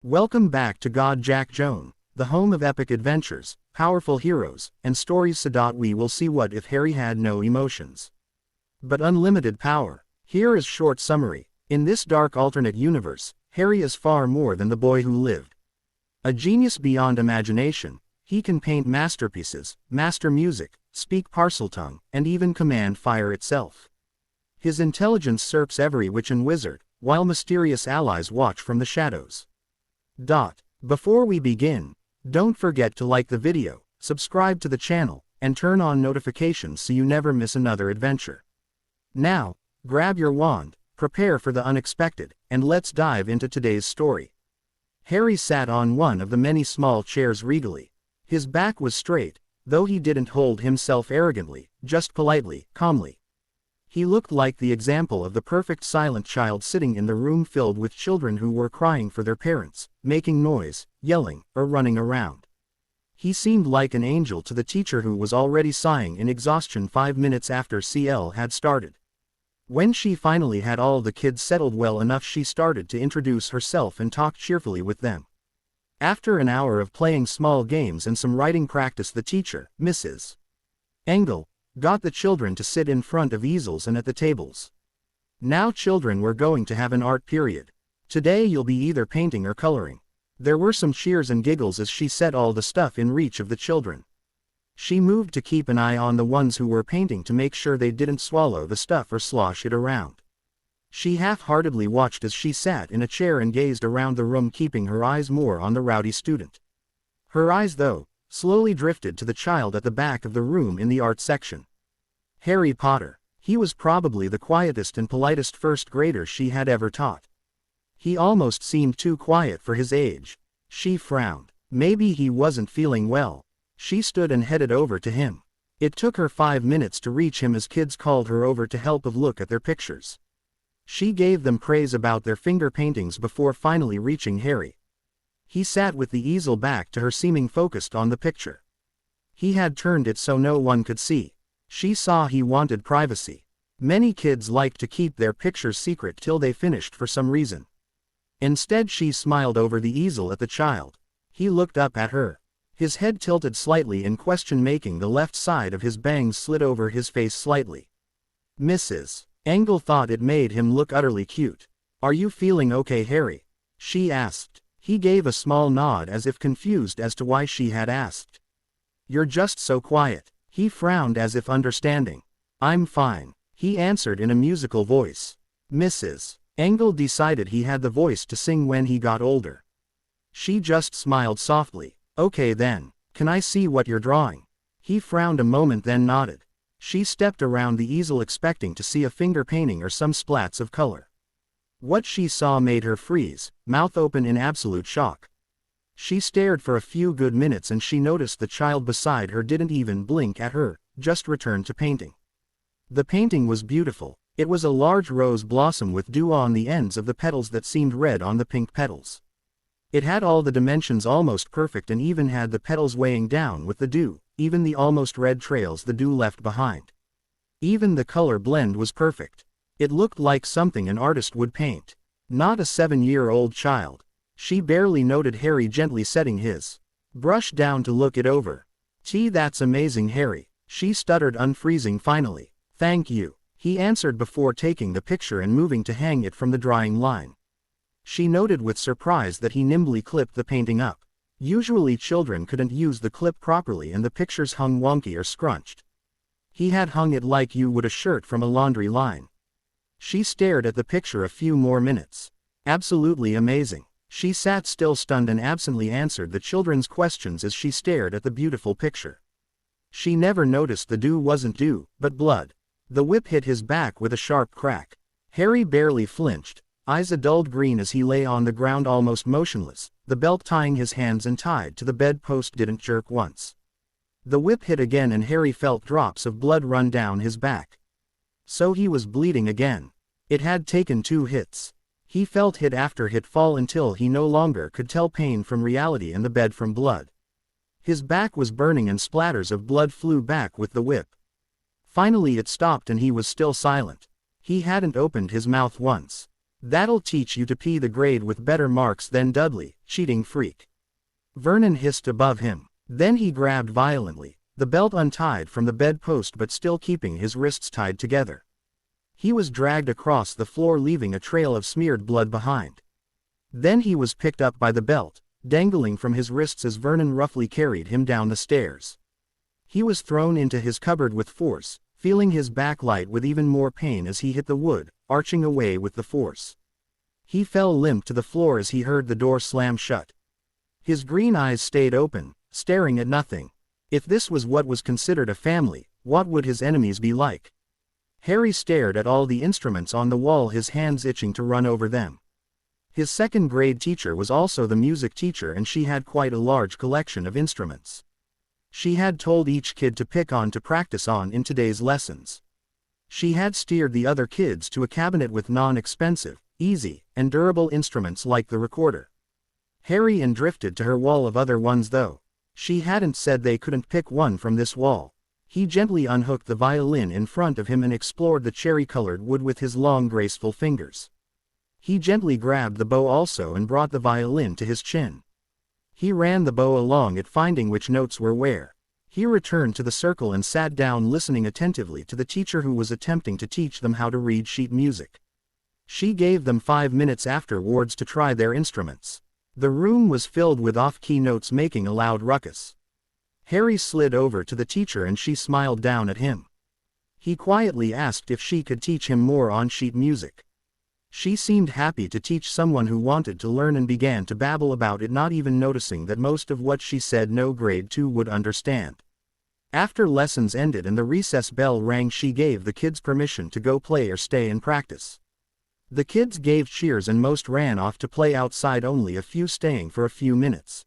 Welcome back to God Jack Joan, the home of epic adventures, powerful heroes, and stories. We will see what if Harry had no emotions, but unlimited power. Here is short summary. In this dark alternate universe, Harry is far more than the boy who lived. A genius beyond imagination, he can paint masterpieces, master music, speak Parseltongue, and even command fire itself. His intelligence surps every witch and wizard, while mysterious allies watch from the shadows. Before we begin, don't forget to like the video, subscribe to the channel, and turn on notifications so you never miss another adventure. Now, grab your wand, prepare for the unexpected, and let's dive into today's story. Harry sat on one of the many small chairs regally. His back was straight, though he didn't hold himself arrogantly, just politely, calmly. He looked like the example of the perfect silent child sitting in the room filled with children who were crying for their parents, making noise, yelling, or running around. He seemed like an angel to the teacher who was already sighing in exhaustion 5 minutes after CL had started. When she finally had all the kids settled well enough, she started to introduce herself and talk cheerfully with them. After an hour of playing small games and some writing practice, the teacher, Mrs. Engel, got the children to sit in front of easels and at the tables. Now children, we're going to have an art period. Today you'll be either painting or coloring. There were some cheers and giggles as she set all the stuff in reach of the children. She moved to keep an eye on the ones who were painting to make sure they didn't swallow the stuff or slosh it around. She half-heartedly watched as she sat in a chair and gazed around the room, keeping her eyes more on the rowdy student. Her eyes, though, slowly drifted to the child at the back of the room in the art section. Harry Potter. He was probably the quietest and politest first grader she had ever taught. He almost seemed too quiet for his age. She frowned. Maybe he wasn't feeling well. She stood and headed over to him. It took her 5 minutes to reach him as kids called her over to help him look at their pictures. She gave them praise about their finger paintings before finally reaching Harry. He sat with the easel back to her, seeming focused on the picture. He had turned it so no one could see. She saw he wanted privacy. Many kids liked to keep their pictures secret till they finished for some reason. Instead, she smiled over the easel at the child. He looked up at her. His head tilted slightly in question, making the left side of his bangs slid over his face slightly. Mrs. Engel thought it made him look utterly cute. "Are you feeling okay, Harry?" she asked. He gave a small nod as if confused as to why she had asked. "You're just so quiet." He frowned as if understanding. "I'm fine," he answered in a musical voice. Mrs. Engel decided he had the voice to sing when he got older. She just smiled softly. "Okay then, can I see what you're drawing?" He frowned a moment, then nodded. She stepped around the easel, expecting to see a finger painting or some splats of color. What she saw made her freeze, mouth open in absolute shock. She stared for a few good minutes, and she noticed the child beside her didn't even blink at her, just returned to painting. The painting was beautiful. It was a large rose blossom with dew on the ends of the petals that seemed red on the pink petals. It had all the dimensions almost perfect, and even had the petals weighing down with the dew, even the almost red trails the dew left behind. Even the color blend was perfect. It looked like something an artist would paint, not a 7-year-old child. She barely noted Harry gently setting his brush down to look it over. That's amazing, Harry," she stuttered, unfreezing finally. "Thank you," he answered before taking the picture and moving to hang it from the drying line. She noted with surprise that he nimbly clipped the painting up. Usually children couldn't use the clip properly and the pictures hung wonky or scrunched. He had hung it like you would a shirt from a laundry line. She stared at the picture a few more minutes. "Absolutely amazing." She sat still, stunned, and absently answered the children's questions as she stared at the beautiful picture. She never noticed the dew wasn't dew, but blood. The whip hit his back with a sharp crack. Harry barely flinched, eyes a dulled green as he lay on the ground almost motionless. The belt tying his hands and tied to the bedpost didn't jerk once. The whip hit again and Harry felt drops of blood run down his back. So he was bleeding again. It had taken 2 hits. He felt hit after hit fall until he no longer could tell pain from reality and the bed from blood. His back was burning and splatters of blood flew back with the whip. Finally it stopped and he was still silent. He hadn't opened his mouth once. That'll teach you to pee the grade with better marks than Dudley, cheating freak. Vernon hissed above him. Then he grabbed violently, the belt untied from the bedpost but still keeping his wrists tied together. He was dragged across the floor leaving a trail of smeared blood behind. Then he was picked up by the belt, dangling from his wrists as Vernon roughly carried him down the stairs. He was thrown into his cupboard with force, feeling his back light with even more pain as he hit the wood, arching away with the force. He fell limp to the floor as he heard the door slam shut. His green eyes stayed open, staring at nothing. If this was what was considered a family, what would his enemies be like? Harry stared at all the instruments on the wall, his hands itching to run over them. His second-grade teacher was also the music teacher, and she had quite a large collection of instruments. She had told each kid to pick on to practice on in today's lessons. She had steered the other kids to a cabinet with non-expensive, easy, and durable instruments like the recorder. Harry and drifted to her wall of other ones though. She hadn't said they couldn't pick one from this wall. He gently unhooked the violin in front of him and explored the cherry-colored wood with his long graceful fingers. He gently grabbed the bow also and brought the violin to his chin. He ran the bow along it, finding which notes were where. He returned to the circle and sat down, listening attentively to the teacher who was attempting to teach them how to read sheet music. She gave them 5 minutes afterwards to try their instruments. The room was filled with off-key notes making a loud ruckus. Harry slid over to the teacher and she smiled down at him. He quietly asked if she could teach him more on sheet music. She seemed happy to teach someone who wanted to learn and began to babble about it, not even noticing that most of what she said no grade 2 would understand. After lessons ended and the recess bell rang, she gave the kids permission to go play or stay and practice. The kids gave cheers and most ran off to play outside, only a few staying for a few minutes.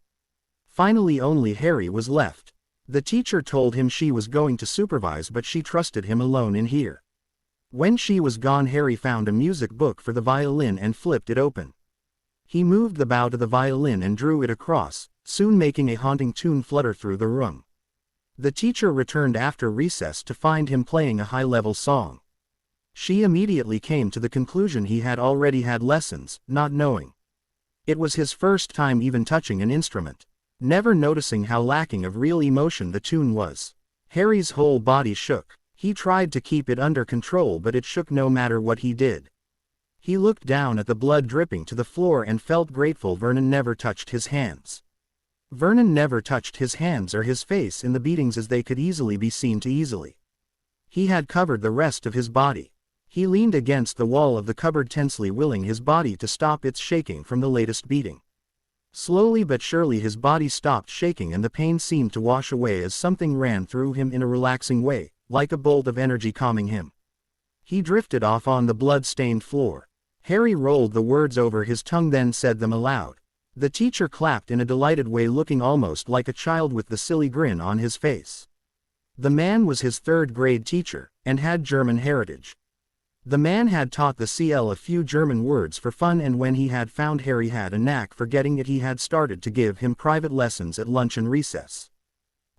Finally only Harry was left. The teacher told him she was going to supervise, but she trusted him alone in here. When she was gone, Harry found a music book for the violin and flipped it open. He moved the bow to the violin and drew it across, soon making a haunting tune flutter through the room. The teacher returned after recess to find him playing a high-level song. She immediately came to the conclusion he had already had lessons, not knowing. It was his first time even touching an instrument. Never noticing how lacking of real emotion the tune was. Harry's whole body shook. He tried to keep it under control, but it shook no matter what he did. He looked down at the blood dripping to the floor and felt grateful Vernon never touched his hands. Vernon never touched his hands or his face in the beatings, as they could easily be seen too easily. He had covered the rest of his body. He leaned against the wall of the cupboard, tensely willing his body to stop its shaking from the latest beating. Slowly but surely his body stopped shaking and the pain seemed to wash away as something ran through him in a relaxing way, like a bolt of energy calming him. He drifted off on the blood-stained floor. Harry rolled the words over his tongue, then said them aloud. The teacher clapped in a delighted way, looking almost like a child with the silly grin on his face. The man was his third-grade teacher, and had German heritage. The man had taught the CL a few German words for fun, and when he had found Harry had a knack for getting it, he had started to give him private lessons at lunch and recess.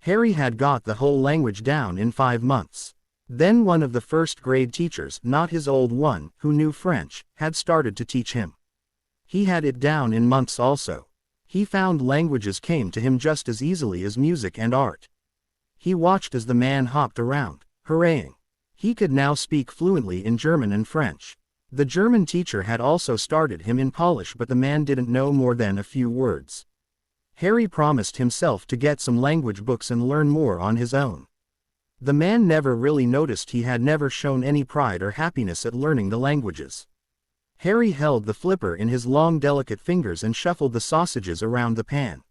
Harry had got the whole language down in 5 months. Then one of the first-grade teachers, not his old one, who knew French, had started to teach him. He had it down in months also. He found languages came to him just as easily as music and art. He watched as the man hopped around, hurraying. He could now speak fluently in German and French. The German teacher had also started him in Polish, but the man didn't know more than a few words. Harry promised himself to get some language books and learn more on his own. The man never really noticed he had never shown any pride or happiness at learning the languages. Harry held the flipper in his long delicate fingers and shuffled the sausages around the pan.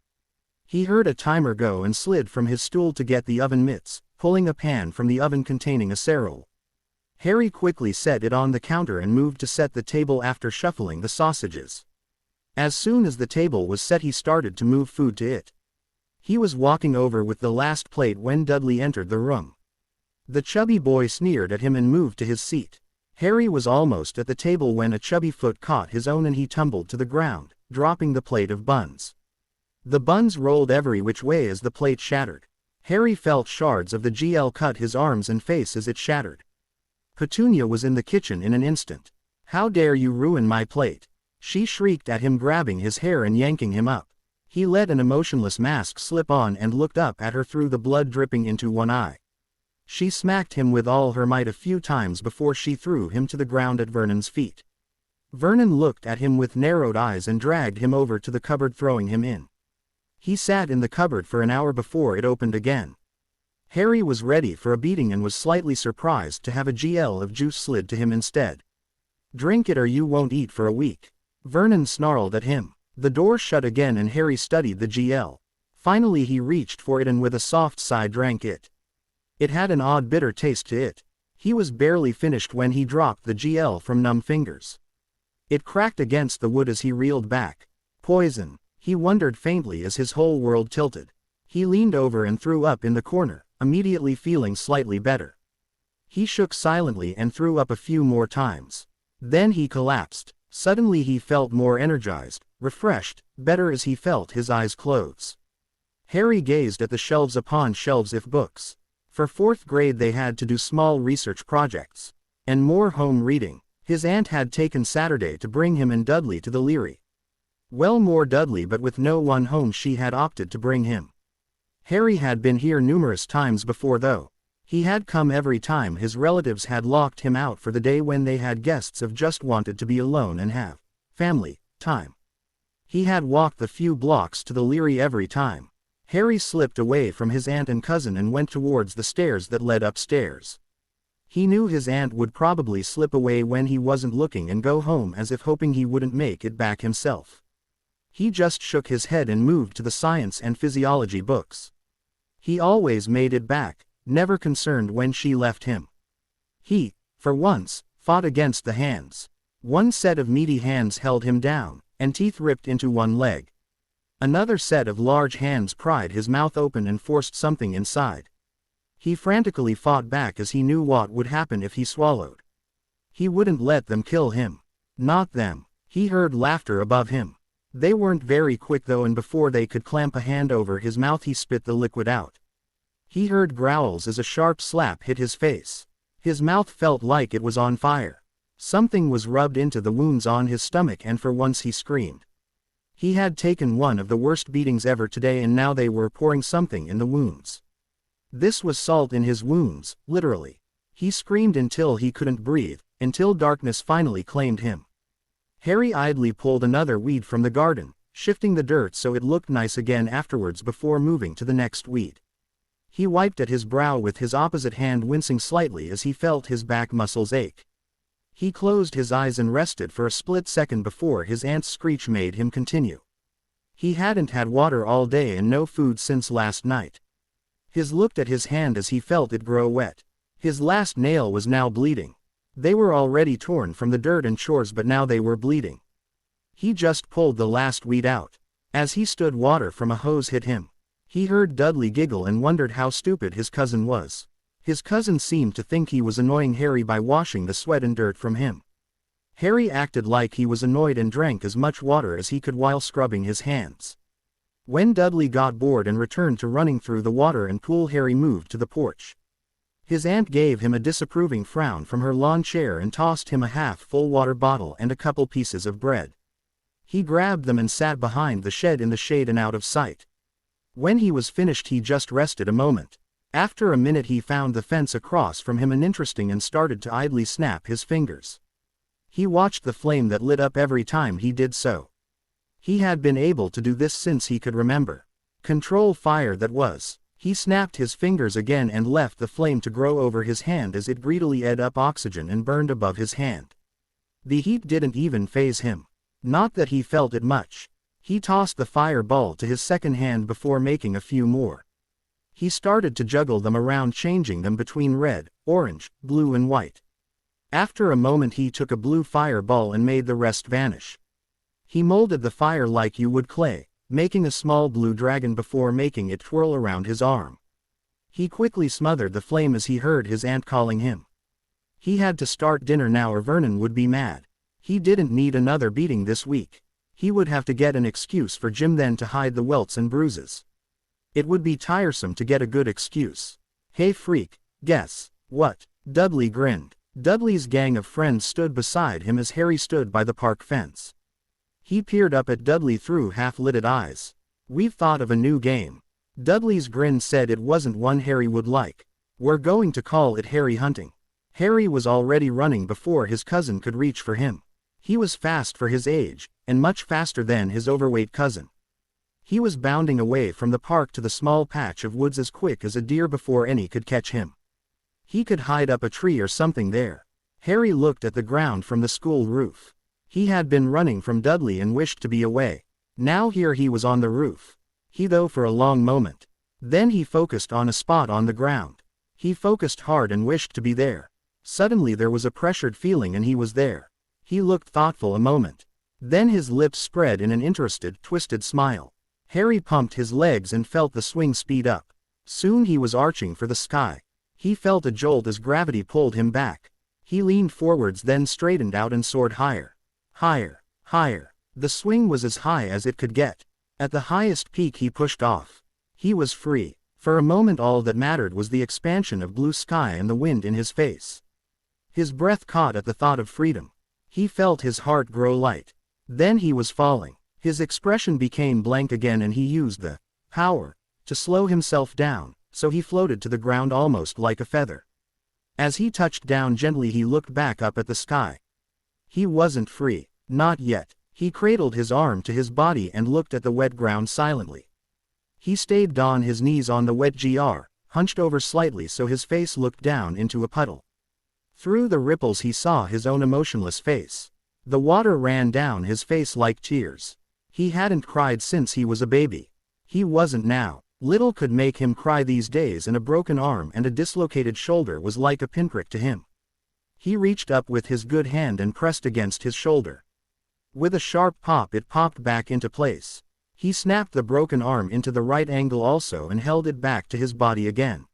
He heard a timer go and slid from his stool to get the oven mitts, pulling a pan from the oven containing a cerule. Harry quickly set it on the counter and moved to set the table after shuffling the sausages. As soon as the table was set, he started to move food to it. He was walking over with the last plate when Dudley entered the room. The chubby boy sneered at him and moved to his seat. Harry was almost at the table when a chubby foot caught his own and he tumbled to the ground, dropping the plate of buns. The buns rolled every which way as the plate shattered. Harry felt shards of the GL cut his arms and face as it shattered. Petunia was in the kitchen in an instant. How dare you ruin my plate? She shrieked at him, grabbing his hair and yanking him up. He let an emotionless mask slip on and looked up at her through the blood dripping into one eye. She smacked him with all her might a few times before she threw him to the ground at Vernon's feet. Vernon looked at him with narrowed eyes and dragged him over to the cupboard, throwing him in. He sat in the cupboard for an hour before it opened again. Harry was ready for a beating and was slightly surprised to have a GL of juice slid to him instead. Drink it or you won't eat for a week. Vernon snarled at him. The door shut again and Harry studied the GL. Finally he reached for it and with a soft sigh drank it. It had an odd bitter taste to it. He was barely finished when he dropped the GL from numb fingers. It cracked against the wood as he reeled back. Poison, he wondered faintly as his whole world tilted. He leaned over and threw up in the corner, immediately feeling slightly better. He shook silently and threw up a few more times. Then he collapsed. Suddenly he felt more energized, refreshed, better as he felt his eyes close. Harry gazed at the shelves upon shelves of books. For 4th grade they had to do small research projects. And more home reading. His aunt had taken Saturday to bring him and Dudley to the Leary. Well, more Dudley, but with no one home she had opted to bring him. Harry had been here numerous times before though. He had come every time his relatives had locked him out for the day when they had guests of just wanted to be alone and have family time. He had walked the few blocks to the Leary every time. Harry slipped away from his aunt and cousin and went towards the stairs that led upstairs. He knew his aunt would probably slip away when he wasn't looking and go home as if hoping he wouldn't make it back himself. He just shook his head and moved to the science and physiology books. He always made it back, never concerned when she left him. He, for once, fought against the hands. One set of meaty hands held him down, and teeth ripped into one leg. Another set of large hands pried his mouth open and forced something inside. He frantically fought back as he knew what would happen if he swallowed. He wouldn't let them kill him. Not them. He heard laughter above him. They weren't very quick though, and before they could clamp a hand over his mouth he spit the liquid out. He heard growls as a sharp slap hit his face. His mouth felt like it was on fire. Something was rubbed into the wounds on his stomach and for once he screamed. He had taken one of the worst beatings ever today and now they were pouring something in the wounds. This was salt in his wounds, literally. He screamed until he couldn't breathe, until darkness finally claimed him. Harry idly pulled another weed from the garden, shifting the dirt so it looked nice again afterwards before moving to the next weed. He wiped at his brow with his opposite hand, wincing slightly as he felt his back muscles ache. He closed his eyes and rested for a split second before his aunt's screech made him continue. He hadn't had water all day and no food since last night. He looked at his hand as he felt it grow wet. His last nail was now bleeding. They were already torn from the dirt and chores, but now they were bleeding. He just pulled the last weed out. As he stood, water from a hose hit him. He heard Dudley giggle and wondered how stupid his cousin was. His cousin seemed to think he was annoying Harry by washing the sweat and dirt from him. Harry acted like he was annoyed and drank as much water as he could while scrubbing his hands. When Dudley got bored and returned to running through the water and pool, Harry moved to the porch. His aunt gave him a disapproving frown from her lawn chair and tossed him a half-full water bottle and a couple pieces of bread. He grabbed them and sat behind the shed in the shade and out of sight. When he was finished he just rested a moment. After a minute he found the fence across from him uninteresting and started to idly snap his fingers. He watched the flame that lit up every time he did so. He had been able to do this since he could remember. Control fire, that was. He snapped his fingers again and left the flame to grow over his hand as it greedily ate up oxygen and burned above his hand. The heat didn't even faze him. Not that he felt it much. He tossed the fireball to his second hand before making a few more. He started to juggle them around, changing them between red, orange, blue and white. After a moment he took a blue fireball and made the rest vanish. He molded the fire like you would clay, making a small blue dragon before making it twirl around his arm. He quickly smothered the flame as he heard his aunt calling him. He had to start dinner now or Vernon would be mad. He didn't need another beating this week. He would have to get an excuse for Jim then to hide the welts and bruises. It would be tiresome to get a good excuse. Hey freak, guess what? Dudley grinned. Dudley's gang of friends stood beside him as Harry stood by the park fence. He peered up at Dudley through half-lidded eyes. "We've thought of a new game." Dudley's grin said it wasn't one Harry would like. "We're going to call it Harry hunting." Harry was already running before his cousin could reach for him. He was fast for his age, and much faster than his overweight cousin. He was bounding away from the park to the small patch of woods as quick as a deer before any could catch him. He could hide up a tree or something there. Harry looked at the ground from the school roof. He had been running from Dudley and wished to be away. Now here he was on the roof. He thought for a long moment. Then he focused on a spot on the ground. He focused hard and wished to be there. Suddenly there was a pressured feeling and he was there. He looked thoughtful a moment. Then his lips spread in an interested, twisted smile. Harry pumped his legs and felt the swing speed up. Soon he was arching for the sky. He felt a jolt as gravity pulled him back. He leaned forwards, then straightened out and soared higher. Higher, higher. The swing was as high as it could get. At the highest peak he pushed off. He was free. For a moment all that mattered was the expansion of blue sky and the wind in his face. His breath caught at the thought of freedom. He felt his heart grow light. Then he was falling. His expression became blank again and he used the power to slow himself down, so he floated to the ground almost like a feather. As he touched down gently he looked back up at the sky. He wasn't free. Not yet. He cradled his arm to his body and looked at the wet ground silently. He stayed on his knees on the wet ground, hunched over slightly so his face looked down into a puddle. Through the ripples he saw his own emotionless face. The water ran down his face like tears. He hadn't cried since he was a baby. He wasn't now. Little could make him cry these days, and a broken arm and a dislocated shoulder was like a pinprick to him. He reached up with his good hand and pressed against his shoulder. With a sharp pop it popped back into place. He snapped the broken arm into the right angle also and held it back to his body again.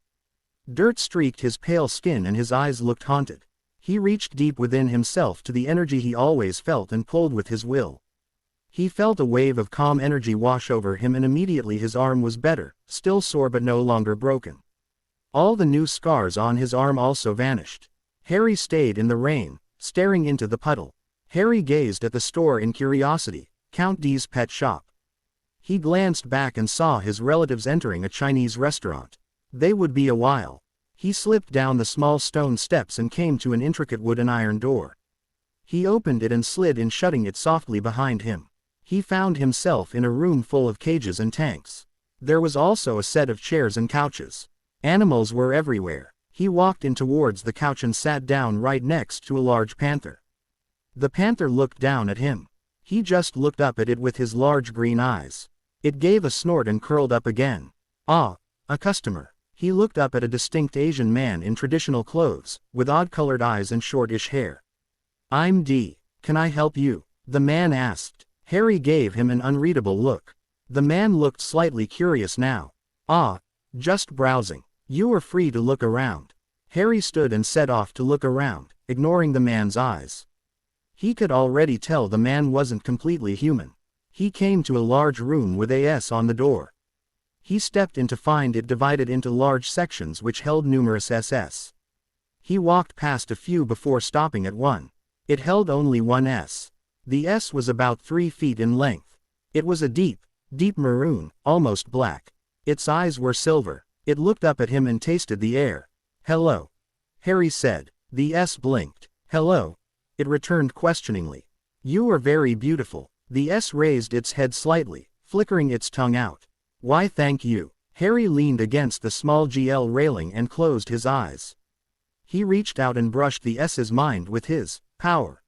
Dirt streaked his pale skin and his eyes looked haunted. He reached deep within himself to the energy he always felt and pulled with his will. He felt a wave of calm energy wash over him and immediately his arm was better, still sore but no longer broken. All the new scars on his arm also vanished. Harry stayed in the rain, staring into the puddle. Harry gazed at the store in curiosity, Count D's pet shop. He glanced back and saw his relatives entering a Chinese restaurant. They would be a while. He slipped down the small stone steps and came to an intricate wood and iron door. He opened it and slid in, shutting it softly behind him. He found himself in a room full of cages and tanks. There was also a set of chairs and couches. Animals were everywhere. He walked in towards the couch and sat down right next to a large panther. The panther looked down at him. He just looked up at it with his large green eyes. It gave a snort and curled up again. "Ah, a customer." He looked up at a distinct Asian man in traditional clothes, with odd-colored eyes and shortish hair. "I'm D. Can I help you?" the man asked. Harry gave him an unreadable look. The man looked slightly curious now. "Ah, just browsing. You are free to look around." Harry stood and set off to look around, ignoring the man's eyes. He could already tell the man wasn't completely human. He came to a large room with a S on the door. He stepped in to find it divided into large sections which held numerous SS. He walked past a few before stopping at one. It held only one S. The S was about 3 feet in length. It was a deep, deep maroon, almost black. Its eyes were silver. It looked up at him and tasted the air. "Hello," Harry said. The S blinked. "Hello," it returned questioningly. "You are very beautiful." The S raised its head slightly, flickering its tongue out. "Why thank you." Harry leaned against the small GL railing and closed his eyes. He reached out and brushed the S's mind with his power.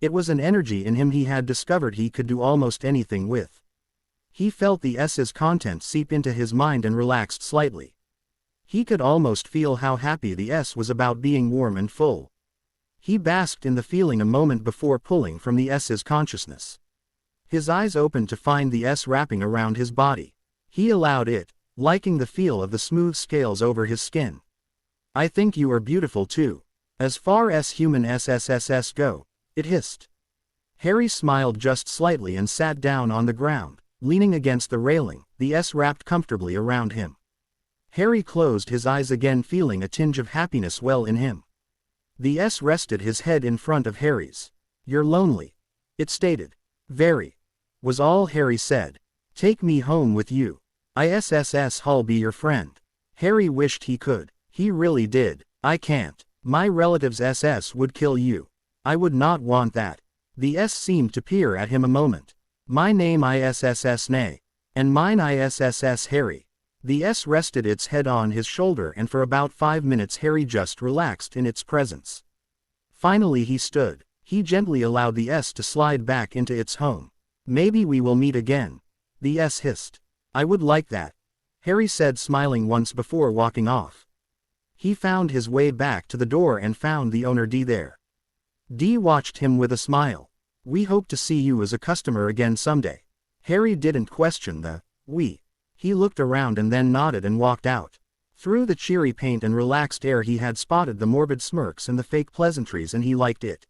It was an energy in him he had discovered he could do almost anything with. He felt the S's content seep into his mind and relaxed slightly. He could almost feel how happy the S was about being warm and full. He basked in the feeling a moment before pulling from the S's consciousness. His eyes opened to find the S wrapping around his body. He allowed it, liking the feel of the smooth scales over his skin. "I think you are beautiful too. As far as human SSSS go," it hissed. Harry smiled just slightly and sat down on the ground, leaning against the railing, the S wrapped comfortably around him. Harry closed his eyes again, feeling a tinge of happiness well in him. The S rested his head in front of Harry's. "You're lonely," it stated. "Very," was all Harry said. "Take me home with you. I'll be your friend." Harry wished he could. He really did. "I can't. My relatives SS would kill you. I would not want that." The S seemed to peer at him a moment. "My name ISSS Nay. And mine ISSS Harry." The S rested its head on his shoulder, and for about 5 minutes Harry just relaxed in its presence. Finally he stood. He gently allowed the S to slide back into its home. "Maybe we will meet again," the S hissed. "I would like that," Harry said, smiling once before walking off. He found his way back to the door and found the owner D there. D watched him with a smile. "We hope to see you as a customer again someday." Harry didn't question the "we." He looked around and then nodded and walked out. Through the cheery paint and relaxed air he had spotted the morbid smirks and the fake pleasantries, and he liked it.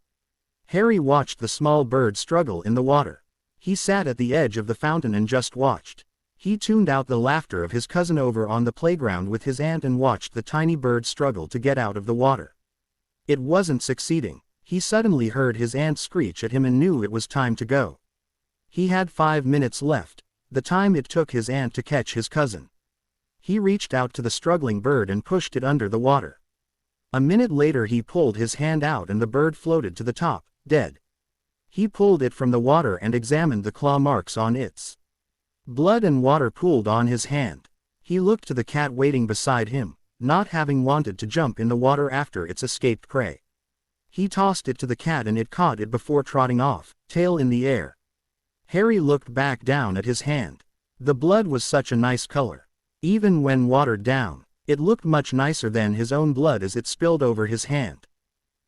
Harry watched the small bird struggle in the water. He sat at the edge of the fountain and just watched. He tuned out the laughter of his cousin over on the playground with his aunt and watched the tiny bird struggle to get out of the water. It wasn't succeeding. He suddenly heard his aunt screech at him and knew it was time to go. He had 5 minutes left, the time it took his aunt to catch his cousin. He reached out to the struggling bird and pushed it under the water. A minute later he pulled his hand out and the bird floated to the top, dead. He pulled it from the water and examined the claw marks on its. Blood and water pooled on his hand. He looked to the cat waiting beside him, not having wanted to jump in the water after its escaped prey. He tossed it to the cat and it caught it before trotting off, tail in the air. Harry looked back down at his hand. The blood was such a nice color. Even when watered down, it looked much nicer than his own blood as it spilled over his hand.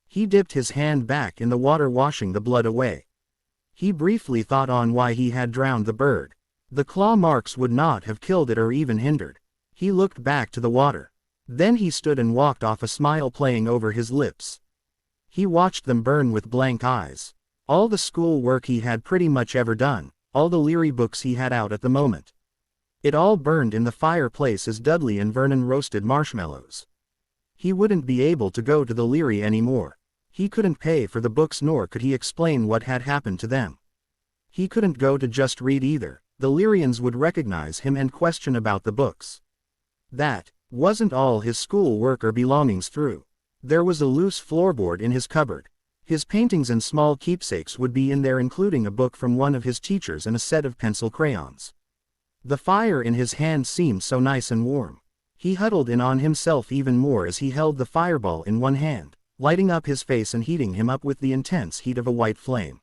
He dipped his hand back in the water, washing the blood away. He briefly thought on why he had drowned the bird. The claw marks would not have killed it or even hindered. He looked back to the water. Then he stood and walked off, a smile playing over his lips. He watched them burn with blank eyes. All the school work he had pretty much ever done, all the Leary books he had out at the moment. It all burned in the fireplace as Dudley and Vernon roasted marshmallows. He wouldn't be able to go to the Leary anymore. He couldn't pay for the books, nor could he explain what had happened to them. He couldn't go to just read either. The Learians would recognize him and question about the books. That wasn't all his school work or belongings through. There was a loose floorboard in his cupboard. His paintings and small keepsakes would be in there, including a book from one of his teachers and a set of pencil crayons. The fire in his hand seemed so nice and warm. He huddled in on himself even more as he held the fireball in one hand, lighting up his face and heating him up with the intense heat of a white flame.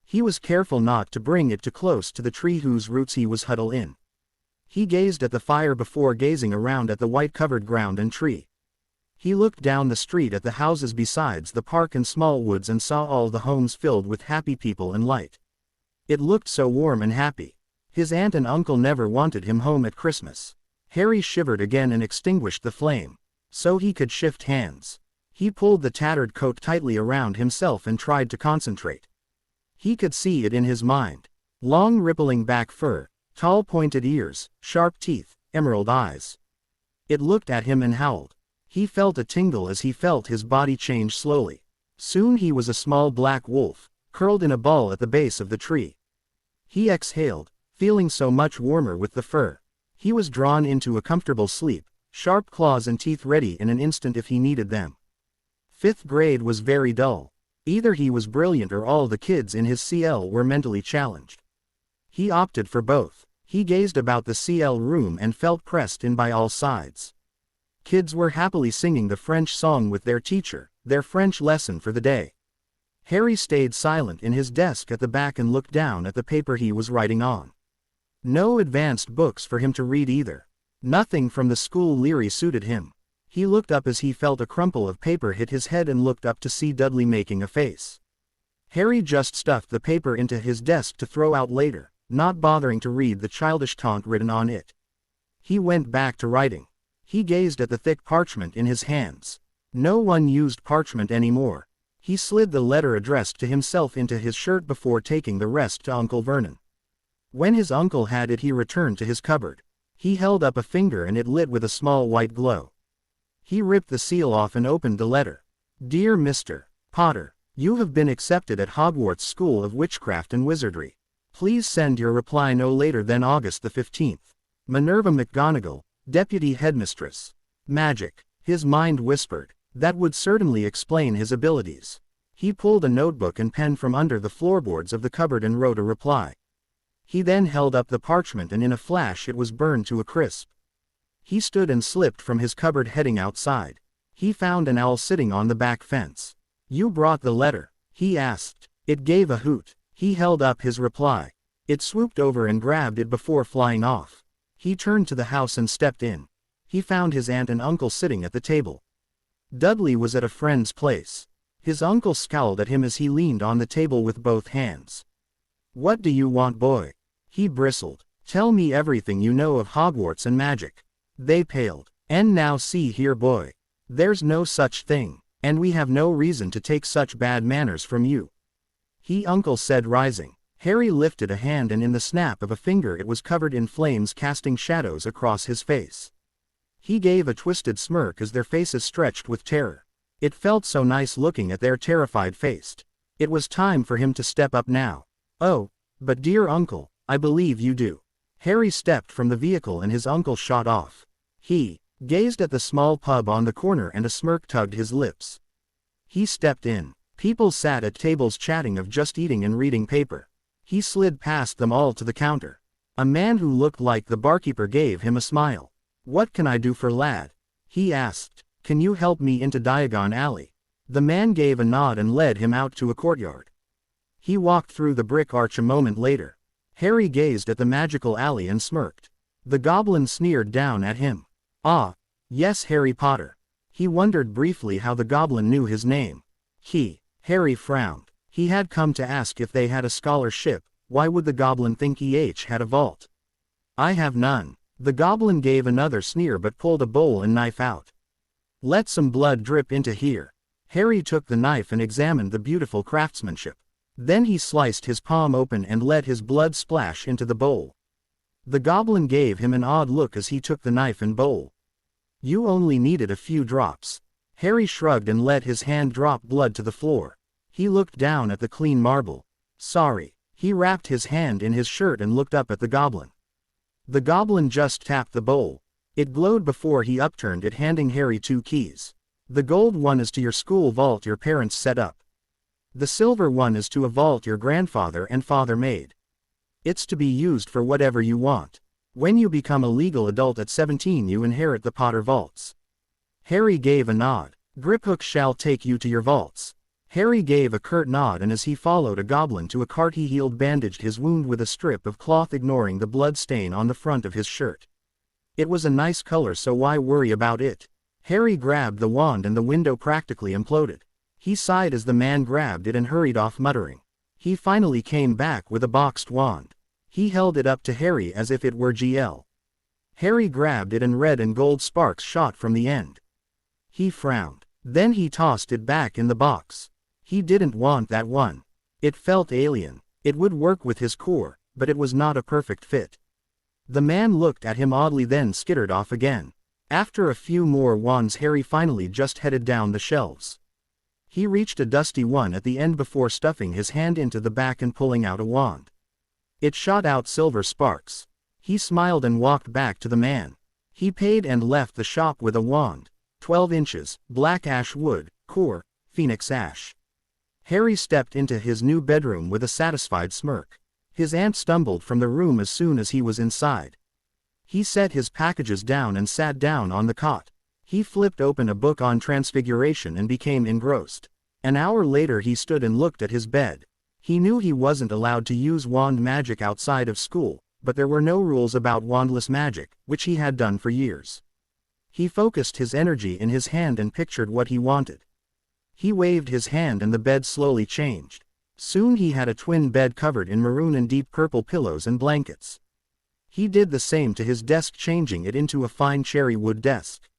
He was careful not to bring it too close to the tree whose roots he was huddled in. He gazed at the fire before gazing around at the white-covered ground and tree. He looked down the street at the houses besides the park and small woods and saw all the homes filled with happy people and light. It looked so warm and happy. His aunt and uncle never wanted him home at Christmas. Harry shivered again and extinguished the flame, so he could shift hands. He pulled the tattered coat tightly around himself and tried to concentrate. He could see it in his mind. Long rippling back fur, tall pointed ears, sharp teeth, emerald eyes. It looked at him and howled. He felt a tingle as he felt his body change slowly. Soon he was a small black wolf, curled in a ball at the base of the tree. He exhaled, feeling so much warmer with the fur. He was drawn into a comfortable sleep, sharp claws and teeth ready in an instant if he needed them. 5th grade was very dull. Either he was brilliant or all the kids in his CL were mentally challenged. He opted for both. He gazed about the CL room and felt pressed in by all sides. Kids were happily singing the French song with their teacher, their French lesson for the day. Harry stayed silent in his desk at the back and looked down at the paper he was writing on. No advanced books for him to read either. Nothing from the school Leary suited him. He looked up as he felt a crumple of paper hit his head and looked up to see Dudley making a face. Harry just stuffed the paper into his desk to throw out later, not bothering to read the childish taunt written on it. He went back to writing. He gazed at the thick parchment in his hands. No one used parchment anymore. He slid the letter addressed to himself into his shirt before taking the rest to Uncle Vernon. When his uncle had it, he returned to his cupboard. He held up a finger and it lit with a small white glow. He ripped the seal off and opened the letter. Dear Mr. Potter, you have been accepted at Hogwarts School of Witchcraft and Wizardry. Please send your reply no later than August the 15th. Minerva McGonagall, Deputy Headmistress. Magic, his mind whispered. That would certainly explain his abilities. He pulled a notebook and pen from under the floorboards of the cupboard and wrote a reply. He then held up the parchment and in a flash it was burned to a crisp. He stood and slipped from his cupboard heading outside. He found an owl sitting on the back fence. You brought the letter? He asked. It gave a hoot. He held up his reply. It swooped over and grabbed it before flying off. He turned to the house and stepped in. He found his aunt and uncle sitting at the table. Dudley was at a friend's place. His uncle scowled at him as he leaned on the table with both hands. What do you want, boy? He bristled. Tell me everything you know of Hogwarts and magic. They paled. And now see here, boy. There's no such thing, and we have no reason to take such bad manners from you. He, uncle said, rising. Harry lifted a hand and in the snap of a finger it was covered in flames, casting shadows across his face. He gave a twisted smirk as their faces stretched with terror. It felt so nice looking at their terrified faces. It was time for him to step up now. Oh, but dear uncle, I believe you do. Harry stepped from the vehicle and his uncle shot off. He gazed at the small pub on the corner and a smirk tugged his lips. He stepped in. People sat at tables chatting of just eating and reading paper. He slid past them all to the counter. A man who looked like the barkeeper gave him a smile. What can I do for lad? He asked. Can you help me into Diagon Alley? The man gave a nod and led him out to a courtyard. He walked through the brick arch a moment later. Harry gazed at the magical alley and smirked. The goblin sneered down at him. Ah, yes, Harry Potter. He wondered briefly how the goblin knew his name. Harry frowned. He had come to ask if they had a scholarship. Why would the goblin think had a vault? I have none. The goblin gave another sneer but pulled a bowl and knife out. Let some blood drip into here. Harry took the knife and examined the beautiful craftsmanship. Then he sliced his palm open and let his blood splash into the bowl. The goblin gave him an odd look as he took the knife and bowl. You only needed a few drops. Harry shrugged and let his hand drop blood to the floor. He looked down at the clean marble. Sorry. He wrapped his hand in his shirt and looked up at the goblin. The goblin just tapped the bowl. It glowed before he upturned it, handing Harry 2 keys. The gold one is to your school vault your parents set up. The silver one is to a vault your grandfather and father made. It's to be used for whatever you want. When you become a legal adult at 17 you inherit the Potter vaults. Harry gave a nod. Griphook shall take you to your vaults. Harry gave a curt nod and as he followed a goblin to a cart he healed bandaged his wound with a strip of cloth, ignoring the blood stain on the front of his shirt. It was a nice color, so why worry about it? Harry grabbed the wand and the window practically imploded. He sighed as the man grabbed it and hurried off muttering. He finally came back with a boxed wand. He held it up to Harry as if it were GL. Harry grabbed it and red and gold sparks shot from the end. He frowned. Then he tossed it back in the box. He didn't want that one. It felt alien. It would work with his core, but it was not a perfect fit. The man looked at him oddly, then skittered off again. After a few more wands Harry finally just headed down the shelves. He reached a dusty one at the end before stuffing his hand into the back and pulling out a wand. It shot out silver sparks. He smiled and walked back to the man. He paid and left the shop with a wand. 12 inches, black ash wood, core, phoenix ash. Harry stepped into his new bedroom with a satisfied smirk. His aunt stumbled from the room as soon as he was inside. He set his packages down and sat down on the cot. He flipped open a book on transfiguration and became engrossed. An hour later he stood and looked at his bed. He knew he wasn't allowed to use wand magic outside of school, but there were no rules about wandless magic, which he had done for years. He focused his energy in his hand and pictured what he wanted. He waved his hand and the bed slowly changed. Soon he had a twin bed covered in maroon and deep purple pillows and blankets. He did the same to his desk, changing it into a fine cherry wood desk.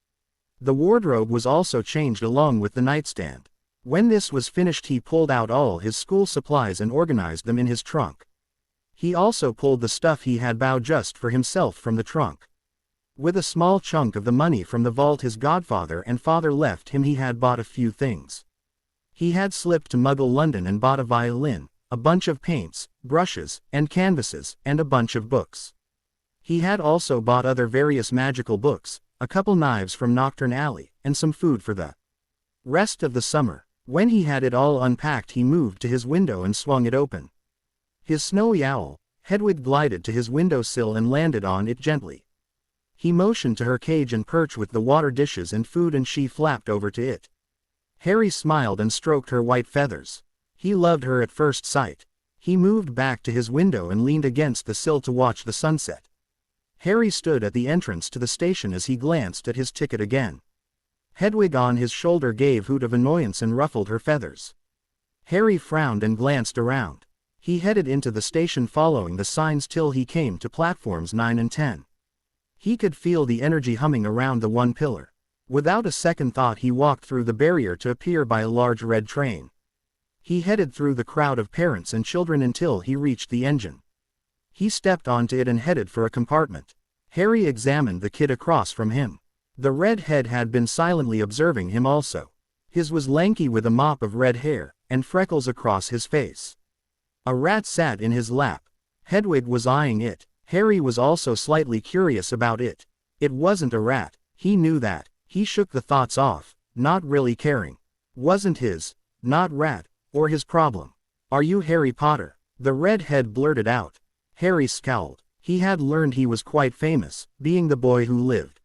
The wardrobe was also changed along with the nightstand. When this was finished he pulled out all his school supplies and organized them in his trunk. He also pulled the stuff he had bought just for himself from the trunk. With a small chunk of the money from the vault his godfather and father left him he had bought a few things. He had slipped to Muggle London and bought a violin, a bunch of paints, brushes, and canvases, and a bunch of books. He had also bought other various magical books, a couple knives from Nocturne Alley, and some food for the rest of the summer. When he had it all unpacked, he moved to his window and swung it open. His snowy owl, Hedwig, glided to his windowsill and landed on it gently. He motioned to her cage and perch with the water dishes and food, and she flapped over to it. Harry smiled and stroked her white feathers. He loved her at first sight. He moved back to his window and leaned against the sill to watch the sunset. Harry stood at the entrance to the station as he glanced at his ticket again. Hedwig on his shoulder gave a hoot of annoyance and ruffled her feathers. Harry frowned and glanced around. He headed into the station following the signs till he came to platforms 9 and 10. He could feel the energy humming around the one pillar. Without a second thought, he walked through the barrier to appear by a large red train. He headed through the crowd of parents and children until he reached the engine. He stepped onto it and headed for a compartment. Harry examined the kid across from him. The redhead had been silently observing him also. His was lanky with a mop of red hair, and freckles across his face. A rat sat in his lap. Hedwig was eyeing it. Harry was also slightly curious about it. It wasn't a rat, he knew that. He shook the thoughts off, not really caring. Wasn't his, not rat, or his problem. "Are you Harry Potter?" the redhead blurted out. Harry scowled. He had learned he was quite famous, being the boy who lived.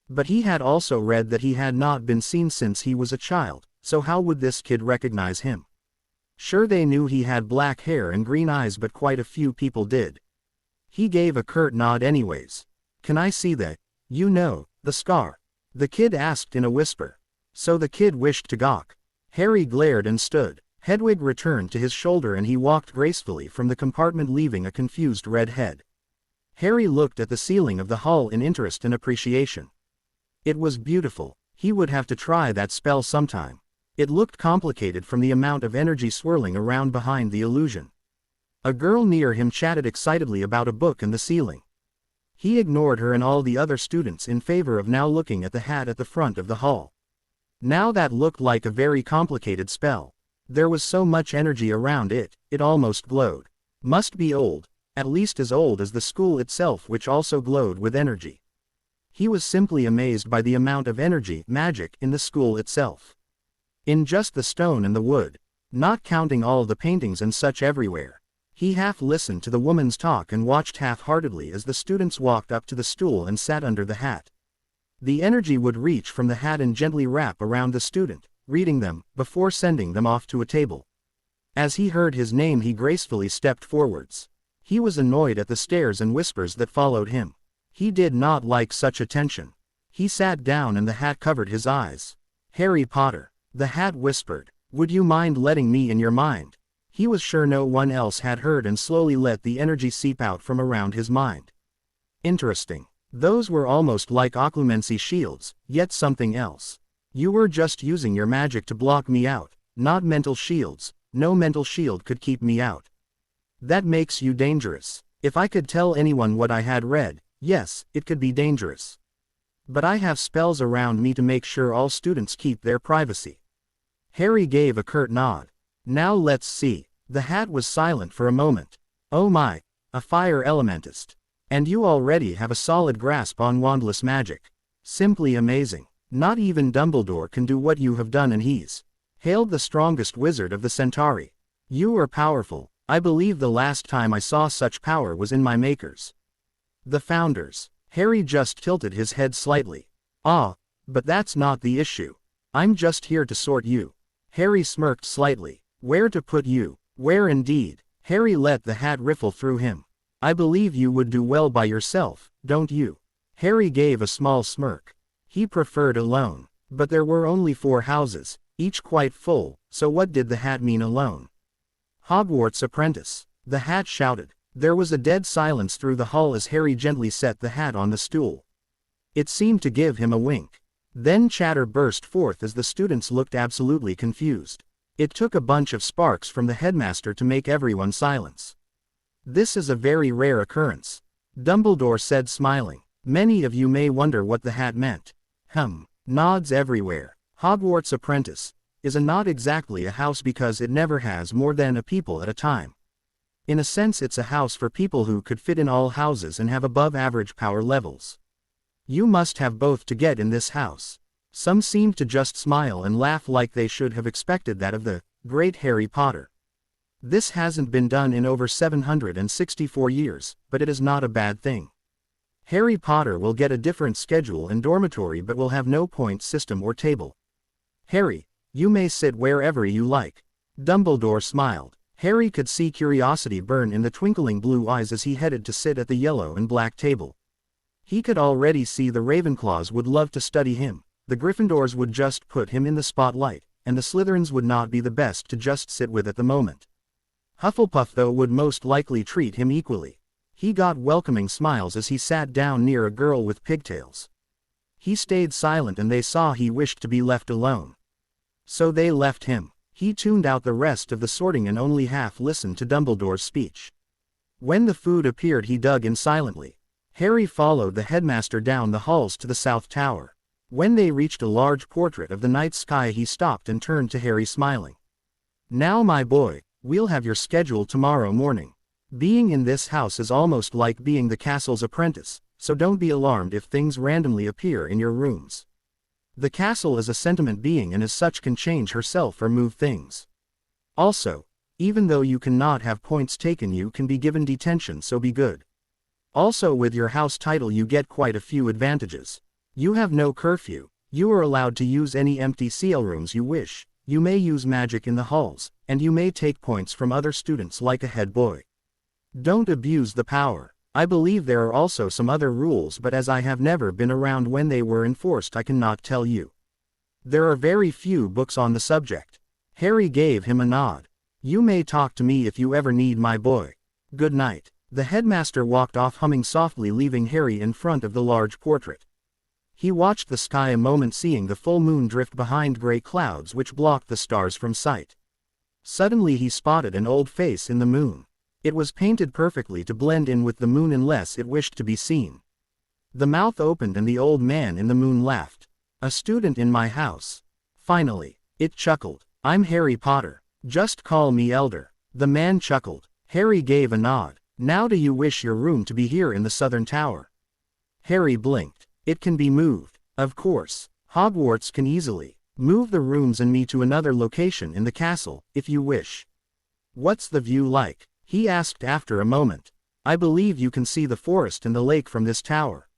But he had also read that he had not been seen since he was a child, so how would this kid recognize him? Sure, they knew he had black hair and green eyes, but quite a few people did. He gave a curt nod anyways. "Can I see that, the scar?" the kid asked in a whisper. So the kid wished to gawk. Harry glared and stood. Hedwig returned to his shoulder and he walked gracefully from the compartment, leaving a confused redhead. Harry looked at the ceiling of the hall in interest and appreciation. It was beautiful. He would have to try that spell sometime. It looked complicated from the amount of energy swirling around behind the illusion. A girl near him chatted excitedly about a book in the ceiling. He ignored her and all the other students in favor of now looking at the hat at the front of the hall. Now that looked like a very complicated spell. There was so much energy around it, it almost glowed. Must be old, at least as old as the school itself, which also glowed with energy. He was simply amazed by the amount of energy, magic, in the school itself. In just the stone and the wood, not counting all the paintings and such everywhere. He half listened to the woman's talk and watched half-heartedly as the students walked up to the stool and sat under the hat. The energy would reach from the hat and gently wrap around the student, reading them, before sending them off to a table. As he heard his name, he gracefully stepped forwards. He was annoyed at the stares and whispers that followed him. He did not like such attention. He sat down and the hat covered his eyes. "Harry Potter," the hat whispered, "would you mind letting me in your mind?" He was sure no one else had heard and slowly let the energy seep out from around his mind. Interesting. Those were almost like occlumency shields, yet something else. You were just using your magic to block me out, not mental shields. No mental shield could keep me out. That makes you dangerous. If I could tell anyone what I had read, yes, it could be dangerous. But I have spells around me to make sure all students keep their privacy. Harry gave a curt nod. Now let's see. The hat was silent for a moment. "Oh my, a fire elementist. And you already have a solid grasp on wandless magic. Simply amazing. Not even Dumbledore can do what you have done, and he's hailed the strongest wizard of the Centauri. You are powerful. I believe the last time I saw such power was in my makers. The founders." Harry just tilted his head slightly. "Ah, but that's not the issue. I'm just here to sort you." Harry smirked slightly. "Where to put you?" "Where indeed." Harry let the hat riffle through him. "I believe you would do well by yourself, don't you?" Harry gave a small smirk. He preferred alone. But there were only 4 houses, each quite full, so what did the hat mean alone? "Hogwarts apprentice," the hat shouted. There was a dead silence through the hall as Harry gently set the hat on the stool. It seemed to give him a wink. Then chatter burst forth as the students looked absolutely confused. It took a bunch of sparks from the headmaster to make everyone silence. "This is a very rare occurrence," Dumbledore said, smiling. "Many of you may wonder what the hat meant." Nods everywhere. "Hogwarts apprentice. is not exactly a house because it never has more than a people at a time. In a sense it's a house for people who could fit in all houses and have above average power levels. You must have both to get in this house. Some seemed to just smile and laugh like they should have expected that of the great Harry Potter. This hasn't been done in over 764 years, but it is not a bad thing. Harry Potter will get a different schedule and dormitory but will have no point system or table. Harry, you may sit wherever you like. Dumbledore smiled. Harry could see curiosity burn in the twinkling blue eyes as he headed to sit at the yellow and black table. He could already see the Ravenclaws would love to study him, the Gryffindors would just put him in the spotlight, and the Slytherins would not be the best to just sit with at the moment. Hufflepuff though would most likely treat him equally. He got welcoming smiles as he sat down near a girl with pigtails. He stayed silent and they saw he wished to be left alone. So they left him. He tuned out the rest of the sorting and only half listened to Dumbledore's speech. When the food appeared he dug in silently. Harry followed the headmaster down the halls to the South Tower. When they reached a large portrait of the night sky he stopped and turned to Harry smiling. Now my boy, we'll have your schedule tomorrow morning. Being in this house is almost like being the castle's apprentice, so don't be alarmed if things randomly appear in your rooms. The castle is a sentient being and as such can change herself or move things. Also, even though you cannot have points taken you can be given detention so be good. Also with your house title you get quite a few advantages. You have no curfew, you are allowed to use any empty CL rooms you wish, you may use magic in the halls, and you may take points from other students like a head boy. Don't abuse the power. I believe there are also some other rules but as I have never been around when they were enforced I cannot tell you. There are very few books on the subject. Harry gave him a nod. You may talk to me if you ever need my boy. Good night. The headmaster walked off humming softly leaving Harry in front of the large portrait. He watched the sky a moment seeing the full moon drift behind gray clouds which blocked the stars from sight. Suddenly he spotted an old face in the moon. It was painted perfectly to blend in with the moon unless it wished to be seen. The mouth opened and the old man in the moon laughed. A student in my house. Finally. It chuckled. I'm Harry Potter. Just call me Elder. The man chuckled. Harry gave a nod. Now do you wish your room to be here in the southern tower? Harry blinked. It can be moved. Of course. Hogwarts can easily move the rooms and me to another location in the castle, if you wish. What's the view like? He asked after a moment. I believe you can see the forest and the lake from this tower.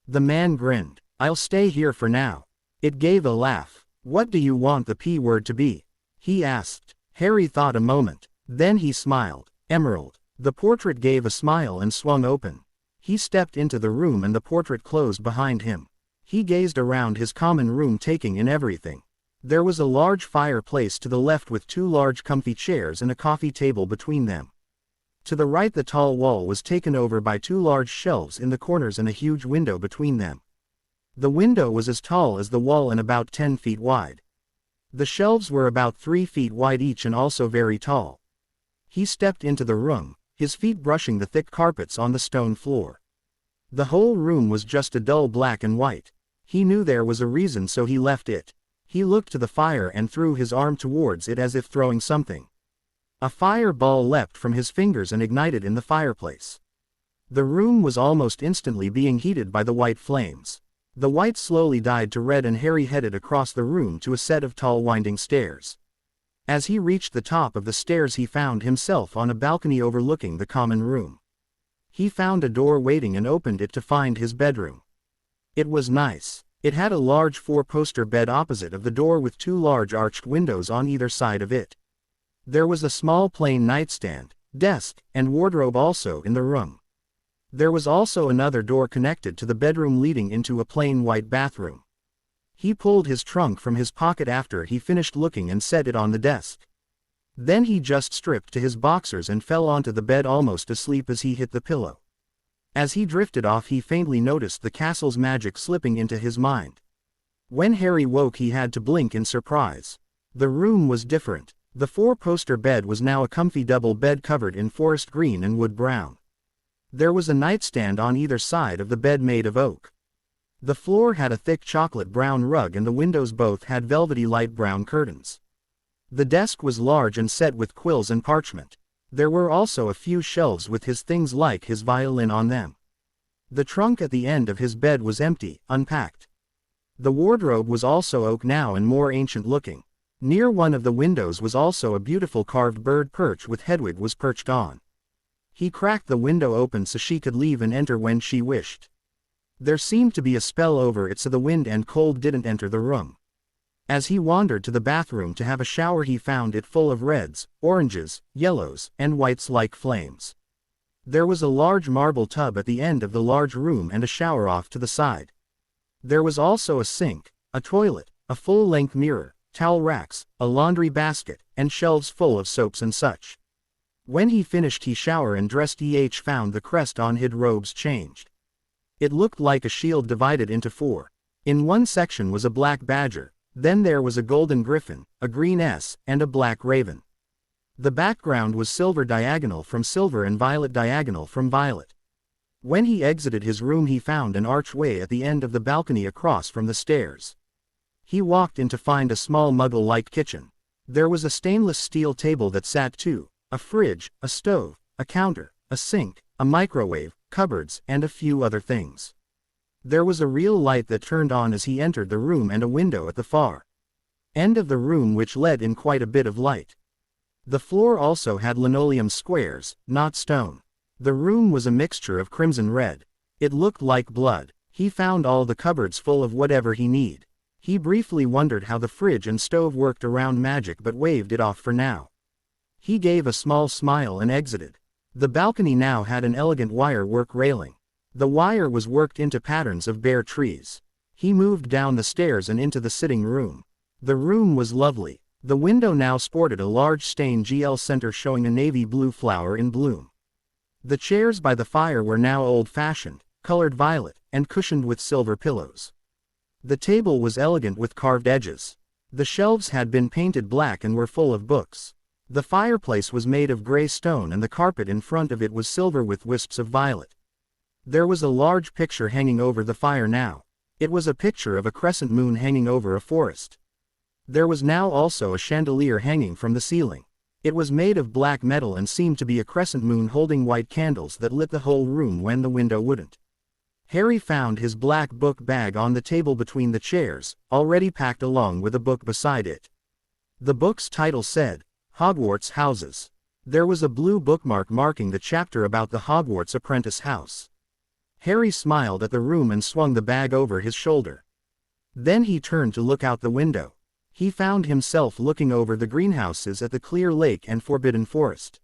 The man grinned. I'll stay here for now. It gave a laugh. What do you want the P word to be? He asked. Harry thought a moment. Then he smiled. Emerald. The portrait gave a smile and swung open. He stepped into the room and the portrait closed behind him. He gazed around his common room taking in everything. There was a large fireplace to the left with two large comfy chairs and a coffee table between them. To the right the tall wall was taken over by two large shelves in the corners and a huge window between them. The window was as tall as the wall and about 10 feet wide. The shelves were about 3 feet wide each and also very tall. He stepped into the room, his feet brushing the thick carpets on the stone floor. The whole room was just a dull black and white. He knew there was a reason so he left it. He looked to the fire and threw his arm towards it as if throwing something. A fireball leapt from his fingers and ignited in the fireplace. The room was almost instantly being heated by the white flames. The white slowly died to red and Harry headed across the room to a set of tall winding stairs. As he reached the top of the stairs he found himself on a balcony overlooking the common room. He found a door waiting and opened it to find his bedroom. It was nice. It had a large 4-poster bed opposite of the door with two large arched windows on either side of it. There was a small plain nightstand, desk, and wardrobe also in the room. There was also another door connected to the bedroom leading into a plain white bathroom. He pulled his trunk from his pocket after he finished looking and set it on the desk. Then he just stripped to his boxers and fell onto the bed almost asleep as he hit the pillow. As he drifted off he faintly noticed the castle's magic slipping into his mind. When Harry woke he had to blink in surprise. The room was different. The 4-poster bed was now a comfy double bed covered in forest green and wood brown. There was a nightstand on either side of the bed made of oak. The floor had a thick chocolate brown rug and the windows both had velvety light brown curtains. The desk was large and set with quills and parchment. There were also a few shelves with his things like his violin on them. The trunk at the end of his bed was empty, unpacked. The wardrobe was also oak now and more ancient looking. Near one of the windows was also a beautiful carved bird perch with Hedwig was perched on. He cracked the window open so she could leave and enter when she wished. There seemed to be a spell over it so the wind and cold didn't enter the room. As he wandered to the bathroom to have a shower he found it full of reds, oranges, yellows, and whites like flames. There was a large marble tub at the end of the large room and a shower off to the side. There was also a sink, a toilet, a full-length mirror, towel racks, a laundry basket, and shelves full of soaps and such. When he finished he showered and dressed found the crest on his robes changed. It looked like a shield divided into four. In one section was a black badger, then there was a golden griffin, a green S, and a black raven. The background was silver diagonal from silver and violet diagonal from violet. When he exited his room he found an archway at the end of the balcony across from the stairs. He walked in to find a small muggle-like kitchen. There was a stainless steel table that sat two, a fridge, a stove, a counter, a sink, a microwave, cupboards, and a few other things. There was a real light that turned on as he entered the room and a window at the far end of the room which let in quite a bit of light. The floor also had linoleum squares, not stone. The room was a mixture of crimson red. It looked like blood. He found all the cupboards full of whatever he need. He briefly wondered how the fridge and stove worked around magic but waved it off for now. He gave a small smile and exited. The balcony now had an elegant wire work railing. The wire was worked into patterns of bare trees. He moved down the stairs and into the sitting room. The room was lovely. The window now sported a large stained GL center showing a navy blue flower in bloom. The chairs by the fire were now old-fashioned, colored violet, and cushioned with silver pillows. The table was elegant with carved edges. The shelves had been painted black and were full of books. The fireplace was made of gray stone and the carpet in front of it was silver with wisps of violet. There was a large picture hanging over the fire now. It was a picture of a crescent moon hanging over a forest. There was now also a chandelier hanging from the ceiling. It was made of black metal and seemed to be a crescent moon holding white candles that lit the whole room when the window wouldn't. Harry found his black book bag on the table between the chairs, already packed along with a book beside it. The book's title said, Hogwarts Houses. There was a blue bookmark marking the chapter about the Hogwarts apprentice house. Harry smiled at the room and swung the bag over his shoulder. Then he turned to look out the window. He found himself looking over the greenhouses at the clear lake and forbidden forest.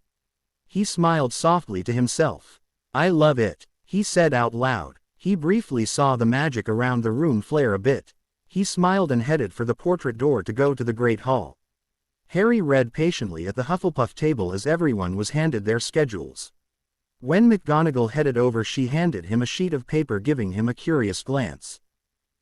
He smiled softly to himself. I love it, he said out loud. He briefly saw the magic around the room flare a bit. He smiled and headed for the portrait door to go to the Great Hall. Harry read patiently at the Hufflepuff table as everyone was handed their schedules. When McGonagall headed over she handed him a sheet of paper giving him a curious glance.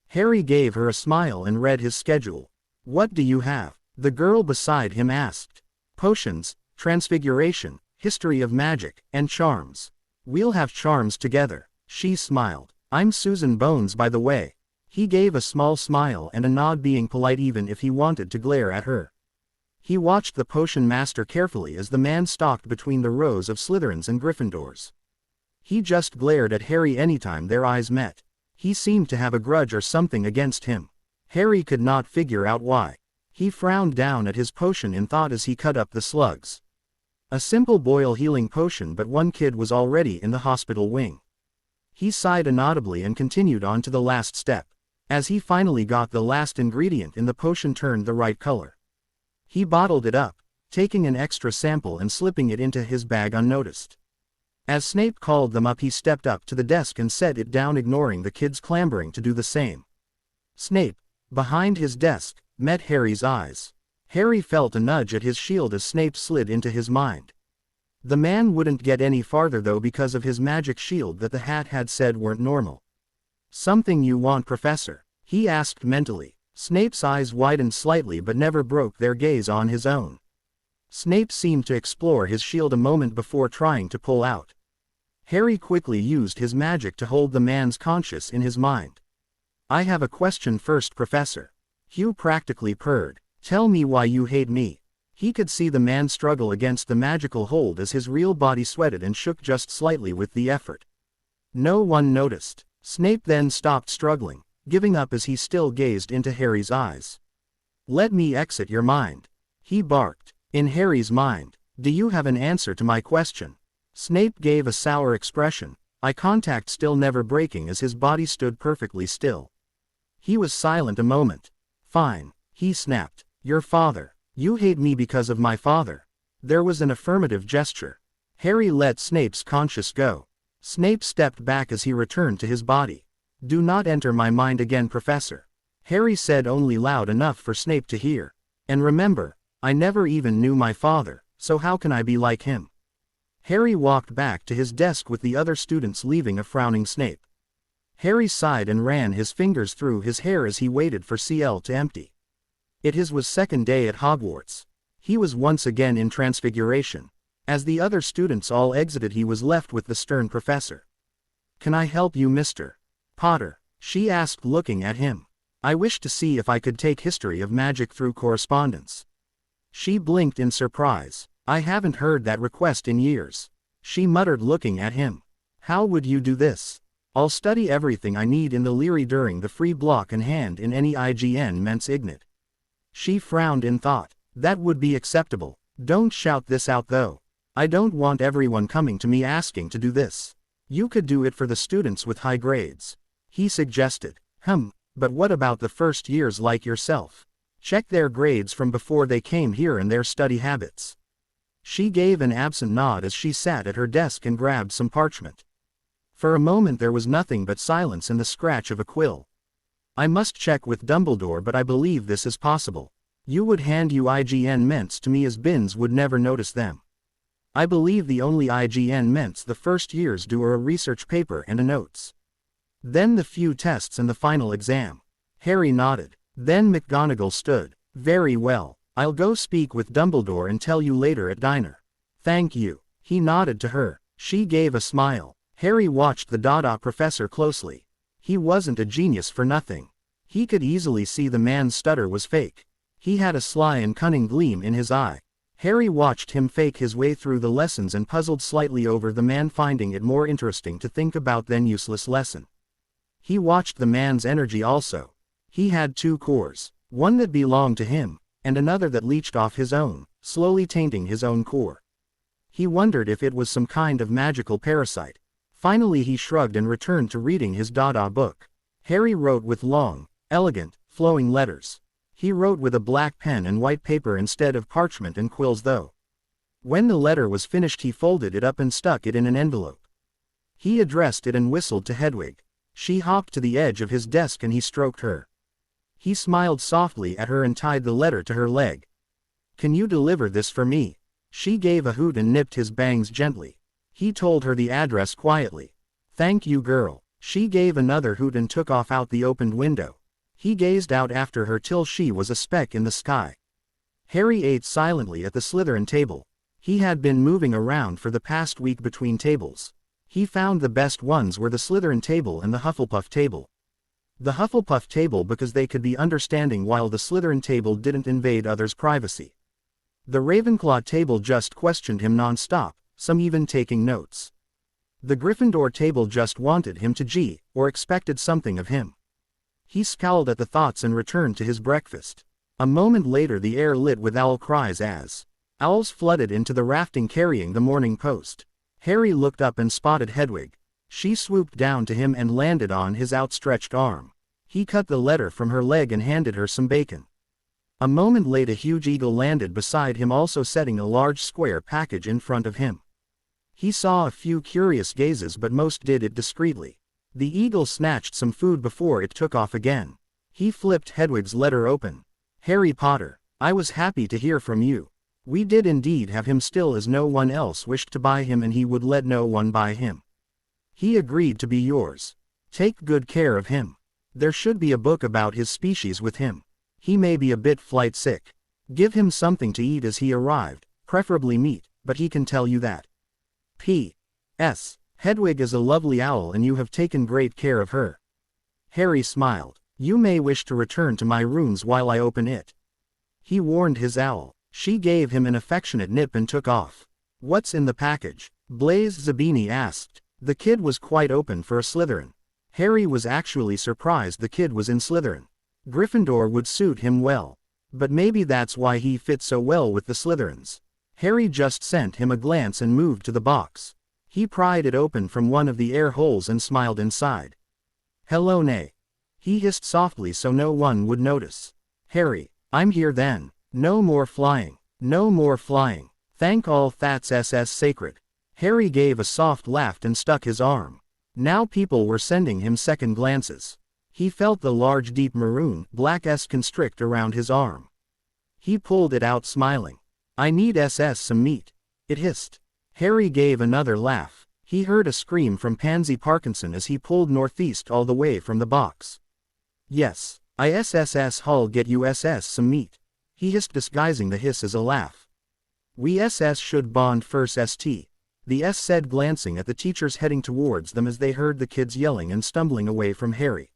Harry gave her a smile and read his schedule. What do you have? The girl beside him asked. Potions, transfiguration, history of magic, and charms. We'll have charms together. She smiled. I'm Susan Bones by the way. He gave a small smile and a nod being polite even if he wanted to glare at her. He watched the potion master carefully as the man stalked between the rows of Slytherins and Gryffindors. He just glared at Harry anytime their eyes met. He seemed to have a grudge or something against him. Harry could not figure out why. He frowned down at his potion in thought as he cut up the slugs. A simple boil healing potion but one kid was already in the hospital wing. He sighed inaudibly and continued on to the last step. As he finally got the last ingredient in the potion turned the right color. He bottled it up, taking an extra sample and slipping it into his bag unnoticed. As Snape called them up he stepped up to the desk and set it down ignoring the kids clambering to do the same. Snape, behind his desk, met Harry's eyes. Harry felt a nudge at his shield as Snape slid into his mind. The man wouldn't get any farther though because of his magic shield that the hat had said weren't normal. Something you want, Professor? He asked mentally. Snape's eyes widened slightly but never broke their gaze on his own. Snape seemed to explore his shield a moment before trying to pull out. Harry quickly used his magic to hold the man's conscience in his mind. I have a question first, Professor. Hugh practically purred. Tell me why you hate me. He could see the man struggle against the magical hold as his real body sweated and shook just slightly with the effort. No one noticed. Snape then stopped struggling, giving up as he still gazed into Harry's eyes. "Let me exit your mind," he barked. In Harry's mind, "Do you have an answer to my question?" Snape gave a sour expression, eye contact still never breaking as his body stood perfectly still. He was silent a moment. "Fine," he snapped. "Your father. You hate me because of my father." There was an affirmative gesture. Harry let Snape's conscience go. Snape stepped back as he returned to his body. "Do not enter my mind again, Professor," Harry said, only loud enough for Snape to hear. "And remember, I never even knew my father, so how can I be like him?" Harry walked back to his desk with the other students, leaving a frowning Snape. Harry sighed and ran his fingers through his hair as he waited for CL to empty. It was second day at Hogwarts. He was once again in Transfiguration. As the other students all exited, he was left with the stern professor. "Can I help you, Mr. Potter?" she asked, looking at him. "I wish to see if I could take history of magic through correspondence." She blinked in surprise. "I haven't heard that request in years," she muttered, looking at him. "How would you do this?" "I'll study everything I need in the Leary during the free block and hand in any IGN Mens Ignit." She frowned in thought. "That would be acceptable. Don't shout this out though. I don't want everyone coming to me asking to do this." "You could do it for the students with high grades," he suggested. But what about the first years like yourself? Check their grades from before they came here and their study habits." She gave an absent nod as she sat at her desk and grabbed some parchment. For a moment there was nothing but silence and the scratch of a quill. "I must check with Dumbledore, but I believe this is possible. You would hand you IGN Ments to me as Bins would never notice them. I believe the only IGN Ments the first years do are a research paper and a notes. Then the few tests and the final exam." Harry nodded. Then McGonagall stood. "Very well. I'll go speak with Dumbledore and tell you later at dinner." "Thank you." He nodded to her. She gave a smile. Harry watched the Dada professor closely. He wasn't a genius for nothing. He could easily see the man's stutter was fake. He had a sly and cunning gleam in his eye. Harry watched him fake his way through the lessons and puzzled slightly over the man, finding it more interesting to think about than useless lesson. He watched the man's energy also. He had two cores, one that belonged to him, and another that leached off his own, slowly tainting his own core. He wondered if it was some kind of magical parasite. Finally he shrugged and returned to reading his Dada book. Harry wrote with long, elegant, flowing letters. He wrote with a black pen and white paper instead of parchment and quills though. When the letter was finished he folded it up and stuck it in an envelope. He addressed it and whistled to Hedwig. She hopped to the edge of his desk and he stroked her. He smiled softly at her and tied the letter to her leg. "Can you deliver this for me?" She gave a hoot and nipped his bangs gently. He told her the address quietly. "Thank you, girl." She gave another hoot and took off out the opened window. He gazed out after her till she was a speck in the sky. Harry ate silently at the Slytherin table. He had been moving around for the past week between tables. He found the best ones were the Slytherin table and the Hufflepuff table. The Hufflepuff table because they could be understanding while the Slytherin table didn't invade others' privacy. The Ravenclaw table just questioned him non-stop, some even taking notes. The Gryffindor table just wanted him to G, or expected something of him. He scowled at the thoughts and returned to his breakfast. A moment later the air lit with owl cries as owls flooded into the rafting carrying the Morning Post. Harry looked up and spotted Hedwig. She swooped down to him and landed on his outstretched arm. He cut the letter from her leg and handed her some bacon. A moment later a huge eagle landed beside him, also setting a large square package in front of him. He saw a few curious gazes but most did it discreetly. The eagle snatched some food before it took off again. He flipped Hedwig's letter open. "Harry Potter, I was happy to hear from you. We did indeed have him still as no one else wished to buy him and he would let no one buy him. He agreed to be yours. Take good care of him. There should be a book about his species with him. He may be a bit flight sick. Give him something to eat as he arrived, preferably meat, but he can tell you that. P.S. Hedwig is a lovely owl and you have taken great care of her." Harry smiled. "You may wish to return to my rooms while I open it." He warned his owl. She gave him an affectionate nip and took off. "What's in the package?" Blaise Zabini asked. The kid was quite open for a Slytherin. Harry was actually surprised the kid was in Slytherin. Gryffindor would suit him well. But maybe that's why he fit so well with the Slytherins. Harry just sent him a glance and moved to the box. He pried it open from one of the air holes and smiled inside. "Hello, Nay." He hissed softly so no one would notice. "Harry, I'm here then. No more flying. No more flying. Thank all that's SS sacred." Harry gave a soft laugh and stuck his arm. Now people were sending him second glances. He felt the large deep maroon black S constrict around his arm. He pulled it out smiling. "I need SS some meat," it hissed. Harry gave another laugh. He heard a scream from Pansy Parkinson as he pulled northeast all the way from the box. "Yes, ISSS Hull get you SS some meat," he hissed, disguising the hiss as a laugh. "We SS should bond first ST," the S said, glancing at the teachers heading towards them as they heard the kids yelling and stumbling away from Harry.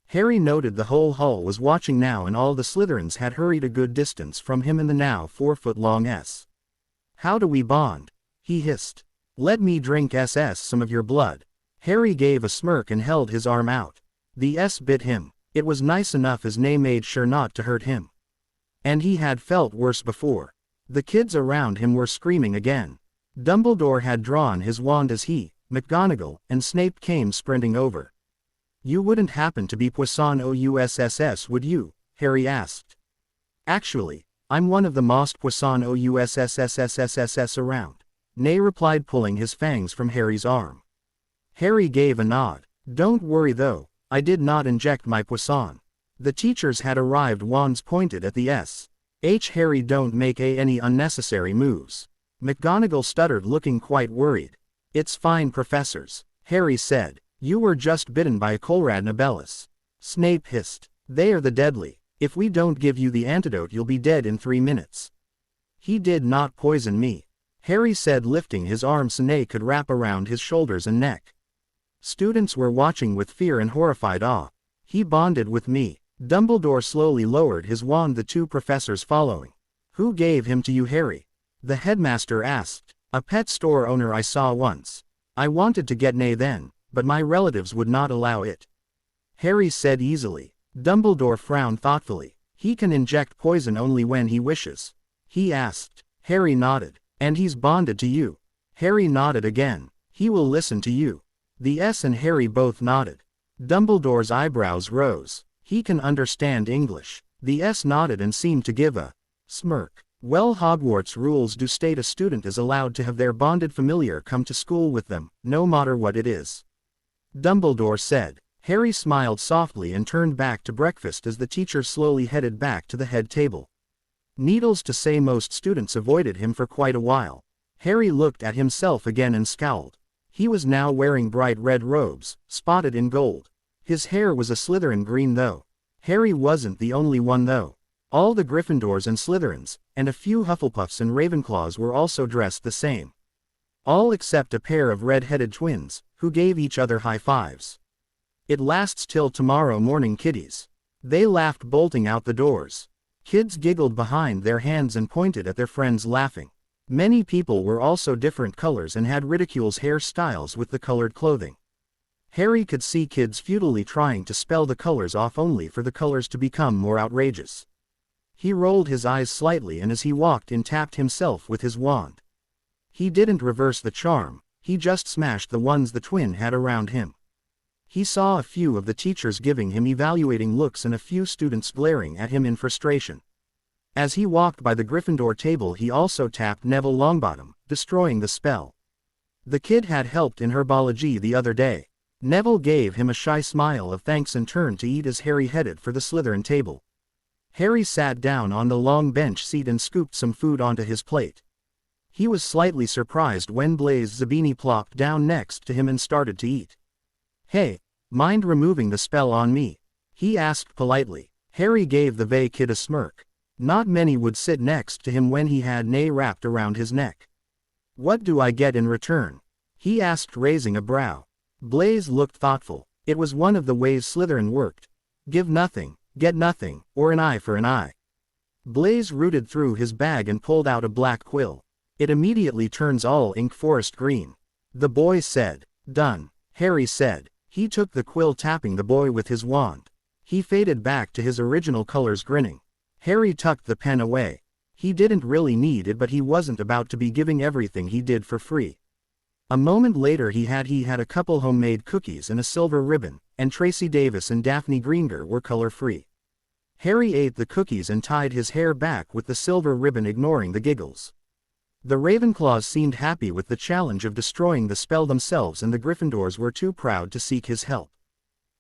Harry noted the whole hall was watching now and all the Slytherins had hurried a good distance from him in the now 4-foot-long S. "How do we bond?" he hissed. "Let me drink SS some of your blood." Harry gave a smirk and held his arm out. The S bit him. It was nice enough as Nay made sure not to hurt him. And he had felt worse before. The kids around him were screaming again. Dumbledore had drawn his wand as he, McGonagall, and Snape came sprinting over. "You wouldn't happen to be Poisson OUSSS, would you?" Harry asked. "Actually, I'm one of the most Poisson OUSSSSSSS around," Nay replied, pulling his fangs from Harry's arm. Harry gave a nod. "Don't worry though, I did not inject my Poisson." The teachers had arrived, wands pointed at the S. Harry, don't make any unnecessary moves." McGonagall stuttered, looking quite worried. "It's fine, professors," Harry said. "You were just bitten by a Colrad Nobelus." Snape hissed. "They are the deadly. If we don't give you the antidote you'll be dead in 3 minutes." "He did not poison me," Harry said, lifting his arm so Nay could wrap around his shoulders and neck. Students were watching with fear and horrified awe. "He bonded with me." Dumbledore slowly lowered his wand, the two professors following. "Who gave him to you, Harry?" the headmaster asked. "A pet store owner I saw once. I wanted to get Nay then, but my relatives would not allow it," Harry said easily. Dumbledore frowned thoughtfully. "He can inject poison only when he wishes?" he asked. Harry nodded. "And he's bonded to you?" Harry nodded again. "He will listen to you." The S and Harry both nodded. Dumbledore's eyebrows rose. "He can understand English." The S nodded and seemed to give a smirk. "Well, Hogwarts rules do state a student is allowed to have their bonded familiar come to school with them, no matter what it is," Dumbledore said. Harry smiled softly and turned back to breakfast as the teacher slowly headed back to the head table. Needless to say, most students avoided him for quite a while. Harry looked at himself again and scowled. He was now wearing bright red robes, spotted in gold. His hair was a Slytherin green though. Harry wasn't the only one though. All the Gryffindors and Slytherins, and a few Hufflepuffs and Ravenclaws were also dressed the same. All except a pair of red-headed twins, who gave each other high fives. "It lasts till tomorrow morning, kiddies." They laughed, bolting out the doors. Kids giggled behind their hands and pointed at their friends, laughing. Many people were also different colors and had ridicules hairstyles with the colored clothing. Harry could see kids futilely trying to spell the colors off only for the colors to become more outrageous. He rolled his eyes slightly and as he walked in tapped himself with his wand. He didn't reverse the charm, he just smashed the ones the twin had around him. He saw a few of the teachers giving him evaluating looks and a few students glaring at him in frustration. As he walked by the Gryffindor table he also tapped Neville Longbottom, destroying the spell. The kid had helped in herbology the other day. Neville gave him a shy smile of thanks and turned to eat as Harry headed for the Slytherin table. Harry sat down on the long bench seat and scooped some food onto his plate. He was slightly surprised when Blaise Zabini plopped down next to him and started to eat. "Hey, mind removing the spell on me?" he asked politely. Harry gave the vague kid a smirk. Not many would sit next to him when he had Nay wrapped around his neck. "What do I get in return?" he asked, raising a brow. Blaise looked thoughtful. It was one of the ways Slytherin worked. Give nothing, get nothing, or an eye for an eye. Blaze rooted through his bag and pulled out a black quill. It immediately turns all ink forest green. The boy said. Done. Harry said. He took the quill, tapping the boy with his wand. He faded back to his original colors, grinning. Harry tucked the pen away. He didn't really need it, but he wasn't about to be giving everything he did for free. A moment later he had a couple homemade cookies and a silver ribbon, and Tracy Davis and Daphne Greenger were color-free. Harry ate the cookies and tied his hair back with the silver ribbon, ignoring the giggles. The Ravenclaws seemed happy with the challenge of destroying the spell themselves, and the Gryffindors were too proud to seek his help.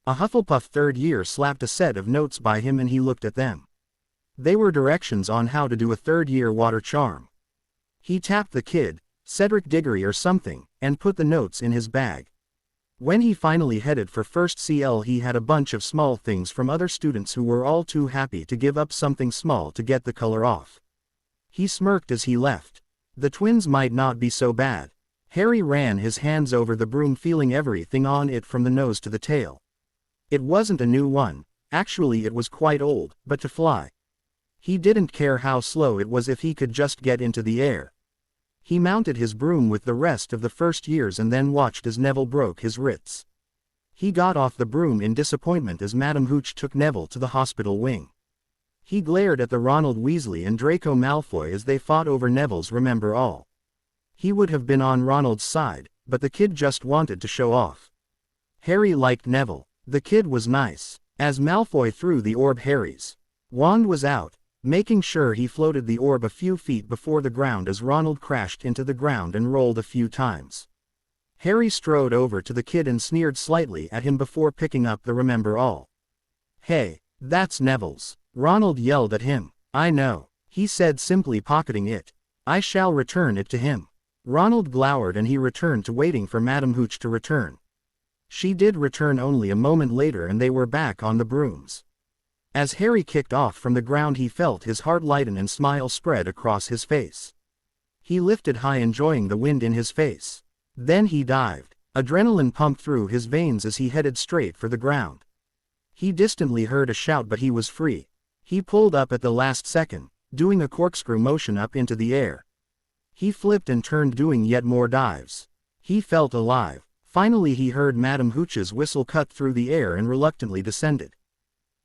A Hufflepuff third year slapped a set of notes by him and he looked at them. They were directions on how to do a third-year water charm. He tapped the kid, Cedric Diggory or something, and put the notes in his bag. When he finally headed for first CL, he had a bunch of small things from other students who were all too happy to give up something small to get the color off. He smirked as he left. The twins might not be so bad. Harry ran his hands over the broom, feeling everything on it from the nose to the tail. It wasn't a new one, actually it was quite old, but to fly. He didn't care how slow it was if he could just get into the air. He mounted his broom with the rest of the first years and then watched as Neville broke his wrists. He got off the broom in disappointment as Madame Hooch took Neville to the hospital wing. He glared at the Ronald Weasley and Draco Malfoy as they fought over Neville's Remember All. He would have been on Ronald's side, but the kid just wanted to show off. Harry liked Neville. The kid was nice. As Malfoy threw the orb, Harry's wand was out, making sure he floated the orb a few feet before the ground as Ronald crashed into the ground and rolled a few times. Harry strode over to the kid and sneered slightly at him before picking up the Remember All. "Hey, that's Neville's," Ronald yelled at him. "I know," he said, simply pocketing it. "I shall return it to him." Ronald glowered and he returned to waiting for Madame Hooch to return. She did return only a moment later and they were back on the brooms. As Harry kicked off from the ground, he felt his heart lighten and smile spread across his face. He lifted high, enjoying the wind in his face. Then he dived. Adrenaline pumped through his veins as he headed straight for the ground. He distantly heard a shout, but he was free. He pulled up at the last second, doing a corkscrew motion up into the air. He flipped and turned, doing yet more dives. He felt alive. Finally he heard Madame Hooch's whistle cut through the air and reluctantly descended.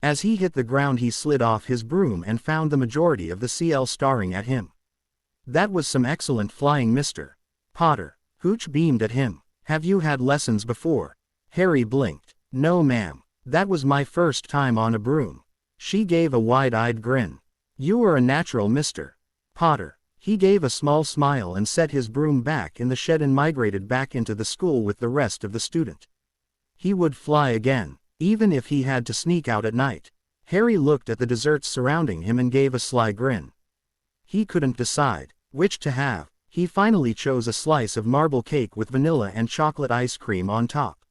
As he hit the ground, he slid off his broom and found the majority of the CL staring at him. "That was some excellent flying, Mr. Potter." Hooch beamed at him. "Have you had lessons before?" Harry blinked. "No, ma'am. That was my first time on a broom." She gave a wide-eyed grin. "You are a natural, Mr. Potter." He gave a small smile and set his broom back in the shed and migrated back into the school with the rest of the student. He would fly again, even if he had to sneak out at night. Harry looked at the desserts surrounding him and gave a sly grin. He couldn't decide which to have. He finally chose a slice of marble cake with vanilla and chocolate ice cream on top.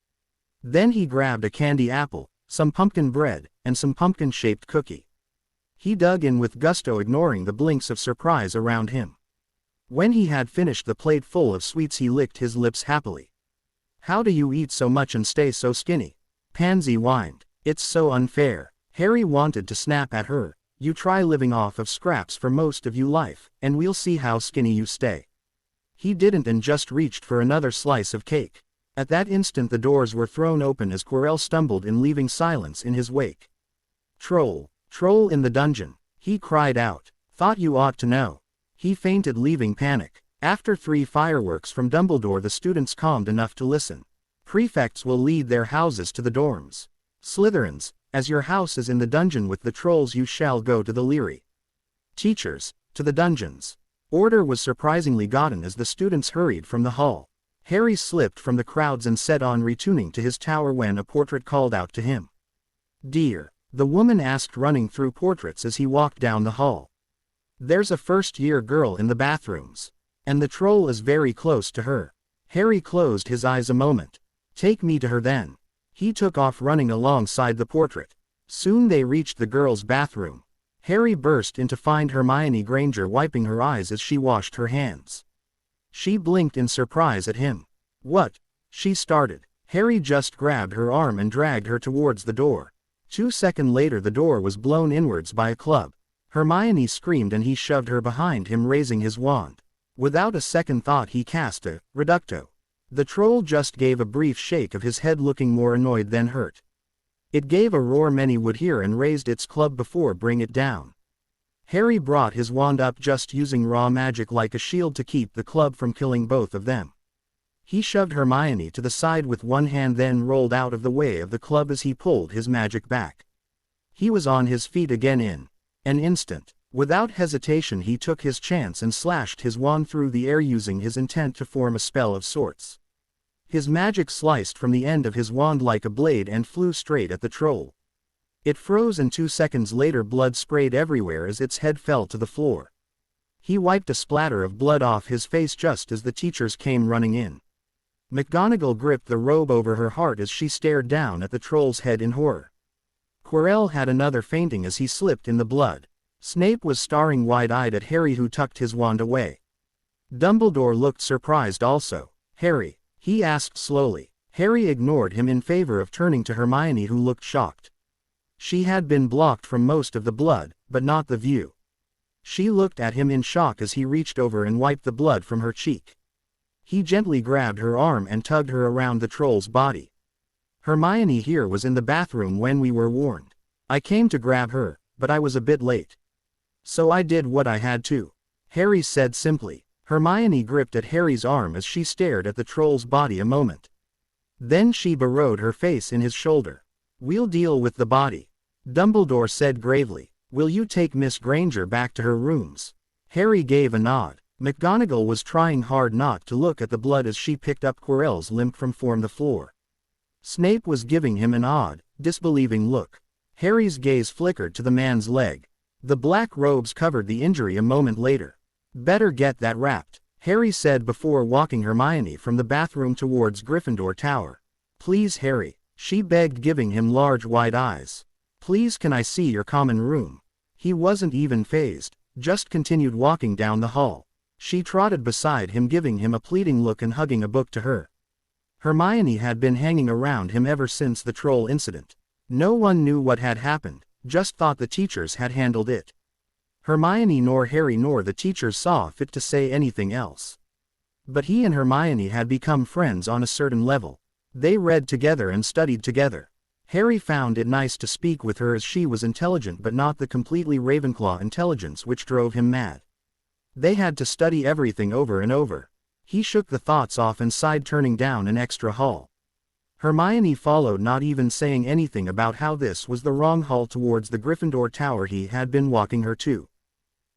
Then he grabbed a candy apple, some pumpkin bread, and some pumpkin-shaped cookie. He dug in with gusto, ignoring the blinks of surprise around him. When he had finished the plate full of sweets, he licked his lips happily. "How do you eat so much and stay so skinny?" Pansy whined. "It's so unfair." Harry wanted to snap at her. "You try living off of scraps for most of your life, and we'll see how skinny you stay." He didn't and just reached for another slice of cake. At that instant the doors were thrown open as Quirrell stumbled in, leaving silence in his wake. "Troll! Troll in the dungeon!" he cried out. "Thought you ought to know." He fainted, leaving panic. After 3 fireworks from Dumbledore, the students calmed enough to listen. "Prefects will lead their houses to the dorms. Slytherins, as your house is in the dungeon with the trolls, you shall go to the Leary. Teachers, to the dungeons." Order was surprisingly gotten as the students hurried from the hall. Harry slipped from the crowds and set on retuning to his tower when a portrait called out to him. "Dear," the woman asked, running through portraits as he walked down the hall. "There's a first-year girl in the bathrooms. And the troll is very close to her." Harry closed his eyes a moment. "Take me to her then." He took off, running alongside the portrait. Soon they reached the girl's bathroom. Harry burst in to find Hermione Granger wiping her eyes as she washed her hands. She blinked in surprise at him. "What?" she started. Harry just grabbed her arm and dragged her towards the door. 2 seconds later the door was blown inwards by a club. Hermione screamed and he shoved her behind him, raising his wand. Without a second thought he cast a reducto. The troll just gave a brief shake of his head, looking more annoyed than hurt. It gave a roar many would hear and raised its club before bring it down. Harry brought his wand up, just using raw magic like a shield to keep the club from killing both of them. He shoved Hermione to the side with one hand, then rolled out of the way of the club as he pulled his magic back. He was on his feet again in an instant. Without hesitation he took his chance and slashed his wand through the air, using his intent to form a spell of sorts. His magic sliced from the end of his wand like a blade and flew straight at the troll. It froze, and 2 seconds later blood sprayed everywhere as its head fell to the floor. He wiped a splatter of blood off his face just as the teachers came running in. McGonagall gripped the robe over her heart as she stared down at the troll's head in horror. Quirrell had another fainting as he slipped in the blood. Snape was staring wide-eyed at Harry, who tucked his wand away. Dumbledore looked surprised also. "Harry?" he asked slowly. Harry ignored him in favor of turning to Hermione, who looked shocked. She had been blocked from most of the blood, but not the view. She looked at him in shock as he reached over and wiped the blood from her cheek. He gently grabbed her arm and tugged her around the troll's body. "Hermione here was in the bathroom when we were warned. I came to grab her, but I was a bit late. So I did what I had to," Harry said simply. Hermione gripped at Harry's arm as she stared at the troll's body a moment. Then she burrowed her face in his shoulder. "We'll deal with the body," Dumbledore said gravely. "Will you take Miss Granger back to her rooms?" Harry gave a nod. McGonagall was trying hard not to look at the blood as she picked up Quirrell's limp from the floor. Snape was giving him an odd, disbelieving look. Harry's gaze flickered to the man's leg. The black robes covered the injury a moment later. "Better get that wrapped," Harry said before walking Hermione from the bathroom towards Gryffindor Tower. "Please, Harry," she begged, giving him large wide eyes. "Please, can I see your common room?" He wasn't even fazed, just continued walking down the hall. She trotted beside him, giving him a pleading look and hugging a book to her. Hermione had been hanging around him ever since the troll incident. No one knew what had happened, just thought the teachers had handled it. Hermione nor Harry nor the teachers saw fit to say anything else. But he and Hermione had become friends on a certain level. They read together and studied together. Harry found it nice to speak with her as she was intelligent, but not the completely Ravenclaw intelligence which drove him mad. They had to study everything over and over. He shook the thoughts off and sighed, turning down an extra hall. Hermione followed, not even saying anything about how this was the wrong hall towards the Gryffindor Tower he had been walking her to.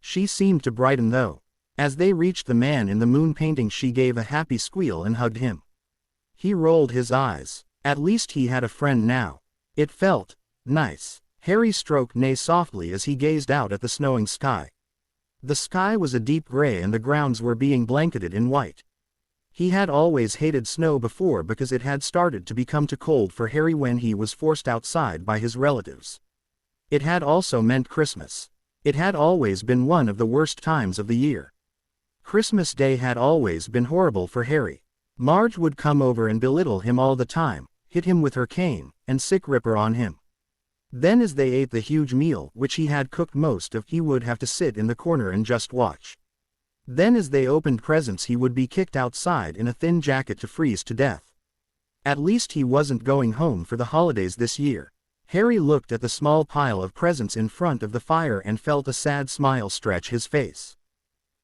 She seemed to brighten though. As they reached the man in the moon painting, she gave a happy squeal and hugged him. He rolled his eyes. At least he had a friend now. It felt nice. Harry stroked Nay softly as he gazed out at the snowing sky. The sky was a deep gray and the grounds were being blanketed in white. He had always hated snow before because it had started to become too cold for Harry when he was forced outside by his relatives. It had also meant Christmas. It had always been one of the worst times of the year. Christmas Day had always been horrible for Harry. Marge would come over and belittle him all the time, hit him with her cane, and sick ripper on him. Then as they ate the huge meal which he had cooked most of, he would have to sit in the corner and just watch. Then as they opened presents, he would be kicked outside in a thin jacket to freeze to death. At least he wasn't going home for the holidays this year. Harry looked at the small pile of presents in front of the fire and felt a sad smile stretch his face.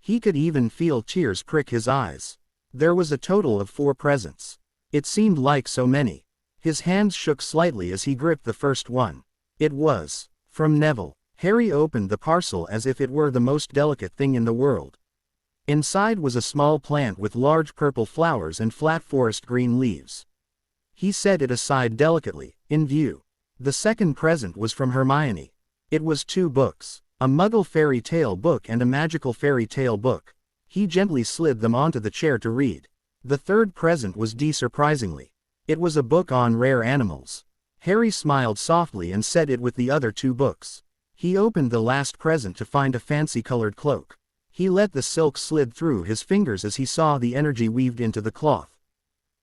He could even feel tears prick his eyes. There was a total of 4 presents. It seemed like so many. His hands shook slightly as he gripped the first one. It was from Neville. Harry opened the parcel as if it were the most delicate thing in the world. Inside was a small plant with large purple flowers and flat forest green leaves. He set it aside delicately, in view. The second present was from Hermione. It was 2 books, a Muggle fairy tale book and a magical fairy tale book. He gently slid them onto the chair to read. The third present was surprisingly. It was a book on rare animals. Harry smiled softly and set it with the other 2 books. He opened the last present to find a fancy-colored cloak. He let the silk slid through his fingers as he saw the energy weaved into the cloth.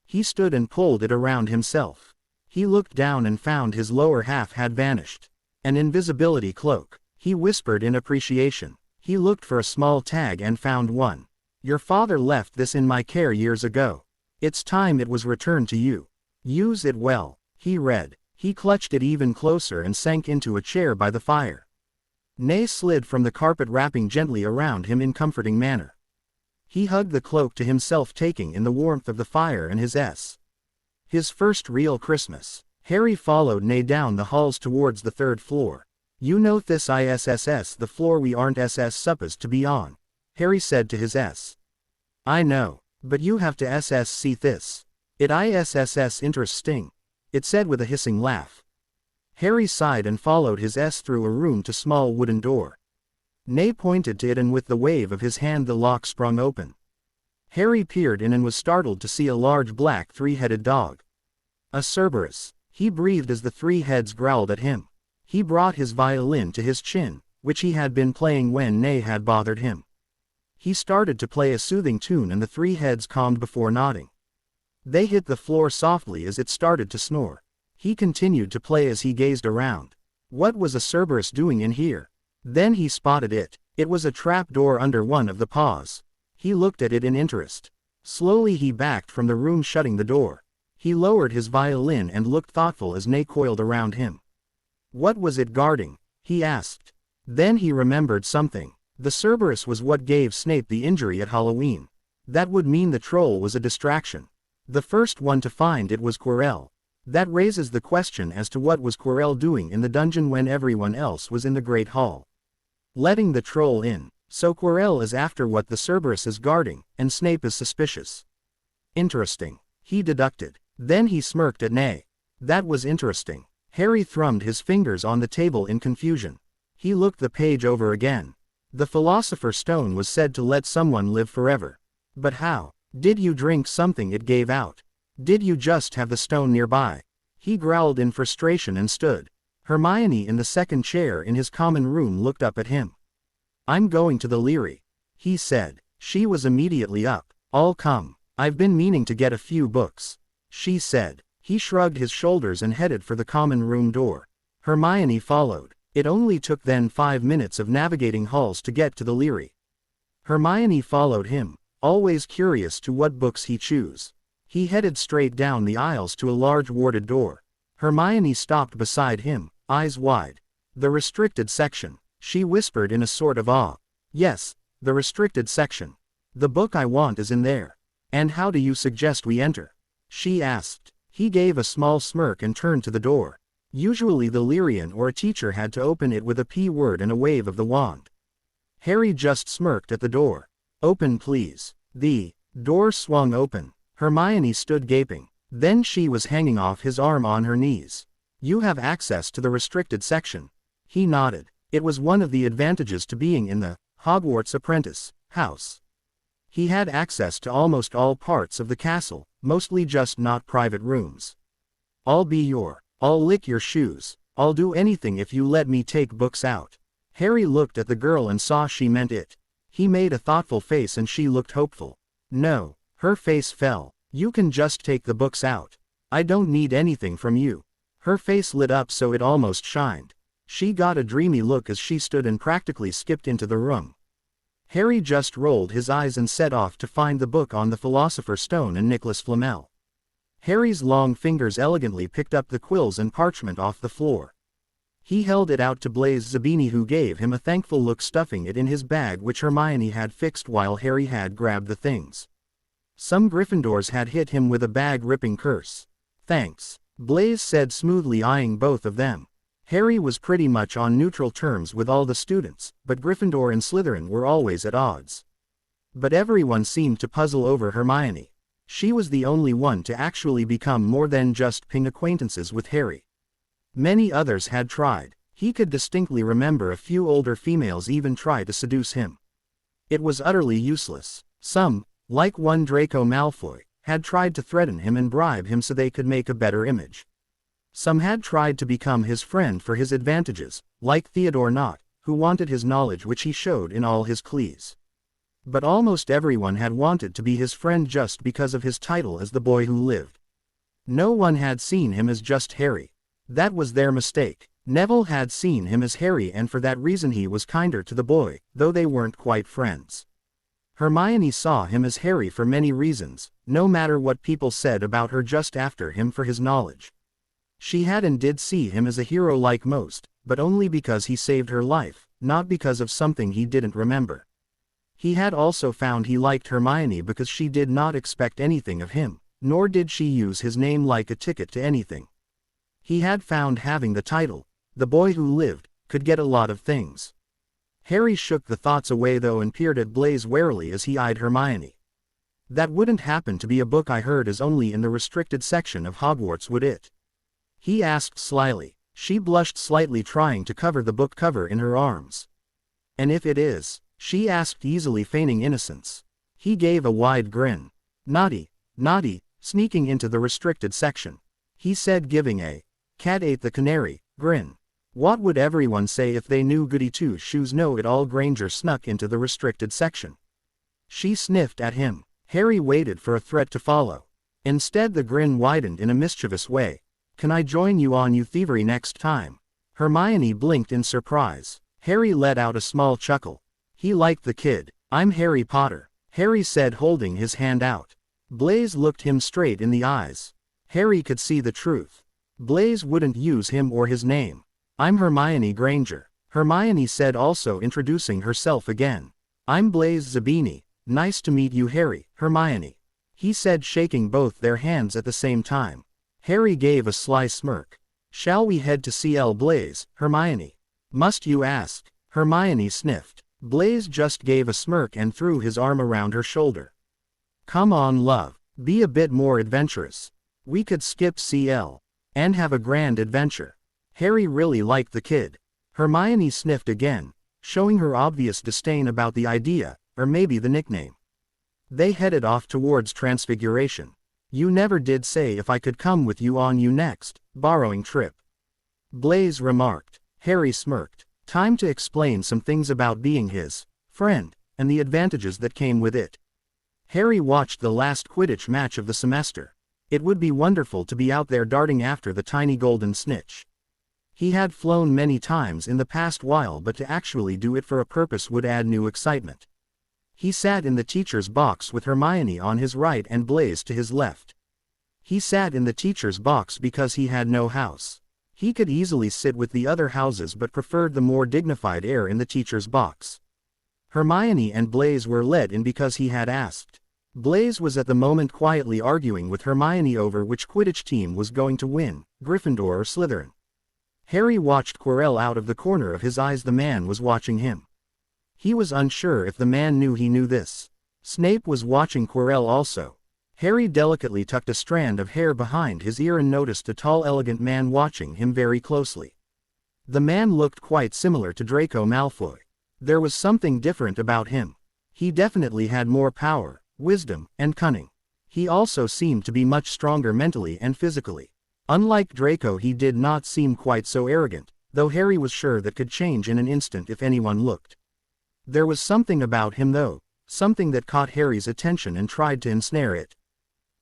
He stood and pulled it around himself. He looked down and found his lower half had vanished. An invisibility cloak. He whispered in appreciation. He looked for a small tag and found one. Your father left this in my care years ago. It's time it was returned to you. Use it well. He read. He clutched it even closer and sank into a chair by the fire. Nay slid from the carpet, wrapping gently around him in comforting manner. He hugged the cloak to himself, taking in the warmth of the fire and his first real Christmas. Harry followed Nay down the halls towards the third floor. You know this ISSS the floor we aren't supposed to be on, Harry said to his I know, but you have to see this. It ISSS interesting, it said with a hissing laugh. Harry sighed and followed his through a room to small wooden door. Nay pointed to it and with the wave of his hand the lock sprung open. Harry peered in and was startled to see a large black three-headed dog. A Cerberus, he breathed as the three heads growled at him. He brought his violin to his chin, which he had been playing when Nay had bothered him. He started to play a soothing tune and the three heads calmed before nodding. They hit the floor softly as it started to snore. He continued to play as he gazed around. What was a Cerberus doing in here? Then he spotted it. It was a trap door under one of the paws. He looked at it in interest. Slowly he backed from the room, shutting the door. He lowered his violin and looked thoughtful as Nay coiled around him. What was it guarding? He asked. Then he remembered something. The Cerberus was what gave Snape the injury at Halloween. That would mean the troll was a distraction. The first one to find it was Quirrell. That raises the question as to what was Quirrell doing in the dungeon when everyone else was in the Great Hall. Letting the troll in. So Quirrell is after what the Cerberus is guarding, and Snape is suspicious. Interesting, he deducted. Then he smirked at Nay. That was interesting. Harry thrummed his fingers on the table in confusion. He looked the page over again. The Philosopher's Stone was said to let someone live forever. But how? Did you drink something it gave out? Did you just have the stone nearby? He growled in frustration and stood. Hermione in the second chair in his common room looked up at him. I'm going to the Leary, he said. She was immediately up. I'll come. I've been meaning to get a few books, she said. He shrugged his shoulders and headed for the common room door. Hermione followed. It only took then 5 minutes of navigating halls to get to the Leary. Hermione followed him, always curious to what books he chose. He headed straight down the aisles to a large warded door. Hermione stopped beside him, eyes wide. The restricted section, she whispered in a sort of awe. Yes, the restricted section. The book I want is in there. And how do you suggest we enter? She asked. He gave a small smirk and turned to the door. Usually the Lyrian or a teacher had to open it with a P word and a wave of the wand. Harry just smirked at the door. Open please. The door swung open. Hermione stood gaping. Then she was hanging off his arm on her knees. You have access to the restricted section. He nodded. It was one of the advantages to being in the Hogwarts apprentice house. He had access to almost all parts of the castle, mostly just not private rooms. I'll lick your shoes. I'll do anything if you let me take books out. Harry looked at the girl and saw she meant it. He made a thoughtful face and she looked hopeful. No, her face fell. You can just take the books out. I don't need anything from you. Her face lit up so it almost shined. She got a dreamy look as she stood and practically skipped into the room. Harry just rolled his eyes and set off to find the book on the Philosopher's Stone and Nicholas Flamel. Harry's long fingers elegantly picked up the quills and parchment off the floor. He held it out to Blaise Zabini, who gave him a thankful look, stuffing it in his bag which Hermione had fixed while Harry had grabbed the things. Some Gryffindors had hit him with a bag-ripping curse. Thanks, Blaise said smoothly, eyeing both of them. Harry was pretty much on neutral terms with all the students, but Gryffindor and Slytherin were always at odds. But everyone seemed to puzzle over Hermione. She was the only one to actually become more than just ping acquaintances with Harry. Many others had tried. He could distinctly remember a few older females even try to seduce him. It was utterly useless. Some, like one Draco Malfoy, had tried to threaten him and bribe him so they could make a better image. Some had tried to become his friend for his advantages, like Theodore Nott, who wanted his knowledge which he showed in all his clees. But almost everyone had wanted to be his friend just because of his title as the boy who lived. No one had seen him as just Harry. That was their mistake. Neville had seen him as Harry, and for that reason he was kinder to the boy, though they weren't quite friends. Hermione saw him as Harry for many reasons, no matter what people said about her just after him for his knowledge. She had and did see him as a hero like most, but only because he saved her life, not because of something he didn't remember. He had also found he liked Hermione because she did not expect anything of him, nor did she use his name like a ticket to anything. He had found having the title, "The Boy Who Lived," could get a lot of things. Harry shook the thoughts away though and peered at Blaise warily as he eyed Hermione. "That wouldn't happen to be a book I heard is only in the restricted section of Hogwarts, would it?" he asked slyly. She blushed slightly, trying to cover the book cover in her arms. "And if it is?" she asked, easily feigning innocence. He gave a wide grin. Naughty, sneaking into the restricted section," he said, giving a "cat ate the canary" grin. What would everyone say if they knew Goody Two-Shoes know-it-all Granger snuck into the restricted section? She sniffed at him. Harry waited for a threat to follow. Instead the grin widened in a mischievous way. "Can I join you on your thievery next time?" Hermione blinked in surprise. Harry let out a small chuckle. He liked the kid. "I'm Harry Potter," Harry said, holding his hand out. Blaise looked him straight in the eyes. Harry could see the truth. Blaise wouldn't use him or his name. "I'm Hermione Granger," Hermione said, also introducing herself again. "I'm Blaise Zabini. Nice to meet you, Harry, Hermione," he said, shaking both their hands at the same time. Harry gave a sly smirk. "Shall we head to CL Blaise, Hermione?" "Must you ask?" Hermione sniffed. Blaise just gave a smirk and threw his arm around her shoulder. "Come on, love. Be a bit more adventurous. We could skip CL and have a grand adventure." Harry really liked the kid. Hermione sniffed again, showing her obvious disdain about the idea, or maybe the nickname. They headed off towards Transfiguration. "You never did say if I could come with you on your next borrowing trip," Blaise remarked. Harry smirked. Time to explain some things about being his friend, and the advantages that came with it. Harry watched the last Quidditch match of the semester. It would be wonderful to be out there darting after the tiny golden snitch. He had flown many times in the past while, but to actually do it for a purpose would add new excitement. He sat in the teacher's box with Hermione on his right and Blaise to his left. He sat in the teacher's box because he had no house. He could easily sit with the other houses but preferred the more dignified air in the teacher's box. Hermione and Blaise were let in because he had asked. Blaise was at the moment quietly arguing with Hermione over which Quidditch team was going to win, Gryffindor or Slytherin. Harry watched Quirrell out of the corner of his eyes. The man was watching him. He was unsure if the man knew he knew this. Snape was watching Quirrell also. Harry delicately tucked a strand of hair behind his ear and noticed a tall, elegant man watching him very closely. The man looked quite similar to Draco Malfoy. There was something different about him. He definitely had more power, wisdom, and cunning. He also seemed to be much stronger mentally and physically. Unlike Draco, he did not seem quite so arrogant, though Harry was sure that could change in an instant if anyone looked. There was something about him though, something that caught Harry's attention and tried to ensnare it.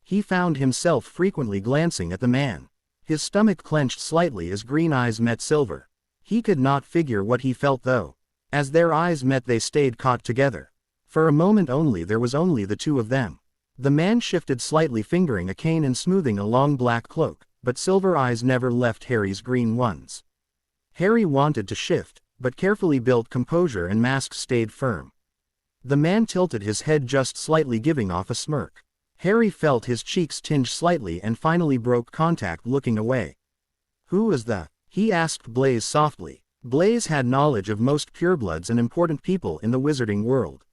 He found himself frequently glancing at the man. His stomach clenched slightly as green eyes met silver. He could not figure what he felt though. As their eyes met, they stayed caught together. For a moment only, there was only the two of them. The man shifted slightly, fingering a cane and smoothing a long black cloak, but silver eyes never left Harry's green ones. Harry wanted to shift, but carefully built composure and mask stayed firm. The man tilted his head just slightly, giving off a smirk. Harry felt his cheeks tinge slightly and finally broke contact, looking away. "Who is the?" he asked Blaise softly. Blaise had knowledge of most purebloods and important people in the wizarding world.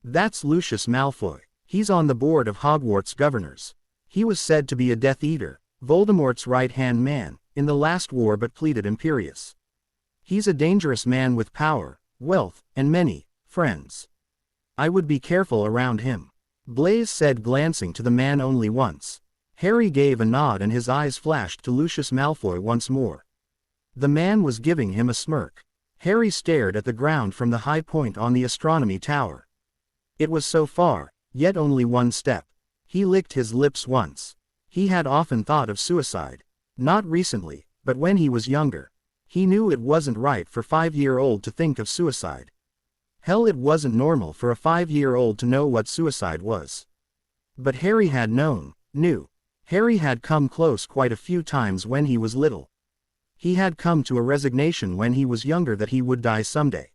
"That's Lucius Malfoy. He's on the board of Hogwarts governors. He was said to be a Death Eater, Voldemort's right-hand man, in the last war, but pleaded Imperius. He's a dangerous man with power, wealth, and many friends. I would be careful around him," Blaise said, glancing to the man only once. Harry gave a nod and his eyes flashed to Lucius Malfoy once more. The man was giving him a smirk. Harry stared at the ground from the high point on the astronomy tower. It was so far, yet only one step. He licked his lips once. He had often thought of suicide. Not recently, but when he was younger. He knew it wasn't right for a 5-year-old to think of suicide. Hell, it wasn't normal for a 5-year-old to know what suicide was. But Harry had knew. Harry had come close quite a few times when he was little. He had come to a resignation when he was younger that he would die someday.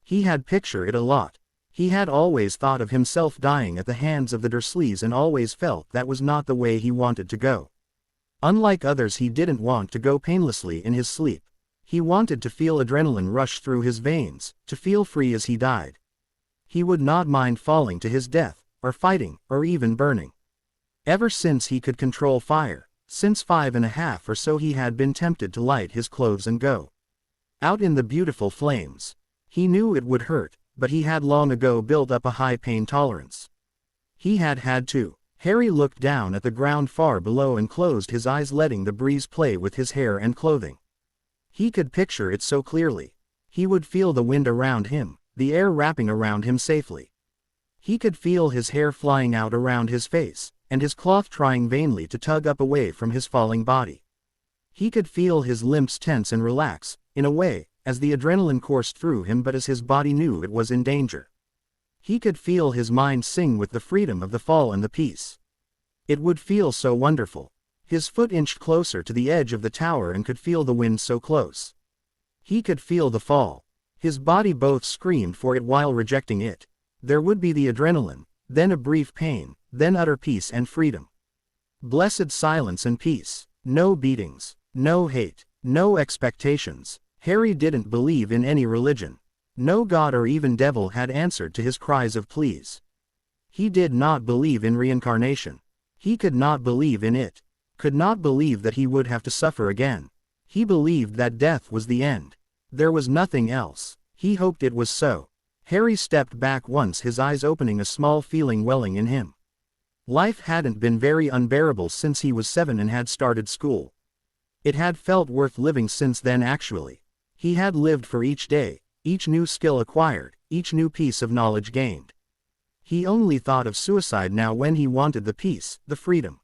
He had pictured it a lot. He had always thought of himself dying at the hands of the Dursleys and always felt that was not the way he wanted to go. Unlike others, he didn't want to go painlessly in his sleep. He wanted to feel adrenaline rush through his veins, to feel free as he died. He would not mind falling to his death, or fighting, or even burning. Ever since he could control fire, since 5.5 or so, he had been tempted to light his clothes and go out in the beautiful flames. He knew it would hurt, but he had long ago built up a high pain tolerance. He had to. Harry looked down at the ground far below and closed his eyes, letting the breeze play with his hair and clothing. He could picture it so clearly. He would feel the wind around him, the air wrapping around him safely. He could feel his hair flying out around his face, and his cloth trying vainly to tug up away from his falling body. He could feel his limbs tense and relax, in a way, as the adrenaline coursed through him, but as his body knew it was in danger. He could feel his mind sing with the freedom of the fall and the peace. It would feel so wonderful. His foot inched closer to the edge of the tower and could feel the wind so close. He could feel the fall. His body both screamed for it while rejecting it. There would be the adrenaline, then a brief pain, then utter peace and freedom. Blessed silence and peace. No beatings, no hate, no expectations. Harry didn't believe in any religion. No god or even devil had answered to his cries of please. He did not believe in reincarnation. He could not believe in it. Could not believe that he would have to suffer again. He believed that death was the end. There was nothing else. He hoped it was so. Harry stepped back once, his eyes opening, a small feeling welling in him. Life hadn't been very unbearable since he was 7 and had started school. It had felt worth living since then actually. He had lived for each day, each new skill acquired, each new piece of knowledge gained. He only thought of suicide now when he wanted the peace, the freedom.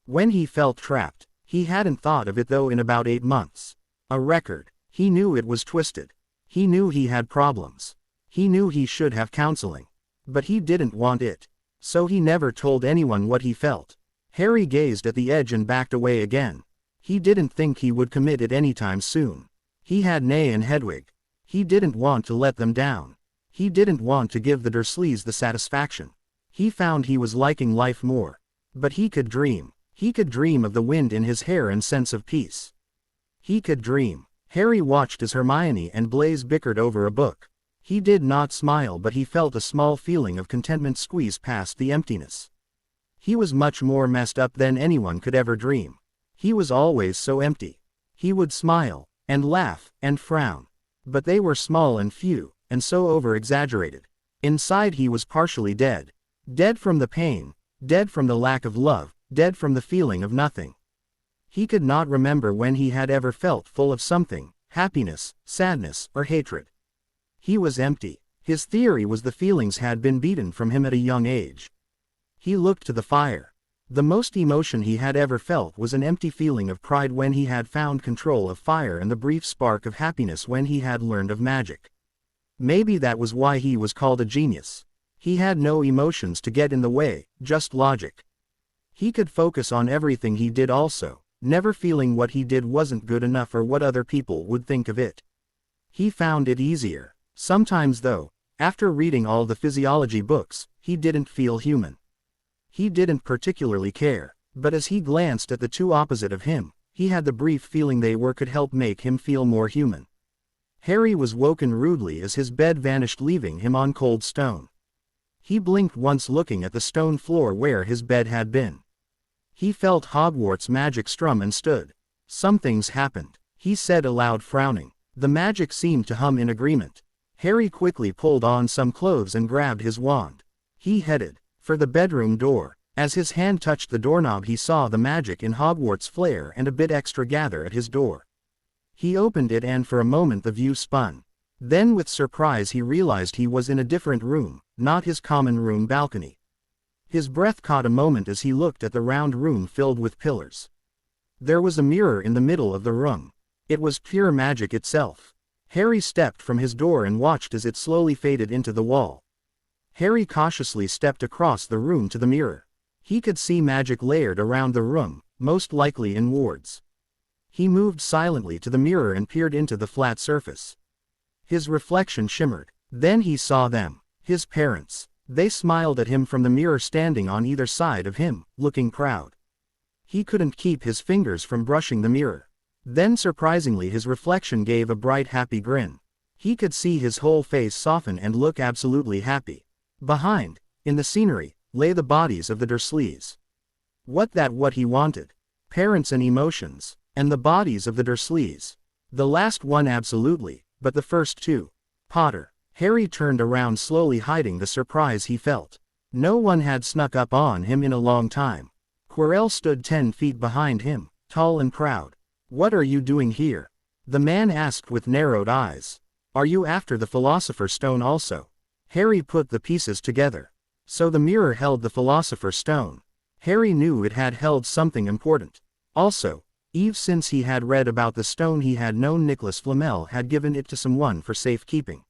When he felt trapped, he hadn't thought of it though in about 8 months. A record. He knew it was twisted. He knew he had problems. He knew he should have counseling. But he didn't want it. So he never told anyone what he felt. Harry gazed at the edge and backed away again. He didn't think he would commit it anytime soon. He had Nay and Hedwig. He didn't want to let them down. He didn't want to give the Dursleys the satisfaction. He found he was liking life more. But he could dream. He could dream of the wind in his hair and sense of peace. He could dream. Harry watched as Hermione and Blaise bickered over a book. He did not smile, but he felt a small feeling of contentment squeeze past the emptiness. He was much more messed up than anyone could ever dream. He was always so empty. He would smile, and laugh, and frown. But they were small and few, and so over-exaggerated. Inside he was partially dead. Dead from the pain, dead from the lack of love, dead from the feeling of nothing. He could not remember when he had ever felt full of something, happiness, sadness, or hatred. He was empty. His theory was the feelings had been beaten from him at a young age. He looked to the fire. The most emotion he had ever felt was an empty feeling of pride when he had found control of fire, and the brief spark of happiness when he had learned of magic. Maybe that was why he was called a genius. He had no emotions to get in the way, just logic. He could focus on everything he did also, never feeling what he did wasn't good enough or what other people would think of it. He found it easier. Sometimes though, after reading all the physiology books, he didn't feel human. He didn't particularly care, but as he glanced at the two opposite of him, he had the brief feeling they were could help make him feel more human. Harry was woken rudely as his bed vanished, leaving him on cold stone. He blinked once, looking at the stone floor where his bed had been. He felt Hogwarts magic strum and stood. Something's happened, he said aloud, frowning. The magic seemed to hum in agreement. Harry quickly pulled on some clothes and grabbed his wand. He headed for the bedroom door. As his hand touched the doorknob, he saw the magic in Hogwarts flare and a bit extra gather at his door. He opened it and for a moment the view spun. Then with surprise he realized he was in a different room, not his common room balcony. His breath caught a moment as he looked at the round room filled with pillars. There was a mirror in the middle of the room. It was pure magic itself. Harry stepped from his door and watched as it slowly faded into the wall. Harry cautiously stepped across the room to the mirror. He could see magic layered around the room, most likely in wards. He moved silently to the mirror and peered into the flat surface. His reflection shimmered. Then he saw them, his parents. They smiled at him from the mirror standing on either side of him, looking proud. He couldn't keep his fingers from brushing the mirror. Then surprisingly his reflection gave a bright happy grin. He could see his whole face soften and look absolutely happy. Behind, in the scenery, lay the bodies of the Dursleys. What he wanted. Parents and emotions, and the bodies of the Dursleys. The last one absolutely, but the first two. Potter. Harry turned around slowly, hiding the surprise he felt. No one had snuck up on him in a long time. Quirrell stood 10 feet behind him, tall and proud. "What are you doing here?" the man asked with narrowed eyes. "Are you after the Philosopher's Stone also?" Harry put the pieces together. So the mirror held the Philosopher's Stone. Harry knew it had held something important. Also, ever since he had read about the stone he had known Nicholas Flamel had given it to someone for safekeeping.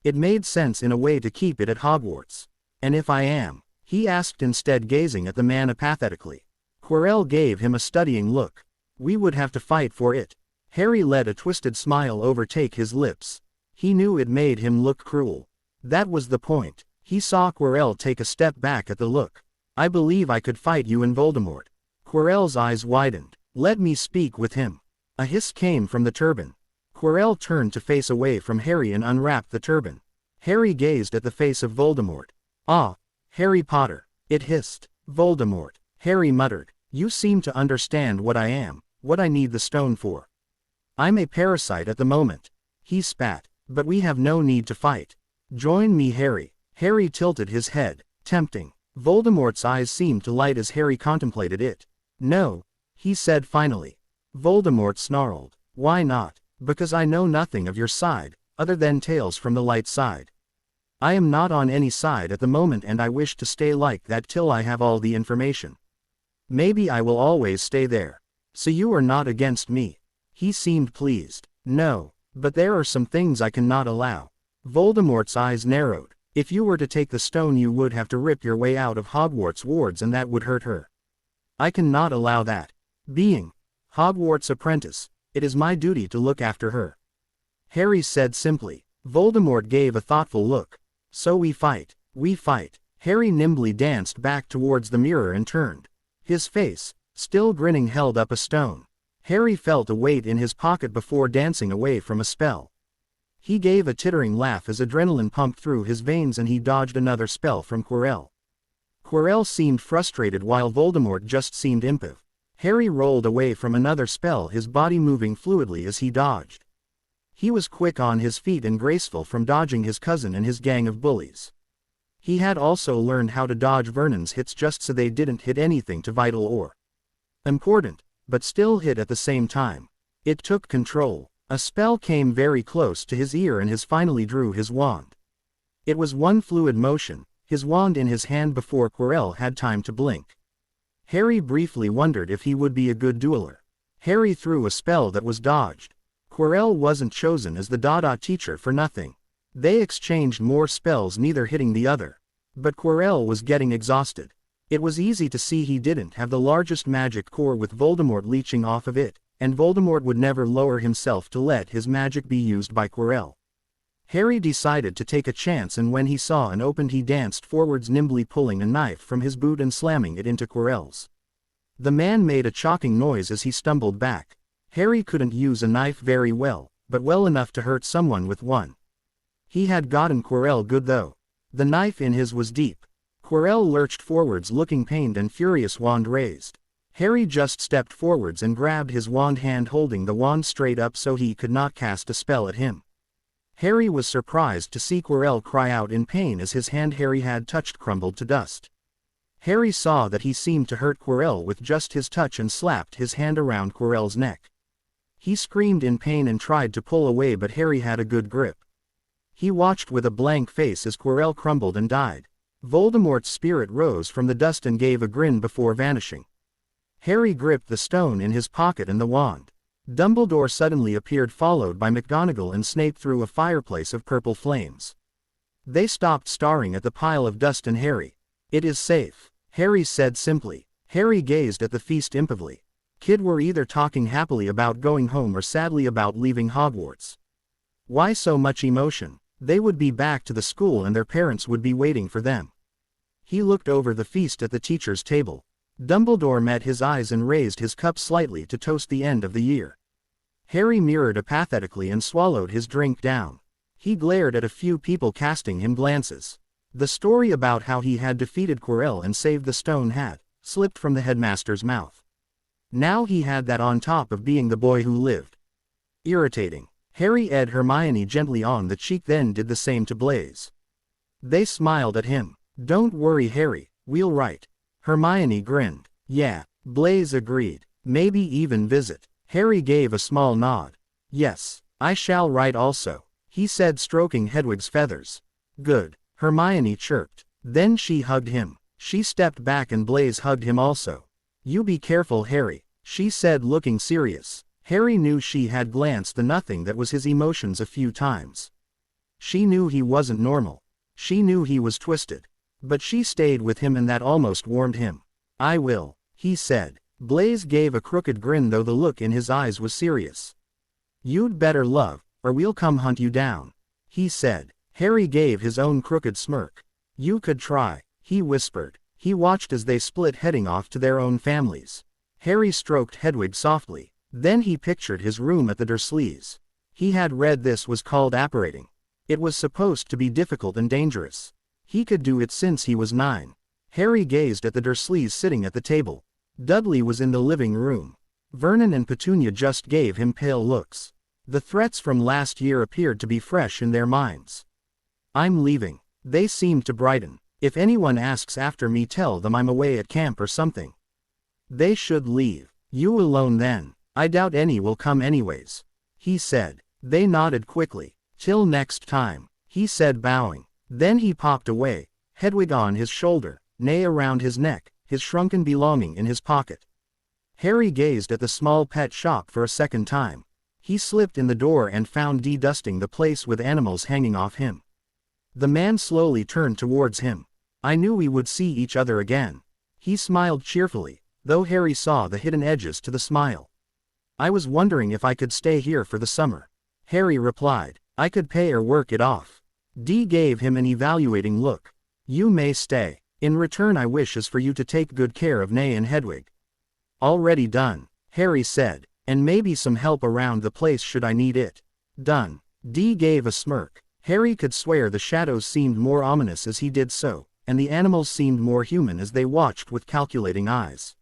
It made sense in a way to keep it at Hogwarts. "And if I am?" he asked, instead gazing at the man apathetically. Quirrell gave him a studying look. "We would have to fight for it." Harry let a twisted smile overtake his lips. He knew it made him look cruel. That was the point. He saw Quirrell take a step back at the look. "I believe I could fight you and Voldemort." Quirrell's eyes widened. "Let me speak with him." A hiss came from the turban. Quirrell turned to face away from Harry and unwrapped the turban. Harry gazed at the face of Voldemort. "Ah, Harry Potter," it hissed. "Voldemort," Harry muttered. "You seem to understand what I am, what I need the stone for." "I'm a parasite at the moment," he spat. "But we have no need to fight. Join me, Harry." Harry tilted his head. Tempting. Voldemort's eyes seemed to light as Harry contemplated it. "No," he said finally. Voldemort snarled. "Why not?" "Because I know nothing of your side, other than tales from the light side. I am not on any side at the moment, and I wish to stay like that till I have all the information. Maybe I will always stay there. So you are not against me." He seemed pleased. "No, but there are some things I cannot allow." Voldemort's eyes narrowed. "If you were to take the stone, you would have to rip your way out of Hogwarts wards, and that would hurt her. I cannot allow that. Being Hogwarts apprentice, it is my duty to look after her," Harry said simply. Voldemort gave a thoughtful look. "So we fight." "We fight." Harry nimbly danced back towards the mirror and turned. His face, still grinning, held up a stone. Harry felt a weight in his pocket before dancing away from a spell. He gave a tittering laugh as adrenaline pumped through his veins and he dodged another spell from Quirrell. Quirrell seemed frustrated while Voldemort just seemed impive. Harry rolled away from another spell, his body moving fluidly as he dodged. He was quick on his feet and graceful from dodging his cousin and his gang of bullies. He had also learned how to dodge Vernon's hits just so they didn't hit anything too vital or important, but still hit at the same time. It took control. A spell came very close to his ear and he finally drew his wand. It was one fluid motion, his wand in his hand, before Quirrell had time to blink. Harry briefly wondered if he would be a good dueler. Harry threw a spell that was dodged. Quirrell wasn't chosen as the Dada teacher for nothing. They exchanged more spells, neither hitting the other. But Quirrell was getting exhausted. It was easy to see he didn't have the largest magic core with Voldemort leeching off of it, and Voldemort would never lower himself to let his magic be used by Quirrell. Harry decided to take a chance, and when he saw an opening he danced forwards, nimbly pulling a knife from his boot and slamming it into Quirrell's. The man made a choking noise as he stumbled back. Harry couldn't use a knife very well, but well enough to hurt someone with one. He had gotten Quirrell good though. The knife in his was deep. Quirrell lurched forwards looking pained and furious, wand raised. Harry just stepped forwards and grabbed his wand, hand holding the wand straight up so he could not cast a spell at him. Harry was surprised to see Quirrell cry out in pain as his hand Harry had touched crumbled to dust. Harry saw that he seemed to hurt Quirrell with just his touch and slapped his hand around Quirrell's neck. He screamed in pain and tried to pull away, but Harry had a good grip. He watched with a blank face as Quirrell crumbled and died. Voldemort's spirit rose from the dust and gave a grin before vanishing. Harry gripped the stone in his pocket and the wand. Dumbledore suddenly appeared, followed by McGonagall and Snape through a fireplace of purple flames. They stopped staring at the pile of dust and Harry. "It is safe," Harry said simply. Harry gazed at the feast impavely. Kid were either talking happily about going home or sadly about leaving Hogwarts. Why so much emotion? They would be back to the school and their parents would be waiting for them. He looked over the feast at the teacher's table. Dumbledore met his eyes and raised his cup slightly to toast the end of the year. Harry mirrored apathetically and swallowed his drink down. He glared at a few people casting him glances. The story about how he had defeated Quirrell and saved the stone had slipped from the headmaster's mouth. Now he had that on top of being the boy who lived. Irritating. Harry edged Hermione gently on the cheek, then did the same to Blaise. They smiled at him. "Don't worry, Harry, we'll write." Hermione grinned. "Yeah," Blaise agreed. "Maybe even visit." Harry gave a small nod. "Yes, I shall write also," he said, stroking Hedwig's feathers. "Good," Hermione chirped. Then she hugged him. She stepped back and Blaise hugged him also. "You be careful, Harry," she said, looking serious. Harry knew she had glanced the nothing that was his emotions a few times. She knew he wasn't normal. She knew he was twisted. But she stayed with him and that almost warmed him. "I will," he said. Blaise gave a crooked grin, though the look in his eyes was serious. "You'd better, love, or we'll come hunt you down," he said. Harry gave his own crooked smirk. "You could try," he whispered. He watched as they split, heading off to their own families. Harry stroked Hedwig softly. Then he pictured his room at the Dursleys. He had read this was called apparating. It was supposed to be difficult and dangerous. He could do it since he was 9. Harry gazed at the Dursleys sitting at the table. Dudley was in the living room. Vernon and Petunia just gave him pale looks. The threats from last year appeared to be fresh in their minds. "I'm leaving." They seemed to brighten. "If anyone asks after me, tell them I'm away at camp or something." "They should leave. You alone then." "I doubt any will come anyways," he said. They nodded quickly. "Till next time," he said, bowing. Then he popped away, Hedwig on his shoulder, Nay around his neck, his shrunken belonging in his pocket. Harry gazed at the small pet shop for a second time. He slipped in the door and found Dee dusting the place with animals hanging off him. The man slowly turned towards him. "I knew we would see each other again." He smiled cheerfully, though Harry saw the hidden edges to the smile. "I was wondering if I could stay here for the summer," Harry replied. "I could pay or work it off." Dee gave him an evaluating look. "You may stay. In return, I wish is for you to take good care of Nay and Hedwig." "Already done," Harry said, "and maybe some help around the place should I need it." "Done." Dee gave a smirk. Harry could swear the shadows seemed more ominous as he did so, and the animals seemed more human as they watched with calculating eyes.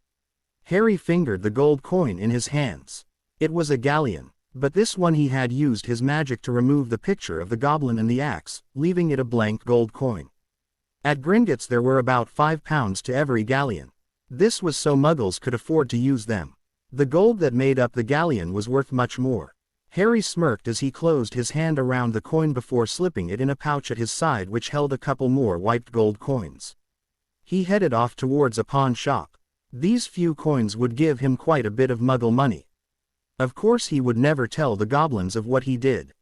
Harry fingered the gold coin in his hands. It was a galleon, but this one he had used his magic to remove the picture of the goblin and the axe, leaving it a blank gold coin. At Gringotts there were about £5 to every galleon. This was so muggles could afford to use them. The gold that made up the galleon was worth much more. Harry smirked as he closed his hand around the coin before slipping it in a pouch at his side which held a couple more wiped gold coins. He headed off towards a pawn shop. These few coins would give him quite a bit of muggle money. Of course he would never tell the goblins of what he did.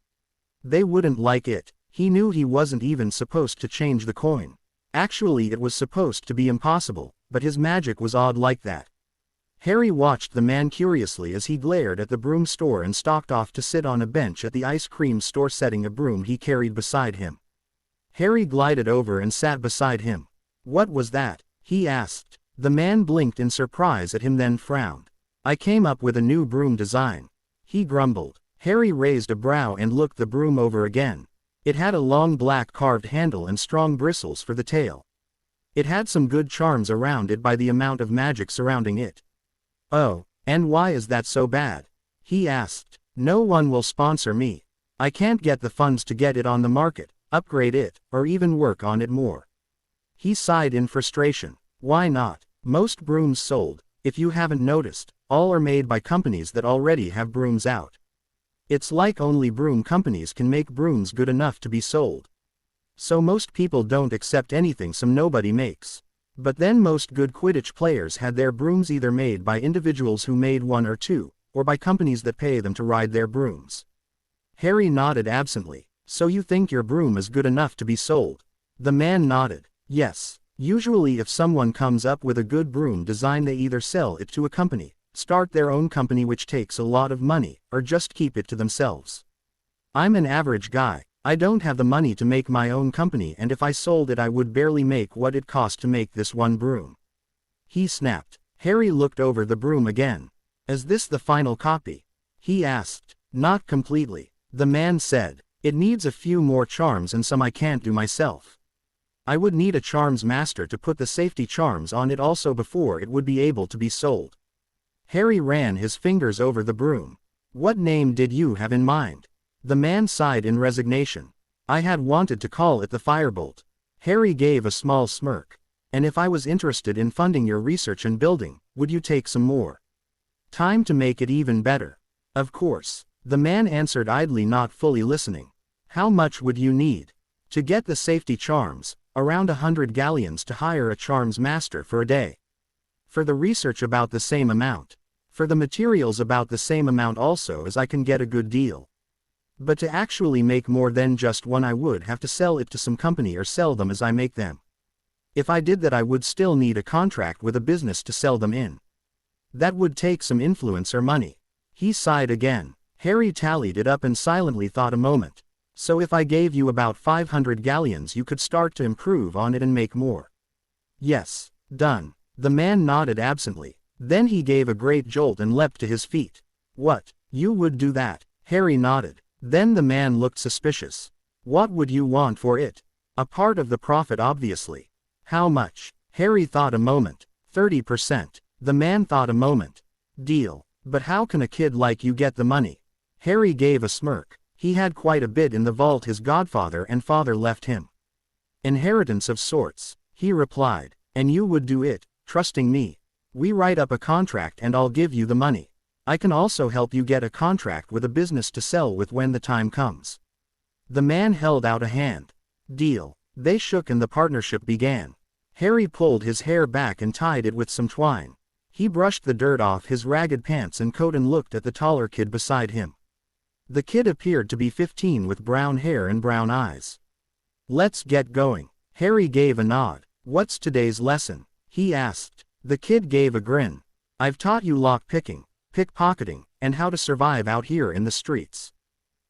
They wouldn't like it. He knew he wasn't even supposed to change the coin. Actually, it was supposed to be impossible, but his magic was odd like that. Harry watched the man curiously as he glared at the broom store and stalked off to sit on a bench at the ice cream store, setting a broom he carried beside him. Harry glided over and sat beside him. "What was that?" he asked. The man blinked in surprise at him, then frowned. "I came up with a new broom design," he grumbled. Harry raised a brow and looked the broom over again. It had a long black carved handle and strong bristles for the tail. It had some good charms around it by the amount of magic surrounding it. "Oh, and why is that so bad?" he asked. "No one will sponsor me. I can't get the funds to get it on the market, upgrade it, or even work on it more." He sighed in frustration. "Why not? Most brooms sold, if you haven't noticed, all are made by companies that already have brooms out. It's like only broom companies can make brooms good enough to be sold. So most people don't accept anything some nobody makes. But then most good Quidditch players had their brooms either made by individuals who made one or two, or by companies that pay them to ride their brooms. Harry nodded absently. So you think your broom is good enough to be sold? The man nodded. Yes. Usually if someone comes up with a good broom design, they either sell it to a company, start their own company which takes a lot of money, or just keep it to themselves. I'm an average guy. I don't have the money to make my own company, and if I sold it I would barely make what it cost to make this one broom. He snapped. Harry looked over the broom again. Is this the final copy? He asked. Not completely. The man said. It needs a few more charms and some I can't do myself. I would need a charms master to put the safety charms on it also before it would be able to be sold. Harry ran his fingers over the broom. What name did you have in mind? The man sighed in resignation. I had wanted to call it the Firebolt. Harry gave a small smirk. And if I was interested in funding your research and building, would you take some more time to make it even better? Of course. The man answered idly, not fully listening. How much would you need? To get the safety charms, around 100 galleons to hire a charms master for a day. For the research about the same amount. For the materials about the same amount also, as I can get a good deal. But to actually make more than just one I would have to sell it to some company or sell them as I make them. If I did that I would still need a contract with a business to sell them in. That would take some influence or money. He sighed again. Harry tallied it up and silently thought a moment. So if I gave you about 500 galleons you could start to improve on it and make more. Yes. Done. The man nodded absently. Then he gave a great jolt and leapt to his feet. What? You would do that? Harry nodded. Then the man looked suspicious. What would you want for it? A part of the profit obviously. How much? Harry thought a moment. 30%. The man thought a moment. Deal. But how can a kid like you get the money? Harry gave a smirk. He had quite a bit in the vault his godfather and father left him. Inheritance of sorts, he replied. And you would do it, trusting me. We write up a contract and I'll give you the money. I can also help you get a contract with a business to sell with when the time comes. The man held out a hand. Deal. They shook and the partnership began. Harry pulled his hair back and tied it with some twine. He brushed the dirt off his ragged pants and coat and looked at the taller kid beside him. The kid appeared to be 15 with brown hair and brown eyes. Let's get going. Harry gave a nod. What's today's lesson? He asked. The kid gave a grin. I've taught you lock-picking, pickpocketing, and how to survive out here in the streets.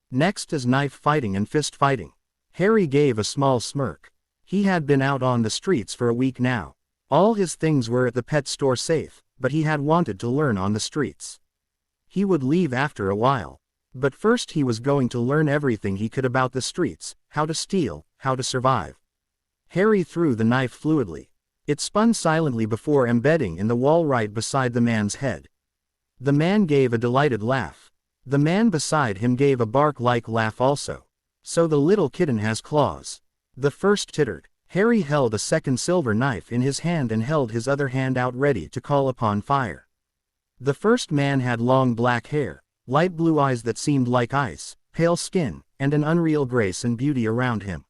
Next is knife fighting and fist fighting. Harry gave a small smirk. He had been out on the streets for a week now. All his things were at the pet store safe, but he had wanted to learn on the streets. He would leave after a while. But first he was going to learn everything he could about the streets, how to steal, how to survive. Harry threw the knife fluidly. It spun silently before embedding in the wall right beside the man's head. The man gave a delighted laugh. The man beside him gave a bark-like laugh also. So the little kitten has claws. The first tittered. Harry held a second silver knife in his hand and held his other hand out ready to call upon fire. The first man had long black hair, light blue eyes that seemed like ice, pale skin, and an unreal grace and beauty around him.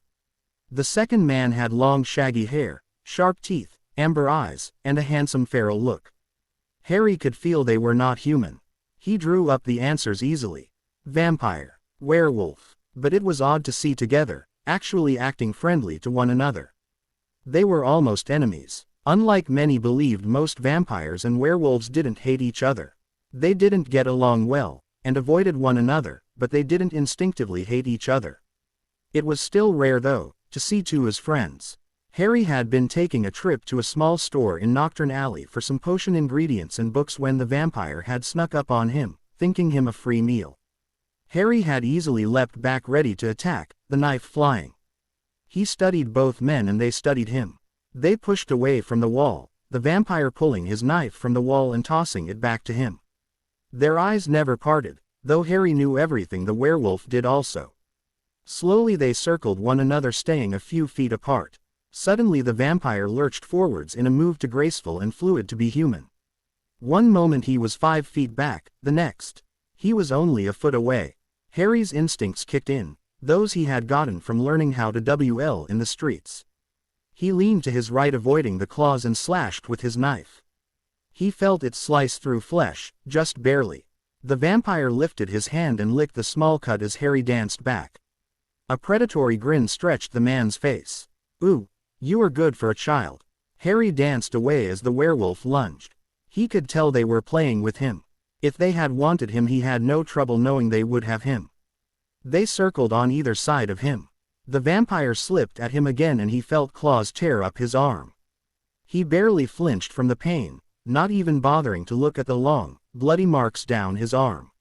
The second man had long shaggy hair, sharp teeth, amber eyes, and a handsome feral look. Harry could feel they were not human. He drew up the answers easily. Vampire, werewolf. But it was odd to see together, actually acting friendly to one another. They were almost enemies. Unlike many believed, most vampires and werewolves didn't hate each other. They didn't get along well, and avoided one another, but they didn't instinctively hate each other. It was still rare though, to see two as friends. Harry had been taking a trip to a small store in Nocturne Alley for some potion ingredients and books when the vampire had snuck up on him, thinking him a free meal. Harry had easily leapt back ready to attack, the knife flying. He studied both men and they studied him. They pushed away from the wall, the vampire pulling his knife from the wall and tossing it back to him. Their eyes never parted, though Harry knew everything the werewolf did also. Slowly they circled one another, staying a few feet apart. Suddenly the vampire lurched forwards in a move too graceful and fluid to be human. One moment he was 5 feet back, the next, he was only a foot away. Harry's instincts kicked in, those he had gotten from learning how to WL in the streets. He leaned to his right, avoiding the claws, and slashed with his knife. He felt it slice through flesh, just barely. The vampire lifted his hand and licked the small cut as Harry danced back. A predatory grin stretched the man's face. "Ooh, you are good for a child." Harry danced away as the werewolf lunged. He could tell they were playing with him. If they had wanted him, he had no trouble knowing they would have him. They circled on either side of him. The vampire slipped at him again and he felt claws tear up his arm. He barely flinched from the pain, not even bothering to look at the long, bloody marks down his arm.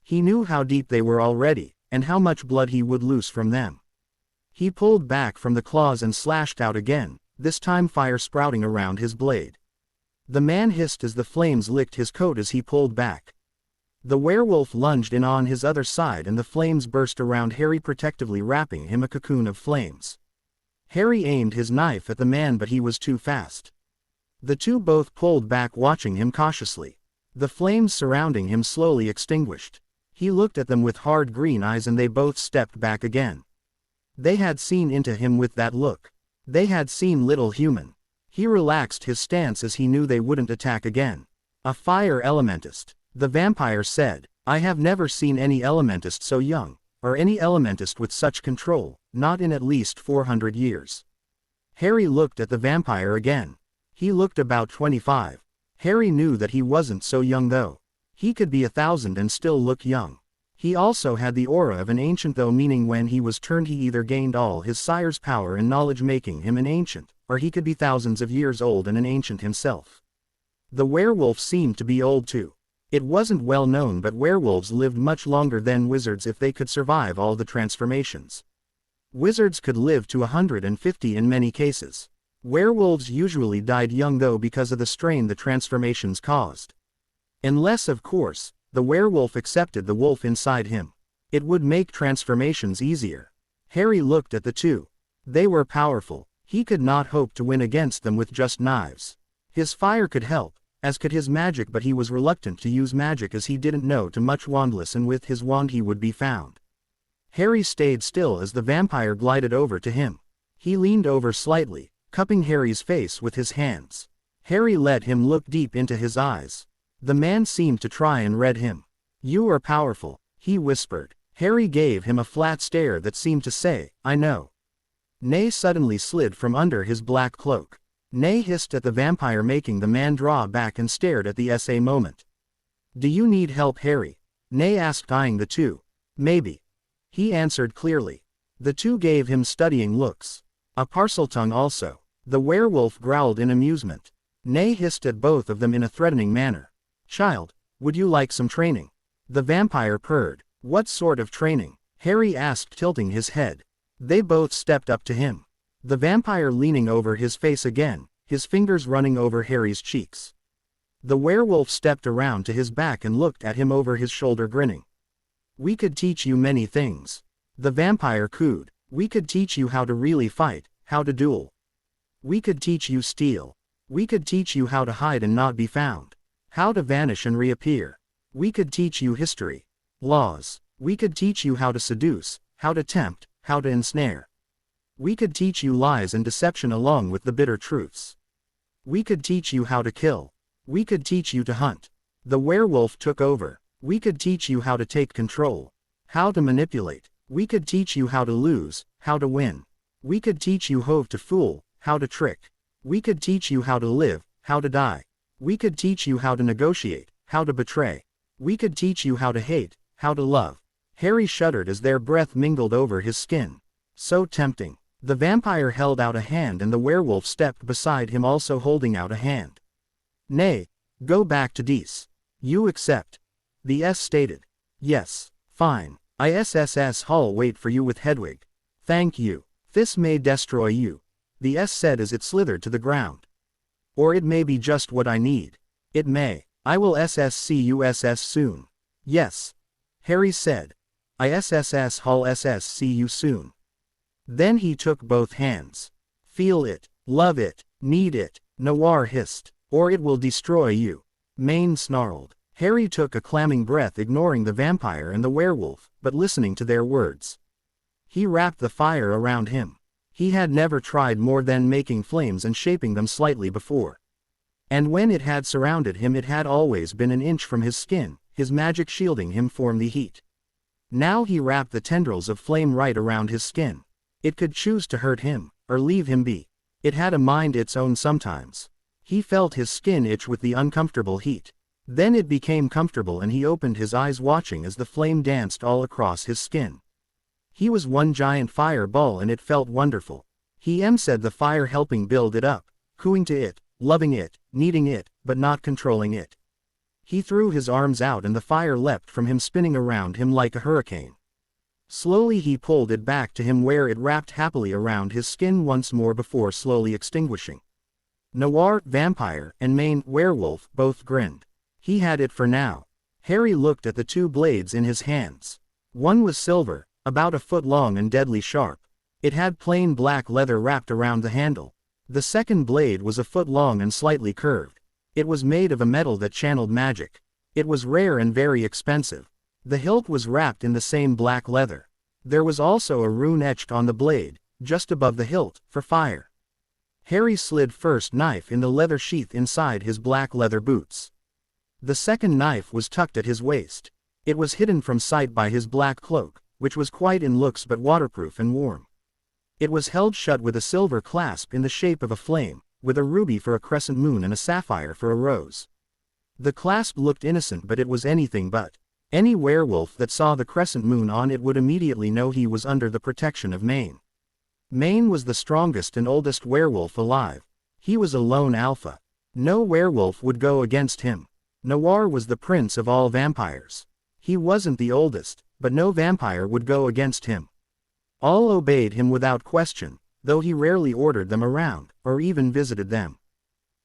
He knew how deep they were already, and how much blood he would lose from them. He pulled back from the claws and slashed out again, this time fire sprouting around his blade. The man hissed as the flames licked his coat as he pulled back. The werewolf lunged in on his other side and the flames burst around Harry, protectively wrapping him a cocoon of flames. Harry aimed his knife at the man, but he was too fast. The two both pulled back, watching him cautiously. The flames surrounding him slowly extinguished. He looked at them with hard green eyes and they both stepped back again. They had seen into him with that look. They had seen little human. He relaxed his stance as he knew they wouldn't attack again. "A fire elementist," the vampire said. "I have never seen any elementist so young, or any elementist with such control, not in at least 400 years. Harry looked at the vampire again. He looked about 25. Harry knew that he wasn't so young though. He could be 1,000 and still look young. He also had the aura of an ancient though, meaning when he was turned he either gained all his sire's power and knowledge making him an ancient, or he could be thousands of years old and an ancient himself. The werewolf seemed to be old too. It wasn't well known, but werewolves lived much longer than wizards if they could survive all the transformations. Wizards could live to 150 in many cases. Werewolves usually died young though because of the strain the transformations caused. Unless, of course, the werewolf accepted the wolf inside him. It would make transformations easier. Harry looked at the two. They were powerful. He could not hope to win against them with just knives. His fire could help, as could his magic, but he was reluctant to use magic as he didn't know too much wandless, and with his wand he would be found. Harry stayed still as the vampire glided over to him. He leaned over slightly, cupping Harry's face with his hands. Harry let him look deep into his eyes. The man seemed to try and read him. "You are powerful," he whispered. Harry gave him a flat stare that seemed to say, "I know." Nay suddenly slid from under his black cloak. Nay hissed at the vampire, making the man draw back, and stared at the SA moment. "Do you need help, Harry?" Nay asked, eyeing the two. "Maybe," he answered clearly. The two gave him studying looks. "A Parseltongue also," the werewolf growled in amusement. Nay hissed at both of them in a threatening manner. "Child, would you like some training?" The vampire purred. "What sort of training?" Harry asked, tilting his head. They both stepped up to him. The vampire leaning over his face again, his fingers running over Harry's cheeks. The werewolf stepped around to his back and looked at him over his shoulder, grinning. "We could teach you many things," the vampire cooed. "We could teach you how to really fight, how to duel. We could teach you steal. We could teach you how to hide and not be found. How to vanish and reappear. We could teach you history. Laws. We could teach you how to seduce, how to tempt, how to ensnare. We could teach you lies and deception along with the bitter truths. We could teach you how to kill. We could teach you to hunt." The werewolf took over. "We could teach you how to take control. How to manipulate. We could teach you how to lose, how to win. We could teach you how to fool, how to trick. We could teach you how to live, how to die. We could teach you how to negotiate, how to betray. We could teach you how to hate, how to love." Harry shuddered as their breath mingled over his skin. So tempting. The vampire held out a hand and the werewolf stepped beside him, also holding out a hand. "Nay, go back to Dees. You accept?" The S stated. "Yes, fine. I'll wait for you with Hedwig. Thank you. This may destroy you," the S said as it slithered to the ground. "Or it may be just what I need. It may. I will see you soon." "Yes," Harry said. I'll see you soon." Then he took both hands. "Feel it, love it, need it," Noir hissed. "Or it will destroy you." Maine snarled. Harry took a clamming breath, ignoring the vampire and the werewolf, but listening to their words. He wrapped the fire around him. He had never tried more than making flames and shaping them slightly before. And when it had surrounded him, it had always been an inch from his skin, his magic shielding him from the heat. Now he wrapped the tendrils of flame right around his skin. It could choose to hurt him, or leave him be. It had a mind its own sometimes. He felt his skin itch with the uncomfortable heat. Then it became comfortable and he opened his eyes watching as the flame danced all across his skin. He was one giant fireball and it felt wonderful. He said the fire helping build it up, cooing to it, loving it, needing it, but not controlling it. He threw his arms out and the fire leapt from him spinning around him like a hurricane. Slowly he pulled it back to him where it wrapped happily around his skin once more before slowly extinguishing. Noir, vampire, and Maine, werewolf, both grinned. He had it for now. Harry looked at the two blades in his hands. One was silver, about a foot long and deadly sharp. It had plain black leather wrapped around the handle. The second blade was a foot long and slightly curved. It was made of a metal that channeled magic. It was rare and very expensive. The hilt was wrapped in the same black leather. There was also a rune etched on the blade, just above the hilt, for fire. Harry slid first knife in the leather sheath inside his black leather boots. The second knife was tucked at his waist. It was hidden from sight by his black cloak, which was quite in looks but waterproof and warm. It was held shut with a silver clasp in the shape of a flame, with a ruby for a crescent moon and a sapphire for a rose. The clasp looked innocent but it was anything but. Any werewolf that saw the crescent moon on it would immediately know he was under the protection of Maine. Maine was the strongest and oldest werewolf alive. He was a lone alpha. No werewolf would go against him. Noir was the prince of all vampires. He wasn't the oldest, but no vampire would go against him. All obeyed him without question, though he rarely ordered them around, or even visited them.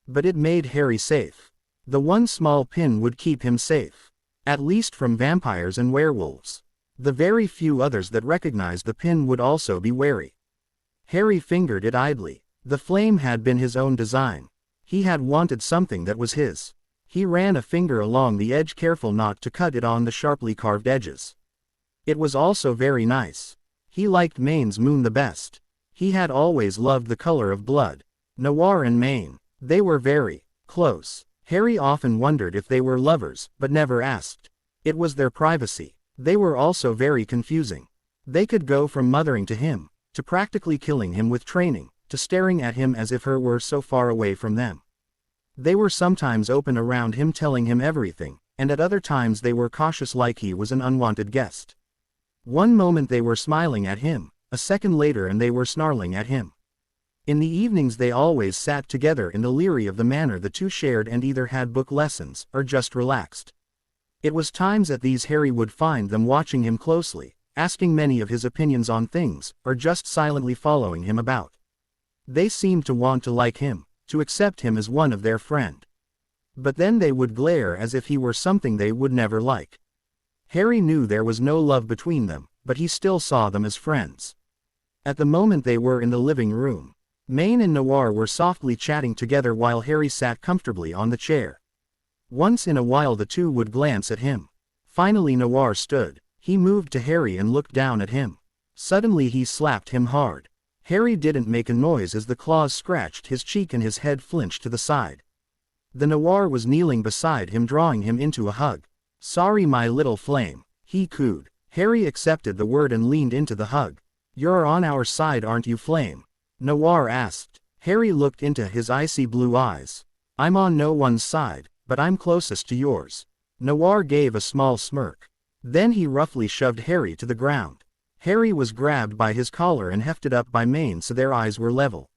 But it made Harry safe. The one small pin would keep him safe. At least from vampires and werewolves. The very few others that recognized the pin would also be wary. Harry fingered it idly. The flame had been his own design. He had wanted something that was his. He ran a finger along the edge, careful not to cut it on the sharply carved edges. It was also very nice. He liked Maine's moon the best. He had always loved the color of blood. Noir and Maine, they were very close. Harry often wondered if they were lovers, but never asked. It was their privacy. They were also very confusing. They could go from mothering to him, to practically killing him with training, to staring at him as if he were so far away from them. They were sometimes open around him telling him everything, and at other times they were cautious like he was an unwanted guest. One moment they were smiling at him, a second later and they were snarling at him. In the evenings they always sat together in the leery of the manor the two shared and either had book lessons, or just relaxed. It was times at these Harry would find them watching him closely, asking many of his opinions on things, or just silently following him about. They seemed to want to like him, to accept him as one of their friend. But then they would glare as if he were something they would never like. Harry knew there was no love between them, but he still saw them as friends. At the moment they were in the living room. Maine and Noir were softly chatting together while Harry sat comfortably on the chair. Once in a while the two would glance at him. Finally Noir stood. He moved to Harry and looked down at him. Suddenly he slapped him hard. Harry didn't make a noise as the claws scratched his cheek and his head flinched to the side. The Noir was kneeling beside him, drawing him into a hug. "Sorry my little flame," he cooed. Harry accepted the word and leaned into the hug. "You're on our side aren't you, Flame?" Noir asked. Harry looked into his icy blue eyes. "I'm on no one's side, but I'm closest to yours." Noir gave a small smirk. Then he roughly shoved Harry to the ground. Harry was grabbed by his collar and hefted up by Maine so their eyes were level.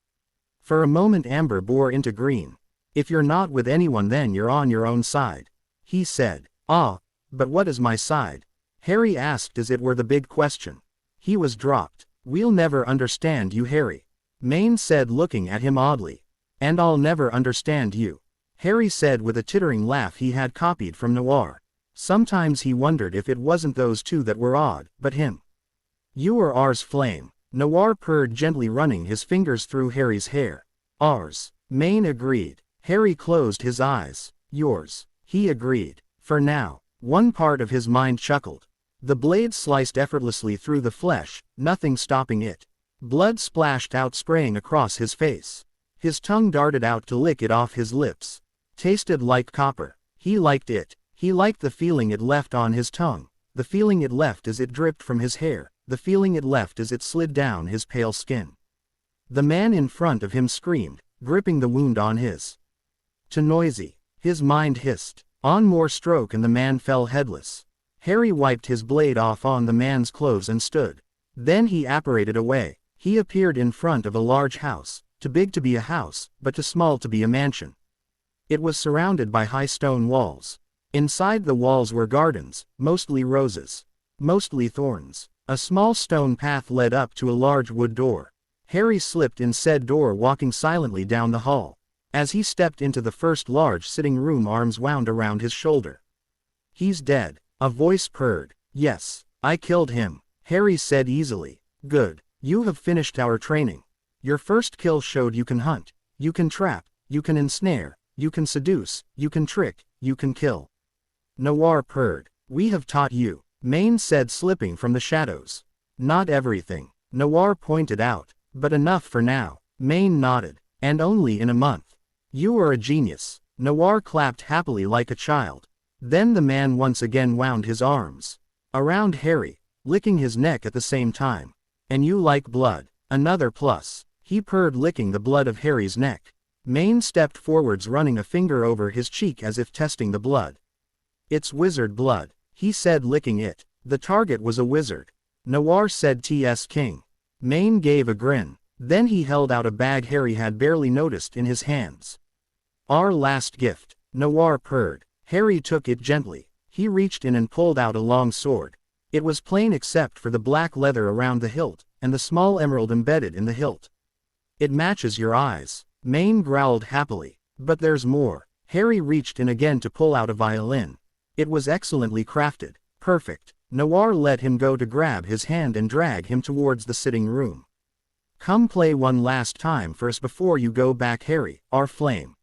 For a moment amber bore into green. "If you're not with anyone then you're on your own side," he said. "Ah, but what is my side?" Harry asked as it were the big question. He was dropped. "We'll never understand you, Harry," Maine said, looking at him oddly. "And I'll never understand you," Harry said with a tittering laugh he had copied from Noir. Sometimes he wondered if it wasn't those two that were odd, but him. "You are ours, Flame," Noir purred gently, running his fingers through Harry's hair. "Ours," Maine agreed. Harry closed his eyes. "Yours," he agreed. For now. One part of his mind chuckled. The blade sliced effortlessly through the flesh, nothing stopping it. Blood splashed out, spraying across his face. His tongue darted out to lick it off his lips. Tasted like copper. He liked it. He liked the feeling it left on his tongue, the feeling it left as it dripped from his hair, the feeling it left as it slid down his pale skin. The man in front of him screamed, gripping the wound on his. Too noisy. His mind hissed. On more stroke and the man fell headless. Harry wiped his blade off on the man's clothes and stood. Then he apparated away. He appeared in front of a large house, too big to be a house, but too small to be a mansion. It was surrounded by high stone walls. Inside the walls were gardens, mostly roses, mostly thorns. A small stone path led up to a large wood door. Harry slipped in said door, walking silently down the hall. As he stepped into the first large sitting room, arms wound around his shoulder. "He's dead," a voice purred. "Yes, I killed him," Harry said easily. "Good. You have finished our training. Your first kill showed you can hunt, you can trap, you can ensnare, you can seduce, you can trick, you can kill." Noir purred. "We have taught you," Maine said, slipping from the shadows. "Not everything," Noir pointed out, "but enough for now." Maine nodded. "And only in a month. You are a genius." Noir clapped happily like a child. Then the man once again wound his arms around Harry, licking his neck at the same time. "And you like blood. Another plus," he purred, licking the blood of Harry's neck. Maine stepped forwards, running a finger over his cheek as if testing the blood. "It's wizard blood," he said, licking it. "The target was a wizard." Noir said, "T.S. King." Maine gave a grin. Then he held out a bag Harry had barely noticed in his hands. "Our last gift," Noir purred. Harry took it gently. He reached in and pulled out a long sword. It was plain except for the black leather around the hilt, and the small emerald embedded in the hilt. "It matches your eyes," Maine growled happily. "But there's more." Harry reached in again to pull out a violin. It was excellently crafted. Perfect. Noir let him go to grab his hand and drag him towards the sitting room. "Come play one last time for us before you go back, Harry, our flame."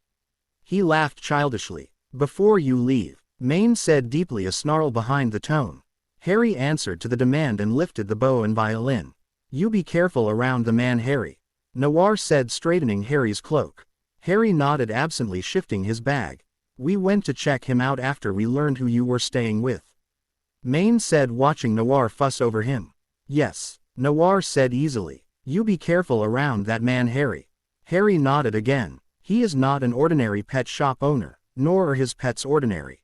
He laughed childishly. "Before you leave," Maine said deeply, a snarl behind the tone. Harry answered to the demand and lifted the bow and violin. "You be careful around the man, Harry," Noir said, straightening Harry's cloak. Harry nodded absently, shifting his bag. "We went to check him out after we learned who you were staying with," Maine said, watching Noir fuss over him. "Yes," Noir said easily. "You be careful around that man, Harry." Harry nodded again. "He is not an ordinary pet shop owner, nor are his pets ordinary,"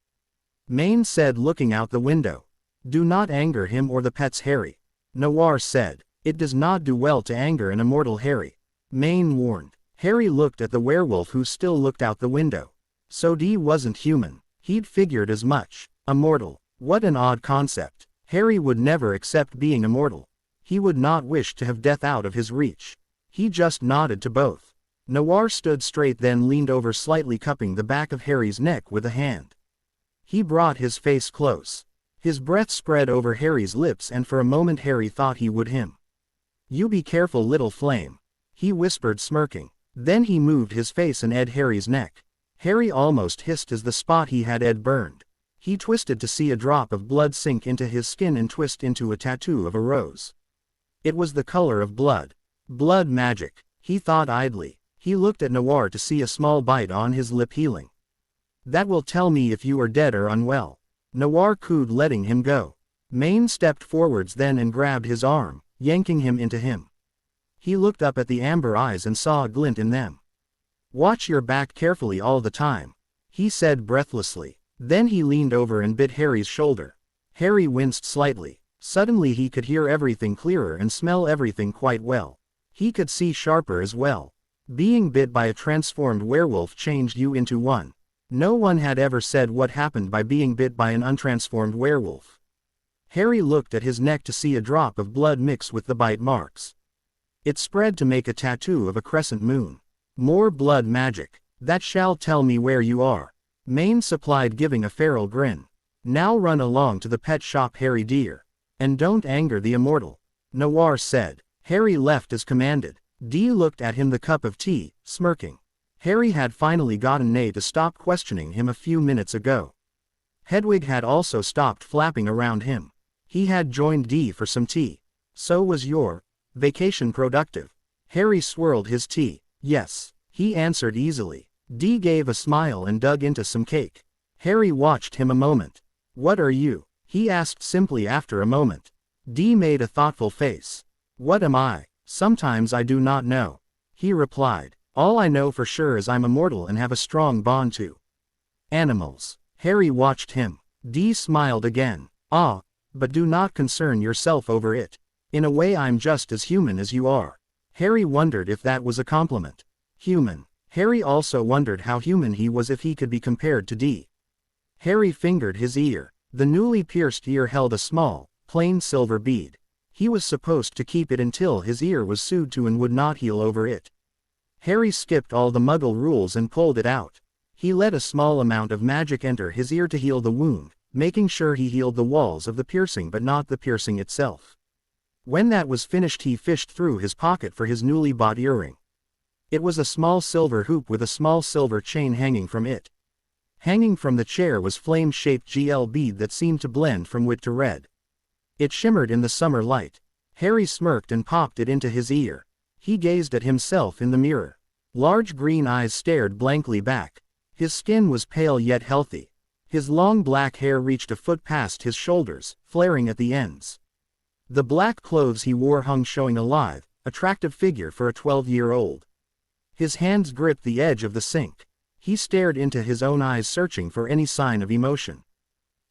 Maine said, looking out the window. "Do not anger him or the pets, Harry," Noir said. "It does not do well to anger an immortal, Harry," Maine warned. Harry looked at the werewolf, who still looked out the window. So Dee wasn't human. He'd figured as much. Immortal. What an odd concept. Harry would never accept being immortal. He would not wish to have death out of his reach. He just nodded to both. Noir stood straight, then leaned over, slightly cupping the back of Harry's neck with a hand. He brought his face close. His breath spread over Harry's lips, and for a moment Harry thought he would him. "You be careful, little flame," he whispered, smirking. Then he moved his face and ed Harry's neck. Harry almost hissed as the spot he had ed burned. He twisted to see a drop of blood sink into his skin and twist into a tattoo of a rose. It was the color of blood. Blood magic, he thought idly. He looked at Noir to see a small bite on his lip, healing. "That will tell me if you are dead or unwell," Noir cooed, letting him go. Maine stepped forwards then and grabbed his arm, yanking him into him. He looked up at the amber eyes and saw a glint in them. "Watch your back carefully all the time," he said breathlessly. Then he leaned over and bit Harry's shoulder. Harry winced slightly. Suddenly he could hear everything clearer and smell everything quite well. He could see sharper as well. Being bit by a transformed werewolf changed you into one. No one had ever said what happened by being bit by an untransformed werewolf. Harry looked at his neck to see a drop of blood mixed with the bite marks. It spread to make a tattoo of a crescent moon. "More blood magic. That shall tell me where you are," Maine supplied, giving a feral grin. "Now run along to the pet shop, Harry dear. And don't anger the immortal," Noir said. Harry left as commanded. Dee looked at him, the cup of tea, smirking. Harry had finally gotten Nay to stop questioning him a few minutes ago. Hedwig had also stopped flapping around him. He had joined Dee for some tea. "So was your vacation productive?" Harry swirled his tea. "Yes," he answered easily. Dee gave a smile and dug into some cake. Harry watched him a moment. "What are you?" he asked simply after a moment. Dee made a thoughtful face. "What am I? Sometimes I do not know," he replied. "All I know for sure is I'm immortal and have a strong bond to animals." Harry watched him. Dee smiled again. "Ah, but do not concern yourself over it. In a way I'm just as human as you are." Harry wondered if that was a compliment. Human. Harry also wondered how human he was if he could be compared to Dee. Harry fingered his ear. The newly pierced ear held a small, plain silver bead. He was supposed to keep it until his ear was sewed to and would not heal over it. Harry skipped all the Muggle rules and pulled it out. He let a small amount of magic enter his ear to heal the wound, making sure he healed the walls of the piercing but not the piercing itself. When that was finished he fished through his pocket for his newly bought earring. It was a small silver hoop with a small silver chain hanging from it. Hanging from the chair was flame-shaped GL bead that seemed to blend from white to red. It shimmered in the summer light. Harry smirked and popped it into his ear. He gazed at himself in the mirror. Large green eyes stared blankly back. His skin was pale yet healthy. His long black hair reached a foot past his shoulders, flaring at the ends. The black clothes he wore hung showing a lithe, attractive figure for a 12-year-old. His hands gripped the edge of the sink. He stared into his own eyes searching for any sign of emotion.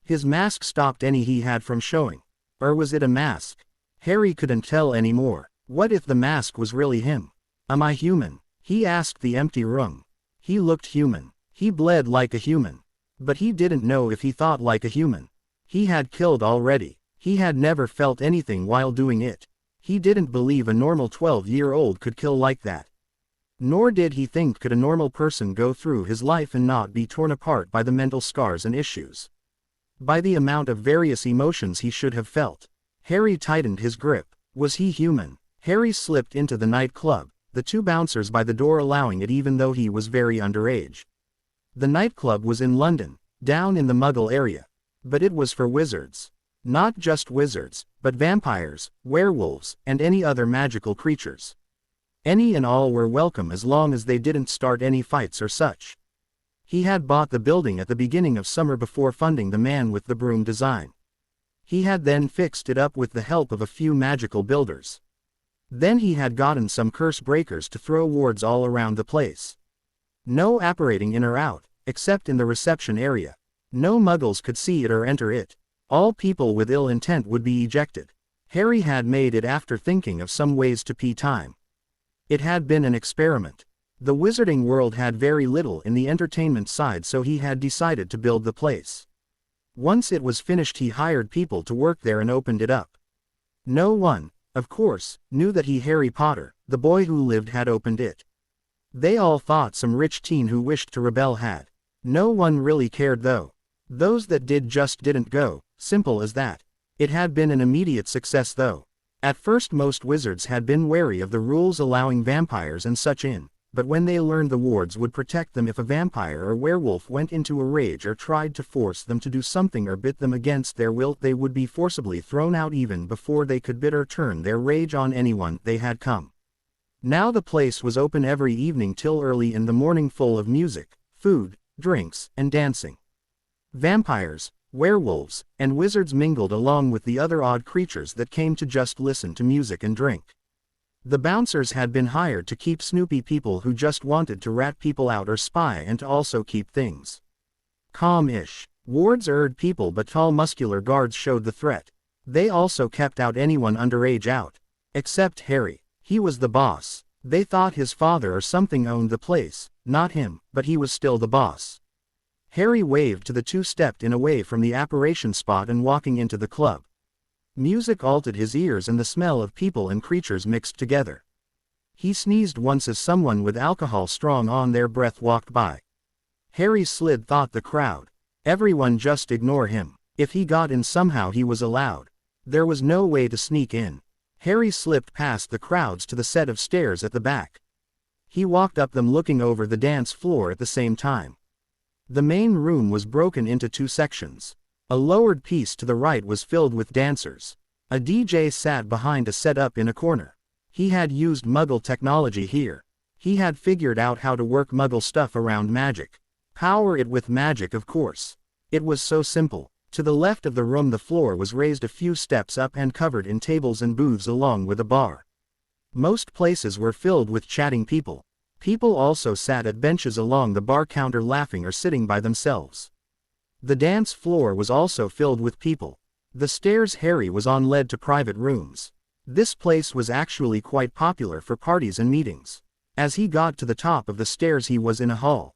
His mask stopped any he had from showing. Or was it a mask? Harry couldn't tell anymore. What if the mask was really him? "Am I human?" he asked the empty room. He looked human. He bled like a human. But he didn't know if he thought like a human. He had killed already. He had never felt anything while doing it. He didn't believe a normal 12-year-old could kill like that. Nor did he think could a normal person go through his life and not be torn apart by the mental scars and issues. By the amount of various emotions he should have felt. Harry tightened his grip. Was he human? Harry slipped into the nightclub, the two bouncers by the door allowing it even though he was very underage. The nightclub was in London, down in the Muggle area. But it was for wizards. Not just wizards, but vampires, werewolves, and any other magical creatures. Any and all were welcome as long as they didn't start any fights or such. He had bought the building at the beginning of summer before funding the man with the broom design. He had then fixed it up with the help of a few magical builders. Then he had gotten some curse breakers to throw wards all around the place. No apparating in or out, except in the reception area. No Muggles could see it or enter it. All people with ill intent would be ejected. Harry had made it after thinking of some ways to pee time. It had been an experiment. The wizarding world had very little in the entertainment side, so he had decided to build the place. Once it was finished he hired people to work there and opened it up. No one, of course, knew that Harry Potter, the boy who lived, had opened it. They all thought some rich teen who wished to rebel had. No one really cared though. Those that did just didn't go, simple as that. It had been an immediate success though. At first most wizards had been wary of the rules allowing vampires and such in, but when they learned the wards would protect them if a vampire or werewolf went into a rage or tried to force them to do something or bit them against their will, they would be forcibly thrown out even before they could bit or turn their rage on anyone they had come. Now the place was open every evening till early in the morning, full of music, food, drinks, and dancing. Vampires, werewolves, and wizards mingled along with the other odd creatures that came to just listen to music and drink. The bouncers had been hired to keep snoopy people who just wanted to rat people out or spy, and to also keep things calm-ish. Wards erred people, but tall muscular guards showed the threat. They also kept out anyone underage out. Except Harry. He was the boss. They thought his father or something owned the place, not him, but he was still the boss. Harry waved to the two, stepped in away from the apparition spot and walking into the club. Music altered his ears and the smell of people and creatures mixed together. He sneezed once as someone with alcohol strong on their breath walked by. Harry slid, thought the crowd. Everyone just ignore him. If he got in somehow he was allowed. There was no way to sneak in. Harry slipped past the crowds to the set of stairs at the back. He walked up them, looking over the dance floor at the same time. The main room was broken into two sections. A lowered piece to the right was filled with dancers. A DJ sat behind a setup in a corner. He had used Muggle technology here. He had figured out how to work Muggle stuff around magic. Power it with magic, of course. It was so simple. To the left of the room the floor was raised a few steps up and covered in tables and booths along with a bar. Most places were filled with chatting people. People also sat at benches along the bar counter laughing or sitting by themselves. The dance floor was also filled with people. The stairs Harry was on led to private rooms. This place was actually quite popular for parties and meetings. As he got to the top of the stairs he was in a hall.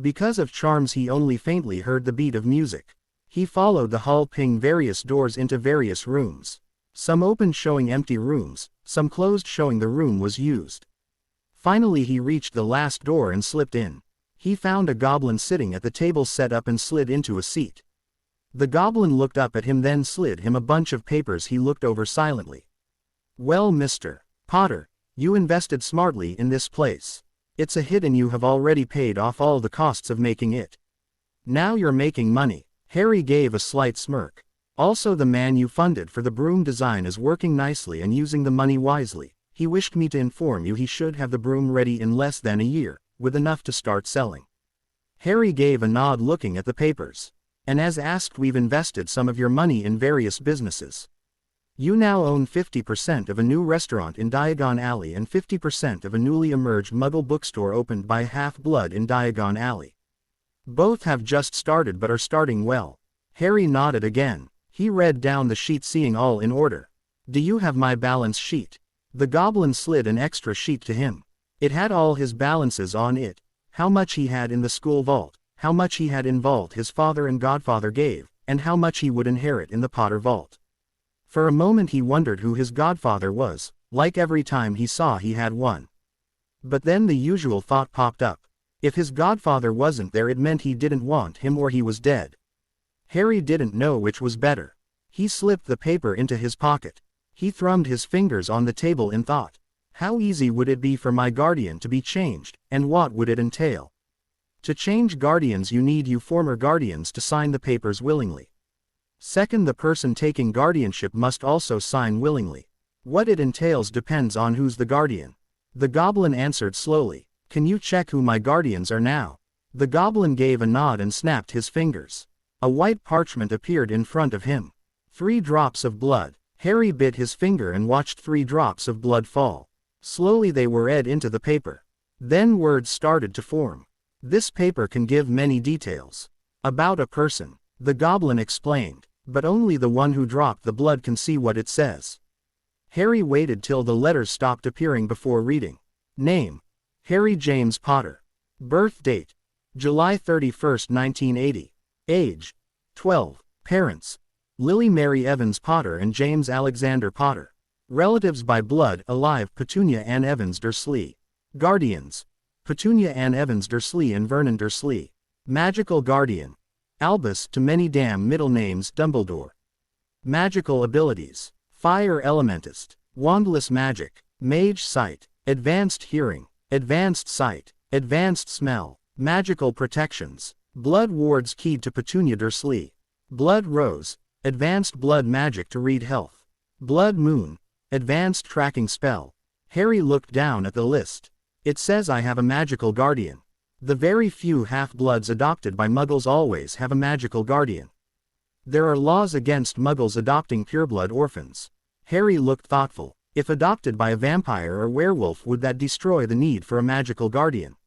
Because of charms he only faintly heard the beat of music. He followed the hall ping various doors into various rooms. Some open showing empty rooms, some closed showing the room was used. Finally he reached the last door and slipped in. He found a goblin sitting at the table set up and slid into a seat. The goblin looked up at him then slid him a bunch of papers he looked over silently. "Well, Mr. Potter, you invested smartly in this place. It's a hit and you have already paid off all the costs of making it. Now you're making money." Harry gave a slight smirk. "Also the man you funded for the broom design is working nicely and using the money wisely. He wished me to inform you he should have the broom ready in less than a year, with enough to start selling." Harry gave a nod looking at the papers. "And as asked, we've invested some of your money in various businesses. You now own 50% of a new restaurant in Diagon Alley and 50% of a newly emerged Muggle bookstore opened by Half-Blood in Diagon Alley. Both have just started but are starting well." Harry nodded again. He read down the sheet seeing all in order. "Do you have my balance sheet?" The goblin slid an extra sheet to him. It had all his balances on it, how much he had in the school vault, how much he had in vault his father and godfather gave, and how much he would inherit in the Potter vault. For a moment he wondered who his godfather was, like every time he saw he had one. But then the usual thought popped up. If his godfather wasn't there it meant he didn't want him or he was dead. Harry didn't know which was better. He slipped the paper into his pocket. He thrummed his fingers on the table in thought. How easy would it be for my guardian to be changed, and what would it entail? To change guardians you need you former guardians to sign the papers willingly. Second, the person taking guardianship must also sign willingly. What it entails depends on who's the guardian. The goblin answered slowly. "Can you check who my guardians are now?" The goblin gave a nod and snapped his fingers. A white parchment appeared in front of him. 3 drops of blood. Harry bit his finger and watched 3 drops of blood fall. Slowly they were read into the paper. Then words started to form. "This paper can give many details. About a person," the goblin explained, "but only the one who dropped the blood can see what it says." Harry waited till the letters stopped appearing before reading. Name: Harry James Potter. Birth date: July 31, 1980. Age: 12. Parents: Lily Mary Evans Potter and James Alexander Potter. Relatives by blood: alive Petunia Ann Evans Dursley. Guardians: Petunia Ann Evans Dursley and Vernon Dursley. Magical guardian: Albus to many damn middle names Dumbledore. Magical abilities: Fire Elementist, Wandless Magic, Mage Sight, Advanced Hearing, Advanced Sight, Advanced Smell. Magical protections: Blood wards keyed to Petunia Dursley. Blood Rose, Advanced Blood Magic to read health. Blood Moon, Advanced Tracking Spell. Harry looked down at the list. It says I have a magical guardian. The very few half-bloods adopted by Muggles always have a magical guardian. There are laws against Muggles adopting pureblood orphans. Harry looked thoughtful. If adopted by a vampire or werewolf, would that destroy the need for a magical guardian?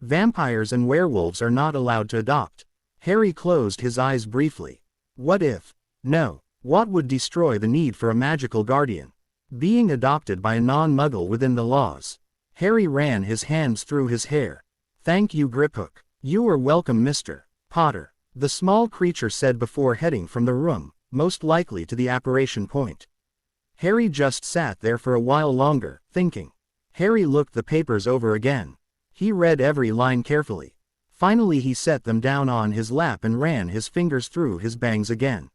Vampires and werewolves are not allowed to adopt. Harry closed his eyes briefly. What if? No. What would destroy the need for a magical guardian? Being adopted by a non-Muggle within the laws. Harry ran his hands through his hair. Thank you, Griphook. You are welcome, Mr. Potter, the small creature said before heading from the room, most likely to the apparition point. Harry just sat there for a while longer, thinking. Harry looked the papers over again. He read every line carefully. Finally he set them down on his lap and ran his fingers through his bangs again.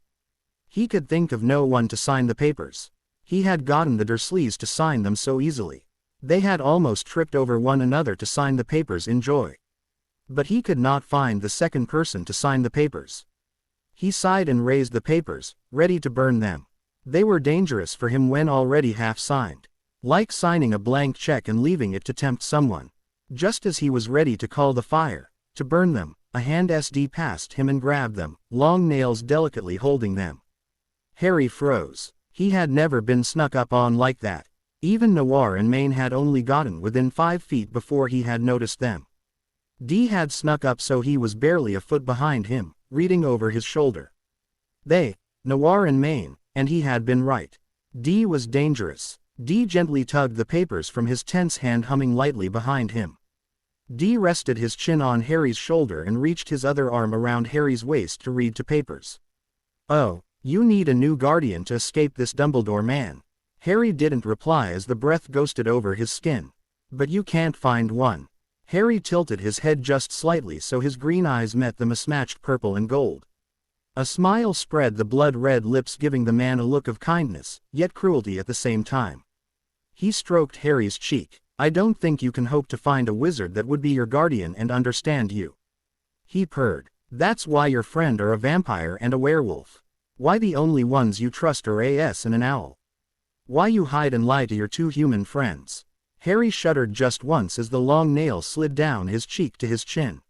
He could think of no one to sign the papers. He had gotten the Dursleys to sign them so easily. They had almost tripped over one another to sign the papers in joy. But he could not find the second person to sign the papers. He sighed and raised the papers, ready to burn them. They were dangerous for him when already half signed. Like signing a blank check and leaving it to tempt someone. Just as he was ready to call the fire, To burn them, a hand SD passed him and grabbed them, long nails delicately holding them. Harry froze. He had never been snuck up on like that. Even Noir and Maine had only gotten within 5 feet before he had noticed them. Dee had snuck up so he was barely a foot behind him, reading over his shoulder. Noir and Maine, and he had been right. Dee was dangerous. Dee gently tugged the papers from his tense hand, humming lightly behind him. Dee rested his chin on Harry's shoulder and reached his other arm around Harry's waist to read to papers. "Oh, you need a new guardian to escape this Dumbledore man." Harry didn't reply as the breath ghosted over his skin. "But you can't find one." Harry tilted his head just slightly so his green eyes met the mismatched purple and gold. A smile spread the blood-red lips, giving the man a look of kindness, yet cruelty at the same time. He stroked Harry's cheek. "I don't think you can hope to find a wizard that would be your guardian and understand you." He purred. "That's why your friend are a vampire and a werewolf. Why the only ones you trust are As and an owl. Why you hide and lie to your 2 human friends." Harry shuddered just once as the long nail slid down his cheek to his chin.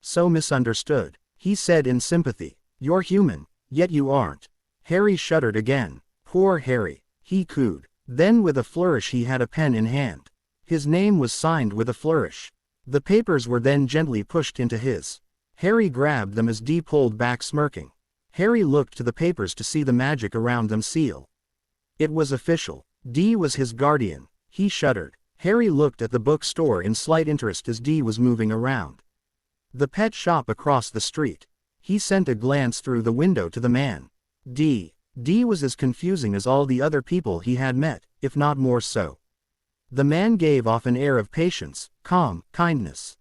"So misunderstood," he said in sympathy. "You're human, yet you aren't." Harry shuddered again. "Poor Harry," he cooed. Then with a flourish he had a pen in hand. His name was signed with a flourish. The papers were then gently pushed into his. Harry grabbed them as Dee pulled back, smirking. Harry looked to the papers to see the magic around them seal. It was official. Dee was his guardian. He shuddered. Harry looked at the bookstore in slight interest as Dee was moving around the pet shop across the street. He sent a glance through the window to the man. Dee was as confusing as all the other people he had met, if not more so. The man gave off an air of patience, calm, kindness.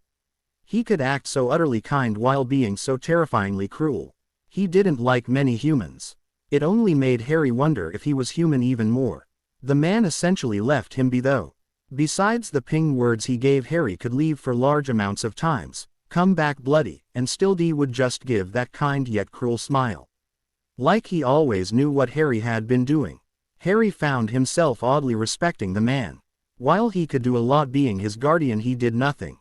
He could act so utterly kind while being so terrifyingly cruel. He didn't like many humans. It only made Harry wonder if he was human even more. The man essentially left him be though. Besides, the ping words he gave Harry could leave for large amounts of times, come back bloody, and still Dee would just give that kind yet cruel smile. Like he always knew what Harry had been doing. Harry found himself oddly respecting the man. While he could do a lot being his guardian, he did nothing.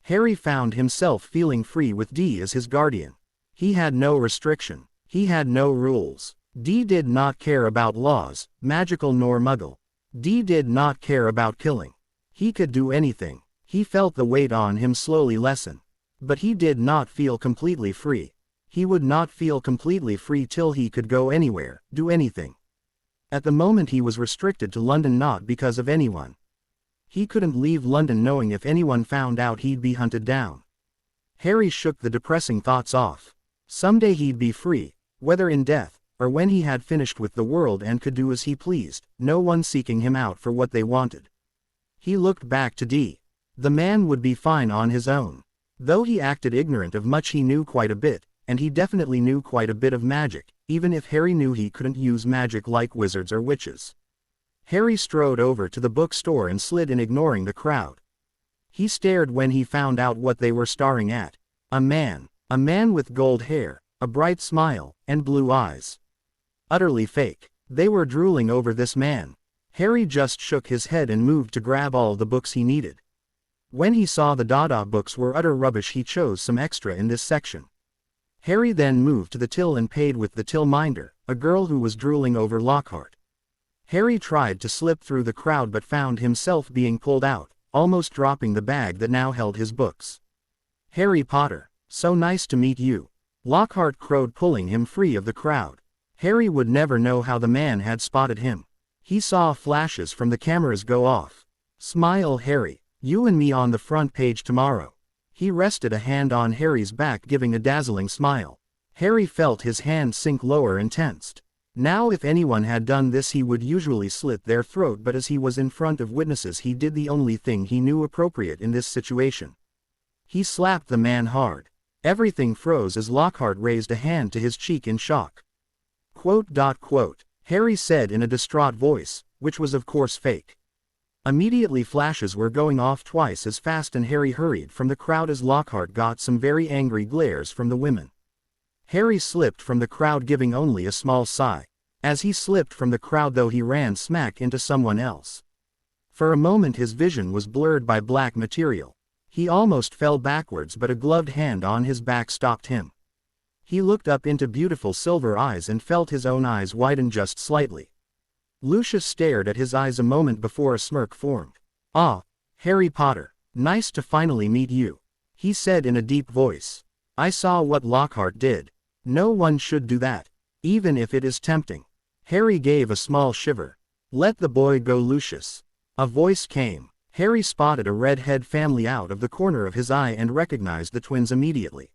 Harry found himself feeling free with Dee as his guardian. He had no restriction. He had no rules. Dee did not care about laws, magical nor muggle. Dee did not care about killing. He could do anything. He felt the weight on him slowly lessen. But he did not feel completely free. He would not feel completely free till he could go anywhere, do anything. At the moment he was restricted to London, not because of anyone. He couldn't leave London knowing if anyone found out he'd be hunted down. Harry shook the depressing thoughts off. Someday he'd be free, whether in death, or when he had finished with the world and could do as he pleased, no one seeking him out for what they wanted. He looked back to Dee. The man would be fine on his own. Though he acted ignorant of much, he knew quite a bit, and he definitely knew quite a bit of magic, even if Harry knew he couldn't use magic like wizards or witches. Harry strode over to the bookstore and slid in, ignoring the crowd. He stared when he found out what they were staring at. A man with gold hair, a bright smile, and blue eyes. Utterly fake. They were drooling over this man. Harry just shook his head and moved to grab all the books he needed. When he saw the Dada books were utter rubbish, he chose some extra in this section. Harry then moved to the till and paid with the till minder, a girl who was drooling over Lockhart. Harry tried to slip through the crowd but found himself being pulled out, almost dropping the bag that now held his books. "Harry Potter, so nice to meet you," Lockhart crowed, pulling him free of the crowd. Harry would never know how the man had spotted him. He saw flashes from the cameras go off. "Smile, Harry, you and me on the front page tomorrow." He rested a hand on Harry's back, giving a dazzling smile. Harry felt his hand sink lower and tensed. Now if anyone had done this he would usually slit their throat, but as he was in front of witnesses he did the only thing he knew appropriate in this situation. He slapped the man hard. Everything froze as Lockhart raised a hand to his cheek in shock. "Quote, Harry said in a distraught voice, which was of course fake. Immediately flashes were going off twice as fast and Harry hurried from the crowd as Lockhart got some very angry glares from the women. Harry slipped from the crowd, giving only a small sigh. As he slipped from the crowd though, he ran smack into someone else. For a moment his vision was blurred by black material. He almost fell backwards, but a gloved hand on his back stopped him. He looked up into beautiful silver eyes and felt his own eyes widen just slightly. Lucius stared at his eyes a moment before a smirk formed. "Ah, Harry Potter, nice to finally meet you," he said in a deep voice. "I saw what Lockhart did. No one should do that, even if it is tempting." Harry gave a small shiver. "Let the boy go, Lucius." A voice came. Harry spotted a red-head family out of the corner of his eye and recognized the twins immediately.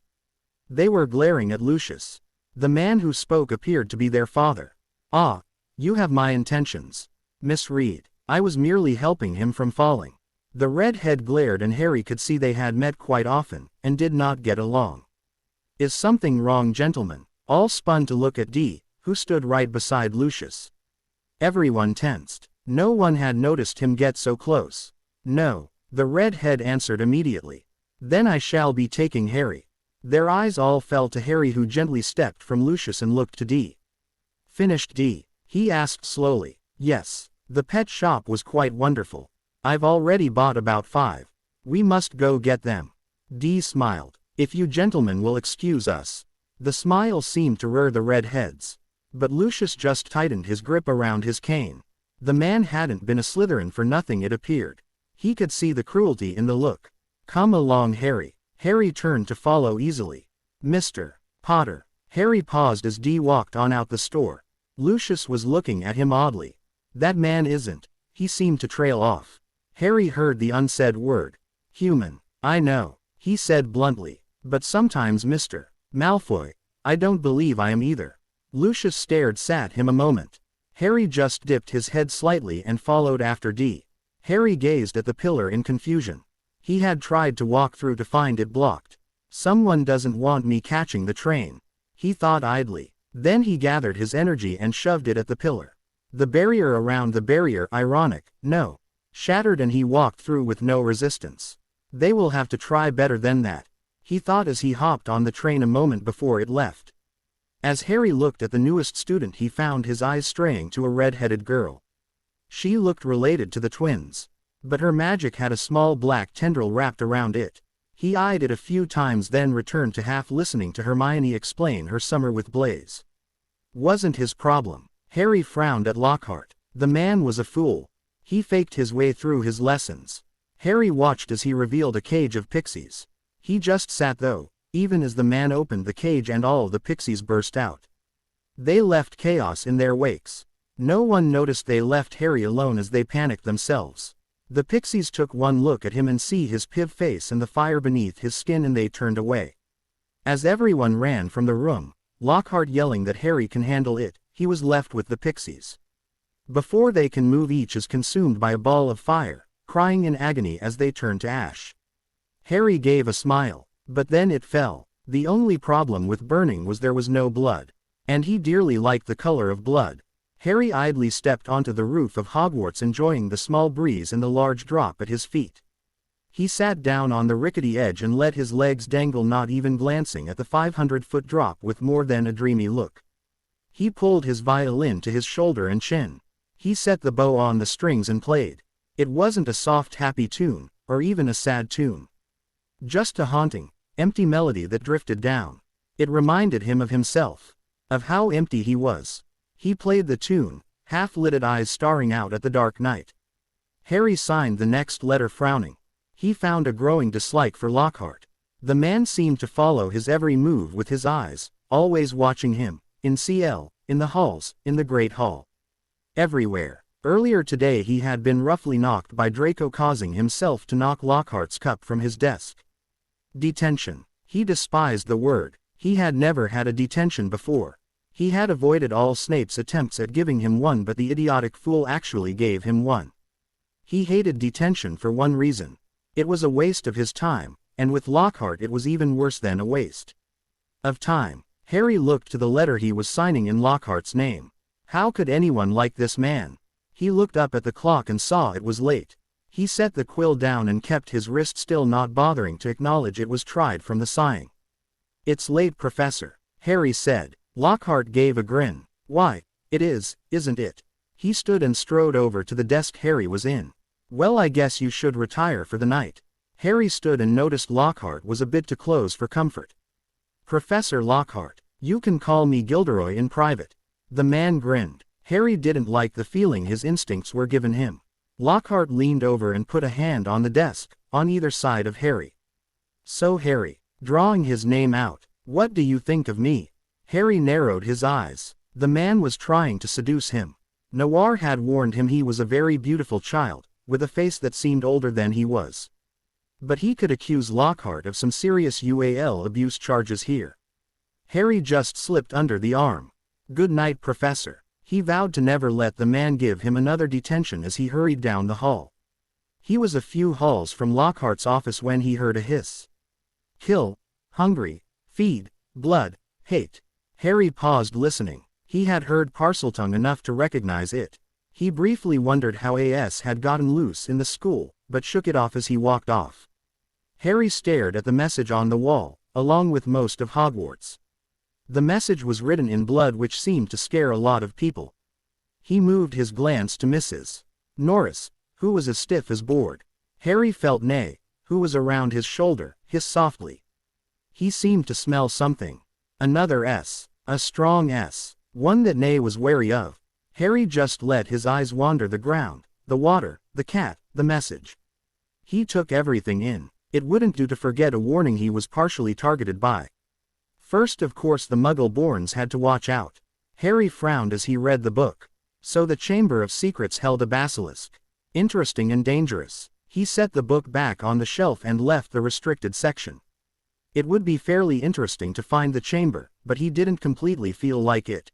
They were glaring at Lucius. The man who spoke appeared to be their father. "Ah, you have my intentions, Miss Reed. I was merely helping him from falling." The red-head glared, and Harry could see they had met quite often, and did not get along. "Is something wrong, gentlemen?" All spun to look at Dee, who stood right beside Lucius. Everyone tensed. No one had noticed him get so close. "No," the red-head answered immediately. "Then I shall be taking Harry." Their eyes all fell to Harry, who gently stepped from Lucius and looked to Dee. "Finished, Dee?" he asked slowly. "Yes. The pet shop was quite wonderful. I've already bought about 5. We must go get them." Dee smiled. "If you gentlemen will excuse us." The smile seemed to rear the red-heads. But Lucius just tightened his grip around his cane. The man hadn't been a Slytherin for nothing, it appeared. He could see the cruelty in the look. "Come along, Harry." Harry turned to follow easily. "Mr. Potter." Harry paused as Dee walked on out the store. Lucius was looking at him oddly. "That man isn't." He seemed to trail off. Harry heard the unsaid word. "Human." "I know," he said bluntly. "But sometimes, Mr. Malfoy, I don't believe I am either." Lucius stared at him a moment. Harry just dipped his head slightly and followed after Dee. Harry gazed at the pillar in confusion. He had tried to walk through to find it blocked. "Someone doesn't want me catching the train," he thought idly. Then he gathered his energy and shoved it at the pillar. The barrier around the barrier, ironic, no, shattered, and he walked through with no resistance. "They will have to try better than that," he thought as he hopped on the train a moment before it left. As Harry looked at the newest student, he found his eyes straying to a red-headed girl. She looked related to the twins, but her magic had a small black tendril wrapped around it. He eyed it a few times, then returned to half listening to Hermione explain her summer with Blaise. Wasn't his problem. Harry frowned at Lockhart. The man was a fool. He faked his way through his lessons. Harry watched as he revealed a cage of pixies. He just sat though, even as the man opened the cage and all the pixies burst out. They left chaos in their wakes. No one noticed they left Harry alone as they panicked themselves. The pixies took one look at him and see his piv face and the fire beneath his skin, and they turned away. As everyone ran from the room, Lockhart yelling that Harry can handle it, he was left with the pixies. Before they can move, each is consumed by a ball of fire, crying in agony as they turn to ash. Harry gave a smile, but then it fell. The only problem with burning was there was no blood. And he dearly liked the color of blood. Harry idly stepped onto the roof of Hogwarts, enjoying the small breeze and the large drop at his feet. He sat down on the rickety edge and let his legs dangle, not even glancing at the 500-foot drop with more than a dreamy look. He pulled his violin to his shoulder and chin. He set the bow on the strings and played. It wasn't a soft, happy tune, or even a sad tune. Just a haunting, empty melody that drifted down. It reminded him of himself, of how empty he was. He played the tune, half-lidded eyes staring out at the dark night. Harry signed the next letter, frowning. He found a growing dislike for Lockhart. The man seemed to follow his every move with his eyes, always watching him, in CL, in the halls, in the Great Hall. Everywhere. Earlier today he had been roughly knocked by Draco, causing himself to knock Lockhart's cup from his desk. Detention. He despised the word. He had never had a detention before. He had avoided all Snape's attempts at giving him one, but the idiotic fool actually gave him one. He hated detention for one reason. It was a waste of his time, and with Lockhart it was even worse than a waste of time. Harry looked to the letter he was signing in Lockhart's name. How could anyone like this man? He looked up at the clock and saw it was late. He set the quill down and kept his wrist still, not bothering to acknowledge it was tried from the sighing. "It's late, Professor," Harry said. Lockhart gave a grin. "Why, it is, isn't it?" He stood and strode over to the desk Harry was in. "Well, I guess you should retire for the night." Harry stood and noticed Lockhart was a bit too close for comfort. "Professor Lockhart, you can call me Gilderoy in private." The man grinned. Harry didn't like the feeling his instincts were giving him. Lockhart leaned over and put a hand on the desk, on either side of Harry. "So Harry," drawing his name out, "what do you think of me?" Harry narrowed his eyes. The man was trying to seduce him. Noir had warned him he was a very beautiful child, with a face that seemed older than he was. But he could accuse Lockhart of some serious UAL abuse charges here. Harry just slipped under the arm. "Good night, Professor." He vowed to never let the man give him another detention as he hurried down the hall. He was a few halls from Lockhart's office when he heard a hiss. "Kill, hungry, feed, blood, hate." Harry paused listening. He had heard Parseltongue enough to recognize it. He briefly wondered how AS had gotten loose in the school, but shook it off as he walked off. Harry stared at the message on the wall, along with most of Hogwarts. The message was written in blood, which seemed to scare a lot of people. He moved his glance to Mrs. Norris, who was as stiff as board. Harry felt Nay, who was around his shoulder, hiss softly. He seemed to smell something. Another S. A strong S. One that Nay was wary of. Harry just let his eyes wander the ground, the water, the cat, the message. He took everything in. It wouldn't do to forget a warning he was partially targeted by. First, of course, the Muggle-borns had to watch out. Harry frowned as he read the book. So the Chamber of Secrets held a basilisk. Interesting and dangerous. He set the book back on the shelf and left the restricted section. It would be fairly interesting to find the chamber, but he didn't completely feel like it.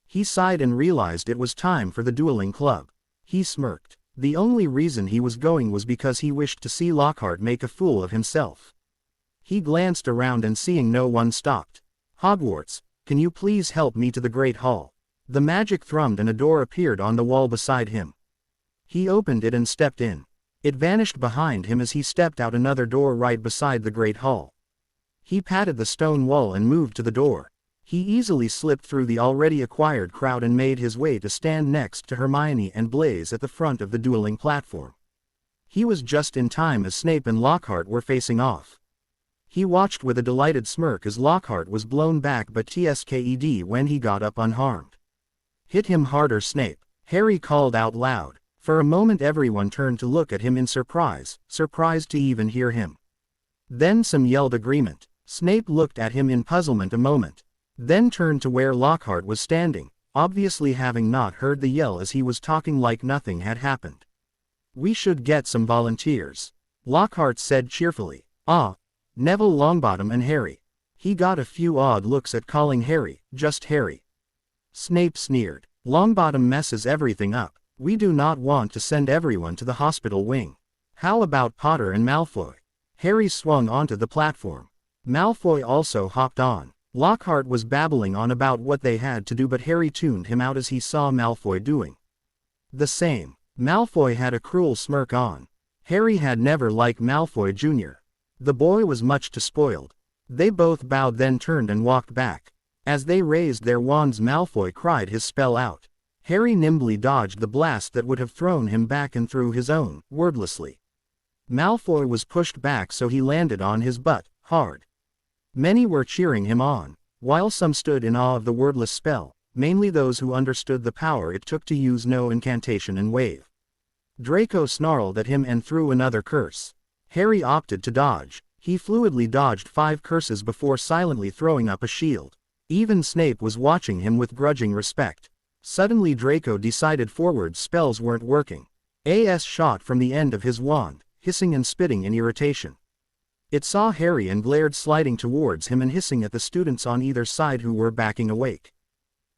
He sighed and realized it was time for the dueling club. He smirked. The only reason he was going was because he wished to see Lockhart make a fool of himself. He glanced around and seeing no one stopped. "Hogwarts, can you please help me to the Great Hall?" The magic thrummed and a door appeared on the wall beside him. He opened it and stepped in. It vanished behind him as he stepped out another door right beside the Great Hall. He patted the stone wall and moved to the door. He easily slipped through the already acquired crowd and made his way to stand next to Hermione and Blaise at the front of the dueling platform. He was just in time as Snape and Lockhart were facing off. He watched with a delighted smirk as Lockhart was blown back but tsked when he got up unharmed. "Hit him harder, Snape," Harry called out loud. For a moment everyone turned to look at him in surprise, surprised to even hear him. Then some yelled agreement. Snape looked at him in puzzlement a moment, then turned to where Lockhart was standing, obviously having not heard the yell as he was talking like nothing had happened. "We should get some volunteers," Lockhart said cheerfully. "Ah, Neville Longbottom and Harry." He got a few odd looks at calling Harry, just Harry. Snape sneered. "Longbottom messes everything up. We do not want to send everyone to the hospital wing. How about Potter and Malfoy?" Harry swung onto the platform. Malfoy also hopped on. Lockhart was babbling on about what they had to do, but Harry tuned him out as he saw Malfoy doing the same. Malfoy had a cruel smirk on. Harry had never liked Malfoy Jr. The boy was much too spoiled. They both bowed then turned and walked back. As they raised their wands, Malfoy cried his spell out. Harry nimbly dodged the blast that would have thrown him back and threw his own, wordlessly. Malfoy was pushed back so he landed on his butt, hard. Many were cheering him on, while some stood in awe of the wordless spell, mainly those who understood the power it took to use no incantation and wave. Draco snarled at him and threw another curse. Harry opted to dodge. He fluidly dodged 5 curses before silently throwing up a shield. Even Snape was watching him with grudging respect. Suddenly Draco decided forward spells weren't working. AS shot from the end of his wand, hissing and spitting in irritation. It saw Harry and glared, sliding towards him and hissing at the students on either side who were backing awake.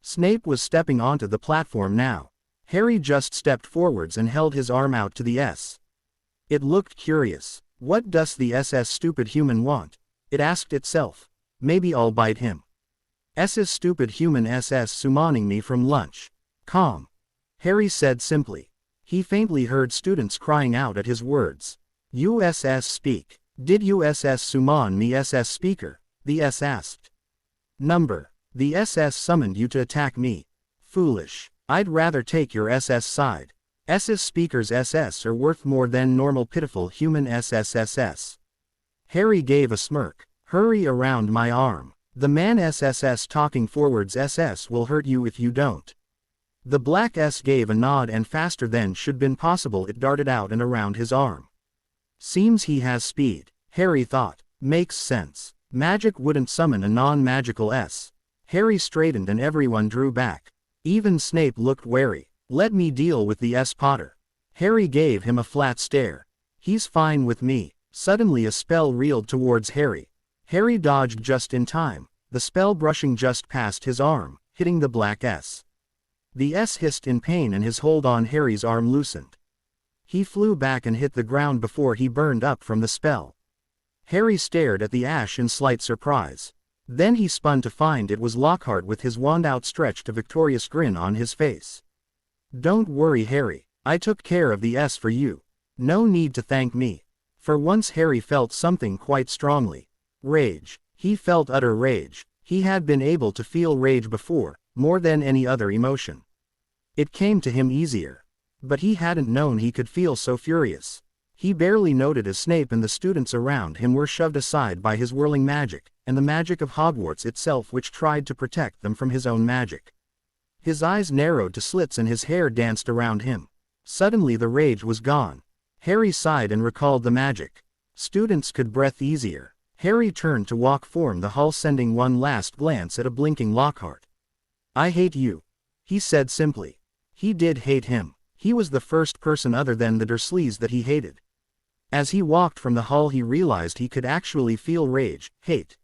Snape was stepping onto the platform now. Harry just stepped forwards and held his arm out to the S. It looked curious. What does the SS stupid human want? It asked itself. Maybe I'll bite him. SS stupid human SS summoning me from lunch. Calm, Harry said simply. He faintly heard students crying out at his words. USS speak. Did USS summon me SS speaker? The S asked. Number. The SS summoned you to attack me. Foolish. I'd rather take your SS side. S's speakers SS are worth more than normal pitiful human SSSS. Harry gave a smirk. Hurry around my arm. The man SSS talking forwards SS will hurt you if you don't. The black S gave a nod and faster than should been possible it darted out and around his arm. Seems he has speed, Harry thought. Makes sense. Magic wouldn't summon a non-magical S. Harry straightened and everyone drew back. Even Snape looked wary. Let me deal with the S. Potter. Harry gave him a flat stare. He's fine with me. Suddenly a spell reeled towards Harry. Harry dodged just in time, the spell brushing just past his arm, hitting the black S. The S hissed in pain and his hold on Harry's arm loosened. He flew back and hit the ground before he burned up from the spell. Harry stared at the ash in slight surprise. Then he spun to find it was Lockhart with his wand outstretched, a victorious grin on his face. Don't worry, Harry, I took care of the S for you. No need to thank me. For once Harry felt something quite strongly. Rage. He felt utter rage. He had been able to feel rage before, more than any other emotion. It came to him easier. But he hadn't known he could feel so furious. He barely noted as Snape and the students around him were shoved aside by his whirling magic, and the magic of Hogwarts itself which tried to protect them from his own magic. His eyes narrowed to slits and his hair danced around him. Suddenly the rage was gone. Harry sighed and recalled the magic. Students could breathe easier. Harry turned to walk form the hall, sending one last glance at a blinking Lockhart. I hate you, he said simply. He did hate him. He was the first person other than the Dursleys that he hated. As he walked from the hall he realized he could actually feel rage, hate.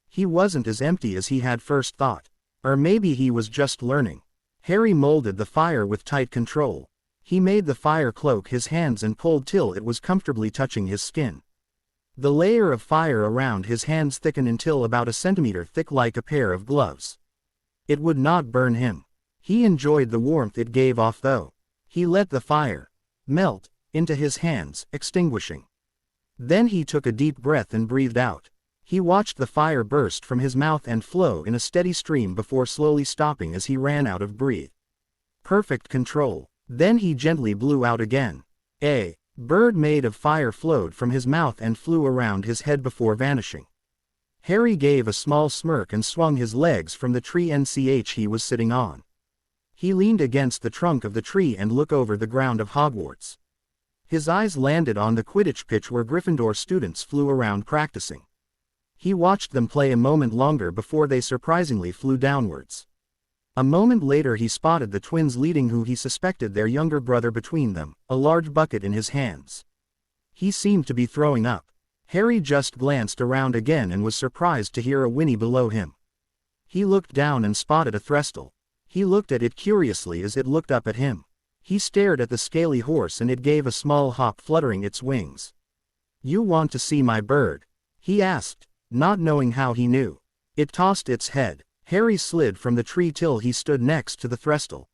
He wasn't as empty as he had first thought. Or maybe he was just learning. Harry molded the fire with tight control. He made the fire cloak his hands and pulled till it was comfortably touching his skin. The layer of fire around his hands thickened until about a centimeter thick, like a pair of gloves. It would not burn him. He enjoyed the warmth it gave off though. He let the fire melt into his hands, extinguishing. Then he took a deep breath and breathed out. He watched the fire burst from his mouth and flow in a steady stream before slowly stopping as he ran out of breath. Perfect control. Then he gently blew out again. A bird made of fire flowed from his mouth and flew around his head before vanishing. Harry gave a small smirk and swung his legs from the tree he was sitting on. He leaned against the trunk of the tree and looked over the ground of Hogwarts. His eyes landed on the Quidditch pitch where Gryffindor students flew around practicing. He watched them play a moment longer before they surprisingly flew downwards. A moment later he spotted the twins leading who he suspected their younger brother between them, a large bucket in his hands. He seemed to be throwing up. Harry just glanced around again and was surprised to hear a whinny below him. He looked down and spotted a threstle. He looked at it curiously as it looked up at him. He stared at the scaly horse and it gave a small hop, fluttering its wings. You want to see my bird? He asked, not knowing how he knew. It tossed its head. Harry slid from the tree till he stood next to the threstle.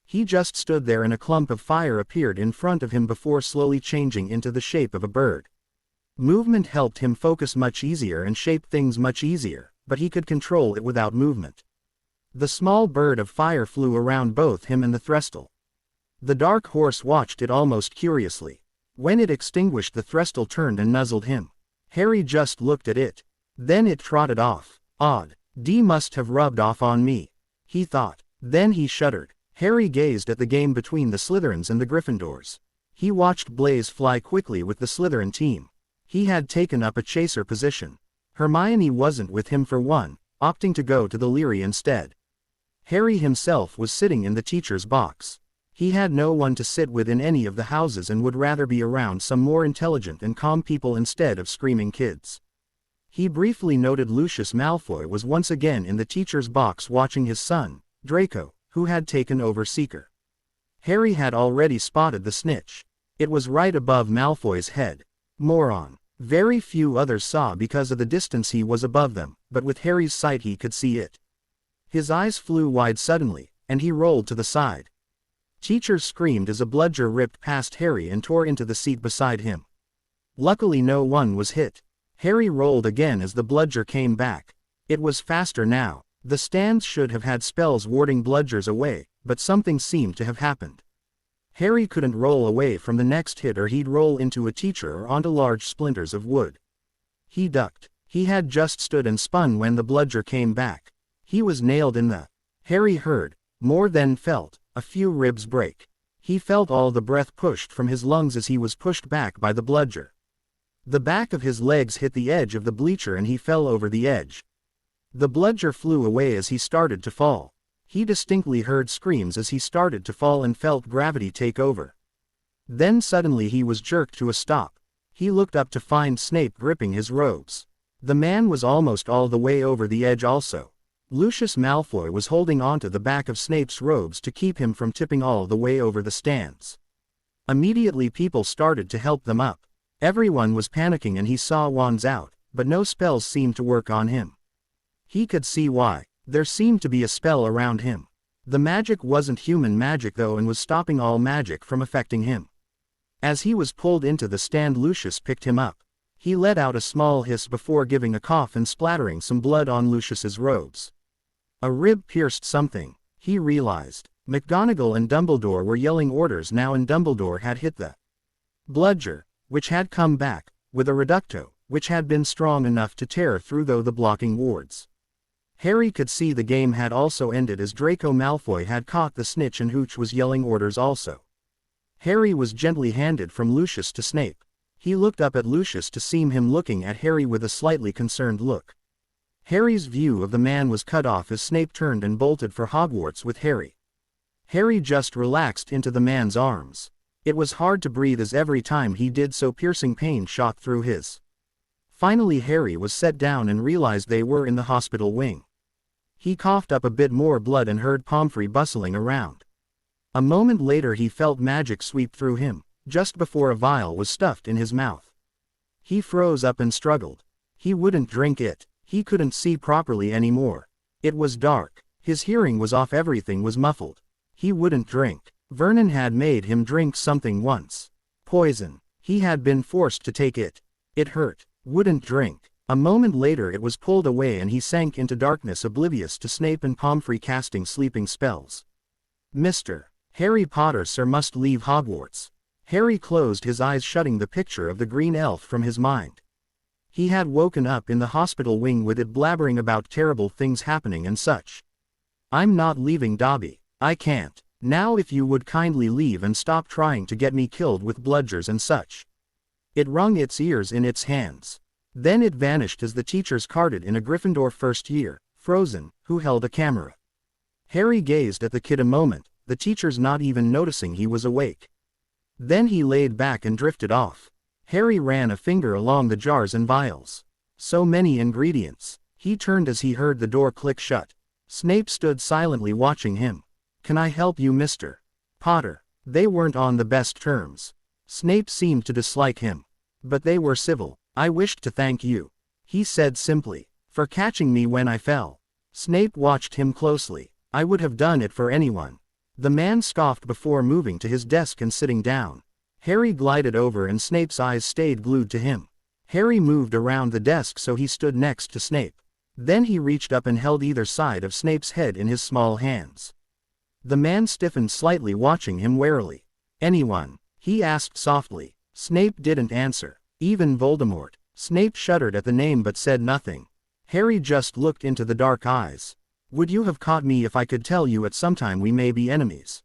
He just stood there and a clump of fire appeared in front of him before slowly changing into the shape of a bird. Movement helped him focus much easier and shape things much easier, but he could control it without movement. The small bird of fire flew around both him and the threstle. The dark horse watched it almost curiously. When it extinguished, the threstle turned and nuzzled him. Harry just looked at it. Then it trotted off. Odd. D must have rubbed off on me, he thought. Then he shuddered. Harry gazed at the game between the Slytherins and the Gryffindors. He watched Blaise fly quickly with the Slytherin team. He had taken up a chaser position. Hermione wasn't with him for one, opting to go to the Leary instead. Harry himself was sitting in the teacher's box. He had no one to sit with in any of the houses and would rather be around some more intelligent and calm people instead of screaming kids. He briefly noted Lucius Malfoy was once again in the teacher's box watching his son, Draco, who had taken over Seeker. Harry had already spotted the snitch. It was right above Malfoy's head. Moron. Very few others saw because of the distance he was above them, but with Harry's sight he could see it. His eyes flew wide suddenly, and he rolled to the side. Teacher screamed as a bludger ripped past Harry and tore into the seat beside him. Luckily no one was hit. Harry rolled again as the bludger came back. It was faster now. The stands should have had spells warding bludgers away, but something seemed to have happened. Harry couldn't roll away from the next hit or he'd roll into a teacher or onto large splinters of wood. He ducked. He had just stood and spun when the bludger came back. He was nailed in the. Harry heard, more than felt, a few ribs break. He felt all the breath pushed from his lungs as he was pushed back by the bludger. The back of his legs hit the edge of the bleacher and he fell over the edge. The bludger flew away as he started to fall. He distinctly heard screams as he started to fall and felt gravity take over. Then suddenly he was jerked to a stop. He looked up to find Snape gripping his robes. The man was almost all the way over the edge also. Lucius Malfoy was holding onto the back of Snape's robes to keep him from tipping all the way over the stands. Immediately people started to help them up. Everyone was panicking and he saw wands out, but no spells seemed to work on him. He could see why. There seemed to be a spell around him. The magic wasn't human magic though and was stopping all magic from affecting him. As he was pulled into the stand, Lucius picked him up. He let out a small hiss before giving a cough and splattering some blood on Lucius's robes. A rib pierced something, he realized. McGonagall and Dumbledore were yelling orders now and Dumbledore had hit the bludger, which had come back, with a reducto, which had been strong enough to tear through the blocking wards. Harry could see the game had also ended as Draco Malfoy had caught the snitch and Hooch was yelling orders also. Harry was gently handed from Lucius to Snape. He looked up at Lucius to see him looking at Harry with a slightly concerned look. Harry's view of the man was cut off as Snape turned and bolted for Hogwarts with Harry. Harry just relaxed into the man's arms. It was hard to breathe as every time he did so piercing pain shot through his. Finally Harry was set down and realized they were in the hospital wing. He coughed up a bit more blood and heard Pomfrey bustling around. A moment later he felt magic sweep through him, just before a vial was stuffed in his mouth. He froze up and struggled. He wouldn't drink it. He couldn't see properly anymore. It was dark. His hearing was off, everything was muffled. He wouldn't drink. Vernon had made him drink something once. Poison. He had been forced to take it. It hurt. Wouldn't drink. A moment later it was pulled away and he sank into darkness, oblivious to Snape and Pomfrey casting sleeping spells. Mr. Harry Potter, sir, must leave Hogwarts. Harry closed his eyes, shutting the picture of the green elf from his mind. He had woken up in the hospital wing with it blabbering about terrible things happening and such. I'm not leaving, Dobby. I can't. Now if you would kindly leave and stop trying to get me killed with bludgers and such. It wrung its ears in its hands. Then it vanished as the teachers carted in a Gryffindor first year, Frozen, who held a camera. Harry gazed at the kid a moment, the teachers not even noticing he was awake. Then he laid back and drifted off. Harry ran a finger along the jars and vials. So many ingredients. He turned as he heard the door click shut. Snape stood silently watching him. Can I help you, Mr. Potter? They weren't on the best terms. Snape seemed to dislike him. But they were civil. I wished to thank you, he said simply, for catching me when I fell. Snape watched him closely. I would have done it for anyone. The man scoffed before moving to his desk and sitting down. Harry glided over and Snape's eyes stayed glued to him. Harry moved around the desk so he stood next to Snape. Then he reached up and held either side of Snape's head in his small hands. The man stiffened slightly, watching him warily. Anyone? He asked softly. Snape didn't answer. Even Voldemort. Snape shuddered at the name but said nothing. Harry just looked into the dark eyes. Would you have caught me if I could tell you at some time we may be enemies?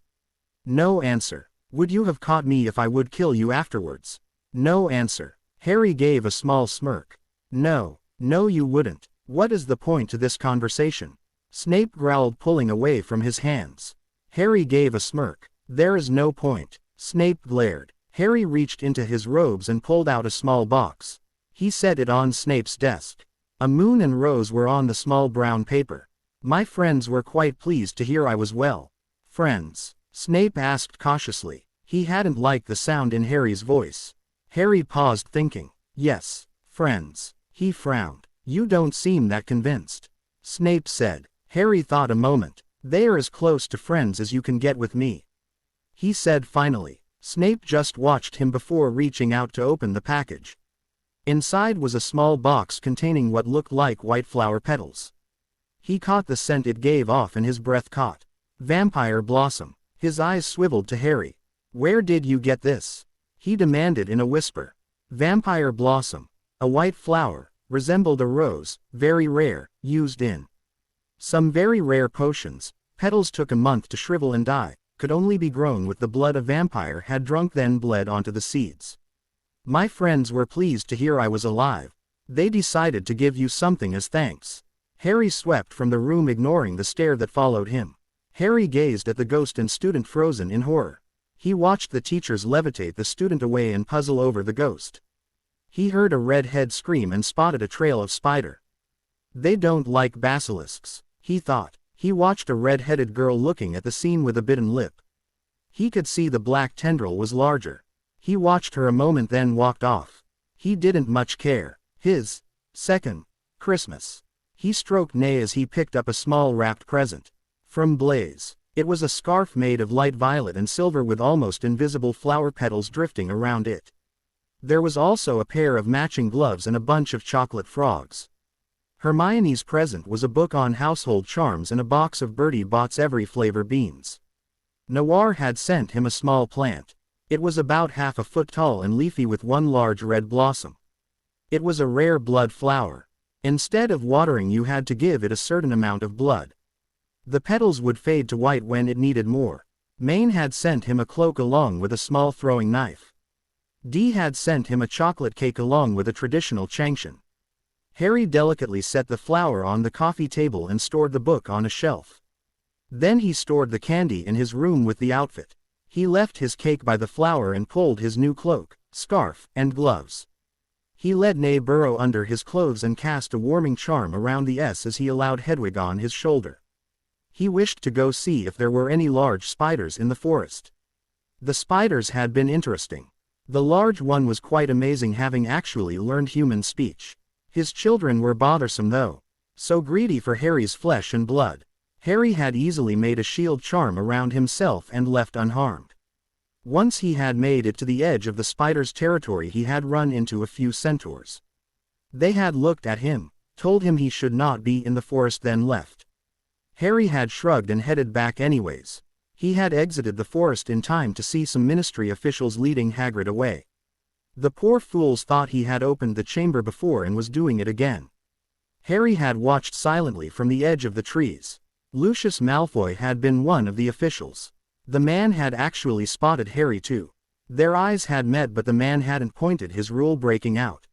No answer. Would you have caught me if I would kill you afterwards? No answer. Harry gave a small smirk. No. No, you wouldn't. What is the point to this conversation? Snape growled, pulling away from his hands. Harry gave a smirk. There is no point. Snape glared. Harry reached into his robes and pulled out a small box. He set it on Snape's desk. A moon and rose were on the small brown paper. My friends were quite pleased to hear I was well. Friends? Snape asked cautiously. He hadn't liked the sound in Harry's voice. Harry paused, thinking. Yes, friends. He frowned. You don't seem that convinced. Snape said. Harry thought a moment. They are as close to friends as you can get with me, he said finally. Snape just watched him before reaching out to open the package. Inside was a small box containing what looked like white flower petals. He caught the scent it gave off and his breath caught. Vampire blossom. His eyes swiveled to Harry. Where did you get this? He demanded in a whisper. Vampire blossom. A white flower, resembled a rose, very rare, used in some very rare potions. Petals took a month to shrivel and die, could only be grown with the blood a vampire had drunk then bled onto the seeds. My friends were pleased to hear I was alive. They decided to give you something as thanks. Harry swept from the room ignoring the stare that followed him. Harry gazed at the ghost and student frozen in horror. He watched the teachers levitate the student away and puzzle over the ghost. He heard a red head scream and spotted a trail of spider. They don't like basilisks, he thought. He watched a red-headed girl looking at the scene with a bitten lip. He could see the black tendril was larger. He watched her a moment then walked off. He didn't much care. His second Christmas. He stroked Nay as he picked up a small wrapped present. From Blaze. It was a scarf made of light violet and silver with almost invisible flower petals drifting around it. There was also a pair of matching gloves and a bunch of chocolate frogs. Hermione's present was a book on household charms and a box of Bertie Bott's every flavor beans. Noir had sent him a small plant. It was about half a foot tall and leafy with one large red blossom. It was a rare blood flower. Instead of watering you had to give it a certain amount of blood. The petals would fade to white when it needed more. Maine had sent him a cloak along with a small throwing knife. Dee had sent him a chocolate cake along with a traditional changshan. Harry delicately set the flower on the coffee table and stored the book on a shelf. Then he stored the candy in his room with the outfit. He left his cake by the flower and pulled his new cloak, scarf, and gloves. He let Nay burrow under his clothes and cast a warming charm around the S as he allowed Hedwig on his shoulder. He wished to go see if there were any large spiders in the forest. The spiders had been interesting. The large one was quite amazing, having actually learned human speech. His children were bothersome though. So greedy for Harry's flesh and blood. Harry had easily made a shield charm around himself and left unharmed. Once he had made it to the edge of the spider's territory he had run into a few centaurs. They had looked at him, told him he should not be in the forest then left. Harry had shrugged and headed back anyways. He had exited the forest in time to see some ministry officials leading Hagrid away. The poor fools thought he had opened the chamber before and was doing it again. Harry had watched silently from the edge of the trees. Lucius Malfoy had been one of the officials. The man had actually spotted Harry too. Their eyes had met but the man hadn't pointed his rule-breaking out.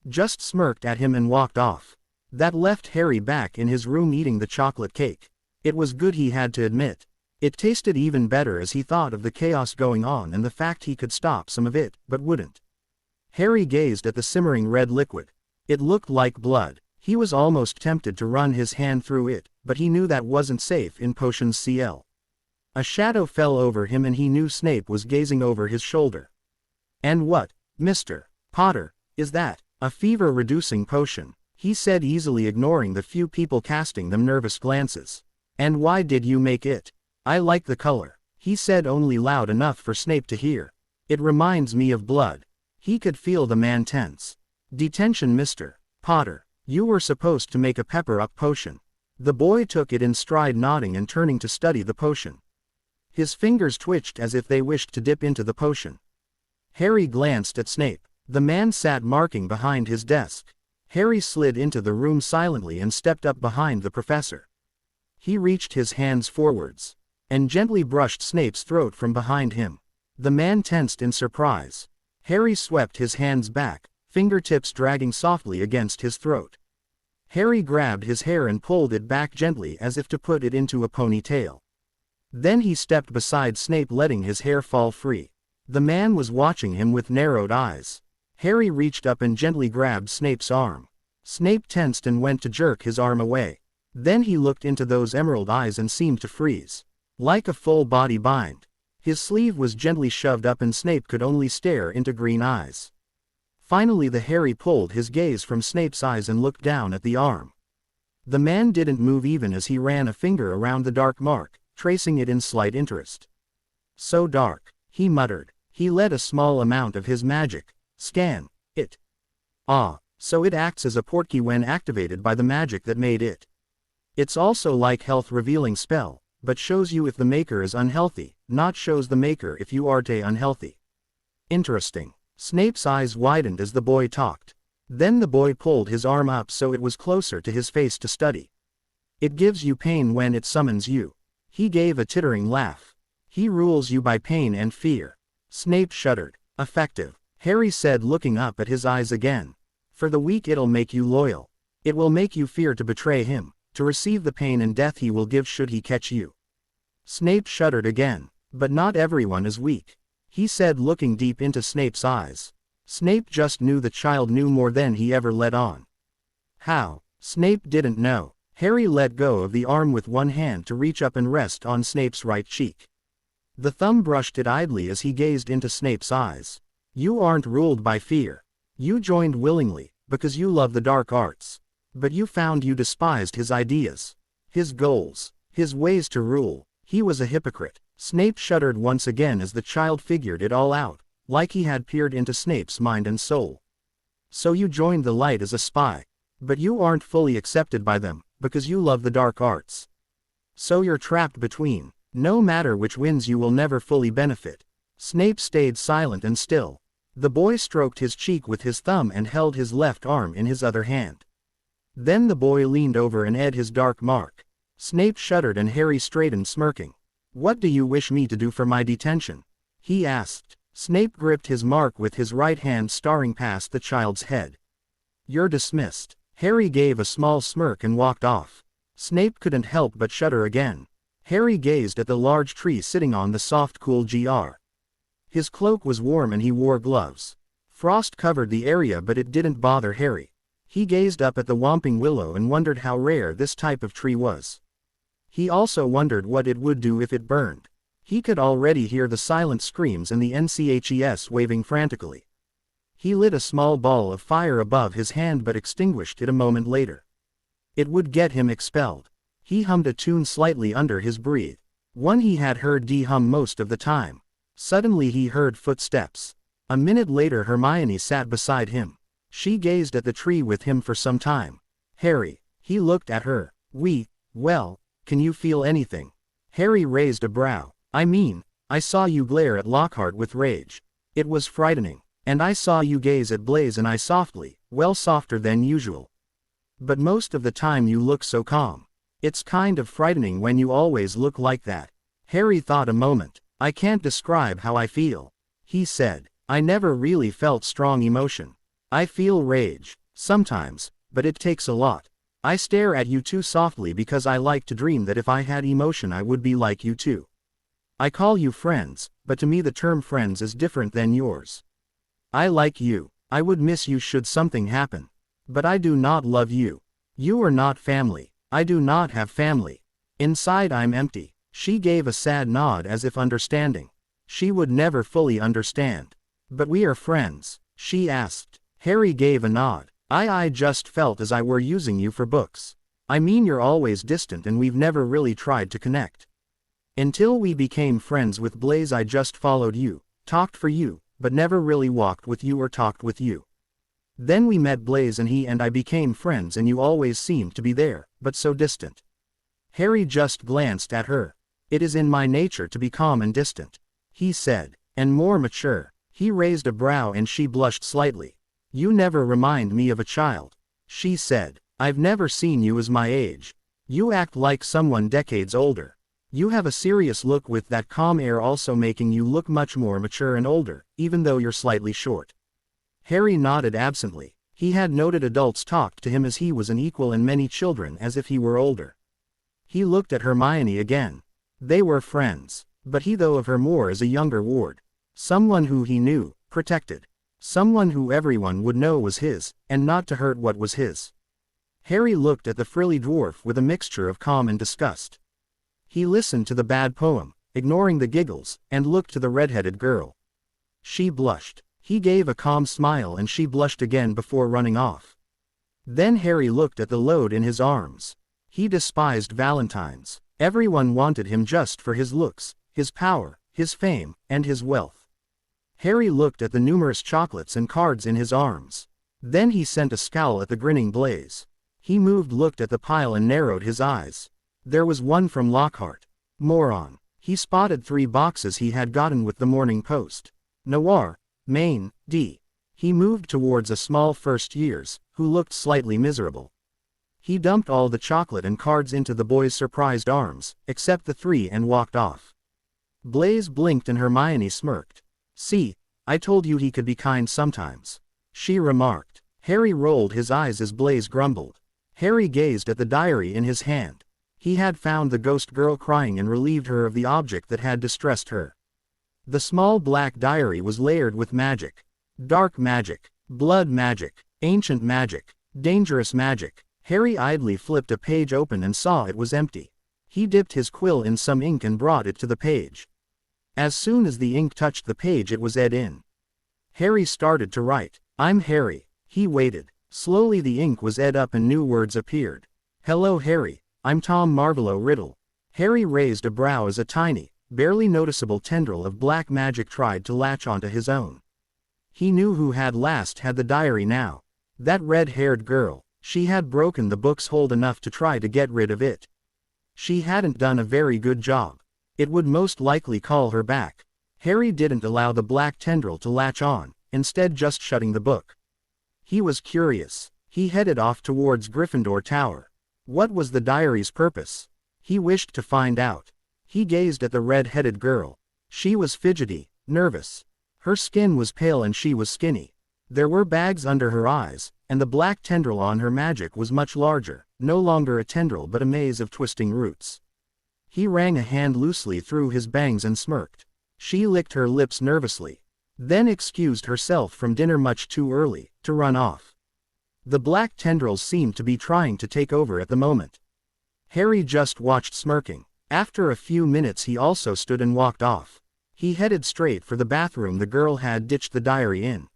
Just smirked at him and walked off. That left Harry back in his room eating the chocolate cake. It was good, he had to admit. It tasted even better as he thought of the chaos going on and the fact he could stop some of it, but wouldn't. Harry gazed at the simmering red liquid. It looked like blood. He was almost tempted to run his hand through it, but he knew that wasn't safe in potions CL. A shadow fell over him and he knew Snape was gazing over his shoulder. "And what, Mr. Potter, is that?" "A fever-reducing potion," he said easily, ignoring the few people casting them nervous glances. "And why did you make it?" "I like the color," he said only loud enough for Snape to hear. "It reminds me of blood." He could feel the man tense. "Detention, Mr. Potter. You were supposed to make a pepper-up potion." The boy took it in stride, nodding and turning to study the potion. His fingers twitched as if they wished to dip into the potion. Harry glanced at Snape. The man sat marking behind his desk. Harry slid into the room silently and stepped up behind the professor. He reached his hands forwards and gently brushed Snape's throat from behind him. The man tensed in surprise. Harry swept his hands back, fingertips dragging softly against his throat. Harry grabbed his hair and pulled it back gently as if to put it into a ponytail. Then he stepped beside Snape, letting his hair fall free. The man was watching him with narrowed eyes. Harry reached up and gently grabbed Snape's arm. Snape tensed and went to jerk his arm away. Then he looked into those emerald eyes and seemed to freeze. Like a full-body bind. His sleeve was gently shoved up and Snape could only stare into green eyes. Finally Harry pulled his gaze from Snape's eyes and looked down at the arm. The man didn't move even as he ran a finger around the dark mark, tracing it in slight interest. "So dark," he muttered. He let a small amount of his magic scan it. "Ah, so it acts as a portkey when activated by the magic that made it. It's also like health revealing spell, but shows you if the maker is unhealthy, not shows the maker if you are unhealthy. Interesting. Snape's eyes widened as the boy talked. Then the boy pulled his arm up so it was closer to his face to study. It gives you pain when it summons you. He gave a tittering laugh. He rules you by pain and fear. Snape shuddered. Effective, Harry said, looking up at his eyes again. For the weak it'll make you loyal. It will make you fear to betray him, to receive the pain and death he will give should he catch you. Snape shuddered again. But not everyone is weak, he said, looking deep into Snape's eyes. Snape just knew the child knew more than he ever let on. How? Snape didn't know. Harry let go of the arm with one hand to reach up and rest on Snape's right cheek. The thumb brushed it idly as he gazed into Snape's eyes. You aren't ruled by fear. You joined willingly, because you love the dark arts. But you found you despised his ideas, his goals, his ways to rule. He was a hypocrite. Snape shuddered once again as the child figured it all out, like he had peered into Snape's mind and soul. So you joined the light as a spy. But you aren't fully accepted by them, because you love the dark arts. So you're trapped between. No matter which wins you will never fully benefit. Snape stayed silent and still. The boy stroked his cheek with his thumb and held his left arm in his other hand. Then the boy leaned over and ed his dark mark. Snape shuddered and Harry straightened, smirking. What do you wish me to do for my detention? He asked. Snape gripped his mark with his right hand, staring past the child's head. You're dismissed. Harry gave a small smirk and walked off. Snape couldn't help but shudder again. Harry gazed at the large tree sitting on the soft, cool ground. His cloak was warm and he wore gloves. Frost covered the area, but it didn't bother Harry. He gazed up at the whomping willow and wondered how rare this type of tree was. He also wondered what it would do if it burned. He could already hear the silent screams and the NCHES waving frantically. He lit a small ball of fire above his hand but extinguished it a moment later. It would get him expelled. He hummed a tune slightly under his breath, one he had heard Dee hum most of the time. Suddenly he heard footsteps. A minute later Hermione sat beside him. She gazed at the tree with him for some time. Harry, he looked at her. Well, can you feel anything? Harry raised a brow. I saw you glare at Lockhart with rage. It was frightening. And I saw you gaze at Blaise and I softly, well, softer than usual. But most of the time you look so calm. It's kind of frightening when you always look like that. Harry thought a moment. I can't describe how I feel, he said. I never really felt strong emotion. I feel rage, sometimes, but it takes a lot. I stare at you too softly because I like to dream that if I had emotion I would be like you too. I call you friends, but to me the term friends is different than yours. I like you. I would miss you should something happen. But I do not love you. You are not family. I do not have family. Inside I'm empty. She gave a sad nod as if understanding. She would never fully understand. But we are friends, she asked. Harry gave a nod. I just felt as I were using you for books. You're always distant and we've never really tried to connect. Until we became friends with Blaise I just followed you, talked for you, but never really walked with you or talked with you. Then we met Blaise and he and I became friends and you always seemed to be there, but so distant. Harry just glanced at her. It is in my nature to be calm and distant, he said, and more mature. He raised a brow and she blushed slightly. You never remind me of a child, she said. I've never seen you as my age. You act like someone decades older. You have a serious look with that calm air also making you look much more mature and older, even though you're slightly short. Harry nodded absently. He had noted adults talked to him as he was an equal and many children as if he were older. He looked at Hermione again. They were friends, but he thought of her more as a younger ward. Someone who he knew, protected. Someone who everyone would know was his, and not to hurt what was his. Harry looked at the frilly dwarf with a mixture of calm and disgust. He listened to the bad poem, ignoring the giggles, and looked to the red-headed girl. She blushed. He gave a calm smile and she blushed again before running off. Then Harry looked at the load in his arms. He despised Valentines. Everyone wanted him just for his looks, his power, his fame, and his wealth. Harry looked at the numerous chocolates and cards in his arms. Then he sent a scowl at the grinning Blaise. He looked at the pile and narrowed his eyes. There was one from Lockhart. Moron. He spotted 3 boxes he had gotten with the Morning Post. Noir, Maine, D. He moved towards a small first years, who looked slightly miserable. He dumped all the chocolate and cards into the boy's surprised arms, except the 3, and walked off. Blaise blinked and Hermione smirked. "See, I told you he could be kind sometimes," she remarked. Harry rolled his eyes as Blaise grumbled. Harry gazed at the diary in his hand. He had found the ghost girl crying and relieved her of the object that had distressed her. The small black diary was layered with magic. Dark magic, blood magic, ancient magic, dangerous magic. Harry idly flipped a page open and saw it was empty. He dipped his quill in some ink and brought it to the page. As soon as the ink touched the page it was ed in. Harry started to write. "I'm Harry." He waited. Slowly the ink was ed up and new words appeared. "Hello Harry, I'm Tom Marvolo Riddle." Harry raised a brow as a tiny, barely noticeable tendril of black magic tried to latch onto his own. He knew who had last had the diary now. That red-haired girl. She had broken the book's hold enough to try to get rid of it. She hadn't done a very good job. It would most likely call her back. Harry didn't allow the black tendril to latch on, instead just shutting the book. He was curious. He headed off towards Gryffindor Tower. What was the diary's purpose? He wished to find out. He gazed at the red-headed girl. She was fidgety, nervous. Her skin was pale and she was skinny. There were bags under her eyes, and the black tendril on her magic was much larger, no longer a tendril but a maze of twisting roots. He ran a hand loosely through his bangs and smirked. She licked her lips nervously, then excused herself from dinner much too early, to run off. The black tendrils seemed to be trying to take over at the moment. Harry just watched smirking. After a few minutes he also stood and walked off. He headed straight for the bathroom the girl had ditched the diary in.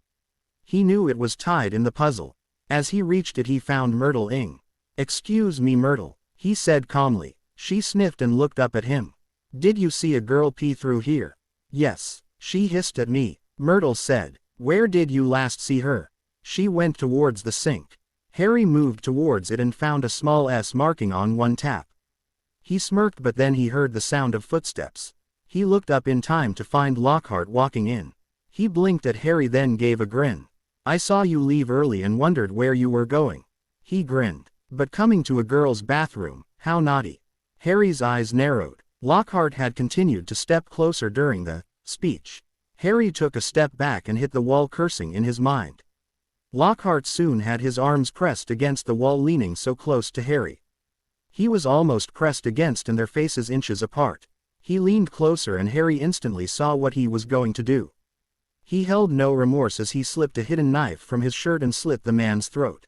He knew it was tied in the puzzle. As he reached it he found Myrtle Ing. "Excuse me Myrtle," he said calmly. She sniffed and looked up at him. "Did you see a girl pee through here?" "Yes," she hissed at me. Myrtle said. "Where did you last see her?" She went towards the sink. Harry moved towards it and found a small S marking on one tap. He smirked but then he heard the sound of footsteps. He looked up in time to find Lockhart walking in. He blinked at Harry then gave a grin. "I saw you leave early and wondered where you were going." He grinned. "But coming to a girl's bathroom, how naughty." Harry's eyes narrowed. Lockhart had continued to step closer during the speech. Harry took a step back and hit the wall cursing in his mind. Lockhart soon had his arms pressed against the wall leaning so close to Harry. He was almost pressed against and their faces inches apart. He leaned closer and Harry instantly saw what he was going to do. He held no remorse as he slipped a hidden knife from his shirt and slit the man's throat.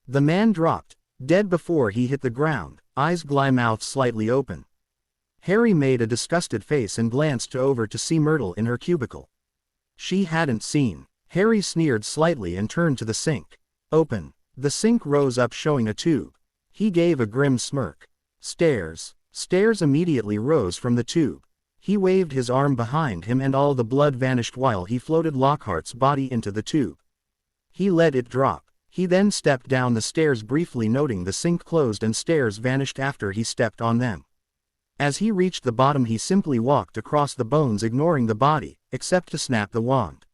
The man dropped, dead before he hit the ground, eyes mouth slightly open. Harry made a disgusted face and glanced over to see Myrtle in her cubicle. She hadn't seen. Harry sneered slightly and turned to the sink. "Open." The sink rose up showing a tube. He gave a grim smirk. "Stairs." Stairs immediately rose from the tube. He waved his arm behind him and all the blood vanished while he floated Lockhart's body into the tube. He let it drop. He then stepped down the stairs briefly noting the sink closed and stairs vanished after he stepped on them. As he reached the bottom he simply walked across the bones ignoring the body, except to snap the wand.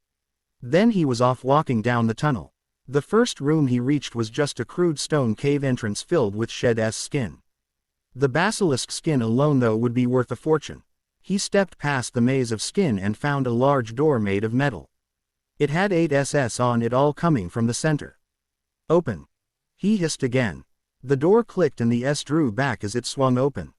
Then he was off walking down the tunnel. The first room he reached was just a crude stone cave entrance filled with shed-s skin. The basilisk skin alone though would be worth a fortune. He stepped past the maze of skin and found a large door made of metal. It had 8 SS on it all coming from the center. "Open." He hissed again. The door clicked and the S drew back as it swung open.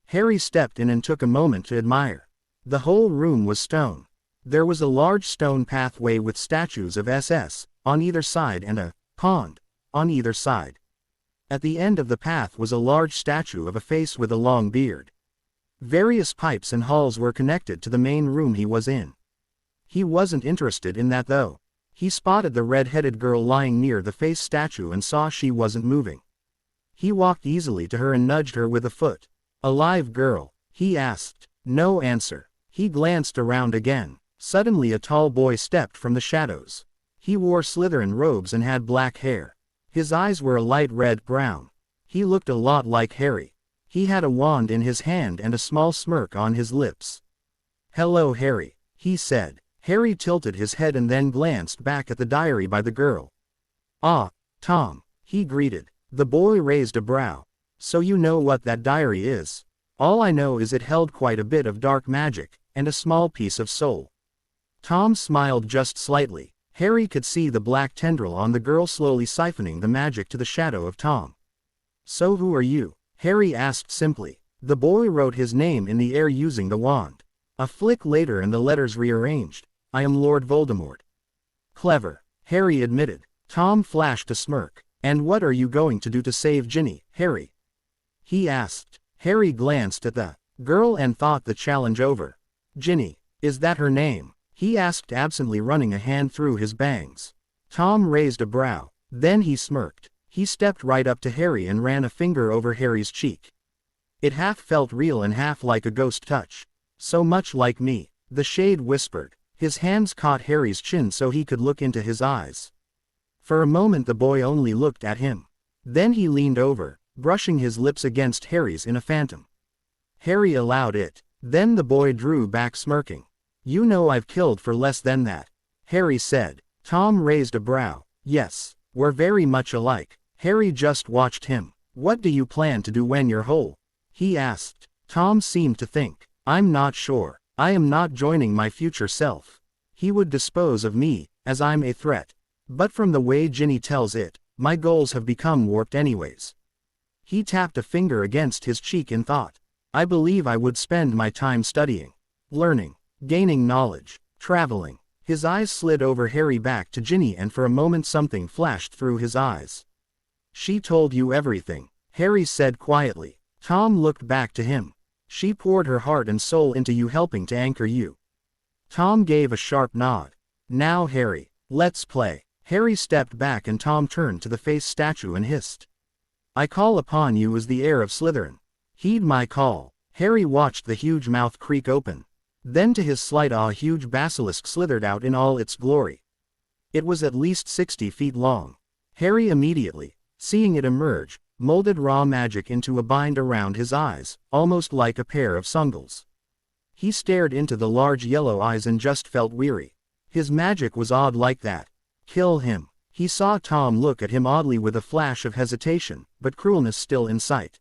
Harry stepped in and took a moment to admire. The whole room was stone. There was a large stone pathway with statues of SS on either side and a pond on either side. At the end of the path was a large statue of a face with a long beard. Various pipes and halls were connected to the main room he was in. He wasn't interested in that though. He spotted the red-headed girl lying near the face statue and saw she wasn't moving. He walked easily to her and nudged her with a foot. "A live girl?" he asked. No answer. He glanced around again. Suddenly a tall boy stepped from the shadows. He wore Slytherin robes and had black hair. His eyes were a light red-brown. He looked a lot like Harry. He had a wand in his hand and a small smirk on his lips. "Hello, Harry," he said. Harry tilted his head and then glanced back at the diary by the girl. "Ah, Tom," he greeted. The boy raised a brow. "So you know what that diary is?" "All I know is it held quite a bit of dark magic, and a small piece of soul." Tom smiled just slightly. Harry could see the black tendril on the girl slowly siphoning the magic to the shadow of Tom. "So who are you?" Harry asked simply. The boy wrote his name in the air using the wand. A flick later and the letters rearranged. "I am Lord Voldemort." "Clever," Harry admitted. Tom flashed a smirk. "And what are you going to do to save Ginny, Harry?" he asked. Harry glanced at the girl and thought the challenge over. "Ginny, is that her name?" he asked absently, running a hand through his bangs. Tom raised a brow. Then he smirked. He stepped right up to Harry and ran a finger over Harry's cheek. It half felt real and half like a ghost touch. "So much like me," the shade whispered. His hands caught Harry's chin so he could look into his eyes. For a moment the boy only looked at him. Then he leaned over, brushing his lips against Harry's in a phantom. Harry allowed it. Then the boy drew back smirking. "You know I've killed for less than that," Harry said. Tom raised a brow. "Yes, we're very much alike." Harry just watched him. "What do you plan to do when you're whole?" he asked. Tom seemed to think. "I'm not sure. I am not joining my future self. He would dispose of me, as I'm a threat. But from the way Ginny tells it, my goals have become warped anyways." He tapped a finger against his cheek in thought. "I believe I would spend my time studying, learning, gaining knowledge, traveling." His eyes slid over Harry back to Ginny, and for a moment something flashed through his eyes. "She told you everything," Harry said quietly. Tom looked back to him. "She poured her heart and soul into you, helping to anchor you." Tom gave a sharp nod. "Now Harry, let's play." Harry stepped back and Tom turned to the face statue and hissed. "I call upon you as the heir of Slytherin. Heed my call." Harry watched the huge mouth creak open. Then to his slight awe, a huge basilisk slithered out in all its glory. It was at least 60 feet long. Harry immediately, seeing it emerge, molded raw magic into a bind around his eyes, almost like a pair of sungles. He stared into the large yellow eyes and just felt weary. His magic was odd like that. "Kill him." He saw Tom look at him oddly with a flash of hesitation, but cruelness still in sight.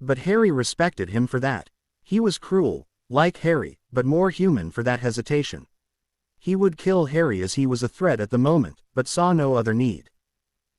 But Harry respected him for that. He was cruel, like Harry, but more human for that hesitation. He would kill Harry as he was a threat at the moment, but saw no other need.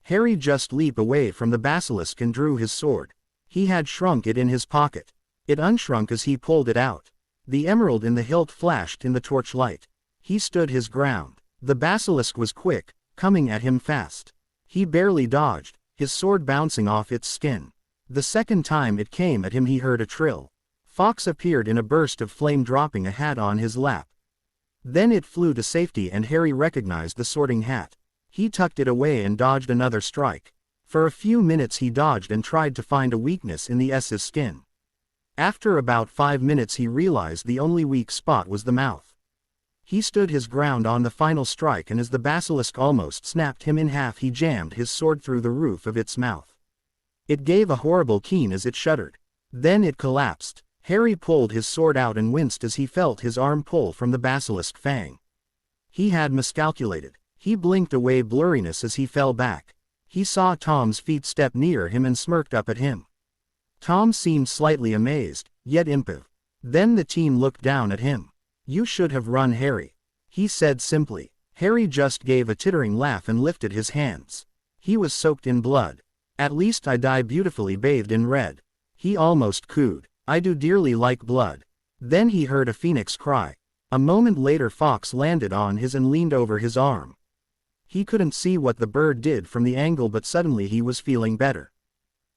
Harry just leaped away from the basilisk and drew his sword. He had shrunk it in his pocket. It unshrunk as he pulled it out. The emerald in the hilt flashed in the torchlight. He stood his ground. The basilisk was quick, coming at him fast. He barely dodged, his sword bouncing off its skin. The second time it came at him he heard a trill. Fox appeared in a burst of flame, dropping a hat on his lap. Then it flew to safety and Harry recognized the Sorting Hat. He tucked it away and dodged another strike. For a few minutes he dodged and tried to find a weakness in the S's skin. After about 5 minutes he realized the only weak spot was the mouth. He stood his ground on the final strike, and as the basilisk almost snapped him in half he jammed his sword through the roof of its mouth. It gave a horrible keen as it shuddered. Then it collapsed. Harry pulled his sword out and winced as he felt his arm pull from the basilisk fang. He had miscalculated. He blinked away blurriness as he fell back. He saw Tom's feet step near him and smirked up at him. Tom seemed slightly amazed, yet impiv. Then the teen looked down at him. "You should have run, Harry," he said simply. Harry just gave a tittering laugh and lifted his hands. He was soaked in blood. "At least I die beautifully bathed in red," he almost cooed. "I do dearly like blood." Then he heard a phoenix cry. A moment later Fox landed on his and leaned over his arm. He couldn't see what the bird did from the angle, but suddenly he was feeling better.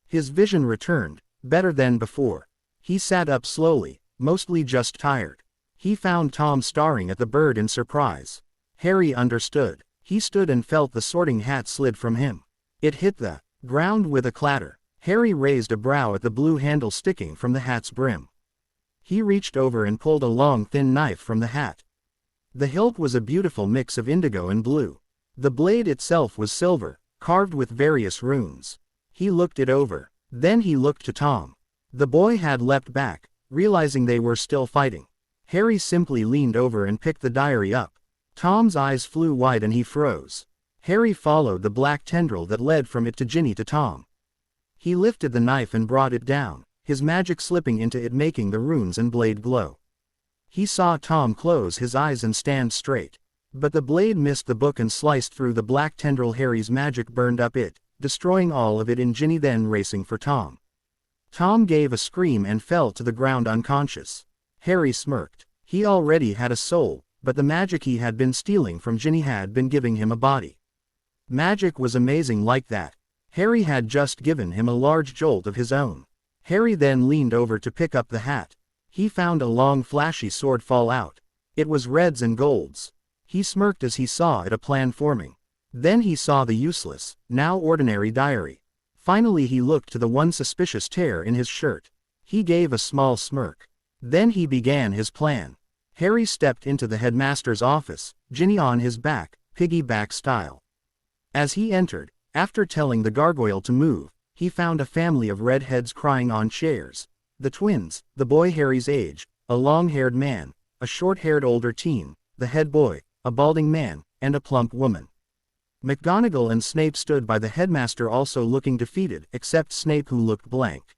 His vision returned, better than before. He sat up slowly, mostly just tired. He found Tom staring at the bird in surprise. Harry understood. He stood and felt the Sorting Hat slid from him. It hit the ground with a clatter. Harry raised a brow at the blue handle sticking from the hat's brim. He reached over and pulled a long thin knife from the hat. The hilt was a beautiful mix of indigo and blue. The blade itself was silver, carved with various runes. He looked it over. Then he looked to Tom. The boy had leapt back, realizing they were still fighting. Harry simply leaned over and picked the diary up. Tom's eyes flew wide and he froze. Harry followed the black tendril that led from it to Ginny to Tom. He lifted the knife and brought it down, his magic slipping into it making the runes and blade glow. He saw Tom close his eyes and stand straight. But the blade missed the book and sliced through the black tendril. Harry's magic burned up it, destroying all of it in Ginny, then racing for Tom. Tom gave a scream and fell to the ground unconscious. Harry smirked. He already had a soul, but the magic he had been stealing from Ginny had been giving him a body. Magic was amazing like that. Harry had just given him a large jolt of his own. Harry then leaned over to pick up the hat. He found a long flashy sword fall out. It was reds and golds. He smirked as he saw it, a plan forming. Then he saw the useless, now ordinary diary. Finally he looked to the one suspicious tear in his shirt. He gave a small smirk. Then he began his plan. Harry stepped into the headmaster's office, Ginny on his back, piggyback style. As he entered, after telling the gargoyle to move, he found a family of redheads crying on chairs. The twins, the boy Harry's age, a long-haired man, a short-haired older teen, the head boy, a balding man, and a plump woman. McGonagall and Snape stood by the headmaster, also looking defeated, except Snape, who looked blank.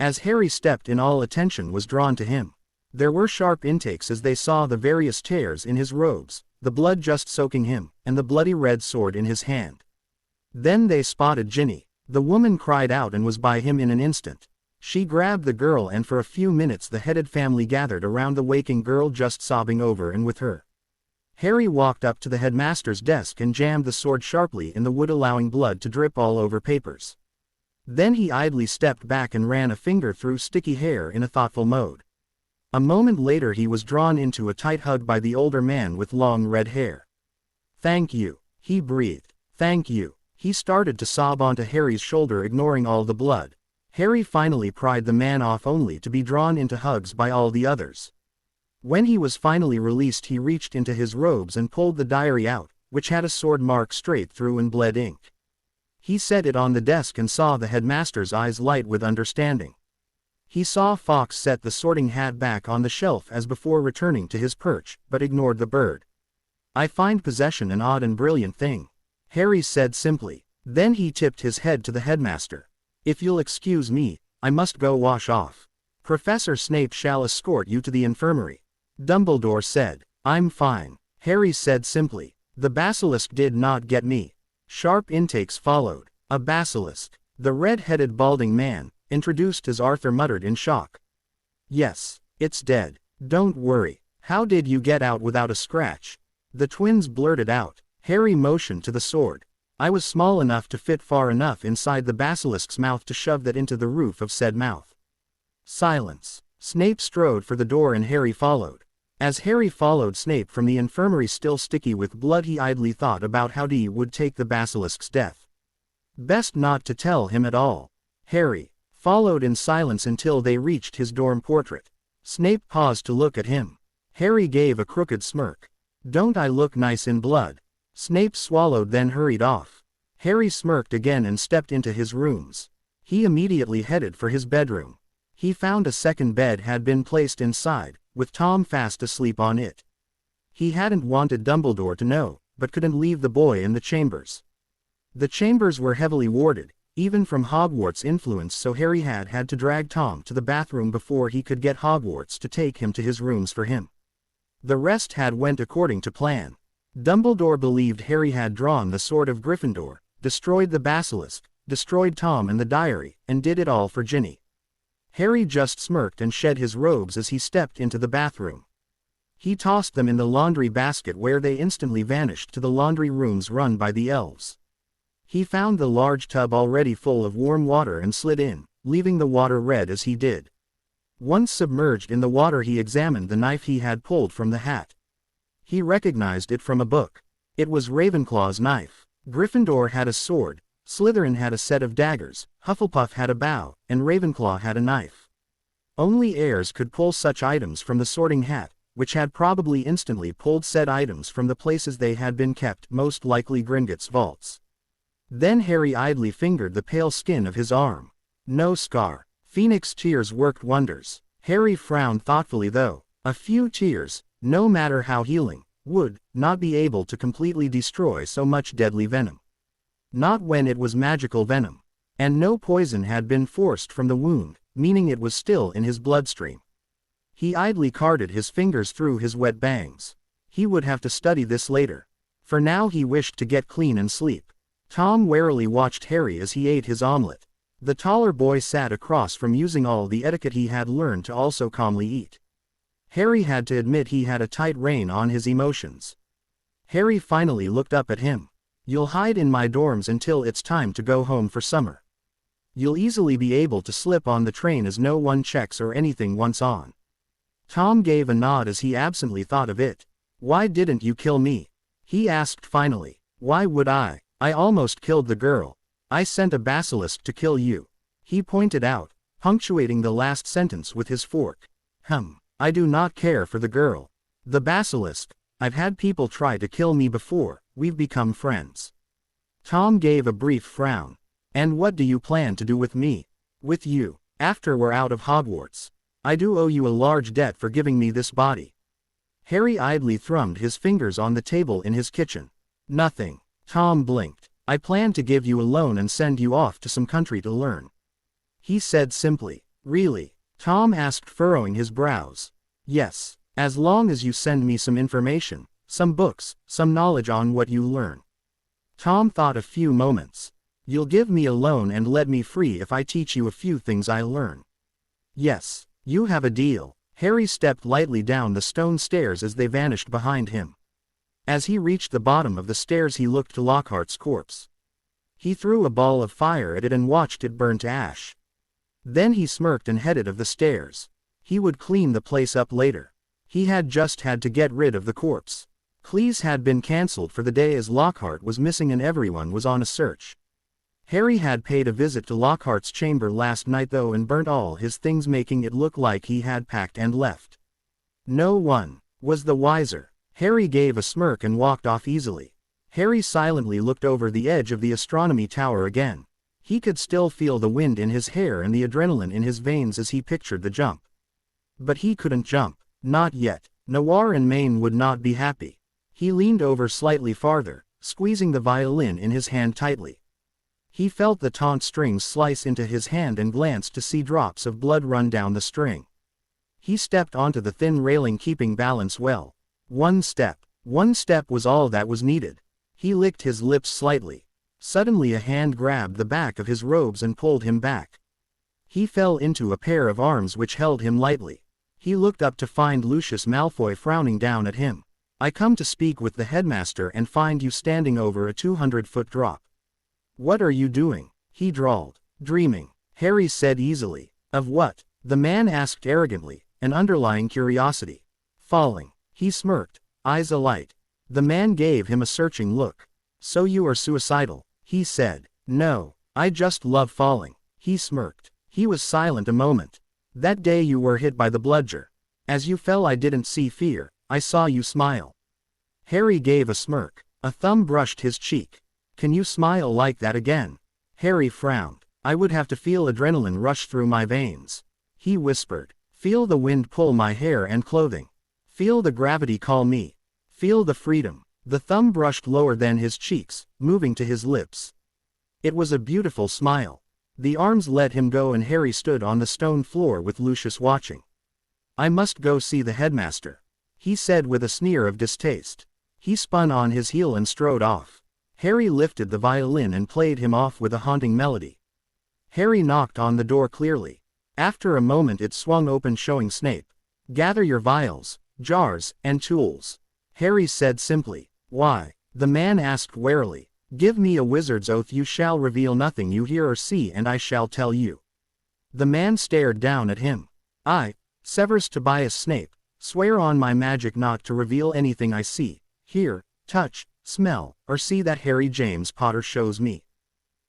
As Harry stepped in, all attention was drawn to him. There were sharp intakes as they saw the various tears in his robes, the blood just soaking him, and the bloody red sword in his hand. Then they spotted Ginny. The woman cried out and was by him in an instant. She grabbed the girl, and for a few minutes the headed family gathered around the waking girl, just sobbing over and with her. Harry walked up to the headmaster's desk and jammed the sword sharply in the wood, allowing blood to drip all over papers. Then he idly stepped back and ran a finger through sticky hair in a thoughtful mode. A moment later he was drawn into a tight hug by the older man with long red hair. "Thank you," he breathed. "Thank you." He started to sob onto Harry's shoulder, ignoring all the blood. Harry finally pried the man off, only to be drawn into hugs by all the others. When he was finally released, he reached into his robes and pulled the diary out, which had a sword mark straight through and bled ink. He set it on the desk and saw the headmaster's eyes light with understanding. He saw Fawkes set the sorting hat back on the shelf as before, returning to his perch, but ignored the bird. "I find possession an odd and brilliant thing," Harry said simply. Then he tipped his head to the headmaster. "If you'll excuse me, I must go wash off. Professor Snape shall escort you to the infirmary." Dumbledore said. "I'm fine," Harry said simply. "The basilisk did not get me." Sharp intakes followed. "A basilisk?" The red-headed balding man, introduced as Arthur, muttered in shock. "Yes, it's dead. Don't worry. How did you get out without a scratch?" The twins blurted out. Harry motioned to the sword. "I was small enough to fit far enough inside the basilisk's mouth to shove that into the roof of said mouth." Silence. Snape strode for the door and Harry followed. As Harry followed Snape from the infirmary, still sticky with blood, he idly thought about how he would take the basilisk's death. Best not to tell him at all. Harry followed in silence until they reached his dorm portrait. Snape paused to look at him. Harry gave a crooked smirk. "Don't I look nice in blood?" Snape swallowed, then hurried off. Harry smirked again and stepped into his rooms. He immediately headed for his bedroom. He found a second bed had been placed inside, with Tom fast asleep on it. He hadn't wanted Dumbledore to know, but couldn't leave the boy in the chambers. The chambers were heavily warded, even from Hogwarts' influence, so Harry had to drag Tom to the bathroom before he could get Hogwarts to take him to his rooms for him. The rest had went according to plan. Dumbledore believed Harry had drawn the sword of Gryffindor, destroyed the basilisk, destroyed Tom and the diary, and did it all for Ginny. Harry just smirked and shed his robes as he stepped into the bathroom. He tossed them in the laundry basket, where they instantly vanished to the laundry rooms run by the elves. He found the large tub already full of warm water and slid in, leaving the water red as he did. Once submerged in the water, he examined the knife he had pulled from the hat. He recognized it from a book. It was Ravenclaw's knife. Gryffindor had a sword, Slytherin had a set of daggers, Hufflepuff had a bow, and Ravenclaw had a knife. Only heirs could pull such items from the sorting hat, which had probably instantly pulled said items from the places they had been kept, most likely Gringotts' vaults. Then Harry idly fingered the pale skin of his arm. No scar. Phoenix tears worked wonders. Harry frowned thoughtfully though. A few tears, no matter how healing, would not be able to completely destroy so much deadly venom. Not when it was magical venom. And no poison had been forced from the wound, meaning it was still in his bloodstream. He idly carded his fingers through his wet bangs. He would have to study this later. For now he wished to get clean and sleep. Tom warily watched Harry as he ate his omelet. The taller boy sat across from using all the etiquette he had learned to also calmly eat. Harry had to admit he had a tight rein on his emotions. Harry finally looked up at him. "You'll hide in my dorms until it's time to go home for summer. You'll easily be able to slip on the train as no one checks or anything once on." Tom gave a nod as he absently thought of it. "Why didn't you kill me?" he asked finally. "Why would I? I almost killed the girl. I sent a basilisk to kill you," he pointed out, punctuating the last sentence with his fork. I do not care for the girl. The basilisk, I've had people try to kill me before, we've become friends." Tom gave a brief frown. "And what do you plan to do with me?" "With you, after we're out of Hogwarts. I do owe you a large debt for giving me this body." Harry idly thrummed his fingers on the table in his kitchen. "Nothing." Tom blinked. "I plan to give you a loan and send you off to some country to learn," he said simply. "Really?" Tom asked, furrowing his brows. "Yes, as long as you send me some information, some books, some knowledge on what you learn." Tom thought a few moments. "You'll give me a loan and let me free if I teach you a few things I learn." "Yes, you have a deal." Harry stepped lightly down the stone stairs as they vanished behind him. As he reached the bottom of the stairs he looked to Lockhart's corpse. He threw a ball of fire at it and watched it burn to ash. Then he smirked and headed up the stairs. He would clean the place up later. He had just had to get rid of the corpse. Cleese had been cancelled for the day as Lockhart was missing and everyone was on a search. Harry had paid a visit to Lockhart's chamber last night though and burnt all his things, making it look like he had packed and left. No one was the wiser. Harry gave a smirk and walked off easily. Harry silently looked over the edge of the astronomy tower again. He could still feel the wind in his hair and the adrenaline in his veins as he pictured the jump. But he couldn't jump. Not yet. Noir and Maine would not be happy. He leaned over slightly farther, squeezing the violin in his hand tightly. He felt the taut strings slice into his hand and glanced to see drops of blood run down the string. He stepped onto the thin railing, keeping balance well. One step was all that was needed. He licked his lips slightly. Suddenly a hand grabbed the back of his robes and pulled him back. He fell into a pair of arms which held him lightly. He looked up to find Lucius Malfoy frowning down at him. "I come to speak with the headmaster and find you standing over a 200-foot drop." "What are you doing?" he drawled. "Dreaming," Harry said easily. "Of what?" the man asked arrogantly, an underlying curiosity. "Falling." He smirked, eyes alight. The man gave him a searching look. "So you are suicidal," he said. "No, I just love falling," he smirked. He was silent a moment. "That day you were hit by the bludger. As you fell I didn't see fear, I saw you smile." Harry gave a smirk. A thumb brushed his cheek. "Can you smile like that again?" Harry frowned. "I would have to feel adrenaline rush through my veins," he whispered. "Feel the wind pull my hair and clothing. Feel the gravity call me. Feel the freedom." The thumb brushed lower than his cheeks, moving to his lips. It was a beautiful smile. The arms let him go and Harry stood on the stone floor with Lucius watching. "I must go see the headmaster," he said with a sneer of distaste. He spun on his heel and strode off. Harry lifted the violin and played him off with a haunting melody. Harry knocked on the door clearly. After a moment it swung open, showing Snape. "Gather your vials, jars, and tools," Harry said simply. "Why?" the man asked warily. "Give me a wizard's oath you shall reveal nothing you hear or see and I shall tell you." The man stared down at him. "I, Severus Tobias Snape, swear on my magic not to reveal anything I see, hear, touch, smell, or see that Harry James Potter shows me."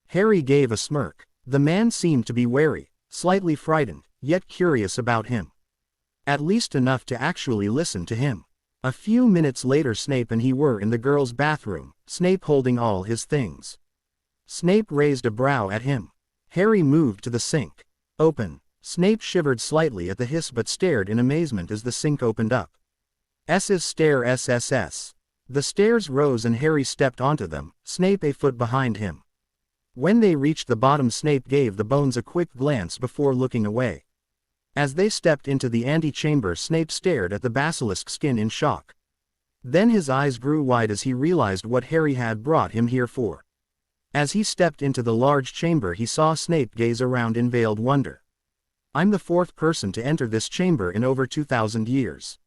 Harry gave a smirk. The man seemed to be wary, slightly frightened, yet curious about him. At least enough to actually listen to him. A few minutes later Snape and he were in the girls' bathroom, Snape holding all his things. Snape raised a brow at him. Harry moved to the sink. "Open," Snape shivered slightly at the hiss but stared in amazement as the sink opened up. S's stair SSS. The stairs rose and Harry stepped onto them, Snape a foot behind him. When they reached the bottom, Snape gave the bones a quick glance before looking away. As they stepped into the antechamber, Snape stared at the basilisk skin in shock. Then his eyes grew wide as he realized what Harry had brought him here for. As he stepped into the large chamber, he saw Snape gaze around in veiled wonder. "I'm the fourth person to enter this chamber in over 2,000 years.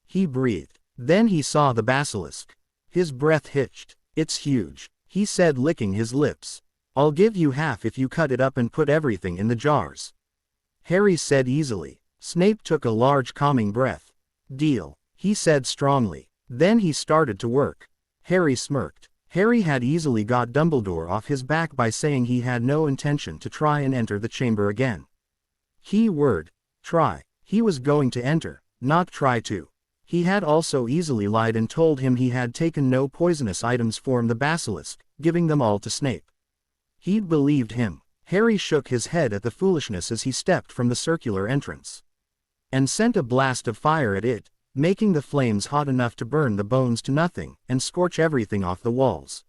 He breathed. Then he saw the basilisk. His breath hitched. "It's huge," he said, licking his lips. "I'll give you half if you cut it up and put everything in the jars," Harry said easily. Snape took a large calming breath. "Deal," he said strongly. Then he started to work. Harry smirked. Harry had easily got Dumbledore off his back by saying he had no intention to try and enter the chamber again. Key word: try. He was going to enter, not try to. He had also easily lied and told him he had taken no poisonous items from the basilisk, giving them all to Snape. He'd believed him. Harry shook his head at the foolishness as he stepped from the circular entrance and sent a blast of fire at it, making the flames hot enough to burn the bones to nothing and scorch everything off the walls.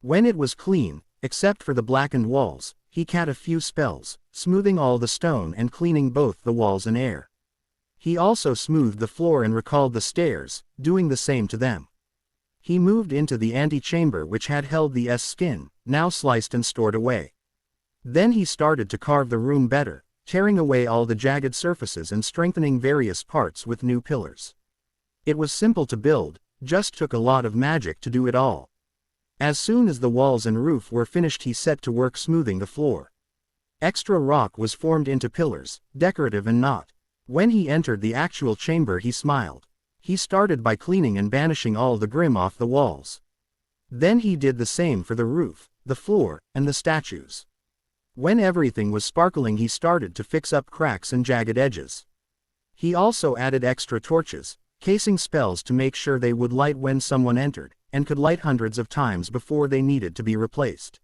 When it was clean, except for the blackened walls, he cast a few spells, smoothing all the stone and cleaning both the walls and air. He also smoothed the floor and recalled the stairs, doing the same to them. He moved into the antechamber which had held the skin, now sliced and stored away. Then he started to carve the room better, tearing away all the jagged surfaces and strengthening various parts with new pillars. It was simple to build, just took a lot of magic to do it all. As soon as the walls and roof were finished, he set to work smoothing the floor. Extra rock was formed into pillars, decorative and not. When he entered the actual chamber, he smiled. He started by cleaning and banishing all the grime off the walls. Then he did the same for the roof, the floor, and the statues. When everything was sparkling, he started to fix up cracks and jagged edges. He also added extra torches, casing spells to make sure they would light when someone entered, and could light hundreds of times before they needed to be replaced.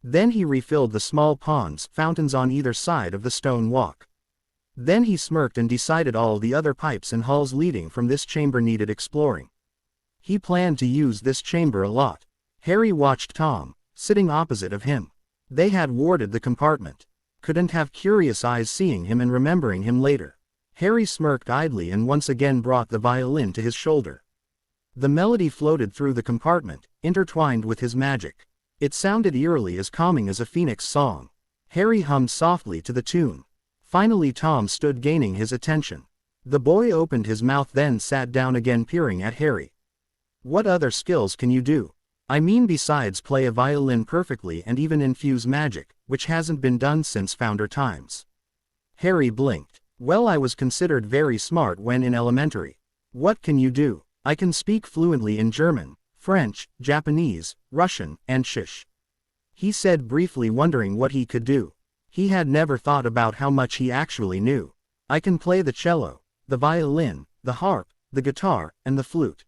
Then he refilled the small ponds, fountains on either side of the stone walk. Then he smirked and decided all the other pipes and halls leading from this chamber needed exploring. He planned to use this chamber a lot. Harry watched Tom, sitting opposite of him. They had warded the compartment. Couldn't have curious eyes seeing him and remembering him later. Harry smirked idly and once again brought the violin to his shoulder. The melody floated through the compartment, intertwined with his magic. It sounded eerily as calming as a phoenix song. Harry hummed softly to the tune. Finally Tom stood, gaining his attention. The boy opened his mouth then sat down again, peering at Harry. "What other skills can you do? I mean, besides play a violin perfectly and even infuse magic, which hasn't been done since founder times." Harry blinked. "Well, I was considered very smart when in elementary." "What can you do?" "I can speak fluently in German, French, Japanese, Russian, and Shish," he said briefly, wondering what he could do. He had never thought about how much he actually knew. "I can play the cello, the violin, the harp, the guitar, and the flute.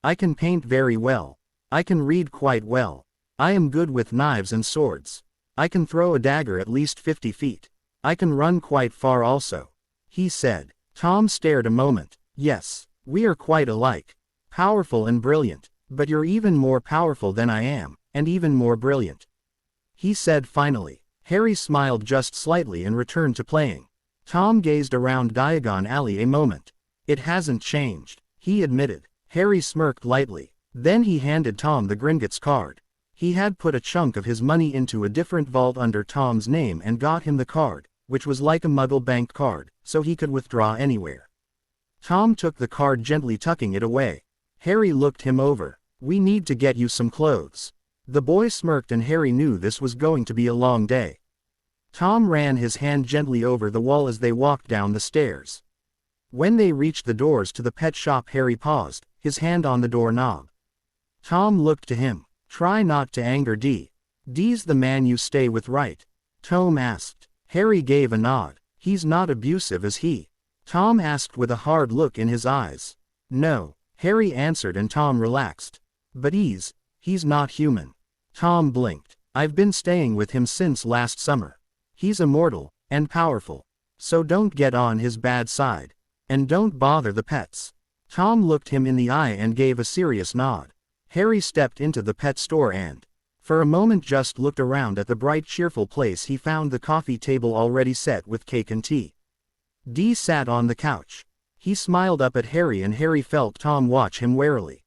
I can paint very well. I can read quite well. I am good with knives and swords. I can throw a dagger at least 50 feet. I can run quite far also," he said. Tom stared a moment. "Yes, we are quite alike. Powerful and brilliant. But you're even more powerful than I am, and even more brilliant," he said finally. Harry smiled just slightly and returned to playing. Tom gazed around Diagon Alley a moment. "It hasn't changed," he admitted. Harry smirked lightly. Then he handed Tom the Gringotts card. He had put a chunk of his money into a different vault under Tom's name and got him the card, which was like a Muggle bank card, so he could withdraw anywhere. Tom took the card, gently tucking it away. Harry looked him over. "We need to get you some clothes." The boy smirked and Harry knew this was going to be a long day. Tom ran his hand gently over the wall as they walked down the stairs. When they reached the doors to the pet shop, Harry paused, his hand on the doorknob. Tom looked to him. "Try not to anger D. D's the man you stay with, right?" Tom asked. Harry gave a nod. "He's not abusive, is he?" Tom asked with a hard look in his eyes. "No," Harry answered, and Tom relaxed. "But he's not human." Tom blinked. "I've been staying with him since last summer. He's immortal, and powerful. So don't get on his bad side. And don't bother the pets. Tom looked him in the eye and gave a serious nod. Harry stepped into the pet store and, for a moment, just looked around at the bright cheerful place. He found the coffee table already set with cake and tea. Dee sat on the couch. He smiled up at Harry and Harry felt Tom watch him warily.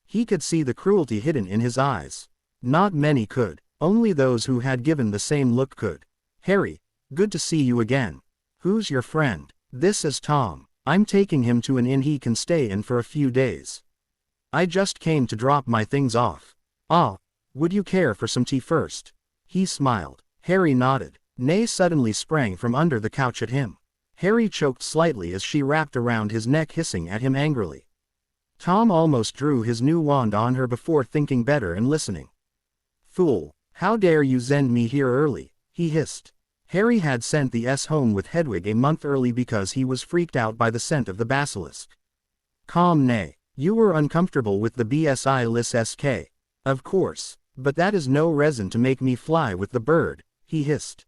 He could see the cruelty hidden in his eyes. Not many could. Only those who had given the same look could. Harry, good to see you again. Who's your friend? This is Tom. I'm taking him to an inn he can stay in for a few days. I just came to drop my things off. Ah, would you care for some tea first? He smiled. Harry nodded. Nay suddenly sprang from under the couch at him. Harry choked slightly as she wrapped around his neck, hissing at him angrily. Tom almost drew his new wand on her before thinking better and listening. Fool, how dare you send me here early, he hissed. Harry had sent the S home with Hedwig a month early because he was freaked out by the scent of the basilisk. Calm, nay. You were uncomfortable with the BSILISK. Of course, but that is no reason to make me fly with the bird, he hissed.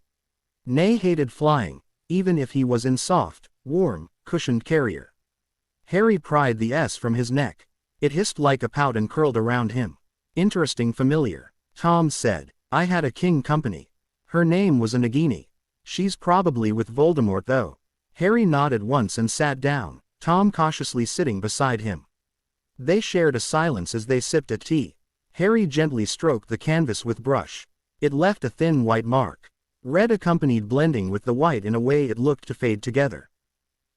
Nay hated flying, even if he was in soft, warm, cushioned carrier. Harry pried the S from his neck. It hissed like a pout and curled around him. Interesting, familiar. Tom said, I had a king company. Her name was a Nagini. She's probably with Voldemort though. Harry nodded once and sat down, Tom cautiously sitting beside him. They shared a silence as they sipped at tea. Harry gently stroked the canvas with brush. It left a thin white mark. Red accompanied blending with the white in a way it looked to fade together.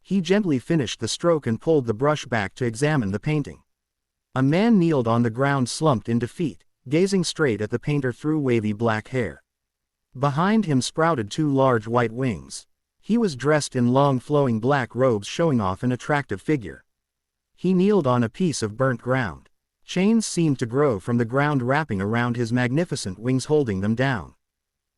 He gently finished the stroke and pulled the brush back to examine the painting. A man kneeled on the ground, slumped in defeat, gazing straight at the painter through wavy black hair. Behind him sprouted two large white wings. He was dressed in long flowing black robes showing off an attractive figure. He kneeled on a piece of burnt ground. Chains seemed to grow from the ground wrapping around his magnificent wings, holding them down.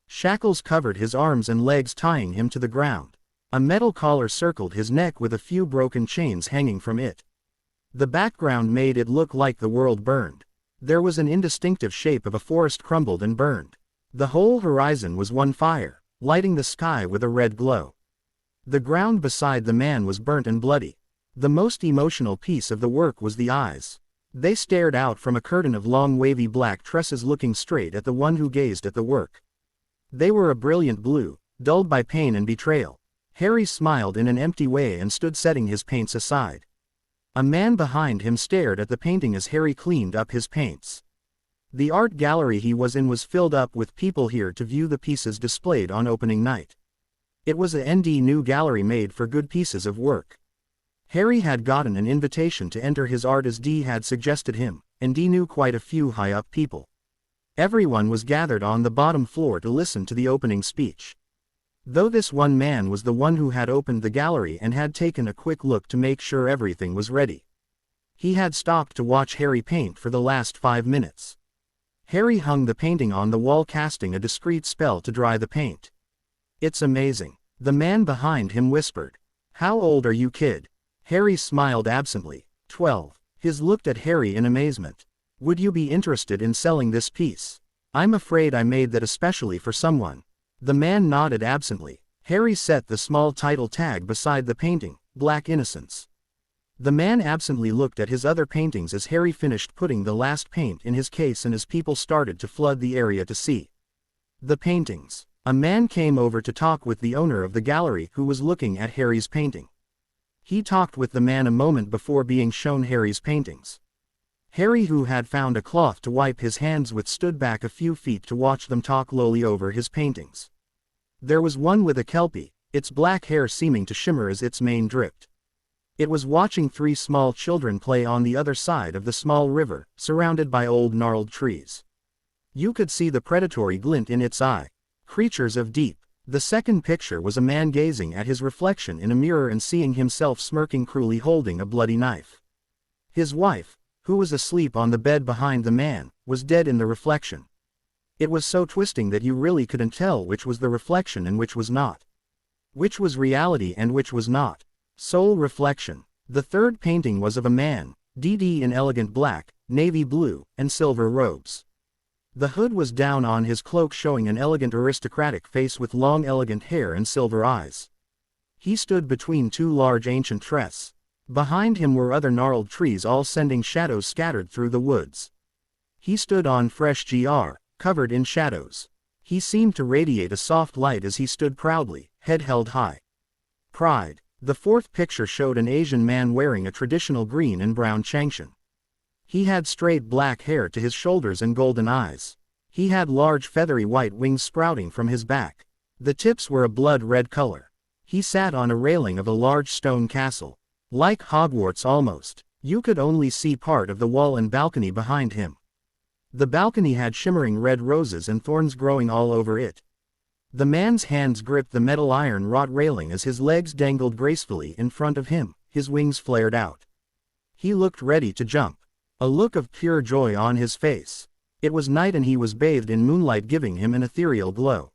Shackles covered his arms and legs, tying him to the ground. A metal collar circled his neck with a few broken chains hanging from it. The background made it look like the world burned. There was an indistinctive shape of a forest crumbled and burned. The whole horizon was one fire, lighting the sky with a red glow. The ground beside the man was burnt and bloody. The most emotional piece of the work was the eyes. They stared out from a curtain of long wavy black tresses, looking straight at the one who gazed at the work. They were a brilliant blue, dulled by pain and betrayal. Harry smiled in an empty way and stood setting his paints aside. A man behind him stared at the painting as Harry cleaned up his paints. The art gallery he was in was filled up with people here to view the pieces displayed on opening night. It was a new gallery made for good pieces of work. Harry had gotten an invitation to enter his art as Dee had suggested him, and Dee knew quite a few high-up people. Everyone was gathered on the bottom floor to listen to the opening speech. Though this one man was the one who had opened the gallery and had taken a quick look to make sure everything was ready. He had stopped to watch Harry paint for the last 5 minutes. Harry hung the painting on the wall, casting a discreet spell to dry the paint. It's amazing, the man behind him whispered. How old are you, kid? Harry smiled absently. 12. His looked at Harry in amazement. Would you be interested in selling this piece? I'm afraid I made that especially for someone. The man nodded absently. Harry set the small title tag beside the painting, Black Innocence. The man absently looked at his other paintings as Harry finished putting the last paint in his case and as people started to flood the area to see the paintings. A man came over to talk with the owner of the gallery, who was looking at Harry's painting. He talked with the man a moment before being shown Harry's paintings. Harry, who had found a cloth to wipe his hands with, stood back a few feet to watch them talk lowly over his paintings. There was one with a kelpie, its black hair seeming to shimmer as its mane dripped. It was watching 3 small children play on the other side of the small river, surrounded by old gnarled trees. You could see the predatory glint in its eye. Creatures of deep. The second picture was a man gazing at his reflection in a mirror and seeing himself smirking cruelly, holding a bloody knife. His wife, who was asleep on the bed behind the man, was dead in the reflection. It was so twisting that you really couldn't tell which was the reflection and which was not. Which was reality and which was not. Soul reflection. The third painting was of a man, DD in elegant black, navy blue, and silver robes. The hood was down on his cloak, showing an elegant aristocratic face with long elegant hair and silver eyes. He stood between two large ancient trees. Behind him were other gnarled trees, all sending shadows scattered through the woods. He stood on fresh gr, covered in shadows. He seemed to radiate a soft light as he stood proudly, head held high. Pride. The fourth picture showed an Asian man wearing a traditional green and brown changshan. He had straight black hair to his shoulders and golden eyes. He had large feathery white wings sprouting from his back. The tips were a blood-red color. He sat on a railing of a large stone castle. Like Hogwarts almost. You could only see part of the wall and balcony behind him. The balcony had shimmering red roses and thorns growing all over it. The man's hands gripped the metal iron-wrought railing as his legs dangled gracefully in front of him, his wings flared out. He looked ready to jump. A look of pure joy on his face. It was night and he was bathed in moonlight, giving him an ethereal glow.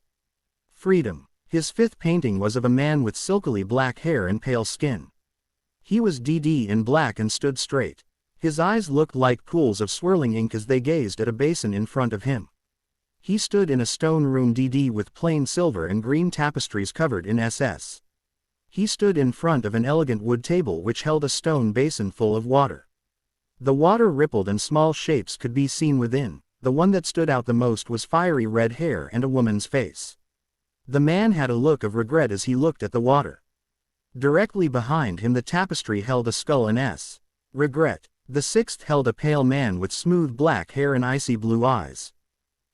Freedom. His fifth painting was of a man with silkily black hair and pale skin. He was DD in black and stood straight. His eyes looked like pools of swirling ink as they gazed at a basin in front of him. He stood in a stone room DD with plain silver and green tapestries covered in SS. He stood in front of an elegant wood table which held a stone basin full of water. The water rippled and small shapes could be seen within. The one that stood out the most was fiery red hair and a woman's face. The man had a look of regret as he looked at the water. Directly behind him the tapestry held a skull and S. Regret. The sixth held a pale man with smooth black hair and icy blue eyes.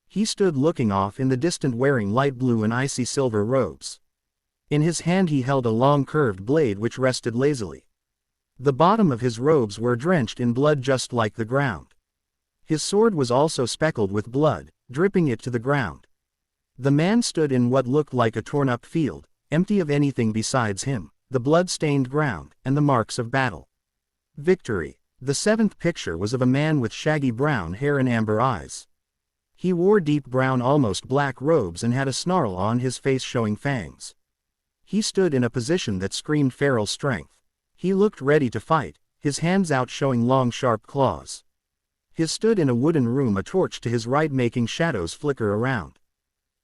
He stood looking off in the distance wearing light blue and icy silver robes. In his hand he held a long curved blade which rested lazily. The bottom of his robes were drenched in blood just like the ground. His sword was also speckled with blood, dripping it to the ground. The man stood in what looked like a torn-up field, empty of anything besides him, the blood-stained ground, and the marks of battle. Victory. The seventh picture was of a man with shaggy brown hair and amber eyes. He wore deep brown almost black robes and had a snarl on his face showing fangs. He stood in a position that screamed feral strength. He looked ready to fight, his hands out showing long sharp claws. He stood in a wooden room, a torch to his right making shadows flicker around.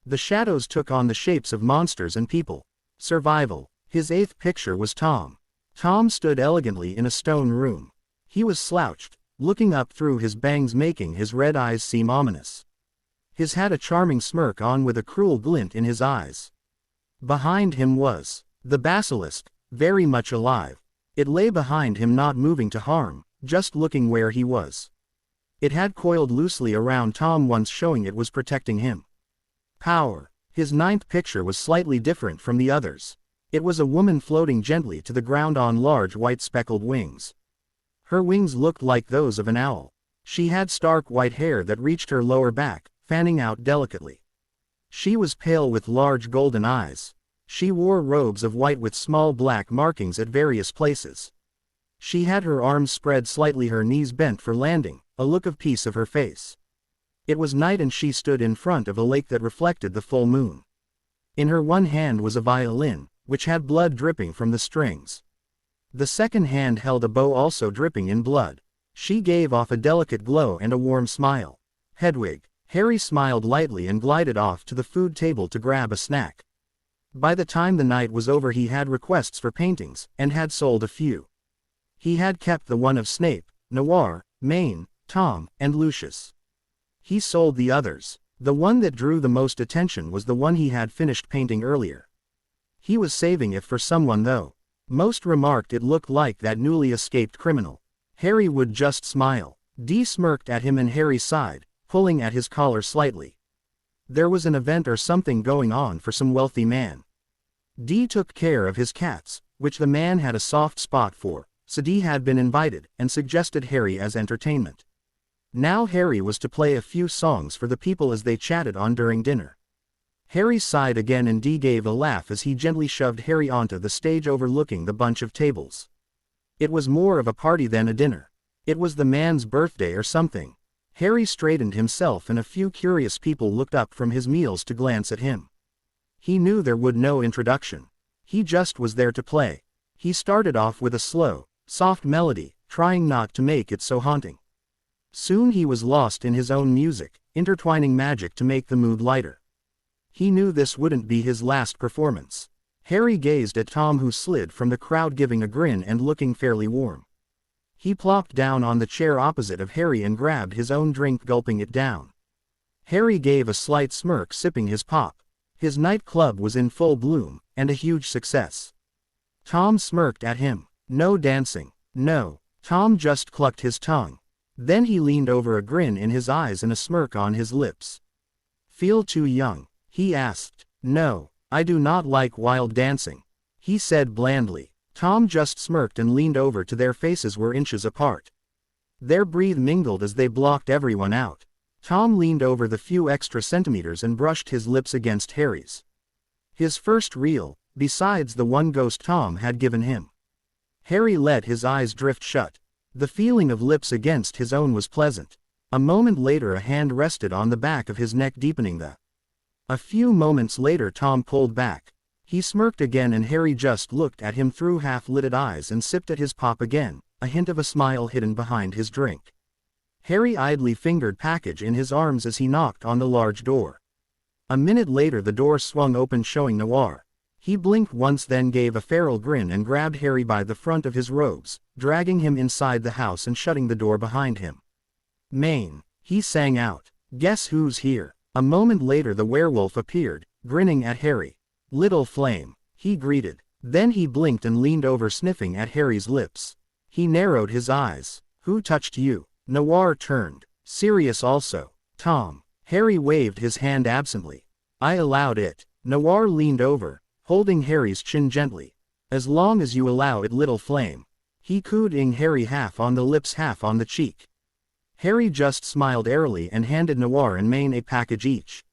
The shadows took on the shapes of monsters and people. Survival. His eighth picture was Tom. Tom stood elegantly in a stone room. He was slouched, looking up through his bangs making his red eyes seem ominous. His had a charming smirk on with a cruel glint in his eyes. Behind him was the basilisk, very much alive. It lay behind him not moving to harm, just looking where he was. It had coiled loosely around Tom once showing it was protecting him. Power. His ninth picture was slightly different from the others. It was a woman floating gently to the ground on large white speckled wings. Her wings looked like those of an owl. She had stark white hair that reached her lower back, fanning out delicately. She was pale with large golden eyes. She wore robes of white with small black markings at various places. She had her arms spread slightly, her knees bent for landing, a look of peace of her face. It was night and she stood in front of a lake that reflected the full moon. In her one hand was a violin, which had blood dripping from the strings. The second hand held a bow also dripping in blood. She gave off a delicate glow and a warm smile. Hedwig. Harry smiled lightly and glided off to the food table to grab a snack. By the time the night was over he had requests for paintings, and had sold a few. He had kept the one of Snape, Noir, Maine, Tom, and Lucius. He sold the others. The one that drew the most attention was the one he had finished painting earlier. He was saving it for someone though. Most remarked it looked like that newly escaped criminal. Harry would just smile. Dee smirked at him and Harry sighed, pulling at his collar slightly. There was an event or something going on for some wealthy man. Dee took care of his cats, which the man had a soft spot for, so Dee had been invited, and suggested Harry as entertainment. Now Harry was to play a few songs for the people as they chatted on during dinner. Harry sighed again and Dee gave a laugh as he gently shoved Harry onto the stage overlooking the bunch of tables. It was more of a party than a dinner. It was the man's birthday or something. Harry straightened himself and a few curious people looked up from his meals to glance at him. He knew there would no introduction. He just was there to play. He started off with a slow, soft melody, trying not to make it so haunting. Soon he was lost in his own music, intertwining magic to make the mood lighter. He knew this wouldn't be his last performance. Harry gazed at Tom, who slid from the crowd, giving a grin and looking fairly warm. He plopped down on the chair opposite of Harry and grabbed his own drink, gulping it down. Harry gave a slight smirk, sipping his pop. His nightclub was in full bloom, and a huge success. Tom smirked at him. No dancing. No. Tom just clucked his tongue. Then he leaned over, a grin in his eyes and a smirk on his lips. Feel too young? He asked. No, I do not like wild dancing, he said blandly. Tom just smirked and leaned over to their faces were inches apart. Their breath mingled as they blocked everyone out. Tom leaned over the few extra centimeters and brushed his lips against Harry's. His first reel, besides the one ghost Tom had given him. Harry let his eyes drift shut. The feeling of lips against his own was pleasant. A moment later a hand rested on the back of his neck, deepening the. A few moments later Tom pulled back. He smirked again and Harry just looked at him through half-lidded eyes and sipped at his pop again, a hint of a smile hidden behind his drink. Harry idly fingered package in his arms as he knocked on the large door. A minute later the door swung open, showing Noir. He blinked once, then gave a feral grin and grabbed Harry by the front of his robes, dragging him inside the house and shutting the door behind him. Maine, he sang out. Guess who's here? A moment later the werewolf appeared, grinning at Harry. Little Flame, he greeted. Then he blinked and leaned over, sniffing at Harry's lips. He narrowed his eyes. Who touched you? Noir turned. Serious also. Tom. Harry waved his hand absently. I allowed it. Noir leaned over, holding Harry's chin gently. As long as you allow it, Little Flame. He cooed Harry, half on the lips, half on the cheek. Harry just smiled airily and handed Noir and Maine a package each.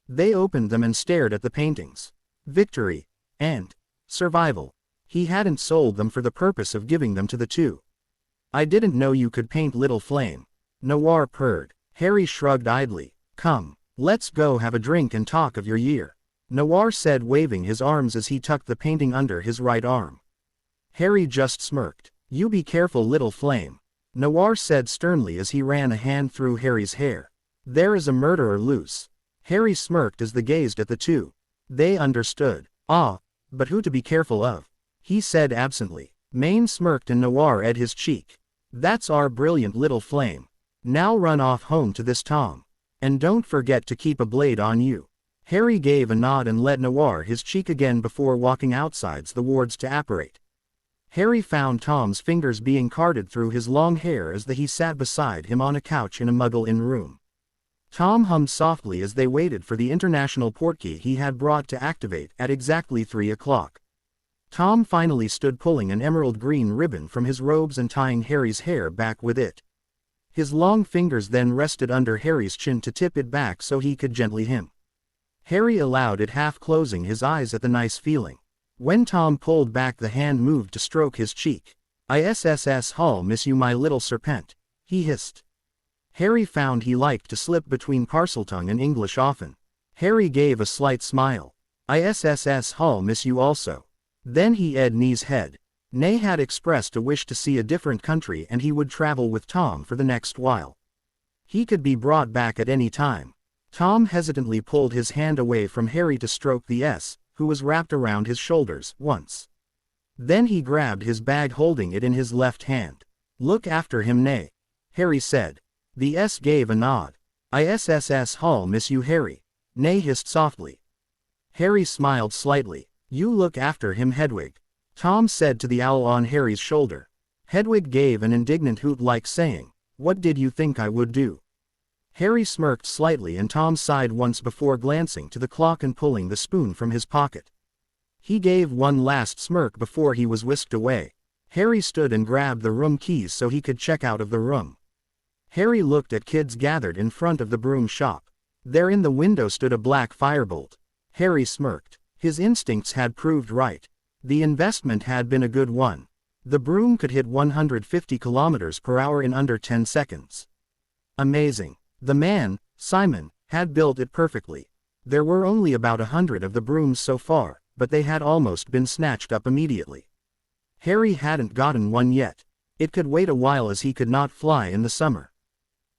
They opened them and stared at the paintings. Victory. And survival. He hadn't sold them for the purpose of giving them to the two. I didn't know you could paint, Little Flame. Noir purred. Harry shrugged idly. Come, let's go have a drink and talk of your year, Noir said, waving his arms as he tucked the painting under his right arm. Harry just smirked. You be careful, Little Flame, Noir said sternly as he ran a hand through Harry's hair. There is a murderer loose. Harry smirked as they gazed at the two. They understood. Ah, but who to be careful of? He said absently. Maine smirked and Noir at his cheek. That's our brilliant Little Flame. Now run off home to this Tom. And don't forget to keep a blade on you. Harry gave a nod and led Noir his cheek again before walking outside the wards to apparate. Harry found Tom's fingers being carded through his long hair as he sat beside him on a couch in a Muggle-Inn room. Tom hummed softly as they waited for the international portkey he had brought to activate at exactly 3 o'clock. Tom finally stood, pulling an emerald green ribbon from his robes and tying Harry's hair back with it. His long fingers then rested under Harry's chin to tip it back so he could gently him. Harry allowed it, half closing his eyes at the nice feeling. When Tom pulled back, the hand moved to stroke his cheek. "ISSS Hall, miss you, my little serpent," he hissed. Harry found he liked to slip between Parseltongue and English often. Harry gave a slight smile. "ISSS Hall, miss you also." Then he ed Nee's head. Ney had expressed a wish to see a different country and he would travel with Tom for the next while. He could be brought back at any time. Tom hesitantly pulled his hand away from Harry to stroke the S, who was wrapped around his shoulders, once. Then he grabbed his bag, holding it in his left hand. "Look after him, Ney," Harry said. The S gave a nod. "ISSS Hall, miss you, Harry," Ney hissed softly. Harry smiled slightly. "You look after him, Hedwig," Tom said to the owl on Harry's shoulder. Hedwig gave an indignant hoot, like saying, "What did you think I would do?" Harry smirked slightly and Tom sighed once before glancing to the clock and pulling the spoon from his pocket. He gave one last smirk before he was whisked away. Harry stood and grabbed the room keys so he could check out of the room. Harry looked at kids gathered in front of the broom shop. There in the window stood a black firebolt. Harry smirked. His instincts had proved right. The investment had been a good one. The broom could hit 150 kilometers per hour in under 10 seconds. Amazing. The man, Simon, had built it perfectly. There were only about 100 of the brooms so far, but they had almost been snatched up immediately. Harry hadn't gotten one yet. It could wait a while as he could not fly in the summer.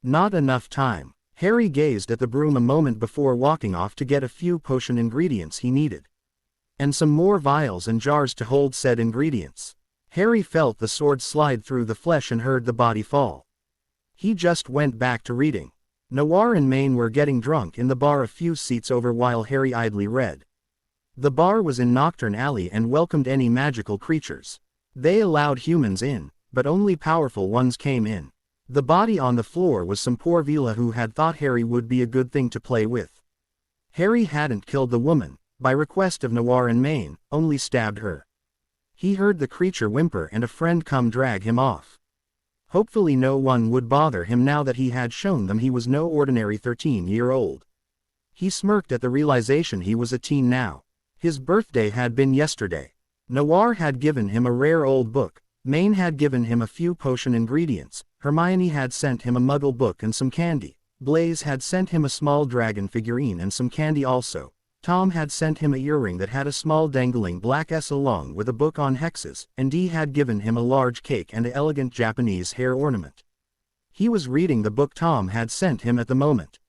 Not enough time. Harry gazed at the broom a moment before walking off to get a few potion ingredients he needed. and some more vials and jars to hold said ingredients. Harry felt the sword slide through the flesh and heard the body fall. He just went back to reading. Noir and Maine were getting drunk in the bar a few seats over while Harry idly read. The bar was in Nocturne Alley and welcomed any magical creatures. They allowed humans in, but only powerful ones came in. The body on the floor was some poor Vila who had thought Harry would be a good thing to play with. Harry hadn't killed the woman, by request of Noir and Maine, only stabbed her. He heard the creature whimper and a friend come drag him off. Hopefully no one would bother him now that he had shown them he was no ordinary 13-year-old. He smirked at the realization he was a teen now. His birthday had been yesterday. Noir had given him a rare old book, Maine had given him a few potion ingredients, Hermione had sent him a muggle book and some candy, Blaise had sent him a small dragon figurine and some candy also. Tom had sent him an earring that had a small dangling black S along with a book on hexes, and Dee had given him a large cake and an elegant Japanese hair ornament. He was reading the book Tom had sent him at the moment.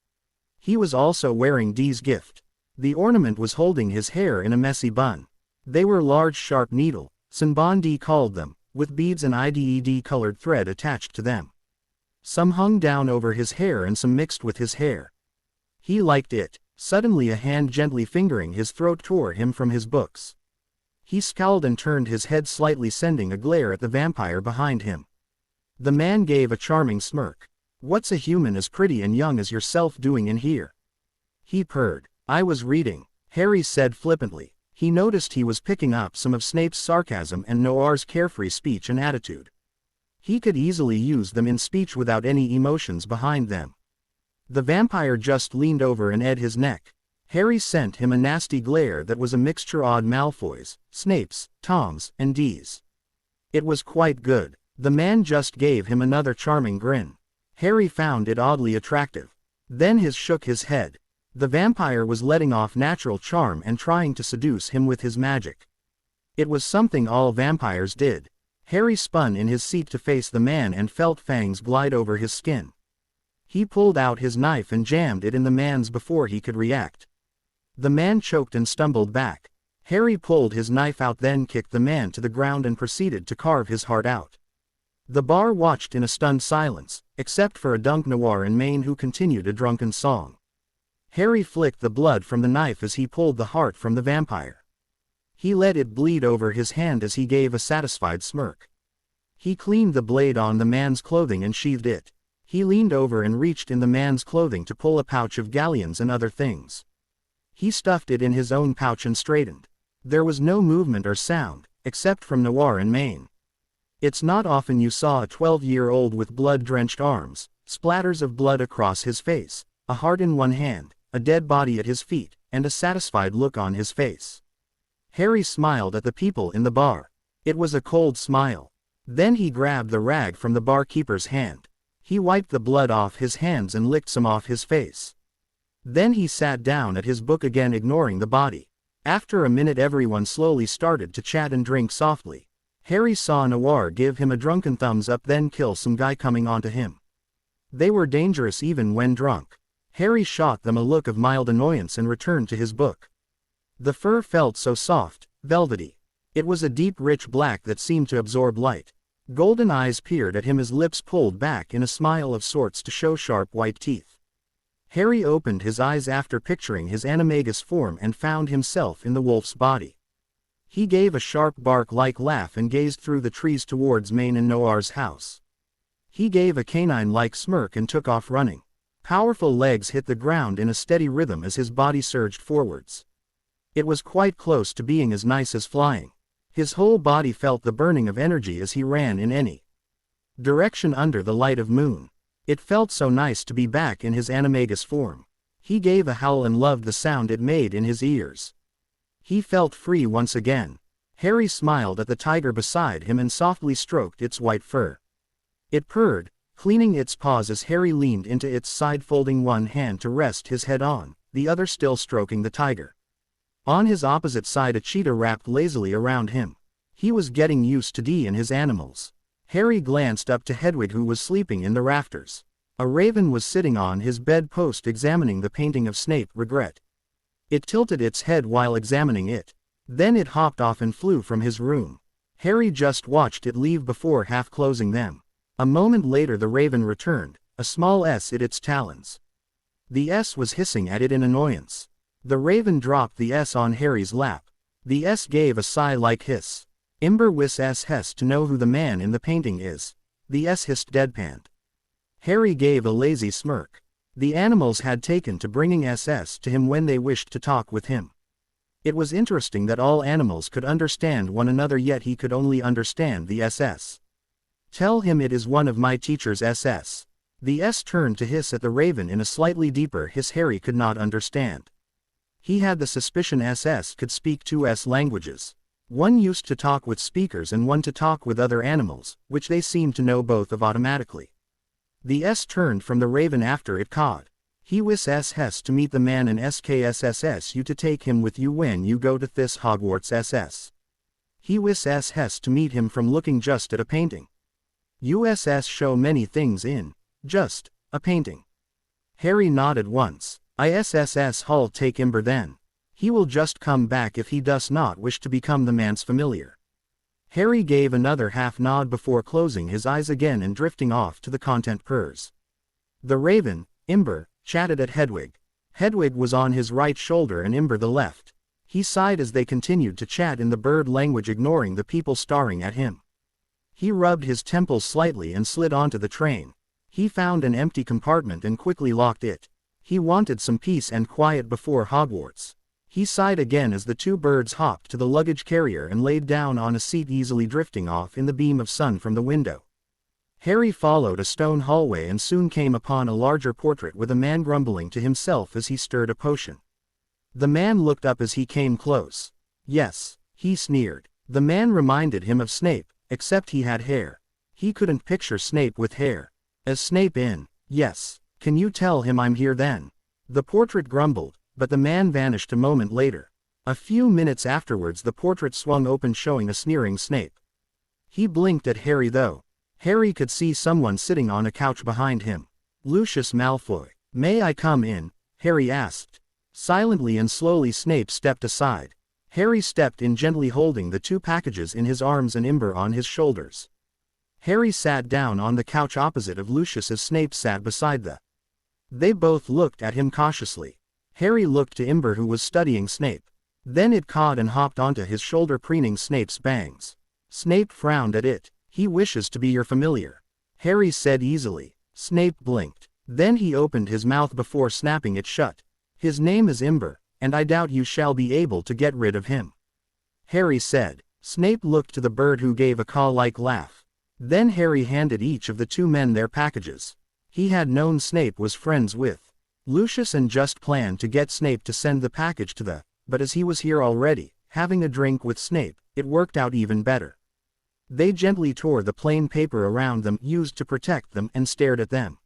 He was also wearing Dee's gift. The ornament was holding his hair in a messy bun. They were large sharp needle, Sanbon Dee called them, with beads and IDED colored thread attached to them. Some hung down over his hair and some mixed with his hair. He liked it. Suddenly a hand gently fingering his throat tore him from his books. He scowled and turned his head slightly, sending a glare at the vampire behind him. The man gave a charming smirk. "What's a human as pretty and young as yourself doing in here?" He purred. "I was reading," Harry said flippantly. He noticed he was picking up some of Snape's sarcasm and Noir's carefree speech and attitude. He could easily use them in speech without any emotions behind them. The vampire just leaned over and ed his neck. Harry sent him a nasty glare that was a mixture of Malfoy's, Snape's, Tom's, and Dee's. It was quite good. The man just gave him another charming grin. Harry found it oddly attractive. Then he shook his head. The vampire was letting off natural charm and trying to seduce him with his magic. It was something all vampires did. Harry spun in his seat to face the man and felt fangs glide over his skin. He pulled out his knife and jammed it in the man's before he could react. The man choked and stumbled back. Harry pulled his knife out, then kicked the man to the ground and proceeded to carve his heart out. The bar watched in a stunned silence, except for a Dunk Noir and Maine who continued a drunken song. Harry flicked the blood from the knife as he pulled the heart from the vampire. He let it bleed over his hand as he gave a satisfied smirk. He cleaned the blade on the man's clothing and sheathed it. He leaned over and reached in the man's clothing to pull a pouch of galleons and other things. He stuffed it in his own pouch and straightened. There was no movement or sound, except from Noir and Maine. It's not often you saw a 12-year-old with blood-drenched arms, splatters of blood across his face, a heart in one hand, a dead body at his feet, and a satisfied look on his face. Harry smiled at the people in the bar. It was a cold smile. Then he grabbed the rag from the barkeeper's hand. He wiped the blood off his hands and licked some off his face. Then he sat down at his book again, ignoring the body. After a minute everyone slowly started to chat and drink softly. Harry saw Noir give him a drunken thumbs up, then kill some guy coming onto him. They were dangerous even when drunk. Harry shot them a look of mild annoyance and returned to his book. The fur felt so soft, velvety. It was a deep rich black that seemed to absorb light. Golden eyes peered at him, his lips pulled back in a smile of sorts to show sharp white teeth. Harry opened his eyes after picturing his animagus form and found himself in the wolf's body. He gave a sharp bark-like laugh and gazed through the trees towards Maine and Noir's house. He gave a canine-like smirk and took off running. Powerful legs hit the ground in a steady rhythm as his body surged forwards. It was quite close to being as nice as flying. His whole body felt the burning of energy as he ran in any direction under the light of moon. It felt so nice to be back in his animagus form. He gave a howl and loved the sound it made in his ears. He felt free once again. Harry smiled at the tiger beside him and softly stroked its white fur. It purred, cleaning its paws as Harry leaned into its side, folding one hand to rest his head on, the other still stroking the tiger. On his opposite side a cheetah wrapped lazily around him. He was getting used to Dee and his animals. Harry glanced up to Hedwig, who was sleeping in the rafters. A raven was sitting on his bedpost examining the painting of Snape. Regret. It tilted its head while examining it. Then it hopped off and flew from his room. Harry just watched it leave before half closing them. A moment later the raven returned, a small S in its talons. The S was hissing at it in annoyance. The raven dropped the S on Harry's lap. The S gave a sigh-like hiss. Imber wiss S hess to know who the man in the painting is. The S hissed deadpanned. Harry gave a lazy smirk. The animals had taken to bringing SS to him when they wished to talk with him. It was interesting that all animals could understand one another, yet he could only understand the SS. Tell him it is one of my teacher's SS. The S turned to hiss at the raven in a slightly deeper hiss Harry could not understand. He had the suspicion SS could speak two S languages. One used to talk with speakers and one to talk with other animals, which they seemed to know both of automatically. The S turned from the raven after it cawed. He wiss S hess to meet the man in SKSSS you to take him with you when you go to this Hogwarts SS. He wiss S hess to meet him from looking just at a painting. USS show many things in, just, a painting. Harry nodded once. ISSS Hull take Imber then. He will just come back if he does not wish to become the man's familiar. Harry gave another half nod before closing his eyes again and drifting off to the content purse. The raven, Imber, chatted at Hedwig. Hedwig was on his right shoulder and Imber the left. He sighed as they continued to chat in the bird language, ignoring the people staring at him. He rubbed his temples slightly and slid onto the train. He found an empty compartment and quickly locked it. He wanted some peace and quiet before Hogwarts. He sighed again as the two birds hopped to the luggage carrier and laid down on a seat easily drifting off in the beam of sun from the window. Harry followed a stone hallway and soon came upon a larger portrait with a man grumbling to himself as he stirred a potion. The man looked up as he came close. Yes, he sneered. The man reminded him of Snape, except he had hair. He couldn't picture Snape with hair. As Snape in, yes. Can you tell him I'm here then? The portrait grumbled, but the man vanished a moment later. A few minutes afterwards the portrait swung open showing a sneering Snape. He blinked at Harry though. Harry could see someone sitting on a couch behind him. Lucius Malfoy. May I come in? Harry asked. Silently and slowly Snape stepped aside. Harry stepped in gently holding the two packages in his arms and Imber on his shoulders. Harry sat down on the couch opposite of Lucius as Snape sat beside the. They both looked at him cautiously. Harry looked to Imber who was studying Snape. Then it cawed and hopped onto his shoulder preening Snape's bangs. Snape frowned at it. He wishes to be your familiar. Harry said easily. Snape blinked. Then he opened his mouth before snapping it shut. His name is Imber, and I doubt you shall be able to get rid of him. Harry said. Snape looked to the bird who gave a caw-like laugh. Then Harry handed each of the two men their packages. He had known Snape was friends with Lucius and just planned to get Snape to send the package to the, but as he was here already, having a drink with Snape, it worked out even better. They gently tore the plain paper around them used to protect them and stared at them.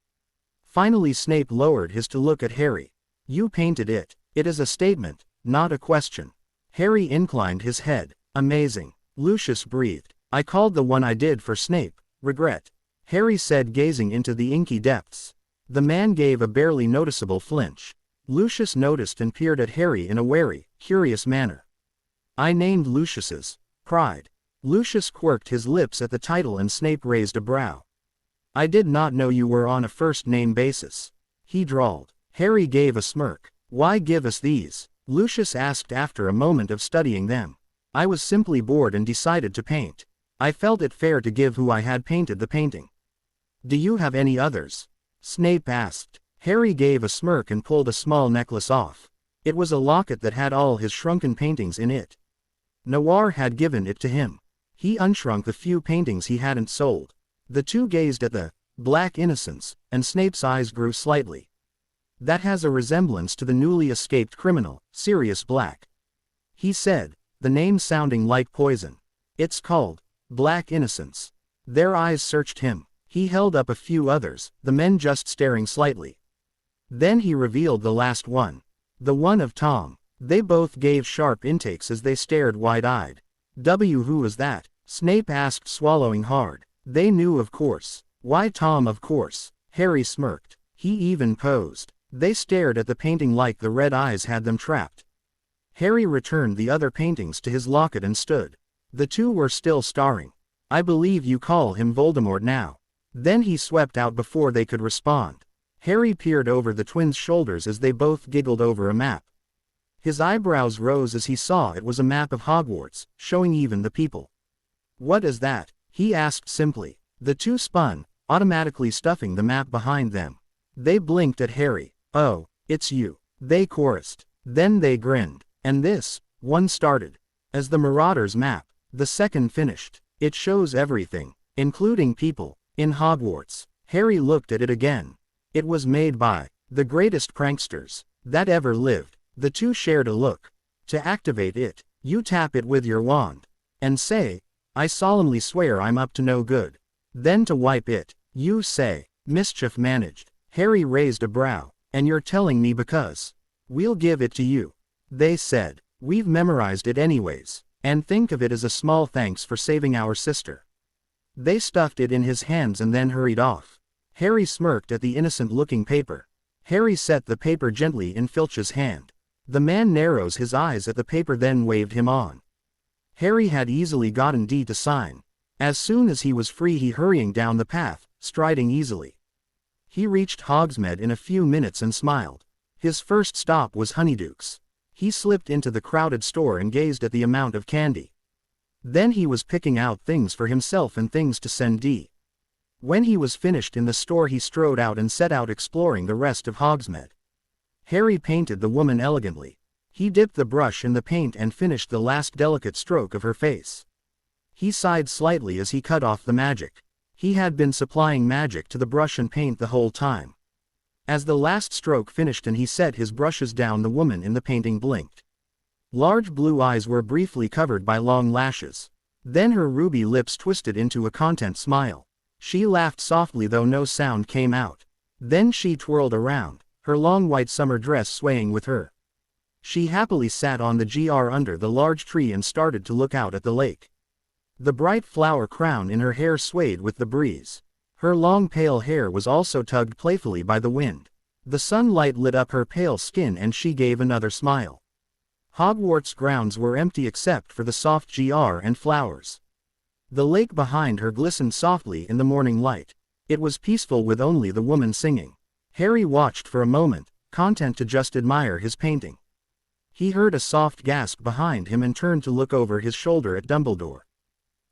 Finally Snape lowered his to look at Harry. You painted it. It is a statement, not a question. Harry inclined his head. Amazing. Lucius breathed. I called the one I did for Snape, regret. Harry said gazing into the inky depths. The man gave a barely noticeable flinch. Lucius noticed and peered at Harry in a wary, curious manner. I named Lucius's pride. Lucius quirked his lips at the title and Snape raised a brow. I did not know you were on a first-name basis. He drawled. Harry gave a smirk. Why give us these? Lucius asked after a moment of studying them. I was simply bored and decided to paint. I felt it fair to give who I had painted the painting. Do you have any others? Snape asked. Harry gave a smirk and pulled a small necklace off. It was a locket that had all his shrunken paintings in it. Noir had given it to him. He unshrunk the few paintings he hadn't sold. The two gazed at the black innocence, and Snape's eyes grew slightly. That has a resemblance to the newly escaped criminal, Sirius Black. He said, the name sounding like poison. It's called Black Innocence. Their eyes searched him. He held up a few others, the men just staring slightly. Then he revealed the last one. The one of Tom. They both gave sharp intakes as they stared wide-eyed. Who was that? Snape asked, swallowing hard. They knew, of course. Why Tom, of course. Harry smirked. He even posed. They stared at the painting like the red eyes had them trapped. Harry returned the other paintings to his locket and stood. The two were still staring. "I believe you call him Voldemort now." Then he swept out before they could respond. Harry peered over the twins' shoulders as they both giggled over a map. His eyebrows rose as he saw it was a map of Hogwarts, showing even the people. "What is that?" he asked simply. The two spun, automatically stuffing the map behind them. They blinked at Harry. "Oh, it's you," they chorused. Then they grinned. "And this," one started. "As the Marauders map," the second finished. "It shows everything, including people, in Hogwarts." Harry looked at it again. It was made by the greatest pranksters that ever lived. The two shared a look. To activate it, you tap it with your wand and say, "I solemnly swear I'm up to no good." Then to wipe it, you say, "Mischief managed." Harry raised a brow. "And you're telling me because we'll give it to you," they said. "We've memorized it anyways, and think of it as a small thanks for saving our sister." They stuffed it in his hands and then hurried off. Harry smirked at the innocent-looking paper. Harry set the paper gently in Filch's hand. The man narrows his eyes at the paper then waved him on. Harry had easily gotten D to sign. As soon as he was free he hurrying down the path, striding easily. He reached Hogsmeade in a few minutes and smiled. His first stop was Honeyduke's. He slipped into the crowded store and gazed at the amount of candy. Then he was picking out things for himself and things to send D. When he was finished in the store he strode out and set out exploring the rest of Hogsmeade. Harry painted the woman elegantly. He dipped the brush in the paint and finished the last delicate stroke of her face. He sighed slightly as he cut off the magic. He had been supplying magic to the brush and paint the whole time. As the last stroke finished and he set his brushes down, the woman in the painting blinked. Large blue eyes were briefly covered by long lashes. Then her ruby lips twisted into a content smile. She laughed softly though no sound came out. Then she twirled around, her long white summer dress swaying with her. She happily sat on the GR under the large tree and started to look out at the lake. The bright flower crown in her hair swayed with the breeze. Her long pale hair was also tugged playfully by the wind. The sunlight lit up her pale skin and she gave another smile. Hogwarts grounds were empty except for the soft GR and flowers. The lake behind her glistened softly in the morning light. It was peaceful with only the woman singing. Harry watched for a moment, content to just admire his painting. He heard a soft gasp behind him and turned to look over his shoulder at Dumbledore.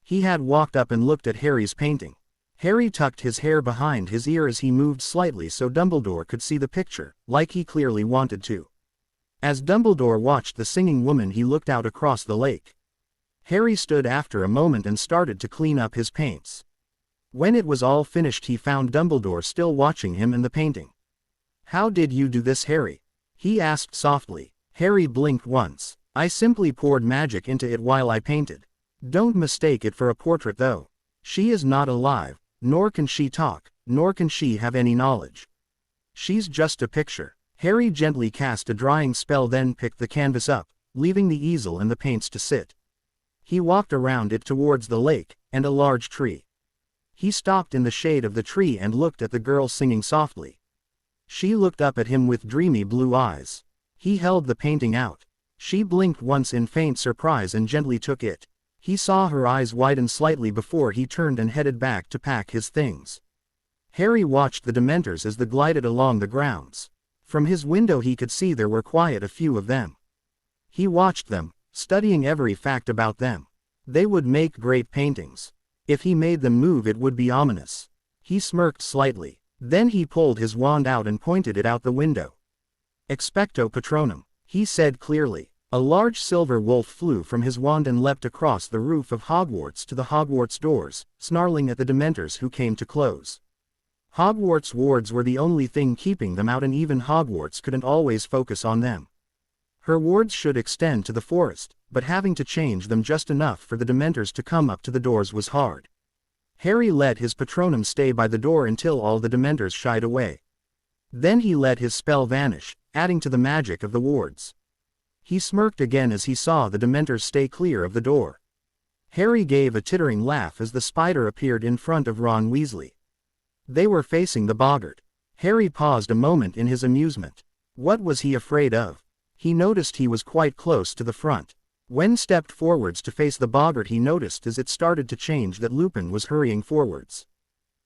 He had walked up and looked at Harry's painting. Harry tucked his hair behind his ear as he moved slightly so Dumbledore could see the picture, like he clearly wanted to. As Dumbledore watched the singing woman he looked out across the lake. Harry stood after a moment and started to clean up his paints. When it was all finished he found Dumbledore still watching him and the painting. "How did you do this, Harry?" he asked softly. Harry blinked once. "I simply poured magic into it while I painted. Don't mistake it for a portrait though. She is not alive, nor can she talk, nor can she have any knowledge. She's just a picture." Harry gently cast a drying spell then picked the canvas up, leaving the easel and the paints to sit. He walked around it towards the lake, and a large tree. He stopped in the shade of the tree and looked at the girl singing softly. She looked up at him with dreamy blue eyes. He held the painting out. She blinked once in faint surprise and gently took it. He saw her eyes widen slightly before he turned and headed back to pack his things. Harry watched the Dementors as they glided along the grounds. From his window he could see there were quite a few of them. He watched them, studying every fact about them. They would make great paintings. If he made them move it would be ominous. He smirked slightly. Then he pulled his wand out and pointed it out the window. "Expecto Patronum," he said clearly. A large silver wolf flew from his wand and leapt across the roof of Hogwarts to the Hogwarts doors, snarling at the Dementors who came to close. Hogwarts wards were the only thing keeping them out and even Hogwarts couldn't always focus on them. Her wards should extend to the forest, but having to change them just enough for the Dementors to come up to the doors was hard. Harry let his Patronum stay by the door until all the Dementors shied away. Then he let his spell vanish, adding to the magic of the wards. He smirked again as he saw the Dementors stay clear of the door. Harry gave a tittering laugh as the spider appeared in front of Ron Weasley. They were facing the boggart. Harry paused a moment in his amusement. What was he afraid of? He noticed he was quite close to the front. When stepped forwards to face the boggart, he noticed as it started to change that Lupin was hurrying forwards.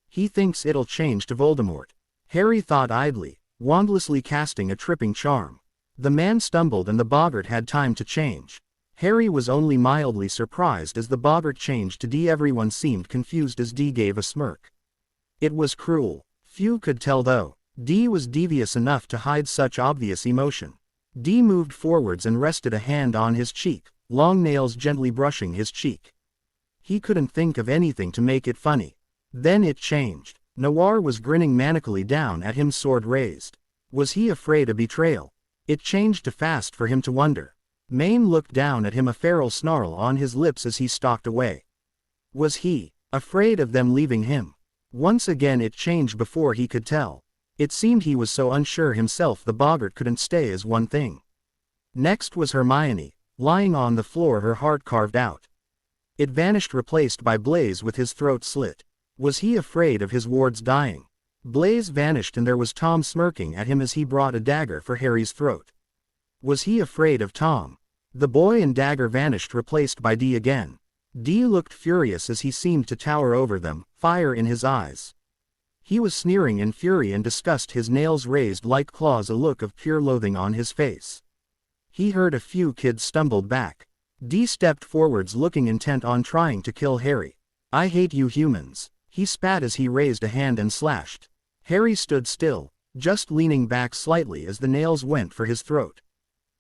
He thinks it'll change to Voldemort, Harry thought idly, wandlessly casting a tripping charm. The man stumbled and the boggart had time to change. Harry was only mildly surprised as the boggart changed to D. Everyone seemed confused as D gave a smirk. It was cruel. Few could tell though. D was devious enough to hide such obvious emotion. D moved forwards and rested a hand on his cheek, long nails gently brushing his cheek. He couldn't think of anything to make it funny. Then it changed. Noir was grinning manically down at him, sword raised. Was he afraid of betrayal? It changed too fast for him to wonder. Maine looked down at him, a feral snarl on his lips as he stalked away. Was he afraid of them leaving him? Once again it changed before he could tell. It seemed he was so unsure himself the boggart couldn't stay as one thing. Next was Hermione, lying on the floor, her heart carved out. It vanished, replaced by Blaise with his throat slit. Was he afraid of his ward's dying? Blaise vanished and there was Tom smirking at him as he brought a dagger for Harry's throat. Was he afraid of Tom? The boy and dagger vanished, replaced by D again. D looked furious as he seemed to tower over them, fire in his eyes. He was sneering in fury and disgust, his nails raised like claws, a look of pure loathing on his face. He heard a few kids stumbled back. D stepped forwards, looking intent on trying to kill Harry. I hate you humans, he spat as he raised a hand and slashed. Harry stood still, just leaning back slightly as the nails went for his throat.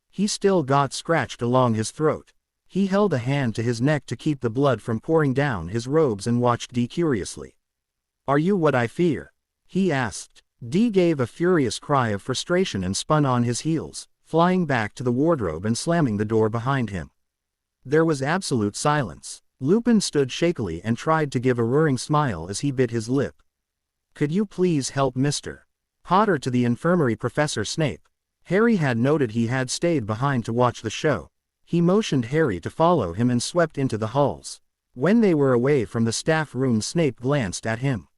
He still got scratched along his throat. He held a hand to his neck to keep the blood from pouring down his robes and watched D curiously. Are you what I fear? He asked. D gave a furious cry of frustration and spun on his heels, flying back to the wardrobe and slamming the door behind him. There was absolute silence. Lupin stood shakily and tried to give a roaring smile as he bit his lip. Could you please help Mr. Potter to the infirmary, Professor Snape? Harry had noted he had stayed behind to watch the show. He motioned Harry to follow him and swept into the halls. When they were away from the staff room, Snape glanced at him.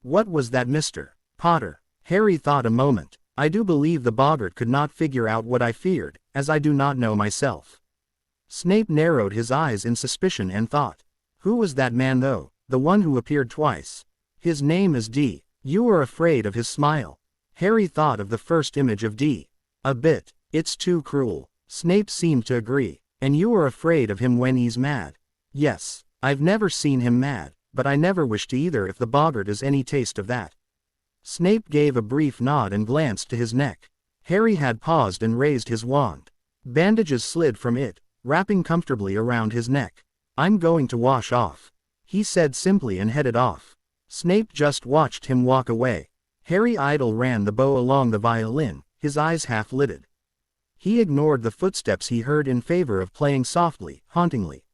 What was that, Mr. Potter? Harry thought a moment. I do believe the boggart could not figure out what I feared, as I do not know myself. Snape narrowed his eyes in suspicion and thought. Who was that man though, the one who appeared twice? His name is D. You are afraid of his smile. Harry thought of the first image of D. A bit. It's too cruel. Snape seemed to agree. And you are afraid of him when he's mad? Yes. I've never seen him mad, but I never wish to either if the boggart is any taste of that. Snape gave a brief nod and glanced to his neck. Harry had paused and raised his wand. Bandages slid from it, wrapping comfortably around his neck. I'm going to wash off, he said simply and headed off. Snape just watched him walk away. Harry idle ran the bow along the violin, his eyes half-lidded. He ignored the footsteps he heard in favor of playing softly, hauntingly.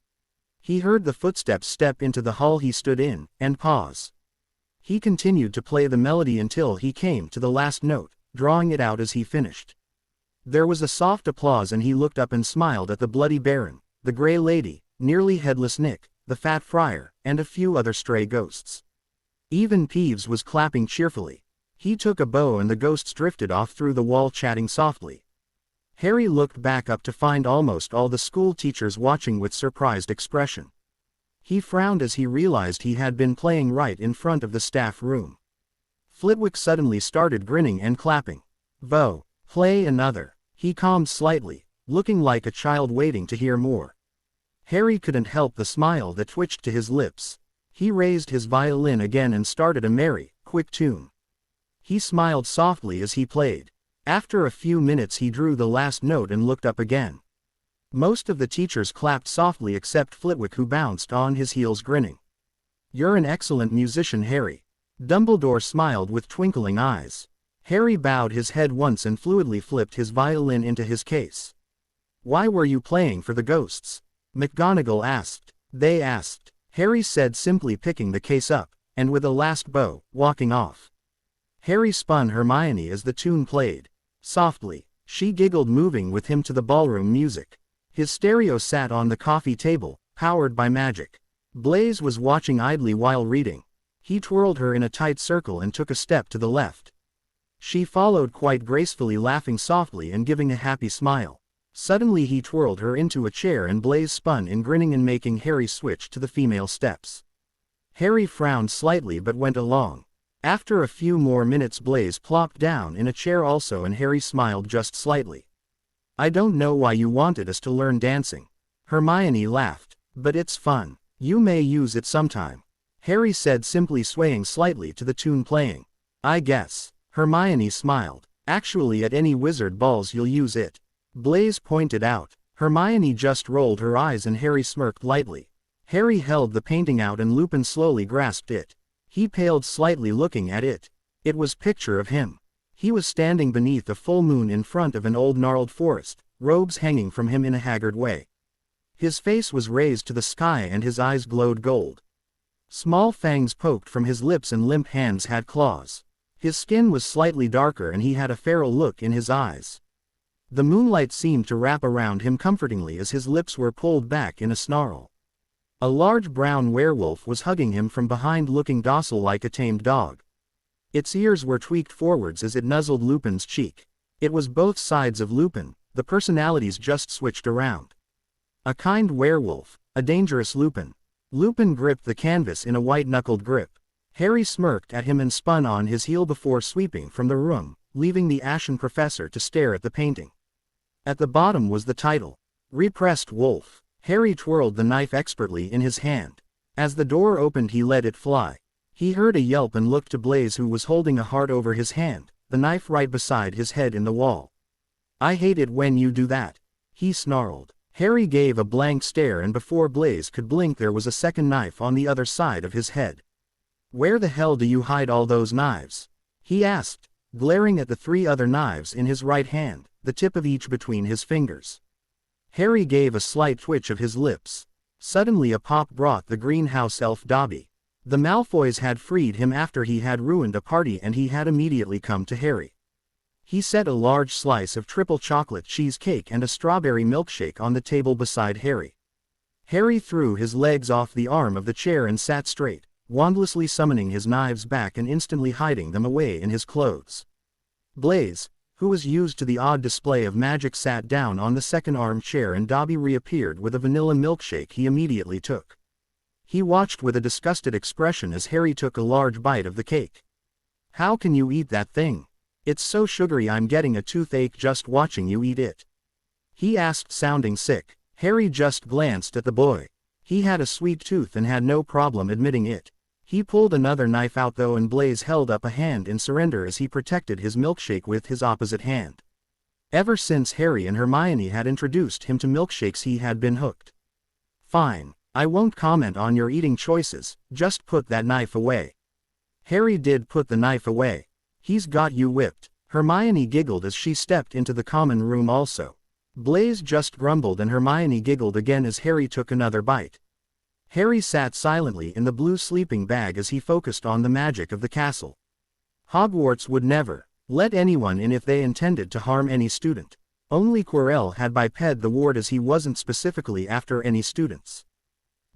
He heard the footsteps step into the hall he stood in, and pause. He continued to play the melody until he came to the last note, drawing it out as he finished. There was a soft applause and he looked up and smiled at the Bloody Baron, the Grey Lady, nearly headless Nick, the Fat Friar, and a few other stray ghosts. Even Peeves was clapping cheerfully. He took a bow and the ghosts drifted off through the wall chatting softly. Harry looked back up to find almost all the school teachers watching with surprised expression. He frowned as he realized he had been playing right in front of the staff room. Flitwick suddenly started grinning and clapping. "Bo, play another," he calmed slightly, looking like a child waiting to hear more. Harry couldn't help the smile that twitched to his lips. He raised his violin again and started a merry, quick tune. He smiled softly as he played. After a few minutes he drew the last note and looked up again. Most of the teachers clapped softly except Flitwick, who bounced on his heels grinning. "You're an excellent musician, Harry." Dumbledore smiled with twinkling eyes. Harry bowed his head once and fluidly flipped his violin into his case. "Why were you playing for the ghosts?" McGonagall asked. "They asked," Harry said simply, picking the case up, and with a last bow, walking off. Harry spun Hermione as the tune played. Softly, she giggled, moving with him to the ballroom music. His stereo sat on the coffee table, powered by magic. Blaise was watching idly while reading. He twirled her in a tight circle and took a step to the left. She followed quite gracefully, laughing softly and giving a happy smile. Suddenly he twirled her into a chair and Blaze spun in, grinning and making Harry switch to the female steps. Harry frowned slightly but went along. After a few more minutes Blaze plopped down in a chair also and Harry smiled just slightly. I don't know why you wanted us to learn dancing. Hermione laughed. But it's fun. You may use it sometime. Harry said, simply swaying slightly to the tune playing. I guess. Hermione smiled. Actually, at any wizard balls you'll use it. Blaze pointed out. Hermione just rolled her eyes and Harry smirked lightly. Harry held the painting out and Lupin slowly grasped it. He paled slightly looking at it. It was a picture of him. He was standing beneath a full moon in front of an old gnarled forest, robes hanging from him in a haggard way. His face was raised to the sky and his eyes glowed gold. Small fangs poked from his lips and limp hands had claws. His skin was slightly darker and he had a feral look in his eyes. The moonlight seemed to wrap around him comfortingly as his lips were pulled back in a snarl. A large brown werewolf was hugging him from behind, looking docile like a tamed dog. Its ears were tweaked forwards as it nuzzled Lupin's cheek. It was both sides of Lupin, the personalities just switched around. A kind werewolf, a dangerous Lupin. Lupin gripped the canvas in a white-knuckled grip. Harry smirked at him and spun on his heel before sweeping from the room, leaving the ashen professor to stare at the painting. At the bottom was the title, Repressed Wolf. Harry twirled the knife expertly in his hand. As the door opened he let it fly. He heard a yelp and looked to Blaze, who was holding a heart over his hand, the knife right beside his head in the wall. I hate it when you do that, he snarled. Harry gave a blank stare and before Blaze could blink there was a second knife on the other side of his head. Where the hell do you hide all those knives? He asked, glaring at the 3 other knives in his right hand, the tip of each between his fingers. Harry gave a slight twitch of his lips. Suddenly a pop brought the greenhouse elf Dobby. The Malfoys had freed him after he had ruined a party and he had immediately come to Harry. He set a large slice of triple chocolate cheesecake and a strawberry milkshake on the table beside Harry. Harry threw his legs off the arm of the chair and sat straight, wandlessly summoning his knives back and instantly hiding them away in his clothes. Blaze, who was used to the odd display of magic, sat down on the second armchair and Dobby reappeared with a vanilla milkshake he immediately took. He watched with a disgusted expression as Harry took a large bite of the cake. How can you eat that thing? It's so sugary, I'm getting a toothache just watching you eat it. He asked, sounding sick. Harry just glanced at the boy. He had a sweet tooth and had no problem admitting it. He pulled another knife out though and Blaze held up a hand in surrender as he protected his milkshake with his opposite hand. Ever since Harry and Hermione had introduced him to milkshakes he had been hooked. Fine, I won't comment on your eating choices, just put that knife away. Harry did put the knife away. He's got you whipped. Hermione giggled as she stepped into the common room also. Blaze just grumbled and Hermione giggled again as Harry took another bite. Harry sat silently in the blue sleeping bag as he focused on the magic of the castle. Hogwarts would never let anyone in if they intended to harm any student. Only Quirrell had bypassed the ward as he wasn't specifically after any students.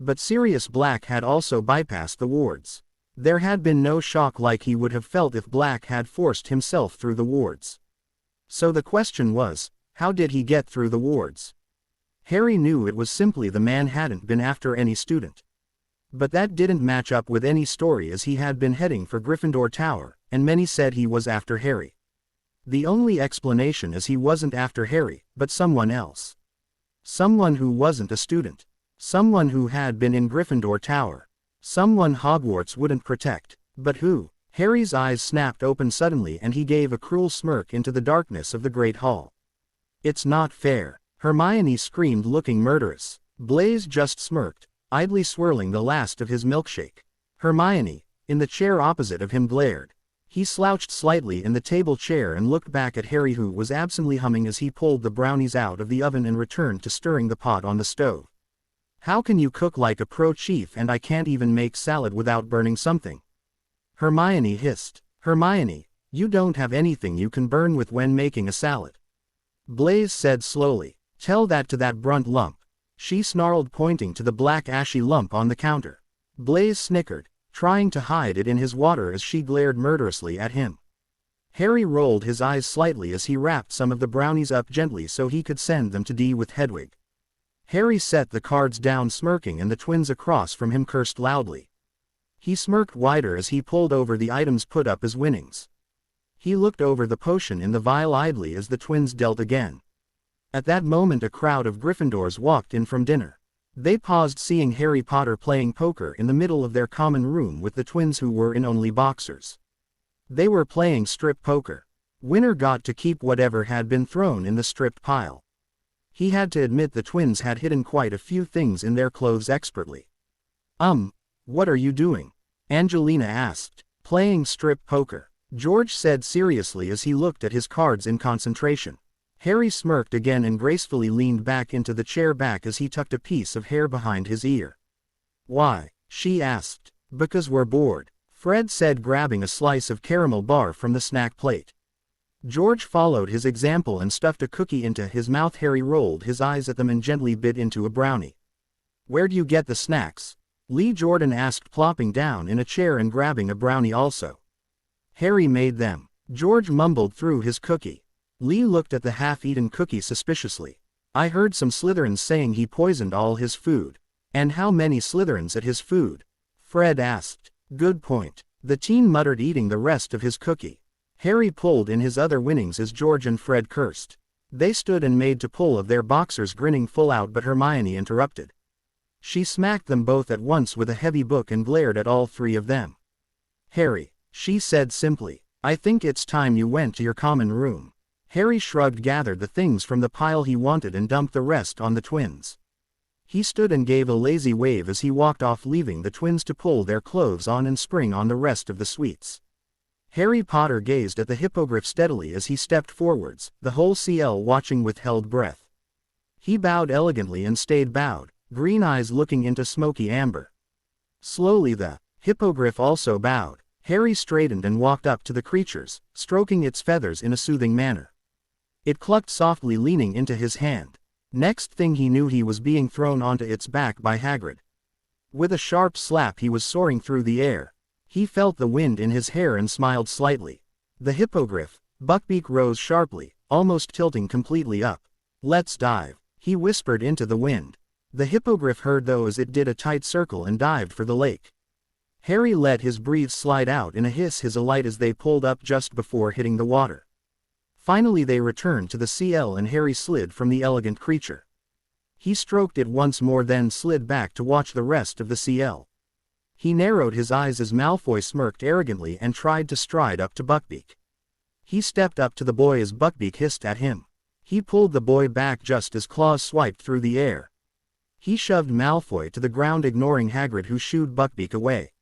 But Sirius Black had also bypassed the wards. There had been no shock like he would have felt if Black had forced himself through the wards. So the question was, how did he get through the wards? Harry knew it was simply the man hadn't been after any student. But that didn't match up with any story as he had been heading for Gryffindor Tower, and many said he was after Harry. The only explanation is he wasn't after Harry, but someone else. Someone who wasn't a student. Someone who had been in Gryffindor Tower. Someone Hogwarts wouldn't protect. But who? Harry's eyes snapped open suddenly and he gave a cruel smirk into the darkness of the Great Hall. It's not fair. Hermione screamed, looking murderous. Blaze just smirked, idly swirling the last of his milkshake. Hermione, in the chair opposite of him, glared. He slouched slightly in the table chair and looked back at Harry, who was absently humming as he pulled the brownies out of the oven and returned to stirring the pot on the stove. How can you cook like a pro chief and I can't even make salad without burning something? Hermione hissed. Hermione, you don't have anything you can burn with when making a salad. Blaze said slowly. Tell that to that brunt lump. She snarled, pointing to the black ashy lump on the counter. Blaze snickered, trying to hide it in his water as she glared murderously at him. Harry rolled his eyes slightly as he wrapped some of the brownies up gently so he could send them to Dee with Hedwig. Harry set the cards down smirking, and the twins across from him cursed loudly. He smirked wider as he pulled over the items put up as winnings. He looked over the potion in the vial idly as the twins dealt again. At that moment a crowd of Gryffindors walked in from dinner. They paused seeing Harry Potter playing poker in the middle of their common room with the twins who were in only boxers. They were playing strip poker. Winner got to keep whatever had been thrown in the stripped pile. He had to admit the twins had hidden quite a few things in their clothes expertly. What are you doing? Angelina asked. Playing strip poker, George said seriously as he looked at his cards in concentration. Harry smirked again and gracefully leaned back into the chair back as he tucked a piece of hair behind his ear. Why? She asked. Because we're bored, Fred said, grabbing a slice of caramel bar from the snack plate. George followed his example and stuffed a cookie into his mouth. Harry rolled his eyes at them and gently bit into a brownie. Where do you get the snacks? Lee Jordan asked, plopping down in a chair and grabbing a brownie also. Harry made them. George mumbled through his cookie. Lee looked at the half-eaten cookie suspiciously. I heard some Slytherins saying he poisoned all his food. And how many Slytherins at his food? Fred asked. Good point. The teen muttered, eating the rest of his cookie. Harry pulled in his other winnings as George and Fred cursed. They stood and made to pull of their boxers, grinning full out, but Hermione interrupted. She smacked them both at once with a heavy book and glared at all three of them. Harry, she said simply, I think it's time you went to your common room. Harry shrugged, gathered the things from the pile he wanted and dumped the rest on the twins. He stood and gave a lazy wave as he walked off, leaving the twins to pull their clothes on and spring on the rest of the sweets. Harry Potter gazed at the hippogriff steadily as he stepped forwards, the whole CL watching with held breath. He bowed elegantly and stayed bowed, green eyes looking into smoky amber. Slowly the hippogriff also bowed. Harry straightened and walked up to the creatures, stroking its feathers in a soothing manner. It clucked softly, leaning into his hand. Next thing he knew, he was being thrown onto its back by Hagrid. With a sharp slap he was soaring through the air. He felt the wind in his hair and smiled slightly. The hippogriff, Buckbeak, rose sharply, almost tilting completely up. Let's dive, he whispered into the wind. The hippogriff heard though as it did a tight circle and dived for the lake. Harry let his breath slide out in a hiss, his alight as they pulled up just before hitting the water. Finally they returned to the CL and Harry slid from the elegant creature. He stroked it once more, then slid back to watch the rest of the CL. He narrowed his eyes as Malfoy smirked arrogantly and tried to stride up to Buckbeak. He stepped up to the boy as Buckbeak hissed at him. He pulled the boy back just as claws swiped through the air. He shoved Malfoy to the ground, ignoring Hagrid, who shooed Buckbeak away.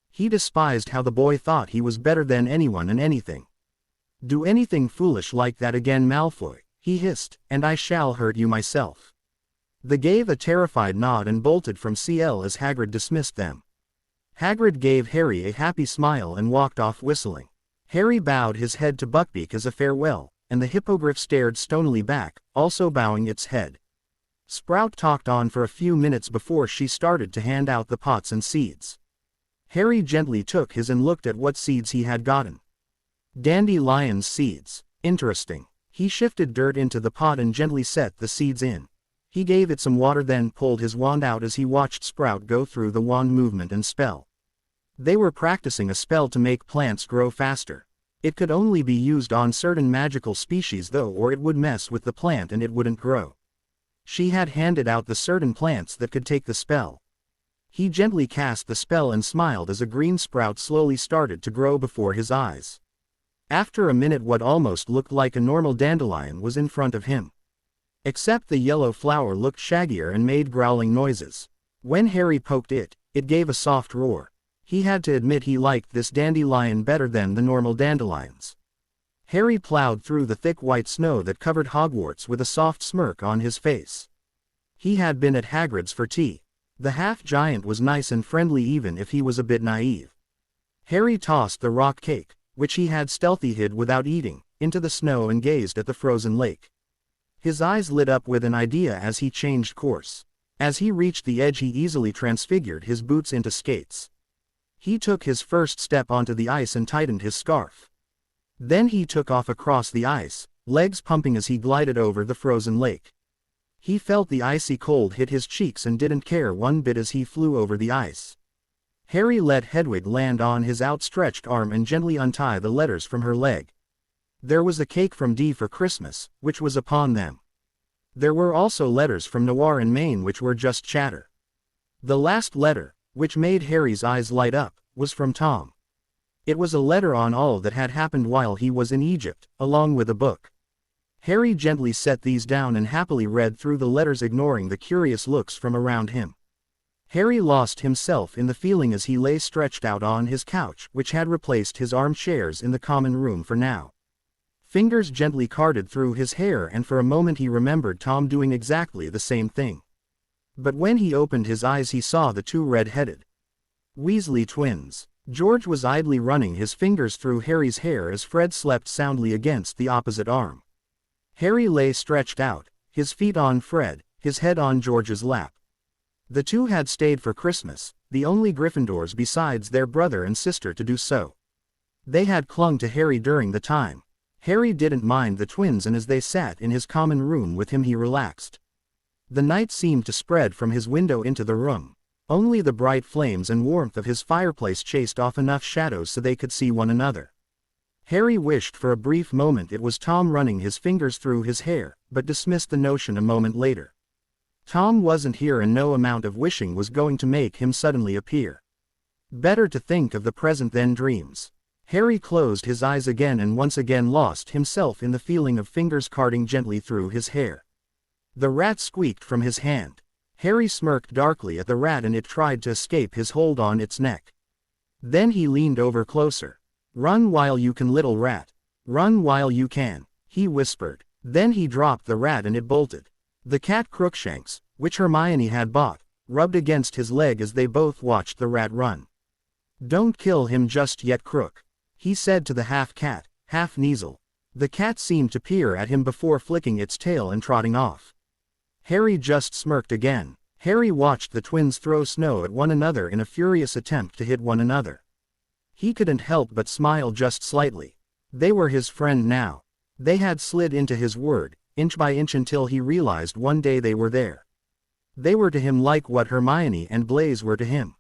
He despised how the boy thought he was better than anyone and anything. Do anything foolish like that again, Malfoy, he hissed, and I shall hurt you myself. They gave a terrified nod and bolted from CL as Hagrid dismissed them. Hagrid gave Harry a happy smile and walked off whistling. Harry bowed his head to Buckbeak as a farewell, and the hippogriff stared stonily back, also bowing its head. Sprout talked on for a few minutes before she started to hand out the pots and seeds. Harry gently took his and looked at what seeds he had gotten. Dandelion seeds. Interesting. He shifted dirt into the pot and gently set the seeds in. He gave it some water, then pulled his wand out as he watched Sprout go through the wand movement and spell. They were practicing a spell to make plants grow faster. It could only be used on certain magical species though, or it would mess with the plant and it wouldn't grow. She had handed out the certain plants that could take the spell. He gently cast the spell and smiled as a green sprout slowly started to grow before his eyes. After a minute, what almost looked like a normal dandelion was in front of him. Except the yellow flower looked shaggier and made growling noises. When Harry poked it, it gave a soft roar. He had to admit he liked this dandelion better than the normal dandelions. Harry plowed through the thick white snow that covered Hogwarts with a soft smirk on his face. He had been at Hagrid's for tea. The half-giant was nice and friendly even if he was a bit naive. Harry tossed the rock cake, which he had stealthily hid without eating, into the snow and gazed at the frozen lake. His eyes lit up with an idea as he changed course. As he reached the edge he easily transfigured his boots into skates. He took his first step onto the ice and tightened his scarf. Then he took off across the ice, legs pumping as he glided over the frozen lake. He felt the icy cold hit his cheeks and didn't care one bit as he flew over the ice. Harry let Hedwig land on his outstretched arm and gently untie the letters from her leg. There was a cake from D for Christmas, which was upon them. There were also letters from Noir in Maine which were just chatter. The last letter, which made Harry's eyes light up, was from Tom. It was a letter on all that had happened while he was in Egypt, along with a book. Harry gently set these down and happily read through the letters, ignoring the curious looks from around him. Harry lost himself in the feeling as he lay stretched out on his couch, which had replaced his armchairs in the common room for now. Fingers gently carded through his hair, and for a moment he remembered Tom doing exactly the same thing. But when he opened his eyes he saw the two red-headed Weasley twins. George was idly running his fingers through Harry's hair as Fred slept soundly against the opposite arm. Harry lay stretched out, his feet on Fred, his head on George's lap. The two had stayed for Christmas, the only Gryffindors besides their brother and sister to do so. They had clung to Harry during the time. Harry didn't mind the twins, and as they sat in his common room with him he relaxed. The night seemed to spread from his window into the room. Only the bright flames and warmth of his fireplace chased off enough shadows so they could see one another. Harry wished for a brief moment it was Tom running his fingers through his hair, but dismissed the notion a moment later. Tom wasn't here, and no amount of wishing was going to make him suddenly appear. Better to think of the present than dreams. Harry closed his eyes again and once again lost himself in the feeling of fingers carding gently through his hair. The rat squeaked from his hand. Harry smirked darkly at the rat and it tried to escape his hold on its neck. Then he leaned over closer. "Run while you can, little rat. Run while you can," he whispered. Then he dropped the rat and it bolted. The cat Crookshanks, which Hermione had bought, rubbed against his leg as they both watched the rat run. "Don't kill him just yet, Crook," he said to the half-cat, half-Kneazle. The cat seemed to peer at him before flicking its tail and trotting off. Harry just smirked again. Harry watched the twins throw snow at one another in a furious attempt to hit one another. He couldn't help but smile just slightly. They were his friend now. They had slid into his word, inch by inch, until he realized one day they were there. They were to him like what Hermione and Blaise were to him.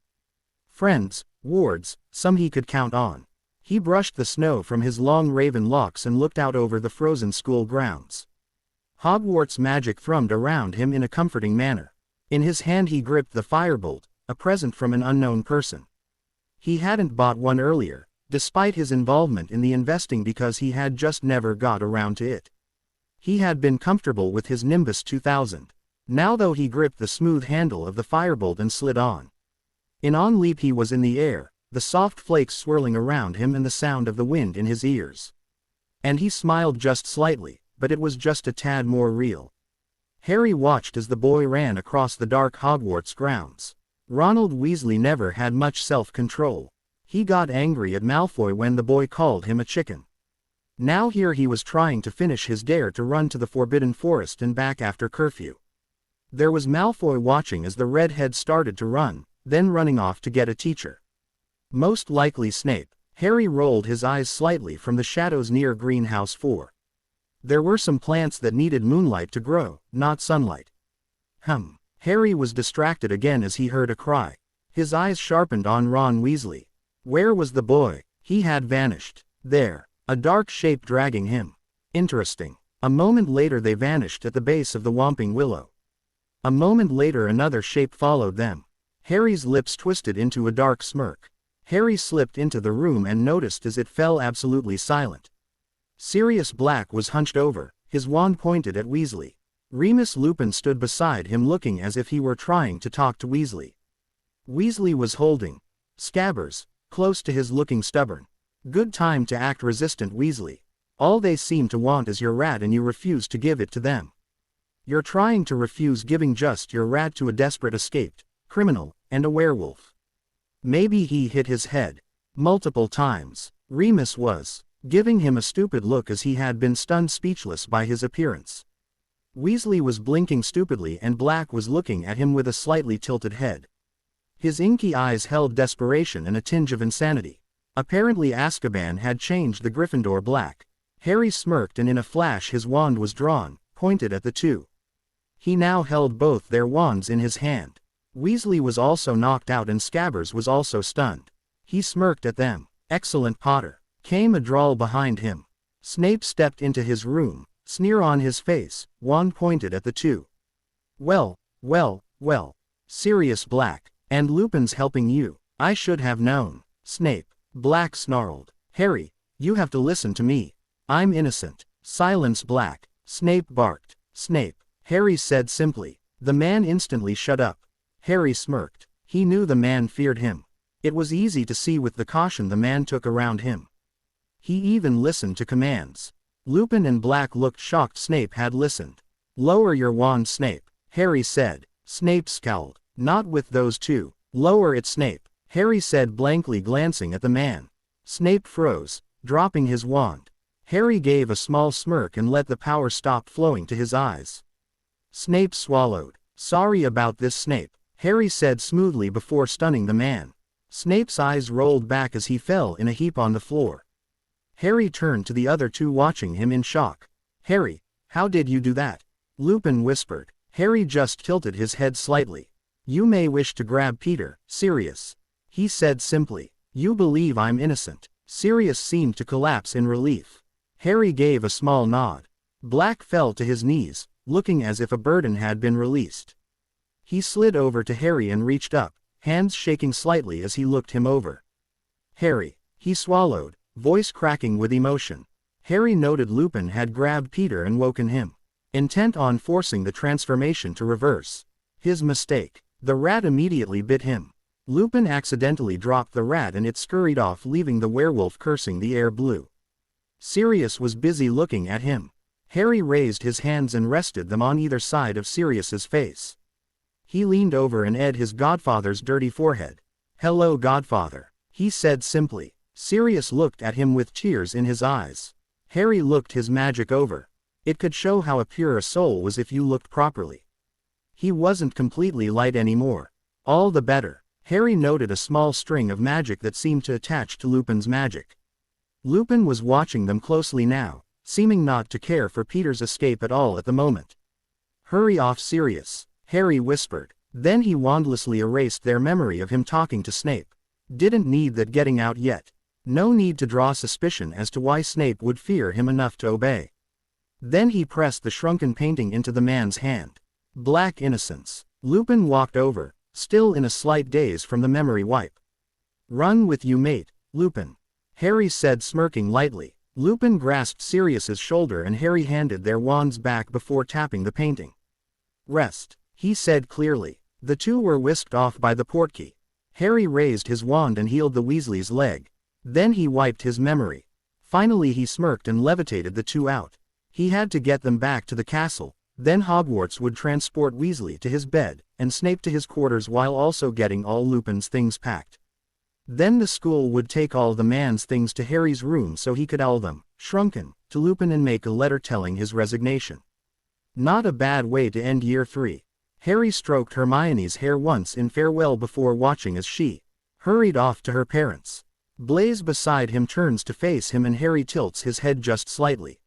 Friends, wards, some he could count on. He brushed the snow from his long raven locks and looked out over the frozen school grounds. Hogwarts magic thrummed around him in a comforting manner. In his hand he gripped the firebolt, a present from an unknown person. He hadn't bought one earlier, despite his involvement in the investing, because he had just never got around to it. He had been comfortable with his Nimbus 2000. Now though he gripped the smooth handle of the firebolt and slid on. In on leap he was in the air, the soft flakes swirling around him and the sound of the wind in his ears. And he smiled just slightly, but it was just a tad more real. Harry watched as the boy ran across the dark Hogwarts grounds. Ronald Weasley never had much self-control. He got angry at Malfoy when the boy called him a chicken. Now here he was trying to finish his dare to run to the Forbidden Forest and back after curfew. There was Malfoy watching as the redhead started to run, then running off to get a teacher. Most likely Snape. Harry rolled his eyes slightly from the shadows near Greenhouse 4. There were some plants that needed moonlight to grow, not sunlight. Harry was distracted again as he heard a cry. His eyes sharpened on Ron Weasley. Where was the boy? He had vanished. There. A dark shape dragging him. Interesting. A moment later they vanished at the base of the Whomping Willow. A moment later another shape followed them. Harry's lips twisted into a dark smirk. Harry slipped into the room and noticed as it fell absolutely silent. Sirius Black was hunched over, his wand pointed at Weasley. Remus Lupin stood beside him looking as if he were trying to talk to Weasley. Weasley was holding Scabbers, close to his, looking stubborn. Good time to act resistant, Weasley. All they seem to want is your rat and you refuse to give it to them. You're trying to refuse giving just your rat to a desperate escaped criminal and a werewolf. Maybe he hit his head multiple times. Remus was giving him a stupid look as he had been stunned speechless by his appearance. Weasley was blinking stupidly and Black was looking at him with a slightly tilted head. His inky eyes held desperation and a tinge of insanity. Apparently Azkaban had changed the Gryffindor black. Harry smirked and in a flash his wand was drawn, pointed at the two. He now held both their wands in his hand. Weasley was also knocked out and Scabbers was also stunned. He smirked at them. "Excellent, Potter." Came a drawl behind him. Snape stepped into his room, sneer on his face, wand pointed at the two. Well, Sirius Black. And Lupin's helping you. I should have known. Snape. Black snarled. Harry, you have to listen to me. I'm innocent. Silence, Black. Snape barked. Snape. Harry said simply. The man instantly shut up. Harry smirked. He knew the man feared him. It was easy to see with the caution the man took around him. He even listened to commands. Lupin and Black looked shocked. Snape had listened. Lower your wand, Snape, Harry said. Snape scowled. Not with those two. Lower it, Snape, Harry said blankly glancing at the man. Snape froze, dropping his wand. Harry gave a small smirk and let the power stop flowing to his eyes. Snape swallowed. Sorry about this, Snape, Harry said smoothly before stunning the man. Snape's eyes rolled back as he fell in a heap on the floor. Harry turned to the other two watching him in shock. Harry, how did you do that? Lupin whispered. Harry just tilted his head slightly. You may wish to grab Peter, Sirius. He said simply. You believe I'm innocent. Sirius seemed to collapse in relief. Harry gave a small nod. Black fell to his knees, looking as if a burden had been released. He slid over to Harry and reached up, hands shaking slightly as he looked him over. Harry, he swallowed, voice cracking with emotion. Harry noted Lupin had grabbed Peter and woken him, intent on forcing the transformation to reverse. His mistake. The rat immediately bit him. Lupin accidentally dropped the rat and it scurried off, leaving the werewolf cursing the air blue. Sirius was busy looking at him. Harry raised his hands and rested them on either side of Sirius's face. He leaned over and ed his godfather's dirty forehead. Hello, Godfather, he said simply. Sirius looked at him with tears in his eyes. Harry looked his magic over. It could show how pure a soul was if you looked properly. He wasn't completely light anymore. All the better. Harry noted a small string of magic that seemed to attach to Lupin's magic. Lupin was watching them closely now, seeming not to care for Peter's escape at all at the moment. Hurry off, Sirius, Harry whispered. Then he wandlessly erased their memory of him talking to Snape. Didn't need that getting out yet. No need to draw suspicion as to why Snape would fear him enough to obey. Then he pressed the shrunken painting into the man's hand. Black innocence. Lupin walked over, still in a slight daze from the memory wipe. Run with you, mate, Lupin, Harry said smirking lightly. Lupin grasped Sirius's shoulder and Harry handed their wands back before tapping the painting. Rest, he said clearly. The two were whisked off by the portkey. Harry raised his wand and healed the Weasley's leg. Then he wiped his memory. Finally he smirked and levitated the two out. He had to get them back to the castle. Then Hogwarts would transport Weasley to his bed, and Snape to his quarters while also getting all Lupin's things packed. Then the school would take all the man's things to Harry's room so he could all them, shrunken, to Lupin and make a letter telling his resignation. Not a bad way to end year 3. Harry stroked Hermione's hair once in farewell before watching as she hurried off to her parents. Blaise beside him turns to face him and Harry tilts his head just slightly.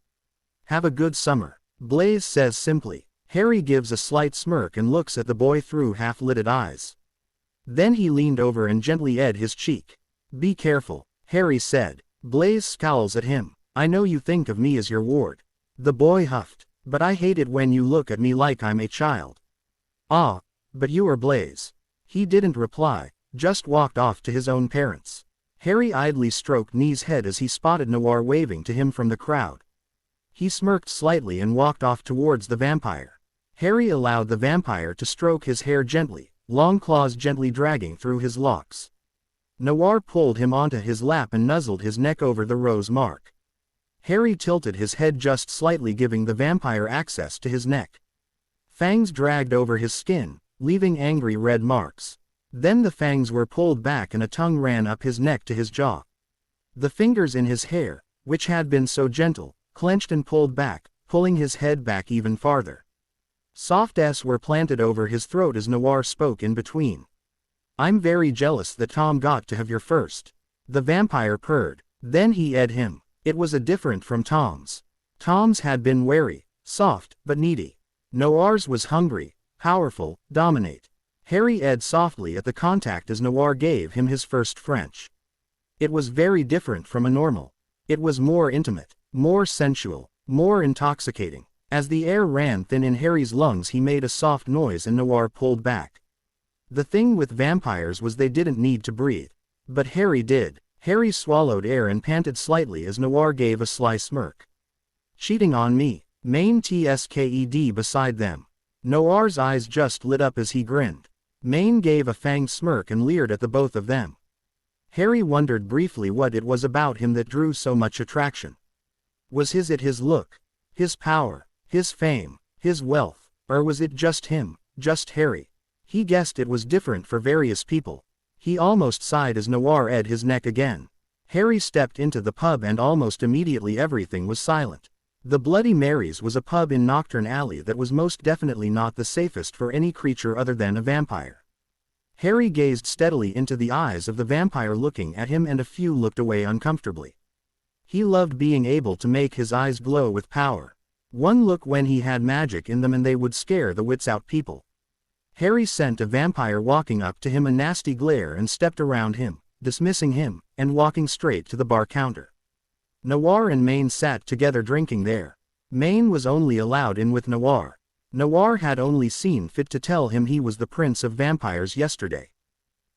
Have a good summer, Blaise says simply. Harry gives a slight smirk and looks at the boy through half-lidded eyes. Then he leaned over and gently ed his cheek. Be careful, Harry said. Blaise scowls at him. I know you think of me as your ward. The boy huffed. But I hate it when you look at me like I'm a child. Ah, but you are Blaise. He didn't reply, just walked off to his own parents. Harry idly stroked Nee's head as he spotted Noir waving to him from the crowd. He smirked slightly and walked off towards the vampire. Harry allowed the vampire to stroke his hair gently, long claws gently dragging through his locks. Noir pulled him onto his lap and nuzzled his neck over the rose mark. Harry tilted his head just slightly, giving the vampire access to his neck. Fangs dragged over his skin, leaving angry red marks. Then the fangs were pulled back and a tongue ran up his neck to his jaw. The fingers in his hair, which had been so gentle, clenched and pulled back, pulling his head back even farther. Soft S were planted over his throat as Noir spoke in between. I'm very jealous that Tom got to have your first. The vampire purred. Then he ate him. It was a different from Tom's. Tom's had been wary, soft, but needy. Noir's was hungry, powerful, dominate. Harry ate softly at the contact as Noir gave him his first French. It was very different from a normal. It was more intimate, more sensual, more intoxicating. As the air ran thin in Harry's lungs, he made a soft noise and Noir pulled back. The thing with vampires was they didn't need to breathe. But Harry did. Harry swallowed air and panted slightly as Noir gave a sly smirk. Cheating on me. Maine tsked beside them. Noir's eyes just lit up as he grinned. Maine gave a fanged smirk and leered at the both of them. Harry wondered briefly what it was about him that drew so much attraction. Was it his look? His power? His fame? His wealth? Or was it just him, just Harry? He guessed it was different for various people. He almost sighed as Noir ate his neck again. Harry stepped into the pub and almost immediately everything was silent. The Bloody Mary's was a pub in Nocturne Alley that was most definitely not the safest for any creature other than a vampire. Harry gazed steadily into the eyes of the vampire looking at him, and a few looked away uncomfortably. He loved being able to make his eyes glow with power. One look when he had magic in them and they would scare the wits out people. Harry sent a vampire walking up to him a nasty glare and stepped around him, dismissing him, and walking straight to the bar counter. Noir and Maine sat together drinking there. Maine was only allowed in with Noir. Noir had only seen fit to tell him he was the prince of vampires yesterday.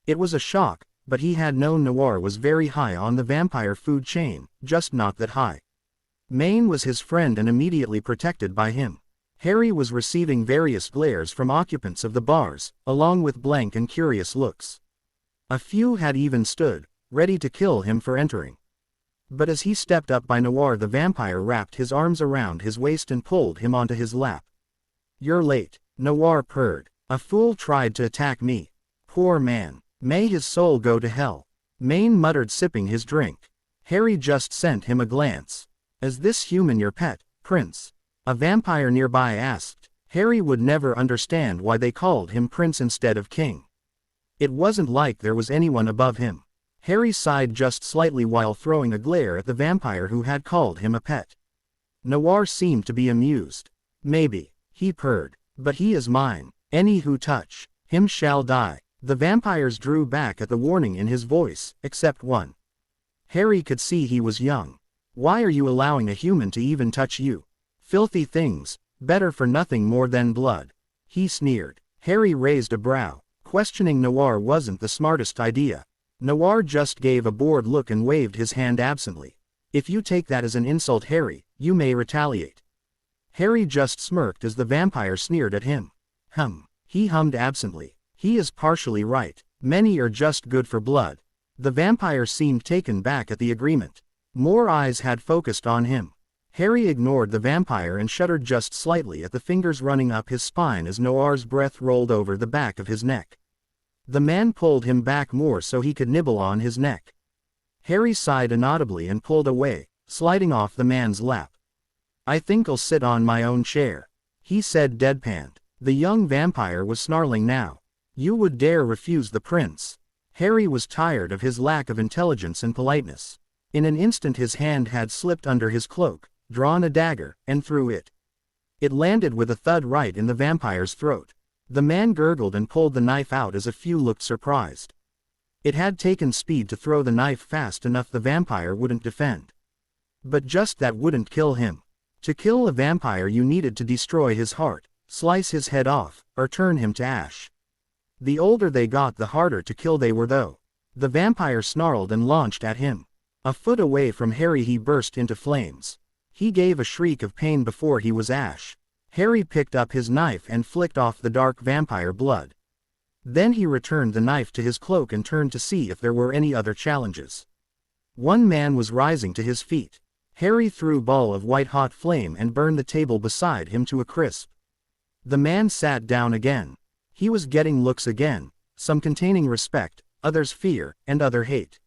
It was a shock, but he had known Noir was very high on the vampire food chain, just not that high. Maine was his friend and immediately protected by him. Harry was receiving various glares from occupants of the bars, along with blank and curious looks. A few had even stood, ready to kill him for entering. But as he stepped up by Noir, the vampire wrapped his arms around his waist and pulled him onto his lap. "You're late," Noir purred. "A fool tried to attack me. Poor man. May his soul go to hell," Maine muttered, sipping his drink. Harry just sent him a glance. "Is this human your pet, Prince?" a vampire nearby asked. Harry would never understand why they called him Prince instead of King. It wasn't like there was anyone above him. Harry sighed just slightly while throwing a glare at the vampire who had called him a pet. Noir seemed to be amused. "Maybe," he purred, "but he is mine. Any who touch him shall die." The vampires drew back at the warning in his voice, except one. Harry could see he was young. "Why are you allowing a human to even touch you? Filthy things, better for nothing more than blood," he sneered. Harry raised a brow. Questioning Noir wasn't the smartest idea. Noir just gave a bored look and waved his hand absently. "If you take that as an insult, Harry, you may retaliate." Harry just smirked as the vampire sneered at him. He hummed absently. "He is partially right. Many are just good for blood." The vampire seemed taken back at the agreement. More eyes had focused on him. Harry ignored the vampire and shuddered just slightly at the fingers running up his spine as Noir's breath rolled over the back of his neck. The man pulled him back more so he could nibble on his neck. Harry sighed inaudibly and pulled away, sliding off the man's lap. "I think I'll sit on my own chair," he said deadpanned. The young vampire was snarling now. "You would dare refuse the prince?" Harry was tired of his lack of intelligence and politeness. In an instant his hand had slipped under his cloak, drawn a dagger, and threw it. It landed with a thud right in the vampire's throat. The man gurgled and pulled the knife out as a few looked surprised. It had taken speed to throw the knife fast enough the vampire wouldn't defend. But just that wouldn't kill him. To kill a vampire you needed to destroy his heart, slice his head off, or turn him to ash. The older they got the harder to kill they were though. The vampire snarled and launched at him. A foot away from Harry he burst into flames. He gave a shriek of pain before he was ash. Harry picked up his knife and flicked off the dark vampire blood. Then he returned the knife to his cloak and turned to see if there were any other challenges. One man was rising to his feet. Harry threw a ball of white-hot flame and burned the table beside him to a crisp. The man sat down again. He was getting looks again, some containing respect, others fear, and other hate.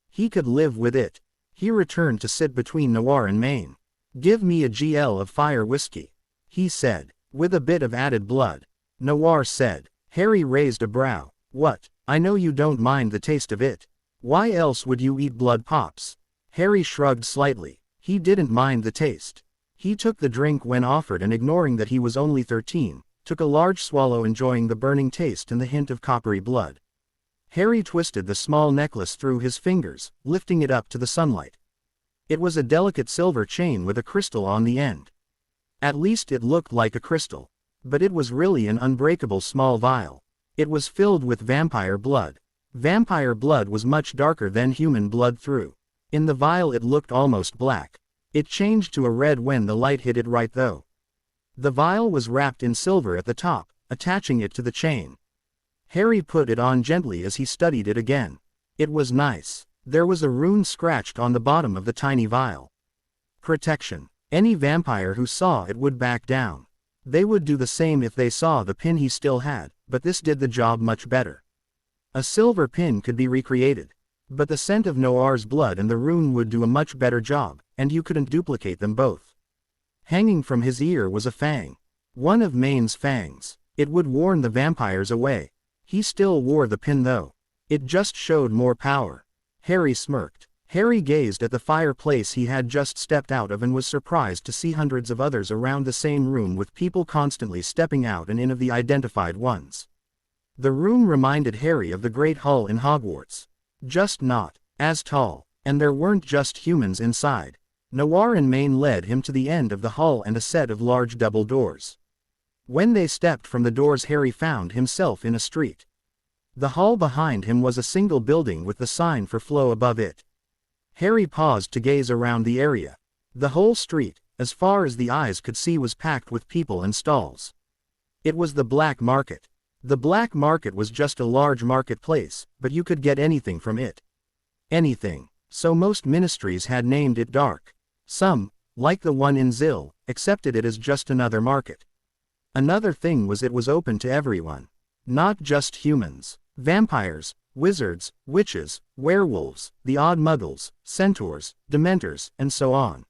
He could live with it. He returned to sit between Noir and Maine. "Give me a GL of fire whiskey," he said, "with a bit of added blood." Noir said. Harry raised a brow. "What? I know you don't mind the taste of it. Why else would you eat blood pops? Harry shrugged slightly. He didn't mind the taste. He took the drink when offered and, ignoring that he was only 13, took a large swallow, enjoying the burning taste and the hint of coppery blood. Harry twisted the small necklace through his fingers, lifting it up to the sunlight. It was a delicate silver chain with a crystal on the end. At least it looked like a crystal. But it was really an unbreakable small vial. It was filled with vampire blood. Vampire blood was much darker than human blood through. In the vial it looked almost black. It changed to a red when the light hit it right though. The vial was wrapped in silver at the top, attaching it to the chain. Harry put it on gently as he studied it again. It was nice. There was a rune scratched on the bottom of the tiny vial. Protection. Any vampire who saw it would back down. They would do the same if they saw the pin he still had, but this did the job much better. A silver pin could be recreated. But the scent of Noir's blood and the rune would do a much better job, and you couldn't duplicate them both. Hanging from his ear was a fang. One of Maine's fangs. It would warn the vampires away. He still wore the pin though. It just showed more power. Harry smirked. Harry gazed at the fireplace he had just stepped out of and was surprised to see hundreds of others around the same room, with people constantly stepping out and in of the identified ones. The room reminded Harry of the Great Hall in Hogwarts. Just not as tall, and there weren't just humans inside. Noir and Maine led him to the end of the hall and a set of large double doors. When they stepped from the doors, Harry found himself in a street. The hall behind him was a single building with the sign for Flow above it. Harry paused to gaze around the area. The whole street, as far as the eyes could see, was packed with people and stalls. It was the black market. The black market was just a large marketplace, but you could get anything from it. Anything. So most ministries had named it dark. Some, like the one in Zill, accepted it as just another market. Another thing was it was open to everyone. Not just humans. Vampires, wizards, witches, werewolves, the odd muggles, centaurs, dementors, and so on.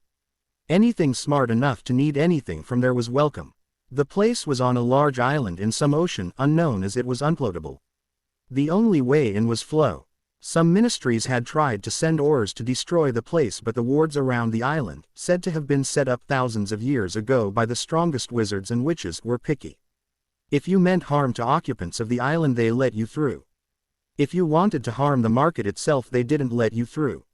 Anything smart enough to need anything from there was welcome. The place was on a large island in some ocean unknown, as it was unfloatable. The only way in was flow. Some ministries had tried to send oars to destroy the place, but the wards around the island, said to have been set up thousands of years ago by the strongest wizards and witches, were picky. If you meant harm to occupants of the island, they let you through. If you wanted to harm the market itself, they didn't let you through.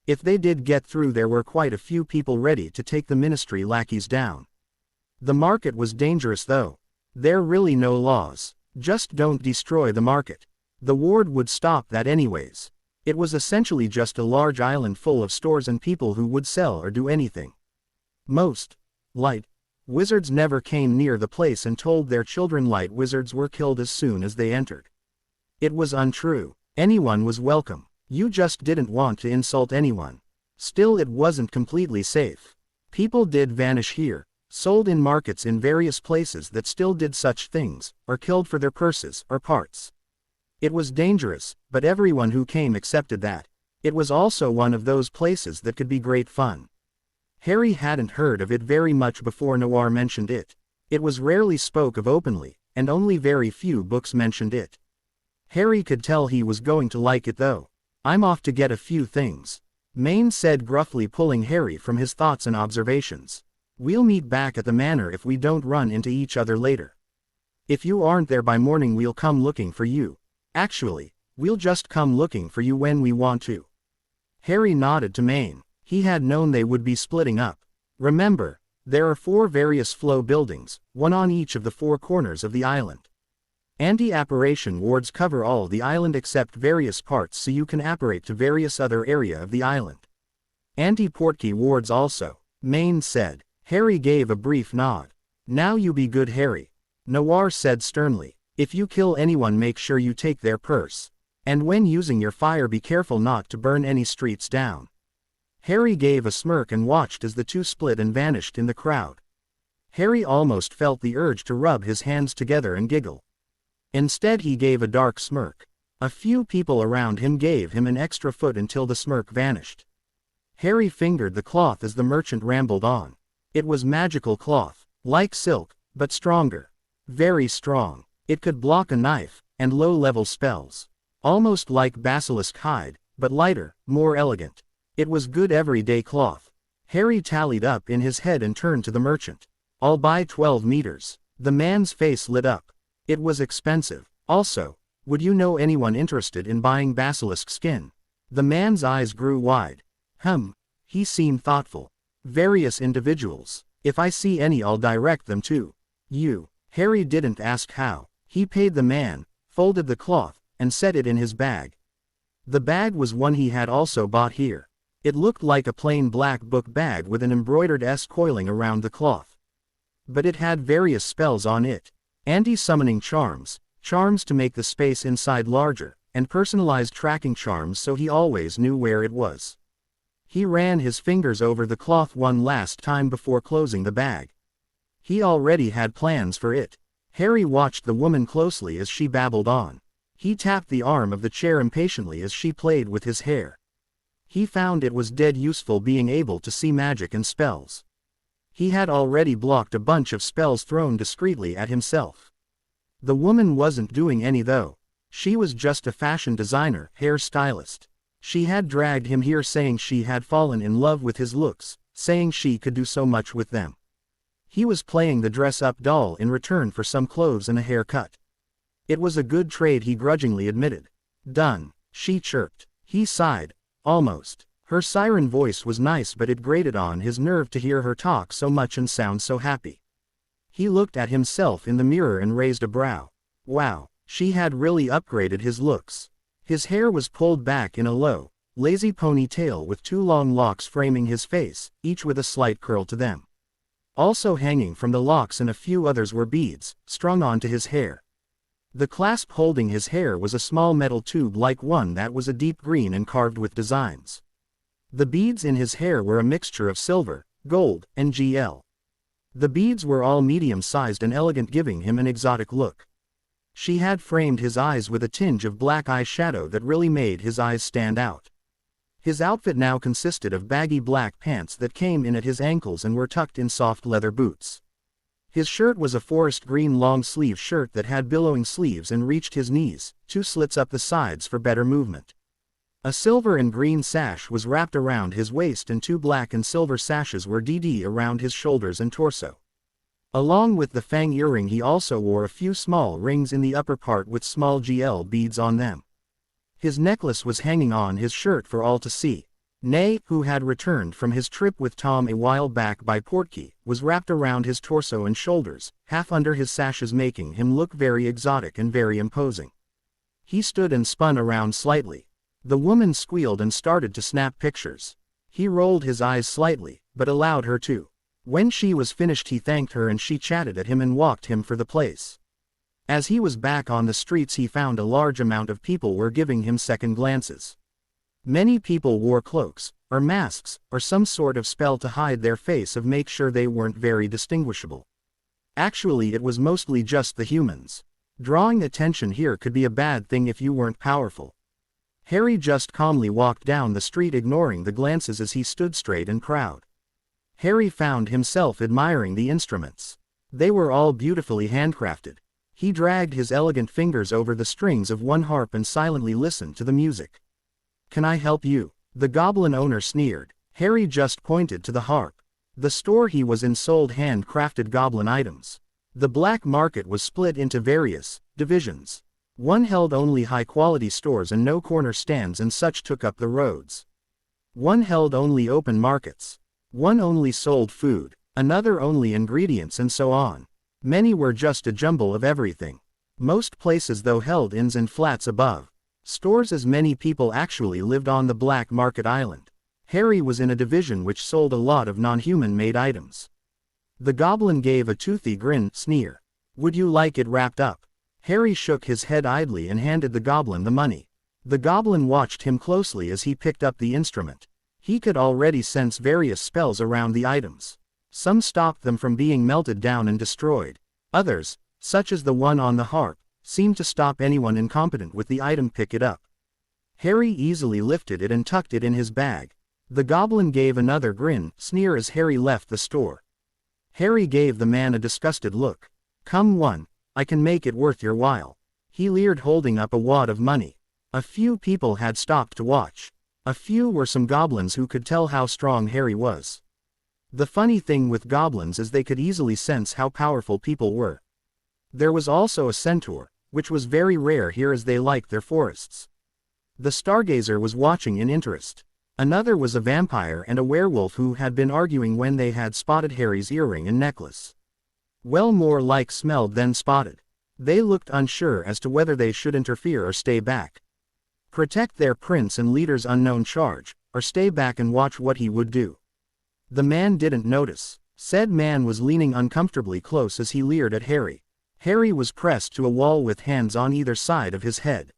If they did get through, there were quite a few people ready to take the ministry lackeys down. The market was dangerous though. There really no laws. Just don't destroy the market. The ward would stop that anyways. It was essentially just a large island full of stores and people who would sell or do anything. Most light wizards never came near the place and told their children light wizards were killed as soon as they entered. It was untrue. Anyone was welcome. You just didn't want to insult anyone. Still, it wasn't completely safe. People did vanish here, sold in markets in various places that still did such things, or killed for their purses or parts. It was dangerous, but everyone who came accepted that. It was also one of those places that could be great fun. Harry hadn't heard of it very much before Noir mentioned it. It was rarely spoke of openly, and only very few books mentioned it. Harry could tell he was going to like it though. "I'm off to get a few things," Maine said gruffly, pulling Harry from his thoughts and observations. "We'll meet back at the manor if we don't run into each other later. If you aren't there by morning, we'll come looking for you. Actually, we'll just come looking for you when we want to." Harry nodded to Maine. He had known they would be splitting up. Remember, there are 4 various flow buildings, one on each of the 4 corners of the island. Anti-apparition wards cover all the island except various parts, so you can apparate to various other area of the island. Anti-portkey wards also, Maine said. Harry gave a brief nod. "Now you be good, Harry," Noir said sternly. "If you kill anyone, make sure you take their purse. And when using your fire, be careful not to burn any streets down." Harry gave a smirk and watched as the two split and vanished in the crowd. Harry almost felt the urge to rub his hands together and giggle. Instead, he gave a dark smirk. A few people around him gave him an extra foot until the smirk vanished. Harry fingered the cloth as the merchant rambled on. It was magical cloth, like silk, but stronger. Very strong. It could block a knife, and low-level spells. Almost like basilisk hide, but lighter, more elegant. It was good everyday cloth. Harry tallied up in his head and turned to the merchant. "I'll buy 12 meters. The man's face lit up. It was expensive. Also, would you know anyone interested in buying basilisk skin? The man's eyes grew wide. He seemed thoughtful. Various individuals. If I see any, I'll direct them to you. Harry didn't ask how. He paid the man, folded the cloth, and set it in his bag. The bag was one he had also bought here. It looked like a plain black book bag with an embroidered S coiling around the cloth. But it had various spells on it. Anti-summoning charms, charms to make the space inside larger, and personalized tracking charms so he always knew where it was. He ran his fingers over the cloth one last time before closing the bag. He already had plans for it. Harry watched the woman closely as she babbled on. He tapped the arm of the chair impatiently as she played with his hair. He found it was dead useful being able to see magic and spells. He had already blocked a bunch of spells thrown discreetly at himself. The woman wasn't doing any though. She was just a fashion designer, hair stylist. She had dragged him here saying she had fallen in love with his looks, saying she could do so much with them. He was playing the dress-up doll in return for some clothes and a haircut. It was a good trade, he grudgingly admitted. "Done," she chirped. He sighed. Almost. Her siren voice was nice, but it grated on his nerve to hear her talk so much and sound so happy. He looked at himself in the mirror and raised a brow. Wow, she had really upgraded his looks. His hair was pulled back in a low, lazy ponytail with 2 long locks framing his face, each with a slight curl to them. Also hanging from the locks and a few others were beads, strung onto his hair. The clasp holding his hair was a small metal tube like one that was a deep green and carved with designs. The beads in his hair were a mixture of silver, gold, and GL. The beads were all medium-sized and elegant, giving him an exotic look. She had framed his eyes with a tinge of black eyeshadow that really made his eyes stand out. His outfit now consisted of baggy black pants that came in at his ankles and were tucked in soft leather boots. His shirt was a forest green long-sleeve shirt that had billowing sleeves and reached his knees, 2 slits up the sides for better movement. A silver and green sash was wrapped around his waist and 2 black and silver sashes were around his shoulders and torso. Along with the fang earring, he also wore a few small rings in the upper part with small GL beads on them. His necklace was hanging on his shirt for all to see. Nay, who had returned from his trip with Tom a while back by Portkey, was wrapped around his torso and shoulders, half under his sashes, making him look very exotic and very imposing. He stood and spun around slightly. The woman squealed and started to snap pictures. He rolled his eyes slightly, but allowed her to. When she was finished, he thanked her and she chatted at him and walked him for the place. As he was back on the streets, he found a large amount of people were giving him second glances. Many people wore cloaks, or masks, or some sort of spell to hide their face of make sure they weren't very distinguishable. Actually, it was mostly just the humans. Drawing attention here could be a bad thing if you weren't powerful. Harry just calmly walked down the street, ignoring the glances as he stood straight and proud. Harry found himself admiring the instruments. They were all beautifully handcrafted. He dragged his elegant fingers over the strings of one harp and silently listened to the music. "Can I help you?" the goblin owner sneered. Harry just pointed to the harp. The store he was in sold handcrafted goblin items. The black market was split into various divisions. One held only high-quality stores and no corner stands and such took up the roads. One held only open markets. One only sold food, another only ingredients, and so on. Many were just a jumble of everything. Most places though held inns and flats above stores, as many people actually lived on the black market island. Harry was in a division which sold a lot of non-human made items. The goblin gave a toothy grin, sneer. "Would you like it wrapped up?" Harry shook his head idly and handed the goblin the money. The goblin watched him closely as he picked up the instrument. He could already sense various spells around the items. Some stopped them from being melted down and destroyed. Others, such as the one on the harp, seemed to stop anyone incompetent with the item pick it up. Harry easily lifted it and tucked it in his bag. The goblin gave another grin, sneer as Harry left the store. Harry gave the man a disgusted look. "Come on, I can make it worth your while," he leered, holding up a wad of money. A few people had stopped to watch. A few were some goblins who could tell how strong Harry was. The funny thing with goblins is they could easily sense how powerful people were. There was also a centaur, which was very rare here as they liked their forests. The stargazer was watching in interest. Another was a vampire and a werewolf who had been arguing when they had spotted Harry's earring and necklace. Well, more like smelled than spotted. They looked unsure as to whether they should interfere or stay back. Protect their prince and leader's unknown charge, or stay back and watch what he would do. The man didn't notice. Said man was leaning uncomfortably close as he leered at Harry. Harry was pressed to a wall with hands on either side of his head.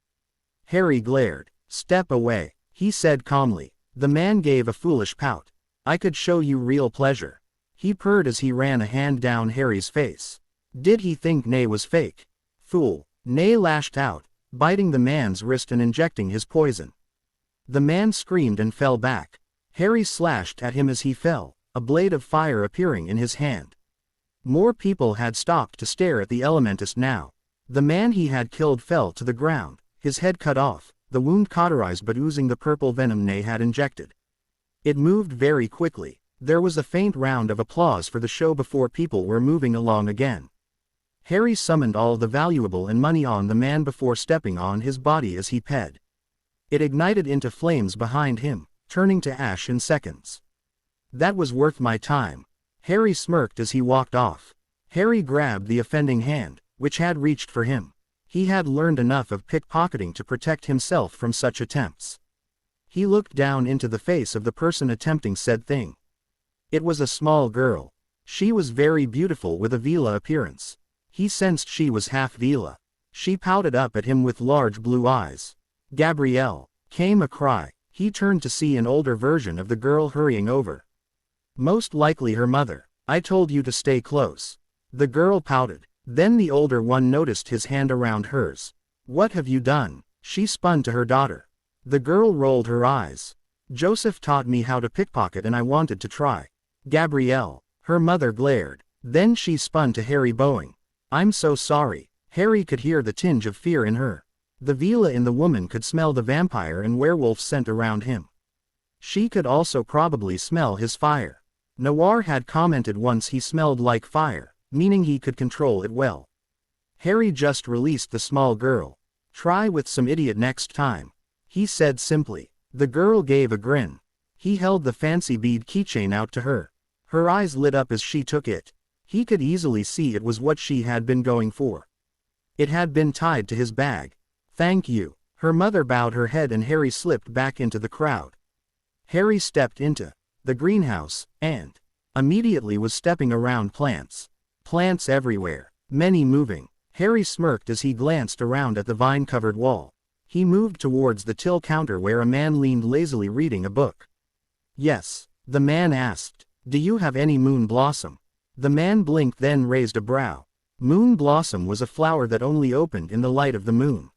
Harry glared. Step away, he said calmly. The man gave a foolish pout. I could show you real pleasure. He purred as he ran a hand down Harry's face. Did he think Nay was fake? Fool. Nay lashed out, biting the man's wrist and injecting his poison. The man screamed and fell back. Harry slashed at him as he fell, a blade of fire appearing in his hand. More people had stopped to stare at the elementist now. The man he had killed fell to the ground, his head cut off, the wound cauterized but oozing the purple venom Nay had injected. It moved very quickly. There was a faint round of applause for the show before people were moving along again. Harry summoned all the valuable and money on the man before stepping on his body as he ped. It ignited into flames behind him, turning to ash in seconds. That was worth my time. Harry smirked as he walked off. Harry grabbed the offending hand, which had reached for him. He had learned enough of pickpocketing to protect himself from such attempts. He looked down into the face of the person attempting said thing. It was a small girl. She was very beautiful with a Vila appearance. He sensed she was half Vila. She pouted up at him with large blue eyes. Gabrielle, came a cry. He turned to see an older version of the girl hurrying over. Most likely her mother. I told you to stay close. The girl pouted. Then the older one noticed his hand around hers. What have you done? She spun to her daughter. The girl rolled her eyes. Joseph taught me how to pickpocket and I wanted to try. Gabrielle. Her mother glared. Then she spun to Harry bowing. I'm so sorry. Harry could hear the tinge of fear in her. The Vila in the woman could smell the vampire and werewolf scent around him. She could also probably smell his fire. Noir had commented once he smelled like fire, meaning he could control it well. Harry just released the small girl. Try with some idiot next time, he said simply. The girl gave a grin. He held the fancy bead keychain out to her. Her eyes lit up as she took it. He could easily see it was what she had been going for. It had been tied to his bag. Thank you. Her mother bowed her head and Harry slipped back into the crowd. Harry stepped into the greenhouse, and immediately was stepping around plants. Plants everywhere, many moving. Harry smirked as he glanced around at the vine-covered wall. He moved towards the till counter where a man leaned lazily reading a book. Yes, the man asked. Do you have any moon blossom? The man blinked then raised a brow. Moon blossom was a flower that only opened in the light of the moon.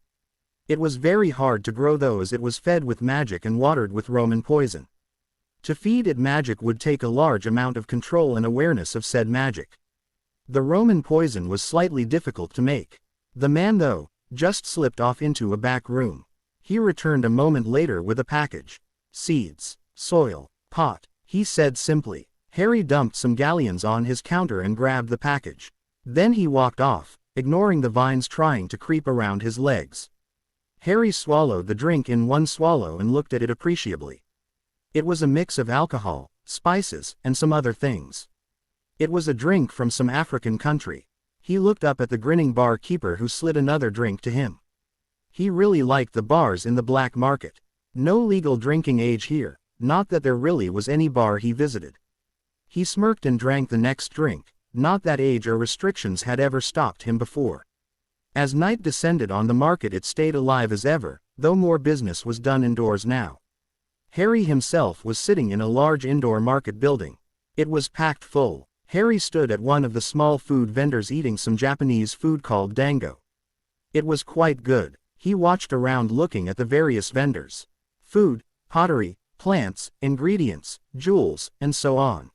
It was very hard to grow though as it was fed with magic and watered with Roman poison. To feed it magic would take a large amount of control and awareness of said magic. The Roman poison was slightly difficult to make. The man though, just slipped off into a back room. He returned a moment later with a package. Seeds, soil, pot, he said simply. Harry dumped some galleons on his counter and grabbed the package. Then he walked off, ignoring the vines trying to creep around his legs. Harry swallowed the drink in one swallow and looked at it appreciably. It was a mix of alcohol, spices, and some other things. It was a drink from some African country. He looked up at the grinning barkeeper who slid another drink to him. He really liked the bars in the black market. No legal drinking age here, not that there really was any bar he visited. He smirked and drank the next drink, not that age or restrictions had ever stopped him before. As night descended on the market it stayed alive as ever, though more business was done indoors now. Harry himself was sitting in a large indoor market building. It was packed full. Harry stood at one of the small food vendors eating some Japanese food called dango. It was quite good. He watched around looking at the various vendors. Food, pottery, plants, ingredients, jewels, and so on.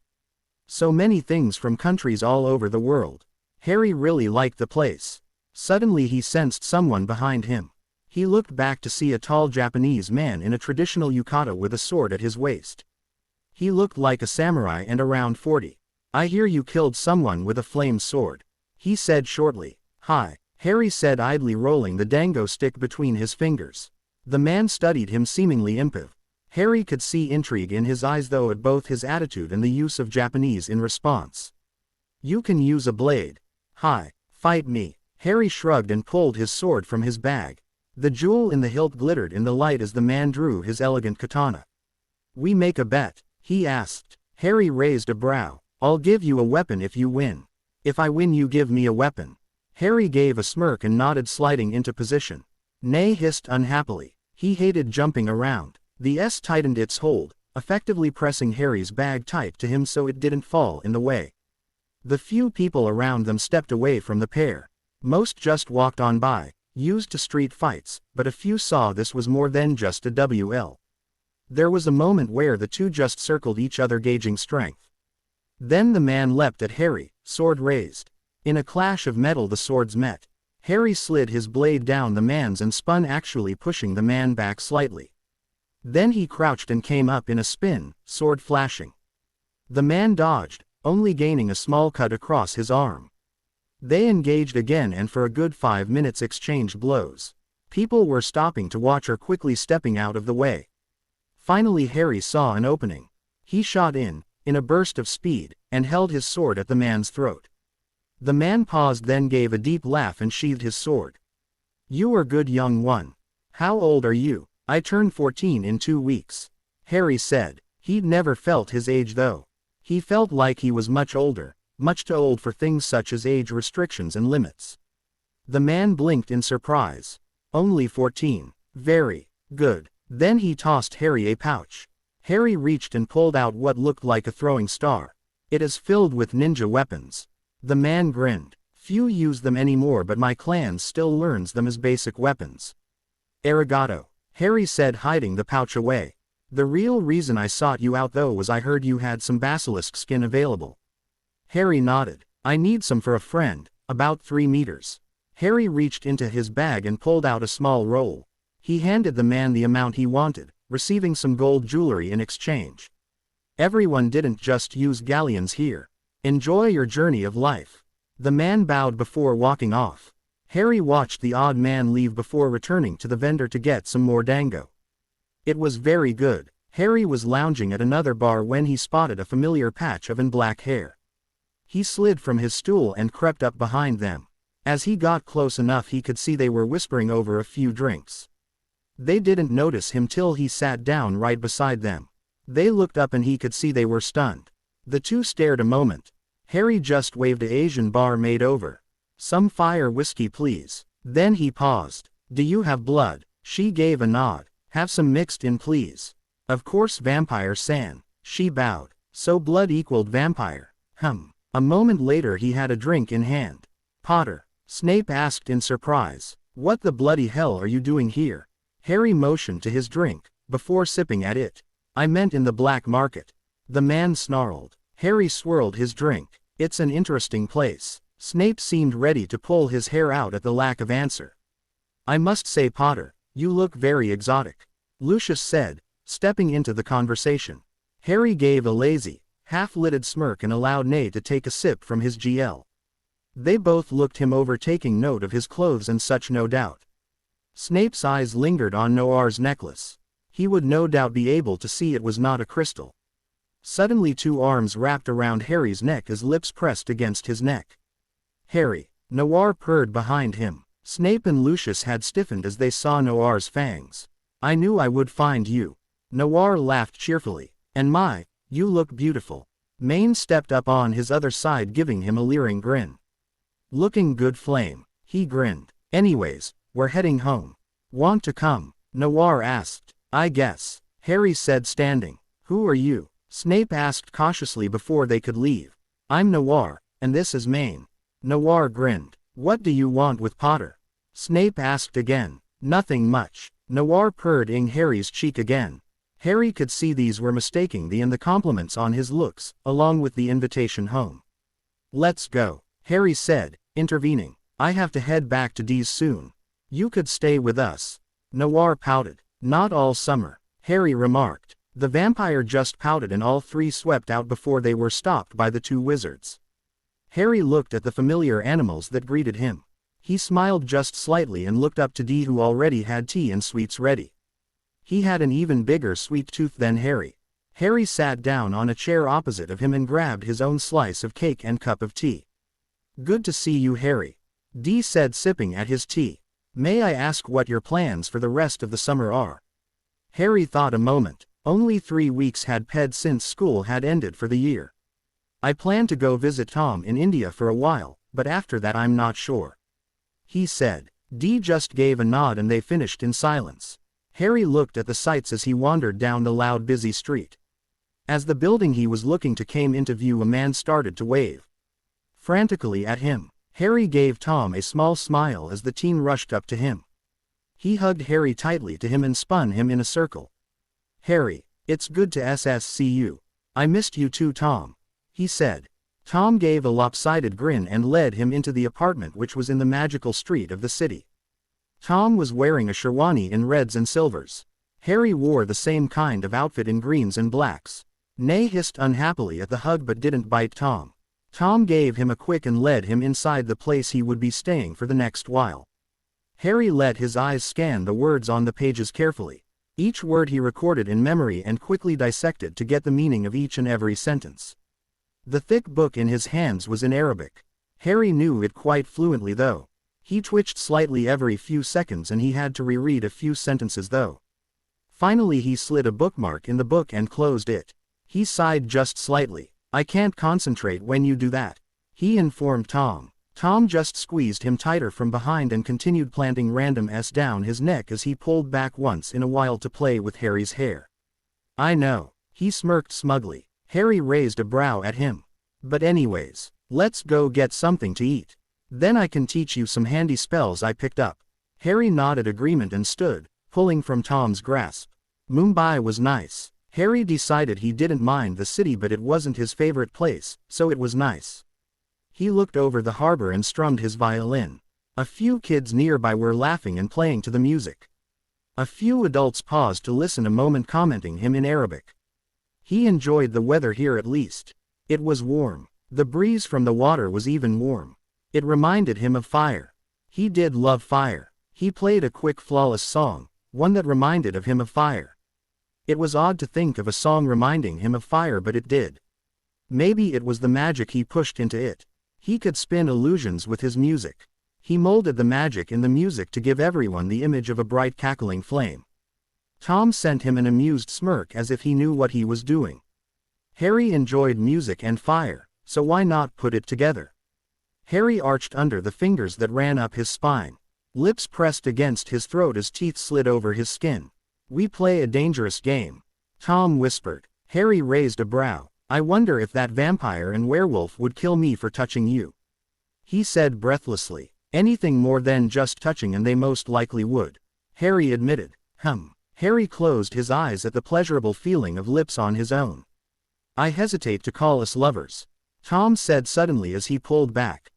So many things from countries all over the world. Harry really liked the place. Suddenly he sensed someone behind him. He looked back to see a tall Japanese man in a traditional yukata with a sword at his waist. He looked like a samurai and around 40. "I hear you killed someone with a flame sword," he said shortly. "Hi," Harry said, idly rolling the dango stick between his fingers. The man studied him, seemingly impassive. Harry could see intrigue in his eyes, though, at both his attitude and the use of Japanese in response. "You can use a blade." "Hi, fight me." Harry shrugged and pulled his sword from his bag. The jewel in the hilt glittered in the light as the man drew his elegant katana. "We make a bet?" he asked. Harry raised a brow. "I'll give you a weapon if you win." "If I win, you give me a weapon." Harry gave a smirk and nodded, sliding into position. Nay hissed unhappily. He hated jumping around. The S tightened its hold, effectively pressing Harry's bag tight to him so it didn't fall in the way. The few people around them stepped away from the pair. Most just walked on by, used to street fights, but a few saw this was more than just a WL. There was a moment where the two just circled each other, gauging strength. Then the man leapt at Harry, sword raised. In a clash of metal the swords met. Harry slid his blade down the man's and spun, actually pushing the man back slightly. Then he crouched and came up in a spin, sword flashing. The man dodged, only gaining a small cut across his arm. They engaged again and for a good 5 minutes exchanged blows. People were stopping to watch or quickly stepping out of the way. Finally Harry saw an opening. He shot in a burst of speed, and held his sword at the man's throat. The man paused, then gave a deep laugh and sheathed his sword. "You are good, young one. How old are you?" "I turn 14 in 2 weeks. Harry said. He'd never felt his age though. He felt like he was much older, much too old for things such as age restrictions and limits. The man blinked in surprise. "Only 14. Very good." Then he tossed Harry a pouch. Harry reached and pulled out what looked like a throwing star. "It is filled with ninja weapons." The man grinned. "Few use them anymore, but my clan still learns them as basic weapons." "Arigato," Harry said, hiding the pouch away. "The real reason I sought you out though was I heard you had some basilisk skin available." Harry nodded. "I need some for a friend, about 3 meters. Harry reached into his bag and pulled out a small roll. He handed the man the amount he wanted, receiving some gold jewelry in exchange. "Everyone didn't just use galleons here. Enjoy your journey of life." The man bowed before walking off. Harry watched the odd man leave before returning to the vendor to get some more dango. It was very good. Harry was lounging at another bar when he spotted a familiar patch of black hair. He slid from his stool and crept up behind them. As he got close enough he could see they were whispering over a few drinks. They didn't notice him till he sat down right beside them. They looked up and he could see they were stunned. The two stared a moment. Harry just waved a Asian barmaid over. "Some fire whiskey please." Then he paused. "Do you have blood?" She gave a nod. "Have some mixed in please." "Of course vampire-san." She bowed. So blood equaled vampire. A moment later he had a drink in hand. "Potter," Snape asked in surprise. "What the bloody hell are you doing here?" Harry motioned to his drink, before sipping at it. "I meant in the black market." The man snarled. Harry swirled his drink. "It's an interesting place." Snape seemed ready to pull his hair out at the lack of answer. "I must say, Potter, you look very exotic," Lucius said, stepping into the conversation. Harry gave a lazy, half-lidded smirk and allowed Nay to take a sip from his GL. They both looked him over, taking note of his clothes and such, no doubt. Snape's eyes lingered on Noir's necklace. He would no doubt be able to see it was not a crystal. Suddenly 2 arms wrapped around Harry's neck as lips pressed against his neck. "Harry," Noir purred behind him. Snape and Lucius had stiffened as they saw Noir's fangs. "I knew I would find you." Noir laughed cheerfully. "And you look beautiful." Maine stepped up on his other side, giving him a leering grin. "Looking good, Flame," he grinned. "Anyways, we're heading home. Want to come?" Noir asked. "I guess," Harry said, standing. "Who are you?" Snape asked cautiously before they could leave. "I'm Noir, and this is Maine." Noir grinned. "What do you want with Potter?" Snape asked again. "Nothing much." Noir purred in Harry's cheek again. Harry could see these were mistaking the compliments on his looks, along with the invitation home. "Let's go," Harry said, intervening. "I have to head back to D's soon. You could stay with us." Noir pouted. Not all summer, Harry remarked. The vampire just pouted and all three swept out before they were stopped by the two wizards. Harry looked at the familiar animals that greeted him. He smiled just slightly and looked up to Dee, who already had tea and sweets ready. He had an even bigger sweet tooth than Harry. Harry sat down on a chair opposite of him and grabbed his own slice of cake and cup of tea. Good to see you, Harry, Dee said, sipping at his tea. May I ask what your plans for the rest of the summer are? Harry thought a moment. Only 3 weeks had passed since school had ended for the year. I plan to go visit Tom in India for a while, but after that I'm not sure, he said. Dee just gave a nod and they finished in silence. Harry looked at the sights as he wandered down the loud, busy street. As the building he was looking to came into view, a man started to wave frantically at him. Harry gave Tom a small smile as the teen rushed up to him. He hugged Harry tightly to him and spun him in a circle. Harry, it's good to see you. I missed you too, Tom, he said. Tom gave a lopsided grin and led him into the apartment, which was in the magical street of the city. Tom was wearing a sherwani in reds and silvers. Harry wore the same kind of outfit in greens and blacks. Nay hissed unhappily at the hug but didn't bite Tom. Tom gave him a quick and led him inside the place he would be staying for the next while. Harry let his eyes scan the words on the pages carefully. Each word he recorded in memory and quickly dissected to get the meaning of each and every sentence. The thick book in his hands was in Arabic. Harry knew it quite fluently though. He twitched slightly every few seconds and he had to reread a few sentences though. Finally he slid a bookmark in the book and closed it. He sighed just slightly. I can't concentrate when you do that, he informed Tom. Tom just squeezed him tighter from behind and continued planting random S down his neck as he pulled back once in a while to play with Harry's hair. I know, he smirked smugly. Harry raised a brow at him. But anyways, let's go get something to eat. Then I can teach you some handy spells I picked up. Harry nodded agreement and stood, pulling from Tom's grasp. Mumbai was nice. Harry decided he didn't mind the city, but it wasn't his favorite place, so it was nice. He looked over the harbor and strummed his violin. A few kids nearby were laughing and playing to the music. A few adults paused to listen a moment, commenting him in Arabic. He enjoyed the weather here at least. It was warm. The breeze from the water was even warm. It reminded him of fire. He did love fire. He played a quick, flawless song, one that reminded of him of fire. It was odd to think of a song reminding him of fire, but it did. Maybe it was the magic he pushed into it. He could spin illusions with his music. He molded the magic in the music to give everyone the image of a bright cackling flame. Tom sent him an amused smirk as if he knew what he was doing. Harry enjoyed music and fire, so why not put it together? Harry arched under the fingers that ran up his spine. Lips pressed against his throat as teeth slid over his skin. We play a dangerous game, Tom whispered. Harry raised a brow. I wonder if that vampire and werewolf would kill me for touching you, he said breathlessly. Anything more than just touching and they most likely would, Harry admitted. Harry closed his eyes at the pleasurable feeling of lips on his own. I hesitate to call us lovers, Tom said suddenly as he pulled back.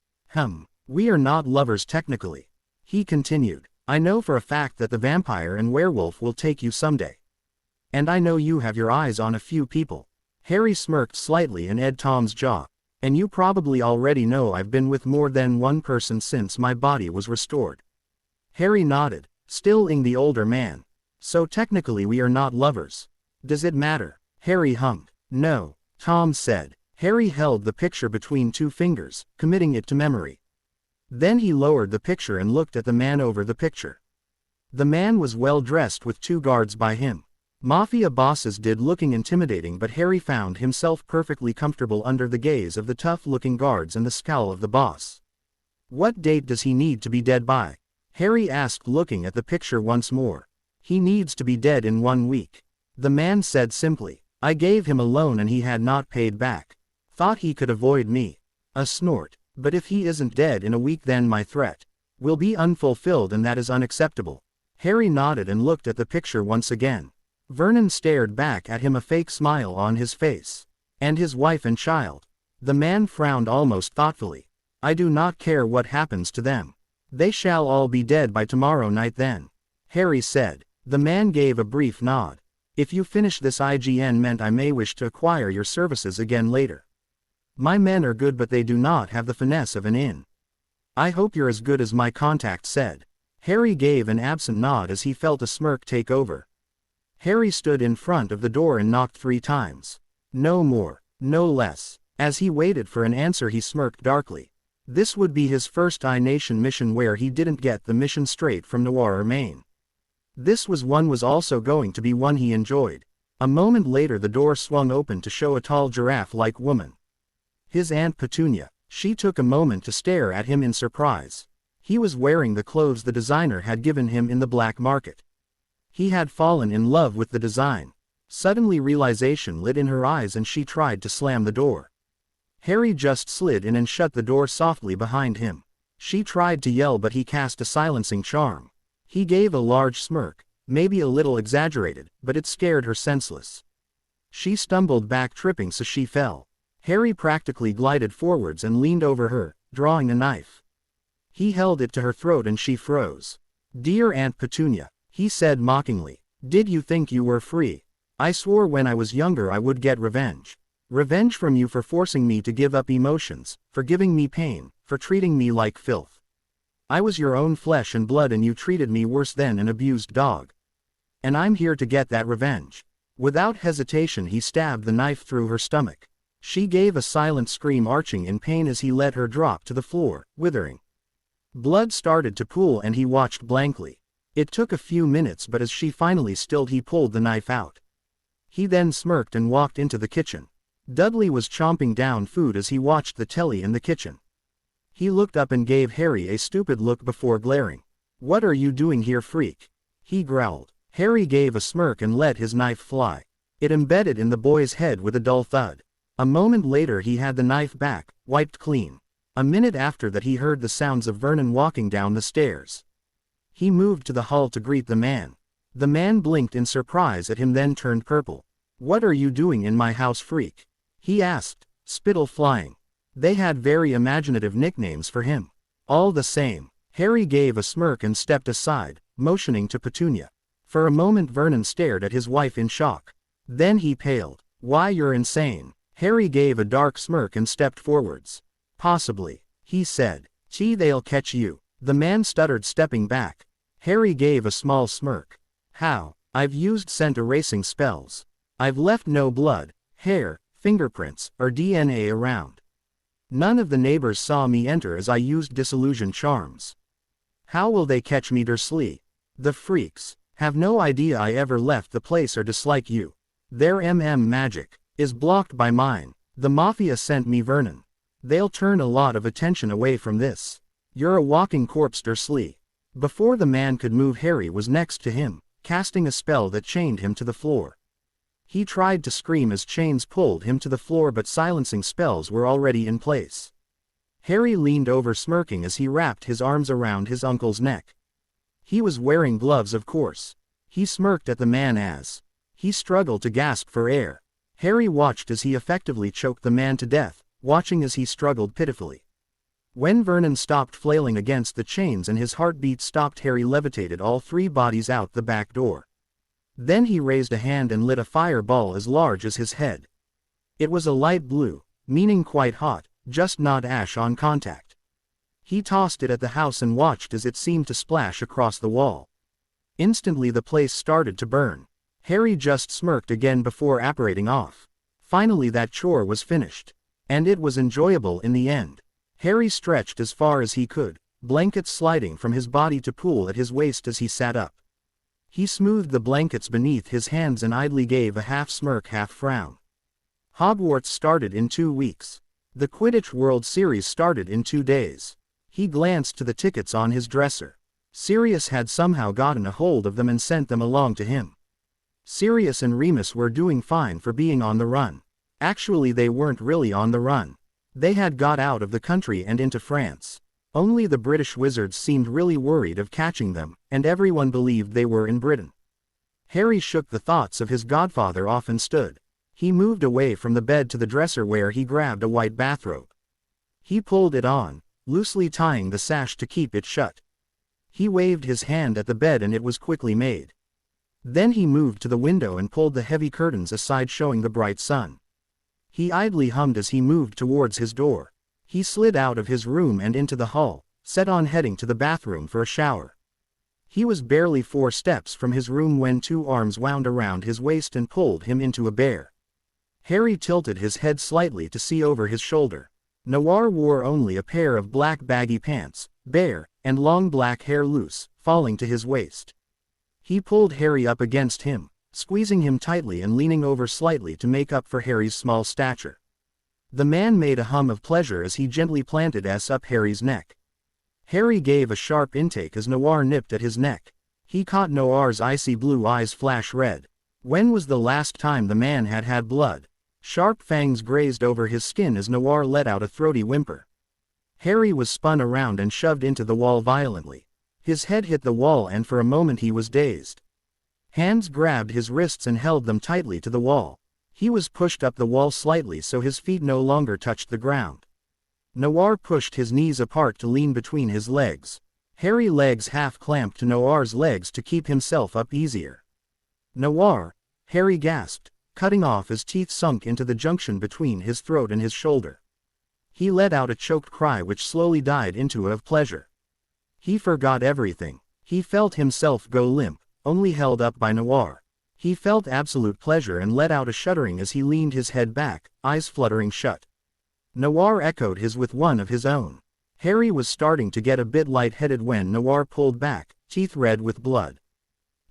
We are not lovers technically, he continued. I know for a fact that the vampire and werewolf will take you someday. And I know you have your eyes on a few people. Harry smirked slightly and edged Tom's jaw. And you probably already know I've been with more than one person since my body was restored. Harry nodded, still eyeing the older man. So technically we are not lovers. Does it matter? Harry hummed. No, Tom said. Harry held the picture between two fingers, committing it to memory. Then he lowered the picture and looked at the man over the picture. The man was well dressed with 2 guards by him. Mafia bosses did looking intimidating, but Harry found himself perfectly comfortable under the gaze of the tough-looking guards and the scowl of the boss. What date does he need to be dead by? Harry asked, looking at the picture once more. He needs to be dead in 1 week. The man said simply. I gave him a loan and he had not paid back. Thought he could avoid me. A snort. But if he isn't dead in a week, then my threat will be unfulfilled, and that is unacceptable. Harry nodded and looked at the picture once again. Vernon stared back at him, a fake smile on his face. And his wife and child. The man frowned almost thoughtfully. I do not care what happens to them. They shall all be dead by tomorrow night then. Harry said. The man gave a brief nod. If you finish this IGN meant I may wish to acquire your services again later. My men are good but they do not have the finesse of an inn. I hope you're as good as my contact said. Harry gave an absent nod as he felt a smirk take over. Harry stood in front of the door and knocked 3 times. No more, no less. As he waited for an answer he smirked darkly. This would be his first I-Nation mission where he didn't get the mission straight from Noir, Maine. This was also going to be one he enjoyed. A moment later the door swung open to show a tall giraffe-like woman. His Aunt Petunia. She took a moment to stare at him in surprise. He was wearing the clothes the designer had given him in the black market. He had fallen in love with the design. Suddenly realization lit in her eyes and she tried to slam the door. Harry just slid in and shut the door softly behind him. She tried to yell but he cast a silencing charm. He gave a large smirk, maybe a little exaggerated, but it scared her senseless. She stumbled back tripping so she fell. Harry practically glided forwards and leaned over her, drawing a knife. He held it to her throat and she froze. Dear Aunt Petunia, he said mockingly, did you think you were free? I swore when I was younger I would get revenge. Revenge from you for forcing me to give up emotions, for giving me pain, for treating me like filth. I was your own flesh and blood and you treated me worse than an abused dog. And I'm here to get that revenge. Without hesitation he stabbed the knife through her stomach. She gave a silent scream arching in pain as he let her drop to the floor, withering. Blood started to pool and he watched blankly. It took a few minutes but as she finally stilled he pulled the knife out. He then smirked and walked into the kitchen. Dudley was chomping down food as he watched the telly in the kitchen. He looked up and gave Harry a stupid look before glaring. What are you doing here, freak? He growled. Harry gave a smirk and let his knife fly. It embedded in the boy's head with a dull thud. A moment later he had the knife back, wiped clean. A minute after that he heard the sounds of Vernon walking down the stairs. He moved to the hall to greet the man. The man blinked in surprise at him then turned purple. What are you doing in my house, freak? He asked, spittle flying. They had very imaginative nicknames for him. All the same, Harry gave a smirk and stepped aside, motioning to Petunia. For a moment Vernon stared at his wife in shock. Then he paled. Why, you're insane. Harry gave a dark smirk and stepped forwards. Possibly, he said. Gee, they'll catch you. The man stuttered stepping back. Harry gave a small smirk. How? I've used scent erasing spells. I've left no blood, hair, fingerprints, or DNA around. None of the neighbors saw me enter as I used disillusion charms. How will they catch me, Dursley? The freaks have no idea I ever left the place or dislike you. Their magic is blocked by mine. The Mafia sent me Vernon. They'll turn a lot of attention away from this. You're a walking corpse, Dursley. Before the man could move, Harry was next to him, casting a spell that chained him to the floor. He tried to scream as chains pulled him to the floor but silencing spells were already in place. Harry leaned over smirking as he wrapped his arms around his uncle's neck. He was wearing gloves, of course. He smirked at the man as he struggled to gasp for air. Harry watched as he effectively choked the man to death, watching as he struggled pitifully. When Vernon stopped flailing against the chains and his heartbeat stopped, Harry levitated all 3 bodies out the back door. Then he raised a hand and lit a fireball as large as his head. It was a light blue, meaning quite hot, just not ash on contact. He tossed it at the house and watched as it seemed to splash across the wall. Instantly the place started to burn. Harry just smirked again before apparating off. Finally that chore was finished. And it was enjoyable in the end. Harry stretched as far as he could, blankets sliding from his body to pool at his waist as he sat up. He smoothed the blankets beneath his hands and idly gave a half smirk, half frown. Hogwarts started in 2 weeks. The Quidditch World Series started in 2 days. He glanced to the tickets on his dresser. Sirius had somehow gotten a hold of them and sent them along to him. Sirius and Remus were doing fine for being on the run. Actually, they weren't really on the run. They had got out of the country and into France. Only the British wizards seemed really worried of catching them, and everyone believed they were in Britain. Harry shook the thoughts of his godfather off and stood. He moved away from the bed to the dresser where he grabbed a white bathrobe. He pulled it on, loosely tying the sash to keep it shut. He waved his hand at the bed and it was quickly made. Then he moved to the window and pulled the heavy curtains aside, showing the bright sun. He idly hummed as he moved towards his door. He slid out of his room and into the hall, set on heading to the bathroom for a shower. He was barely 4 steps from his room when 2 arms wound around his waist and pulled him into a bear. Harry tilted his head slightly to see over his shoulder. Noir wore only a pair of black baggy pants, bare, and long black hair loose, falling to his waist. He pulled Harry up against him, squeezing him tightly and leaning over slightly to make up for Harry's small stature. The man made a hum of pleasure as he gently planted S up Harry's neck. Harry gave a sharp intake as Noir nipped at his neck. He caught Noir's icy blue eyes flash red. When was the last time the man had had blood? Sharp fangs grazed over his skin as Noir let out a throaty whimper. Harry was spun around and shoved into the wall violently. His head hit the wall and for a moment he was dazed. Hands grabbed his wrists and held them tightly to the wall. He was pushed up the wall slightly so his feet no longer touched the ground. Noir pushed his knees apart to lean between his legs. Harry's legs half-clamped to Noir's legs to keep himself up easier. "Noir," Harry gasped, cutting off as teeth sunk into the junction between his throat and his shoulder. He let out a choked cry which slowly died into a of pleasure. He forgot everything. He felt himself go limp, only held up by Noir. He felt absolute pleasure and let out a shuddering as he leaned his head back, eyes fluttering shut. Noir echoed his with one of his own. Harry was starting to get a bit lightheaded when Noir pulled back, teeth red with blood.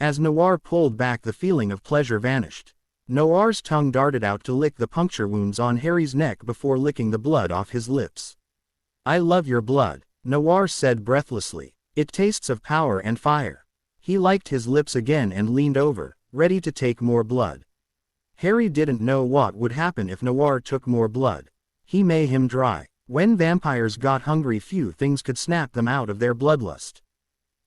As Noir pulled back, the feeling of pleasure vanished. Noir's tongue darted out to lick the puncture wounds on Harry's neck before licking the blood off his lips. "I love your blood," Noir said breathlessly. "It tastes of power and fire." He licked his lips again and leaned over, ready to take more blood. Harry didn't know what would happen if Noir took more blood. He made him dry. When vampires got hungry, few things could snap them out of their bloodlust.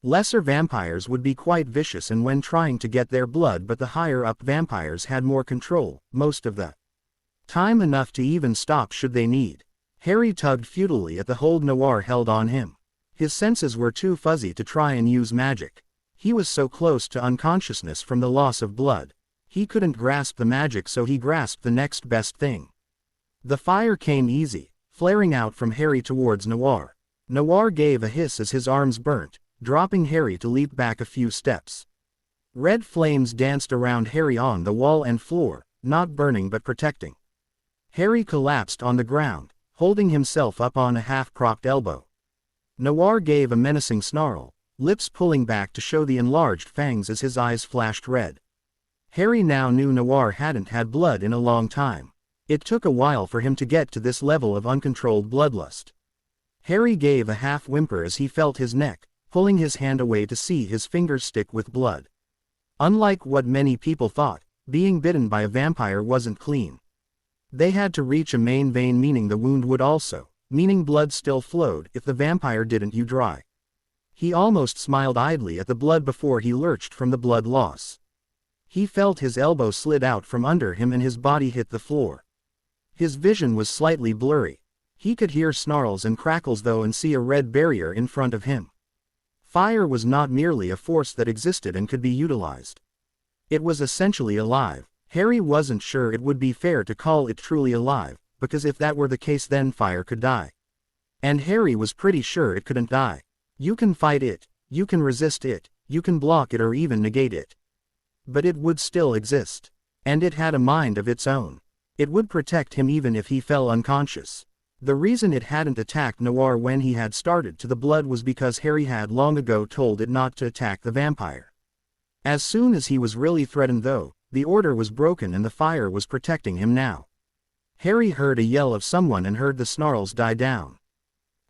Lesser vampires would be quite vicious and when trying to get their blood, but the higher-up vampires had more control, most of the time, enough to even stop should they need. Harry tugged futilely at the hold Noir held on him. His senses were too fuzzy to try and use magic. He was so close to unconsciousness from the loss of blood. He couldn't grasp the magic, so he grasped the next best thing. The fire came easy, flaring out from Harry towards Noir. Noir gave a hiss as his arms burnt, dropping Harry to leap back a few steps. Red flames danced around Harry on the wall and floor, not burning but protecting. Harry collapsed on the ground, holding himself up on a half-propped elbow. Noir gave a menacing snarl, lips pulling back to show the enlarged fangs as his eyes flashed red. Harry now knew Noir hadn't had blood in a long time. It took a while for him to get to this level of uncontrolled bloodlust. Harry gave a half-whimper as he felt his neck, pulling his hand away to see his fingers stick with blood. Unlike what many people thought, being bitten by a vampire wasn't clean. They had to reach a main vein, meaning the wound would also, meaning blood still flowed if the vampire didn't you dry. He almost smiled idly at the blood before he lurched from the blood loss. He felt his elbow slid out from under him and his body hit the floor. His vision was slightly blurry. He could hear snarls and crackles though and see a red barrier in front of him. Fire was not merely a force that existed and could be utilized. It was essentially alive. Harry wasn't sure it would be fair to call it truly alive, because if that were the case then fire could die. And Harry was pretty sure it couldn't die. You can fight it, you can resist it, you can block it or even negate it. But it would still exist. And it had a mind of its own. It would protect him even if he fell unconscious. The reason it hadn't attacked Noir when he had started to the blood was because Harry had long ago told it not to attack the vampire. As soon as he was really threatened though, the order was broken and the fire was protecting him now. Harry heard a yell of someone and heard the snarls die down.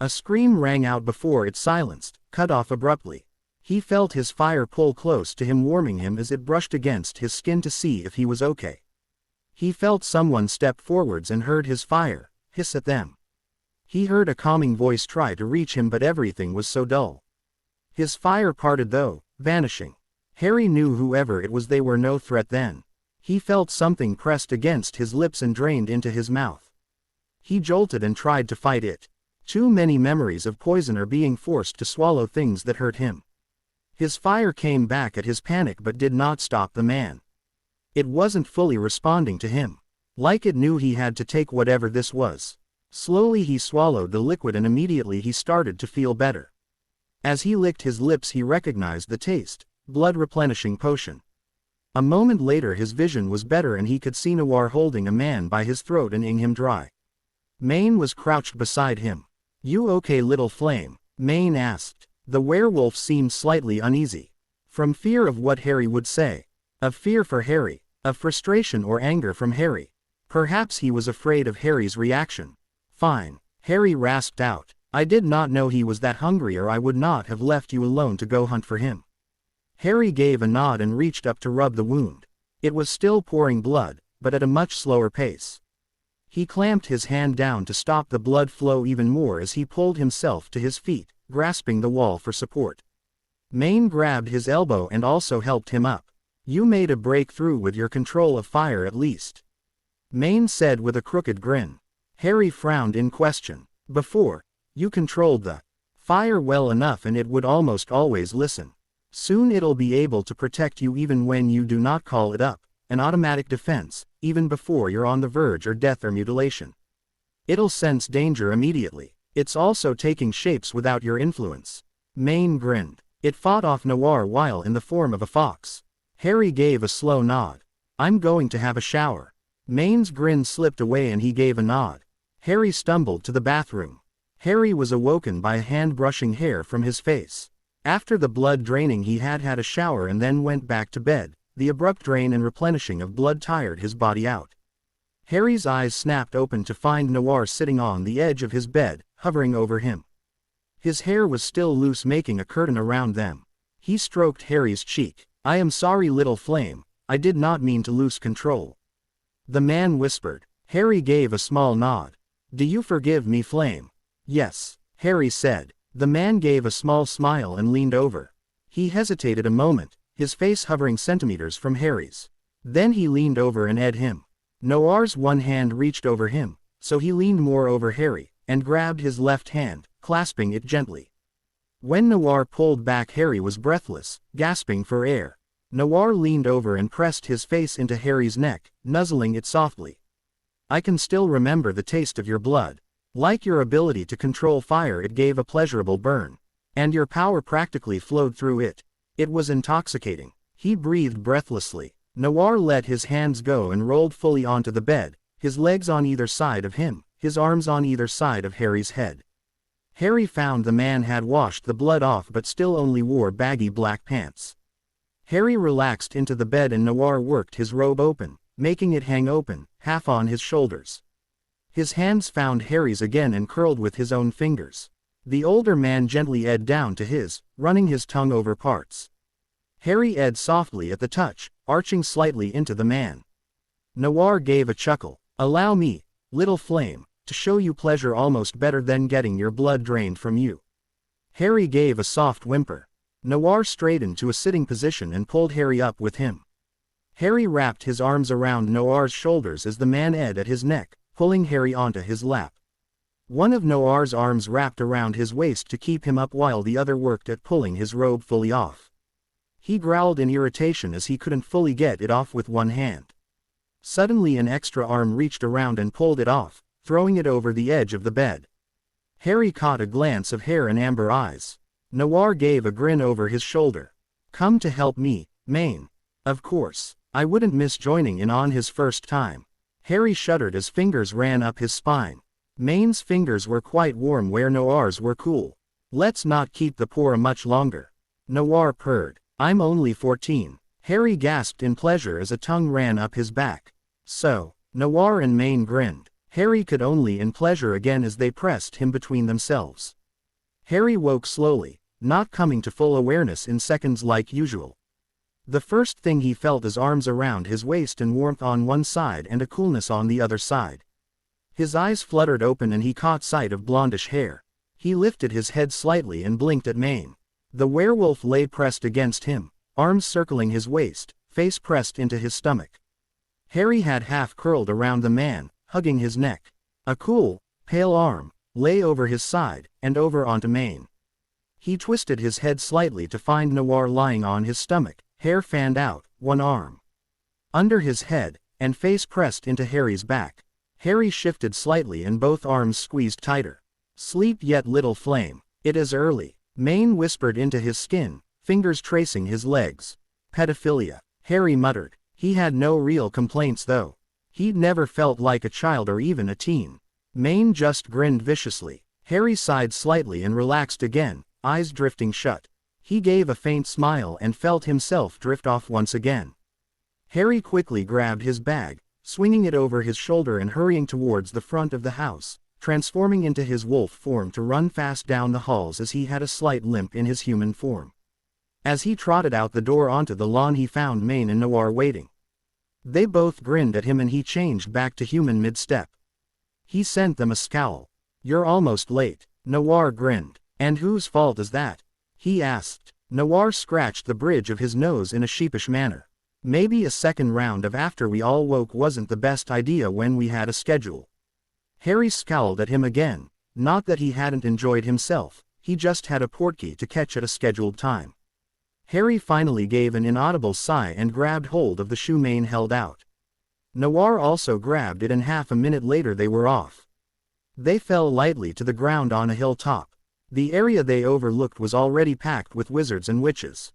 A scream rang out before it silenced, cut off abruptly. He felt his fire pull close to him, warming him as it brushed against his skin to see if he was okay. He felt someone step forwards and heard his fire hiss at them. He heard a calming voice try to reach him, but everything was so dull. His fire parted though, vanishing. Harry knew whoever it was, they were no threat then. He felt something pressed against his lips and drained into his mouth. He jolted and tried to fight it. Too many memories of poison or being forced to swallow things that hurt him. His fire came back at his panic but did not stop the man. It wasn't fully responding to him. Like it knew he had to take whatever this was. Slowly he swallowed the liquid and immediately he started to feel better. As he licked his lips he recognized the taste, blood replenishing potion. A moment later his vision was better and he could see Noir holding a man by his throat and ing him dry. Maine was crouched beside him. "You okay, little flame?" Maine asked. The werewolf seemed slightly uneasy. From fear of what Harry would say. Of fear for Harry. Of frustration or anger from Harry. Perhaps he was afraid of Harry's reaction. "Fine," Harry rasped out. "I did not know he was that hungry or I would not have left you alone to go hunt for him." Harry gave a nod and reached up to rub the wound. It was still pouring blood, but at a much slower pace. He clamped his hand down to stop the blood flow even more as he pulled himself to his feet, grasping the wall for support. Maine grabbed his elbow and also helped him up. "You made a breakthrough with your control of fire at least," Maine said with a crooked grin. Harry frowned in question. "Before, you controlled the fire well enough and it would almost always listen. Soon it'll be able to protect you even when you do not call it up, an automatic defense, even before you're on the verge or death or mutilation. It'll sense danger immediately. It's also taking shapes without your influence." Maine grinned. "It fought off Noir while in the form of a fox." Harry gave a slow nod. "I'm going to have a shower." Maine's grin slipped away and he gave a nod. Harry stumbled to the bathroom. Harry was awoken by a hand brushing hair from his face. After the blood draining he had had a shower and then went back to bed. The abrupt drain and replenishing of blood tired his body out. Harry's eyes snapped open to find Noir sitting on the edge of his bed, hovering over him. His hair was still loose, making a curtain around them. He stroked Harry's cheek. "I am sorry, little flame, I did not mean to lose control," the man whispered. Harry gave a small nod. "Do you forgive me, Flame?" "Yes," Harry said. The man gave a small smile and leaned over. He hesitated a moment, his face hovering centimeters from Harry's. Then he leaned over and ed him. Noir's one hand reached over him, so he leaned more over Harry, and grabbed his left hand, clasping it gently. When Noir pulled back Harry was breathless, gasping for air. Noir leaned over and pressed his face into Harry's neck, nuzzling it softly. "I can still remember the taste of your blood. Like your ability to control fire, it gave a pleasurable burn. And your power practically flowed through it. It was intoxicating." He breathed breathlessly. Noir let his hands go and rolled fully onto the bed, his legs on either side of him, his arms on either side of Harry's head. Harry found the man had washed the blood off but still only wore baggy black pants. Harry relaxed into the bed and Noir worked his robe open, making it hang open, half on his shoulders. His hands found Harry's again and curled with his own fingers. The older man gently ed down to his, running his tongue over parts. Harry ed softly at the touch, arching slightly into the man. Noir gave a chuckle. "Allow me, little flame, to show you pleasure almost better than getting your blood drained from you." Harry gave a soft whimper. Noir straightened to a sitting position and pulled Harry up with him. Harry wrapped his arms around Noir's shoulders as the man ed at his neck, pulling Harry onto his lap. One of Noir's arms wrapped around his waist to keep him up while the other worked at pulling his robe fully off. He growled in irritation as he couldn't fully get it off with one hand. Suddenly an extra arm reached around and pulled it off, throwing it over the edge of the bed. Harry caught a glance of hair and amber eyes. Noir gave a grin over his shoulder. "Come to help me, Maine." "Of course. I wouldn't miss joining in on his first time." Harry shuddered as fingers ran up his spine. Maine's fingers were quite warm where Noir's were cool. "Let's not keep the poor much longer." Noir purred. "I'm only 14. Harry gasped in pleasure as a tongue ran up his back. "So?" Noir and Maine grinned. Harry could only in pleasure again as they pressed him between themselves. Harry woke slowly, not coming to full awareness in seconds like usual. The first thing he felt is arms around his waist and warmth on one side and a coolness on the other side. His eyes fluttered open and he caught sight of blondish hair. He lifted his head slightly and blinked at Maine. The werewolf lay pressed against him, arms circling his waist, face pressed into his stomach. Harry had half curled around the man, hugging his neck. A cool, pale arm lay over his side, and over onto Maine. He twisted his head slightly to find Noir lying on his stomach, hair fanned out, one arm under his head, and face pressed into Harry's back. Harry shifted slightly and both arms squeezed tighter. Sleep yet little flame. It is early. Maine whispered into his skin, fingers tracing his legs. Pedophilia. Harry muttered. He had no real complaints though. He'd never felt like a child or even a teen. Maine just grinned viciously. Harry sighed slightly and relaxed again, eyes drifting shut. He gave a faint smile and felt himself drift off once again. Harry quickly grabbed his bag, swinging it over his shoulder and hurrying towards the front of the house, transforming into his wolf form to run fast down the halls as he had a slight limp in his human form. As he trotted out the door onto the lawn he found Maine and Noir waiting. They both grinned at him and he changed back to human mid-step. He sent them a scowl. "You're almost late." Noir grinned. "And whose fault is that?" he asked. Noir scratched the bridge of his nose in a sheepish manner. "Maybe a second round of After We All Woke wasn't the best idea when we had a schedule." Harry scowled at him again. Not that he hadn't enjoyed himself, he just had a portkey to catch at a scheduled time. Harry finally gave an inaudible sigh and grabbed hold of the shoe Maine held out. Noir also grabbed it and half a minute later they were off. They fell lightly to the ground on a hilltop. The area they overlooked was already packed with wizards and witches.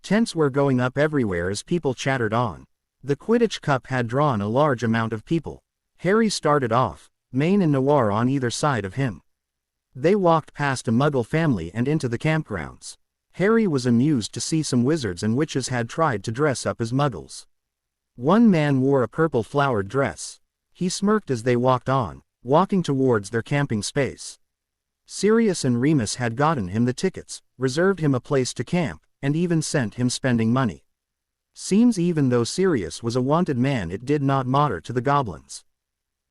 Tents were going up everywhere as people chattered on. The Quidditch Cup had drawn a large amount of people. Harry started off, Maine and Noir on either side of him. They walked past a Muggle family and into the campgrounds. Harry was amused to see some wizards and witches had tried to dress up as Muggles. One man wore a purple flowered dress. He smirked as they walked on, walking towards their camping space. Sirius and Remus had gotten him the tickets, reserved him a place to camp, and even sent him spending money. Seems even though Sirius was a wanted man it did not matter to the goblins.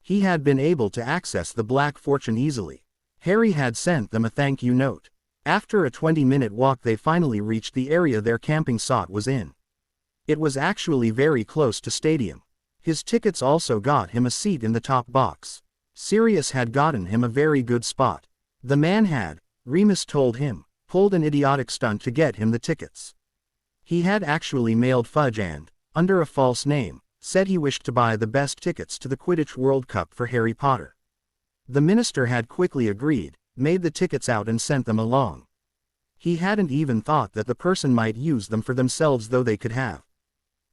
He had been able to access the Black Fortune easily. Harry had sent them a thank you note. After a 20-minute walk they finally reached the area their camping site was in. It was actually very close to Stadium. His tickets also got him a seat in the top box. Sirius had gotten him a very good spot. The man had, Remus told him, pulled an idiotic stunt to get him the tickets. He had actually mailed fudge and, under a false name, said he wished to buy the best tickets to the Quidditch World Cup for Harry Potter. The minister had quickly agreed, made the tickets out and sent them along. He hadn't even thought that the person might use them for themselves though they could have.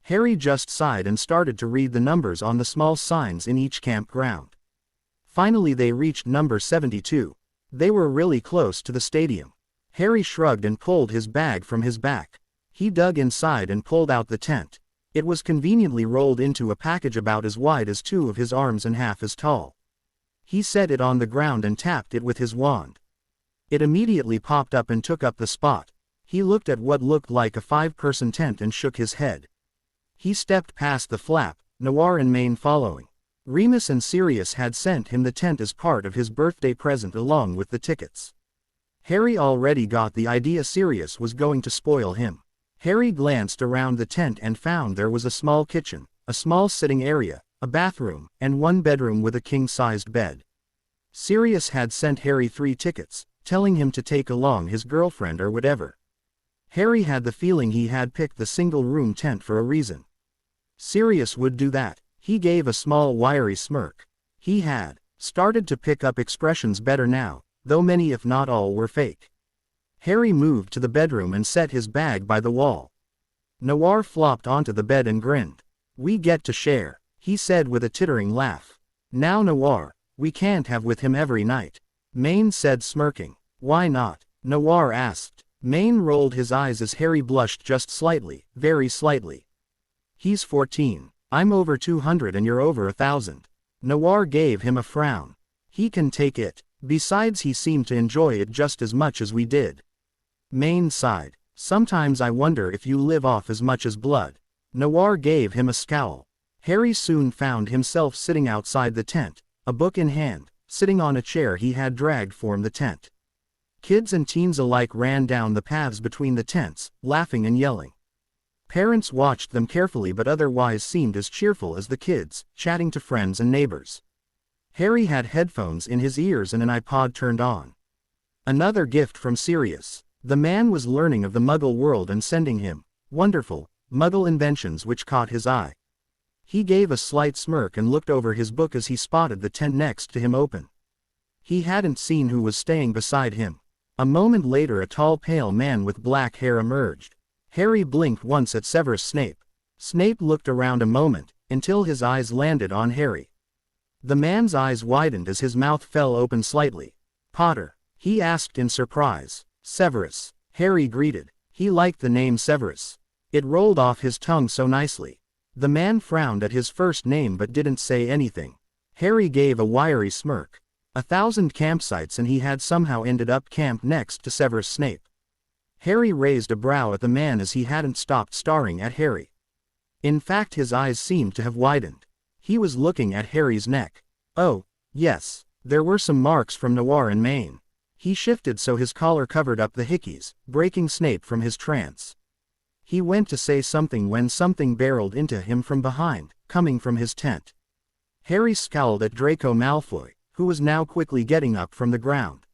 Harry just sighed and started to read the numbers on the small signs in each campground. Finally they reached number 72. They were really close to the stadium. Harry shrugged and pulled his bag from his back. He dug inside and pulled out the tent. It was conveniently rolled into a package about as wide as two of his arms and half as tall. He set it on the ground and tapped it with his wand. It immediately popped up and took up the spot. He looked at what looked like a 5-person tent and shook his head. He stepped past the flap, Noir and Maine following. Remus and Sirius had sent him the tent as part of his birthday present along with the tickets. Harry already got the idea Sirius was going to spoil him. Harry glanced around the tent and found there was a small kitchen, a small sitting area, a bathroom, and one bedroom with a king-sized bed. Sirius had sent Harry 3 tickets, telling him to take along his girlfriend or whatever. Harry had the feeling he had picked the single-room tent for a reason. Sirius would do that. He gave a small wiry smirk. He had started to pick up expressions better now, though many if not all were fake. Harry moved to the bedroom and set his bag by the wall. Noir flopped onto the bed and grinned. "We get to share," he said with a tittering laugh. "Now Noir, we can't have with him every night," Maine said smirking. "Why not?" Noir asked. Maine rolled his eyes as Harry blushed just slightly, very slightly. "He's 14. I'm over 200 and you're over 1,000. Noir gave him a frown. "He can take it. Besides he seemed to enjoy it just as much as we did." Maine sighed. "Sometimes I wonder if you live off as much as blood." Noir gave him a scowl. Harry soon found himself sitting outside the tent, a book in hand, sitting on a chair he had dragged from the tent. Kids and teens alike ran down the paths between the tents, laughing and yelling. Parents watched them carefully but otherwise seemed as cheerful as the kids, chatting to friends and neighbors. Harry had headphones in his ears and an iPod turned on. Another gift from Sirius. The man was learning of the Muggle world and sending him wonderful, Muggle inventions which caught his eye. He gave a slight smirk and looked over his book as he spotted the tent next to him open. He hadn't seen who was staying beside him. A moment later a tall pale man with black hair emerged. Harry blinked once at Severus Snape. Snape looked around a moment, until his eyes landed on Harry. The man's eyes widened as his mouth fell open slightly. "Potter?" he asked in surprise. "Severus," Harry greeted. He liked the name Severus. It rolled off his tongue so nicely. The man frowned at his first name but didn't say anything. Harry gave a wiry smirk. 1,000 campsites and he had somehow ended up camped next to Severus Snape. Harry raised a brow at the man as he hadn't stopped staring at Harry. In fact his eyes seemed to have widened. He was looking at Harry's neck. Oh, yes, there were some marks from Noir and Maine. He shifted so his collar covered up the hickeys, breaking Snape from his trance. He went to say something when something barreled into him from behind, coming from his tent. Harry scowled at Draco Malfoy, who was now quickly getting up from the ground.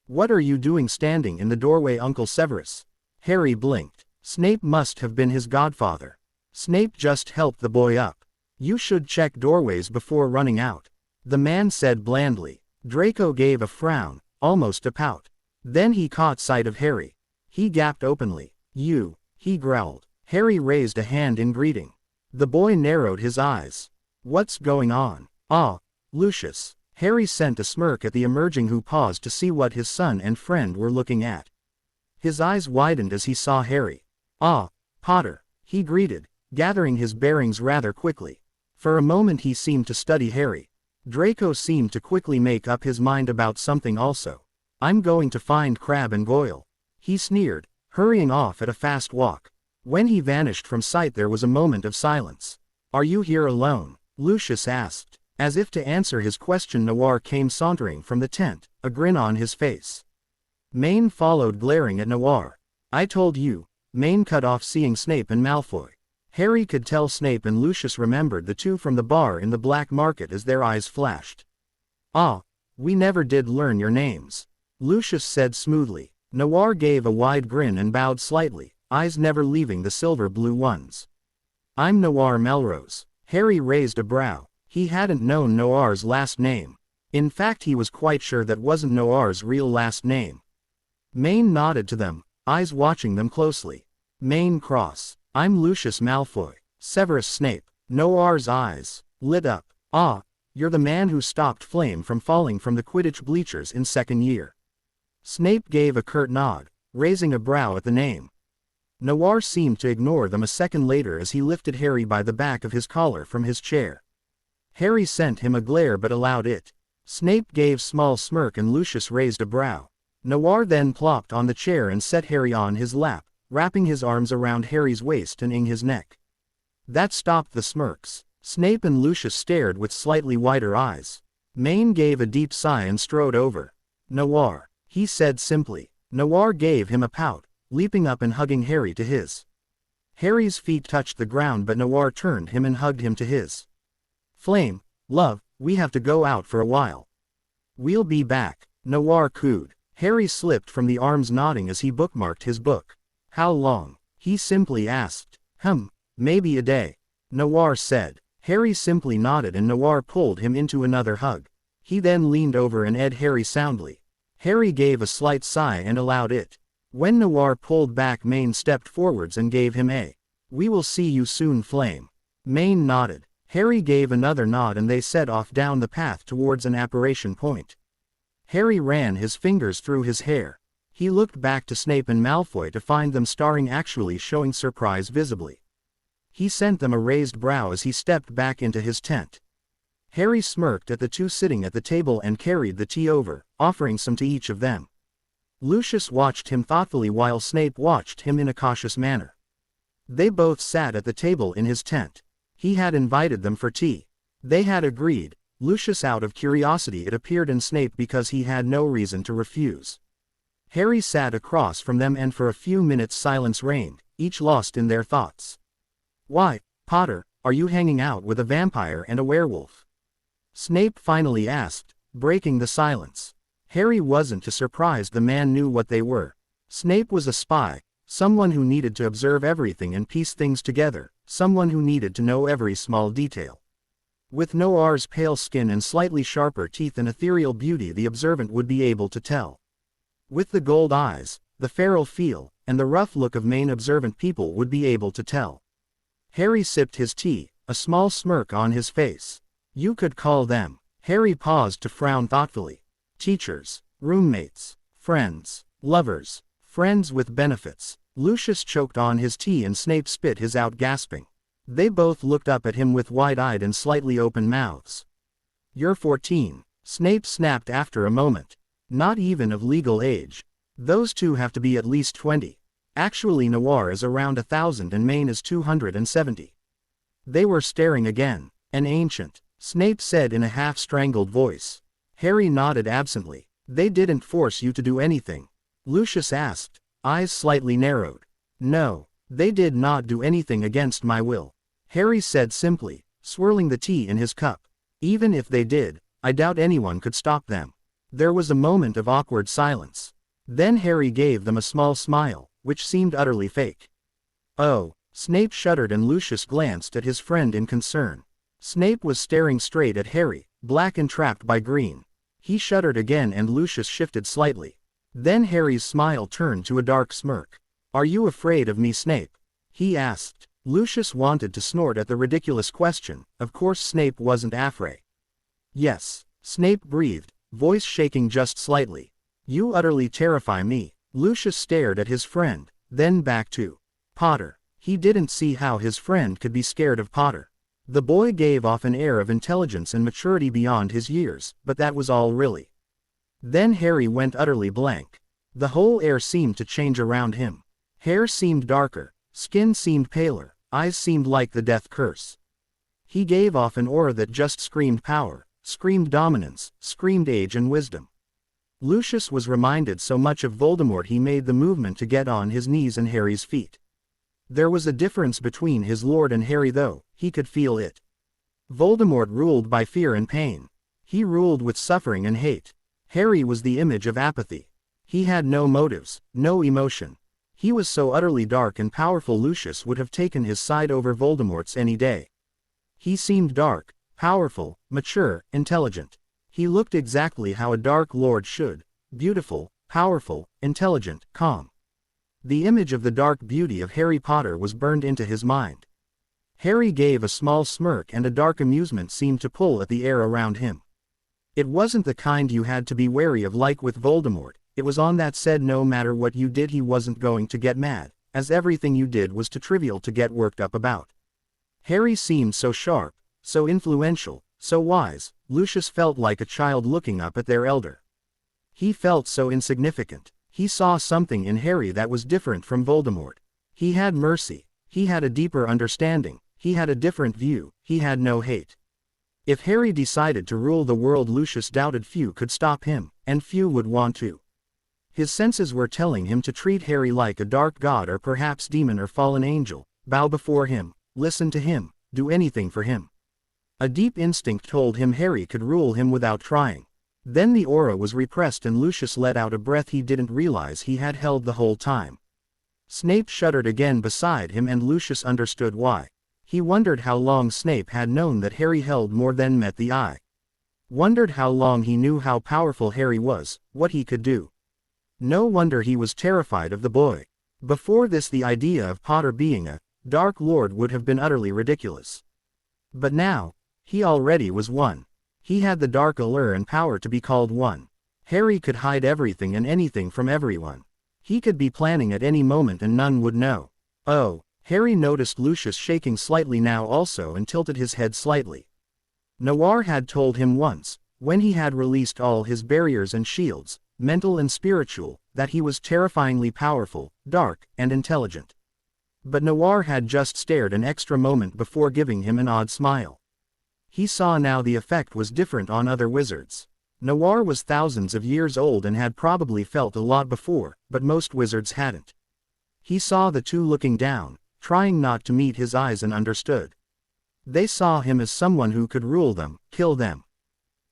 "What are you doing standing in the doorway, Uncle Severus?" Harry blinked. Snape must have been his godfather. Snape just helped the boy up. "You should check doorways before running out," the man said blandly. Draco gave a frown, almost a pout. Then he caught sight of Harry. He gaped openly. "You," he growled. Harry raised a hand in greeting. The boy narrowed his eyes. "What's going on?" "Ah, Lucius." Harry sent a smirk at the emerging who paused to see what his son and friend were looking at. His eyes widened as he saw Harry. "Ah, Potter," he greeted, gathering his bearings rather quickly. For a moment he seemed to study Harry. Draco seemed to quickly make up his mind about something also. "I'm going to find Crabbe and Goyle," he sneered, hurrying off at a fast walk. When he vanished from sight there was a moment of silence. "Are you here alone?" Lucius asked. As if to answer his question Noir came sauntering from the tent, a grin on his face. Maine followed glaring at Noir. "I told you," Maine cut off seeing Snape and Malfoy. Harry could tell Snape and Lucius remembered the two from the bar in the Black Market as their eyes flashed. "Ah, we never did learn your names," Lucius said smoothly. Noir gave a wide grin and bowed slightly, eyes never leaving the silver-blue ones. "I'm Noir Melrose." Harry raised a brow. He hadn't known Noir's last name. In fact he was quite sure that wasn't Noir's real last name. Maine nodded to them, eyes watching them closely. "Maine Cross. I'm Lucius Malfoy." Severus Snape. Noir's eyes lit up. "Ah, you're the man who stopped Flame from falling from the Quidditch bleachers in second year." Snape gave a curt nod, raising a brow at the name. Noir seemed to ignore them a second later as he lifted Harry by the back of his collar from his chair. Harry sent him a glare but allowed it. Snape gave small smirk and Lucius raised a brow. Noir then plopped on the chair and set Harry on his lap, wrapping his arms around Harry's waist and in his neck. That stopped the smirks. Snape and Lucius stared with slightly wider eyes. Maine gave a deep sigh and strode over. "Noir," he said simply. Noir gave him a pout, leaping up and hugging Harry to his. Harry's feet touched the ground but Noir turned him and hugged him to his. "Flame, love, we have to go out for a while." "We'll be back," Noir cooed. Harry slipped from the arms nodding as he bookmarked his book. "How long?" he simply asked. Maybe a day," Noir said. Harry simply nodded and Noir pulled him into another hug. He then leaned over and ed Harry soundly. Harry gave a slight sigh and allowed it. When Noir pulled back Maine stepped forwards and gave him a "We will see you soon, Flame." Maine nodded. Harry gave another nod and they set off down the path towards an apparition point. Harry ran his fingers through his hair. He looked back to Snape and Malfoy to find them staring actually showing surprise visibly. He sent them a raised brow as he stepped back into his tent. Harry smirked at the two sitting at the table and carried the tea over, offering some to each of them. Lucius watched him thoughtfully while Snape watched him in a cautious manner. They both sat at the table in his tent. He had invited them for tea. They had agreed, Lucius out of curiosity it appeared and Snape because he had no reason to refuse. Harry sat across from them and for a few minutes silence reigned, each lost in their thoughts. "Why, Potter, are you hanging out with a vampire and a werewolf?" Snape finally asked, breaking the silence. Harry wasn't too surprised the man knew what they were. Snape was a spy, someone who needed to observe everything and piece things together, someone who needed to know every small detail. With Noir's pale skin and slightly sharper teeth and ethereal beauty, the observant would be able to tell. With the gold eyes, the feral feel, and the rough look of main observant people would be able to tell. Harry sipped his tea, a small smirk on his face. You could call them. Harry paused to frown thoughtfully. Teachers, roommates, friends, lovers, friends with benefits. Lucius choked on his tea and Snape spit his out, gasping. They both looked up at him with wide-eyed and slightly open mouths. You're 14, Snape snapped after a moment. Not even of legal age. Those two have to be at least 20. Actually, Noir is around 1,000 and Maine is 270. They were staring again. An ancient, Snape said in a half-strangled voice. Harry nodded absently. They didn't force you to do anything? Lucius asked, eyes slightly narrowed. No, they did not do anything against my will, Harry said simply, swirling the tea in his cup. Even if they did, I doubt anyone could stop them. There was a moment of awkward silence. Then Harry gave them a small smile, which seemed utterly fake. Oh, Snape shuddered and Lucius glanced at his friend in concern. Snape was staring straight at Harry, black and trapped by green. He shuddered again and Lucius shifted slightly. Then Harry's smile turned to a dark smirk. Are you afraid of me, Snape? He asked. Lucius wanted to snort at the ridiculous question. Of course Snape wasn't afraid. Yes, Snape breathed, voice shaking just slightly. You utterly terrify me. Lucius stared at his friend, then back to Potter. He didn't see how his friend could be scared of Potter. The boy gave off an air of intelligence and maturity beyond his years, but that was all really. Then Harry went utterly blank. The whole air seemed to change around him. Hair seemed darker, skin seemed paler, eyes seemed like the death curse. He gave off an aura that just screamed power, screamed dominance, screamed age and wisdom. Lucius was reminded so much of Voldemort he made the movement to get on his knees and Harry's feet. There was a difference between his lord and Harry though, he could feel it. Voldemort ruled by fear and pain. He ruled with suffering and hate. Harry was the image of apathy. He had no motives, no emotion. He was so utterly dark and powerful Lucius would have taken his side over Voldemort's any day. He seemed dark, powerful, mature, intelligent. He looked exactly how a Dark Lord should, beautiful, powerful, intelligent, calm. The image of the dark beauty of Harry Potter was burned into his mind. Harry gave a small smirk and a dark amusement seemed to pull at the air around him. It wasn't the kind you had to be wary of like with Voldemort, it was on that said no matter what you did he wasn't going to get mad, as everything you did was too trivial to get worked up about. Harry seemed so sharp, so influential, so wise, Lucius felt like a child looking up at their elder. He felt so insignificant. He saw something in Harry that was different from Voldemort. He had mercy, he had a deeper understanding, he had a different view, he had no hate. If Harry decided to rule the world Lucius doubted few could stop him, and few would want to. His senses were telling him to treat Harry like a dark god or perhaps demon or fallen angel, bow before him, listen to him, do anything for him. A deep instinct told him Harry could rule him without trying. Then the aura was repressed and Lucius let out a breath he didn't realize he had held the whole time. Snape shuddered again beside him and Lucius understood why. He wondered how long Snape had known that Harry held more than met the eye. Wondered how long he knew how powerful Harry was, what he could do. No wonder he was terrified of the boy. Before this the idea of Potter being a Dark Lord would have been utterly ridiculous. But now, he already was one. He had the dark allure and power to be called one. Harry could hide everything and anything from everyone. He could be planning at any moment and none would know. Oh, Harry noticed Lucius shaking slightly now also and tilted his head slightly. Noir had told him once, when he had released all his barriers and shields, mental and spiritual, that he was terrifyingly powerful, dark, and intelligent. But Noir had just stared an extra moment before giving him an odd smile. He saw now the effect was different on other wizards. Noir was thousands of years old and had probably felt a lot before, but most wizards hadn't. He saw the two looking down, trying not to meet his eyes and understood. They saw him as someone who could rule them, kill them.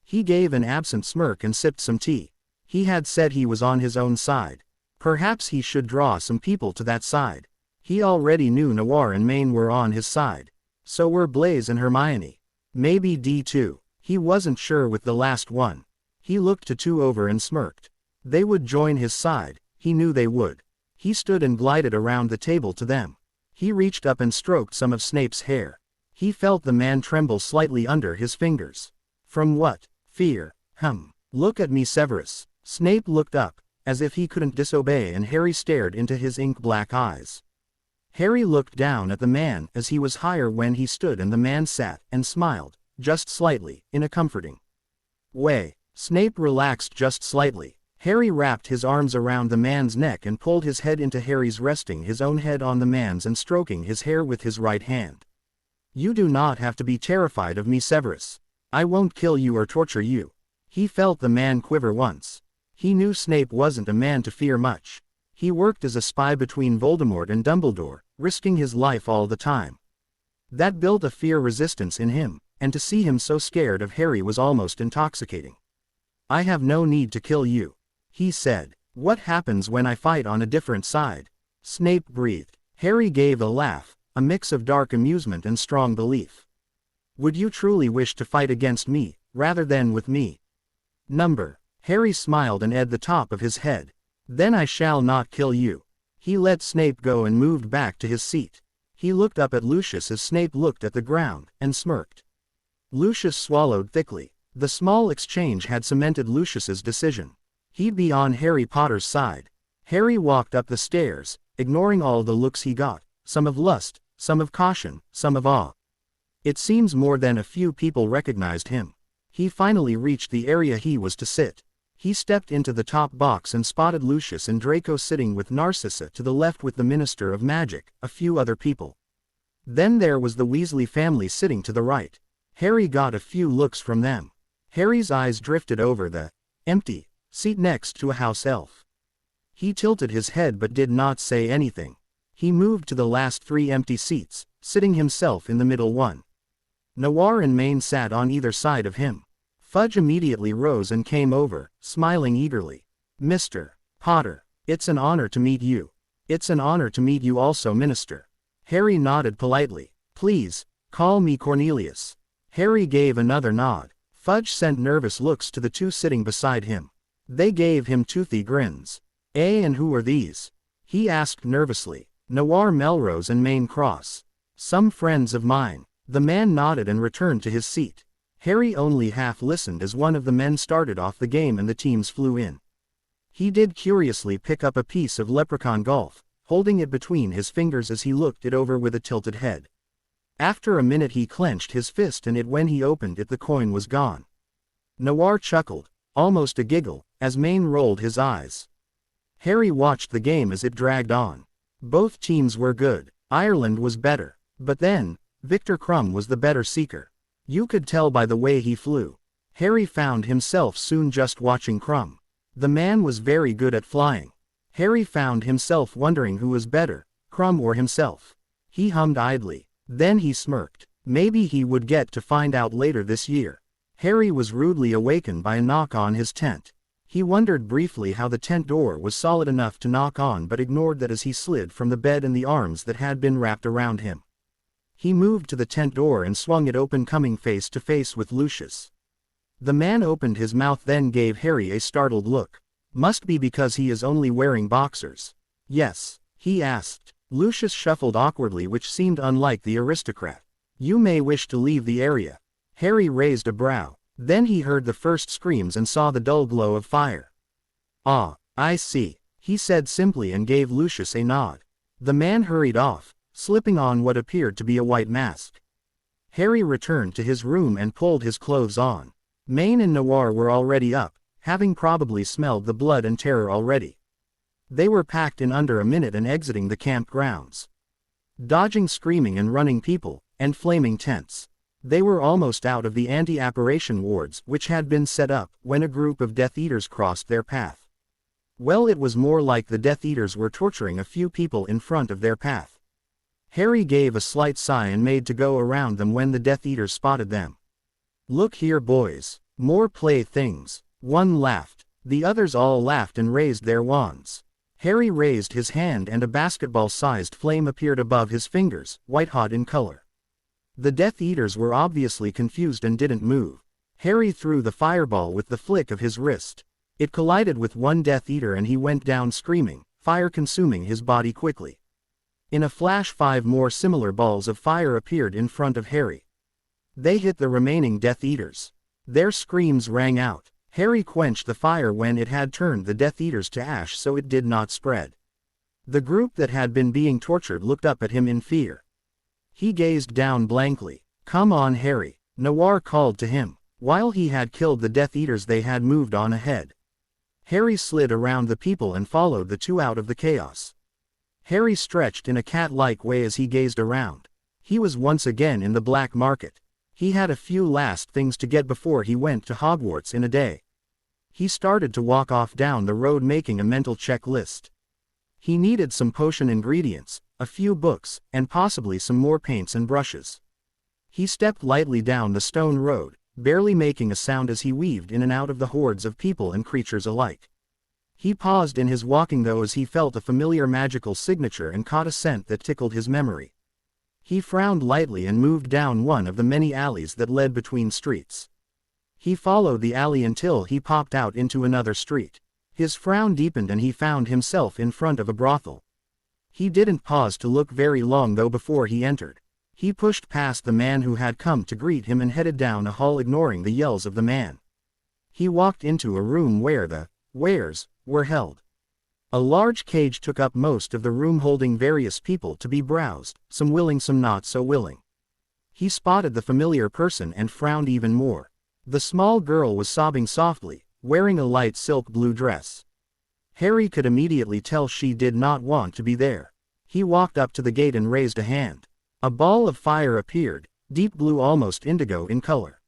He gave an absent smirk and sipped some tea. He had said he was on his own side. Perhaps he should draw some people to that side. He already knew Noir and Maine were on his side. So were Blaise and Hermione. Maybe D2. He wasn't sure with the last one. He looked to 2 over and smirked. They would join his side, he knew they would. He stood and glided around the table to them. He reached up and stroked some of Snape's hair. He felt the man tremble slightly under his fingers. From what? Fear. Look at me, Severus. Snape looked up, as if he couldn't disobey, and Harry stared into his ink-black eyes. Harry looked down at the man as he was higher when he stood, and the man sat and smiled, just slightly, in a comforting way. Snape relaxed just slightly. Harry wrapped his arms around the man's neck and pulled his head into Harry's, resting his own head on the man's and stroking his hair with his right hand. You do not have to be terrified of me, Severus. I won't kill you or torture you. He felt the man quiver once. He knew Snape wasn't a man to fear much. He worked as a spy between Voldemort and Dumbledore, risking his life all the time. That built a fear resistance in him, and to see him so scared of Harry was almost intoxicating. I have no need to kill you, he said. What happens when I fight on a different side? Snape breathed. Harry gave a laugh, a mix of dark amusement and strong belief. Would you truly wish to fight against me, rather than with me? Harry smiled and at the top of his head. Then I shall not kill you. He let Snape go and moved back to his seat. He looked up at Lucius as Snape looked at the ground, and smirked. Lucius swallowed thickly. The small exchange had cemented Lucius's decision. He'd be on Harry Potter's side. Harry walked up the stairs, ignoring all the looks he got, some of lust, some of caution, some of awe. It seems more than a few people recognized him. He finally reached the area he was to sit. He stepped into the top box and spotted Lucius and Draco sitting with Narcissa to the left, with the Minister of Magic, a few other people. Then there was the Weasley family sitting to the right. Harry got a few looks from them. Harry's eyes drifted over the empty seat next to a house elf. He tilted his head but did not say anything. He moved to the last 3 empty seats, sitting himself in the middle one. Noir and Maine sat on either side of him. Fudge immediately rose and came over, smiling eagerly. Mr. Potter, it's an honor to meet you. It's an honor to meet you also, Minister. Harry nodded politely. Please, call me Cornelius. Harry gave another nod. Fudge sent nervous looks to the 2 sitting beside him. They gave him toothy grins. And who are these? He asked nervously. Noir, Melrose and Maine Cross. Some friends of mine. The man nodded and returned to his seat. Harry only half listened as one of the men started off the game and the teams flew in. He did curiously pick up a piece of leprechaun golf, holding it between his fingers as he looked it over with a tilted head. After a minute he clenched his fist, and when he opened it the coin was gone. Noir chuckled, almost a giggle, as Maine rolled his eyes. Harry watched the game as it dragged on. Both teams were good. Ireland was better. But then, Victor Crumb was the better seeker. You could tell by the way he flew. Harry found himself soon just watching Crumb. The man was very good at flying. Harry found himself wondering who was better, Crumb or himself. He hummed idly. Then he smirked. Maybe he would get to find out later this year. Harry was rudely awakened by a knock on his tent. He wondered briefly how the tent door was solid enough to knock on, but ignored that as he slid from the bed and the arms that had been wrapped around him. He moved to the tent door and swung it open, coming face to face with Lucius. The man opened his mouth, then gave Harry a startled look. Must be because he is only wearing boxers. Yes, he asked. Lucius shuffled awkwardly, which seemed unlike the aristocrat. You may wish to leave the area. Harry raised a brow. Then he heard the first screams and saw the dull glow of fire. Ah, I see, he said simply and gave Lucius a nod. The man hurried off, slipping on what appeared to be a white mask. Harry returned to his room and pulled his clothes on. Maine and Noir were already up, having probably smelled the blood and terror already. They were packed in under a minute and exiting the campgrounds. Dodging screaming and running people, and flaming tents. They were almost out of the anti-apparition wards which had been set up, when a group of Death Eaters crossed their path. Well, it was more like the Death Eaters were torturing a few people in front of their path. Harry gave a slight sigh and made to go around them when the Death Eaters spotted them. Look here, boys. More playthings. One laughed. The others all laughed and raised their wands. Harry raised his hand and a basketball-sized flame appeared above his fingers, white-hot in color. The Death Eaters were obviously confused and didn't move. Harry threw the fireball with the flick of his wrist. It collided with one Death Eater and he went down screaming, fire consuming his body quickly. In a flash 5 more similar balls of fire appeared in front of Harry. They hit the remaining Death Eaters. Their screams rang out. Harry quenched the fire when it had turned the Death Eaters to ash so it did not spread. The group that had been being tortured looked up at him in fear. He gazed down blankly. "Come on, Harry," Noir called to him. While he had killed the Death Eaters they had moved on ahead. Harry slid around the people and followed the two out of the chaos. Harry stretched in a cat-like way as he gazed around. He was once again in the black market. He had a few last things to get before he went to Hogwarts in a day. He started to walk off down the road making a mental checklist. He needed some potion ingredients, a few books, and possibly some more paints and brushes. He stepped lightly down the stone road, barely making a sound as he weaved in and out of the hordes of people and creatures alike. He paused in his walking though as he felt a familiar magical signature and caught a scent that tickled his memory. He frowned lightly and moved down one of the many alleys that led between streets. He followed the alley until he popped out into another street. His frown deepened and he found himself in front of a brothel. He didn't pause to look very long though before he entered. He pushed past the man who had come to greet him and headed down a hall ignoring the yells of the man. He walked into a room where the wares were held. A large cage took up most of the room holding various people to be browsed, some willing some not so willing. He spotted the familiar person and frowned even more. The small girl was sobbing softly, wearing a light silk blue dress. Harry could immediately tell she did not want to be there. He walked up to the gate and raised a hand. A ball of fire appeared, deep blue almost indigo in color.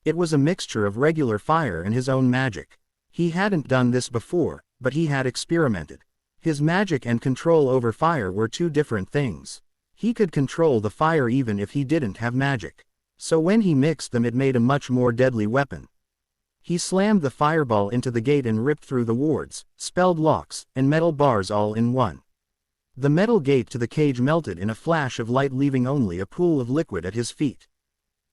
It was a mixture of regular fire and his own magic. He hadn't done this before, but he had experimented. His magic and control over fire were two different things. He could control the fire even if he didn't have magic. So when he mixed them it made a much more deadly weapon. He slammed the fireball into the gate and ripped through the wards, spelled locks, and metal bars all in one. The metal gate to the cage melted in a flash of light leaving only a pool of liquid at his feet.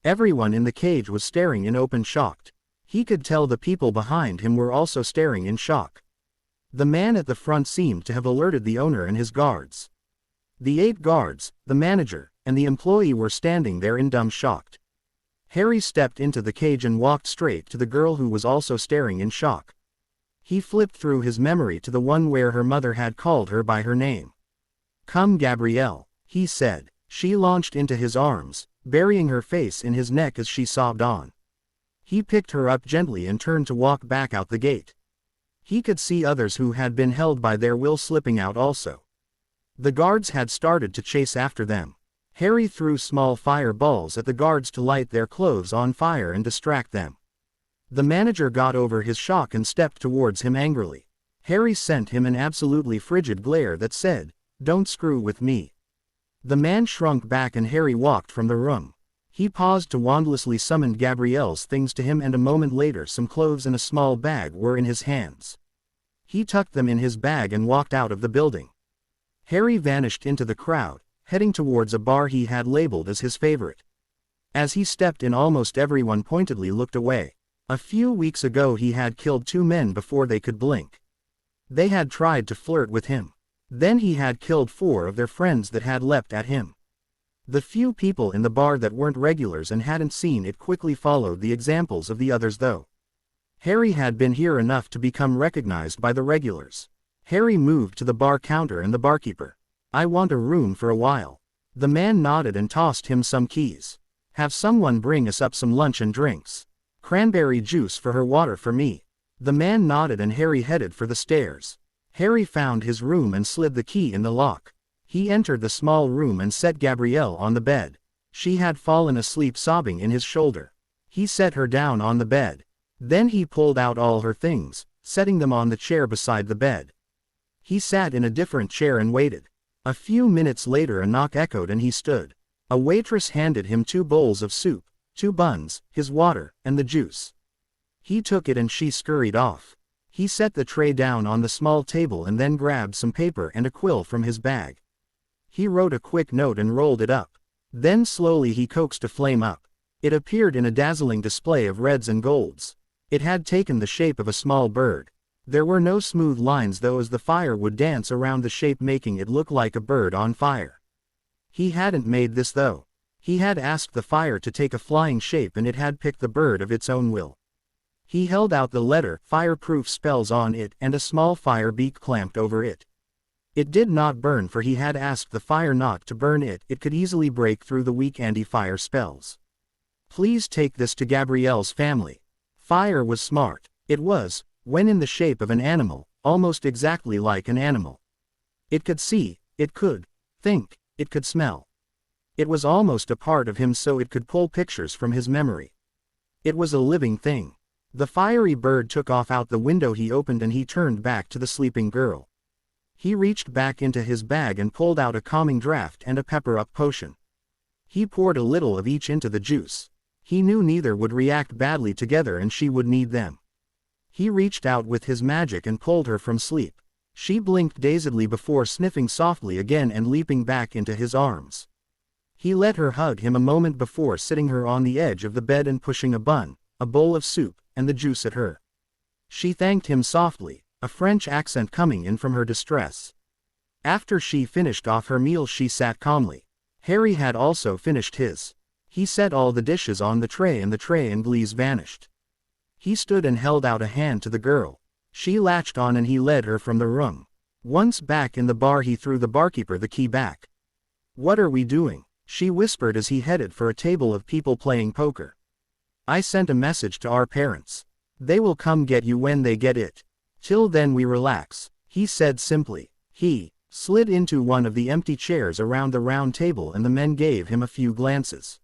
Everyone in the cage was staring in open shock. He could tell the people behind him were also staring in shock. The man at the front seemed to have alerted the owner and his guards. The 8 guards, the manager, and the employee were standing there in dumb shock. Harry stepped into the cage and walked straight to the girl who was also staring in shock. He flipped through his memory to the one where her mother had called her by her name. "Come, Gabrielle," he said. She launched into his arms, burying her face in his neck as she sobbed on. He picked her up gently and turned to walk back out the gate. He could see others who had been held by their will slipping out also. The guards had started to chase after them. Harry threw small fireballs at the guards to light their clothes on fire and distract them. The manager got over his shock and stepped towards him angrily. Harry sent him an absolutely frigid glare that said, "Don't screw with me." The man shrunk back and Harry walked from the room. He paused to wandlessly summon Gabrielle's things to him and a moment later some clothes and a small bag were in his hands. He tucked them in his bag and walked out of the building. Harry vanished into the crowd, heading towards a bar he had labeled as his favorite. As he stepped in almost everyone pointedly looked away. A few weeks ago he had killed 2 men before they could blink. They had tried to flirt with him. Then he had killed 4 of their friends that had leapt at him. The few people in the bar that weren't regulars and hadn't seen it quickly followed the examples of the others though. Harry had been here enough to become recognized by the regulars. Harry moved to the bar counter and the barkeeper. "I want a room for a while." The man nodded and tossed him some keys. "Have someone bring us up some lunch and drinks. Cranberry juice for her, water for me." The man nodded and Harry headed for the stairs. Harry found his room and slid the key in the lock. He entered the small room and set Gabrielle on the bed. She had fallen asleep sobbing in his shoulder. He set her down on the bed. Then he pulled out all her things, setting them on the chair beside the bed. He sat in a different chair and waited. A few minutes later a knock echoed and he stood. A waitress handed him 2 bowls of soup, 2 buns, his water, and the juice. He took it and she scurried off. He set the tray down on the small table and then grabbed some paper and a quill from his bag. He wrote a quick note and rolled it up. Then slowly he coaxed a flame up. It appeared in a dazzling display of reds and golds. It had taken the shape of a small bird. There were no smooth lines though, as the fire would dance around the shape, making it look like a bird on fire. He hadn't made this though. He had asked the fire to take a flying shape and it had picked the bird of its own will. He held out the letter, fireproof spells on it, and a small fire beak clamped over it. It did not burn, for he had asked the fire not to burn it. It could easily break through the weak anti-fire spells. Please take this to Gabrielle's family. Fire was smart. It was, when in the shape of an animal, almost exactly like an animal. It could see, it could think, it could smell. It was almost a part of him, so it could pull pictures from his memory. It was a living thing. The fiery bird took off out the window he opened, and he turned back to the sleeping girl. He reached back into his bag and pulled out a calming draft and a pepper-up potion. He poured a little of each into the juice. He knew neither would react badly together and she would need them. He reached out with his magic and pulled her from sleep. She blinked dazedly before sniffing softly again and leaping back into his arms. He let her hug him a moment before sitting her on the edge of the bed and pushing a bun, a bowl of soup, and the juice at her. She thanked him softly, a French accent coming in from her distress. After she finished off her meal she sat calmly. Harry had also finished his. He set all the dishes on the tray and glaze vanished. He stood and held out a hand to the girl. She latched on and he led her from the room. Once back in the bar he threw the barkeeper the key back. "What are we doing?" she whispered as he headed for a table of people playing poker. "I sent a message to our parents. They will come get you when they get it. Till then we relax," he said simply. He slid into one of the empty chairs around the round table and the men gave him a few glances.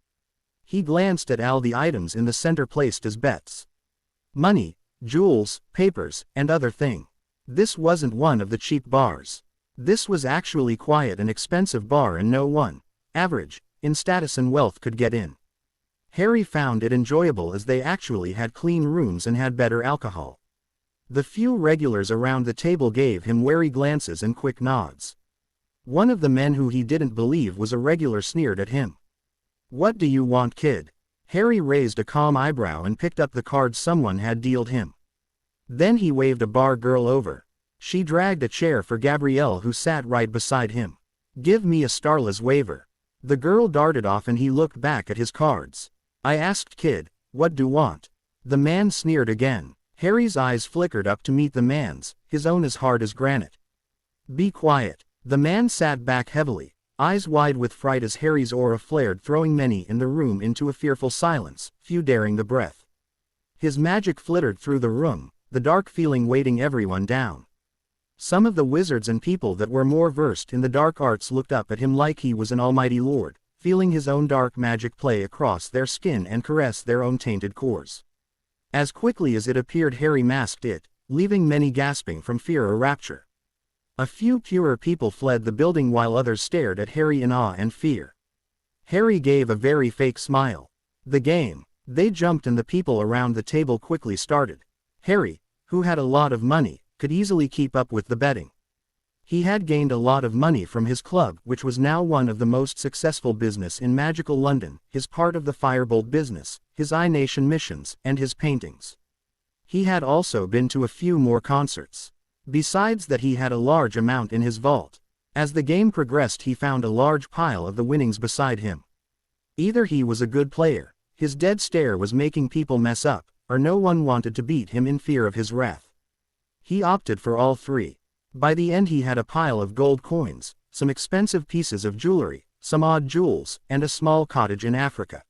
He glanced at all the items in the center placed as bets. Money, jewels, papers, and other thing. This wasn't one of the cheap bars. This was actually quite an expensive bar and no one, average, in status and wealth could get in. Harry found it enjoyable as they actually had clean rooms and had better alcohol. The few regulars around the table gave him wary glances and quick nods. One of the men who he didn't believe was a regular sneered at him. "What do you want, kid?" Harry raised a calm eyebrow and picked up the cards someone had dealt him. Then he waved a bar girl over. She dragged a chair for Gabrielle who sat right beside him. "Give me a starless waiver." The girl darted off and he looked back at his cards. "I asked, kid, what do want?" The man sneered again. Harry's eyes flickered up to meet the man's, his own as hard as granite. "Be quiet." The man sat back heavily, eyes wide with fright as Harry's aura flared, throwing many in the room into a fearful silence, few daring the breath. His magic flittered through the room, the dark feeling weighting everyone down. Some of the wizards and people that were more versed in the dark arts looked up at him like he was an almighty lord, feeling his own dark magic play across their skin and caress their own tainted cores. As quickly as it appeared, Harry masked it, leaving many gasping from fear or rapture. A few purer people fled the building while others stared at Harry in awe and fear. Harry gave a very fake smile. The game. They jumped and the people around the table quickly started. Harry, who had a lot of money, could easily keep up with the betting. He had gained a lot of money from his club, which was now one of the most successful business in magical London, his part of the Firebolt business, his iNation missions, and his paintings. He had also been to a few more concerts. Besides that, he had a large amount in his vault. As the game progressed, he found a large pile of the winnings beside him. Either he was a good player, his dead stare was making people mess up, or no one wanted to beat him in fear of his wrath. He opted for all three. By the end he had a pile of gold coins, some expensive pieces of jewelry, some odd jewels, and a small cottage in Africa.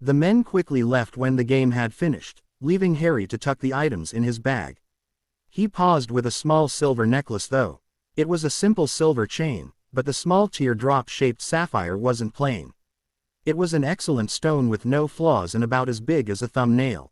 The men quickly left when the game had finished, leaving Harry to tuck the items in his bag. He paused with a small silver necklace though. It was a simple silver chain, but the small teardrop-shaped sapphire wasn't plain. It was an excellent stone with no flaws and about as big as a thumbnail.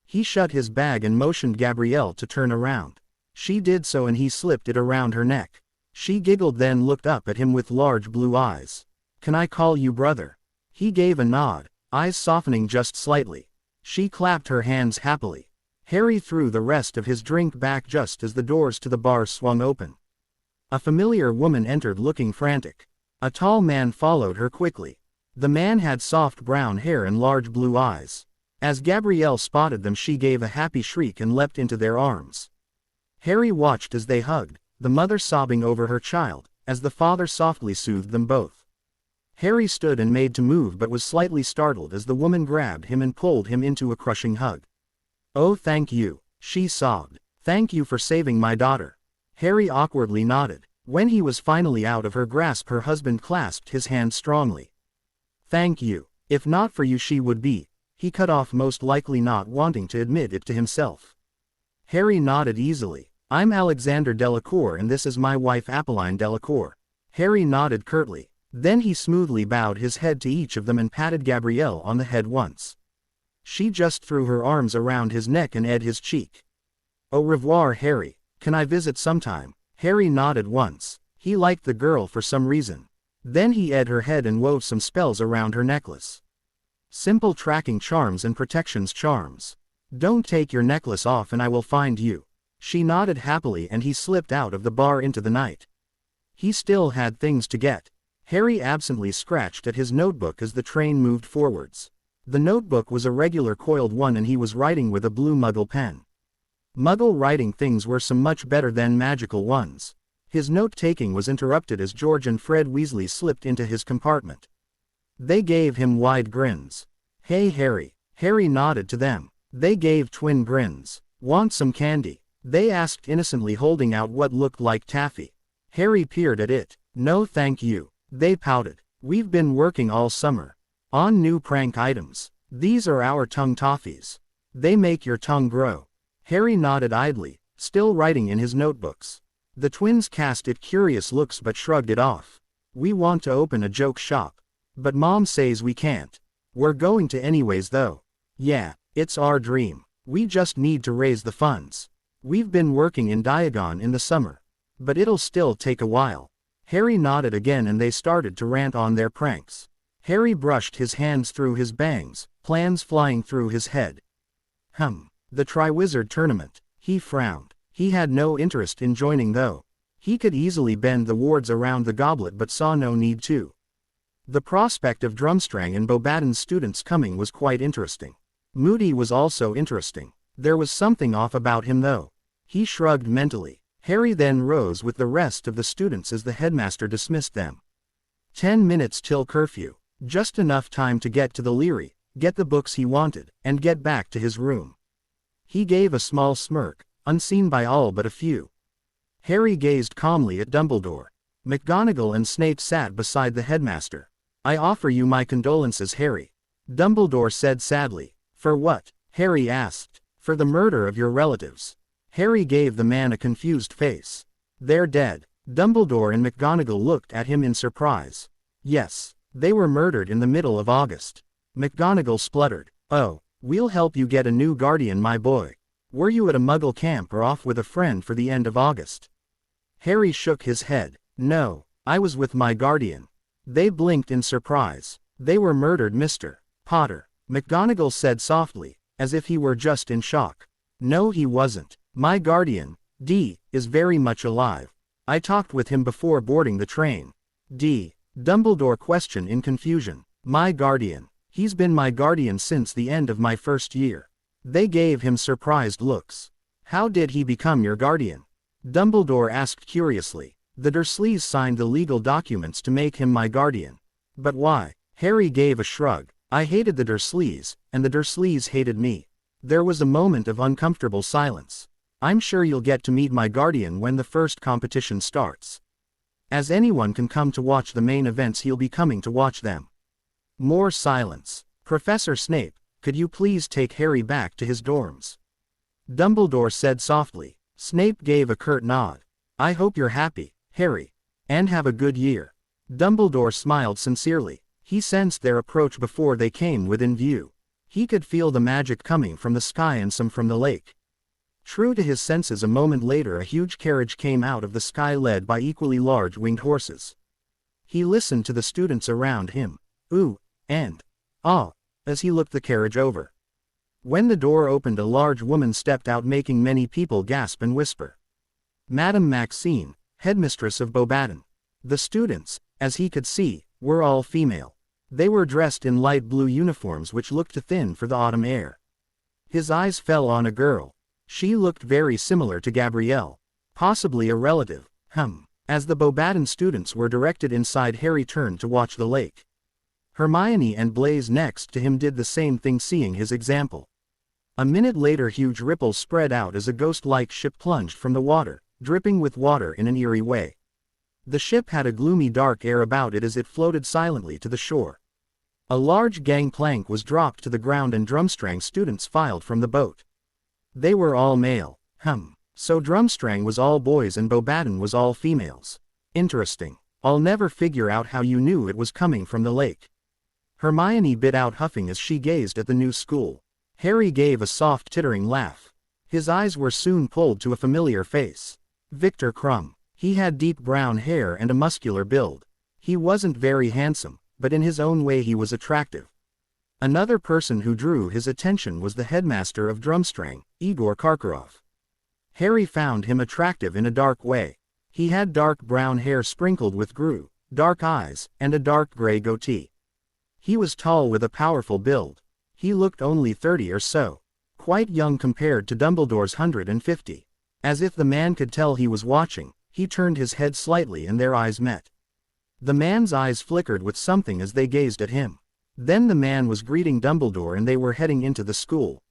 He shut his bag and motioned Gabrielle to turn around. She did so and he slipped it around her neck. She giggled, then looked up at him with large blue eyes. "Can I call you brother?" He gave a nod, eyes softening just slightly. She clapped her hands happily. Harry threw the rest of his drink back just as the doors to the bar swung open. A familiar woman entered looking frantic. A tall man followed her quickly. The man had soft brown hair and large blue eyes. As Gabrielle spotted them, she gave a happy shriek and leapt into their arms. Harry watched as they hugged, the mother sobbing over her child, as the father softly soothed them both. Harry stood and made to move but was slightly startled as the woman grabbed him and pulled him into a crushing hug. "Oh, thank you," she sobbed. "Thank you for saving my daughter." Harry awkwardly nodded. When he was finally out of her grasp, her husband clasped his hand strongly. "Thank you. If not for you she would be," he cut off, most likely not wanting to admit it to himself. Harry nodded easily. "I'm Alexander Delacour and this is my wife Apolline Delacour." Harry nodded curtly. Then he smoothly bowed his head to each of them and patted Gabrielle on the head once. She just threw her arms around his neck and ate his cheek. "Au revoir, Harry. Can I visit sometime?" Harry nodded once. He liked the girl for some reason. Then he ate her head and wove some spells around her necklace. Simple tracking charms and protections charms. "Don't take your necklace off and I will find you." She nodded happily and he slipped out of the bar into the night. He still had things to get. Harry absently scratched at his notebook as the train moved forwards. The notebook was a regular coiled one and he was writing with a blue Muggle pen. Muggle writing things were some much better than magical ones. His note-taking was interrupted as George and Fred Weasley slipped into his compartment. They gave him wide grins. "Hey Harry." Harry nodded to them. They gave twin grins. "Want some candy?" they asked innocently, holding out what looked like taffy. Harry peered at it. "No thank you." They pouted. "We've been working all summer on new prank items. These are our tongue toffees. They make your tongue grow." Harry nodded idly, still writing in his notebooks. The twins cast it curious looks but shrugged it off. "We want to open a joke shop. But Mom says we can't. We're going to anyways though." "Yeah, it's our dream. We just need to raise the funds. We've been working in Diagon in the summer. But it'll still take a while." Harry nodded again and they started to rant on their pranks. Harry brushed his hands through his bangs, plans flying through his head. The Triwizard Tournament. He frowned. He had no interest in joining though. He could easily bend the wards around the goblet but saw no need to. The prospect of Drumstrang and Bobaden's students coming was quite interesting. Moody was also interesting. There was something off about him though. He shrugged mentally. Harry then rose with the rest of the students as the headmaster dismissed them. 10 minutes till curfew. Just enough time to get to the Leary, get the books he wanted, and get back to his room. He gave a small smirk, unseen by all but a few. Harry gazed calmly at Dumbledore. McGonagall and Snape sat beside the headmaster. "I offer you my condolences, Harry," Dumbledore said sadly. "For what?" Harry asked. "For the murder of your relatives." Harry gave the man a confused face. "They're dead." Dumbledore and McGonagall looked at him in surprise. "Yes, they were murdered in the middle of August." McGonagall spluttered. "Oh, we'll help you get a new guardian, my boy. Were you at a Muggle camp or off with a friend for the end of August?" Harry shook his head. "No, I was with my guardian." They blinked in surprise. "They were murdered, Mr. Potter," McGonagall said softly, as if he were just in shock. "No, he wasn't. My guardian, D, is very much alive. I talked with him before boarding the train." "D?" Dumbledore questioned in confusion. "My guardian. He's been my guardian since the end of my first year." They gave him surprised looks. "How did he become your guardian?" Dumbledore asked curiously. "The Dursleys signed the legal documents to make him my guardian." "But why?" Harry gave a shrug. "I hated the Dursleys, and the Dursleys hated me." There was a moment of uncomfortable silence. "I'm sure you'll get to meet my guardian when the first competition starts. As anyone can come to watch the main events, he'll be coming to watch them." More silence. "Professor Snape, could you please take Harry back to his dorms?" Dumbledore said softly. Snape gave a curt nod. "I hope you're happy, Harry. And have a good year." Dumbledore smiled sincerely. He sensed their approach before they came within view. He could feel the magic coming from the sky and some from the lake. True to his senses, a moment later a huge carriage came out of the sky led by equally large winged horses. He listened to the students around him. Ooh, and ah, as he looked the carriage over. When the door opened, a large woman stepped out, making many people gasp and whisper. Madame Maxine, headmistress of Beauxbaton. The students, as he could see, were all female. They were dressed in light blue uniforms which looked too thin for the autumn air. His eyes fell on a girl. She looked very similar to Gabrielle. Possibly a relative. As the Beauxbaton students were directed inside, Harry turned to watch the lake. Hermione and Blaise next to him did the same thing, seeing his example. A minute later, huge ripples spread out as a ghost-like ship plunged from the water, dripping with water in an eerie way. The ship had a gloomy dark air about it as it floated silently to the shore. A large gangplank was dropped to the ground and Drumstrang students filed from the boat. They were all male. So Drumstrang was all boys and Beauxbaton was all females. Interesting. I'll never figure out how you knew it was coming from the lake. Hermione bit out, huffing as she gazed at the new school. Harry gave a soft tittering laugh. His eyes were soon pulled to a familiar face. Victor Crumb. He had deep brown hair and a muscular build. He wasn't very handsome, but in his own way he was attractive. Another person who drew his attention was the headmaster of Drumstrang, Igor Karkaroff. Harry found him attractive in a dark way. He had dark brown hair sprinkled with grue, dark eyes, and a dark gray goatee. He was tall with a powerful build. He looked only 30 or so. Quite young compared to Dumbledore's 150. As if the man could tell he was watching, he turned his head slightly and their eyes met. The man's eyes flickered with something as they gazed at him. Then the man was greeting Dumbledore and they were heading into the school.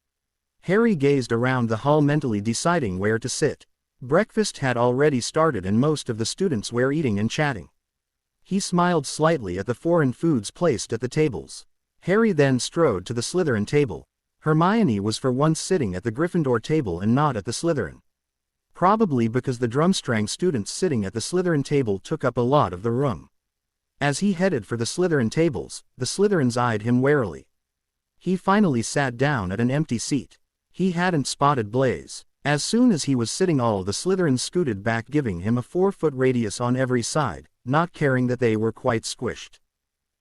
Harry gazed around the hall, mentally deciding where to sit. Breakfast had already started and most of the students were eating and chatting. He smiled slightly at the foreign foods placed at the tables. Harry then strode to the Slytherin table. Hermione was for once sitting at the Gryffindor table and not at the Slytherin. Probably because the Drumstrang students sitting at the Slytherin table took up a lot of the room. As he headed for the Slytherin tables, the Slytherins eyed him warily. He finally sat down at an empty seat. He hadn't spotted Blaise. As soon as he was sitting, all the Slytherins scooted back, giving him a 4-foot radius on every side, not caring that they were quite squished.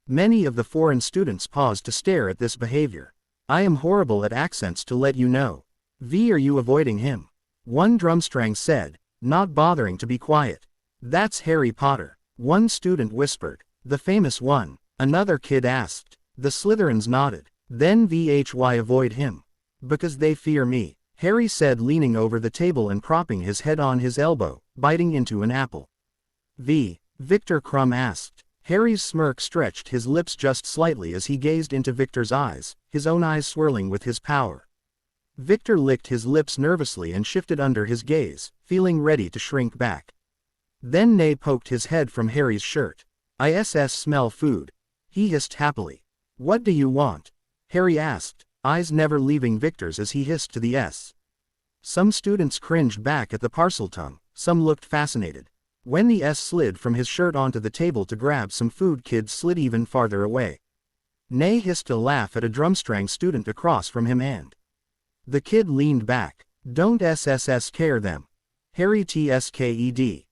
Many of the foreign students paused to stare at this behavior. I am horrible at accents, to let you know. Are you avoiding him? One Drumstrang said, not bothering to be quiet. That's Harry Potter. One student whispered. The famous one. Another kid asked. The Slytherins nodded. Then why avoid him? Because they fear me, Harry said, leaning over the table and propping his head on his elbow, biting into an apple. Victor Crumb asked. Harry's smirk stretched his lips just slightly as he gazed into Victor's eyes, his own eyes swirling with his power. Victor licked his lips nervously and shifted under his gaze, feeling ready to shrink back. Then Nay poked his head from Harry's shirt. "ISS smell food," he hissed happily. "What do you want?" Harry asked, eyes never leaving Victor's as he hissed to the S. Some students cringed back at the Parseltongue, some looked fascinated. When the S slid from his shirt onto the table to grab some food, kids slid even farther away. Nay hissed a laugh at a Drumstrang student across from him and the kid leaned back. "Don't SSS care them." Harry tsked.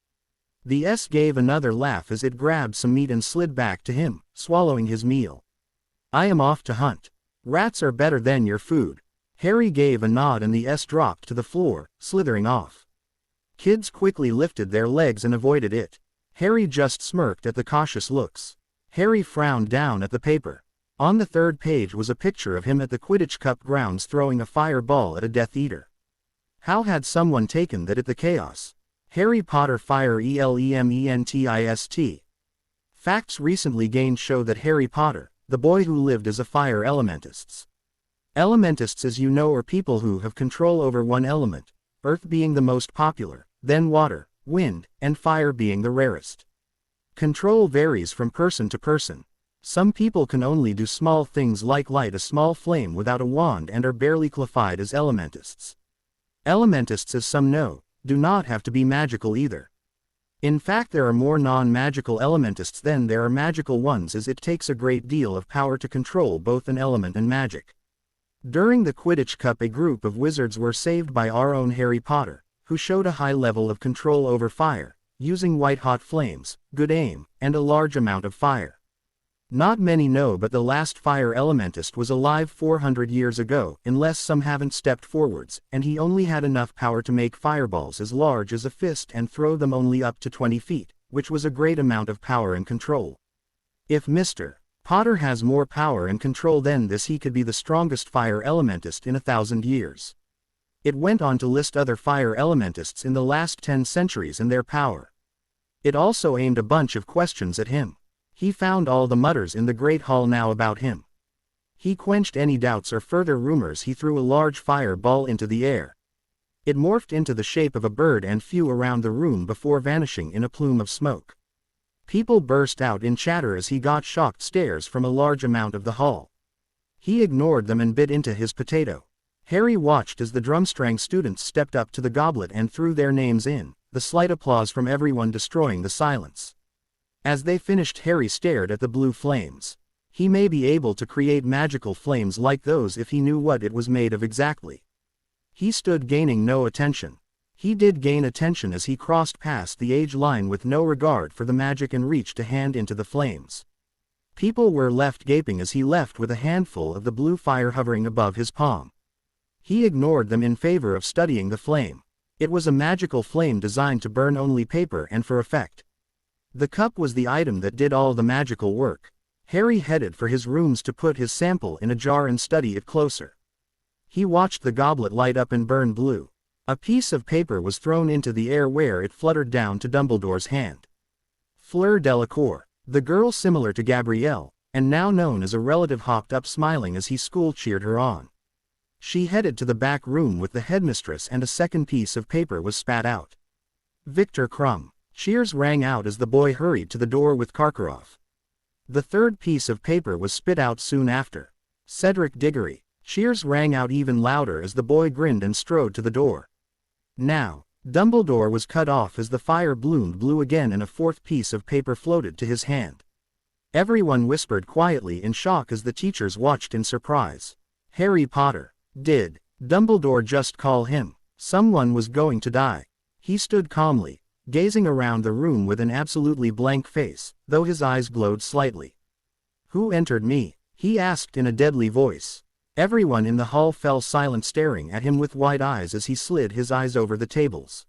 The S gave another laugh as it grabbed some meat and slid back to him, swallowing his meal. "I am off to hunt. Rats are better than your food." Harry gave a nod and the S dropped to the floor, slithering off. Kids quickly lifted their legs and avoided it. Harry just smirked at the cautious looks. Harry frowned down at the paper. On the third page was a picture of him at the Quidditch Cup grounds throwing a fireball at a Death Eater. How had someone taken that at the chaos? Harry Potter Fire Elementist. Facts recently gained show that Harry Potter, the boy who lived as a fire elementists. Elementists, as you know, are people who have control over one element, earth being the most popular, then water, wind, and fire being the rarest. Control varies from person to person. Some people can only do small things like light a small flame without a wand and are barely classified as elementists. Elementists, as some know, do not have to be magical either. In fact, there are more non-magical elementists than there are magical ones, as it takes a great deal of power to control both an element and magic. During the Quidditch Cup, a group of wizards were saved by our own Harry Potter, who showed a high level of control over fire, using white-hot flames, good aim, and a large amount of fire. Not many know, but the last fire elementist was alive 400 years ago, unless some haven't stepped forwards, and he only had enough power to make fireballs as large as a fist and throw them only up to 20 feet, which was a great amount of power and control. If Mr. Potter has more power and control than this, he could be the strongest fire elementist in 1,000 years. It went on to list other fire elementists in the last 10 centuries and their power. It also aimed a bunch of questions at him. He found all the mutters in the Great Hall now about him. He quenched any doubts or further rumors. He threw a large fire ball into the air. It morphed into the shape of a bird and flew around the room before vanishing in a plume of smoke. People burst out in chatter as he got shocked stares from a large amount of the hall. He ignored them and bit into his potato. Harry watched as the Drumstrang students stepped up to the goblet and threw their names in, the slight applause from everyone destroying the silence. As they finished, Harry stared at the blue flames. He may be able to create magical flames like those if he knew what it was made of exactly. He stood gaining no attention. He did gain attention as he crossed past the age line with no regard for the magic and reached a hand into the flames. People were left gaping as he left with a handful of the blue fire hovering above his palm. He ignored them in favor of studying the flame. It was a magical flame designed to burn only paper and for effect. The cup was the item that did all the magical work. Harry headed for his rooms to put his sample in a jar and study it closer. He watched the goblet light up and burn blue. A piece of paper was thrown into the air where it fluttered down to Dumbledore's hand. Fleur Delacour, the girl similar to Gabrielle, and now known as a relative, hopped up smiling as he school-cheered her on. She headed to the back room with the headmistress and a second piece of paper was spat out. Victor Crumb. Cheers rang out as the boy hurried to the door with Karkaroff. The third piece of paper was spit out soon after. Cedric Diggory. Cheers rang out even louder as the boy grinned and strode to the door. Now, Dumbledore was cut off as the fire bloomed blue again and a fourth piece of paper floated to his hand. Everyone whispered quietly in shock as the teachers watched in surprise. Harry Potter. Did Dumbledore just call him? Someone was going to die. He stood calmly, gazing around the room with an absolutely blank face, though his eyes glowed slightly. Who entered me? He asked in a deadly voice. Everyone in the hall fell silent, staring at him with wide eyes as he slid his eyes over the tables.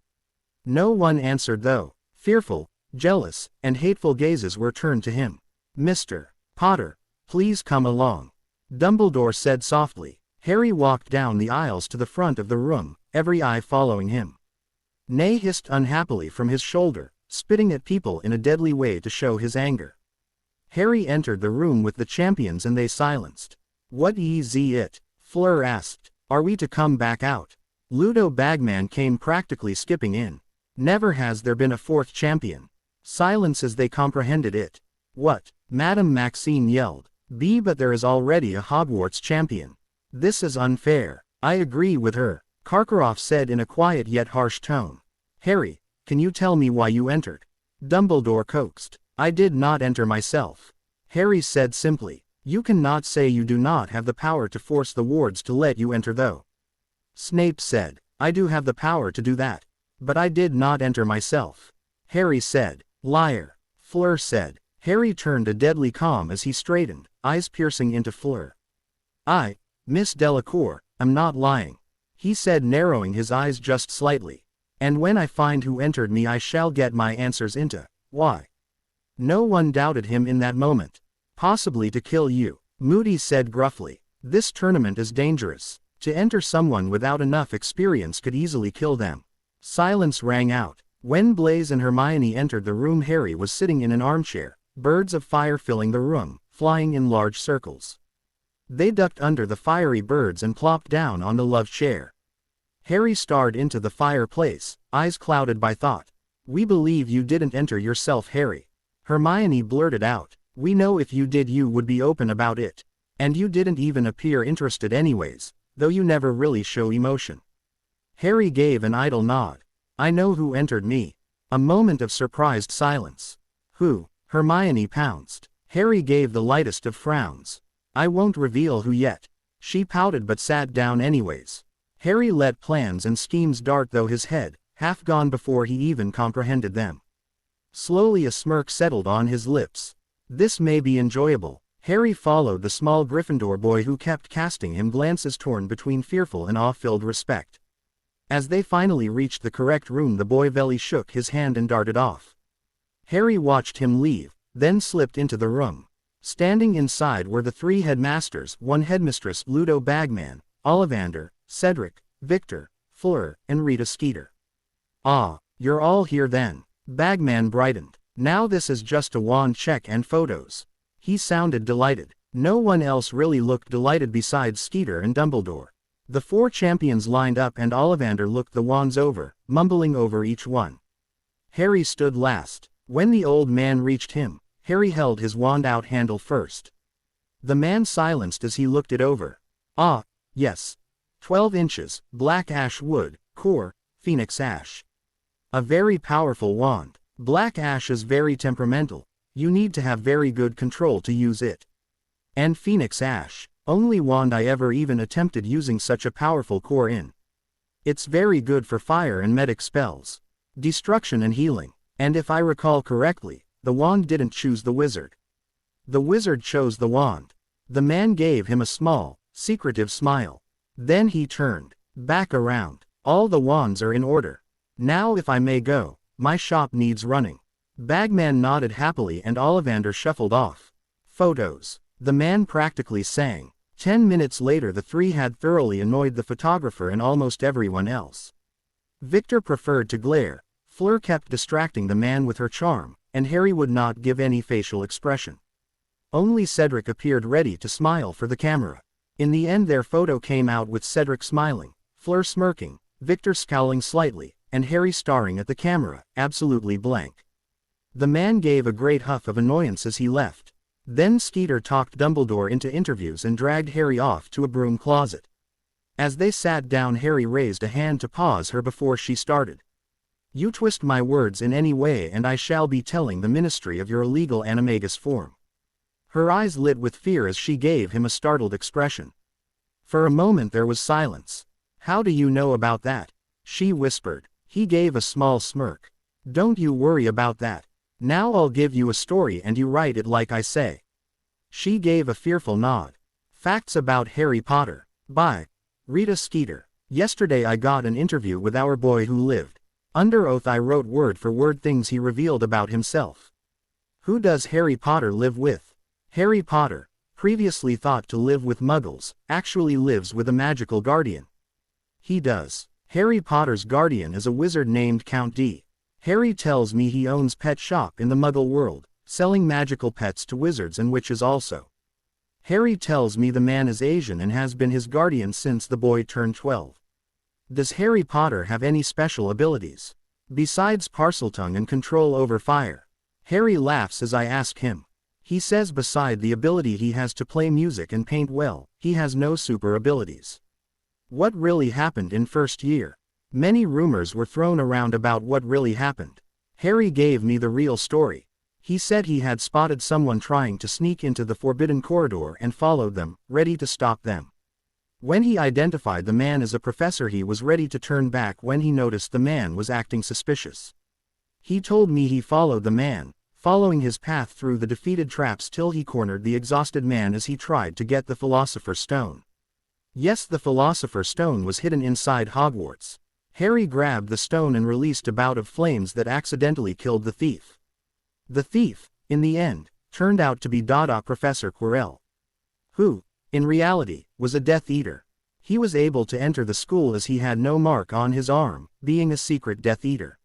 No one answered though. Fearful, jealous, and hateful gazes were turned to him. Mr. Potter, please come along. Dumbledore said softly. Harry walked down the aisles to the front of the room, every eye following him. Nay hissed unhappily from his shoulder, spitting at people in a deadly way to show his anger. Harry entered the room with the champions and they silenced. What is it? Fleur asked. Are we to come back out? Ludo Bagman came practically skipping in. Never has there been a fourth champion. Silence as they comprehended it. What? Madame Maxine yelled. But there is already a Hogwarts champion. This is unfair. I agree with her, Karkaroff said in a quiet yet harsh tone. Harry, can you tell me why you entered? Dumbledore coaxed. I did not enter myself. Harry said simply. You cannot say you do not have the power to force the wards to let you enter though. Snape said. I do have the power to do that. But I did not enter myself. Harry said. Liar. Fleur said. Harry turned a deadly calm as he straightened, eyes piercing into Fleur. I, Miss Delacour, am not lying. He said, narrowing his eyes just slightly. And when I find who entered me I shall get my answers into why. No one doubted him in that moment. Possibly to kill you, Moody said gruffly. This tournament is dangerous. To enter someone without enough experience could easily kill them. Silence rang out. When Blaise and Hermione entered the room, Harry was sitting in an armchair, birds of fire filling the room, flying in large circles. They ducked under the fiery birds and plopped down on the love chair. Harry stared into the fireplace, eyes clouded by thought. We believe you didn't enter yourself, Harry. Hermione blurted out. We know if you did you would be open about it. And you didn't even appear interested anyways, though you never really show emotion. Harry gave an idle nod. I know who entered me. A moment of surprised silence. Who? Hermione pounced. Harry gave the lightest of frowns. I won't reveal who yet. She pouted but sat down anyways. Harry let plans and schemes dart though his head, half gone before he even comprehended them. Slowly a smirk settled on his lips. This may be enjoyable. Harry followed the small Gryffindor boy who kept casting him glances torn between fearful and awe-filled respect. As they finally reached the correct room, the boy Veli shook his hand and darted off. Harry watched him leave, then slipped into the room. Standing inside were the three headmasters, one headmistress Ludo Bagman, Ollivander, Cedric, Victor, Fleur, and Rita Skeeter. "Ah, you're all here then." Bagman brightened. "Now this is just a wand check and photos." He sounded delighted. No one else really looked delighted besides Skeeter and Dumbledore. The four champions lined up and Ollivander looked the wands over, mumbling over each one. Harry stood last. When the old man reached him, Harry held his wand out handle first. The man silenced as he looked it over. "Ah, yes. 12 inches, black ash wood, core, phoenix ash. A very powerful wand. Black ash is very temperamental. You need to have very good control to use it. And phoenix ash, only wand I ever even attempted using such a powerful core in. It's very good for fire and medic spells, destruction and healing. And if I recall correctly, the wand didn't choose the wizard. The wizard chose the wand." The man gave him a small, secretive smile. Then he turned back around. "All the wands are in order. Now if I may go, my shop needs running." Bagman nodded happily and Ollivander shuffled off. "Photos," the man practically sang. 10 minutes later the three had thoroughly annoyed the photographer and almost everyone else. Victor preferred to glare, Fleur kept distracting the man with her charm, and Harry would not give any facial expression. Only Cedric appeared ready to smile for the camera. In the end their photo came out with Cedric smiling, Fleur smirking, Victor scowling slightly, and Harry staring at the camera, absolutely blank. The man gave a great huff of annoyance as he left. Then Skeeter talked Dumbledore into interviews and dragged Harry off to a broom closet. As they sat down, Harry raised a hand to pause her before she started. "You twist my words in any way and I shall be telling the ministry of your illegal animagus form." Her eyes lit with fear as she gave him a startled expression. For a moment there was silence. "How do you know about that?" she whispered. He gave a small smirk. "Don't you worry about that. Now I'll give you a story and you write it like I say." She gave a fearful nod. "Facts about Harry Potter, by Rita Skeeter. Yesterday I got an interview with our boy who lived. Under oath I wrote word for word things he revealed about himself." "Who does Harry Potter live with?" "Harry Potter, previously thought to live with Muggles, actually lives with a magical guardian." "He does. Harry Potter's guardian is a wizard named Count D. Harry tells me he owns pet shop in the Muggle world, selling magical pets to wizards and witches also. Harry tells me the man is Asian and has been his guardian since the boy turned 12. Does Harry Potter have any special abilities? Besides Parseltongue and control over fire?" Harry laughs as I ask him. He says beside the ability he has to play music and paint well, he has no super abilities. What really happened in first year? Many rumors were thrown around about what really happened. Harry gave me the real story. He said he had spotted someone trying to sneak into the forbidden corridor and followed them, ready to stop them. When he identified the man as a professor, he was ready to turn back when he noticed the man was acting suspicious. He told me he followed the man, following his path through the defeated traps till he cornered the exhausted man as he tried to get the Philosopher's Stone. Yes, the Philosopher's Stone was hidden inside Hogwarts. Harry grabbed the stone and released a bout of flames that accidentally killed the thief. The thief, in the end, turned out to be Dada Professor Quirrell, who, in reality, was a Death Eater. He was able to enter the school as he had no mark on his arm, being a secret Death Eater.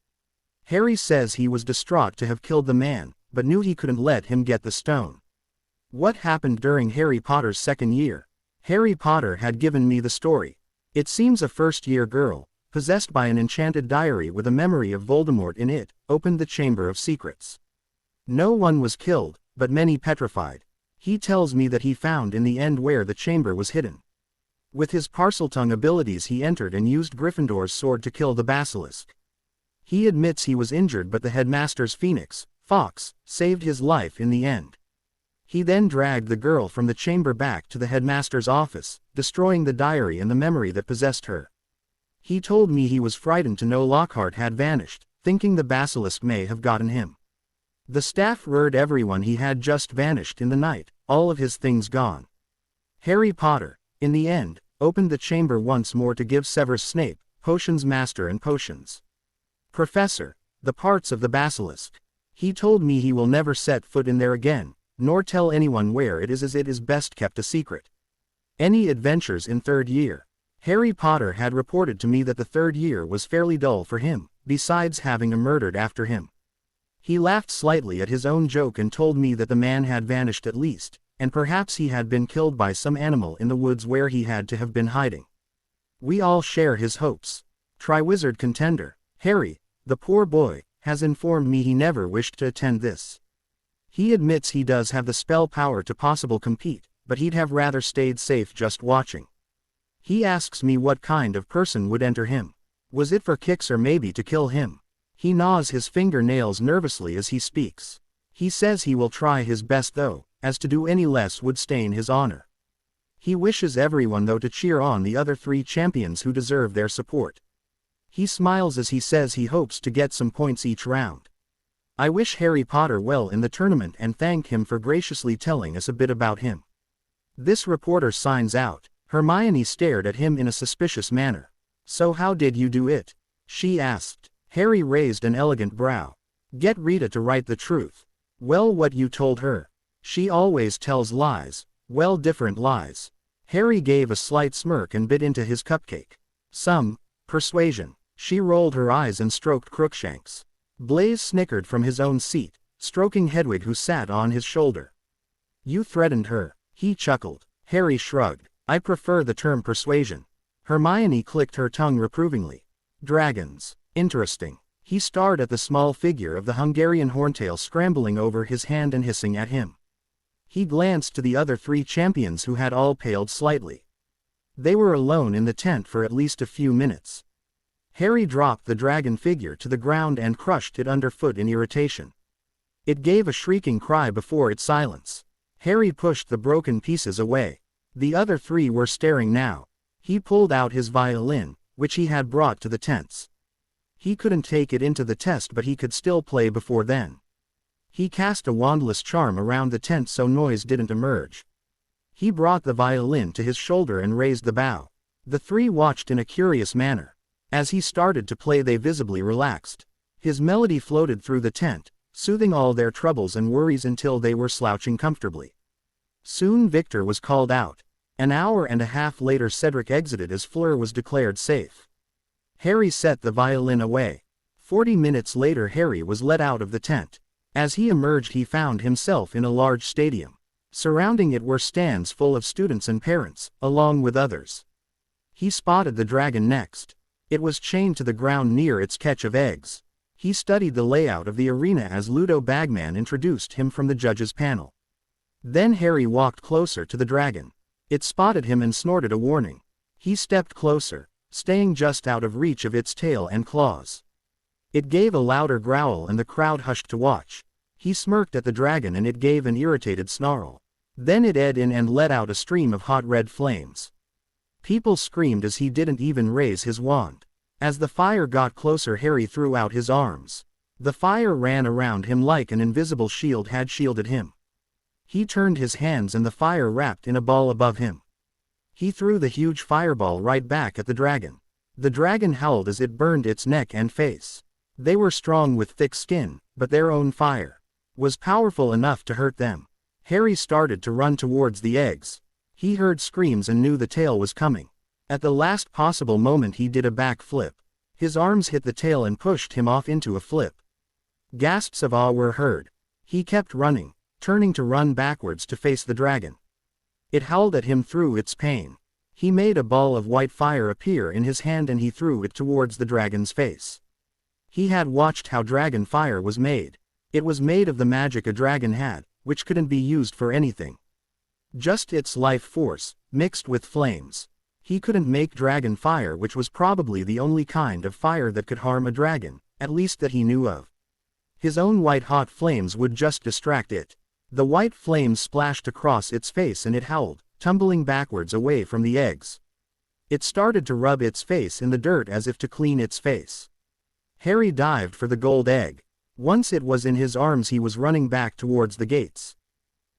Harry says he was distraught to have killed the man, but knew he couldn't let him get the stone. What happened during Harry Potter's second year? Harry Potter had given me the story. It seems a first-year girl, possessed by an enchanted diary with a memory of Voldemort in it, opened the Chamber of Secrets. No one was killed, but many petrified. He tells me that he found in the end where the chamber was hidden. With his Parseltongue abilities he entered and used Gryffindor's sword to kill the basilisk. He admits he was injured, but the headmaster's phoenix, Fox, saved his life in the end. He then dragged the girl from the chamber back to the headmaster's office, destroying the diary and the memory that possessed her. He told me he was frightened to know Lockhart had vanished, thinking the basilisk may have gotten him. The staff roared everyone he had just vanished in the night, all of his things gone. Harry Potter, in the end, opened the chamber once more to give Severus Snape, potions master and potions professor, the parts of the basilisk. He told me he will never set foot in there again, nor tell anyone where it is, as it is best kept a secret. Any adventures in third year? Harry Potter had reported to me that the third year was fairly dull for him, besides having a murdered after him. He laughed slightly at his own joke and told me that the man had vanished at least, and perhaps he had been killed by some animal in the woods where he had to have been hiding. We all share his hopes. Triwizard contender, Harry, the poor boy, has informed me he never wished to attend this. He admits he does have the spell power to possibly compete, but he'd have rather stayed safe just watching. He asks me what kind of person would enter him. Was it for kicks or maybe to kill him? He gnaws his fingernails nervously as he speaks. He says he will try his best though, as to do any less would stain his honor. He wishes everyone though to cheer on the other 3 champions who deserve their support. He smiles as he says he hopes to get some points each round. I wish Harry Potter well in the tournament and thank him for graciously telling us a bit about him. This reporter signs out. Hermione stared at him in a suspicious manner. So how did you do it? She asked. Harry raised an elegant brow. Get Rita to write the truth. Well, what you told her. She always tells lies. Well, different lies. Harry gave a slight smirk and bit into his cupcake. Some persuasion. She rolled her eyes and stroked Crookshanks. Blaise snickered from his own seat, stroking Hedwig who sat on his shoulder. You threatened her. He chuckled. Harry shrugged. I prefer the term persuasion. Hermione clicked her tongue reprovingly. Dragons. Interesting. He stared at the small figure of the Hungarian Horntail scrambling over his hand and hissing at him. He glanced to the other 3 champions who had all paled slightly. They were alone in the tent for at least a few minutes. Harry dropped the dragon figure to the ground and crushed it underfoot in irritation. It gave a shrieking cry before its silence. Harry pushed the broken pieces away. The other 3 were staring now. He pulled out his violin, which he had brought to the tents. He couldn't take it into the test, but he could still play before then. He cast a wandless charm around the tent so noise didn't emerge. He brought the violin to his shoulder and raised the bow. The 3 watched in a curious manner. As he started to play, they visibly relaxed. His melody floated through the tent, soothing all their troubles and worries until they were slouching comfortably. Soon Victor was called out. An hour and a half later Cedric exited as Fleur was declared safe. Harry set the violin away. 40 minutes later Harry was let out of the tent. As he emerged he found himself in a large stadium. Surrounding it were stands full of students and parents, along with others. He spotted the dragon next. It was chained to the ground near its catch of eggs. He studied the layout of the arena as Ludo Bagman introduced him from the judges' panel. Then Harry walked closer to the dragon. It spotted him and snorted a warning. He stepped closer, staying just out of reach of its tail and claws. It gave a louder growl and the crowd hushed to watch. He smirked at the dragon and it gave an irritated snarl. Then it edged in and let out a stream of hot red flames. People screamed as he didn't even raise his wand. As the fire got closer Harry threw out his arms. The fire ran around him like an invisible shield had shielded him. He turned his hands and the fire wrapped in a ball above him. He threw the huge fireball right back at the dragon. The dragon howled as it burned its neck and face. They were strong with thick skin, but their own fire was powerful enough to hurt them. Harry started to run towards the eggs. He heard screams and knew the tail was coming. At the last possible moment he did a back flip. His arms hit the tail and pushed him off into a flip. Gasps of awe were heard. He kept running, turning to run backwards to face the dragon. It howled at him through its pain. He made a ball of white fire appear in his hand and he threw it towards the dragon's face. He had watched how dragon fire was made. It was made of the magic a dragon had, which couldn't be used for anything. Just its life force, mixed with flames. He couldn't make dragon fire, which was probably the only kind of fire that could harm a dragon, at least that he knew of. His own white-hot flames would just distract it. The white flames splashed across its face and it howled, tumbling backwards away from the eggs. It started to rub its face in the dirt as if to clean its face. Harry dived for the gold egg. Once it was in his arms, he was running back towards the gates.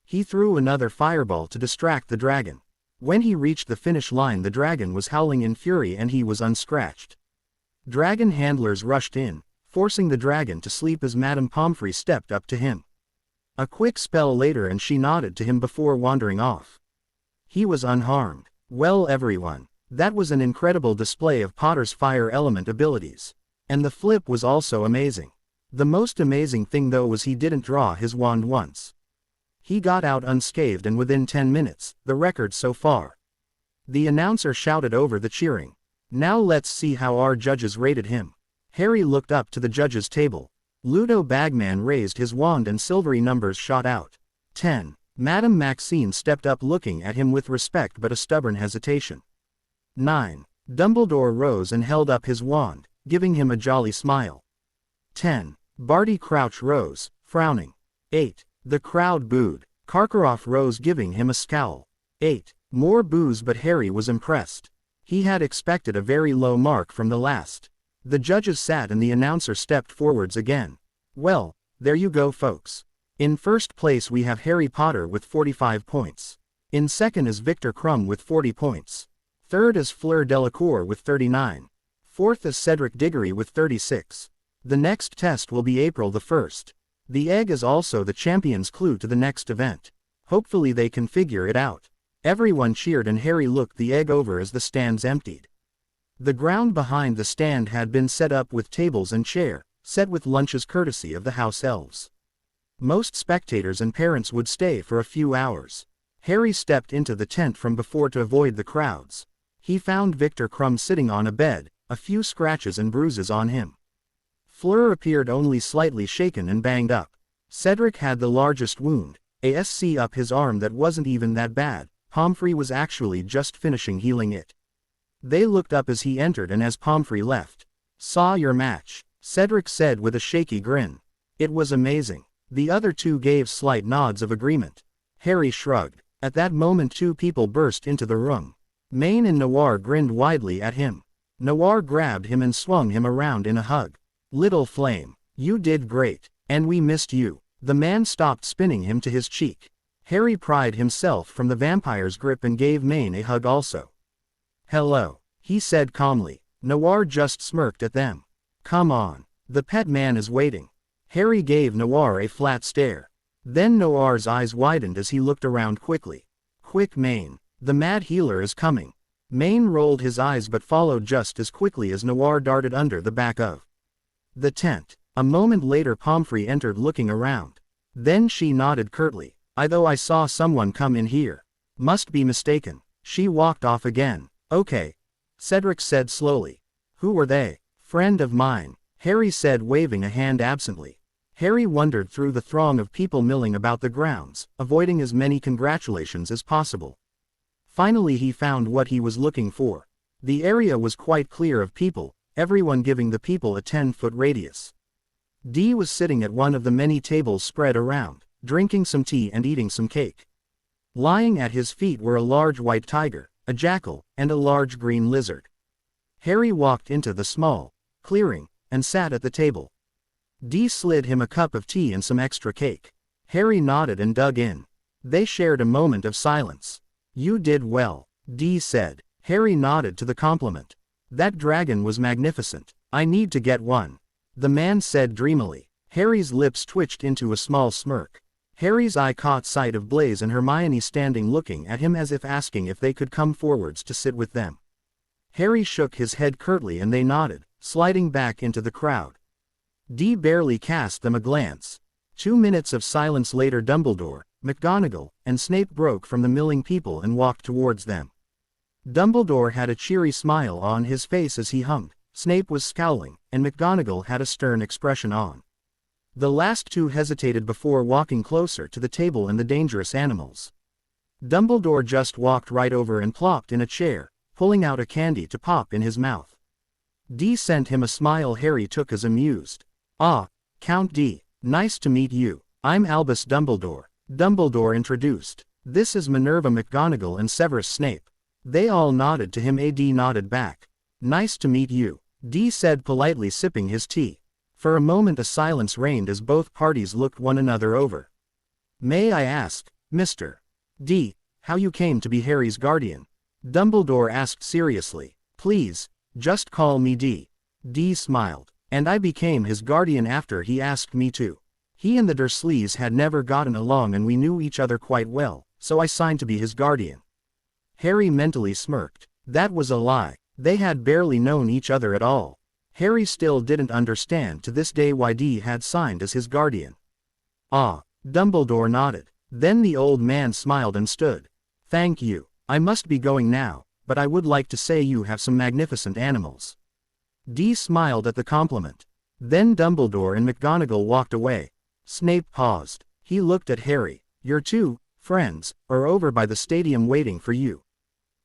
He threw another fireball to distract the dragon. When he reached the finish line, the dragon was howling in fury and he was unscratched. Dragon handlers rushed in, forcing the dragon to sleep as Madame Pomfrey stepped up to him. A quick spell later and she nodded to him before wandering off. He was unharmed. Well everyone, that was an incredible display of Potter's fire element abilities. And the flip was also amazing. The most amazing thing though was he didn't draw his wand once. He got out unscathed and within 10 minutes, the record so far. The announcer shouted over the cheering. Now let's see how our judges rated him. Harry looked up to the judges' table. Ludo Bagman raised his wand and silvery numbers shot out. 10. Madame Maxine stepped up looking at him with respect but a stubborn hesitation. 9. Dumbledore rose and held up his wand, giving him a jolly smile. 10. Barty Crouch rose, frowning. 8. The crowd booed. Karkaroff rose giving him a scowl. 8. More boos but Harry was impressed. He had expected a very low mark from the last. The judges sat and the announcer stepped forwards again. Well, there you go folks. In first place we have Harry Potter with 45 points. In second is Victor Crumb with 40 points. Third is Fleur Delacour with 39. Fourth is Cedric Diggory with 36. The next test will be April the 1st. The egg is also the champion's clue to the next event. Hopefully they can figure it out. Everyone cheered and Harry looked the egg over as the stands emptied. The ground behind the stand had been set up with tables and chair, set with lunches courtesy of the house elves. Most spectators and parents would stay for a few hours. Harry stepped into the tent from before to avoid the crowds. He found Victor Crumb sitting on a bed, a few scratches and bruises on him. Fleur appeared only slightly shaken and banged up. Cedric had the largest wound, a SC up his arm that wasn't even that bad. Pomfrey was actually just finishing healing it. They looked up as he entered and as Pomfrey left. Saw your match, Cedric said with a shaky grin. It was amazing. The other two gave slight nods of agreement. Harry shrugged. At that moment 2 people burst into the room. Maine and Noir grinned widely at him. Noir grabbed him and swung him around in a hug. Little Flame, you did great, and we missed you. The man stopped spinning him to his cheek. Harry pried himself from the vampire's grip and gave Maine a hug also. Hello, he said calmly. Noir just smirked at them. Come on, the pet man is waiting. Harry gave Noir a flat stare. Then Noir's eyes widened as he looked around quickly. Quick Maine, the mad healer is coming. Maine rolled his eyes but followed just as quickly as Noir darted under the back of the tent. A moment later Pomfrey entered looking around. Then she nodded curtly. I saw someone come in here. Must be mistaken. She walked off again. Okay. Cedric said slowly. Who were they? Friend of mine, Harry said waving a hand absently. Harry wandered through the throng of people milling about the grounds, avoiding as many congratulations as possible. Finally he found what he was looking for. The area was quite clear of people, everyone giving the people a 10-foot radius. Dee was sitting at one of the many tables spread around, drinking some tea and eating some cake. Lying at his feet were a large white tiger, a jackal, and a large green lizard. Harry walked into the small clearing, and sat at the table. Dee slid him a cup of tea and some extra cake. Harry nodded and dug in. They shared a moment of silence. You did well, Dee said. Harry nodded to the compliment. That dragon was magnificent. I need to get one. The man said dreamily. Harry's lips twitched into a small smirk. Harry's eye caught sight of Blaise and Hermione standing looking at him as if asking if they could come forwards to sit with them. Harry shook his head curtly and they nodded, sliding back into the crowd. Dee barely cast them a glance. 2 minutes of silence later Dumbledore, McGonagall, and Snape broke from the milling people and walked towards them. Dumbledore had a cheery smile on his face as he hummed, Snape was scowling, and McGonagall had a stern expression on. The last two hesitated before walking closer to the table and the dangerous animals. Dumbledore just walked right over and plopped in a chair, pulling out a candy to pop in his mouth. Dee sent him a smile Harry took as amused. Ah, Count Dee, nice to meet you. I'm Albus Dumbledore. Dumbledore introduced. This is Minerva McGonagall and Severus Snape. They all nodded to him. Dee nodded back. Nice to meet you, Dee said politely sipping his tea. For a moment a silence reigned as both parties looked one another over. "May I ask, Mr. D, how you came to be Harry's guardian?" Dumbledore asked seriously. "Please, just call me D." D smiled. "And I became his guardian after he asked me to. He and the Dursleys had never gotten along and we knew each other quite well, so I signed to be his guardian." Harry mentally smirked. That was a lie. They had barely known each other at all. Harry still didn't understand to this day why D had signed as his guardian. "Ah." Dumbledore nodded. Then the old man smiled and stood. "Thank you. I must be going now, but I would like to say you have some magnificent animals." D smiled at the compliment. Then Dumbledore and McGonagall walked away. Snape paused. He looked at Harry. "Your two friends are over by the stadium waiting for you."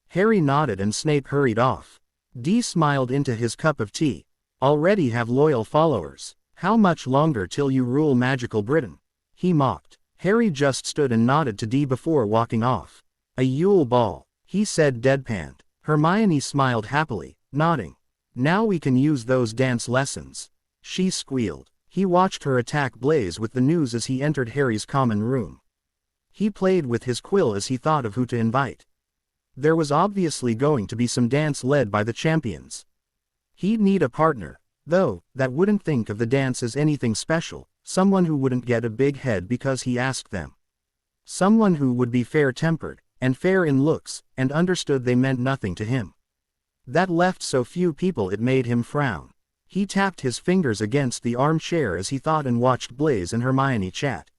Harry nodded and Snape hurried off. D smiled into his cup of tea. "Already have loyal followers. How much longer till you rule magical Britain?" he mocked. Harry just stood and nodded to D before walking off. "A Yule Ball," he said deadpanned. Hermione smiled happily, nodding. "Now we can use those dance lessons," she squealed. He watched her attack Blaise with the news as he entered Harry's common room. He played with his quill as he thought of who to invite. There was obviously going to be some dance led by the champions. He'd need a partner, though, that wouldn't think of the dance as anything special, someone who wouldn't get a big head because he asked them. Someone who would be fair-tempered, and fair in looks, and understood they meant nothing to him. That left so few people it made him frown. He tapped his fingers against the armchair as he thought and watched Blaise and Hermione chat.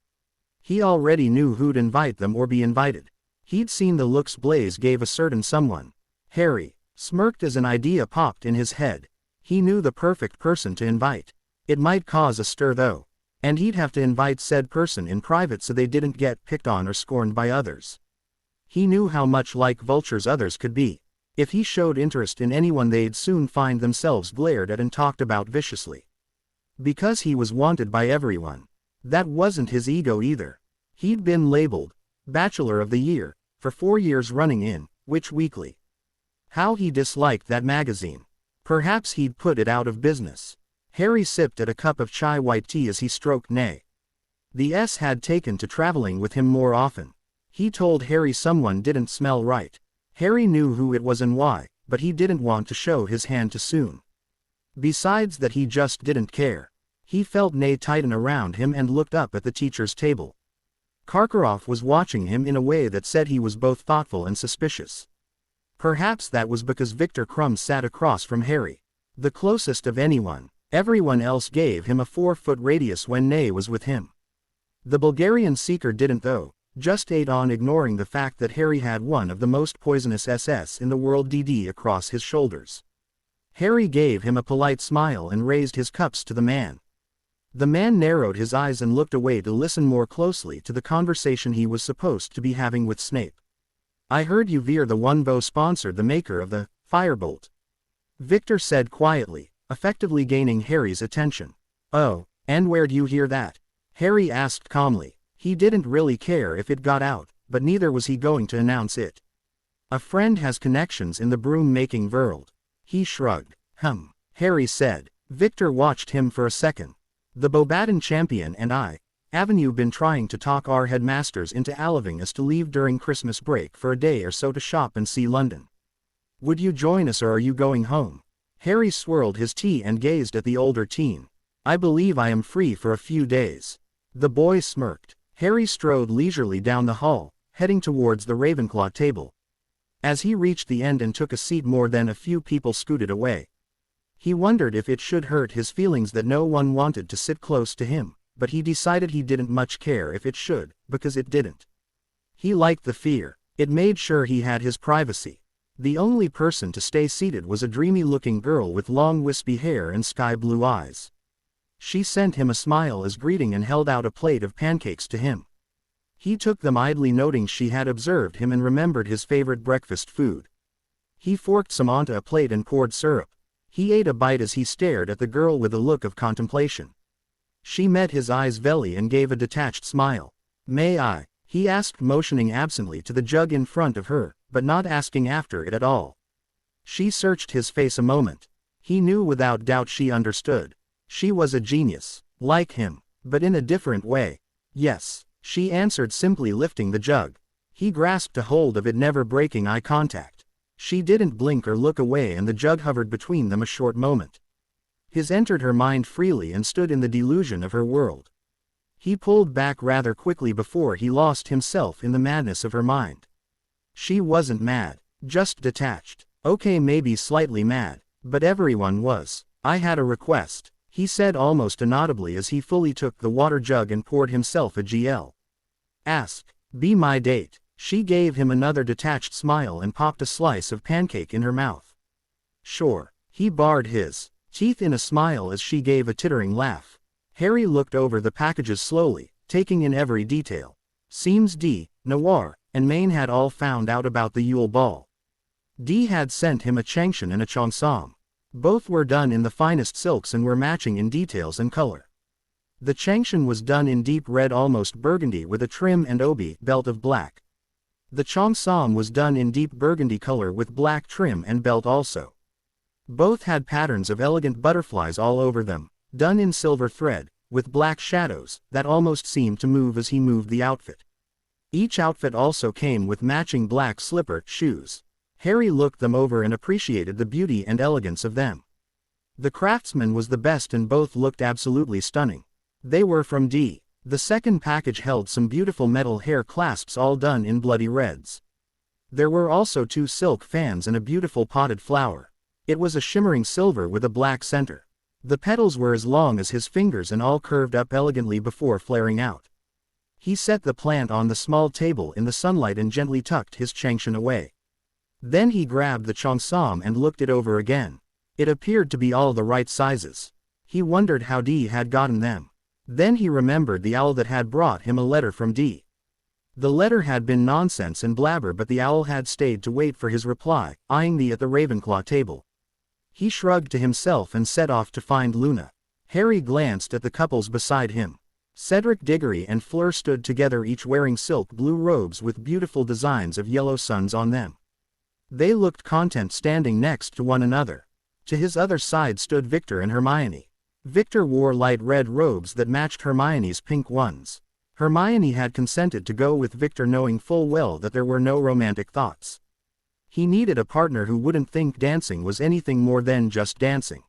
He already knew who'd invite them or be invited. He'd seen the looks Blaise gave a certain someone. Harry smirked as an idea popped in his head. He knew the perfect person to invite. It might cause a stir though. And he'd have to invite said person in private so they didn't get picked on or scorned by others. He knew how much like vultures others could be. If he showed interest in anyone they'd soon find themselves glared at and talked about viciously. Because he was wanted by everyone. That wasn't his ego either. He'd been labeled Bachelor of the Year for 4 years running in Witch Weekly. How he disliked that magazine. Perhaps he'd put it out of business. Harry sipped at a cup of chai white tea as he stroked Nay. The S had taken to traveling with him more often. He told Harry someone didn't smell right. Harry knew who it was and why, but he didn't want to show his hand too soon. Besides that he just didn't care. He felt Nay tighten around him and looked up at the teacher's table. Karkaroff was watching him in a way that said he was both thoughtful and suspicious. Perhaps that was because Victor Crumb sat across from Harry. The closest of anyone. Everyone else gave him a 4-foot radius when Nay was with him. The Bulgarian seeker didn't though, just ate on ignoring the fact that Harry had one of the most poisonous SS in the world DD across his shoulders. Harry gave him a polite smile and raised his cups to the man. The man narrowed his eyes and looked away to listen more closely to the conversation he was supposed to be having with Snape. "I heard you Veer the One Bow sponsored the maker of the Firebolt," Victor said quietly, effectively gaining Harry's attention. "Oh, and where'd you hear that?" Harry asked calmly. He didn't really care if it got out, but neither was he going to announce it. "A friend has connections in the broom-making world." He shrugged. Harry said. Victor watched him for a second. "The Bobaton champion and I, Avenue been trying to talk our headmasters into allowing us to leave during Christmas break for a day or so to shop and see London. Would you join us or are you going home?" Harry swirled his tea and gazed at the older teen. "I believe I am free for a few days." The boy smirked. Harry strode leisurely down the hall, heading towards the Ravenclaw table. As he reached the end and took a seat, more than a few people scooted away. He wondered if it should hurt his feelings that no one wanted to sit close to him, but he decided he didn't much care if it should, because it didn't. He liked the fear. It made sure he had his privacy. The only person to stay seated was a dreamy-looking girl with long wispy hair and sky-blue eyes. She sent him a smile as greeting and held out a plate of pancakes to him. He took them idly, noting she had observed him and remembered his favorite breakfast food. He forked some onto a plate and poured syrup. He ate a bite as he stared at the girl with a look of contemplation. She met his eyes vely and gave a detached smile. "May I?" he asked, motioning absently to the jug in front of her, but not asking after it at all. She searched his face a moment. He knew without doubt she understood. She was a genius. Like him. But in a different way. Yes, she answered, simply lifting the jug. He grasped a hold of it, never breaking eye contact. She didn't blink or look away, and the jug hovered between them a short moment. His entered her mind freely and stood in the delusion of her world. He pulled back rather quickly before he lost himself in the madness of her mind. She wasn't mad, just detached. Okay, maybe slightly mad, but everyone was. I had a request, he said almost inaudibly as he fully took the water jug and poured himself a GL. Ask. Be my date. She gave him another detached smile and popped a slice of pancake in her mouth. Sure. He barred his teeth in a smile as she gave a tittering laugh. Harry looked over the packages slowly, taking in every detail. Seems D, Noir, and Maine had all found out about the Yule Ball. D had sent him a Changshan and a Cheongsam. Both were done in the finest silks and were matching in details and color. The Changshan was done in deep red, almost burgundy, with a trim and obi belt of black. The Cheongsam was done in deep burgundy color with black trim and belt also. Both had patterns of elegant butterflies all over them, done in silver thread, with black shadows that almost seemed to move as he moved the outfit. Each outfit also came with matching black slipper shoes. Harry looked them over and appreciated the beauty and elegance of them. The craftsman was the best and both looked absolutely stunning. They were from D. The second package held some beautiful metal hair clasps all done in bloody reds. There were also 2 silk fans and a beautiful potted flower. It was a shimmering silver with a black center. The petals were as long as his fingers and all curved up elegantly before flaring out. He set the plant on the small table in the sunlight and gently tucked his Changshan away. Then he grabbed the Cheongsam and looked it over again. It appeared to be all the right sizes. He wondered how D had gotten them. Then he remembered the owl that had brought him a letter from D. The letter had been nonsense and blabber, but the owl had stayed to wait for his reply, eyeing D at the Ravenclaw table. He shrugged to himself and set off to find Luna. Harry glanced at the couples beside him. Cedric Diggory and Fleur stood together, each wearing silk blue robes with beautiful designs of yellow suns on them. They looked content standing next to one another. To his other side stood Victor and Hermione. Victor wore light red robes that matched Hermione's pink ones. Hermione had consented to go with Victor, knowing full well that there were no romantic thoughts. He needed a partner who wouldn't think dancing was anything more than just dancing.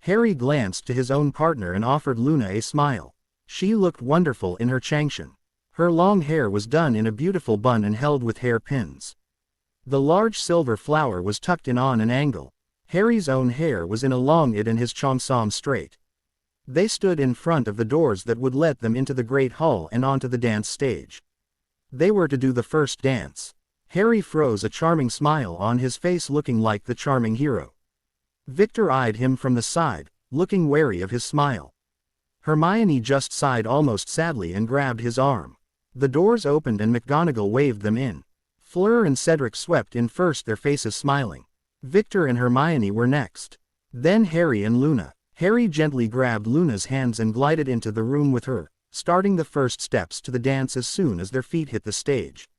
Harry glanced to his own partner and offered Luna a smile. She looked wonderful in her Changshan. Her long hair was done in a beautiful bun and held with hair pins. The large silver flower was tucked in on an angle. Harry's own hair was in a long id and his Cheongsam straight. They stood in front of the doors that would let them into the great hall and onto the dance stage. They were to do the first dance. Harry froze, a charming smile on his face, looking like the charming hero. Victor eyed him from the side, looking wary of his smile. Hermione just sighed almost sadly and grabbed his arm. The doors opened and McGonagall waved them in. Fleur and Cedric swept in first, their faces smiling. Victor and Hermione were next. Then Harry and Luna. Harry gently grabbed Luna's hands and glided into the room with her, starting the first steps to the dance as soon as their feet hit the stage.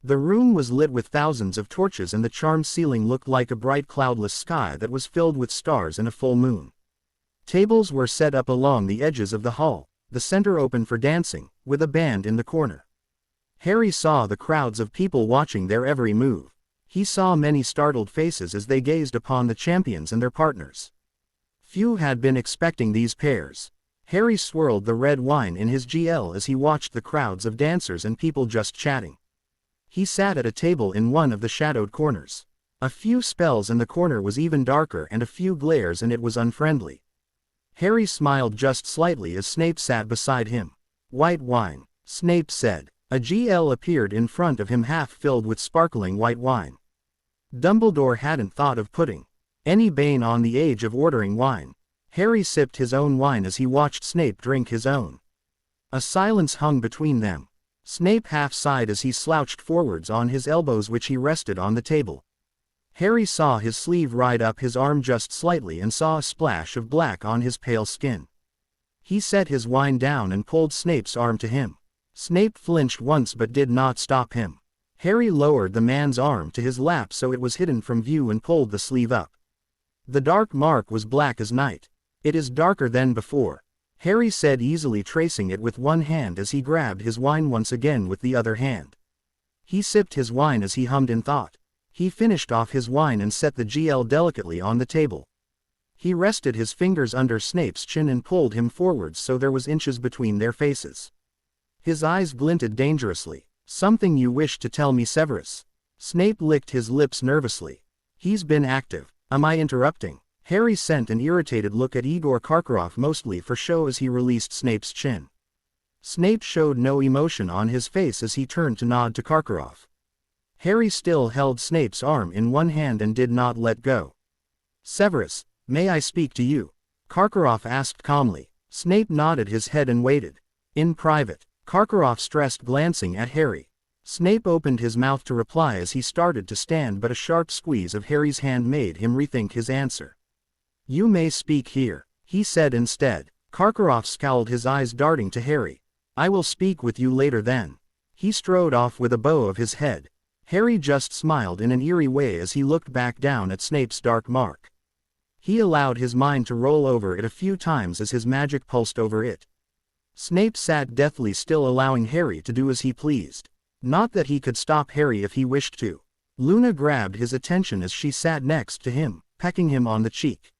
The room was lit with thousands of torches and the charmed ceiling looked like a bright cloudless sky that was filled with stars and a full moon. Tables were set up along the edges of the hall, the center open for dancing, with a band in the corner. Harry saw the crowds of people watching their every move. He saw many startled faces as they gazed upon the champions and their partners. Few had been expecting these pairs. Harry swirled the red wine in his GL as he watched the crowds of dancers and people just chatting. He sat at a table in one of the shadowed corners. A few spells and the corner was even darker, and a few glares and it was unfriendly. Harry smiled just slightly as Snape sat beside him. White wine, Snape said. A GL appeared in front of him, half filled with sparkling white wine. Dumbledore hadn't thought of putting any bane on the age of ordering wine. Harry sipped his own wine as he watched Snape drink his own. A silence hung between them. Snape half sighed as he slouched forwards on his elbows, which he rested on the table. Harry saw his sleeve ride up his arm just slightly and saw a splash of black on his pale skin. He set his wine down and pulled Snape's arm to him. Snape flinched once but did not stop him. Harry lowered the man's arm to his lap so it was hidden from view and pulled the sleeve up. The dark mark was black as night. It is darker than before, Harry said, easily tracing it with one hand as he grabbed his wine once again with the other hand. He sipped his wine as he hummed in thought. He finished off his wine and set the GL delicately on the table. He rested his fingers under Snape's chin and pulled him forwards so there was inches between their faces. His eyes glinted dangerously. Something you wish to tell me, Severus? Snape licked his lips nervously. He's been active. Am I interrupting? Harry sent an irritated look at Igor Karkaroff, mostly for show, as he released Snape's chin. Snape showed no emotion on his face as he turned to nod to Karkaroff. Harry still held Snape's arm in one hand and did not let go. Severus, may I speak to you? Karkaroff asked calmly. Snape nodded his head and waited. In private, Karkaroff stressed, glancing at Harry. Snape opened his mouth to reply as he started to stand, but a sharp squeeze of Harry's hand made him rethink his answer. You may speak here, he said instead. Karkaroff scowled, his eyes darting to Harry. I will speak with you later then. He strode off with a bow of his head. Harry just smiled in an eerie way as he looked back down at Snape's dark mark. He allowed his mind to roll over it a few times as his magic pulsed over it. Snape sat deathly still, allowing Harry to do as he pleased. Not that he could stop Harry if he wished to. Luna grabbed his attention as she sat next to him, pecking him on the cheek.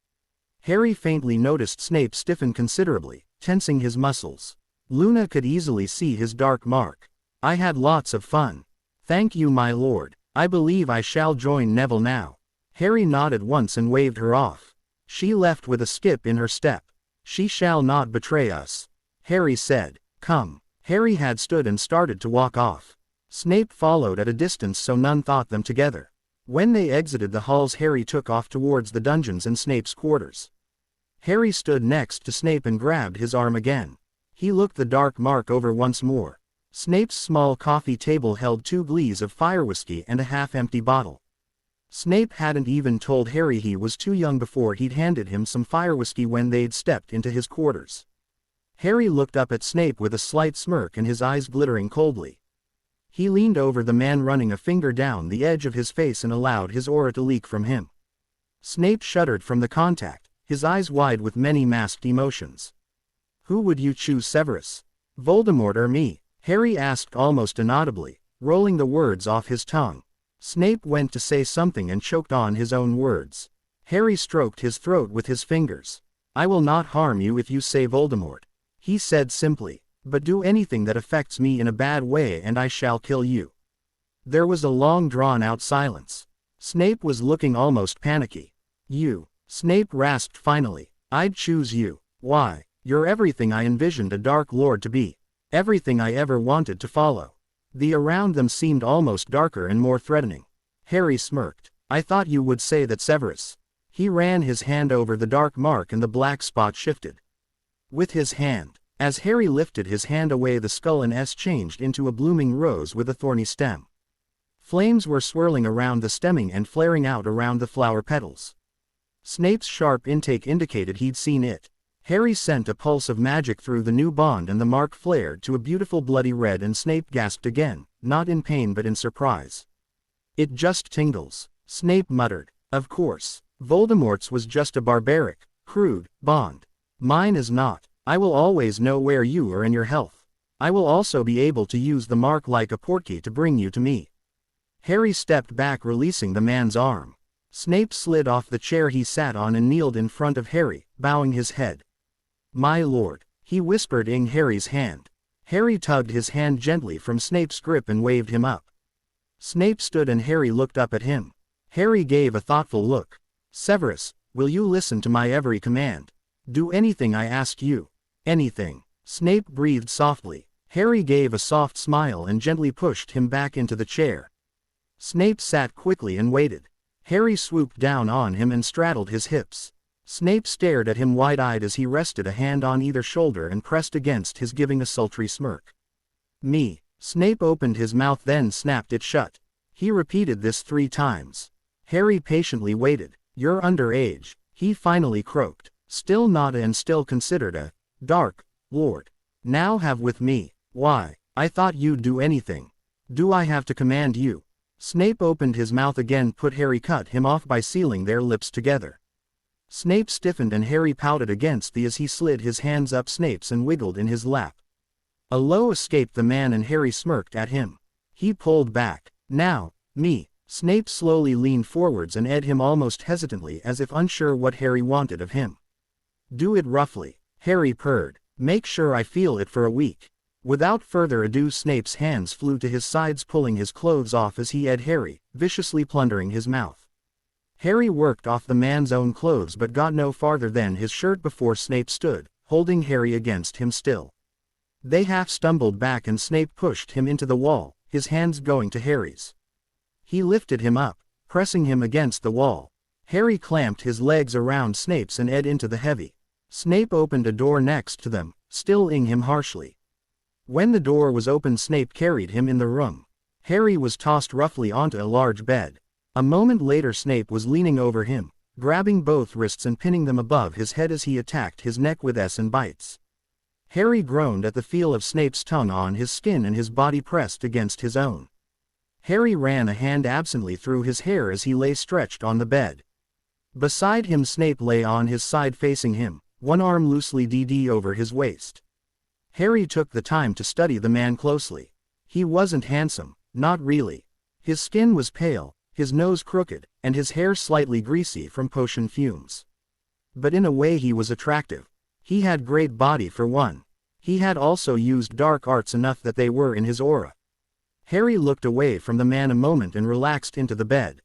Harry faintly noticed Snape stiffen considerably, tensing his muscles. Luna could easily see his dark mark. I had lots of fun. Thank you, my lord. I believe I shall join Neville now. Harry nodded once and waved her off. She left with a skip in her step. She shall not betray us, Harry said. Come. Harry had stood and started to walk off. Snape followed at a distance so none thought them together. When they exited the halls, Harry took off towards the dungeons and Snape's quarters. Harry stood next to Snape and grabbed his arm again. He looked the dark mark over once more. Snape's small coffee table held 2 glees of fire whiskey and a half-empty bottle. Snape hadn't even told Harry he was too young before he'd handed him some fire whiskey when they'd stepped into his quarters. Harry looked up at Snape with a slight smirk and his eyes glittering coldly. He leaned over the man, running a finger down the edge of his face, and allowed his aura to leak from him. Snape shuddered from the contact, his eyes wide with many masked emotions. Who would you choose, Severus? Voldemort or me? Harry asked almost inaudibly, rolling the words off his tongue. Snape went to say something and choked on his own words. Harry stroked his throat with his fingers. I will not harm you if you say Voldemort, he said simply. But do anything that affects me in a bad way and I shall kill you. There was a long drawn-out silence. Snape was looking almost panicky. You, Snape rasped finally. I'd choose you. Why? You're everything I envisioned a Dark Lord to be. Everything I ever wanted to follow. The around them seemed almost darker and more threatening. Harry smirked. I thought you would say that, Severus. He ran his hand over the dark mark and the black spot shifted. With his hand. As Harry lifted his hand away, the skull and S changed into a blooming rose with a thorny stem. Flames were swirling around the stemming and flaring out around the flower petals. Snape's sharp intake indicated he'd seen it. Harry sent a pulse of magic through the new bond and the mark flared to a beautiful bloody red, and Snape gasped again, not in pain but in surprise. It just tingles, Snape muttered. Of course, Voldemort's was just a barbaric, crude bond. Mine is not. I will always know where you are in your health. I will also be able to use the mark like a portkey to bring you to me. Harry stepped back, releasing the man's arm. Snape slid off the chair he sat on and kneeled in front of Harry, bowing his head. My lord, he whispered in Harry's hand. Harry tugged his hand gently from Snape's grip and waved him up. Snape stood and Harry looked up at him. Harry gave a thoughtful look. Severus, will you listen to my every command? Do anything I ask you. Anything. Snape breathed softly. Harry gave a soft smile and gently pushed him back into the chair. Snape sat quickly and waited. Harry swooped down on him and straddled his hips. Snape stared at him wide-eyed as he rested a hand on either shoulder and pressed against his, giving a sultry smirk. Me. Snape opened his mouth then snapped it shut. He repeated this 3 times. Harry patiently waited. You're underage, he finally croaked. Still not and still considered a Dark Lord. Now have with me. Why? I thought you'd do anything. Do I have to command you? Snape opened his mouth again, Harry cut him off by sealing their lips together. Snape stiffened and Harry pouted against the as he slid his hands up Snape's and wiggled in his lap. A low escaped the man and Harry smirked at him. He pulled back. Now, me. Snape slowly leaned forwards and eyed him almost hesitantly as if unsure what Harry wanted of him. Do it roughly. Harry purred. Make sure I feel it for a week. Without further ado Snape's hands flew to his sides pulling his clothes off as he eyed Harry, viciously plundering his mouth. Harry worked off the man's own clothes but got no farther than his shirt before Snape stood, holding Harry against him still. They half stumbled back and Snape pushed him into the wall, his hands going to Harry's. He lifted him up, pressing him against the wall. Harry clamped his legs around Snape's and eyed into the heavy. Snape opened a door next to them, still eyeing him harshly. When the door was opened Snape carried him in the room. Harry was tossed roughly onto a large bed. A moment later Snape was leaning over him, grabbing both wrists and pinning them above his head as he attacked his neck with and bites. Harry groaned at the feel of Snape's tongue on his skin and his body pressed against his own. Harry ran a hand absently through his hair as he lay stretched on the bed. Beside him Snape lay on his side facing him, one arm loosely over his waist. Harry took the time to study the man closely. He wasn't handsome, not really. His skin was pale, his nose crooked, and his hair slightly greasy from potion fumes. But in a way he was attractive. He had great body for one. He had also used dark arts enough that they were in his aura. Harry looked away from the man a moment and relaxed into the bed.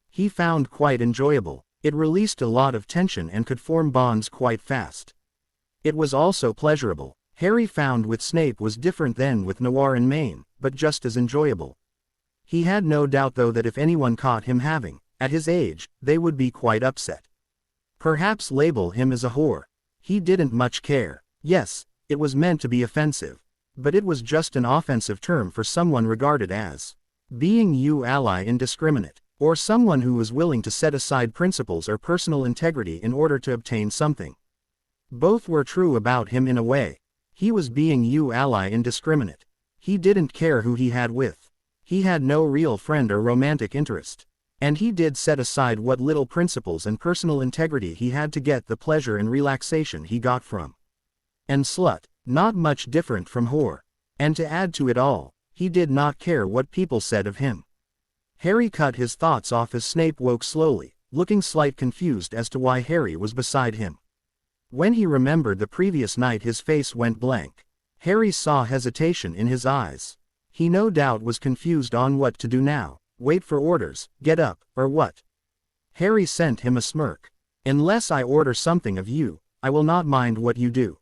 He found quite enjoyable. It released a lot of tension and could form bonds quite fast. It was also pleasurable. Harry found with Snape was different than with Noir and Maine, but just as enjoyable. He had no doubt though that if anyone caught him having, at his age, they would be quite upset. Perhaps label him as a whore. He didn't much care. Yes, it was meant to be offensive. But it was just an offensive term for someone regarded as being ally indiscriminate, or someone who was willing to set aside principles or personal integrity in order to obtain something. Both were true about him in a way. He was being ally indiscriminate. He didn't care who he had with. He had no real friend or romantic interest. And he did set aside what little principles and personal integrity he had to get the pleasure and relaxation he got from. And slut, not much different from whore. And to add to it all, he did not care what people said of him. Harry cut his thoughts off as Snape woke slowly, looking slight confused as to why Harry was beside him. When he remembered the previous night his face went blank. Harry saw hesitation in his eyes. He no doubt was confused on what to do now, wait for orders, get up, or what. Harry sent him a smirk. Unless I order something of you, I will not mind what you do.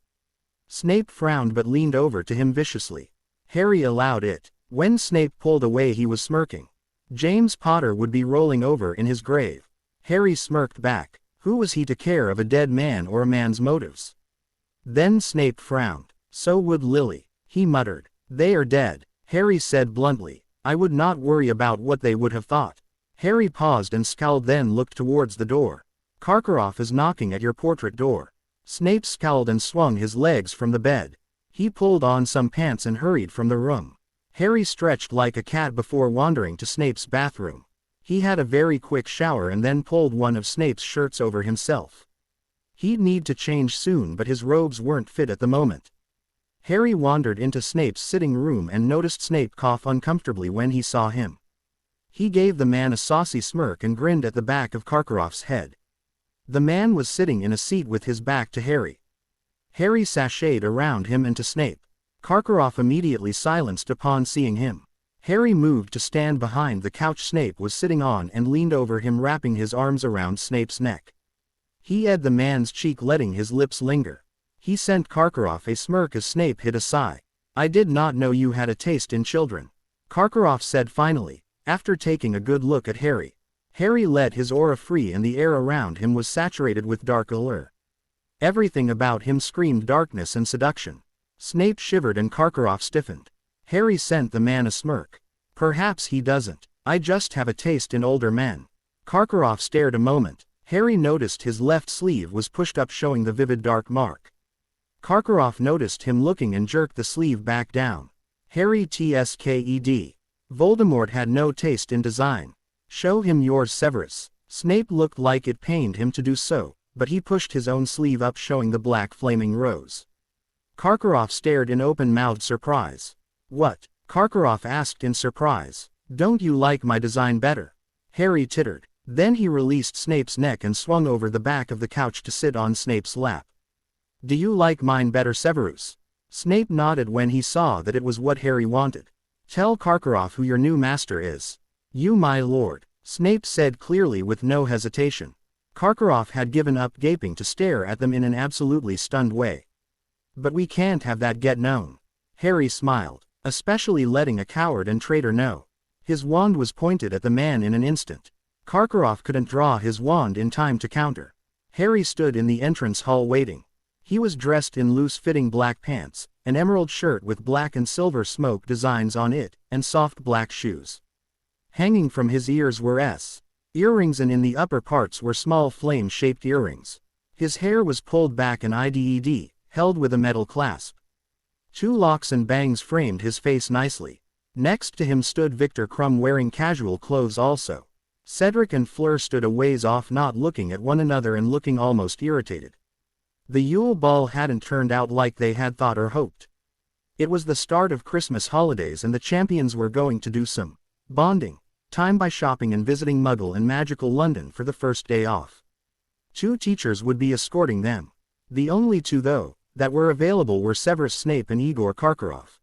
Snape frowned but leaned over to him viciously. Harry allowed it. When Snape pulled away he was smirking. James Potter would be rolling over in his grave. Harry smirked back. Who was he to care of a dead man or a man's motives? Then Snape frowned. So would Lily. He muttered. They are dead. Harry said bluntly. I would not worry about what they would have thought. Harry paused and scowled then looked towards the door. Karkaroff is knocking at your portrait door. Snape scowled and swung his legs from the bed. He pulled on some pants and hurried from the room. Harry stretched like a cat before wandering to Snape's bathroom. He had a very quick shower and then pulled one of Snape's shirts over himself. He'd need to change soon but his robes weren't fit at the moment. Harry wandered into Snape's sitting room and noticed Snape cough uncomfortably when he saw him. He gave the man a saucy smirk and grinned at the back of Karkaroff's head. The man was sitting in a seat with his back to Harry. Harry sashayed around him and to Snape. Karkaroff immediately silenced upon seeing him. Harry moved to stand behind the couch Snape was sitting on and leaned over him wrapping his arms around Snape's neck. He eyed the man's cheek letting his lips linger. He sent Karkaroff a smirk as Snape hid a sigh. I did not know you had a taste in children. Karkaroff said finally, after taking a good look at Harry. Harry let his aura free and the air around him was saturated with dark allure. Everything about him screamed darkness and seduction. Snape shivered and Karkaroff stiffened. Harry sent the man a smirk. Perhaps he doesn't. I just have a taste in older men. Karkaroff stared a moment. Harry noticed his left sleeve was pushed up showing the vivid dark mark. Karkaroff noticed him looking and jerked the sleeve back down. Harry tsked. Voldemort had no taste in design. Show him yours, Severus. Snape looked like it pained him to do so, but he pushed his own sleeve up, showing the black flaming rose. Karkaroff stared in open-mouthed surprise. "What?" Karkaroff asked in surprise. "Don't you like my design better?" Harry tittered. Then he released Snape's neck and swung over the back of the couch to sit on Snape's lap. "Do you like mine better, Severus?" Snape nodded when he saw that it was what Harry wanted. "Tell Karkaroff who your new master is." "You, my lord," Snape said clearly with no hesitation. Karkaroff had given up, gaping to stare at them in an absolutely stunned way. "But we can't have that get known." Harry smiled. "Especially letting a coward and traitor know." His wand was pointed at the man in an instant. Karkaroff couldn't draw his wand in time to counter. Harry stood in the entrance hall waiting. He was dressed in loose-fitting black pants, an emerald shirt with black and silver smoke designs on it, and soft black shoes. Hanging from his ears were earrings, and in the upper parts were small flame-shaped earrings. His hair was pulled back and held with a metal clasp. 2 locks and bangs framed his face nicely. Next to him stood Victor Crumb, wearing casual clothes also. Cedric and Fleur stood a ways off, not looking at one another and looking almost irritated. The Yule Ball hadn't turned out like they had thought or hoped. It was the start of Christmas holidays and the champions were going to do some bonding time by shopping and visiting Muggle and magical London for the first day off. 2 teachers would be escorting them. The only 2, though, that were available were Severus Snape and Igor Karkaroff.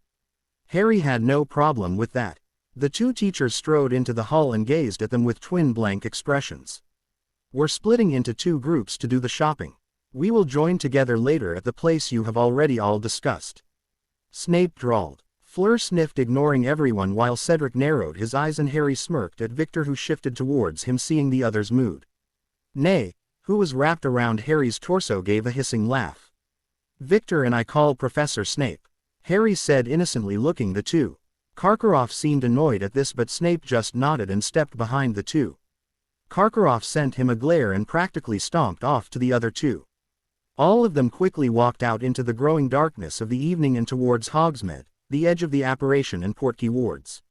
Harry had no problem with that. The 2 teachers strode into the hall and gazed at them with twin blank expressions. "We're splitting into 2 groups to do the shopping. We will join together later at the place you have already all discussed," Snape drawled. Fleur sniffed, ignoring everyone, while Cedric narrowed his eyes and Harry smirked at Victor, who shifted towards him, seeing the other's mood. Nay, who was wrapped around Harry's torso, gave a hissing laugh. "Victor and I call Professor Snape," Harry said innocently, looking the 2. Karkaroff seemed annoyed at this, but Snape just nodded and stepped behind the 2. Karkaroff sent him a glare and practically stomped off to the other 2. All of them quickly walked out into the growing darkness of the evening and towards Hogsmeade, the edge of the apparition and Portkey wards.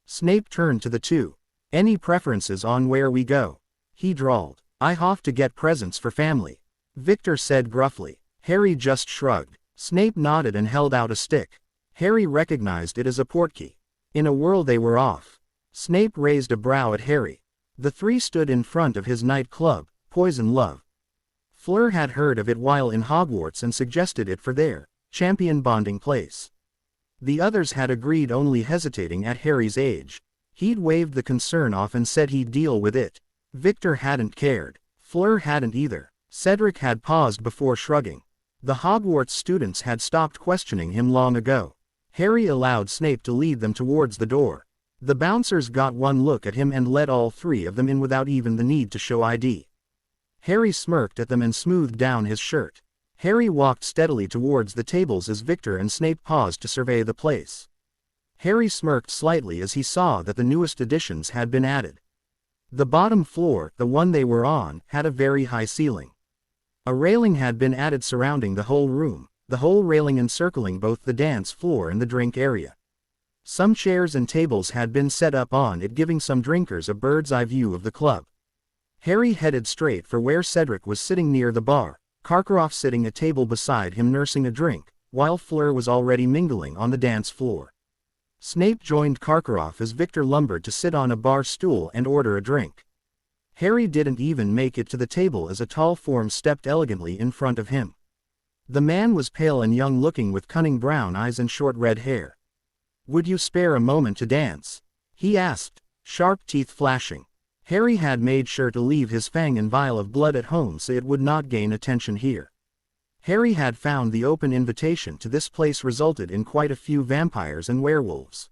Snape turned to the 2. "Any preferences on where we go?" he drawled. "I have to get presents for family," Victor said gruffly. Harry just shrugged. Snape nodded and held out a stick. Harry recognized it as a Portkey. In a whirl they were off. Snape raised a brow at Harry. The 3 stood in front of his night club, Poison Love. Fleur had heard of it while in Hogwarts and suggested it for their champion bonding place. The others had agreed, only hesitating at Harry's age. He'd waved the concern off and said he'd deal with it. Victor hadn't cared. Fleur hadn't either. Cedric had paused before shrugging. The Hogwarts students had stopped questioning him long ago. Harry allowed Snape to lead them towards the door. The bouncers got one look at him and let all 3 of them in without even the need to show ID. Harry smirked at them and smoothed down his shirt. Harry walked steadily towards the tables as Victor and Snape paused to survey the place. Harry smirked slightly as he saw that the newest additions had been added. The bottom floor, the one they were on, had a very high ceiling. A railing had been added surrounding the whole room, the whole railing encircling both the dance floor and the drink area. Some chairs and tables had been set up on it, giving some drinkers a bird's-eye view of the club. Harry headed straight for where Cedric was sitting near the bar, Karkaroff sitting a table beside him nursing a drink, while Fleur was already mingling on the dance floor. Snape joined Karkaroff as Victor lumbered to sit on a bar stool and order a drink. Harry didn't even make it to the table as a tall form stepped elegantly in front of him. The man was pale and young-looking with cunning brown eyes and short red hair. "Would you spare a moment to dance?" he asked, sharp teeth flashing. Harry had made sure to leave his fang and vial of blood at home so it would not gain attention here. Harry had found the open invitation to this place resulted in quite a few vampires and werewolves.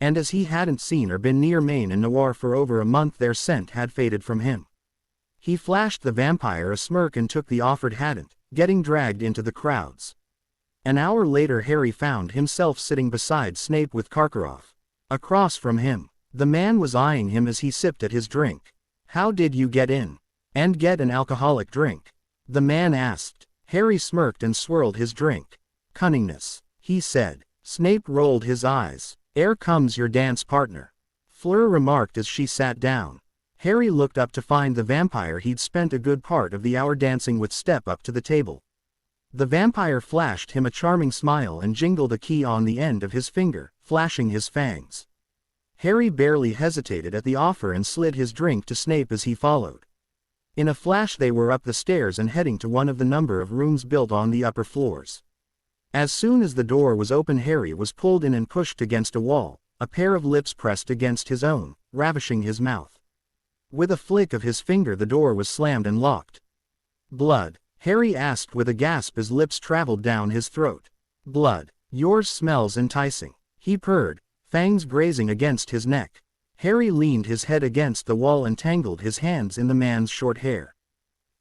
And as he hadn't seen or been near Maine and Noir for over a month, their scent had faded from him. He flashed the vampire a smirk and took the offered hadn't, getting dragged into the crowds. An hour later Harry found himself sitting beside Snape with Karkaroff. Across from him, the man was eyeing him as he sipped at his drink. "How did you get in? And get an alcoholic drink?" the man asked. Harry smirked and swirled his drink. "Cunningness," he said. Snape rolled his eyes. "'Ere comes your dance partner," Fleur remarked as she sat down. Harry looked up to find the vampire he'd spent a good part of the hour dancing with step up to the table. The vampire flashed him a charming smile and jingled a key on the end of his finger, flashing his fangs. Harry barely hesitated at the offer and slid his drink to Snape as he followed. In a flash they were up the stairs and heading to one of the number of rooms built on the upper floors. As soon as the door was open, Harry was pulled in and pushed against a wall, a pair of lips pressed against his own, ravishing his mouth. With a flick of his finger the door was slammed and locked. "Blood?" Harry asked with a gasp as lips traveled down his throat. "Blood. Yours smells enticing," he purred, fangs grazing against his neck. Harry leaned his head against the wall and tangled his hands in the man's short hair.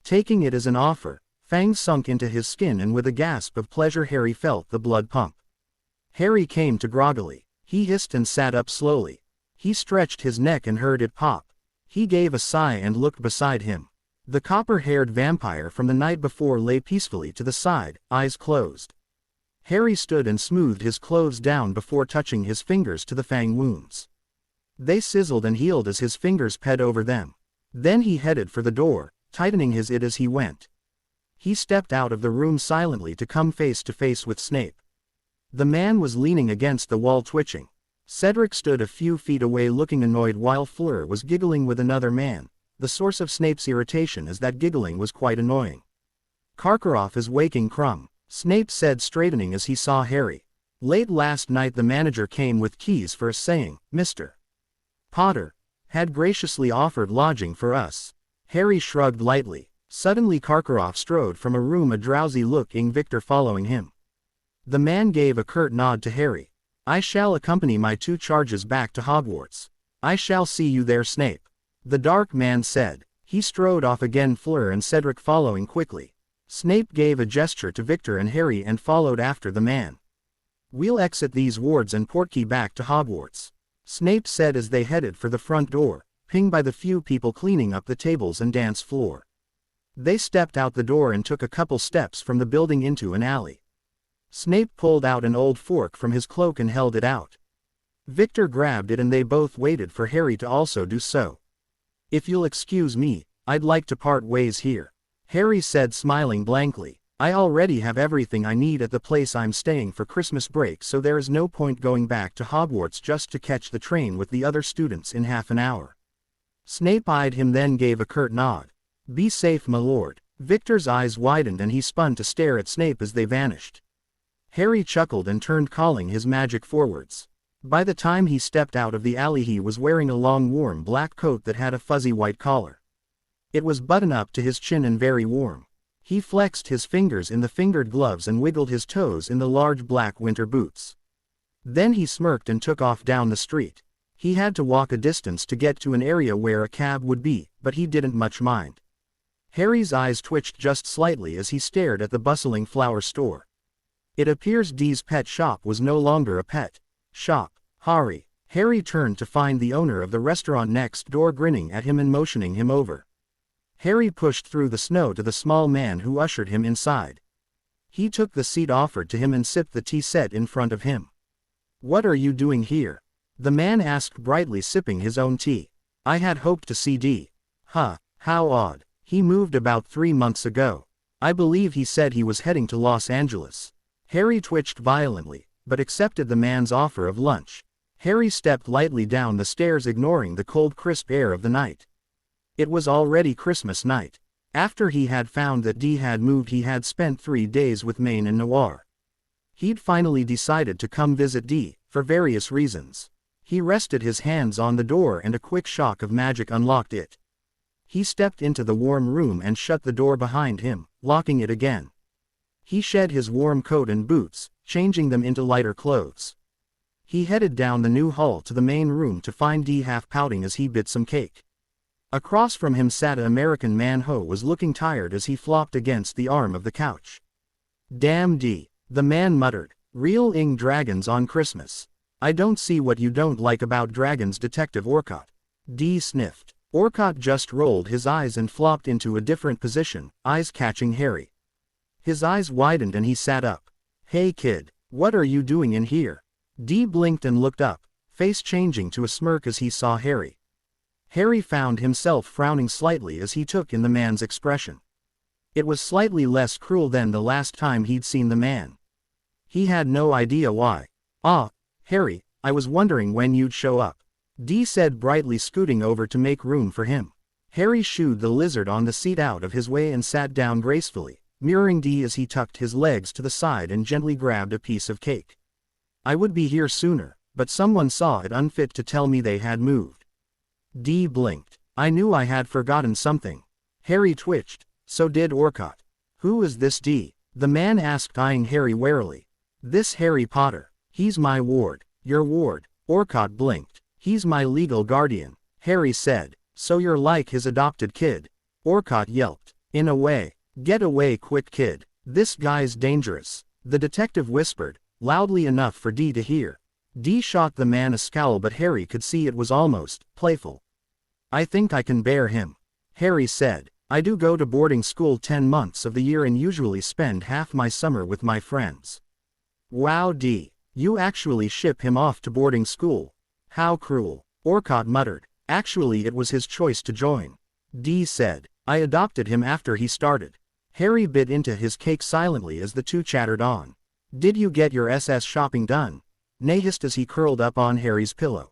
Taking it as an offer, fangs sunk into his skin and with a gasp of pleasure Harry felt the blood pump. Harry came to groggily. He hissed and sat up slowly. He stretched his neck and heard it pop. He gave a sigh and looked beside him. The copper-haired vampire from the night before lay peacefully to the side, eyes closed. Harry stood and smoothed his clothes down before touching his fingers to the fang wounds. They sizzled and healed as his fingers ped over them. Then he headed for the door, tightening his it as he went. He stepped out of the room silently to come face to face with Snape. The man was leaning against the wall twitching. Cedric stood a few feet away looking annoyed while Fleur was giggling with another man. The source of Snape's irritation is that giggling was quite annoying. "Karkaroff is waking Crumb," Snape said straightening as he saw Harry. "Late last night the manager came with keys for us saying, Mr. Potter had graciously offered lodging for us." Harry shrugged lightly. Suddenly Karkaroff strode from a room, a drowsy-looking Victor following him. The man gave a curt nod to Harry. "I shall accompany my 2 charges back to Hogwarts. I shall see you there, Snape," the dark man said. He strode off again, Fleur and Cedric following quickly. Snape gave a gesture to Victor and Harry and followed after the man. "We'll exit these wards and portkey back to Hogwarts," Snape said as they headed for the front door, pinged by the few people cleaning up the tables and dance floor. They stepped out the door and took a couple steps from the building into an alley. Snape pulled out an old fork from his cloak and held it out. Victor grabbed it and they both waited for Harry to also do so. "If you'll excuse me, I'd like to part ways here," Harry said smiling blankly. "I already have everything I need at the place I'm staying for Christmas break, so there is no point going back to Hogwarts just to catch the train with the other students in half an hour." Snape eyed him then gave a curt nod. "Be safe, my lord." Victor's eyes widened and he spun to stare at Snape as they vanished. Harry chuckled and turned, calling his magic forwards. By the time he stepped out of the alley he was wearing a long warm black coat that had a fuzzy white collar. It was buttoned up to his chin and very warm. He flexed his fingers in the fingered gloves and wiggled his toes in the large black winter boots. Then he smirked and took off down the street. He had to walk a distance to get to an area where a cab would be, but he didn't much mind. Harry's eyes twitched just slightly as he stared at the bustling flower store. It appears Dee's pet shop was no longer a pet shop. Harry turned to find the owner of the restaurant next door grinning at him and motioning him over. Harry pushed through the snow to the small man who ushered him inside. He took the seat offered to him and sipped the tea set in front of him. "What are you doing here?" the man asked brightly, sipping his own tea. "I had hoped to see Dee." "Huh, how odd. He moved about 3 months ago. I believe he said he was heading to Los Angeles." Harry twitched violently, but accepted the man's offer of lunch. Harry stepped lightly down the stairs, ignoring the cold crisp air of the night. It was already Christmas night. After he had found that Dee had moved, he had spent 3 days with Maine and Noir. He'd finally decided to come visit Dee, for various reasons. He rested his hands on the door and a quick shock of magic unlocked it. He stepped into the warm room and shut the door behind him, locking it again. He shed his warm coat and boots, changing them into lighter clothes. He headed down the new hall to the main room to find Dee half pouting as he bit some cake. Across from him sat an American man who was looking tired as he flopped against the arm of the couch. "Damn Dee," the man muttered. "Real dragons on Christmas. I don't see what you don't like about dragons, Detective Orcott." Dee sniffed. Orcott just rolled his eyes and flopped into a different position, eyes catching Harry. His eyes widened and he sat up. "Hey kid, what are you doing in here?" Dee blinked and looked up, face changing to a smirk as he saw Harry. Harry found himself frowning slightly as he took in the man's expression. It was slightly less cruel than the last time he'd seen the man. He had no idea why. "Ah, Harry, I was wondering when you'd show up," Dee said brightly, scooting over to make room for him. Harry shooed the lizard on the seat out of his way and sat down gracefully, mirroring Dee as he tucked his legs to the side and gently grabbed a piece of cake. "I would be here sooner, but someone saw it unfit to tell me they had moved." Dee blinked. "I knew I had forgotten something." Harry twitched. "So did Orcott." "Who is this Dee?" the man asked, eyeing Harry warily. "This Harry Potter. He's my ward." "Your ward?" Orcott blinked. "He's my legal guardian," Harry said. "So you're like his adopted kid?" Orcott yelped. "In a way. Get away quick, kid. This guy's dangerous," the detective whispered, loudly enough for Dee to hear. Dee shot the man a scowl, but Harry could see it was almost playful. "I think I can bear him," Harry said. "I do go to boarding school 10 months of the year and usually spend half my summer with my friends." "Wow, Dee, you actually ship him off to boarding school? How cruel," Orcott muttered. "Actually, it was his choice to join," Dee said. "I adopted him after he started." Harry bit into his cake silently as the two chattered on. "Did you get your SS shopping done?" Nay hissed as he curled up on Harry's pillow.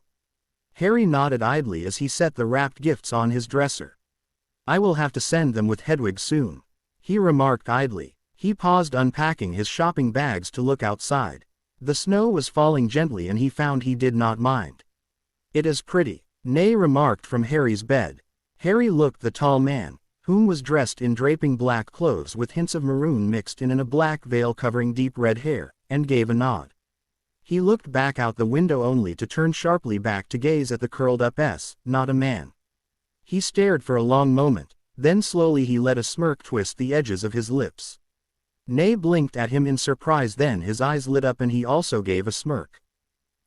Harry nodded idly as he set the wrapped gifts on his dresser. "I will have to send them with Hedwig soon," he remarked idly. He paused, unpacking his shopping bags to look outside. The snow was falling gently and he found he did not mind. "It is pretty," Nay remarked from Harry's bed. Harry looked the tall man, whom was dressed in draping black clothes with hints of maroon mixed in and a black veil covering deep red hair, and gave a nod. He looked back out the window only to turn sharply back to gaze at the curled-up S, not a man. He stared for a long moment, then slowly he let a smirk twist the edges of his lips. Nay blinked at him in surprise, then his eyes lit up and he also gave a smirk.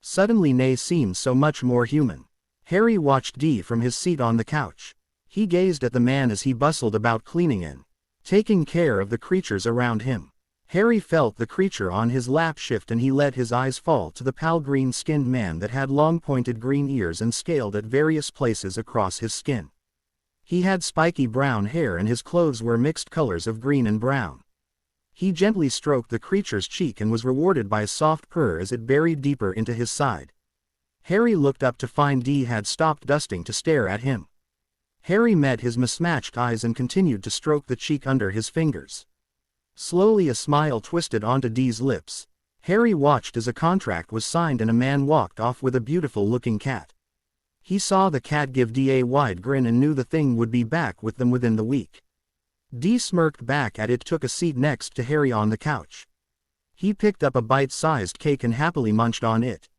Suddenly Nay seemed so much more human. Harry watched Dee from his seat on the couch. He gazed at the man as he bustled about cleaning and taking care of the creatures around him. Harry felt the creature on his lap shift and he let his eyes fall to the pale green-skinned man that had long pointed green ears and scaled at various places across his skin. He had spiky brown hair and his clothes were mixed colors of green and brown. He gently stroked the creature's cheek and was rewarded by a soft purr as it buried deeper into his side. Harry looked up to find Dee had stopped dusting to stare at him. Harry met his mismatched eyes and continued to stroke the cheek under his fingers. Slowly a smile twisted onto Dee's lips. Harry watched as a contract was signed and a man walked off with a beautiful-looking cat. He saw the cat give Dee a wide grin and knew the thing would be back with them within the week. Dee smirked back at it, took a seat next to Harry on the couch. He picked up a bite-sized cake and happily munched on it.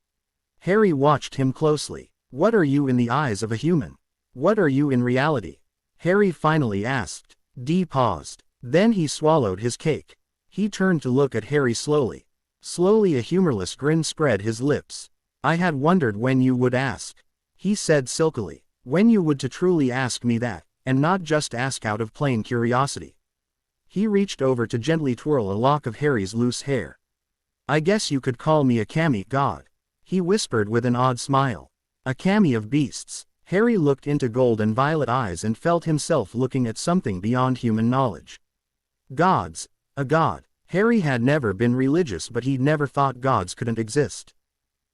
Harry watched him closely. "What are you in the eyes of a human? What are you in reality?" Harry finally asked. Dee paused. Then he swallowed his cake. He turned to look at Harry slowly. Slowly a humorless grin spread his lips. "I had wondered when you would ask," he said silkily. "When you would to truly ask me that, and not just ask out of plain curiosity." He reached over to gently twirl a lock of Harry's loose hair. "I guess you could call me a kami god," he whispered with an odd smile. "A kami of beasts." Harry looked into gold and violet eyes and felt himself looking at something beyond human knowledge. Gods. A god. Harry had never been religious, but he'd never thought gods couldn't exist.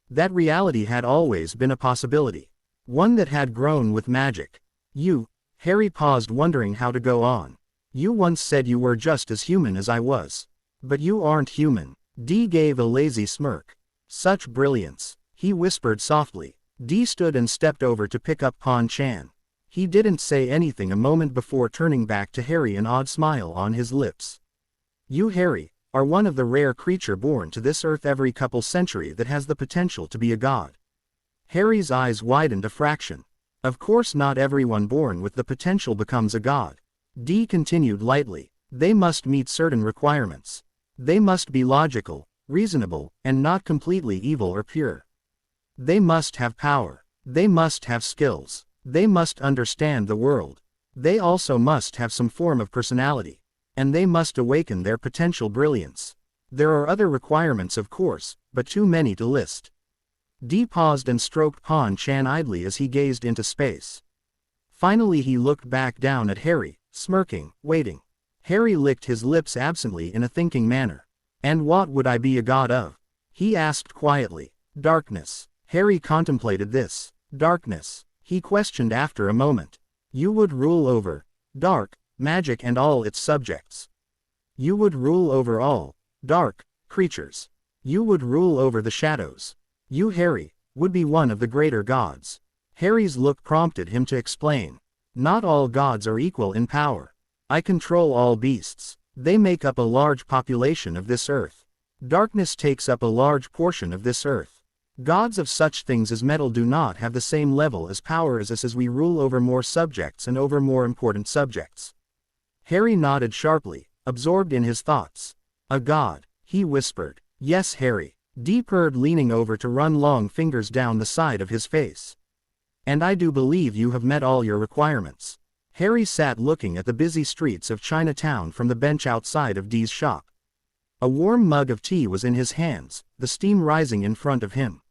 That reality had always been a possibility. One that had grown with magic. "You," Harry paused, wondering how to go on. "You once said you were just as human as I was. But you aren't human." Dee gave a lazy smirk. "Such brilliance," he whispered softly. Dee stood and stepped over to pick up Pon Chan. He didn't say anything a moment before turning back to Harry, an odd smile on his lips. "You, Harry, are one of the rare creature born to this earth every couple century that has the potential to be a god." Harry's eyes widened a fraction. "Of course not everyone born with the potential becomes a god," Dee continued lightly. "They must meet certain requirements. They must be logical, reasonable, and not completely evil or pure. They must have power. They must have skills. They must understand the world. They also must have some form of personality. And they must awaken their potential brilliance. There are other requirements, of course, but too many to list." Dee paused and stroked Pon Chan idly as he gazed into space. Finally he looked back down at Harry, smirking, waiting. Harry licked his lips absently in a thinking manner. And what would I be a god of? He asked quietly. Darkness. Harry contemplated this. Darkness, he questioned after a moment. You would rule over dark magic and all its subjects. You would rule over all dark creatures. You would rule over the shadows. You, Harry, would be one of the greater gods. Harry's look prompted him to explain. Not all gods are equal in power. I control all beasts. They make up a large population of this earth. Darkness takes up a large portion of this earth. Gods of such things as metal do not have the same level as power as us, as we rule over more subjects and over more important subjects. Harry nodded sharply, absorbed in his thoughts. A god, he whispered. Yes, Harry. Dee purred, leaning over to run long fingers down the side of his face. And I do believe you have met all your requirements. Harry sat looking at the busy streets of Chinatown from the bench outside of Dee's shop. A warm mug of tea was in his hands, the steam rising in front of him.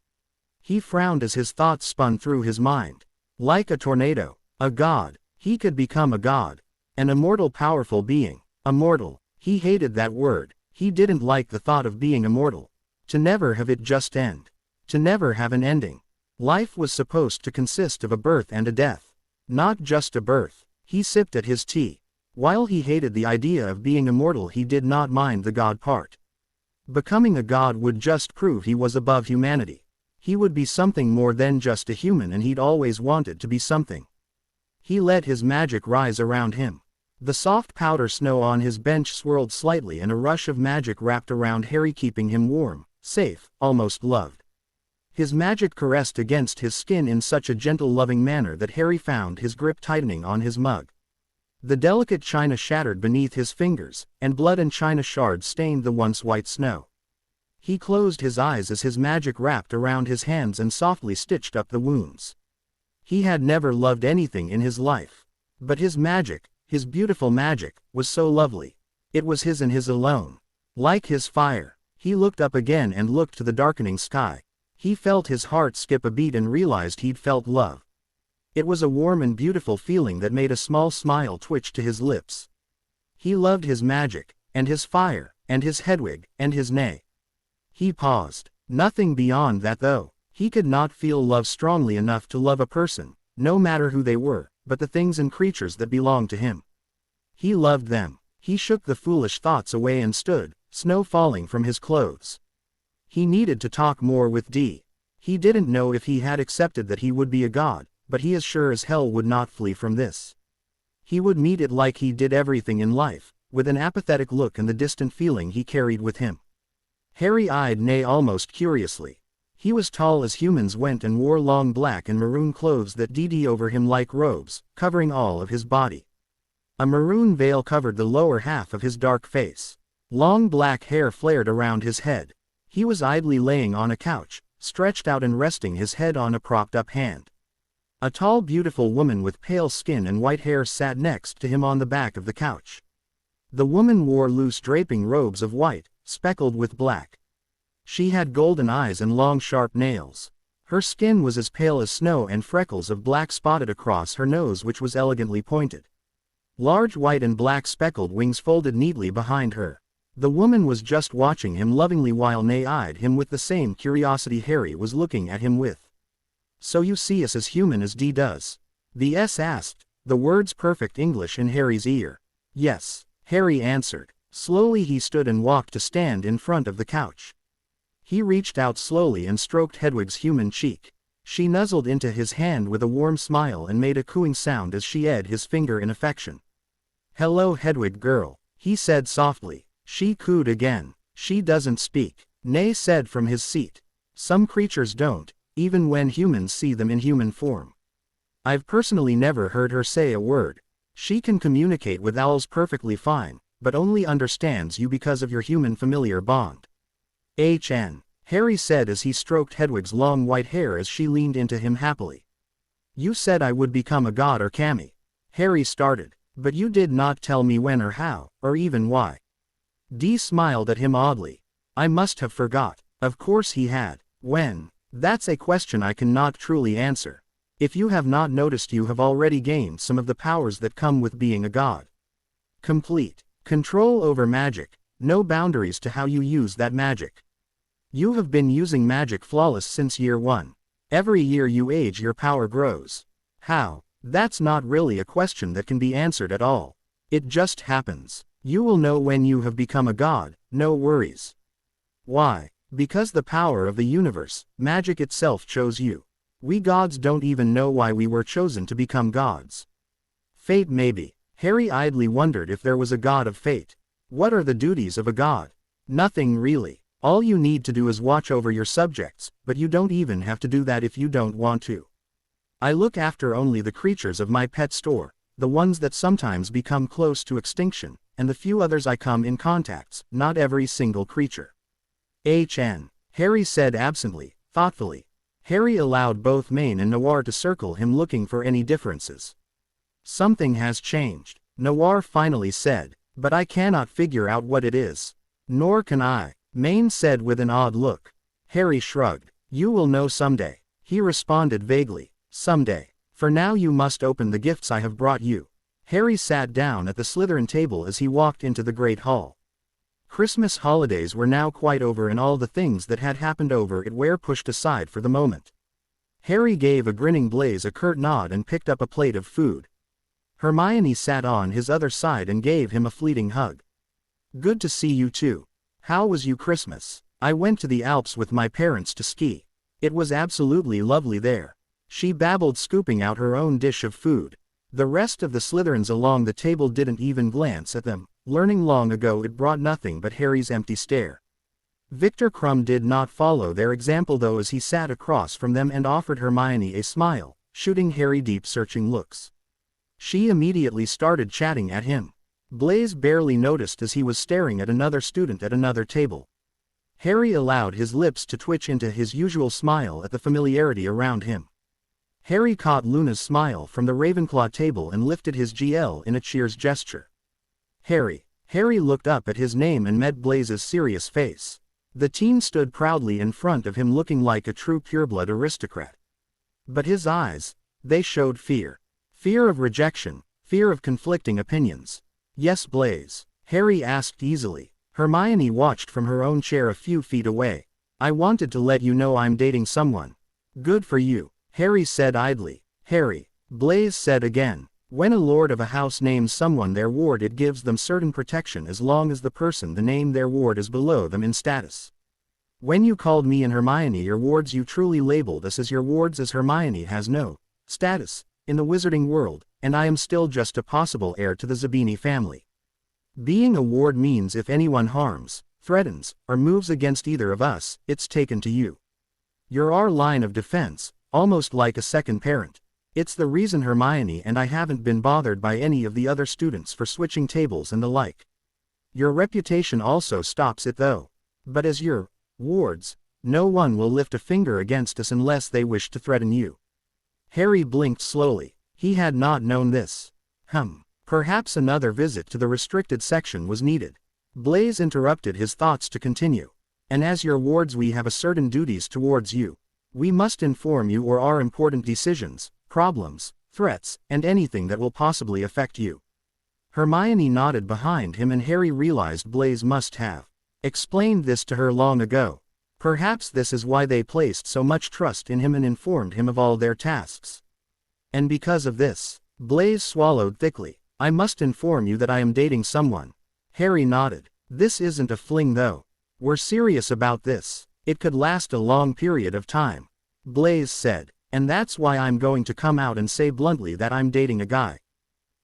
He frowned as his thoughts spun through his mind. Like a tornado, a god, he could become a god. An immortal, powerful being. Immortal, he hated that word. He didn't like the thought of being immortal. To never have it just end. To never have an ending. Life was supposed to consist of a birth and a death. Not just a birth. He sipped at his tea. While he hated the idea of being immortal, he did not mind the god part. Becoming a god would just prove he was above humanity. He would be something more than just a human, and he'd always wanted to be something. He let his magic rise around him. The soft powder snow on his bench swirled slightly, and a rush of magic wrapped around Harry, keeping him warm, safe, almost loved. His magic caressed against his skin in such a gentle, loving manner that Harry found his grip tightening on his mug. The delicate china shattered beneath his fingers, and blood and china shards stained the once white snow. He closed his eyes as his magic wrapped around his hands and softly stitched up the wounds. He had never loved anything in his life. But his magic, his beautiful magic, was so lovely. It was his and his alone. Like his fire. He looked up again and looked to the darkening sky. He felt his heart skip a beat and realized he'd felt love. It was a warm and beautiful feeling that made a small smile twitch to his lips. He loved his magic, and his fire, and his Hedwig, and his Nay. He paused. Nothing beyond that though. He could not feel love strongly enough to love a person, no matter who they were, but the things and creatures that belonged to him. He loved them. He shook the foolish thoughts away and stood, snow falling from his clothes. He needed to talk more with Dee. He didn't know if he had accepted that he would be a god, but he as sure as hell would not flee from this. He would meet it like he did everything in life, with an apathetic look and the distant feeling he carried with him. Harry eyed Nay almost curiously. He was tall as humans went and wore long black and maroon clothes that Dee over him like robes, covering all of his body. A maroon veil covered the lower half of his dark face. Long black hair flared around his head. He was idly laying on a couch, stretched out and resting his head on a propped-up hand. A tall, beautiful woman with pale skin and white hair sat next to him on the back of the couch. The woman wore loose draping robes of white, speckled with black. She had golden eyes and long sharp nails. Her skin was as pale as snow, and freckles of black spotted across her nose, which was elegantly pointed. Large white and black speckled wings folded neatly behind her. The woman was just watching him lovingly while Nay eyed him with the same curiosity Harry was looking at him with. So you see us as human as Dee does? The S asked, the words perfect English in Harry's ear. Yes, Harry answered. Slowly he stood and walked to stand in front of the couch. He reached out slowly and stroked Hedwig's human cheek. She nuzzled into his hand with a warm smile and made a cooing sound as she edged his finger in affection. Hello, Hedwig girl, he said softly. She cooed again. She doesn't speak, Nay said from his seat. Some creatures don't, even when humans see them in human form. I've personally never heard her say a word. She can communicate with owls perfectly fine, but only understands you because of your human familiar bond. Harry said as he stroked Hedwig's long white hair as she leaned into him happily. You said I would become a god or kami. Harry started, but you did not tell me when or how, or even why. Dee smiled at him oddly. I must have forgot. Of course he had. When? That's a question I cannot truly answer. If you have not noticed, you have already gained some of the powers that come with being a god. Complete control over magic, no boundaries to how you use that magic. You have been using magic flawless since year 1. Every year you age, your power grows. How? That's not really a question that can be answered at all. It just happens. You will know when you have become a god, no worries. Why? Because the power of the universe, magic itself chose you. We gods don't even know why we were chosen to become gods. Fate maybe. Harry idly wondered if there was a god of fate. What are the duties of a god? Nothing really. All you need to do is watch over your subjects, but you don't even have to do that if you don't want to. I look after only the creatures of my pet store, the ones that sometimes become close to extinction, and the few others I come in contacts, not every single creature. HN. Harry said absently, thoughtfully. Harry allowed both Maine and Noir to circle him, looking for any differences. Something has changed, Noir finally said, but I cannot figure out what it is. Nor can I, Maine said with an odd look. Harry shrugged. You will know someday, he responded vaguely. Someday. For now you must open the gifts I have brought you. Harry sat down at the Slytherin table as he walked into the Great Hall. Christmas holidays were now quite over, and all the things that had happened over it were pushed aside for the moment. Harry gave a grinning Blaze a curt nod and picked up a plate of food. Hermione sat on his other side and gave him a fleeting hug. Good to see you too. How was your Christmas? I went to the Alps with my parents to ski. It was absolutely lovely there. She babbled, scooping out her own dish of food. The rest of the Slytherins along the table didn't even glance at them, learning long ago it brought nothing but Harry's empty stare. Victor Crumb did not follow their example though, as he sat across from them and offered Hermione a smile, shooting Harry deep searching looks. She immediately started chatting at him. Blaze barely noticed as he was staring at another student at another table. Harry allowed his lips to twitch into his usual smile at the familiarity around him. Harry caught Luna's smile from the Ravenclaw table and lifted his GL in a cheers gesture. Harry. Harry looked up at his name and met Blaze's serious face. The teen stood proudly in front of him, looking like a true pureblood aristocrat. But his eyes, they showed fear. Fear of rejection, fear of conflicting opinions. Yes, Blaze? Harry asked easily. Hermione watched from her own chair a few feet away. I wanted to let you know I'm dating someone. Good for you, Harry said idly. Harry, Blaze said again. When a lord of a house names someone their ward, it gives them certain protection as long as the person the name their ward is below them in status. When you called me and Hermione your wards, you truly labeled us as your wards, as Hermione has no status in the wizarding world, and I am still just a possible heir to the Zabini family. Being a ward means if anyone harms, threatens, or moves against either of us, it's taken to you. You're our line of defense, almost like a second parent. It's the reason Hermione and I haven't been bothered by any of the other students for switching tables and the like. Your reputation also stops it though. But as your wards, no one will lift a finger against us unless they wish to threaten you. Harry blinked slowly. He had not known this. Perhaps another visit to the restricted section was needed. Blaze interrupted his thoughts to continue. And as your wards we have a certain duties towards you. We must inform you or our important decisions, problems, threats, and anything that will possibly affect you. Hermione nodded behind him, and Harry realized Blaze must have explained this to her long ago. Perhaps this is why they placed so much trust in him and informed him of all their tasks. And because of this, Blaze swallowed thickly. I must inform you that I am dating someone. Harry nodded. This isn't a fling though. We're serious about this. It could last a long period of time. Blaze said. And that's why I'm going to come out and say bluntly that I'm dating a guy.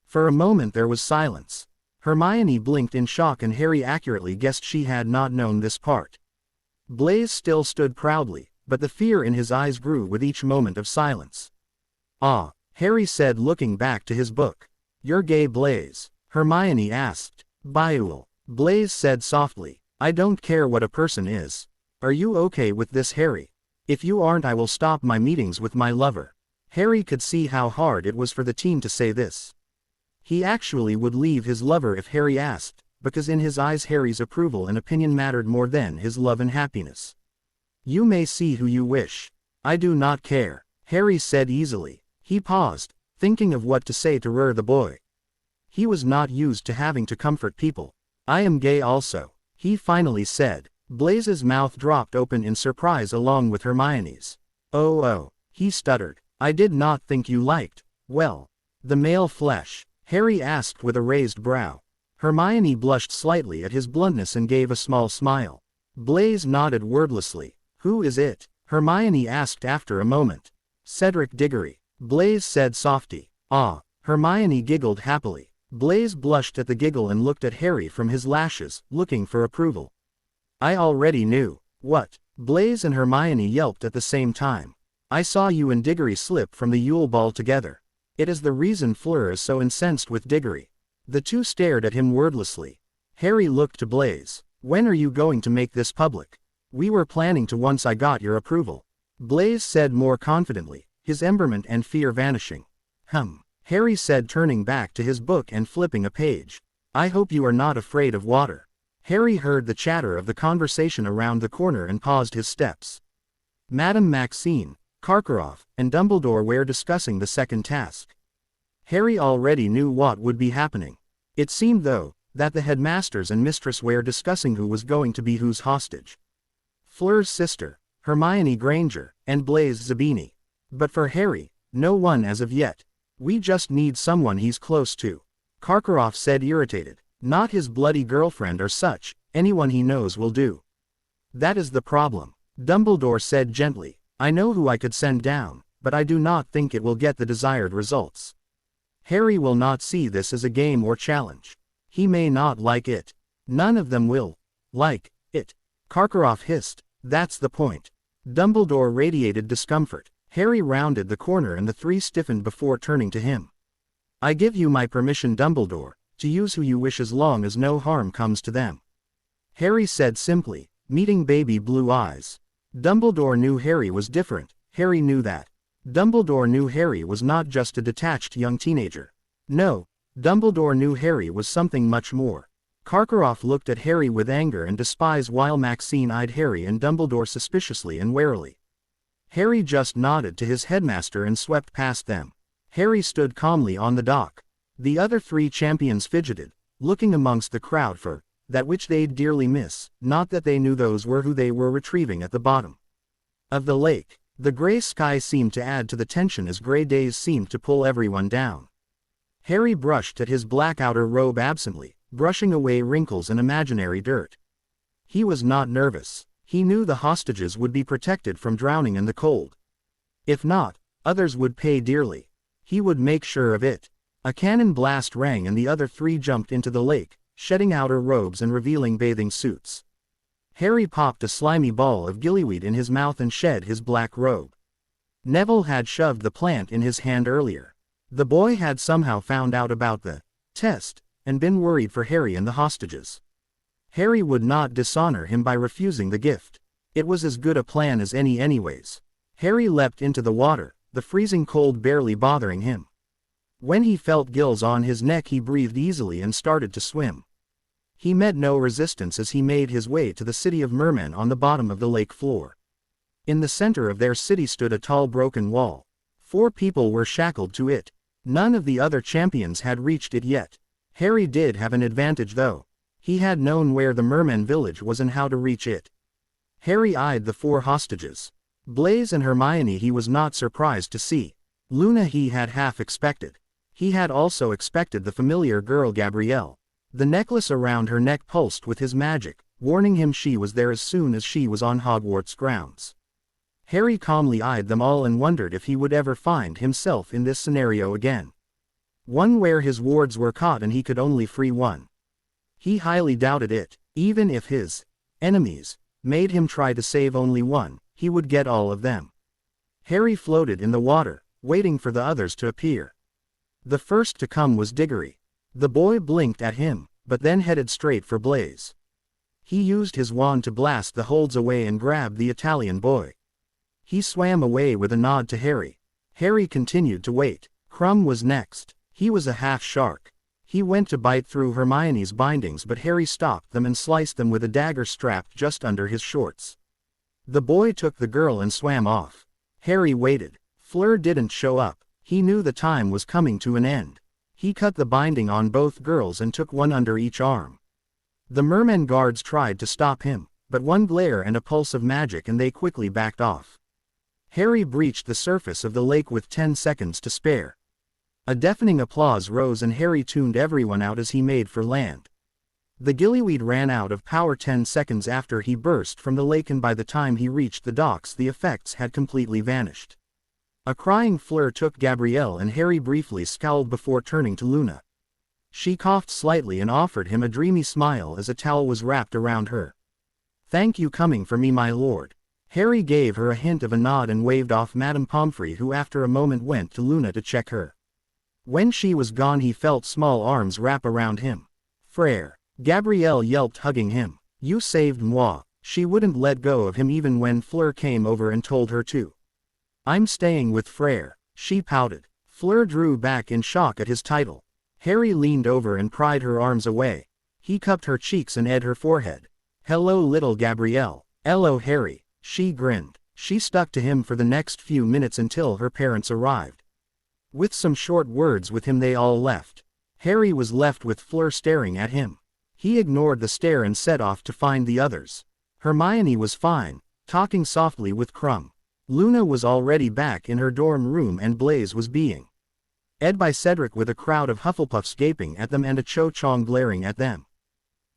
For a moment there was silence. Hermione blinked in shock, and Harry accurately guessed she had not known this part. Blaze still stood proudly, but the fear in his eyes grew with each moment of silence. Ah, Harry said, looking back to his book. You're gay, Blaze? Hermione asked. Biool, Blaze said softly. I don't care what a person is. Are you okay with this, Harry? If you aren't, I will stop my meetings with my lover. Harry could see how hard it was for the teen to say this. He actually would leave his lover if Harry asked, because in his eyes Harry's approval and opinion mattered more than his love and happiness. You may see who you wish. I do not care, Harry said easily. He paused, thinking of what to say to lure the boy. He was not used to having to comfort people. I am gay also, he finally said. Blaze's mouth dropped open in surprise along with Hermione's. Oh, he stuttered. I did not think you liked, well, the male flesh, Harry asked with a raised brow. Hermione blushed slightly at his bluntness and gave a small smile. Blaze nodded wordlessly. Who is it? Hermione asked after a moment. Cedric Diggory, Blaze said softly. Ah, Hermione giggled happily. Blaze blushed at the giggle and looked at Harry from his lashes, looking for approval. I already knew. What? Blaze and Hermione yelped at the same time. I saw you and Diggory slip from the Yule Ball together. It is the reason Fleur is so incensed with Diggory. The two stared at him wordlessly. Harry looked to Blaze. When are you going to make this public? We were planning to once I got your approval. Blaze said more confidently, his emberment and fear vanishing. Harry said, turning back to his book and flipping a page. I hope you are not afraid of water. Harry heard the chatter of the conversation around the corner and paused his steps. Madame Maxine, Karkaroff, and Dumbledore were discussing the second task. Harry already knew what would be happening. It seemed, though, that the headmasters and mistress were discussing who was going to be whose hostage. Fleur's sister, Hermione Granger, and Blaise Zabini. But for Harry, no one as of yet. We just need someone he's close to. Karkaroff said, irritated. Not his bloody girlfriend or such, anyone he knows will do. That is the problem. Dumbledore said gently. I know who I could send down, but I do not think it will get the desired results. Harry will not see this as a game or challenge. He may not like it. None of them will like it. Karkaroff hissed. That's the point. Dumbledore radiated discomfort. Harry rounded the corner and the three stiffened before turning to him. I give you my permission, Dumbledore, to use who you wish as long as no harm comes to them. Harry said simply, meeting baby blue eyes. Dumbledore knew Harry was different. Harry knew that. Dumbledore knew Harry was not just a detached young teenager. No, Dumbledore knew Harry was something much more. Karkaroff looked at Harry with anger and despise while Maxine eyed Harry and Dumbledore suspiciously and warily. Harry just nodded to his headmaster and swept past them. Harry stood calmly on the dock. The other three champions fidgeted, looking amongst the crowd for that which they'd dearly miss, not that they knew those were who they were retrieving at the bottom of the lake. The gray sky seemed to add to the tension as gray days seemed to pull everyone down. Harry brushed at his black outer robe absently, brushing away wrinkles and imaginary dirt. He was not nervous. He knew the hostages would be protected from drowning in the cold. If not, others would pay dearly. He would make sure of it. A cannon blast rang and the other three jumped into the lake, shedding outer robes and revealing bathing suits. Harry popped a slimy ball of gillyweed in his mouth and shed his black robe. Neville had shoved the plant in his hand earlier. The boy had somehow found out about the test, and been worried for Harry and the hostages. Harry would not dishonor him by refusing the gift. It was as good a plan as any anyways. Harry leapt into the water, the freezing cold barely bothering him. When he felt gills on his neck he breathed easily and started to swim. He met no resistance as he made his way to the city of mermen on the bottom of the lake floor. In the center of their city stood a tall broken wall. 4 people were shackled to it. None of the other champions had reached it yet. Harry did have an advantage though. He had known where the merman village was and how to reach it. Harry eyed the 4 hostages. Blaise and Hermione he was not surprised to see. Luna he had half expected. He had also expected the familiar girl Gabrielle. The necklace around her neck pulsed with his magic, warning him she was there as soon as she was on Hogwarts grounds. Harry calmly eyed them all and wondered if he would ever find himself in this scenario again. One where his wards were caught and he could only free one. He highly doubted it. Even if his enemies made him try to save only one, he would get all of them. Harry floated in the water, waiting for the others to appear. The first to come was Diggory. The boy blinked at him, but then headed straight for Blaise. He used his wand to blast the holds away and grabbed the Italian boy. He swam away with a nod to Harry. Harry continued to wait. Krum was next. He was a half-shark. He went to bite through Hermione's bindings but Harry stopped them and sliced them with a dagger strapped just under his shorts. The boy took the girl and swam off. Harry waited. Fleur didn't show up. He knew the time was coming to an end. He cut the binding on both girls and took one under each arm. The mermen guards tried to stop him, but one glare and a pulse of magic and they quickly backed off. Harry breached the surface of the lake with 10 seconds to spare. A deafening applause rose and Harry tuned everyone out as he made for land. The gillyweed ran out of power 10 seconds after he burst from the lake, and by the time he reached the docks the effects had completely vanished. A crying Fleur took Gabrielle and Harry briefly scowled before turning to Luna. She coughed slightly and offered him a dreamy smile as a towel was wrapped around her. "Thank you coming for me, my lord." Harry gave her a hint of a nod and waved off Madame Pomfrey, who after a moment went to Luna to check her. When she was gone he felt small arms wrap around him. "Frère." Gabrielle yelped, hugging him. "You saved moi." She wouldn't let go of him even when Fleur came over and told her to. "I'm staying with Frère," she pouted. Fleur drew back in shock at his title. Harry leaned over and pried her arms away. He cupped her cheeks and edged her forehead. "Hello, little Gabrielle." "Hello, Harry." She grinned. She stuck to him for the next few minutes until her parents arrived. With some short words with him they all left. Harry was left with Fleur staring at him. He ignored the stare and set off to find the others. Hermione was fine, talking softly with Crumb. Luna was already back in her dorm room and Blaise was being ed by Cedric with a crowd of Hufflepuffs gaping at them and a Cho-Chang glaring at them.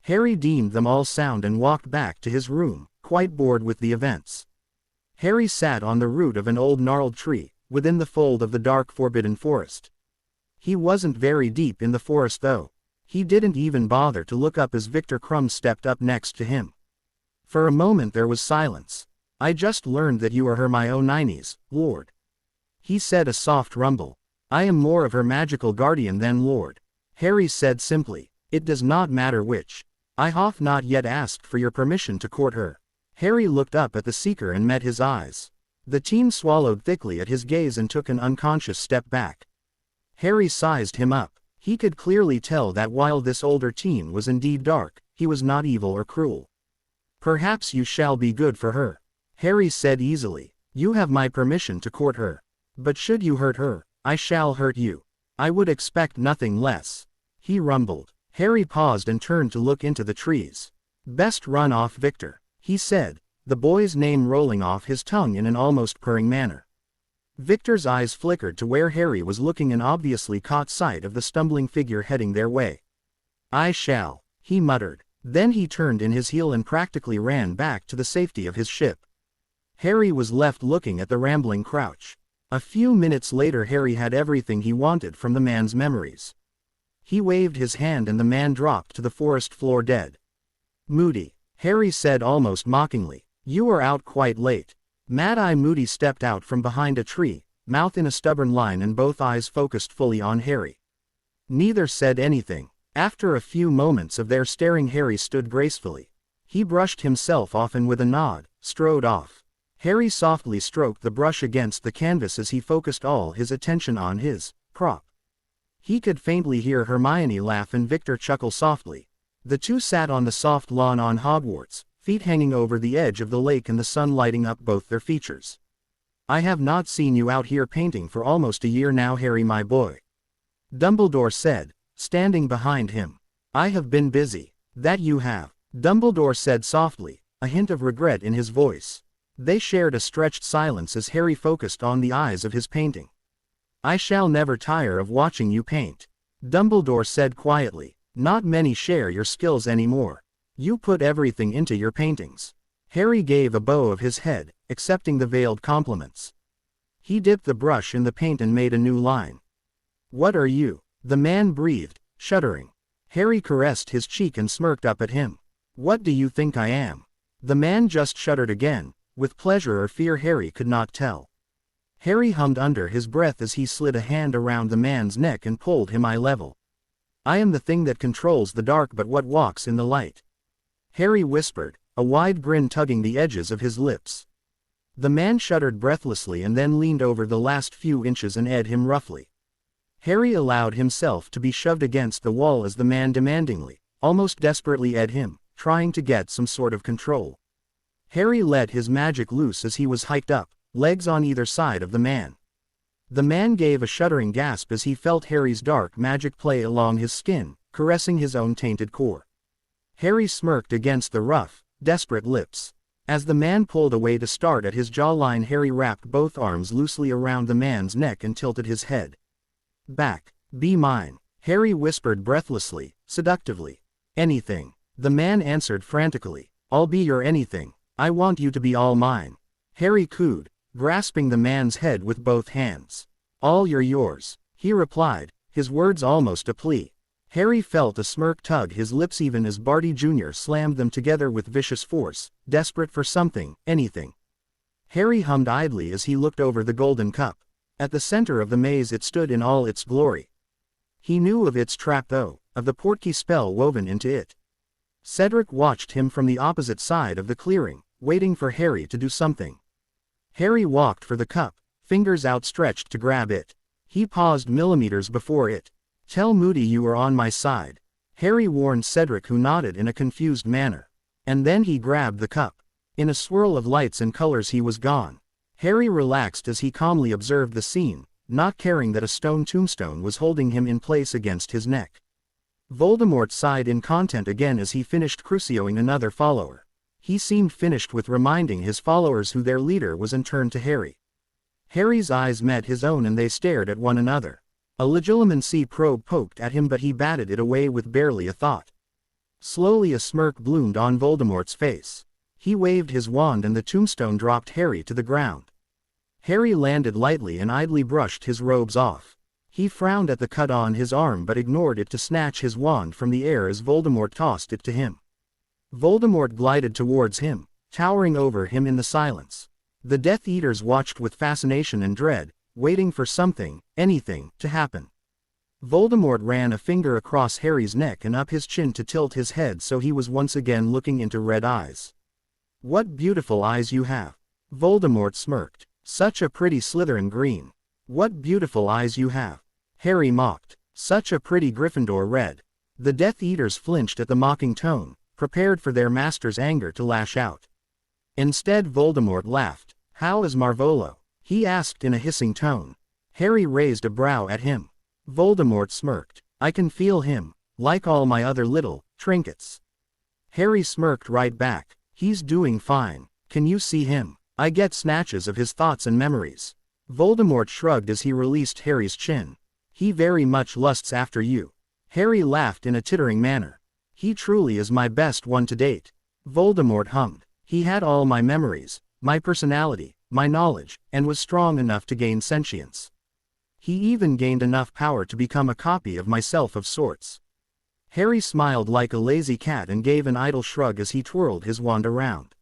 Harry deemed them all sound and walked back to his room, quite bored with the events. Harry sat on the root of an old gnarled tree, within the fold of the dark forbidden forest. He wasn't very deep in the forest though. He didn't even bother to look up as Victor Crumb stepped up next to him. For a moment there was silence. "I just learned that you are Hermione's lord," he said, a soft rumble. "I am more of her magical guardian than lord," Harry said simply. "It does not matter which. I have not yet asked for your permission to court her." Harry looked up at the seeker and met his eyes. The teen swallowed thickly at his gaze and took an unconscious step back. Harry sized him up. He could clearly tell that while this older teen was indeed dark, he was not evil or cruel. "Perhaps you shall be good for her," Harry said easily. "You have my permission to court her. But should you hurt her, I shall hurt you. I would expect nothing less," he rumbled. Harry paused and turned to look into the trees. "Best run off, Victor," he said, the boy's name rolling off his tongue in an almost purring manner. Victor's eyes flickered to where Harry was looking and obviously caught sight of the stumbling figure heading their way. "I shall," he muttered. Then he turned in his heel and practically ran back to the safety of his ship. Harry was left looking at the rambling Crouch. A few minutes later Harry had everything he wanted from the man's memories. He waved his hand and the man dropped to the forest floor dead. "Moody," Harry said almost mockingly, "you are out quite late." Mad-Eye Moody stepped out from behind a tree, mouth in a stubborn line and both eyes focused fully on Harry. Neither said anything. After a few moments of their staring Harry stood gracefully. He brushed himself off and with a nod, strode off. Harry softly stroked the brush against the canvas as he focused all his attention on his prop. He could faintly hear Hermione laugh and Victor chuckle softly. The two sat on the soft lawn on Hogwarts, feet hanging over the edge of the lake and the sun lighting up both their features. "I have not seen you out here painting for almost a year now, Harry my boy," Dumbledore said, standing behind him. "I have been busy." "That you have," Dumbledore said softly, a hint of regret in his voice. They shared a stretched silence as Harry focused on the eyes of his painting. "I shall never tire of watching you paint," Dumbledore said quietly. "Not many share your skills anymore. You put everything into your paintings." Harry gave a bow of his head, accepting the veiled compliments. He dipped the brush in the paint and made a new line. "What are you?" the man breathed, shuddering. Harry caressed his cheek and smirked up at him. "What do you think I am?" The man just shuddered again, with pleasure or fear Harry could not tell. Harry hummed under his breath as he slid a hand around the man's neck and pulled him eye level. "I am the thing that controls the dark but what walks in the light," Harry whispered, a wide grin tugging the edges of his lips. The man shuddered breathlessly and then leaned over the last few inches and eyed him roughly. Harry allowed himself to be shoved against the wall as the man demandingly, almost desperately eyed him, trying to get some sort of control. Harry let his magic loose as he was hiked up, legs on either side of the man. The man gave a shuddering gasp as he felt Harry's dark magic play along his skin, caressing his own tainted core. Harry smirked against the rough, desperate lips. As the man pulled away to start at his jawline, Harry wrapped both arms loosely around the man's neck and tilted his head back. Be mine, Harry whispered breathlessly, seductively. Anything. The man answered frantically. I'll be your anything. I want you to be all mine. Harry cooed, grasping the man's head with both hands. All you're yours, he replied, his words almost a plea. Harry felt a smirk tug his lips even as Barty Jr. slammed them together with vicious force, desperate for something, anything. Harry hummed idly as he looked over the golden cup. At the center of the maze it stood in all its glory. He knew of its trap though, of the portkey spell woven into it. Cedric watched him from the opposite side of the clearing, waiting for Harry to do something. Harry walked for the cup, fingers outstretched to grab it. He paused millimeters before it. Tell Moody you are on my side, Harry warned Cedric, who nodded in a confused manner. And then he grabbed the cup. In a swirl of lights and colors he was gone. Harry relaxed as he calmly observed the scene, not caring that a stone tombstone was holding him in place against his neck. Voldemort sighed in content again as he finished crucioing another follower. He seemed finished with reminding his followers who their leader was and turned to Harry. Harry's eyes met his own and they stared at one another. A legilimency probe poked at him but he batted it away with barely a thought. Slowly a smirk bloomed on Voldemort's face. He waved his wand and the tombstone dropped Harry to the ground. Harry landed lightly and idly brushed his robes off. He frowned at the cut on his arm but ignored it to snatch his wand from the air as Voldemort tossed it to him. Voldemort glided towards him, towering over him in the silence. The Death Eaters watched with fascination and dread, waiting for something, anything, to happen. Voldemort ran a finger across Harry's neck and up his chin to tilt his head so he was once again looking into red eyes. What beautiful eyes you have. Voldemort smirked. Such a pretty Slytherin green. What beautiful eyes you have. Harry mocked. Such a pretty Gryffindor red. The Death Eaters flinched at the mocking tone, prepared for their master's anger to lash out. Instead Voldemort laughed. How is Marvolo? He asked in a hissing tone. Harry raised a brow at him. Voldemort smirked. I can feel him, like all my other little trinkets. Harry smirked right back. He's doing fine. Can you see him? I get snatches of his thoughts and memories. Voldemort shrugged as he released Harry's chin. He very much lusts after you. Harry laughed in a tittering manner. He truly is my best one to date. Voldemort hummed. He had all my memories, my personality, my knowledge, and was strong enough to gain sentience. He even gained enough power to become a copy of myself of sorts. Harry smiled like a lazy cat and gave an idle shrug as he twirled his wand around.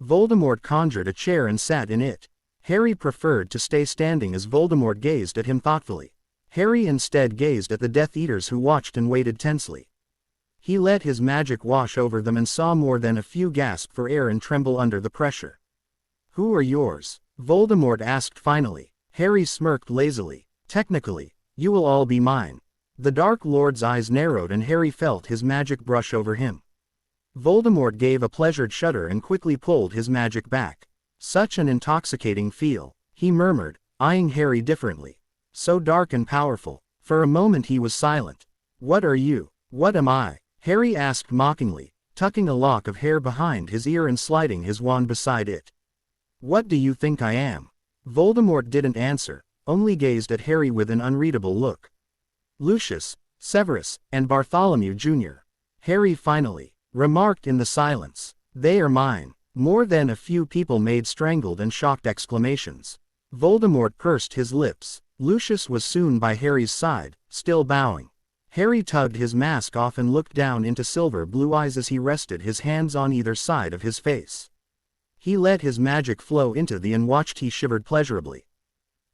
Voldemort conjured a chair and sat in it. Harry preferred to stay standing as Voldemort gazed at him thoughtfully. Harry instead gazed at the Death Eaters who watched and waited tensely. He let his magic wash over them and saw more than a few gasp for air and tremble under the pressure. Who are yours? Voldemort asked finally. Harry smirked lazily. Technically, you will all be mine. The Dark Lord's eyes narrowed and Harry felt his magic brush over him. Voldemort gave a pleasured shudder and quickly pulled his magic back. Such an intoxicating feel, he murmured, eyeing Harry differently. So dark and powerful. For a moment he was silent. What are you? What am I? Harry asked mockingly, tucking a lock of hair behind his ear and sliding his wand beside it. What do you think I am? Voldemort didn't answer, only gazed at Harry with an unreadable look. Lucius, Severus, and Bartholomew Jr. Harry finally remarked in the silence. They are mine. More than a few people made strangled and shocked exclamations. Voldemort pursed his lips. Lucius was soon by Harry's side, still bowing. Harry tugged his mask off and looked down into silver blue eyes as he rested his hands on either side of his face. He let his magic flow into the and watched. He shivered pleasurably.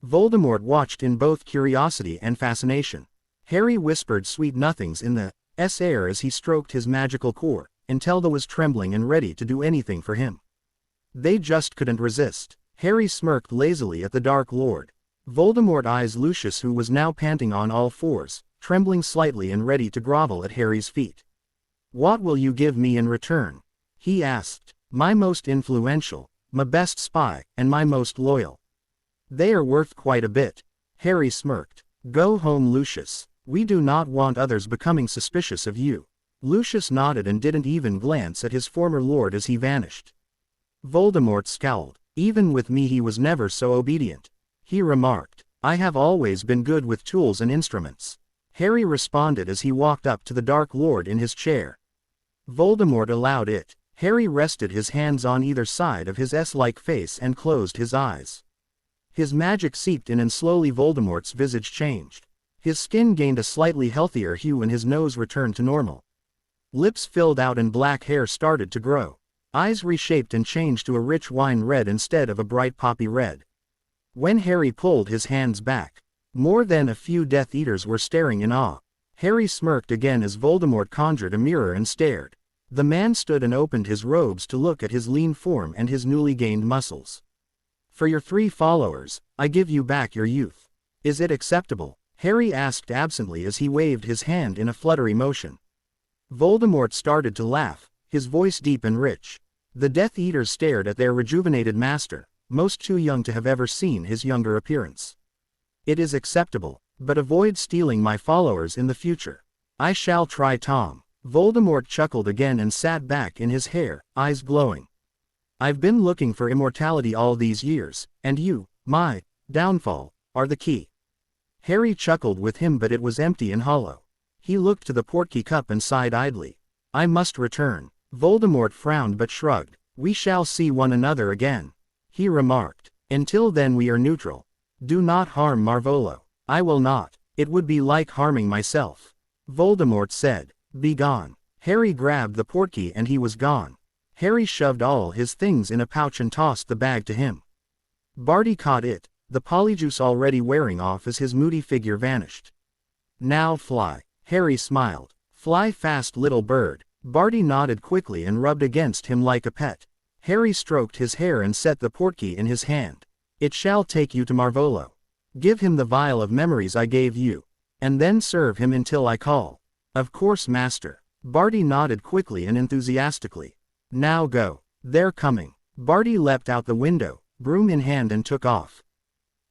Voldemort watched in both curiosity and fascination. Harry whispered sweet nothings in the air as he stroked his magical core, until Telda was trembling and ready to do anything for him. They just couldn't resist. Harry smirked lazily at the Dark Lord. Voldemort eyes Lucius, who was now panting on all fours, trembling slightly and ready to grovel at Harry's feet. What will you give me in return? He asked. My most influential, my best spy, and my most loyal. They are worth quite a bit. Harry smirked. Go home, Lucius. We do not want others becoming suspicious of you. Lucius nodded and didn't even glance at his former lord as he vanished. Voldemort scowled. Even with me he was never so obedient. He remarked. I have always been good with tools and instruments. Harry responded as he walked up to the Dark Lord in his chair. Voldemort allowed it. Harry rested his hands on either side of his S-like face and closed his eyes. His magic seeped in and slowly Voldemort's visage changed. His skin gained a slightly healthier hue and his nose returned to normal. Lips filled out and black hair started to grow. Eyes reshaped and changed to a rich wine red instead of a bright poppy red. When Harry pulled his hands back, more than a few Death Eaters were staring in awe. Harry smirked again as Voldemort conjured a mirror and stared. The man stood and opened his robes to look at his lean form and his newly gained muscles. For your 3 followers, I give you back your youth. Is it acceptable? Harry asked absently as he waved his hand in a fluttery motion. Voldemort started to laugh, his voice deep and rich. The Death Eaters stared at their rejuvenated master, most too young to have ever seen his younger appearance. It is acceptable, but avoid stealing my followers in the future. I shall try, Tom. Voldemort chuckled again and sat back in his hair, eyes glowing. I've been looking for immortality all these years, and you, my downfall, are the key. Harry chuckled with him, but it was empty and hollow. He looked to the portkey cup and sighed idly. I must return. Voldemort frowned but shrugged. We shall see one another again, he remarked. Until then we are neutral. Do not harm Marvolo. I will not. It would be like harming myself. Voldemort said. Be gone. Harry grabbed the portkey and he was gone. Harry shoved all his things in a pouch and tossed the bag to him. Barty caught it, the polyjuice already wearing off as his moody figure vanished. Now fly. Harry smiled. Fly fast, little bird. Barty nodded quickly and rubbed against him like a pet. Harry stroked his hair and set the portkey in his hand. It shall take you to Marvolo. Give him the vial of memories I gave you, and then serve him until I call. Of course, master. Barty nodded quickly and enthusiastically. Now go. They're coming. Barty leapt out the window, broom in hand, and took off.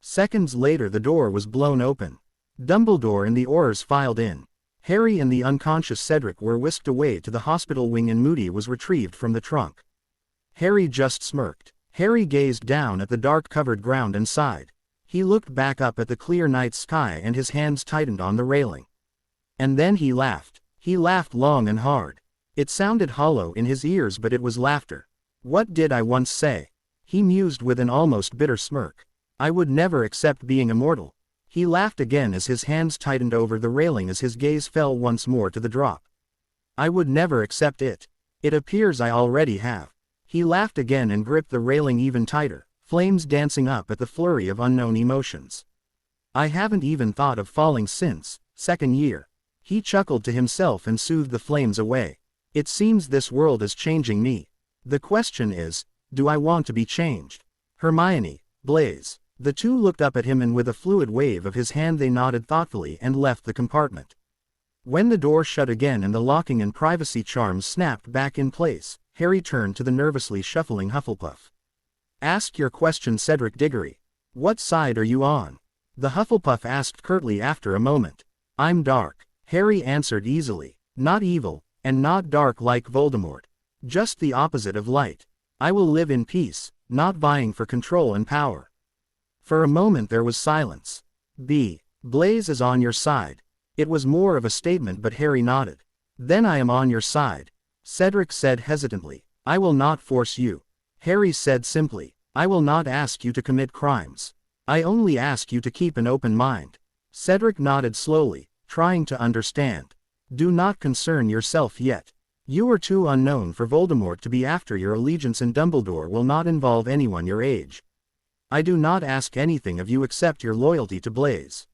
Seconds later the door was blown open. Dumbledore and the Aurors filed in. Harry and the unconscious Cedric were whisked away to the hospital wing and Moody was retrieved from the trunk. Harry just smirked. Harry gazed down at the dark-covered ground and sighed. He looked back up at the clear night sky and his hands tightened on the railing. And then he laughed. He laughed long and hard. It sounded hollow in his ears, but it was laughter. What did I once say? He mused with an almost bitter smirk. I would never accept being immortal. He laughed again as his hands tightened over the railing as his gaze fell once more to the drop. I would never accept it. It appears I already have. He laughed again and gripped the railing even tighter, flames dancing up at the flurry of unknown emotions. I haven't even thought of falling since, second year. He chuckled to himself and soothed the flames away. It seems this world is changing me. The question is, do I want to be changed? Hermione, Blaise. The two looked up at him and with a fluid wave of his hand they nodded thoughtfully and left the compartment. When the door shut again and the locking and privacy charms snapped back in place, Harry turned to the nervously shuffling Hufflepuff. Ask your question, Cedric Diggory. What side are you on? The Hufflepuff asked curtly after a moment. I'm dark, Harry answered easily. Not evil, and not dark like Voldemort. Just the opposite of light. I will live in peace, not vying for control and power. For a moment there was silence. Blaise is on your side. It was more of a statement, but Harry nodded. Then I am on your side. Cedric said hesitantly. I will not force you. Harry said simply. I will not ask you to commit crimes. I only ask you to keep an open mind. Cedric nodded slowly, trying to understand. Do not concern yourself yet. You are too unknown for Voldemort to be after your allegiance, and Dumbledore will not involve anyone your age. I do not ask anything of you except your loyalty to Blaise.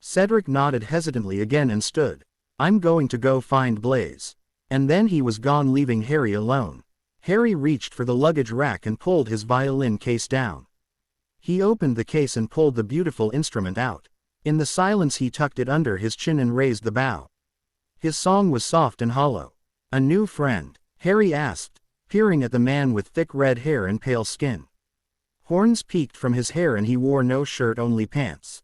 Cedric nodded hesitantly again and stood. I'm going to go find Blaise. And then he was gone, leaving Harry alone. Harry reached for the luggage rack and pulled his violin case down. He opened the case and pulled the beautiful instrument out. In the silence he tucked it under his chin and raised the bow. His song was soft and hollow. A new friend? Harry asked, peering at the man with thick red hair and pale skin. Horns peeked from his hair and he wore no shirt, only pants.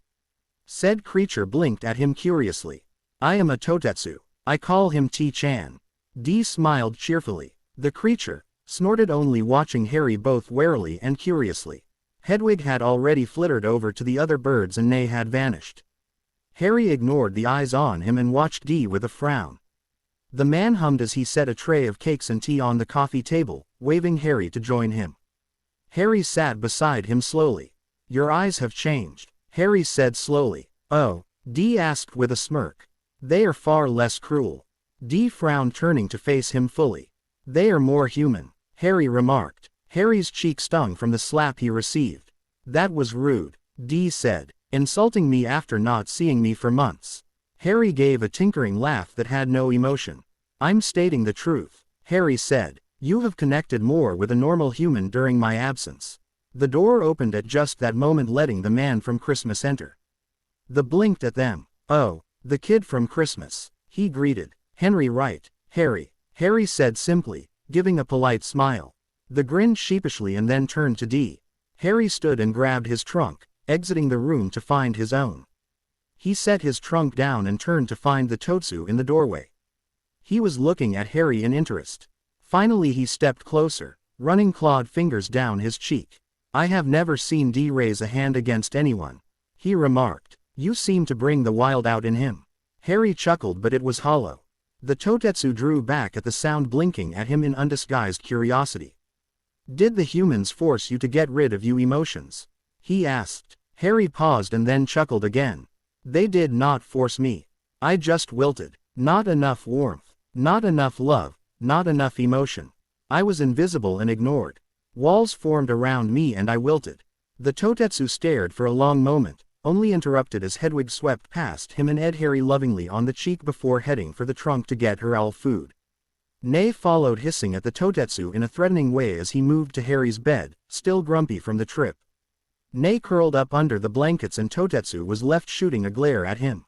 Said creature blinked at him curiously. I am a Totetsu. I call him T-chan. D smiled cheerfully. The creature snorted, only watching Harry both warily and curiously. Hedwig had already flittered over to the other birds and Nay had vanished. Harry ignored the eyes on him and watched D with a frown. The man hummed as he set a tray of cakes and tea on the coffee table, waving Harry to join him. Harry sat beside him slowly. Your eyes have changed, Harry said slowly. Oh, D asked with a smirk. They are far less cruel. D frowned, turning to face him fully. They are more human, Harry remarked. Harry's cheek stung from the slap he received. That was rude, D said. Insulting me after not seeing me for months. Harry gave a tinkering laugh that had no emotion. I'm stating the truth, Harry said. You have connected more with a normal human during my absence. The door opened at just that moment, letting the man from Christmas enter. The blinked at them. Oh, the kid from Christmas, he greeted. Henry Wright, Harry, Harry said simply, giving a polite smile. The grinned sheepishly and then turned to D. Harry stood and grabbed his trunk, exiting the room to find his own. He set his trunk down and turned to find the Totsu in the doorway. He was looking at Harry in interest. Finally he stepped closer, running clawed fingers down his cheek. I have never seen D raise a hand against anyone, he remarked. You seem to bring the wild out in him. Harry chuckled, but it was hollow. The Totetsu drew back at the sound, blinking at him in undisguised curiosity. Did the humans force you to get rid of you emotions? He asked. Harry paused and then chuckled again. They did not force me. I just wilted. Not enough warmth. Not enough love. Not enough emotion. I was invisible and ignored. Walls formed around me and I wilted. The Totetsu stared for a long moment, only interrupted as Hedwig swept past him and ed Harry lovingly on the cheek before heading for the trunk to get her owl food. Nay followed, hissing at the Totetsu in a threatening way as he moved to Harry's bed, still grumpy from the trip. Nay curled up under the blankets and Totetsu was left shooting a glare at him.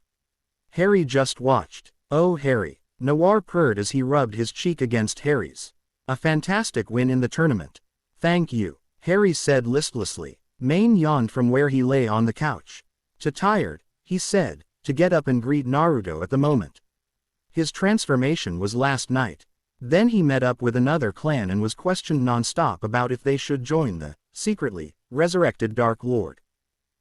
Harry just watched. Oh Harry, Noir purred as he rubbed his cheek against Harry's. A fantastic win in the tournament. Thank you, Harry said listlessly. Maine yawned from where he lay on the couch. Too tired, he said, to get up and greet Naruto at the moment. His transformation was last night. Then he met up with another clan and was questioned non-stop about if they should join the, secretly, resurrected Dark Lord.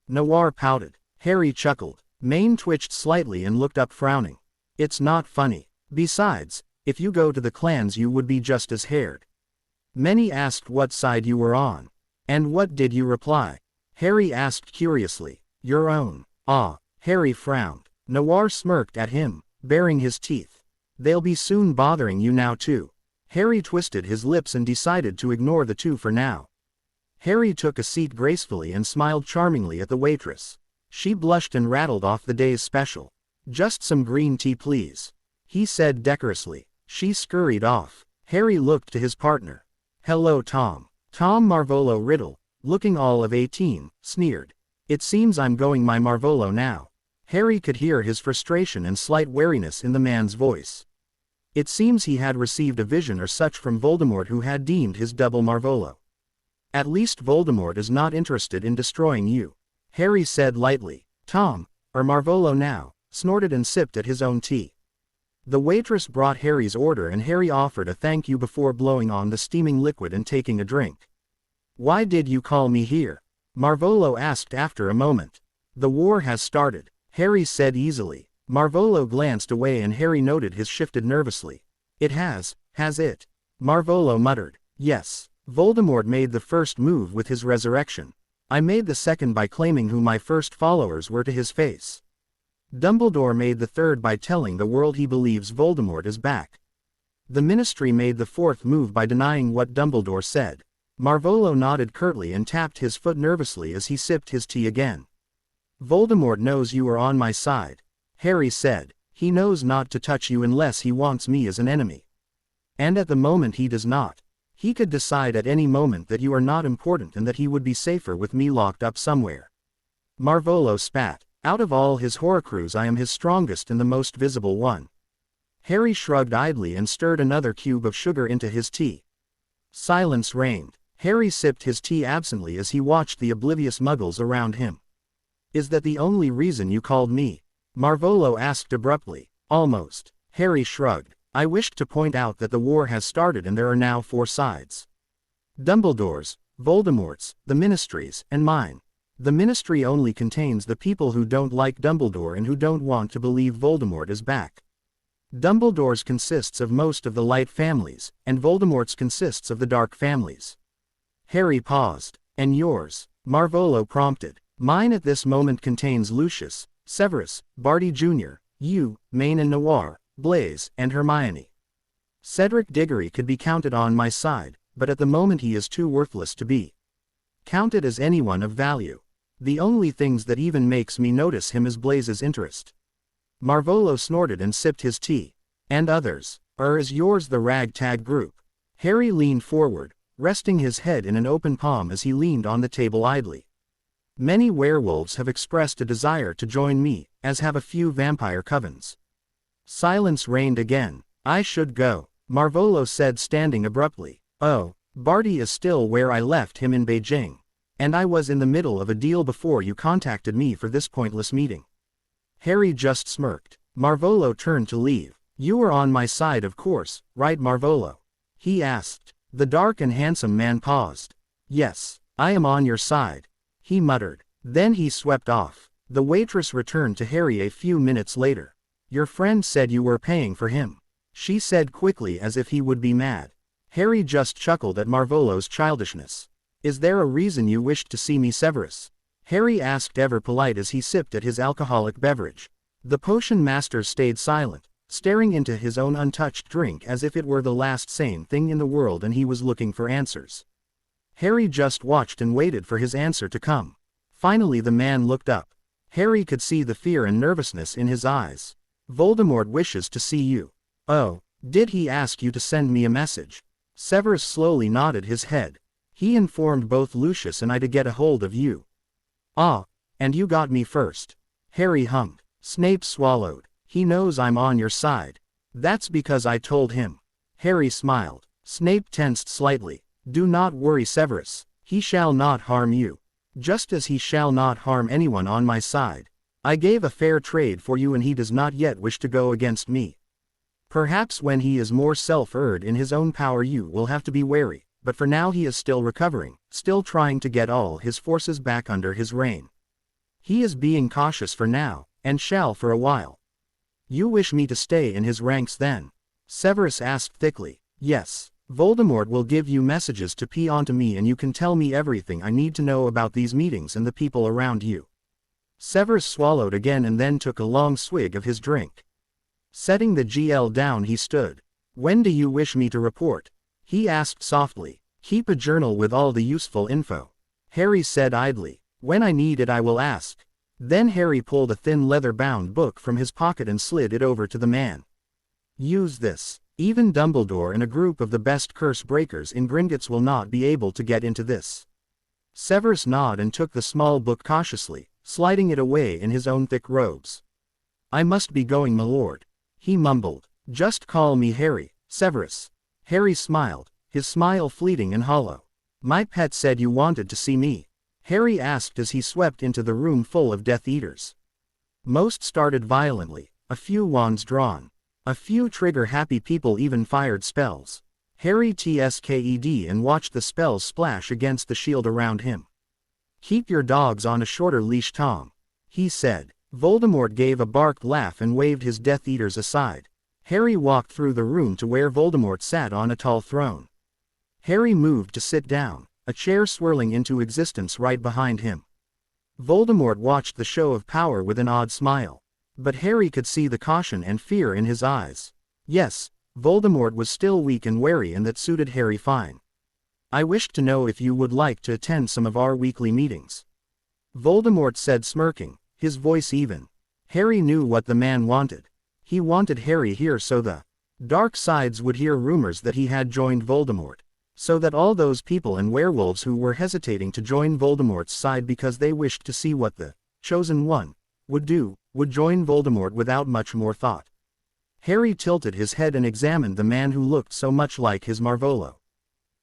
Noir pouted. Harry chuckled. Maine twitched slightly and looked up, frowning. It's not funny. Besides, if you go to the clans you would be just as haired. Many asked what side you were on. And what did you reply? Harry asked curiously. Your own. Ah, Harry frowned. Noir smirked at him, baring his teeth. They'll be soon bothering you now too. Harry twisted his lips and decided to ignore the two for now. Harry took a seat gracefully and smiled charmingly at the waitress. She blushed and rattled off the day's special. Just some green tea please, he said decorously. She scurried off. Harry looked to his partner. Hello Tom. Tom Marvolo Riddle, looking all of 18, sneered. It seems I'm going my Marvolo now. Harry could hear his frustration and slight wariness in the man's voice. It seems he had received a vision or such from Voldemort, who had deemed his double Marvolo. At least Voldemort is not interested in destroying you, Harry said lightly. Tom, or Marvolo now, snorted and sipped at his own tea. The waitress brought Harry's order and Harry offered a thank you before blowing on the steaming liquid and taking a drink. Why did you call me here? Marvolo asked after a moment. The war has started, Harry said easily. Marvolo glanced away and Harry noted his shifted nervously. It has it? Marvolo muttered. Yes. Voldemort made the first move with his resurrection. I made the second by claiming who my first followers were to his face. Dumbledore made the third by telling the world he believes Voldemort is back. The Ministry made the fourth move by denying what Dumbledore said. Marvolo nodded curtly and tapped his foot nervously as he sipped his tea again. Voldemort knows you are on my side, Harry said. He knows not to touch you unless he wants me as an enemy. And at the moment he does not. He could decide at any moment that you are not important and that he would be safer with me locked up somewhere. Marvolo spat. Out of all his Horcrux I am his strongest and the most visible one. Harry shrugged idly and stirred another cube of sugar into his tea. Silence reigned. Harry sipped his tea absently as he watched the oblivious muggles around him. Is that the only reason you called me? Marvolo asked abruptly. Almost. Harry shrugged. I wished to point out that the war has started and there are now 4 sides. Dumbledore's, Voldemort's, the Ministry's, and mine. The Ministry only contains the people who don't like Dumbledore and who don't want to believe Voldemort is back. Dumbledore's consists of most of the light families, and Voldemort's consists of the dark families. Harry paused. And yours? Marvolo prompted. Mine at this moment contains Lucius, Severus, Barty Jr., you, Maine and Noir, Blaise, and Hermione. Cedric Diggory could be counted on my side, but at the moment he is too worthless to be counted as anyone of value. The only things that even makes me notice him is Blaise's interest. Marvolo snorted and sipped his tea. And others. Is yours the ragtag group? Harry leaned forward, resting his head in an open palm as he leaned on the table idly. Many werewolves have expressed a desire to join me, as have a few vampire covens. Silence reigned again. I should go, Marvolo said, standing abruptly. Oh, Barty is still where I left him in Beijing. And I was in the middle of a deal before you contacted me for this pointless meeting. Harry just smirked. Marvolo turned to leave. You were on my side, of course, right, Marvolo? He asked. The dark and handsome man paused. Yes, I am on your side, he muttered. Then he swept off. The waitress returned to Harry a few minutes later. Your friend said you were paying for him, she said quickly as if he would be mad. Harry just chuckled at Marvolo's childishness. Is there a reason you wished to see me, Severus? Harry asked, ever polite as he sipped at his alcoholic beverage. The potion master stayed silent, staring into his own untouched drink as if it were the last sane thing in the world and he was looking for answers. Harry just watched and waited for his answer to come. Finally the man looked up. Harry could see the fear and nervousness in his eyes. Voldemort wishes to see you. Oh, did he ask you to send me a message? Severus slowly nodded his head. He informed both Lucius and I to get a hold of you. Ah, and you got me first. Harry hummed. Snape swallowed. He knows I'm on your side. That's because I told him. Harry smiled. Snape tensed slightly. Do not worry, Severus. He shall not harm you. Just as he shall not harm anyone on my side. I gave a fair trade for you and he does not yet wish to go against me. Perhaps when he is more self-assured in his own power you will have to be wary, but for now he is still recovering, still trying to get all his forces back under his reign. He is being cautious for now, and shall for a while. You wish me to stay in his ranks then? Severus asked thickly. Yes. Voldemort will give you messages to pee onto me and you can tell me everything I need to know about these meetings and the people around you. Severus swallowed again and then took a long swig of his drink. Setting the GL down he stood. When do you wish me to report? He asked softly. Keep a journal with all the useful info. Harry said idly. When I need it I will ask. Then Harry pulled a thin leather-bound book from his pocket and slid it over to the man. Use this. Even Dumbledore and a group of the best curse breakers in Gringotts will not be able to get into this. Severus nodded and took the small book cautiously, sliding it away in his own thick robes. I must be going, my lord. He mumbled. Just call me Harry, Severus. Harry smiled, his smile fleeting and hollow. My pet said you wanted to see me. Harry asked as he swept into the room full of Death Eaters. Most started violently, a few wands drawn. A few trigger-happy people even fired spells. Harry tsked and watched the spells splash against the shield around him. Keep your dogs on a shorter leash, Tom, he said. Voldemort gave a barked laugh and waved his Death Eaters aside. Harry walked through the room to where Voldemort sat on a tall throne. Harry moved to sit down, a chair swirling into existence right behind him. Voldemort watched the show of power with an odd smile. But Harry could see the caution and fear in his eyes. Yes, Voldemort was still weak and wary, and that suited Harry fine. I wished to know if you would like to attend some of our weekly meetings. Voldemort said, smirking, his voice even. Harry knew what the man wanted. He wanted Harry here so the dark sides would hear rumors that he had joined Voldemort. So that all those people and werewolves who were hesitating to join Voldemort's side because they wished to see what the Chosen One would join Voldemort without much more thought. Harry tilted his head and examined the man who looked so much like his Marvolo.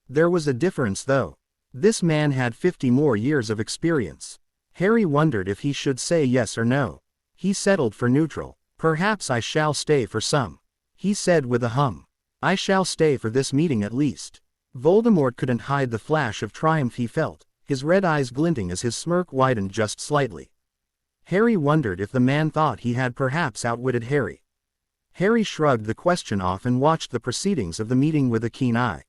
There was a difference though. This man had 50 more years of experience. Harry wondered if he should say yes or no. He settled for neutral. "Perhaps I shall stay for some," he said with a hum. "I shall stay for this meeting at least." Voldemort couldn't hide the flash of triumph he felt, his red eyes glinting as his smirk widened just slightly. Harry wondered if the man thought he had perhaps outwitted Harry. Harry shrugged the question off and watched the proceedings of the meeting with a keen eye.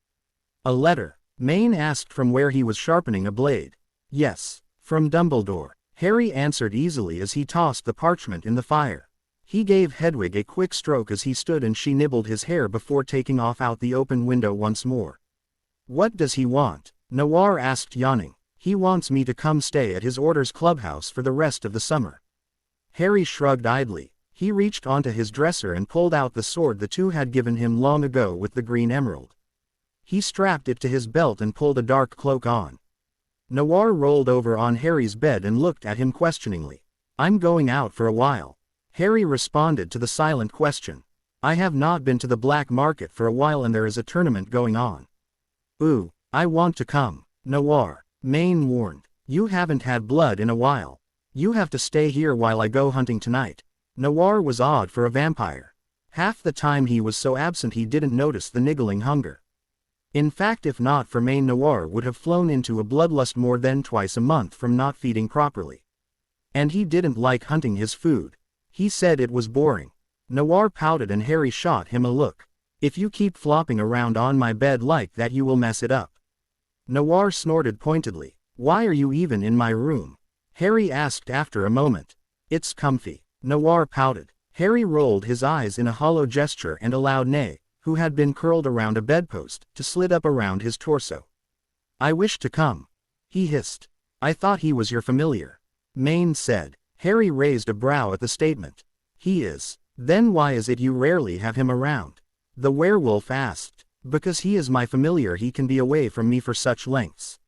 "A letter?" Maine asked from where he was sharpening a blade. "Yes, from Dumbledore," Harry answered easily as he tossed the parchment in the fire. He gave Hedwig a quick stroke as he stood and she nibbled his hair before taking off out the open window once more. "What does he want?" Noir asked, yawning. "He wants me to come stay at his Order's clubhouse for the rest of the summer." Harry shrugged idly. He reached onto his dresser and pulled out the sword the two had given him long ago with the green emerald. He strapped it to his belt and pulled a dark cloak on. Noir rolled over on Harry's bed and looked at him questioningly. "I'm going out for a while." Harry responded to the silent question. "I have not been to the black market for a while and there is a tournament going on." "Ooh, I want to come." "Noir," Maine warned. "You haven't had blood in a while. You have to stay here while I go hunting tonight." Noir was odd for a vampire. Half the time he was so absent he didn't notice the niggling hunger. In fact, if not for Maine, Noir would have flown into a bloodlust more than twice a month from not feeding properly. And he didn't like hunting his food. He said it was boring. Noir pouted and Harry shot him a look. "If you keep flopping around on my bed like that you will mess it up." Noir snorted pointedly. "Why are you even in my room?" Harry asked after a moment. "It's comfy." Noir pouted. Harry rolled his eyes in a hollow gesture and allowed Nay, who had been curled around a bedpost, to slid up around his torso. "I wish to come," he hissed. "I thought he was your familiar," Maine said. Harry raised a brow at the statement. "He is. Then why is it you rarely have him around?" The werewolf asked. "Because he is my familiar, he can be away from me for such lengths.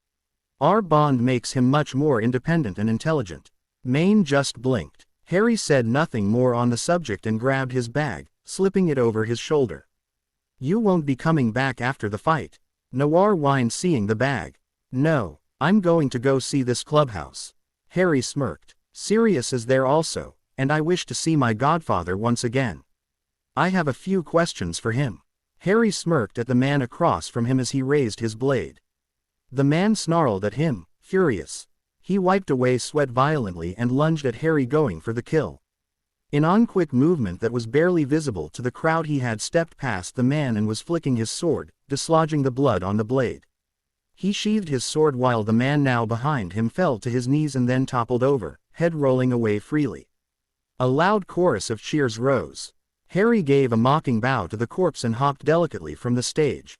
Our bond makes him much more independent and intelligent." Maine just blinked. Harry said nothing more on the subject and grabbed his bag, slipping it over his shoulder. "You won't be coming back after the fight?" Noir whined, seeing the bag. "No, I'm going to go see this clubhouse." Harry smirked. "Sirius is there also, and I wish to see my godfather once again. I have a few questions for him." Harry smirked at the man across from him as he raised his blade. The man snarled at him, furious. He wiped away sweat violently and lunged at Harry, going for the kill. In one quick movement that was barely visible to the crowd, he had stepped past the man and was flicking his sword, dislodging the blood on the blade. He sheathed his sword while the man now behind him fell to his knees and then toppled over, head rolling away freely. A loud chorus of cheers rose. Harry gave a mocking bow to the corpse and hopped delicately from the stage.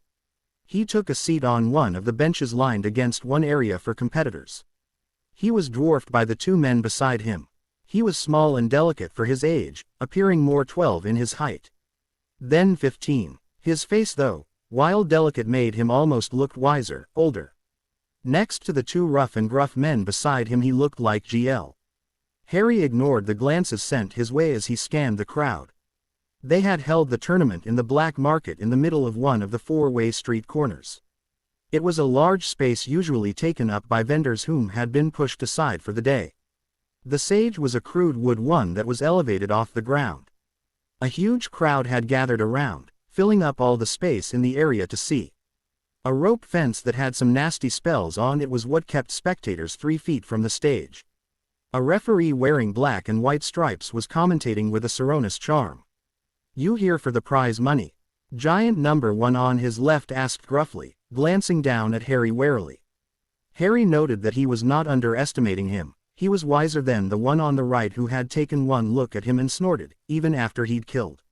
He took a seat on one of the benches lined against one area for competitors. He was dwarfed by the two men beside him. He was small and delicate for his age, appearing more 12 in his height than 15. His face, though, while delicate, made him almost look wiser, older. Next to the two rough and gruff men beside him, he looked like GL. Harry ignored the glances sent his way as he scanned the crowd. They had held the tournament in the black market in the middle of one of the four-way street corners. It was a large space usually taken up by vendors whom had been pushed aside for the day. The stage was a crude wood one that was elevated off the ground. A huge crowd had gathered around, filling up all the space in the area to see. A rope fence that had some nasty spells on it was what kept spectators 3 feet from the stage. A referee wearing black and white stripes was commentating with a Saronis charm. "You here for the prize money?" Giant number 1 on his left asked gruffly, glancing down at Harry warily. Harry noted that he was not underestimating him. He was wiser than the one on the right, who had taken one look at him and snorted, even after he'd killed.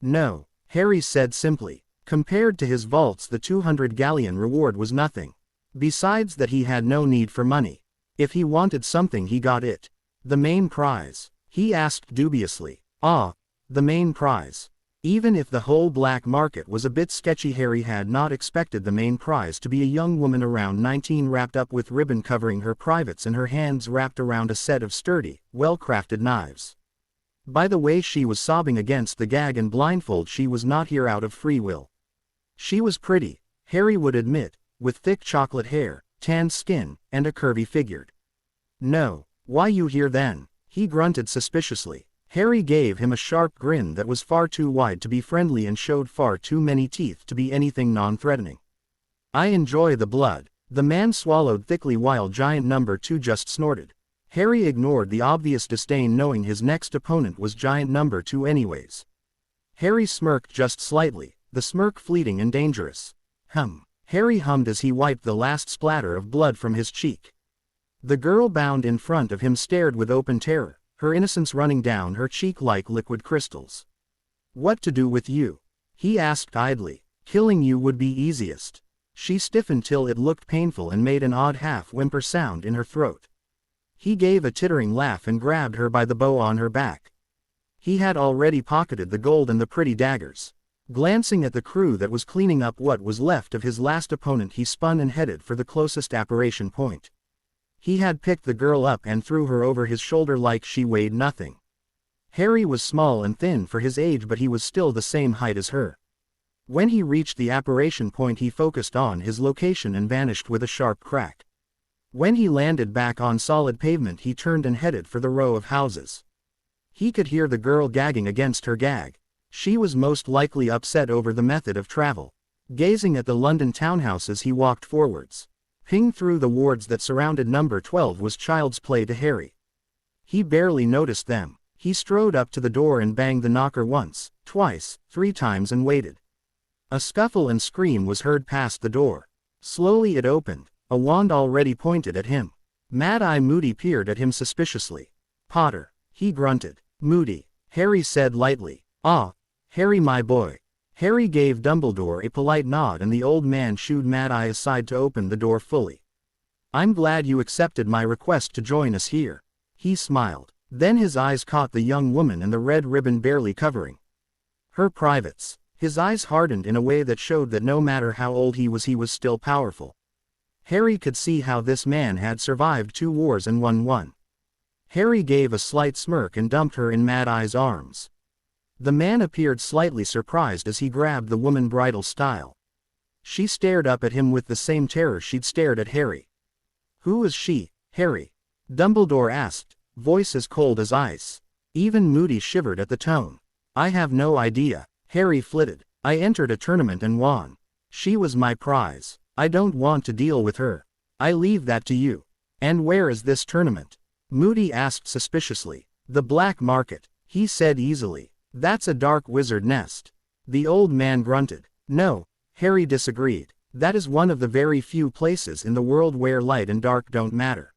"No," Harry said simply. Compared to his vaults, the 200 galleon reward was nothing. Besides that, he had no need for money. If he wanted something, he got it. "The main prize?" he asked dubiously. "Ah, the main prize." Even if the whole black market was a bit sketchy, Harry had not expected the main prize to be a young woman around 19 wrapped up with ribbon covering her privates and her hands wrapped around a set of sturdy, well-crafted knives. By the way she was sobbing against the gag and blindfold, she was not here out of free will. She was pretty, Harry would admit, with thick chocolate hair, tanned skin, and a curvy figure. No, Why you here then? He grunted suspiciously. Harry gave him a sharp grin that was far too wide to be friendly and showed far too many teeth to be anything non-threatening. I enjoy the blood. The man swallowed thickly while giant number 2 just snorted. Harry ignored the obvious disdain knowing his next opponent was giant number 2 anyways. Harry smirked just slightly, the smirk fleeting and dangerous. Harry hummed as he wiped the last splatter of blood from his cheek. The girl bound in front of him stared with open terror, her innocence running down her cheek like liquid crystals. What to do with you? He asked idly. Killing you would be easiest. She stiffened till it looked painful and made an odd half-whimper sound in her throat. He gave a tittering laugh and grabbed her by the bow on her back. He had already pocketed the gold and the pretty daggers. Glancing at the crew that was cleaning up what was left of his last opponent, he spun and headed for the closest apparition point. He had picked the girl up and threw her over his shoulder like she weighed nothing. Harry was small and thin for his age, but he was still the same height as her. When he reached the apparition point, he focused on his location and vanished with a sharp crack. When he landed back on solid pavement, he turned and headed for the row of houses. He could hear the girl gagging against her gag. She was most likely upset over the method of travel. Gazing at the London townhouses, he walked forwards. Ping through the wards that surrounded number 12 was child's play to Harry. He barely noticed them. He strode up to the door and banged the knocker once, twice, 3 times and waited. A scuffle and scream was heard past the door. Slowly it opened, a wand already pointed at him. Mad-Eye Moody peered at him suspiciously. Potter, he grunted. Moody, Harry said lightly. Ah, Harry my boy. Harry gave Dumbledore a polite nod and the old man shooed Mad-Eye aside to open the door fully. I'm glad you accepted my request to join us here. He smiled. Then his eyes caught the young woman and the red ribbon barely covering her privates. His eyes hardened in a way that showed that no matter how old he was still powerful. Harry could see how this man had survived 2 wars and won 1. Harry gave a slight smirk and dumped her in Mad-Eye's arms. The man appeared slightly surprised as he grabbed the woman bridal style. She stared up at him with the same terror she'd stared at Harry. Who is she, Harry? Dumbledore asked, voice as cold as ice. Even Moody shivered at the tone. I have no idea. Harry flitted. I entered a tournament and won. She was my prize. I don't want to deal with her. I leave that to you. And where is this tournament? Moody asked suspiciously. The black market, he said easily. That's a dark wizard nest. The old man grunted. No, Harry disagreed. That is one of the very few places in the world where light and dark don't matter.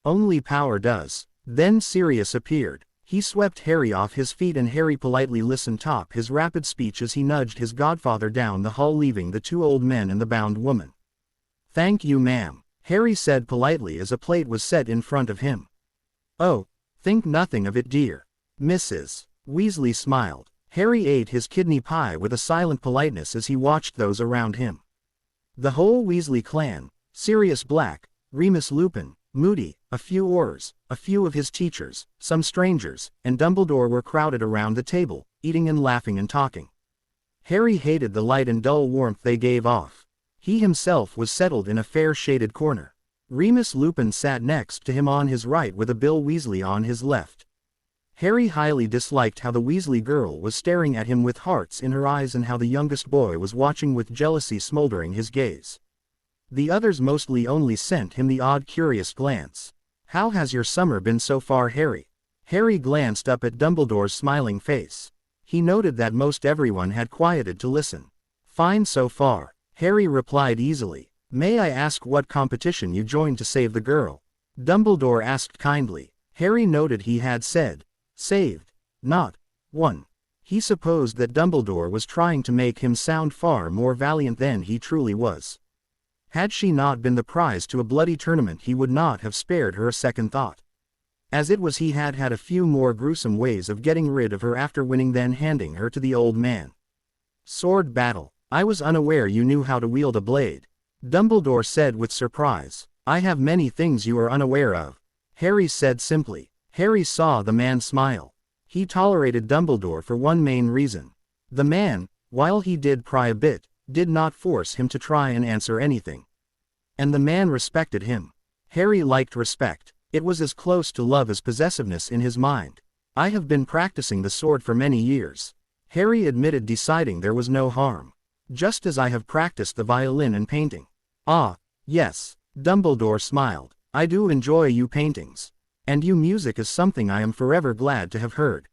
Only power does. Then Sirius appeared. He swept Harry off his feet and Harry politely listened to his rapid speech as he nudged his godfather down the hall, leaving the 2 old men and the bound woman. Thank you, ma'am, Harry said politely as a plate was set in front of him. Oh, think nothing of it, dear. Mrs. Weasley smiled. Harry ate his kidney pie with a silent politeness as he watched those around him. The whole Weasley clan, Sirius Black, Remus Lupin, Moody, a few Aurors, a few of his teachers, some strangers, and Dumbledore were crowded around the table, eating and laughing and talking. Harry hated the light and dull warmth they gave off. He himself was settled in a fair-shaded corner. Remus Lupin sat next to him on his right with a Bill Weasley on his left. Harry highly disliked how the Weasley girl was staring at him with hearts in her eyes and how the youngest boy was watching with jealousy smoldering his gaze. The others mostly only sent him the odd curious glance. How has your summer been so far, Harry? Harry glanced up at Dumbledore's smiling face. He noted that most everyone had quieted to listen. Fine so far, Harry replied easily. May I ask what competition you joined to save the girl? Dumbledore asked kindly. Harry noted he had said, saved, not won. He supposed that Dumbledore was trying to make him sound far more valiant than he truly was. Had she not been the prize to a bloody tournament, he would not have spared her a second thought. As it was, he had had a few more gruesome ways of getting rid of her after winning, then handing her to the old man. Sword battle. I was unaware you knew how to wield a blade. Dumbledore said with surprise. I have many things you are unaware of, Harry said simply. Harry saw the man smile. He tolerated Dumbledore for one main reason. The man, while he did pry a bit, did not force him to try and answer anything. And the man respected him. Harry liked respect. It was as close to love as possessiveness in his mind. I have been practicing the sword for many years, Harry admitted, deciding there was no harm. Just as I have practiced the violin and painting. Ah, yes, Dumbledore smiled. I do enjoy you paintings. And you music is something I am forever glad to have heard.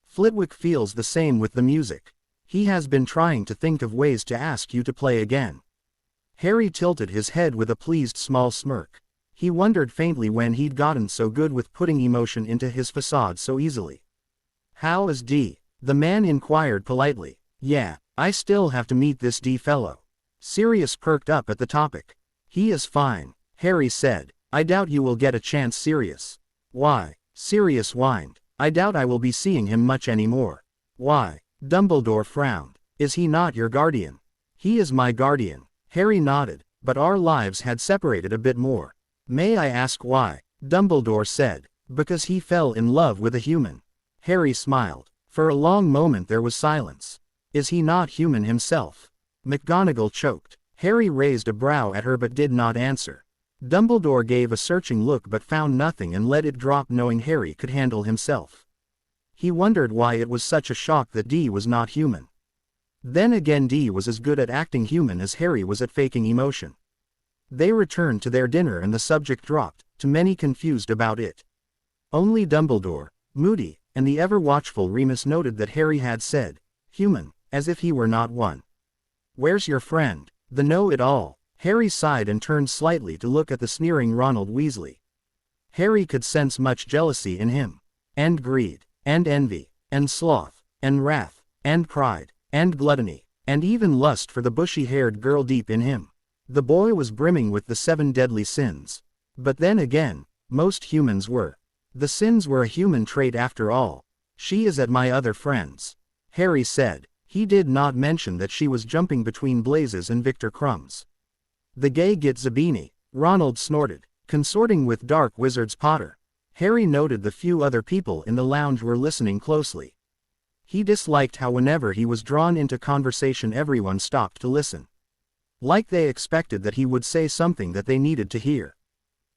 Flitwick feels the same with the music. He has been trying to think of ways to ask you to play again. Harry tilted his head with a pleased small smirk. He wondered faintly when he'd gotten so good with putting emotion into his facade so easily. How is D? The man inquired politely. Yeah, I still have to meet this D fellow. Sirius perked up at the topic. He is fine, Harry said. I doubt you will get a chance, Sirius. Why? Sirius whined. I doubt I will be seeing him much anymore. Why? Dumbledore frowned. Is he not your guardian? He is my guardian, Harry nodded, but our lives had separated a bit more. May I ask why? Dumbledore said. Because he fell in love with a human. Harry smiled. For a long moment there was silence. Is he not human himself? McGonagall choked. Harry raised a brow at her but did not answer. Dumbledore gave a searching look but found nothing and let it drop, knowing Harry could handle himself. He wondered why it was such a shock that D was not human. Then again, D was as good at acting human as Harry was at faking emotion. They returned to their dinner and the subject dropped, to many confused about it. Only Dumbledore, Moody, and the ever-watchful Remus noted that Harry had said, human, as if he were not one. Where's your friend? The know-it-all. Harry sighed and turned slightly to look at the sneering Ronald Weasley. Harry could sense much jealousy in him. And greed, and envy, and sloth, and wrath, and pride, and gluttony, and even lust for the bushy-haired girl deep in him. The boy was brimming with the 7 deadly sins. But then again, most humans were. The sins were a human trait after all. She is at my other friends, Harry said. He did not mention that she was jumping between Blazes and Victor Crumbs. The gay git Zabini, Ronald snorted, consorting with dark wizards Potter. Harry noted the few other people in the lounge were listening closely. He disliked how whenever he was drawn into conversation everyone stopped to listen. Like they expected that he would say something that they needed to hear.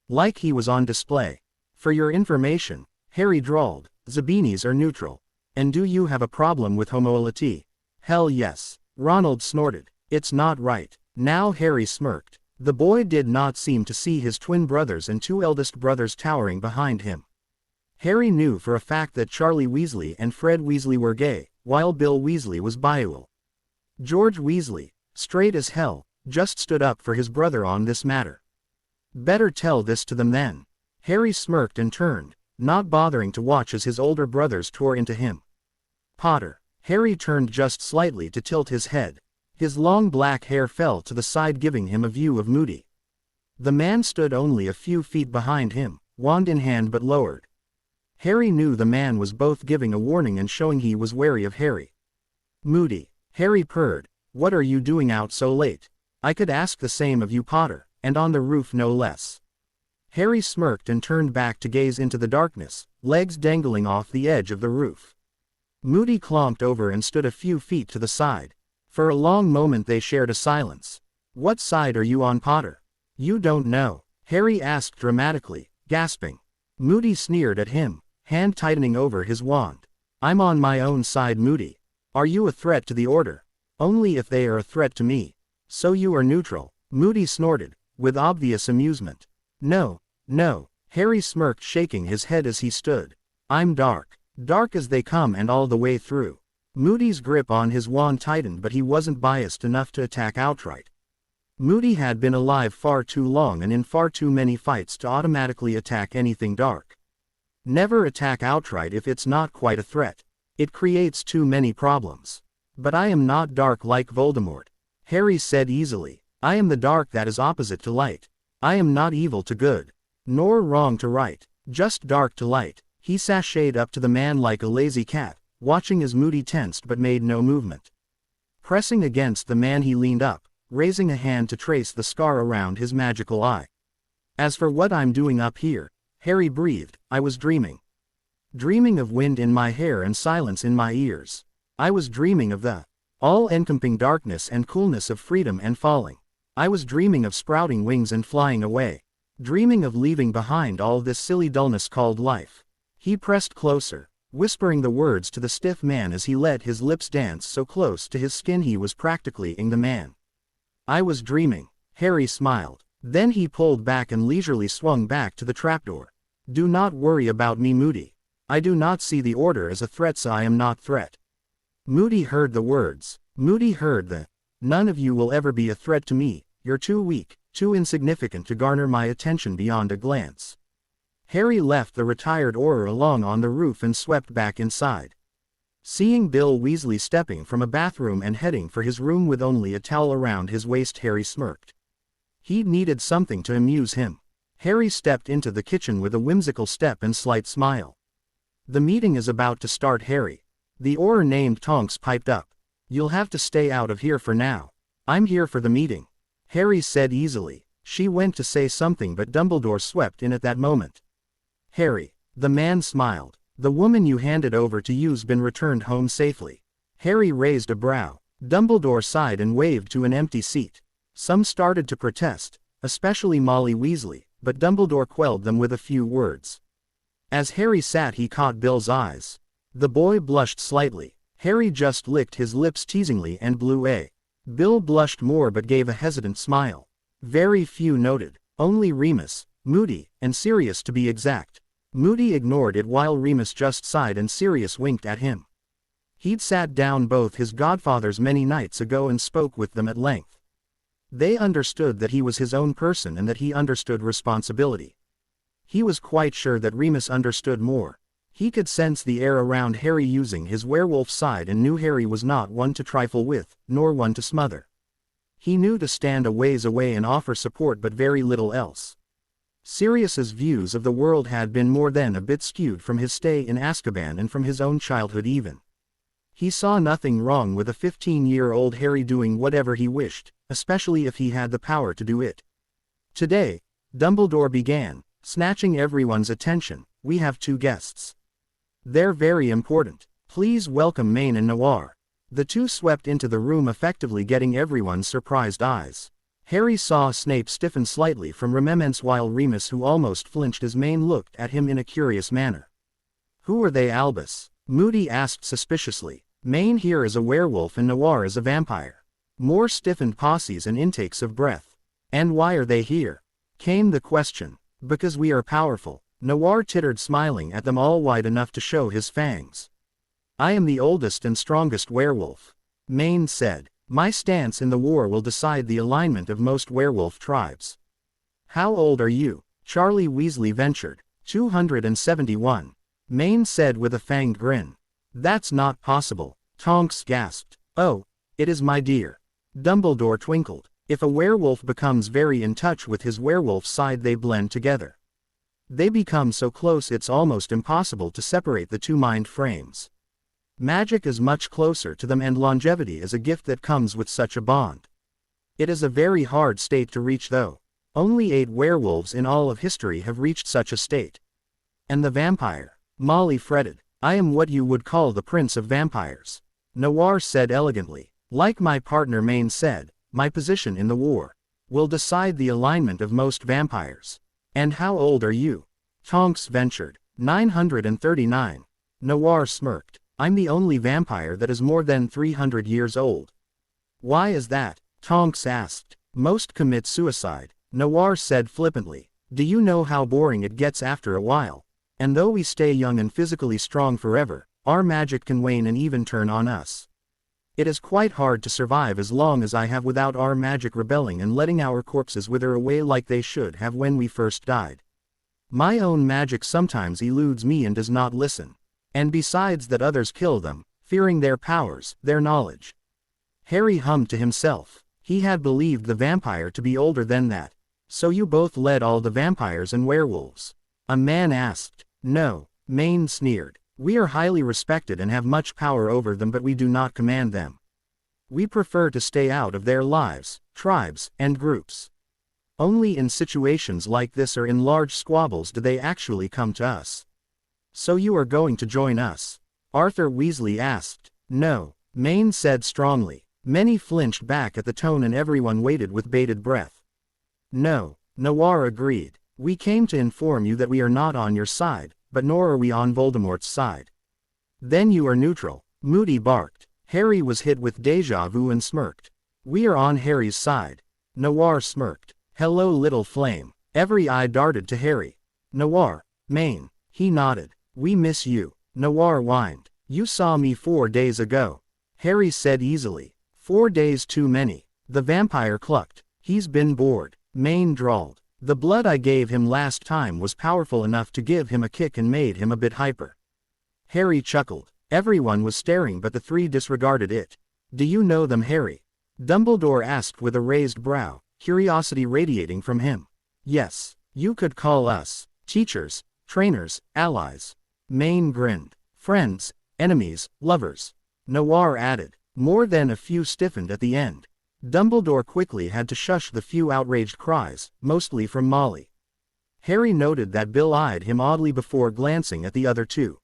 Like he was on display. For your information, Harry drawled, Zabinis are neutral. And do you have a problem with homoeity? Hell yes. Ronald snorted. It's not right. Now Harry smirked. The boy did not seem to see his twin brothers and 2 eldest brothers towering behind him. Harry knew for a fact that Charlie Weasley and Fred Weasley were gay, while Bill Weasley was bisexual. George Weasley, straight as hell, just stood up for his brother on this matter. Better tell this to them then. Harry smirked and turned, not bothering to watch as his older brothers tore into him. Potter. Harry turned just slightly to tilt his head. His long black hair fell to the side, giving him a view of Moody. The man stood only a few feet behind him, wand in hand but lowered. Harry knew the man was both giving a warning and showing he was wary of Harry. Moody. Harry purred. What are you doing out so late? I could ask the same of you, Potter, and on the roof no less. Harry smirked and turned back to gaze into the darkness, legs dangling off the edge of the roof. Moody clomped over and stood a few feet to the side. For a long moment they shared a silence. What side are you on, Potter? You don't know, Harry asked dramatically, gasping. Moody sneered at him, hand tightening over his wand. I'm on my own side, Moody. Are you a threat to the Order? Only if they are a threat to me. So you are neutral, Moody snorted, with obvious amusement. No, no, Harry smirked, shaking his head as he stood. I'm dark. Dark as they come and all the way through. Moody's grip on his wand tightened, but he wasn't biased enough to attack outright. Moody had been alive far too long and in far too many fights to automatically attack anything dark. Never attack outright if it's not quite a threat. It creates too many problems. But I am not dark like Voldemort, Harry said easily. I am the dark that is opposite to light. I am not evil to good, nor wrong to right, just dark to light. He sashayed up to the man like a lazy cat, watching as Moody tensed but made no movement. Pressing against the man he leaned up, raising a hand to trace the scar around his magical eye. As for what I'm doing up here, Harry breathed, I was dreaming. Dreaming of wind in my hair and silence in my ears. I was dreaming of the all-encompassing darkness and coolness of freedom and falling. I was dreaming of sprouting wings and flying away. dreaming of leaving behind all this silly dullness called life. He pressed closer, whispering the words to the stiff man as he let his lips dance so close to his skin he was practically ing the man. I was dreaming. Harry smiled. Then he pulled back and leisurely swung back to the trapdoor. Do not worry about me, Moody. I do not see the order as a threat, so I am not threat. Moody heard the words. Moody heard the, none of you will ever be a threat to me, you're too weak, too insignificant to garner my attention beyond a glance. Harry left the retired Auror along on the roof and swept back inside. Seeing Bill Weasley stepping from a bathroom and heading for his room with only a towel around his waist, Harry smirked. He needed something to amuse him. Harry stepped into the kitchen with a whimsical step and slight smile. The meeting is about to start, Harry. The Auror named Tonks piped up. You'll have to stay out of here for now. I'm here for the meeting, Harry said easily. She went to say something but Dumbledore swept in at that moment. Harry, the man smiled. The woman you handed over to you's been returned home safely. Harry raised a brow. Dumbledore sighed and waved to an empty seat. Some started to protest, especially Molly Weasley, but Dumbledore quelled them with a few words. As Harry sat, he caught Bill's eyes. The boy blushed slightly. Harry just licked his lips teasingly and blew a. Bill blushed more but gave a hesitant smile. Very few noted. Only Remus, Moody, and Sirius to be exact. Moody ignored it while Remus just sighed and Sirius winked at him. He'd sat down both his godfathers many nights ago and spoke with them at length. They understood that he was his own person and that he understood responsibility. He was quite sure that Remus understood more. He could sense the air around Harry using his werewolf side and knew Harry was not one to trifle with, nor one to smother. He knew to stand a ways away and offer support but very little else. Sirius's views of the world had been more than a bit skewed from his stay in Azkaban and from his own childhood even. He saw nothing wrong with a 15-year-old Harry doing whatever he wished, especially if he had the power to do it. Today, Dumbledore began, snatching everyone's attention. We have two guests. They're very important. Please welcome Maine and Noir. The two swept into the room, effectively getting everyone's surprised eyes. Harry saw Snape stiffen slightly from remembrance while Remus, who almost flinched as Maine looked at him in a curious manner. Who are they, Albus? Moody asked suspiciously. Maine here is a werewolf and Noir is a vampire. More stiffened posses and intakes of breath. And why are they here? Came the question. Because we are powerful. Noir tittered, smiling at them all wide enough to show his fangs. I am the oldest and strongest werewolf, Maine said. My stance in the war will decide the alignment of most werewolf tribes. How old are you? Charlie Weasley ventured. 271. Maine said with a fanged grin. That's not possible, Tonks gasped. Oh, it is, my dear. Dumbledore twinkled. If a werewolf becomes very in touch with his werewolf side, they blend together. They become so close it's almost impossible to separate the two mind frames. Magic is much closer to them and longevity is a gift that comes with such a bond. It is a very hard state to reach though. Only 8 werewolves in all of history have reached such a state. And the vampire? Molly fretted. I am what you would call the prince of vampires. Noir said elegantly. Like my partner Maine said, my position in the war will decide the alignment of most vampires. And how old are you? Tonks ventured. 939. Noir smirked. I'm the only vampire that is more than 300 years old. Why is that? Tonks asked. Most commit suicide, Noir said flippantly. Do you know how boring it gets after a while? And though we stay young and physically strong forever, our magic can wane and even turn on us. It is quite hard to survive as long as I have without our magic rebelling and letting our corpses wither away like they should have when we first died. My own magic sometimes eludes me and does not listen. And besides that, others kill them, fearing their powers, their knowledge. Harry hummed to himself. He had believed the vampire to be older than that. So you both led all the vampires and werewolves? A man asked. No, Maine sneered. We are highly respected and have much power over them, but we do not command them. We prefer to stay out of their lives, tribes, and groups. Only in situations like this or in large squabbles do they actually come to us. So you are going to join us? Arthur Weasley asked. No, Maine said strongly. Many flinched back at the tone and everyone waited with bated breath. No, Noir agreed. We came to inform you that we are not on your side, but nor are we on Voldemort's side. Then you are neutral, Moody barked. Harry was hit with déjà vu and smirked. We are on Harry's side. Noir smirked. Hello little flame. Every eye darted to Harry. Noir, Maine. He nodded. We miss you. Noir whined. You saw me 4 days ago. Harry said easily. 4 days too many. The vampire clucked. He's been bored. Maine drawled. The blood I gave him last time was powerful enough to give him a kick and made him a bit hyper. Harry chuckled. Everyone was staring but the three disregarded it. Do you know them, Harry? Dumbledore asked with a raised brow, curiosity radiating from him. Yes, you could call us teachers, trainers, allies. Maine grinned. Friends, enemies, lovers. Noir added. More than a few stiffened at the end. Dumbledore quickly had to shush the few outraged cries, mostly from Molly. Harry noted that Bill eyed him oddly before glancing at the other two.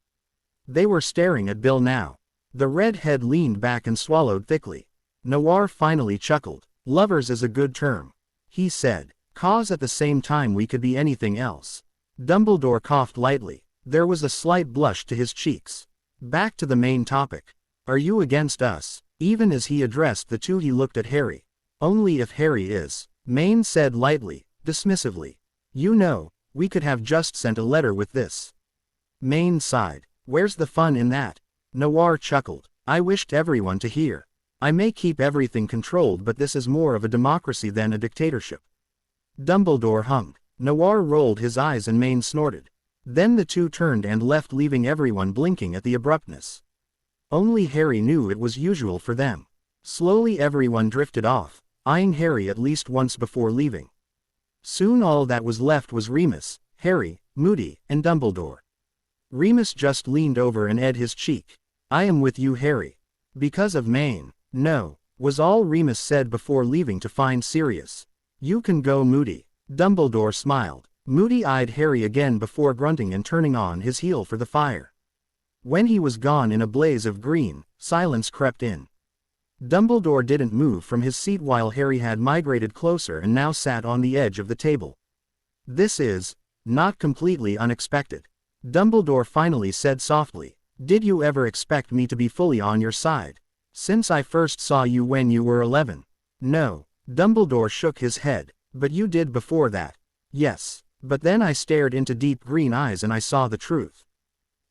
They were staring at Bill now. The redhead leaned back and swallowed thickly. Noir finally chuckled. Lovers is a good term. He said. 'Cause at the same time we could be anything else. Dumbledore coughed lightly. There was a slight blush to his cheeks. Back to the main topic. Are you against us? Even as he addressed the two he looked at Harry. Only if Harry is. Maine said lightly, dismissively. You know, we could have just sent a letter with this. Maine sighed. Where's the fun in that? Noir chuckled. I wished everyone to hear. I may keep everything controlled but this is more of a democracy than a dictatorship. Dumbledore hummed. Noir rolled his eyes and Maine snorted. Then the two turned and left, leaving everyone blinking at the abruptness. Only Harry knew it was usual for them. Slowly everyone drifted off, eyeing Harry at least once before leaving. Soon all that was left was Remus, Harry, Moody, and Dumbledore. Remus just leaned over and edged his cheek. I am with you, Harry. Because of Maine. No, was all Remus said before leaving to find Sirius. You can go, Moody. Dumbledore smiled. Moody eyed Harry again before grunting and turning on his heel for the fire. When he was gone in a blaze of green, silence crept in. Dumbledore didn't move from his seat while Harry had migrated closer and now sat on the edge of the table. This is not completely unexpected. Dumbledore finally said softly. Did you ever expect me to be fully on your side? Since I first saw you when you were 11. No. Dumbledore shook his head. But you did before that. Yes. But then I stared into deep green eyes and I saw the truth.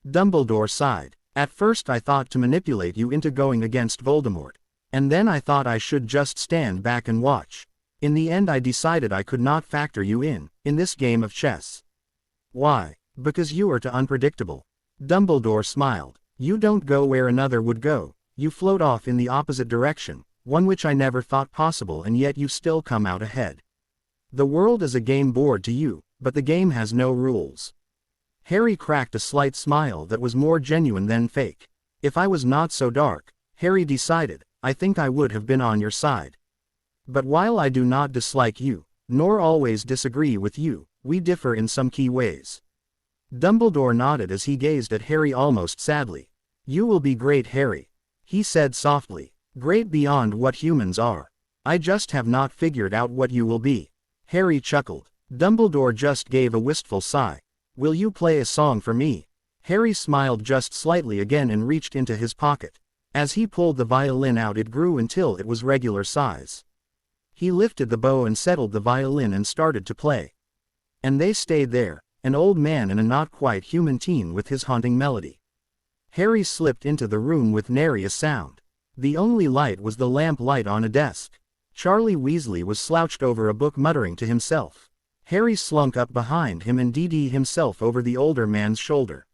Dumbledore sighed. At first I thought to manipulate you into going against Voldemort. And then I thought I should just stand back and watch. In the end I decided I could not factor you in this game of chess. Why? Because you are too unpredictable. Dumbledore smiled. You don't go where another would go, you float off in the opposite direction, one which I never thought possible, and yet you still come out ahead. The world is a game board to you, but the game has no rules. Harry cracked a slight smile that was more genuine than fake. If I was not so dark, Harry decided, I think I would have been on your side. But while I do not dislike you, nor always disagree with you, we differ in some key ways. Dumbledore nodded as he gazed at Harry almost sadly. You will be great, Harry. He said softly. Great beyond what humans are. I just have not figured out what you will be. Harry chuckled. Dumbledore just gave a wistful sigh. Will you play a song for me? Harry smiled just slightly again and reached into his pocket. As he pulled the violin out, it grew until it was regular size. He lifted the bow and settled the violin and started to play. And they stayed there, an old man and a not quite human teen with his haunting melody. Harry slipped into the room with nary a sound. The only light was the lamp light on a desk. Charlie Weasley was slouched over a book muttering to himself. Harry slunk up behind him and DD himself over the older man's shoulder.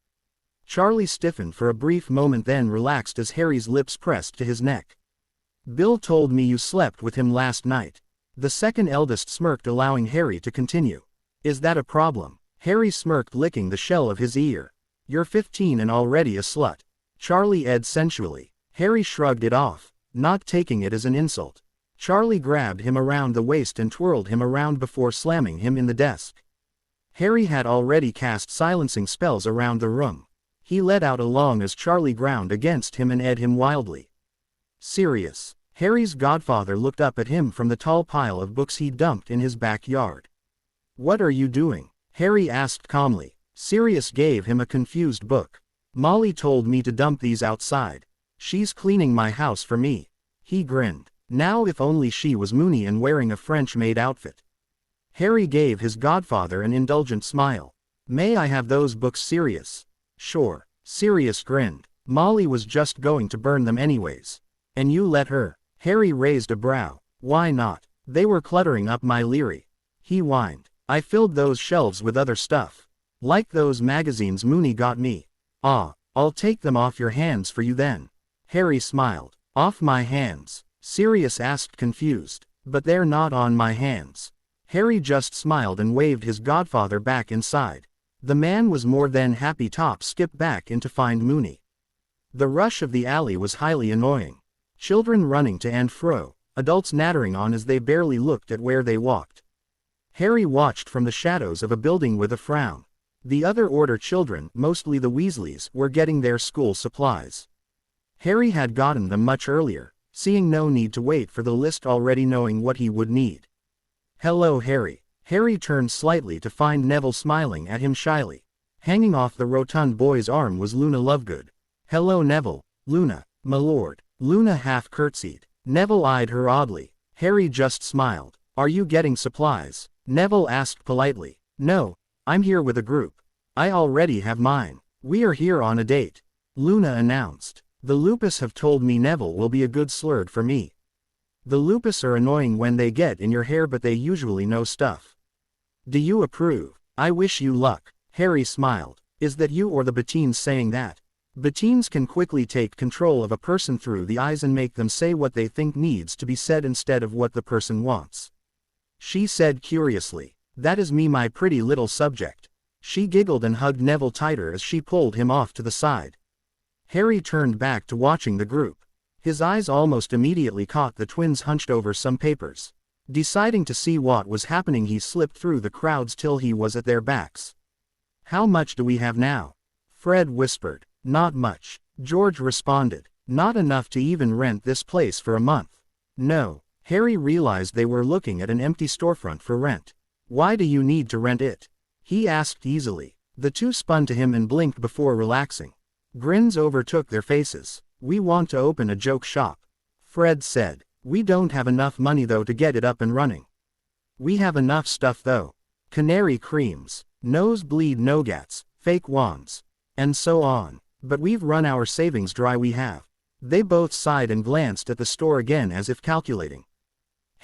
Charlie stiffened for a brief moment, then relaxed as Harry's lips pressed to his neck. Bill told me you slept with him last night. The second eldest smirked, allowing Harry to continue. Is that a problem? Harry smirked, licking the shell of his ear. You're 15 and already a slut. Charlie edged sensually. Harry shrugged it off, not taking it as an insult. Charlie grabbed him around the waist and twirled him around before slamming him in the desk. Harry had already cast silencing spells around the room. He let out a long as Charlie ground against him and edged him wildly. Sirius. Harry's godfather looked up at him from the tall pile of books he dumped in his backyard. What are you doing? Harry asked calmly. Sirius gave him a confused look. Molly told me to dump these outside. She's cleaning my house for me. He grinned. Now if only she was Moony and wearing a French-made outfit. Harry gave his godfather an indulgent smile. May I have those books, Sirius? Sure. Sirius grinned. Molly was just going to burn them anyways. And you let her? Harry raised a brow. Why not? They were cluttering up my library. He whined. I filled those shelves with other stuff. Like those magazines Moony got me. Ah, I'll take them off your hands for you then. Harry smiled. Off my hands? Sirius asked confused. But they're not on my hands. Harry just smiled and waved his godfather back inside. The man was more than happy to skip back in to find Moony. The rush of the alley was highly annoying. Children running to and fro, adults nattering on as they barely looked at where they walked. Harry watched from the shadows of a building with a frown. The other order children, mostly the Weasleys, were getting their school supplies. Harry had gotten them much earlier, seeing no need to wait for the list, already knowing what he would need. Hello, Harry. Harry turned slightly to find Neville smiling at him shyly. Hanging off the rotund boy's arm was Luna Lovegood. Hello, Neville. Luna. My lord. Luna half curtsied. Neville eyed her oddly. Harry just smiled. Are you getting supplies? Neville asked politely. No, I'm here with a group. I already have mine. We are here on a date. Luna announced. The Lupus have told me Neville will be a good slurred for me. The Lupus are annoying when they get in your hair, but they usually know stuff. Do you approve? I wish you luck. Harry smiled. Is that you or the Bettines saying that? Bettines can quickly take control of a person through the eyes and make them say what they think needs to be said instead of what the person wants. She said curiously. That is me, my pretty little subject. She giggled and hugged Neville tighter as she pulled him off to the side. Harry turned back to watching the group. His eyes almost immediately caught the twins hunched over some papers. Deciding to see what was happening, he slipped through the crowds till he was at their backs. How much do we have now? Fred whispered. Not much. George responded. Not enough to even rent this place for a month. No. Harry realized they were looking at an empty storefront for rent. Why do you need to rent it? He asked easily. The two spun to him and blinked before relaxing. Grins overtook their faces. We want to open a joke shop. Fred said. We don't have enough money though to get it up and running. We have enough stuff though. Canary creams, nosebleed nougats, fake wands, and so on. But we've run our savings dry, we have. They both sighed and glanced at the store again as if calculating.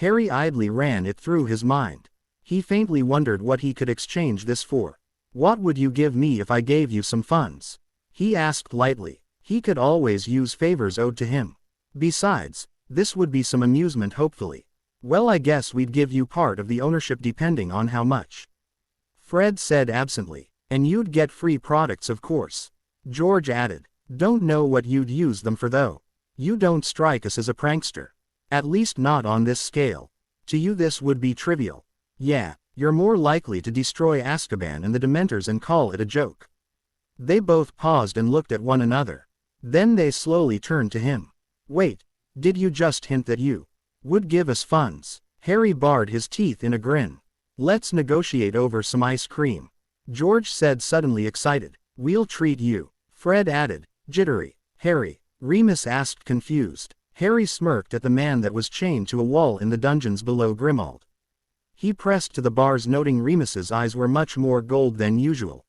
Harry idly ran it through his mind. He faintly wondered what he could exchange this for. What would you give me if I gave you some funds? He asked lightly. He could always use favors owed to him. Besides, this would be some amusement hopefully. Well, I guess we'd give you part of the ownership depending on how much. Fred said absently. And you'd get free products, of course. George added. Don't know what you'd use them for though. You don't strike us as a prankster. At least not on this scale. To you this would be trivial. Yeah, you're more likely to destroy Azkaban and the Dementors and call it a joke. They both paused and looked at one another. Then they slowly turned to him. Wait, did you just hint that you would give us funds? Harry bared his teeth in a grin. Let's negotiate over some ice cream. George said suddenly excited. We'll treat you. Fred added, jittery. Harry, Remus asked confused. Harry smirked at the man that was chained to a wall in the dungeons below Grimmauld. He pressed to the bars, noting Remus's eyes were much more gold than usual.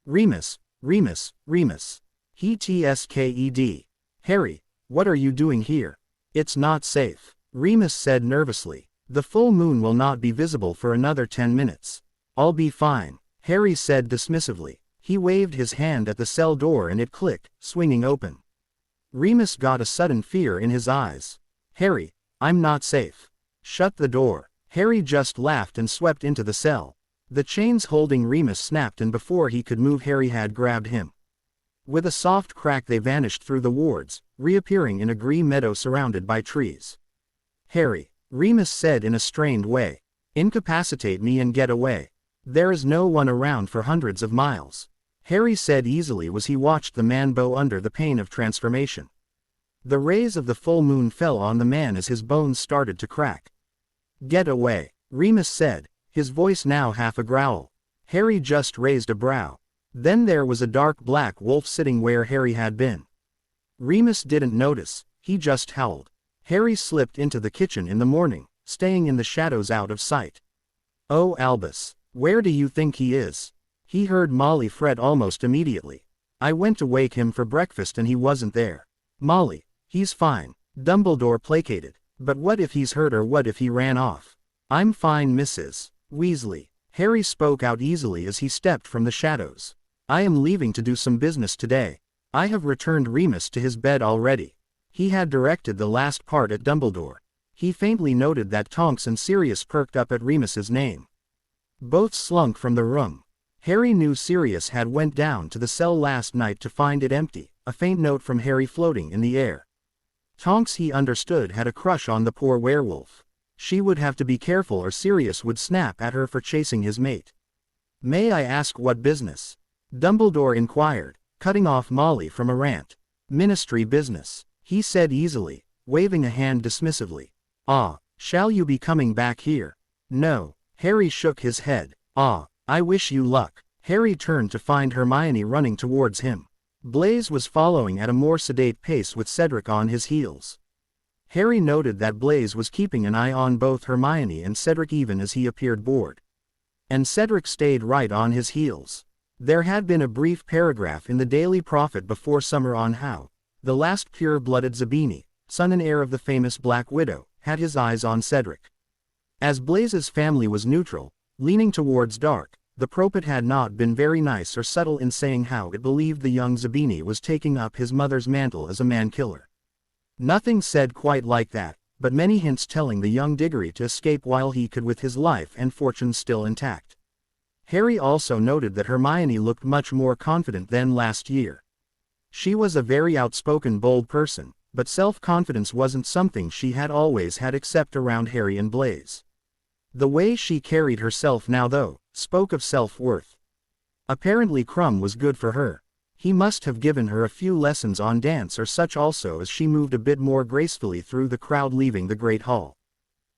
Remus, Remus, Remus. He tsked. Harry, what are you doing here? It's not safe. Remus said nervously. The full moon will not be visible for another 10 minutes. I'll be fine, Harry said dismissively. He waved his hand at the cell door and it clicked, swinging open. Remus got a sudden fear in his eyes. Harry, I'm not safe. Shut the door. Harry just laughed and swept into the cell. The chains holding Remus snapped and before he could move Harry had grabbed him. With a soft crack they vanished through the wards, reappearing in a green meadow surrounded by trees. Harry, Remus said in a strained way. Incapacitate me and get away. There is no one around for hundreds of miles. Harry said easily as he watched the man bow under the pain of transformation. The rays of the full moon fell on the man as his bones started to crack. Get away, Remus said, his voice now half a growl. Harry just raised a brow. Then there was a dark black wolf sitting where Harry had been. Remus didn't notice, he just howled. Harry slipped into the kitchen in the morning, staying in the shadows out of sight. "Oh Albus, where do you think he is?" he heard Molly fret almost immediately. "I went to wake him for breakfast and he wasn't there." "Molly, he's fine," Dumbledore placated. "But what if he's hurt or what if he ran off?" "I'm fine, Mrs. Weasley." Harry spoke out easily as he stepped from the shadows. "I am leaving to do some business today. I have returned Remus to his bed already." He had directed the last part at Dumbledore. He faintly noted that Tonks and Sirius perked up at Remus's name. Both slunk from the room. Harry knew Sirius had went down to the cell last night to find it empty, a faint note from Harry floating in the air. Tonks, he understood, had a crush on the poor werewolf. She would have to be careful or Sirius would snap at her for chasing his mate. "May I ask what business?" Dumbledore inquired, cutting off Molly from a rant. "Ministry business," he said easily, waving a hand dismissively. "Ah, shall you be coming back here?" "No." Harry shook his head. "Ah, I wish you luck." Harry turned to find Hermione running towards him. Blaise was following at a more sedate pace with Cedric on his heels. Harry noted that Blaise was keeping an eye on both Hermione and Cedric even as he appeared bored. And Cedric stayed right on his heels. There had been a brief paragraph in the Daily Prophet before summer on how the last pure-blooded Zabini, son and heir of the famous Black Widow, had his eyes on Cedric. As Blaise's family was neutral, leaning towards dark, the prophet had not been very nice or subtle in saying how it believed the young Zabini was taking up his mother's mantle as a man-killer. Nothing said quite like that, but many hints telling the young Diggory to escape while he could with his life and fortune still intact. Harry also noted that Hermione looked much more confident than last year. She was a very outspoken, bold person, but self-confidence wasn't something she had always had except around Harry and Blaise. The way she carried herself now, though, spoke of self-worth. Apparently Crumb was good for her. He must have given her a few lessons on dance or such also as she moved a bit more gracefully through the crowd leaving the Great Hall.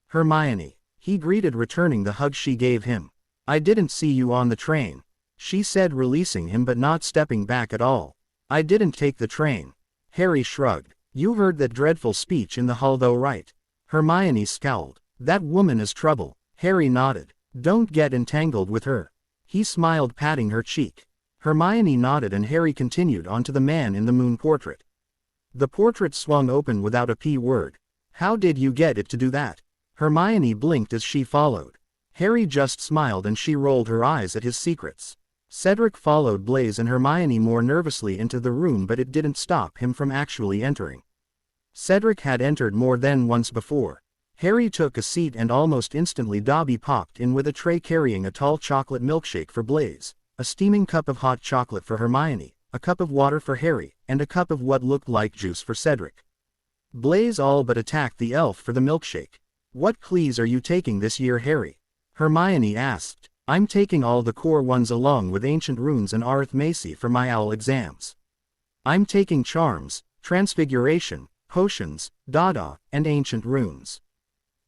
"Hermione," he greeted, returning the hug she gave him. "I didn't see you on the train," she said, releasing him but not stepping back at all. "I didn't take the train." Harry shrugged. "You heard that dreadful speech in the hall though, right?" Hermione scowled. "That woman is trouble." Harry nodded. "Don't get entangled with her." He smiled, patting her cheek. Hermione nodded and Harry continued on to the man in the moon portrait. The portrait swung open without a p-word. "How did you get it to do that?" Hermione blinked as she followed. Harry just smiled and she rolled her eyes at his secrets. Cedric followed Blaise and Hermione more nervously into the room, but it didn't stop him from actually entering. Cedric had entered more than once before. Harry took a seat and almost instantly Dobby popped in with a tray carrying a tall chocolate milkshake for Blaise, a steaming cup of hot chocolate for Hermione, a cup of water for Harry, and a cup of what looked like juice for Cedric. Blaise all but attacked the elf for the milkshake. "What please are you taking this year, Harry?" Hermione asked. "I'm taking all the core ones along with ancient runes and arithmancy for my owl exams. I'm taking charms, transfiguration, potions, dada, and ancient runes."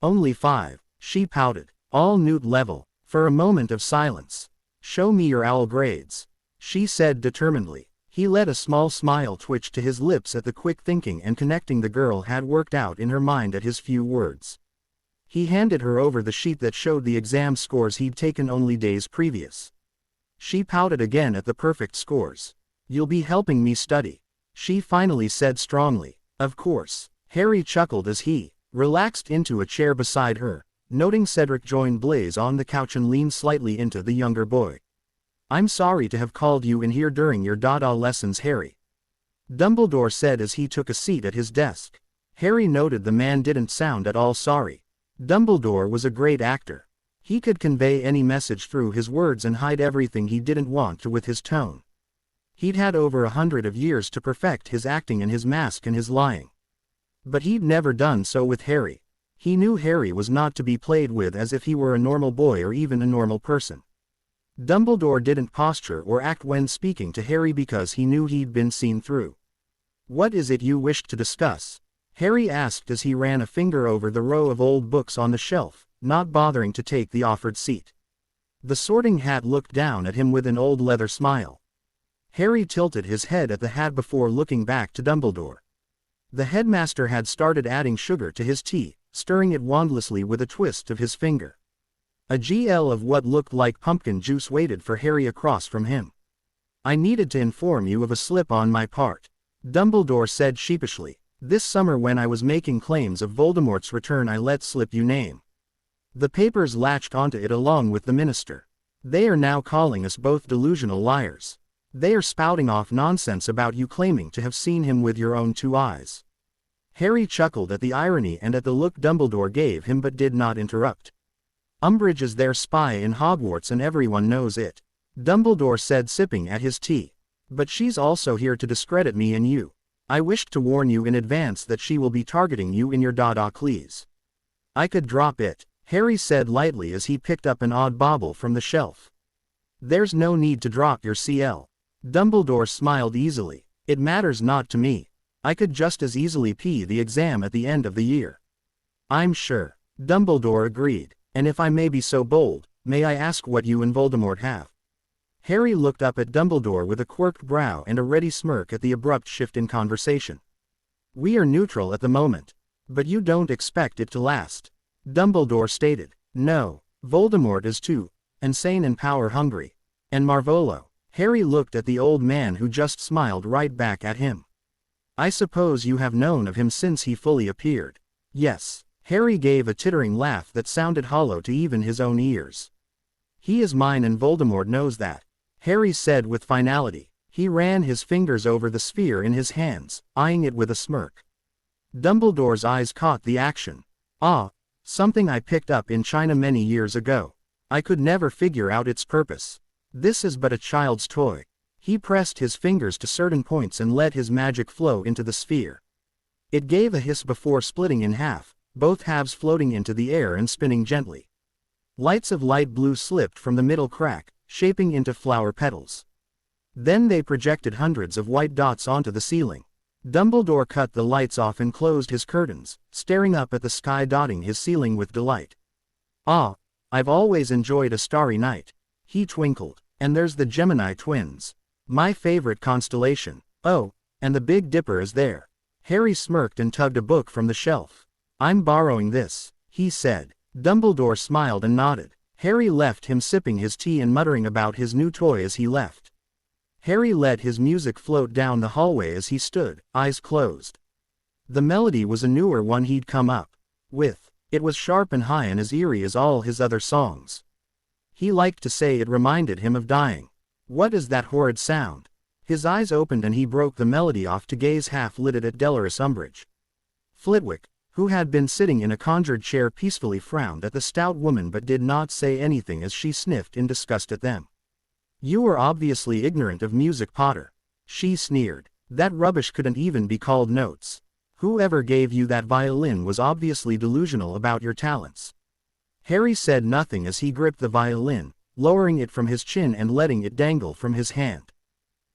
"Only 5, she pouted. "All newt level." For a moment of silence. "Show me your owl grades," she said determinedly. He let a small smile twitch to his lips at the quick thinking and connecting the girl had worked out in her mind at his few words. He handed her over the sheet that showed the exam scores he'd taken only days previous. She pouted again at the perfect scores. "You'll be helping me study," she finally said strongly. "Of course." Harry chuckled as he relaxed into a chair beside her, noting Cedric joined Blaise on the couch and leaned slightly into the younger boy. "I'm sorry to have called you in here during your Dada lessons, Harry," Dumbledore said as he took a seat at his desk. Harry noted the man didn't sound at all sorry. Dumbledore was a great actor. He could convey any message through his words and hide everything he didn't want to with his tone. He'd had over 100 of years to perfect his acting and his mask and his lying. But he'd never done so with Harry. He knew Harry was not to be played with as if he were a normal boy or even a normal person. Dumbledore didn't posture or act when speaking to Harry because he knew he'd been seen through. "What is it you wished to discuss?" Harry asked as he ran a finger over the row of old books on the shelf, not bothering to take the offered seat. The Sorting Hat looked down at him with an old leather smile. Harry tilted his head at the hat before looking back to Dumbledore. The headmaster had started adding sugar to his tea, stirring it wandlessly with a twist of his finger. A GL of what looked like pumpkin juice waited for Harry across from him. "I needed to inform you of a slip on my part," Dumbledore said sheepishly. "This summer when I was making claims of Voldemort's return I let slip your name. The papers latched onto it along with the minister. They are now calling us both delusional liars. They are spouting off nonsense about you claiming to have seen him with your own 2 eyes." Harry chuckled at the irony and at the look Dumbledore gave him but did not interrupt. "Umbridge is their spy in Hogwarts and everyone knows it," Dumbledore said sipping at his tea. "But she's also here to discredit me and you. I wished to warn you in advance that she will be targeting you in your Dada Cleese." "I could drop it," Harry said lightly as he picked up an odd bauble from the shelf. "There's no need to drop your CL." Dumbledore smiled easily. "It matters not to me. I could just as easily pee the exam at the end of the year." "I'm sure," Dumbledore agreed. "And if I may be so bold, may I ask what you and Voldemort have?" Harry looked up at Dumbledore with a quirked brow and a ready smirk at the abrupt shift in conversation. "We are neutral at the moment. But you don't expect it to last," Dumbledore stated. "No, Voldemort is too insane and power-hungry. And Marvolo." Harry looked at the old man who just smiled right back at him. "I suppose you have known of him since he fully appeared." "Yes." Harry gave a tittering laugh that sounded hollow to even his own ears. "He is mine and Voldemort knows that," Harry said with finality. He ran his fingers over the sphere in his hands, eyeing it with a smirk. Dumbledore's eyes caught the action. "Ah, something I picked up in China many years ago. I could never figure out its purpose. This is but a child's toy." He pressed his fingers to certain points and let his magic flow into the sphere. It gave a hiss before splitting in half, both halves floating into the air and spinning gently. Lights of light blue slipped from the middle crack, shaping into flower petals. Then they projected hundreds of white dots onto the ceiling. Dumbledore cut the lights off and closed his curtains, staring up at the sky dotting his ceiling with delight. "Ah, I've always enjoyed a starry night," he twinkled. "And there's the Gemini twins. My favorite constellation. Oh, and the Big Dipper is there." Harry smirked and tugged a book from the shelf. "I'm borrowing this," he said. Dumbledore smiled and nodded. Harry left him sipping his tea and muttering about his new toy as he left. Harry let his music float down the hallway as he stood, eyes closed. The melody was a newer one he'd come up with. It was sharp and high and as eerie as all his other songs. He liked to say it reminded him of dying. "What is that horrid sound?" His eyes opened and he broke the melody off to gaze half-lidded at Dolorous Umbridge. Flitwick, who had been sitting in a conjured chair peacefully frowned at the stout woman but did not say anything as she sniffed in disgust at them. "You are obviously ignorant of music, Potter," she sneered. "That rubbish couldn't even be called notes. Whoever gave you that violin was obviously delusional about your talents." Harry said nothing as he gripped the violin, lowering it from his chin and letting it dangle from his hand.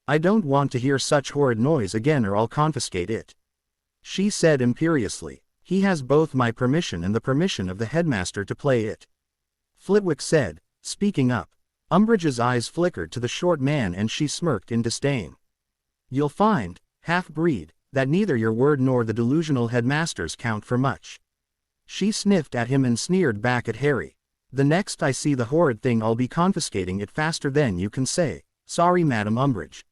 "I don't want to hear such horrid noise again or I'll confiscate it," she said imperiously. "He has both my permission and the permission of the headmaster to play it," Flitwick said, speaking up. Umbridge's eyes flickered to the short man and she smirked in disdain. "You'll find, half-breed, that neither your word nor the delusional headmaster's count for much." She sniffed at him and sneered back at Harry. "The next I see the horrid thing I'll be confiscating it faster than you can say, 'Sorry, Madam Umbridge.'"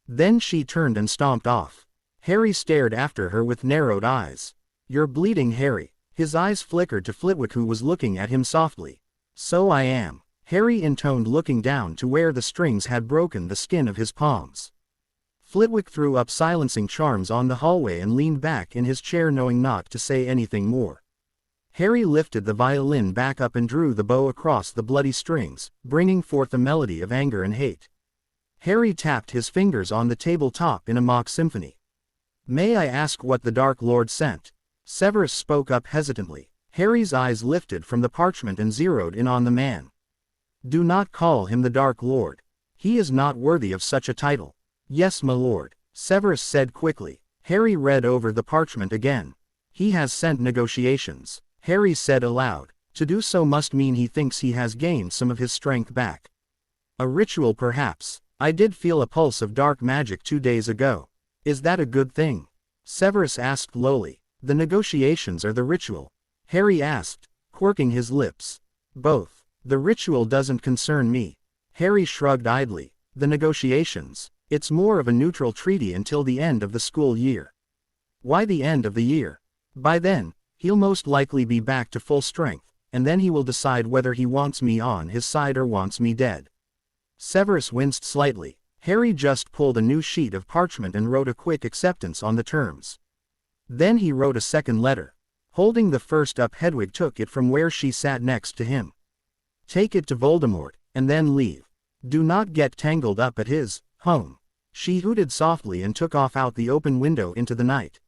Then she turned and stomped off. Harry stared after her with narrowed eyes. "You're bleeding, Harry." His eyes flickered to Flitwick who was looking at him softly. "So I am," Harry intoned looking down to where the strings had broken the skin of his palms. Flitwick threw up silencing charms on the hallway and leaned back in his chair knowing not to say anything more. Harry lifted the violin back up and drew the bow across the bloody strings, bringing forth a melody of anger and hate. Harry tapped his fingers on the tabletop in a mock symphony. "May I ask what the Dark Lord sent?" Severus spoke up hesitantly. Harry's eyes lifted from the parchment and zeroed in on the man. "Do not call him the Dark Lord. He is not worthy of such a title." "Yes, my lord," Severus said quickly. Harry read over the parchment again. "He has sent negotiations," Harry said aloud. To do so must mean he thinks he has gained some of his strength back. A ritual perhaps. I did feel a pulse of dark magic 2 days ago. Is that a good thing? Severus asked lowly. The negotiations or the ritual? Harry asked, quirking his lips. Both. The ritual doesn't concern me. Harry shrugged idly. The negotiations? It's more of a neutral treaty until the end of the school year. Why the end of the year? By then, he'll most likely be back to full strength, and then he will decide whether he wants me on his side or wants me dead. Severus winced slightly. Harry just pulled a new sheet of parchment and wrote a quick acceptance on the terms. Then he wrote a second letter. Holding the first up, Hedwig took it from where she sat next to him. Take it to Voldemort, and then leave. Do not get tangled up at his home. She hooted softly and took off out the open window into the night.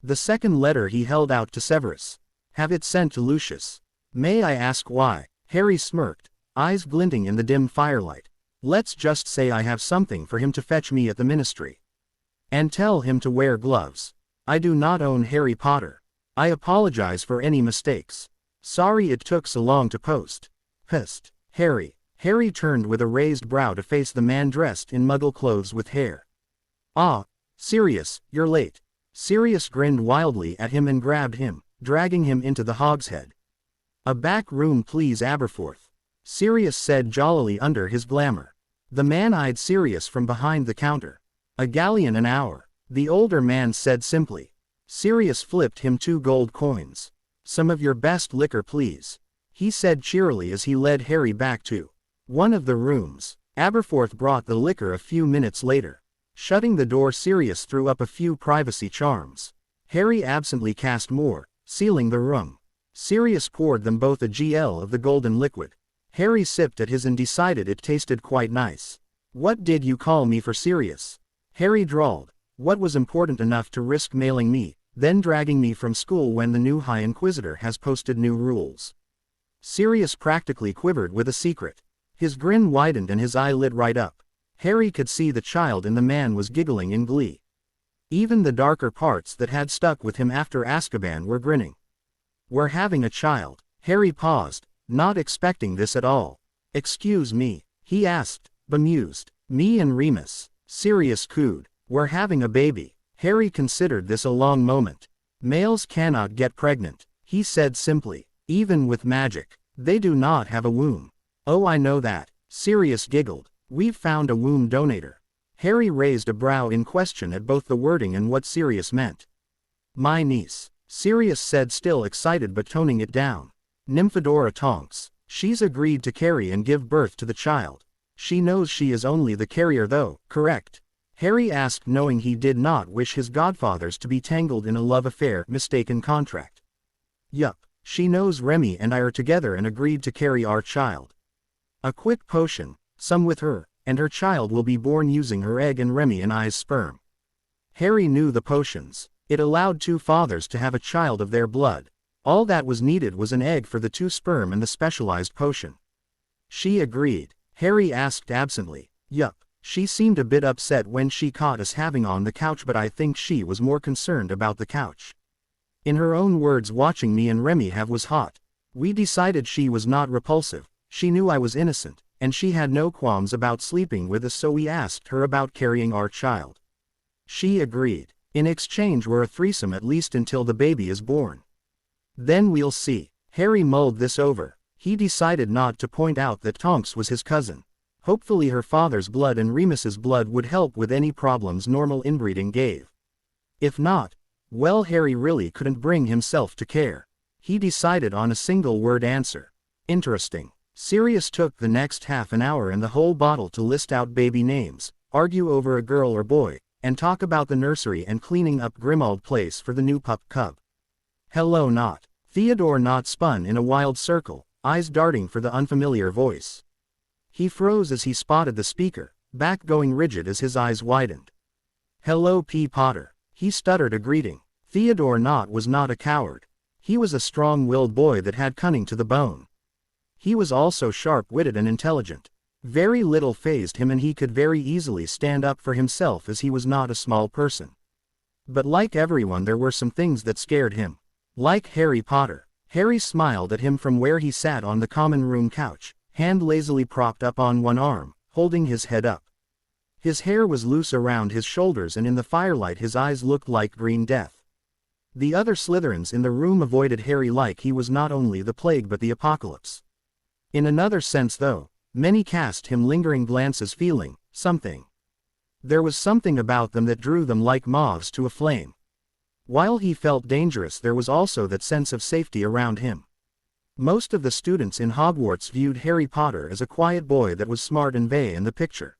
The second letter he held out to Severus. Have it sent to Lucius. May I ask why? Harry smirked, eyes glinting in the dim firelight. Let's just say I have something for him to fetch me at the ministry. And tell him to wear gloves. I do not own Harry Potter. I apologize for any mistakes. Sorry it took so long to post. Psst, Harry. Harry turned with a raised brow to face the man dressed in muggle clothes with hair. Ah, Sirius, you're late. Sirius grinned wildly at him and grabbed him, dragging him into the hogshead. A back room please, Aberforth. Sirius said jollily under his glamour. The man eyed Sirius from behind the counter. A galleon an hour, the older man said simply. Sirius flipped him 2 gold coins. Some of your best liquor please, he said cheerily as he led Harry back to one of the rooms. Aberforth brought the liquor a few minutes later. Shutting the door, Sirius threw up a few privacy charms. Harry absently cast more, sealing the room. Sirius poured them both a GL of the golden liquid. Harry sipped at his and decided it tasted quite nice. What did you call me for, Sirius? Harry drawled. What was important enough to risk mailing me, then dragging me from school when the new High Inquisitor has posted new rules? Sirius practically quivered with a secret. His grin widened and his eye lit right up. Harry could see the child in the man was giggling in glee. Even the darker parts that had stuck with him after Azkaban were grinning. We're having a child. Harry paused, not expecting this at all. Excuse me, he asked, bemused. Me and Remus. Sirius cooed. We're having a baby. Harry considered this a long moment. Males cannot get pregnant, he said simply. Even with magic, they do not have a womb. Oh, I know that. Sirius giggled. We've found a womb donator. Harry raised a brow in question at both the wording and what Sirius meant. My niece, Sirius said, still excited but toning it down. Nymphadora Tonks. She's agreed to carry and give birth to the child. She knows she is only the carrier though, correct? Harry asked, knowing he did not wish his godfathers to be tangled in a love affair, mistaken contract. Yup, she knows Remy and I are together and agreed to carry our child. A quick potion, some with her, and her child will be born using her egg and Remy and I's sperm. Harry knew the potions. It allowed 2 fathers to have a child of their blood. All that was needed was an egg for the 2 sperm and the specialized potion. She agreed. Harry asked absently. Yup, she seemed a bit upset when she caught us having on the couch, but I think she was more concerned about the couch. In her own words, watching me and Remy have was hot. We decided she was not repulsive, she knew I was innocent, and she had no qualms about sleeping with us, so we asked her about carrying our child. She agreed. In exchange we're a threesome at least until the baby is born. Then we'll see. Harry mulled this over. He decided not to point out that Tonks was his cousin. Hopefully her father's blood and Remus's blood would help with any problems normal inbreeding gave. If not, well, Harry really couldn't bring himself to care. He decided on a single word answer. Interesting. Sirius took the next half an hour and the whole bottle to list out baby names, argue over a girl or boy, and talk about the nursery and cleaning up Grimmauld Place for the new pup cub. Hello, Not. Theodore Not spun in a wild circle, eyes darting for the unfamiliar voice. He froze as he spotted the speaker, back going rigid as his eyes widened. Hello, P. Potter. He stuttered a greeting. Theodore Not was not a coward. He was a strong-willed boy that had cunning to the bone. He was also sharp-witted and intelligent. Very little fazed him and he could very easily stand up for himself as he was not a small person. But like everyone, there were some things that scared him. Like Harry Potter. Harry smiled at him from where he sat on the common room couch, hand lazily propped up on one arm, holding his head up. His hair was loose around his shoulders and in the firelight his eyes looked like green death. The other Slytherins in the room avoided Harry like he was not only the plague but the apocalypse. In another sense though, many cast him lingering glances feeling something. There was something about them that drew them like moths to a flame. While he felt dangerous there was also that sense of safety around him. Most of the students in Hogwarts viewed Harry Potter as a quiet boy that was smart and vague in the picture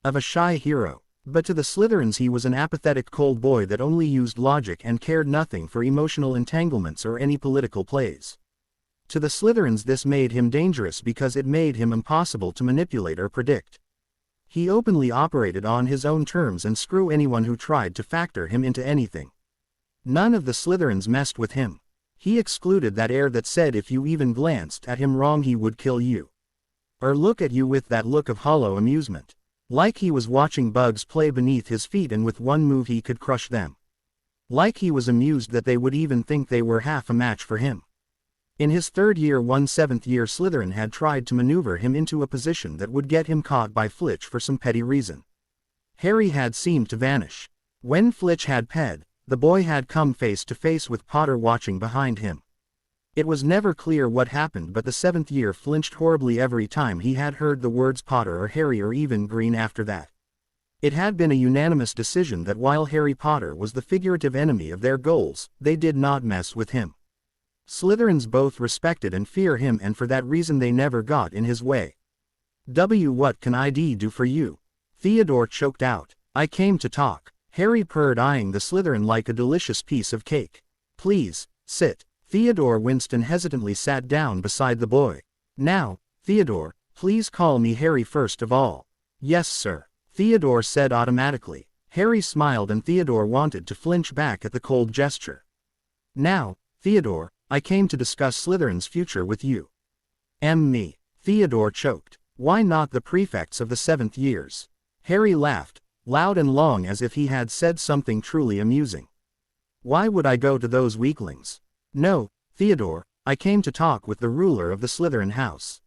of a shy hero, but to the Slytherins he was an apathetic cold boy that only used logic and cared nothing for emotional entanglements or any political plays. To the Slytherins this made him dangerous because it made him impossible to manipulate or predict. He openly operated on his own terms and screw anyone who tried to factor him into anything. None of the Slytherins messed with him. He excluded that air that said if you even glanced at him wrong he would kill you. Or look at you with that look of hollow amusement. Like he was watching bugs play beneath his feet and with one move he could crush them. Like he was amused that they would even think they were half a match for him. In his third year one seventh-year Slytherin had tried to maneuver him into a position that would get him caught by Flitch for some petty reason. Harry had seemed to vanish. When Flitch had ped, the boy had come face to face with Potter watching behind him. It was never clear what happened but the seventh year flinched horribly every time he had heard the words Potter or Harry or even Green after that. It had been a unanimous decision that while Harry Potter was the figurative enemy of their goals, they did not mess with him. Slytherins both respected and fear him and for that reason they never got in his way. What can I do for you? Theodore choked out. I came to talk. Harry purred eyeing the Slytherin like a delicious piece of cake. Please, sit. Theodore winced and hesitantly sat down beside the boy. Now, Theodore, please call me Harry first of all. Yes sir, Theodore said automatically. Harry smiled and Theodore wanted to flinch back at the cold gesture. Now, Theodore, I came to discuss Slytherin's future with you. Me. Theodore choked. Why not the prefects of the 7th years? Harry laughed, loud and long as if he had said something truly amusing. Why would I go to those weaklings? No, Theodore, I came to talk with the ruler of the Slytherin house.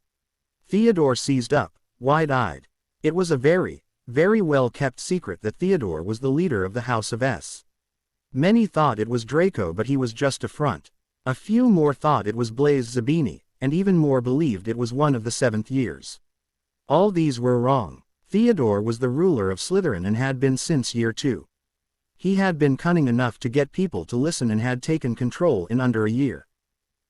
Theodore seized up, wide-eyed. It was a very, very well-kept secret that Theodore was the leader of the House of S. Many thought it was Draco but he was just a front. A few more thought it was Blaise Zabini, and even more believed it was one of the 7th years. All these were wrong. Theodore was the ruler of Slytherin and had been since year 2. He had been cunning enough to get people to listen and had taken control in under a year.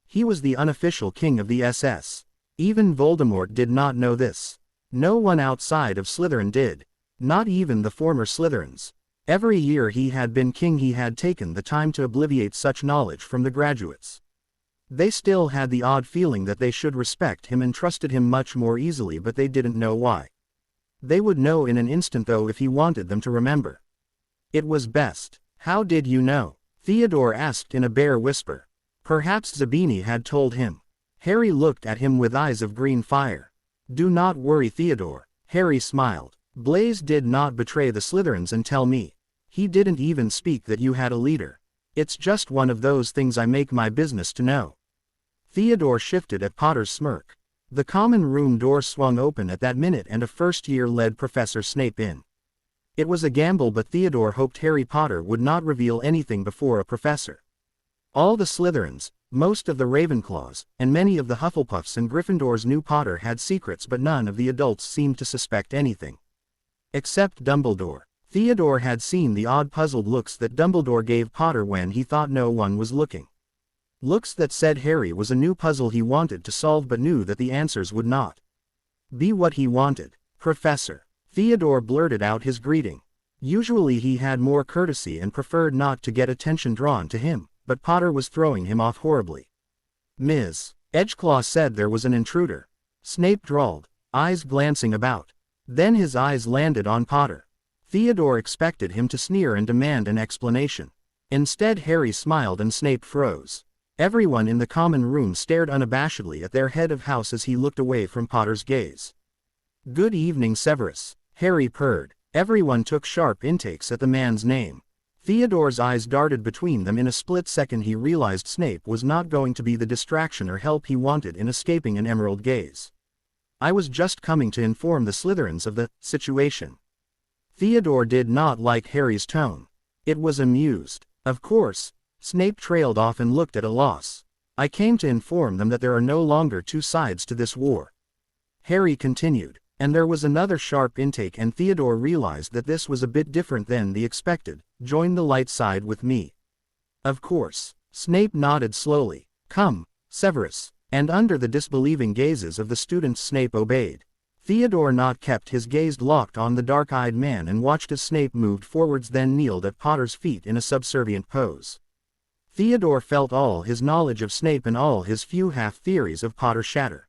He was the unofficial king of the SS. Even Voldemort did not know this. No one outside of Slytherin did. Not even the former Slytherins. Every year he had been king he had taken the time to obviate such knowledge from the graduates. They still had the odd feeling that they should respect him and trusted him much more easily but they didn't know why. They would know in an instant though if he wanted them to remember. It was best. How did you know? Theodore asked in a bare whisper. Perhaps Zabini had told him. Harry looked at him with eyes of green fire. Do not worry Theodore. Harry smiled. Blaise did not betray the Slytherins and tell me. He didn't even speak that you had a leader. It's just one of those things I make my business to know. Theodore shifted at Potter's smirk. The common room door swung open at that minute and a first-year led Professor Snape in. It was a gamble but Theodore hoped Harry Potter would not reveal anything before a professor. All the Slytherins, most of the Ravenclaws, and many of the Hufflepuffs and Gryffindors knew Potter had secrets but none of the adults seemed to suspect anything. Except Dumbledore. Theodore had seen the odd puzzled looks that Dumbledore gave Potter when he thought no one was looking. Looks that said Harry was a new puzzle he wanted to solve but knew that the answers would not be what he wanted. Professor. Theodore blurted out his greeting. Usually he had more courtesy and preferred not to get attention drawn to him, but Potter was throwing him off horribly. Ms. Edgeclaw said there was an intruder. Snape drawled, eyes glancing about. Then his eyes landed on Potter. Theodore expected him to sneer and demand an explanation. Instead Harry smiled and Snape froze. Everyone in the common room stared unabashedly at their head of house as he looked away from Potter's gaze. Good evening Severus. Harry purred. Everyone took sharp intakes at the man's name. Theodore's eyes darted between them. In a split second he realized Snape was not going to be the distraction or help he wanted in escaping an emerald gaze. I was just coming to inform the Slytherins of the situation. Theodore did not like Harry's tone. It was amused. Of course. Snape trailed off and looked at a loss. I came to inform them that there are no longer two sides to this war. Harry continued. And there was another sharp intake, and Theodore realized that this was a bit different than the expected. Join the light side with me. Of course. Snape nodded slowly. Come, Severus. And under the disbelieving gazes of the students Snape obeyed. Theodore not kept his gaze locked on the dark-eyed man and watched as Snape moved forwards, then kneeled at Potter's feet in a subservient pose. Theodore felt all his knowledge of Snape and all his few half-theories of Potter shatter.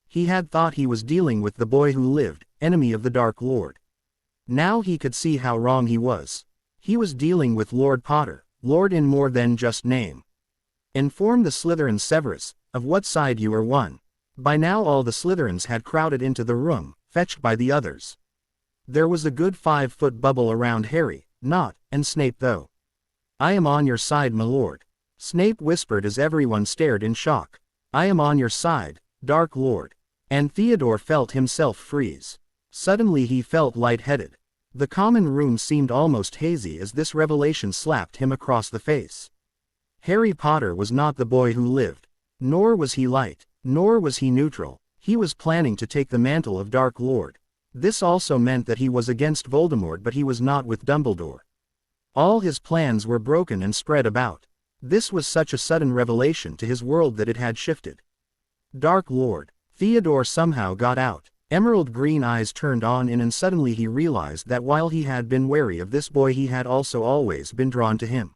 He had thought he was dealing with the boy who lived, enemy of the Dark Lord. Now he could see how wrong he was. He was dealing with Lord Potter, Lord in more than just name. Inform the Slytherins, Severus, of what side you are one. By now all the Slytherins had crowded into the room, fetched by the others. There was a good 5-foot bubble around Harry, and Snape though. I am on your side, my lord. Snape whispered as everyone stared in shock. I am on your side, Dark Lord. And Theodore felt himself freeze. Suddenly he felt lightheaded. The common room seemed almost hazy as this revelation slapped him across the face. Harry Potter was not the boy who lived. Nor was he light. Nor was he neutral. He was planning to take the mantle of Dark Lord. This also meant that he was against Voldemort, but he was not with Dumbledore. All his plans were broken and spread about. This was such a sudden revelation to his world that it had shifted. Dark Lord. Theodore somehow got out. Emerald green eyes turned on in, and suddenly he realized that while he had been wary of this boy, he had also always been drawn to him.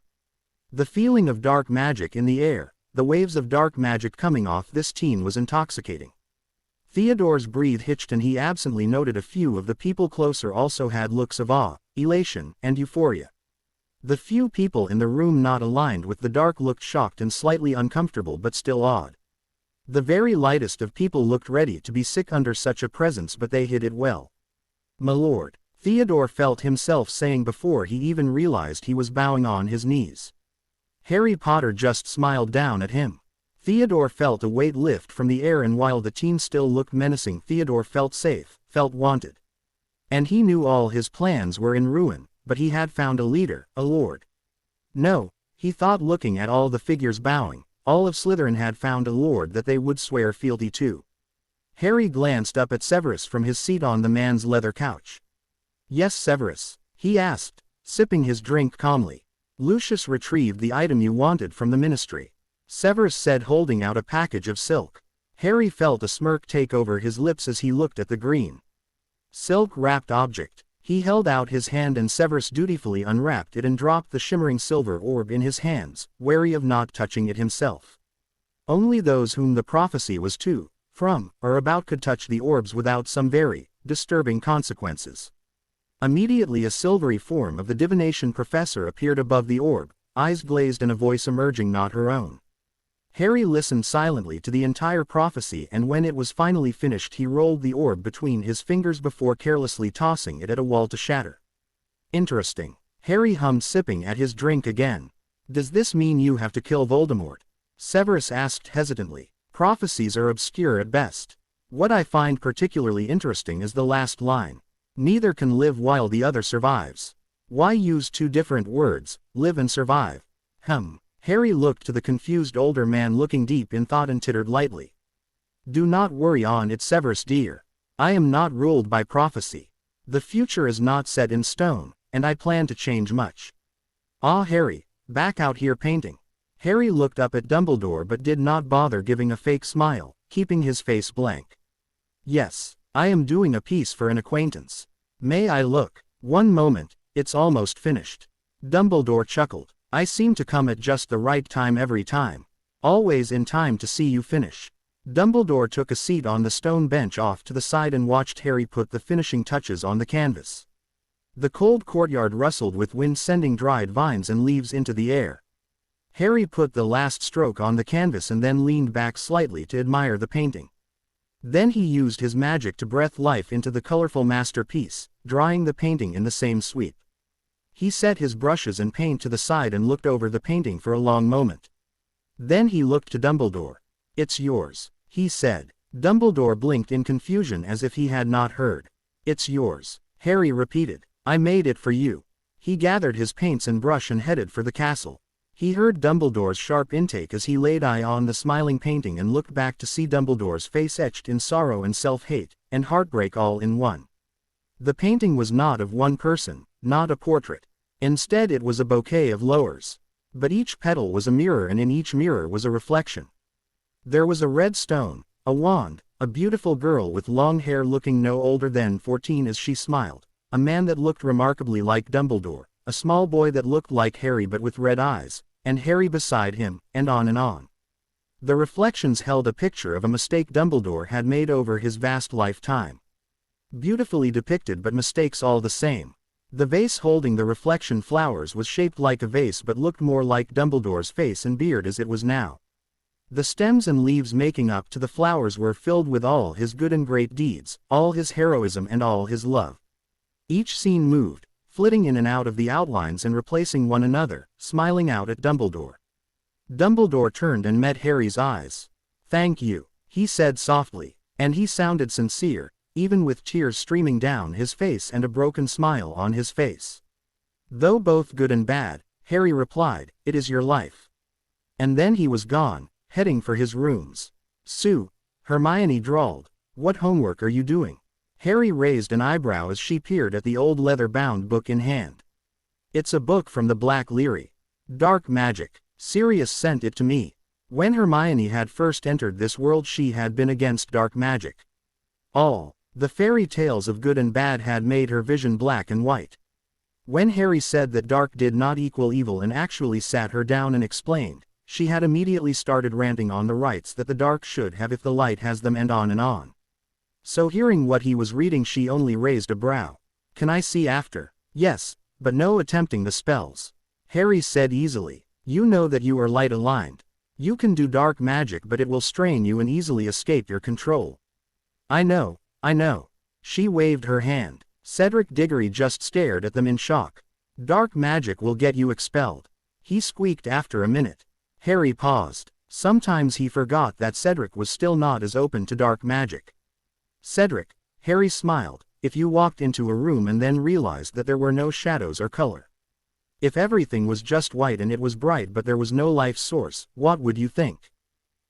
The feeling of dark magic in the air, the waves of dark magic coming off this teen was intoxicating. Theodore's breath hitched, and he absently noted a few of the people closer also had looks of awe, elation, and euphoria. The few people in the room not aligned with the dark looked shocked and slightly uncomfortable, but still awed. The very lightest of people looked ready to be sick under such a presence, but they hid it well. My lord, Theodore felt himself saying before he even realized he was bowing on his knees. Harry Potter just smiled down at him. Theodore felt a weight lift from the air, and while the teen still looked menacing, Theodore felt safe, felt wanted. And he knew all his plans were in ruin, but he had found a leader, a lord. No, he thought, looking at all the figures bowing. All of Slytherin had found a lord that they would swear fealty to. Harry glanced up at Severus from his seat on the man's leather couch. Yes, Severus, he asked, sipping his drink calmly. Lucius retrieved the item you wanted from the ministry, Severus said, holding out a package of silk. Harry felt a smirk take over his lips as he looked at the green, silk-wrapped object. He held out his hand, and Severus dutifully unwrapped it and dropped the shimmering silver orb in his hands, wary of not touching it himself. Only those whom the prophecy was to, from, or about could touch the orbs without some very disturbing consequences. Immediately a silvery form of the divination professor appeared above the orb, eyes glazed and a voice emerging not her own. Harry listened silently to the entire prophecy, and when it was finally finished he rolled the orb between his fingers before carelessly tossing it at a wall to shatter. Interesting. Harry hummed, sipping at his drink again. Does this mean you have to kill Voldemort? Severus asked hesitantly. Prophecies are obscure at best. What I find particularly interesting is the last line. Neither can live while the other survives. Why use two different words, live and survive? Harry looked to the confused older man, looking deep in thought, and tittered lightly. Do not worry on it, Severus dear. I am not ruled by prophecy. The future is not set in stone, and I plan to change much. Ah, Harry, back out here painting. Harry looked up at Dumbledore but did not bother giving a fake smile, keeping his face blank. Yes, I am doing a piece for an acquaintance. May I look? One moment, it's almost finished. Dumbledore chuckled. I seem to come at just the right time every time. Always in time to see you finish. Dumbledore took a seat on the stone bench off to the side and watched Harry put the finishing touches on the canvas. The cold courtyard rustled with wind, sending dried vines and leaves into the air. Harry put the last stroke on the canvas and then leaned back slightly to admire the painting. Then he used his magic to breathe life into the colorful masterpiece, drying the painting in the same sweep. He set his brushes and paint to the side and looked over the painting for a long moment. Then he looked to Dumbledore. "It's yours," he said. Dumbledore blinked in confusion as if he had not heard. "It's yours," Harry repeated. "I made it for you." He gathered his paints and brush and headed for the castle. He heard Dumbledore's sharp intake as he laid eye on the smiling painting and looked back to see Dumbledore's face etched in sorrow and self-hate, and heartbreak all in one. The painting was not of one person, not a portrait. Instead it was a bouquet of flowers. But each petal was a mirror and in each mirror was a reflection. There was a red stone, a wand, a beautiful girl with long hair looking no older than 14 as she smiled, a man that looked remarkably like Dumbledore, a small boy that looked like Harry but with red eyes, and Harry beside him, and on and on. The reflections held a picture of a mistake Dumbledore had made over his vast lifetime. Beautifully depicted but mistakes all the same. The vase holding the reflection flowers was shaped like a vase but looked more like Dumbledore's face and beard as it was now. The stems and leaves making up to the flowers were filled with all his good and great deeds, all his heroism and all his love. Each scene moved, flitting in and out of the outlines and replacing one another, smiling out at Dumbledore. Dumbledore turned and met Harry's eyes. "Thank you," he said softly, and he sounded sincere, even with tears streaming down his face and a broken smile on his face. "Though both good and bad," Harry replied, "it is your life." And then he was gone, heading for his rooms. "Sue," Hermione drawled, "what homework are you doing?" Harry raised an eyebrow as she peered at the old leather-bound book in hand. "It's a book from the Black Leary. Dark magic. Sirius sent it to me. When Hermione had first entered this world she had been against dark magic. All the fairy tales of good and bad had made her vision black and white. When Harry said that dark did not equal evil and actually sat her down and explained, she had immediately started ranting on the rights that the dark should have if the light has them and on and on. So hearing what he was reading she only raised a brow. "Can I see after?" "Yes, but no attempting the spells," Harry said easily. "You know that you are light aligned. You can do dark magic but it will strain you and easily escape your control." I know. She waved her hand. Cedric Diggory just stared at them in shock. "Dark magic will get you expelled," he squeaked after a minute. Harry paused. Sometimes he forgot that Cedric was still not as open to dark magic. "Cedric," Harry smiled, "if you walked into a room and then realized that there were no shadows or color. If everything was just white and it was bright but there was no life source, what would you think?"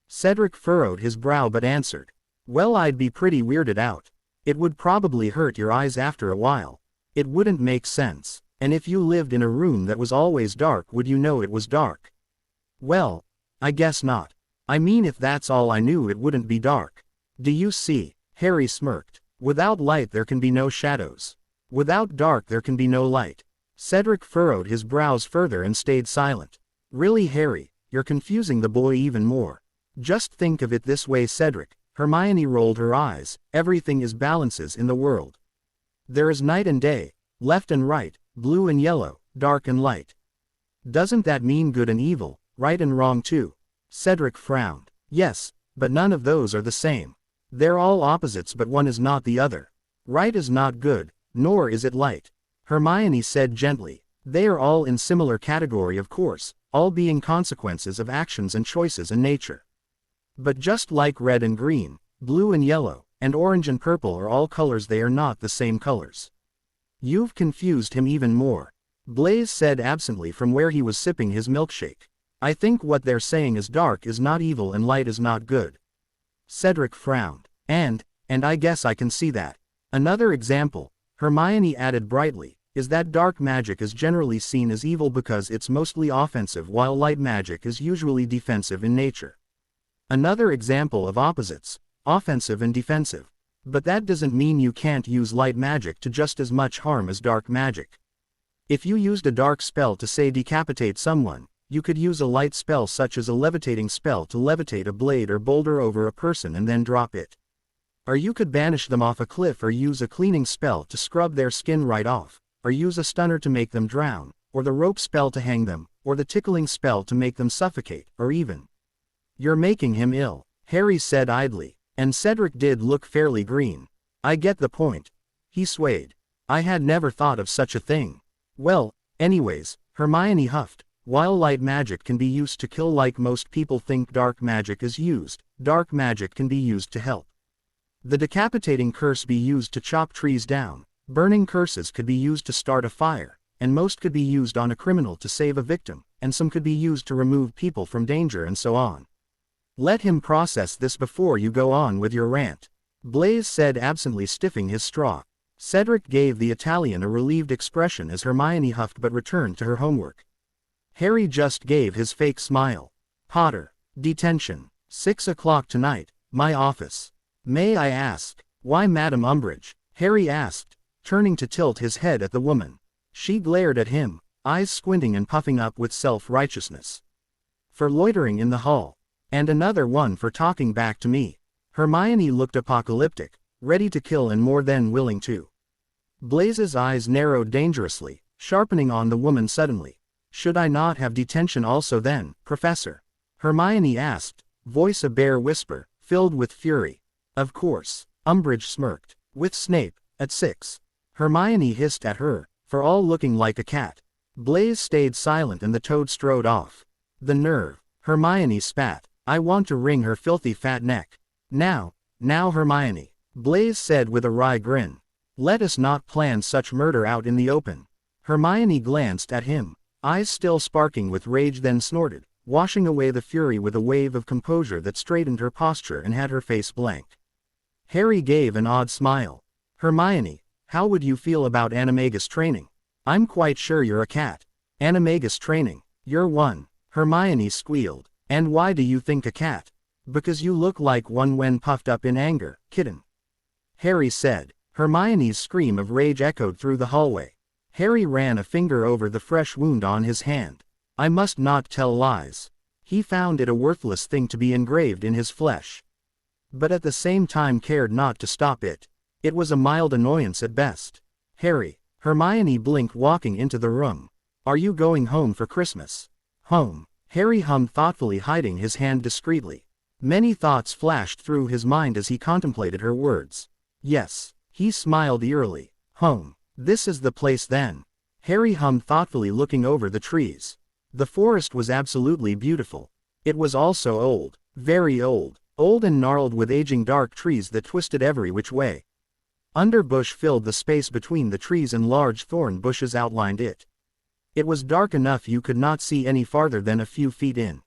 Cedric furrowed his brow but answered, "Well, I'd be pretty weirded out. It would probably hurt your eyes after a while. It wouldn't make sense. And if you lived in a room that was always dark, would you know it was dark?" "Well, I guess not. I mean, if that's all I knew, it wouldn't be dark. Do you see?" Harry smirked. "Without light there can be no shadows. Without dark there can be no light." Cedric furrowed his brows further and stayed silent. "Really, Harry, you're confusing the boy even more. Just think of it this way, Cedric." Hermione rolled her eyes. "Everything is balances in the world. There is night and day, left and right, blue and yellow, dark and light. Doesn't that mean good and evil, right and wrong too?" Cedric frowned. "Yes, but none of those are the same. They're all opposites but one is not the other. Right is not good, nor is it light," Hermione said gently. "They are all in similar category, of course, all being consequences of actions and choices in nature. But just like red and green, blue and yellow, and orange and purple are all colors, they are not the same colors." "You've confused him even more," Blaise said absently from where he was sipping his milkshake. "I think what they're saying is dark is not evil and light is not good." Cedric frowned. And I guess I can see that. Another example," Hermione added brightly, "is that dark magic is generally seen as evil because it's mostly offensive while light magic is usually defensive in nature. Another example of opposites, offensive and defensive. But that doesn't mean you can't use light magic to just as much harm as dark magic. If you used a dark spell to, say, decapitate someone, you could use a light spell such as a levitating spell to levitate a blade or boulder over a person and then drop it. Or you could banish them off a cliff, or use a cleaning spell to scrub their skin right off, or use a stunner to make them drown, or the rope spell to hang them, or the tickling spell to make them suffocate, or even—" "You're making him ill," Harry said idly, and Cedric did look fairly green. "I get the point." He swayed. "I had never thought of such a thing." "Well, Anyways, Hermione huffed, while light magic can be used to kill like most people think dark magic is used, dark magic can be used to help. The decapitating curse be used to chop trees down, burning curses could be used to start a fire, and most could be used on a criminal to save a victim, and some could be used to remove people from danger and so on. Let him process this before you go on with your rant, Blaise said absently stiffing his straw. Cedric gave the Italian a relieved expression as Hermione huffed but returned to her homework. Harry just gave his fake smile. Potter. Detention. 6 o'clock tonight, my office. May I ask, why Madam Umbridge? Harry asked, turning to tilt his head at the woman. She glared at him, eyes squinting and puffing up with self-righteousness. For loitering in the hall. And another one for talking back to me. Hermione looked apocalyptic, ready to kill and more than willing to. Blaise's eyes narrowed dangerously, sharpening on the woman suddenly. Should I not have detention also then, Professor? Hermione asked, voice a bare whisper, filled with fury. Of course, Umbridge smirked. With Snape, at 6. Hermione hissed at her, for all looking like a cat. Blaise stayed silent and the toad strode off. The nerve, Hermione spat. I want to wring her filthy fat neck. Now Hermione, Blaise said with a wry grin. Let us not plan such murder out in the open. Hermione glanced at him, eyes still sparking with rage, then snorted, washing away the fury with a wave of composure that straightened her posture and had her face blank. Harry gave an odd smile. Hermione, how would you feel about animagus training? I'm quite sure you're a cat. Animagus training, you're one. Hermione squealed. And why do you think a cat? Because you look like one when puffed up in anger, kitten. Harry said. Hermione's scream of rage echoed through the hallway. Harry ran a finger over the fresh wound on his hand. I must not tell lies. He found it a worthless thing to be engraved in his flesh. But at the same time cared not to stop it. It was a mild annoyance at best. Harry, Hermione blinked, walking into the room. Are you going home for Christmas? Home, Harry hummed thoughtfully, hiding his hand discreetly. Many thoughts flashed through his mind as he contemplated her words. Yes, he smiled eerily. Home, this is the place then. Harry hummed thoughtfully, looking over the trees. The forest was absolutely beautiful. It was also old, very old, old and gnarled with aging dark trees that twisted every which way. Underbush filled the space between the trees and large thorn bushes outlined it. It was dark enough you could not see any farther than a few feet in.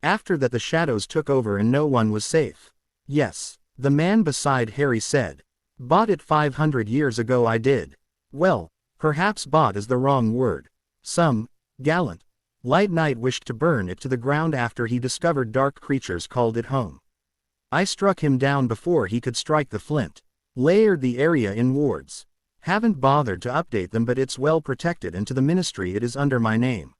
After that the shadows took over and no one was safe. Yes, the man beside Harry said. Bought it 500 years ago I did. Well, perhaps bought is the wrong word. Some gallant light knight wished to burn it to the ground after he discovered dark creatures called it home. I struck him down before he could strike the flint. Layered the area in wards. Haven't bothered to update them, but it's well protected, and to the ministry it is under my name.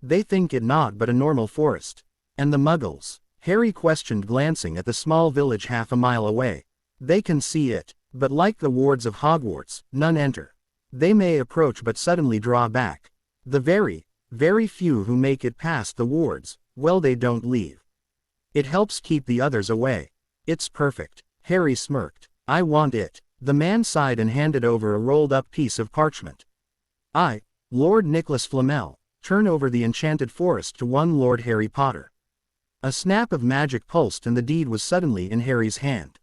They think it not but a normal forest. And the muggles? Harry questioned, glancing at the small village half a mile away. They can see it, but like the wards of Hogwarts, none enter. They may approach but suddenly draw back. The very, very few who make it past the wards, well, they don't leave. It helps keep the others away. It's perfect. Harry smirked. I want it. The man sighed and handed over a rolled-up piece of parchment. I, Lord Nicholas Flamel, turn over the enchanted forest to one Lord Harry Potter. A snap of magic pulsed and the deed was suddenly in Harry's hand.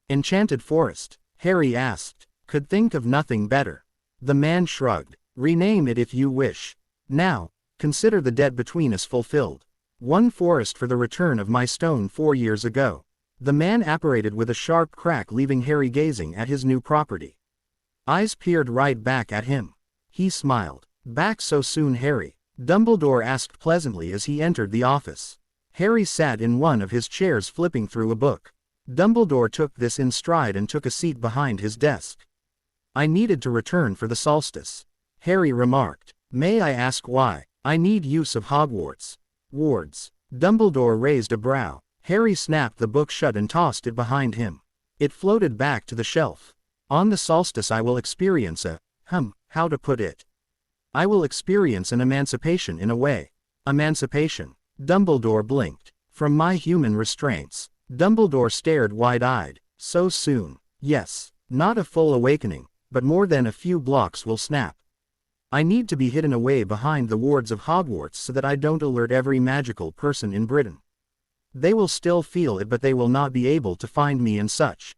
Enchanted forest? Harry asked. Could think of nothing better. The man shrugged. Rename it if you wish. Now, consider the debt between us fulfilled. One forest for the return of my stone 4 years ago. The man apparated with a sharp crack, leaving Harry gazing at his new property. Eyes peered right back at him. He smiled. Back so soon, Harry? Dumbledore asked pleasantly as he entered the office. Harry sat in one of his chairs flipping through a book. Dumbledore took this in stride and took a seat behind his desk. I needed to return for the solstice. Harry remarked. May I ask why? I need use of Hogwarts. Wards. Dumbledore raised a brow. Harry snapped the book shut and tossed it behind him. It floated back to the shelf. On the solstice I will experience how to put it? I will experience an emancipation in a way. Emancipation. Dumbledore blinked. From my human restraints. Dumbledore stared wide-eyed. So soon? Yes. Not a full awakening, but more than a few blocks will snap. I need to be hidden away behind the wards of Hogwarts so that I don't alert every magical person in Britain. They will still feel it, but they will not be able to find me and such."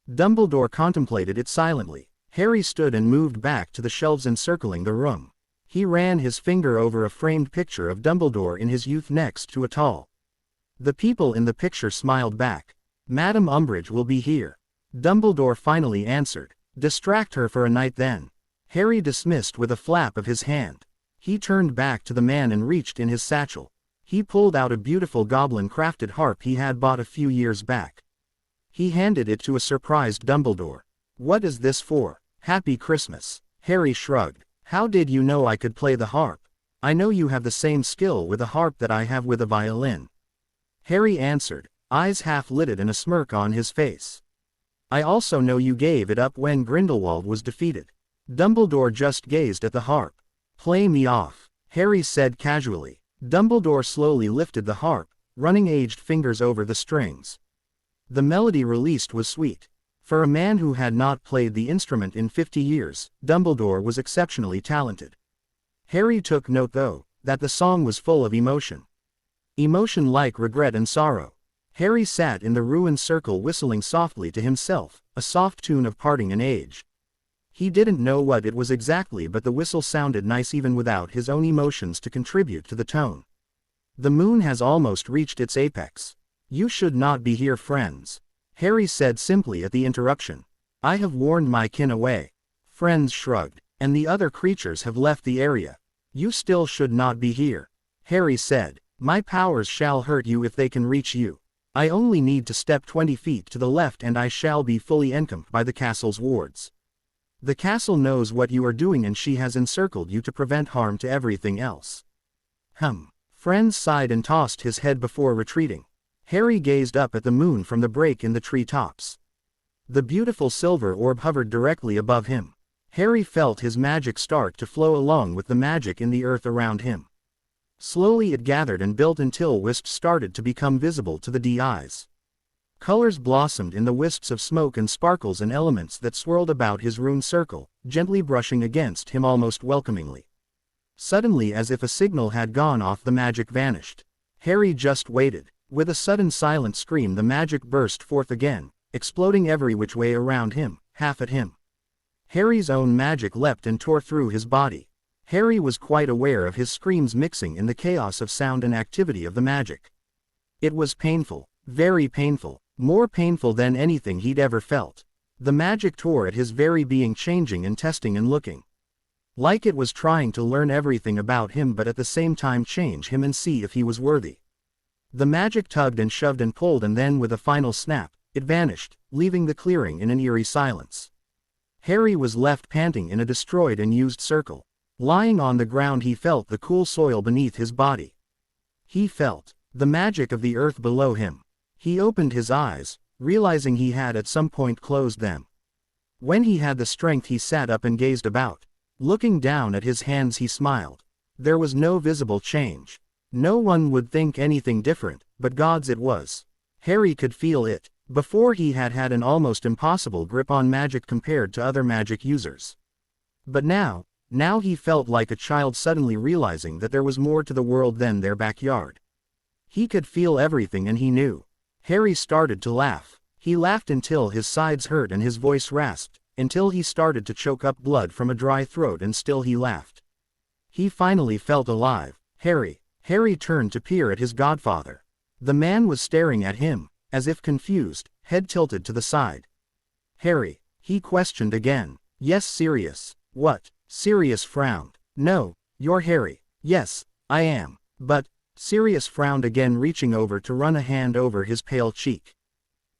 Dumbledore contemplated it silently. Harry stood and moved back to the shelves encircling the room. He ran his finger over a framed picture of Dumbledore in his youth next to a tall. The people in the picture smiled back. "Madame Umbridge will be here," Dumbledore finally answered. "Distract her for a night then," Harry dismissed with a flap of his hand. He turned back to the man and reached in his satchel. He pulled out a beautiful goblin-crafted harp he had bought a few years back. He handed it to a surprised Dumbledore. "What is this for?" "Happy Christmas." Harry shrugged. "How did you know I could play the harp?" "I know you have the same skill with a harp that I have with a violin," Harry answered, eyes half-lidded and a smirk on his face. "I also know you gave it up when Grindelwald was defeated." Dumbledore just gazed at the harp. "Play me off," Harry said casually. Dumbledore slowly lifted the harp, running aged fingers over the strings. The melody released was sweet. For a man who had not played the instrument in 50 years, Dumbledore was exceptionally talented. Harry took note though, that the song was full of emotion. Emotion like regret and sorrow. Harry sat in the ruined circle whistling softly to himself, a soft tune of parting and age. He didn't know what it was exactly, but the whistle sounded nice even without his own emotions to contribute to the tone. "The moon has almost reached its apex. You should not be here, friends," Harry said simply at the interruption. "I have warned my kin away." Friends shrugged. "And the other creatures have left the area. You still should not be here," Harry said. "My powers shall hurt you if they can reach you. I only need to step 20 feet to the left and I shall be fully encompassed by the castle's wards. The castle knows what you are doing and she has encircled you to prevent harm to everything else." Friends sighed and tossed his head before retreating. Harry gazed up at the moon from the break in the tree tops. The beautiful silver orb hovered directly above him. Harry felt his magic start to flow along with the magic in the earth around him. Slowly it gathered and built until wisps started to become visible to the eyes. Colors blossomed in the wisps of smoke and sparkles and elements that swirled about his rune circle, gently brushing against him almost welcomingly. Suddenly, as if a signal had gone off, the magic vanished. Harry just waited. With a sudden silent scream, the magic burst forth again, exploding every which way around him, half at him. Harry's own magic leapt and tore through his body. Harry was quite aware of his screams mixing in the chaos of sound and activity of the magic. It was painful, very painful, more painful than anything he'd ever felt. The magic tore at his very being, changing and testing and looking. Like it was trying to learn everything about him but at the same time change him and see if he was worthy. The magic tugged and shoved and pulled, and then with a final snap, it vanished, leaving the clearing in an eerie silence. Harry was left panting in a destroyed and used circle. Lying on the ground, he felt the cool soil beneath his body. He felt the magic of the earth below him. He opened his eyes, realizing he had at some point closed them. When he had the strength, he sat up and gazed about. Looking down at his hands, he smiled. There was no visible change. No one would think anything different, but God's it was. Harry could feel it. Before he had had an almost impossible grip on magic compared to other magic users. But now he felt like a child suddenly realizing that there was more to the world than their backyard. He could feel everything, and he knew. Harry started to laugh. He laughed until his sides hurt and his voice rasped, until he started to choke up blood from a dry throat, and still he laughed. He finally felt alive. Harry turned to peer at his godfather. The man was staring at him, as if confused, head tilted to the side. "Harry?" he questioned again. "Yes, Sirius." "What?" Sirius frowned. "No, you're Harry." "Yes, I am. But..." Sirius frowned again, reaching over to run a hand over his pale cheek.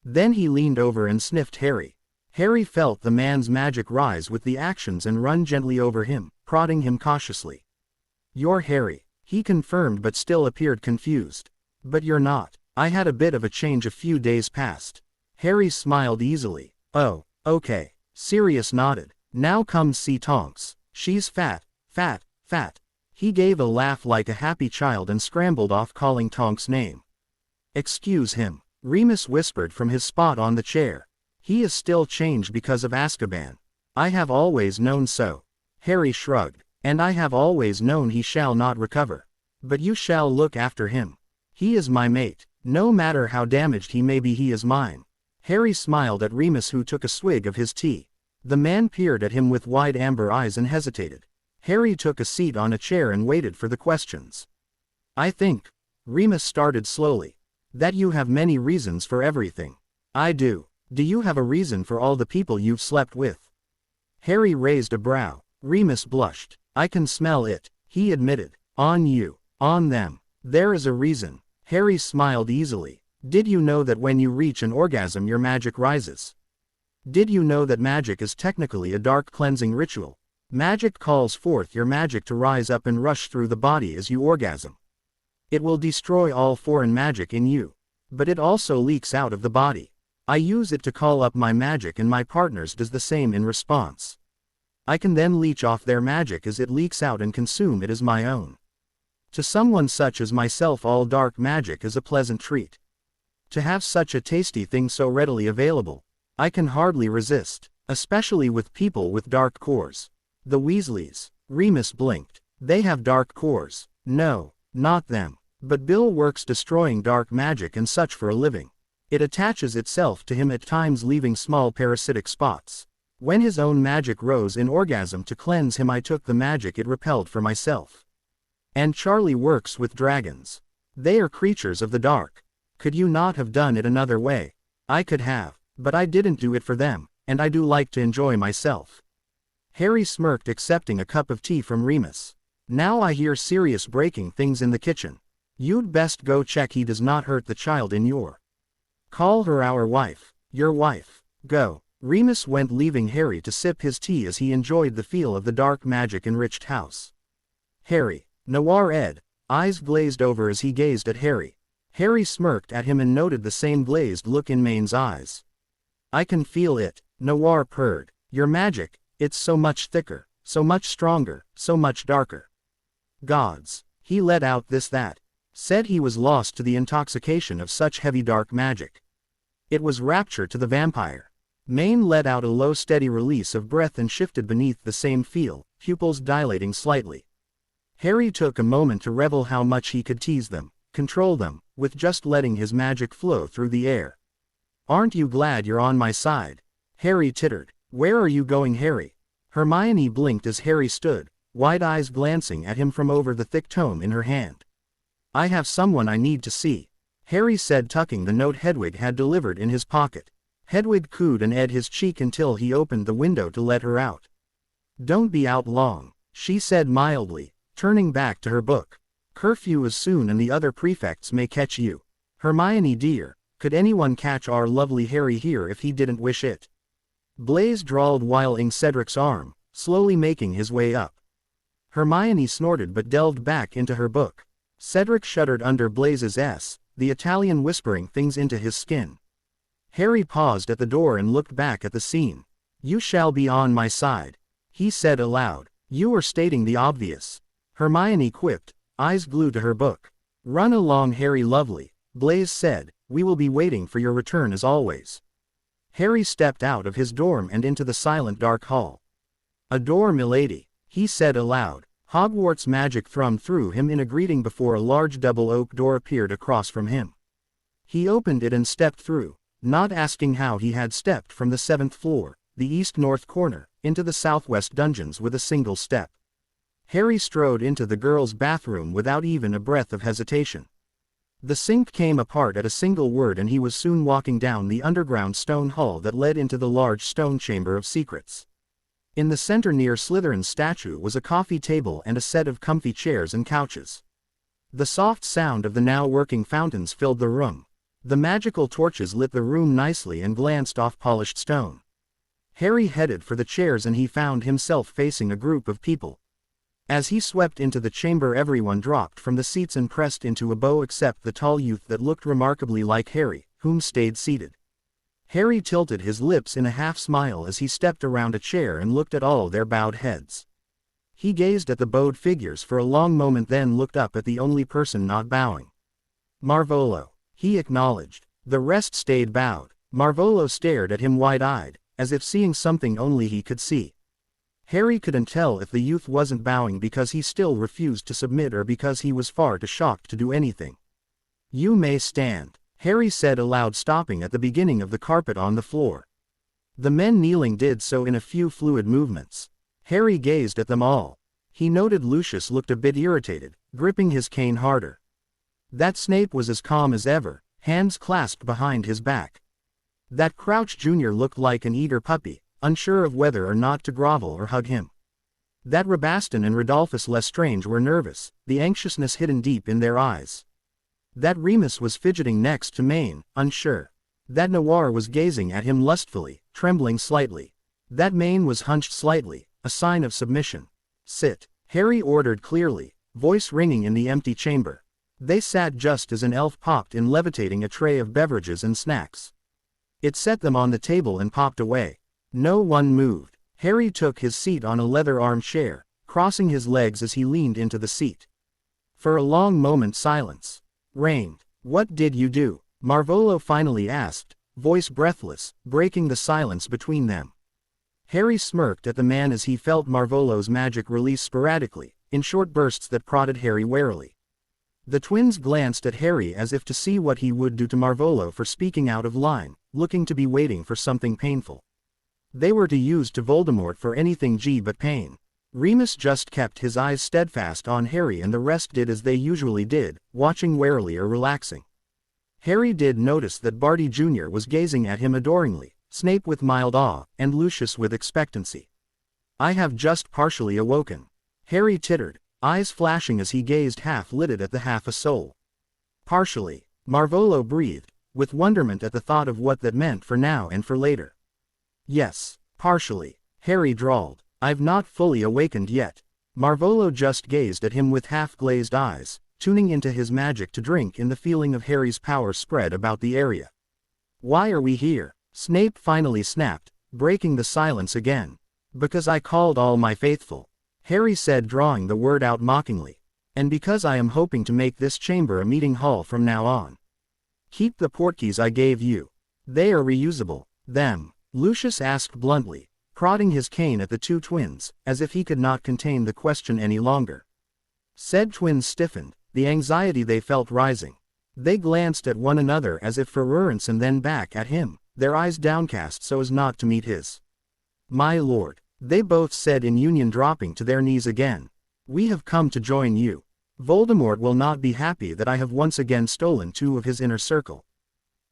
Then he leaned over and sniffed Harry. Harry felt the man's magic rise with the actions and run gently over him, prodding him cautiously. "You're Harry," he confirmed, but still appeared confused. "But you're not. I had a bit of a change a few days past." Harry smiled easily. "Oh, okay." Sirius nodded. "Now come see Tonks. She's fat, fat, fat." He gave a laugh like a happy child and scrambled off, calling Tonks' name. "Excuse him," Remus whispered from his spot on the chair. "He is still changed because of Azkaban." "I have always known so." Harry shrugged. And I have always known he shall not recover. But you shall look after him. He is my mate. No matter how damaged he may be, he is mine." Harry smiled at Remus, who took a swig of his tea. The man peered at him with wide amber eyes and hesitated. Harry took a seat on a chair and waited for the questions. "I think," Remus started slowly, "that you have many reasons for everything." "I do. Do you have a reason for all the people you've slept with?" Harry raised a brow. Remus blushed. "I can smell it," he admitted. "On you. On them. There is a reason." Harry smiled easily. "Did you know that when you reach an orgasm your magic rises? Did you know that magic is technically a dark cleansing ritual? Magic calls forth your magic to rise up and rush through the body as you orgasm. It will destroy all foreign magic in you. But it also leaks out of the body. I use it to call up my magic, and my partners does the same in response. I can then leech off their magic as it leaks out and consume it as my own. To someone such as myself, all dark magic is a pleasant treat. To have such a tasty thing so readily available, I can hardly resist, especially with people with dark cores." "The Weasleys," Remus blinked. "They have dark cores." "No, not them. But Bill works destroying dark magic and such for a living. It attaches itself to him at times, leaving small parasitic spots. When his own magic rose in orgasm to cleanse him, I took the magic it repelled for myself. And Charlie works with dragons. They are creatures of the dark. Could you not have done it another way?" "I could have, but I didn't do it for them, and I do like to enjoy myself." Harry smirked, accepting a cup of tea from Remus. "Now I hear serious breaking things in the kitchen. You'd best go check he does not hurt the child in your. Call her our wife. Your wife. Go." Remus went, leaving Harry to sip his tea as he enjoyed the feel of the dark magic-enriched house. "Harry." Noir Ed, eyes glazed over as he gazed at Harry. Harry smirked at him and noted the same glazed look in Maine's eyes. "I can feel it," Noir purred. "Your magic, it's so much thicker, so much stronger, so much darker. Gods, he let out that. Said he was lost to the intoxication of such heavy dark magic. It was rapture to the vampire." Maine let out a low steady release of breath and shifted beneath the same feel, pupils dilating slightly. Harry took a moment to revel how much he could tease them, control them, with just letting his magic flow through the air. "Aren't you glad you're on my side?" Harry tittered. "Where are you going, Harry?" Hermione blinked as Harry stood, wide eyes glancing at him from over the thick tome in her hand. "I have someone I need to see," Harry said, tucking the note Hedwig had delivered in his pocket. Hedwig cooed and edged his cheek until he opened the window to let her out. "Don't be out long," she said mildly, turning back to her book. "Curfew is soon and the other prefects may catch you. Hermione dear, could anyone catch our lovely Harry here if he didn't wish it?" Blaise drawled while ing Cedric's arm, slowly making his way up. Hermione snorted but delved back into her book. Cedric shuddered under Blaise's the Italian whispering things into his skin. Harry paused at the door and looked back at the scene. "You shall be on my side," he said aloud. "You are stating the obvious," Hermione quipped, eyes glued to her book. "Run along, Harry lovely," Blaise said. "We will be waiting for your return as always." Harry stepped out of his dorm and into the silent dark hall. "A door, milady," he said aloud. Hogwarts magic thrummed through him in a greeting before a large double oak door appeared across from him. He opened it and stepped through, not asking how he had stepped from the 7th floor, the east-north corner, into the southwest dungeons with a single step. Harry strode into the girls' bathroom without even a breath of hesitation. The sink came apart at a single word and he was soon walking down the underground stone hall that led into the large stone chamber of secrets. In the center near Slytherin's statue was a coffee table and a set of comfy chairs and couches. The soft sound of the now working fountains filled the room. The magical torches lit the room nicely and glanced off polished stone. Harry headed for the chairs and he found himself facing a group of people. As he swept into the chamber, everyone dropped from the seats and pressed into a bow except the tall youth that looked remarkably like Harry, whom stayed seated. Harry tilted his lips in a half-smile as he stepped around a chair and looked at all their bowed heads. He gazed at the bowed figures for a long moment, then looked up at the only person not bowing. "Marvolo," he acknowledged. The rest stayed bowed. Marvolo stared at him wide-eyed, as if seeing something only he could see. Harry couldn't tell if the youth wasn't bowing because he still refused to submit or because he was far too shocked to do anything. "You may stand," Harry said aloud, stopping at the beginning of the carpet on the floor. The men kneeling did so in a few fluid movements. Harry gazed at them all. He noted Lucius looked a bit irritated, gripping his cane harder. That Snape was as calm as ever, hands clasped behind his back. That Crouch Jr. looked like an eager puppy, unsure of whether or not to grovel or hug him. That Rabaston and Rodolphus Lestrange were nervous, the anxiousness hidden deep in their eyes. That Remus was fidgeting next to Maine, unsure. That Noir was gazing at him lustfully, trembling slightly. That Maine was hunched slightly, a sign of submission. "Sit," Harry ordered clearly, voice ringing in the empty chamber. They sat just as an elf popped in, levitating a tray of beverages and snacks. It set them on the table and popped away. No one moved. Harry took his seat on a leather armchair, crossing his legs as he leaned into the seat. For a long moment silence reigned. "What did you do?" Marvolo finally asked, voice breathless, breaking the silence between them. Harry smirked at the man as he felt Marvolo's magic release sporadically, in short bursts that prodded Harry warily. The twins glanced at Harry as if to see what he would do to Marvolo for speaking out of line, looking to be waiting for something painful. They were to use to Voldemort for anything but pain. Remus just kept his eyes steadfast on Harry, and the rest did as they usually did, watching warily or relaxing. Harry did notice that Barty Jr. was gazing at him adoringly, Snape with mild awe, and Lucius with expectancy. "I have just partially awoken," Harry tittered, eyes flashing as he gazed half-lidded at the half-a-soul. "Partially," Marvolo breathed, with wonderment at the thought of what that meant for now and for later. "Yes, partially," Harry drawled. "I've not fully awakened yet." Marvolo just gazed at him with half-glazed eyes, tuning into his magic to drink in the feeling of Harry's power spread about the area. "Why are we here?" Snape finally snapped, breaking the silence again. "Because I called all my faithful," Harry said, drawing the word out mockingly. "And because I am hoping to make this chamber a meeting hall from now on. Keep the portkeys I gave you. They are reusable." "Them?" Lucius asked bluntly, prodding his cane at the two twins, as if he could not contain the question any longer. Said twins stiffened, the anxiety they felt rising. They glanced at one another as if for reassurance and then back at him, their eyes downcast so as not to meet his. "My lord," they both said in union, dropping to their knees again. "We have come to join you. Voldemort will not be happy that I have once again stolen two of his inner circle."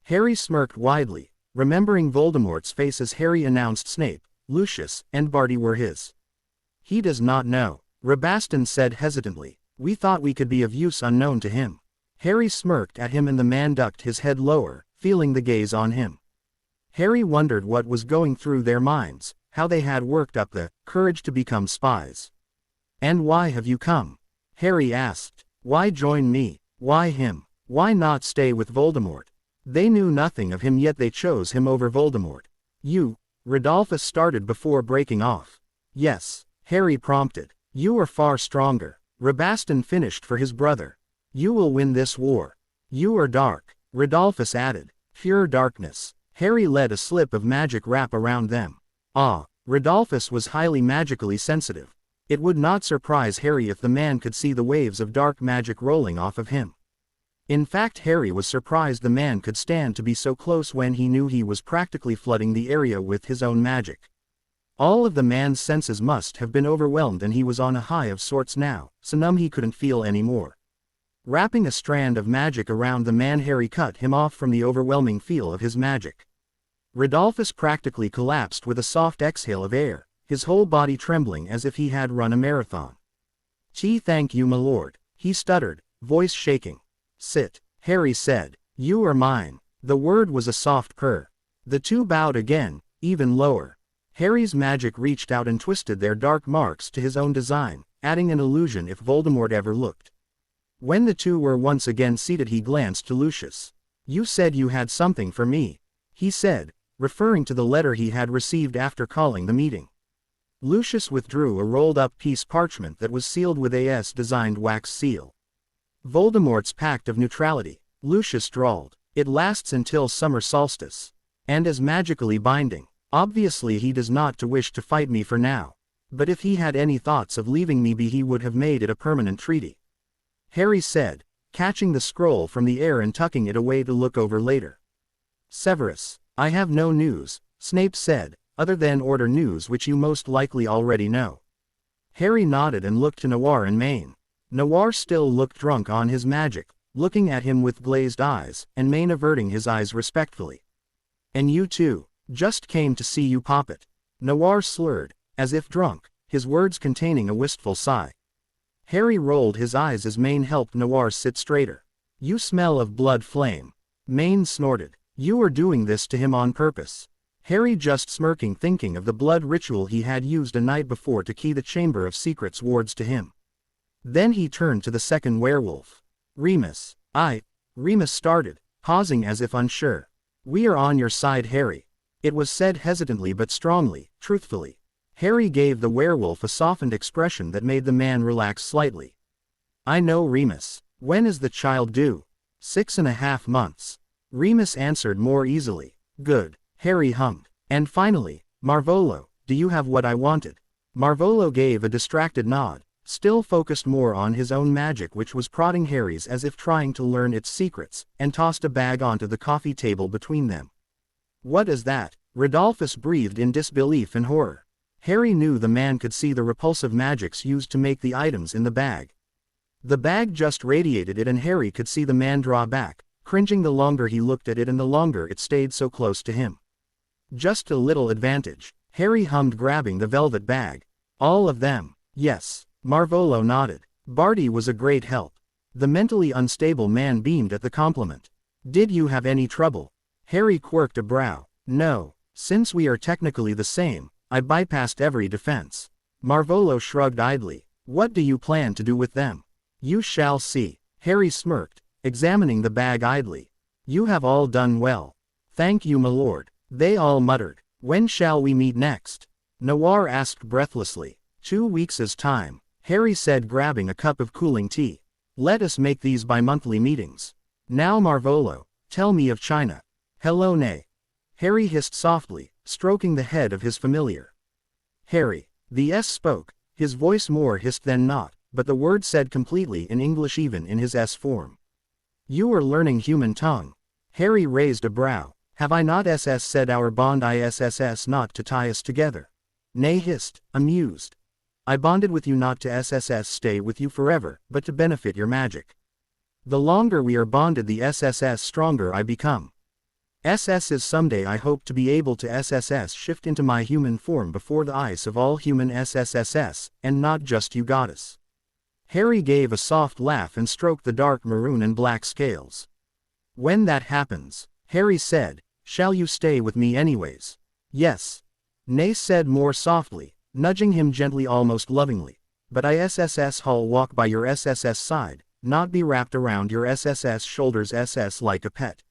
Harry smirked widely, remembering Voldemort's face as Harry announced Snape, Lucius, and Barty were his. "He does not know," Rabaston said hesitantly. "We thought we could be of use unknown to him." Harry smirked at him and the man ducked his head lower, feeling the gaze on him. Harry wondered what was going through their minds, how they had worked up the courage to become spies. "And why have you come?" Harry asked. "Why join me? Why him? Why not stay with Voldemort?" They knew nothing of him, yet they chose him over Voldemort. "You," Rodolphus started before breaking off. "Yes," Harry prompted. "You are far stronger," Rabaston finished for his brother. "You will win this war." "You are dark," Rodolphus added. "Pure darkness." Harry let a slip of magic wrap around them. Ah, Rodolphus was highly magically sensitive. It would not surprise Harry if the man could see the waves of dark magic rolling off of him. In fact, Harry was surprised the man could stand to be so close when he knew he was practically flooding the area with his own magic. All of the man's senses must have been overwhelmed, and he was on a high of sorts now, so numb he couldn't feel anymore. Wrapping a strand of magic around the man, Harry cut him off from the overwhelming feel of his magic. Rodolphus practically collapsed with a soft exhale of air, his whole body trembling as if he had run a marathon. Thank you, my lord," he stuttered, voice shaking. "Sit," Harry said. "You are mine." The word was a soft purr. The two bowed again, even lower. Harry's magic reached out and twisted their dark marks to his own design, adding an illusion if Voldemort ever looked. When the two were once again seated, he glanced to Lucius. "You said you had something for me," he said, referring to the letter he had received after calling the meeting. Lucius withdrew a rolled-up piece parchment that was sealed with a S-designed wax seal. "Voldemort's Pact of Neutrality," Lucius drawled. "It lasts until summer solstice. And is magically binding. Obviously he does not wish to fight me for now." But if he had any thoughts of leaving me be he would have made it a permanent treaty. Harry said, catching the scroll from the air and tucking it away to look over later. Severus, I have no news, Snape said, other than order news which you most likely already know. Harry nodded and looked to Noir and Maine. Noir still looked drunk on his magic, looking at him with glazed eyes, and Maine averting his eyes respectfully. And you too, just came to see you pop it. Noir slurred, as if drunk, his words containing a wistful sigh. Harry rolled his eyes as Maine helped Noir sit straighter. You smell of blood flame. Maine snorted. You were doing this to him on purpose. Harry just smirking thinking of the blood ritual he had used a night before to key the Chamber of Secrets wards to him. Then he turned to the second werewolf. Remus. Remus started, pausing as if unsure. We are on your side, Harry. It was said hesitantly but strongly, truthfully. Harry gave the werewolf a softened expression that made the man relax slightly. I know, Remus. When is the child due? 6.5 months. Remus answered more easily. Good. Harry hummed. And finally, Marvolo, do you have what I wanted? Marvolo gave a distracted nod, still focused more on his own magic which was prodding Harry's as if trying to learn its secrets, and tossed a bag onto the coffee table between them. What is that? Rodolphus breathed in disbelief and horror. Harry knew the man could see the repulsive magics used to make the items in the bag. The bag just radiated it and Harry could see the man draw back, cringing the longer he looked at it and the longer it stayed so close to him. Just a little advantage, Harry hummed, grabbing the velvet bag. All of them. Yes. Marvolo nodded. Barty was a great help. The mentally unstable man beamed at the compliment. Did you have any trouble? Harry quirked a brow. No. Since we are technically the same, I bypassed every defense. Marvolo shrugged idly. What do you plan to do with them? You shall see. Harry smirked, examining the bag idly. You have all done well. Thank you, my lord. They all muttered. When shall we meet next? Noir asked breathlessly. 2 weeks' time, Harry said, grabbing a cup of cooling tea. Let us make these bi-monthly meetings. Now Marvolo, tell me of China. Hello, nay. Harry hissed softly, stroking the head of his familiar. Harry. The S spoke, his voice more hissed than not, but the word said completely in English even in his S form. You are learning human tongue. Harry raised a brow. Have I not said our bond isss not to tie us together? Nay hissed, amused. I bonded with you not to stay with you forever, but to benefit your magic. The longer we are bonded the stronger I become. Is someday I hope to be able to shift into my human form before the eyes of all human and not just you goddess. Harry gave a soft laugh and stroked the dark maroon and black scales. When that happens, Harry said, shall you stay with me anyways? Yes. Nay said more softly, nudging him gently almost lovingly. But I'll walk by your side, not be wrapped around your shoulders like a pet.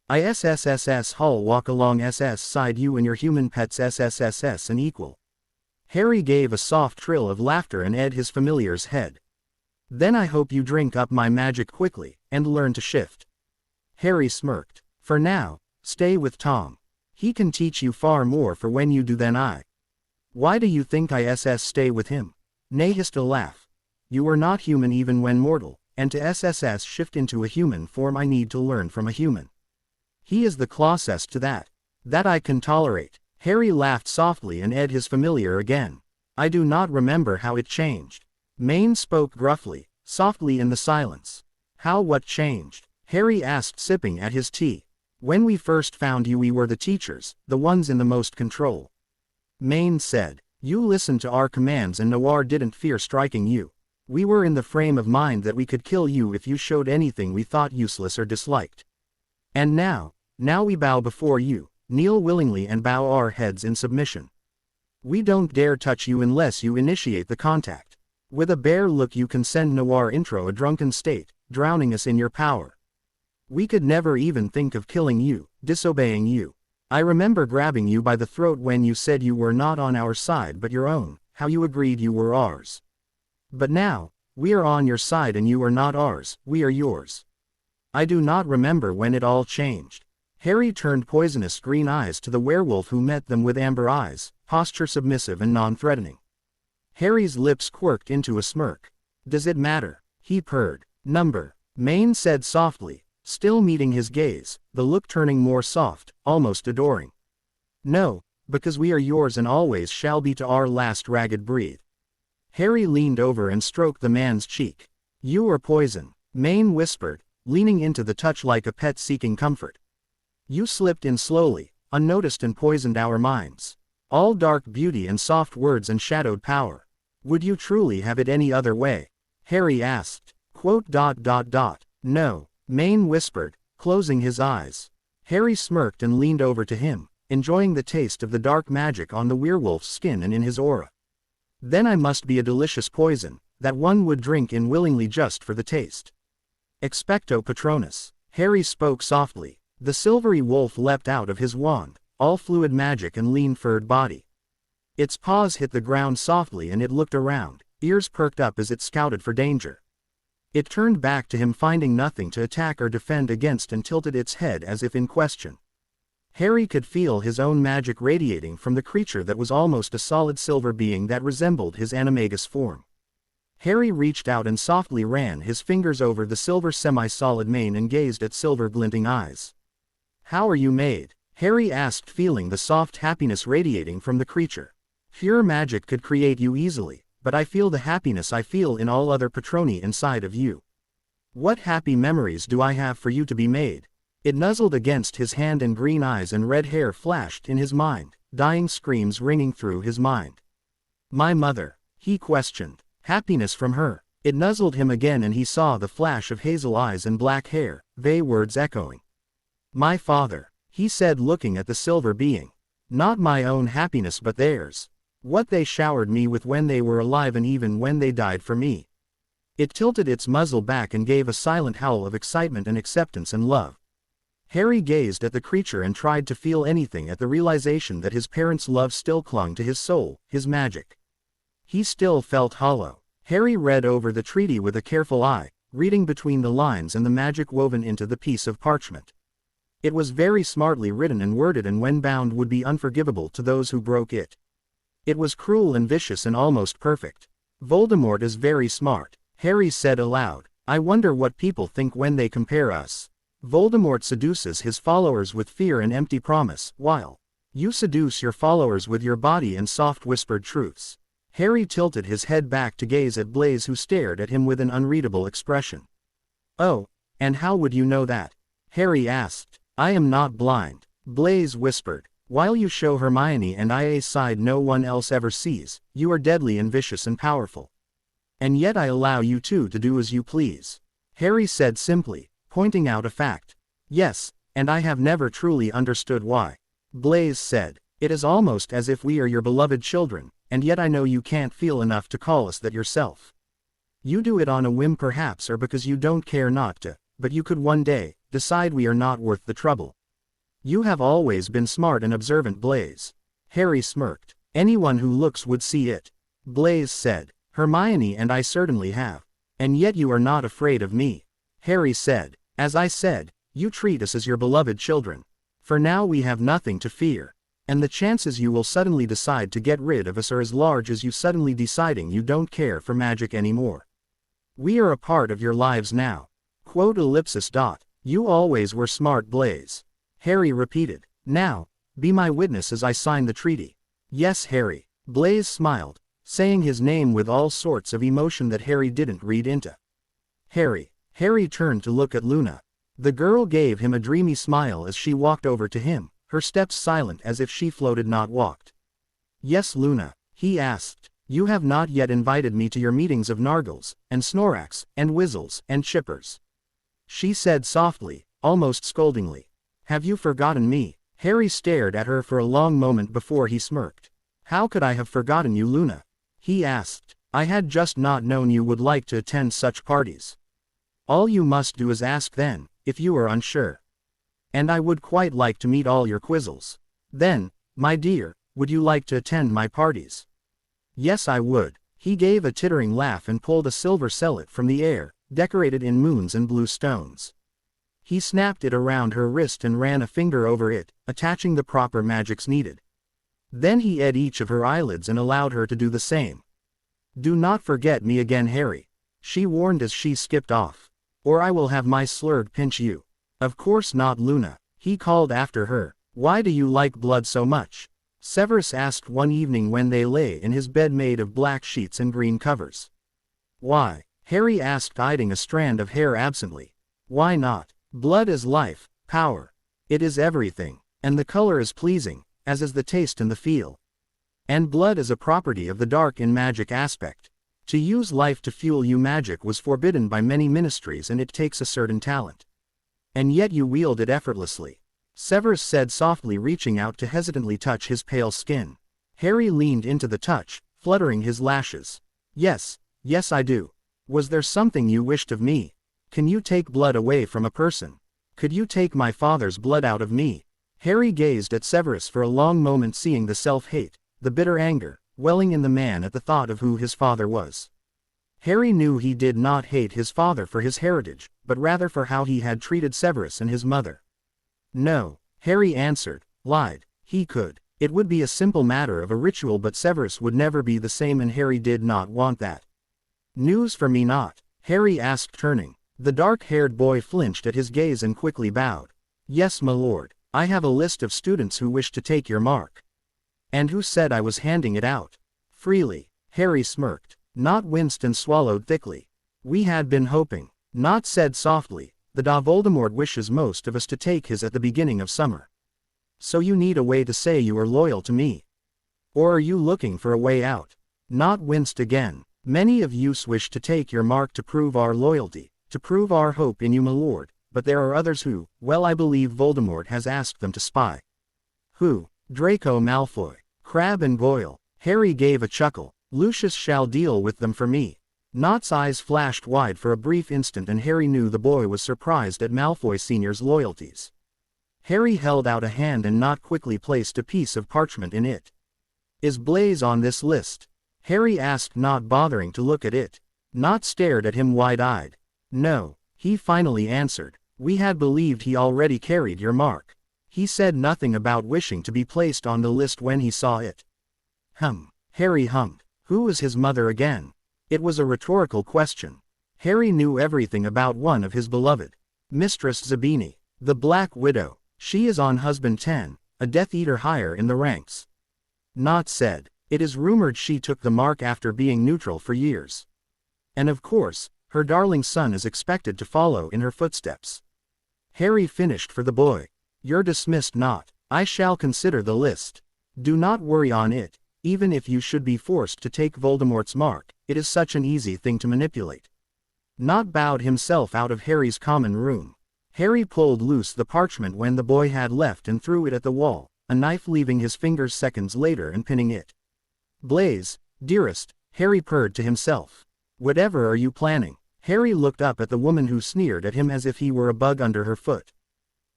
I'll walk along side you and your human pets an equal. Harry gave a soft trill of laughter and ed his familiar's head. Then I hope you drink up my magic quickly, and learn to shift. Harry smirked. For now, stay with Tom. He can teach you far more for when you do than I. Why do you think I stay with him? Nay hissed a laugh. You are not human even when mortal, and to shift into a human form I need to learn from a human. He is the closest to that. That I can tolerate. Harry laughed softly and ed his familiar again. I do not remember how it changed. Maine spoke gruffly, softly in the silence. How what changed? Harry asked, sipping at his tea. When we first found you we were the teachers, the ones in the most control. Maine said. You listened to our commands and Noir didn't fear striking you. We were in the frame of mind that we could kill you if you showed anything we thought useless or disliked. And now we bow before you, kneel willingly and bow our heads in submission. We don't dare touch you unless you initiate the contact. With a bare look you can send Noir intro a drunken state, drowning us in your power. We could never even think of killing you, disobeying you. I remember grabbing you by the throat when you said you were not on our side but your own, how you agreed you were ours. But now, we are on your side and you are not ours, we are yours. I do not remember when it all changed. Harry turned poisonous green eyes to the werewolf who met them with amber eyes, posture submissive and non-threatening. Harry's lips quirked into a smirk. Does it matter? He purred. Number. Maine said softly, still meeting his gaze, the look turning more soft, almost adoring. No, because we are yours and always shall be to our last ragged breath. Harry leaned over and stroked the man's cheek. You are poison, Maine whispered, leaning into the touch like a pet seeking comfort. You slipped in slowly, unnoticed and poisoned our minds. All dark beauty and soft words and shadowed power. Would you truly have it any other way? Harry asked. No, Maine whispered, closing his eyes. Harry smirked and leaned over to him, enjoying the taste of the dark magic on the werewolf's skin and in his aura. Then I must be a delicious poison, that one would drink in willingly just for the taste. Expecto Patronus. Harry spoke softly. The silvery wolf leapt out of his wand, all fluid magic and lean furred body. Its paws hit the ground softly and it looked around, ears perked up as it scouted for danger. It turned back to him finding nothing to attack or defend against and tilted its head as if in question. Harry could feel his own magic radiating from the creature that was almost a solid silver being that resembled his animagus form. Harry reached out and softly ran his fingers over the silver semi-solid mane and gazed at silver glinting eyes. How are you made? Harry asked, feeling the soft happiness radiating from the creature. Pure magic could create you easily, but I feel the happiness I feel in all other Patroni inside of you. What happy memories do I have for you to be made? It nuzzled against his hand and green eyes and red hair flashed in his mind, dying screams ringing through his mind. My mother, he questioned. Happiness from her. It nuzzled him again and he saw the flash of hazel eyes and black hair, they words echoing. My father, he said looking at the silver being. Not my own happiness but theirs. What they showered me with when they were alive and even when they died for me. It tilted its muzzle back and gave a silent howl of excitement and acceptance and love. Harry gazed at the creature and tried to feel anything at the realization that his parents' love still clung to his soul, his magic. He still felt hollow. Harry read over the treaty with a careful eye, reading between the lines and the magic woven into the piece of parchment. It was very smartly written and worded and when bound would be unforgivable to those who broke it. It was cruel and vicious and almost perfect. Voldemort is very smart, Harry said aloud. I wonder what people think when they compare us. Voldemort seduces his followers with fear and empty promise, while you seduce your followers with your body and soft whispered truths. Harry tilted his head back to gaze at Blaise, who stared at him with an unreadable expression. Oh, and how would you know that? Harry asked. I am not blind, Blaise whispered. While you show Hermione and I a side no one else ever sees, you are deadly and vicious and powerful. And yet I allow you two to do as you please. Harry said simply, pointing out a fact. Yes, and I have never truly understood why. Blaise said. It is almost as if we are your beloved children, and yet I know you can't feel enough to call us that yourself. You do it on a whim perhaps or because you don't care not to, but you could one day decide we are not worth the trouble. You have always been smart and observant, Blaise. Harry smirked. Anyone who looks would see it. Blaise said. Hermione and I certainly have. And yet you are not afraid of me. Harry said. As I said, you treat us as your beloved children. For now we have nothing to fear. And the chances you will suddenly decide to get rid of us are as large as you suddenly deciding you don't care for magic anymore. We are a part of your lives now. You always were smart, Blaise. Harry repeated. Now, be my witness as I sign the treaty. Yes, Harry. Blaise smiled, saying his name with all sorts of emotion that Harry didn't read into. Harry. Harry turned to look at Luna. The girl gave him a dreamy smile as she walked over to him, her steps silent as if she floated not walked. Yes, Luna, he asked. You have not yet invited me to your meetings of Nargles, and Snorax, and Whizzles, and Chippers. She said softly, almost scoldingly. Have you forgotten me? Harry stared at her for a long moment before he smirked. How could I have forgotten you, Luna? He asked. I had just not known you would like to attend such parties. All you must do is ask then, if you are unsure. And I would quite like to meet all your Quizzles. Then, my dear, would you like to attend my parties? Yes, I would. He gave a tittering laugh and pulled a silver cellet from the air, decorated in moons and blue stones. He snapped it around her wrist and ran a finger over it, attaching the proper magics needed. Then he ate each of her eyelids and allowed her to do the same. Do not forget me again, Harry, she warned as she skipped off. Or I will have my slurg pinch you. Of course not, Luna, he called after her. Why do you like blood so much? Severus asked one evening when they lay in his bed made of black sheets and green covers. Why? Harry asked, eyeing a strand of hair absently. Why not? Blood is life, power. It is everything. And the color is pleasing, as is the taste and the feel. And blood is a property of the dark in magic aspect. To use life to fuel you magic was forbidden by many ministries, and it takes a certain talent. And yet you wield it effortlessly. Severus said softly, reaching out to hesitantly touch his pale skin. Harry leaned into the touch, fluttering his lashes. Yes, yes I do. Was there something you wished of me? Can you take blood away from a person? Could you take my father's blood out of me? Harry gazed at Severus for a long moment, seeing the self-hate, the bitter anger, welling in the man at the thought of who his father was. Harry knew he did not hate his father for his heritage, but rather for how he had treated Severus and his mother. No, Harry answered, lied, he could. It would be a simple matter of a ritual, but Severus would never be the same, and Harry did not want that. News for me not? Harry asked, turning. The dark-haired boy flinched at his gaze and quickly bowed. Yes, my lord, I have a list of students who wish to take your mark. And who said I was handing it out? Freely. Harry smirked. Not winced and swallowed thickly. We had been hoping. Not said softly. The Voldemort wishes most of us to take his at the beginning of summer. So you need a way to say you are loyal to me. Or are you looking for a way out? Not winced again. Many of you wish to take your mark to prove our loyalty, to prove our hope in you, my lord, but there are others who, well, I believe Voldemort has asked them to spy. Who? Draco Malfoy, Crabbe and Goyle. Harry gave a chuckle. Lucius shall deal with them for me. Nott's eyes flashed wide for a brief instant, and Harry knew the boy was surprised at Malfoy Sr.'s loyalties. Harry held out a hand, and Nott quickly placed a piece of parchment in it. Is Blaise on this list? Harry asked, not bothering to look at it. Nott stared at him wide-eyed. No, he finally answered. We had believed he already carried your mark. He said nothing about wishing to be placed on the list when he saw it. Harry hummed. Who was his mother again? It was a rhetorical question. Harry knew everything about one of his beloved. Mistress Zabini, the Black Widow. She is on husband 10, a Death Eater higher in the ranks. Nott said. It is rumored she took the mark after being neutral for years. And of course, her darling son is expected to follow in her footsteps. Harry finished for the boy. You're dismissed, Nott. I shall consider the list. Do not worry on it. Even if you should be forced to take Voldemort's mark, it is such an easy thing to manipulate. Nott bowed himself out of Harry's common room. Harry pulled loose the parchment when the boy had left and threw it at the wall, a knife leaving his fingers seconds later and pinning it. Blaise, dearest, Harry purred to himself. Whatever are you planning? Harry looked up at the woman who sneered at him as if he were a bug under her foot.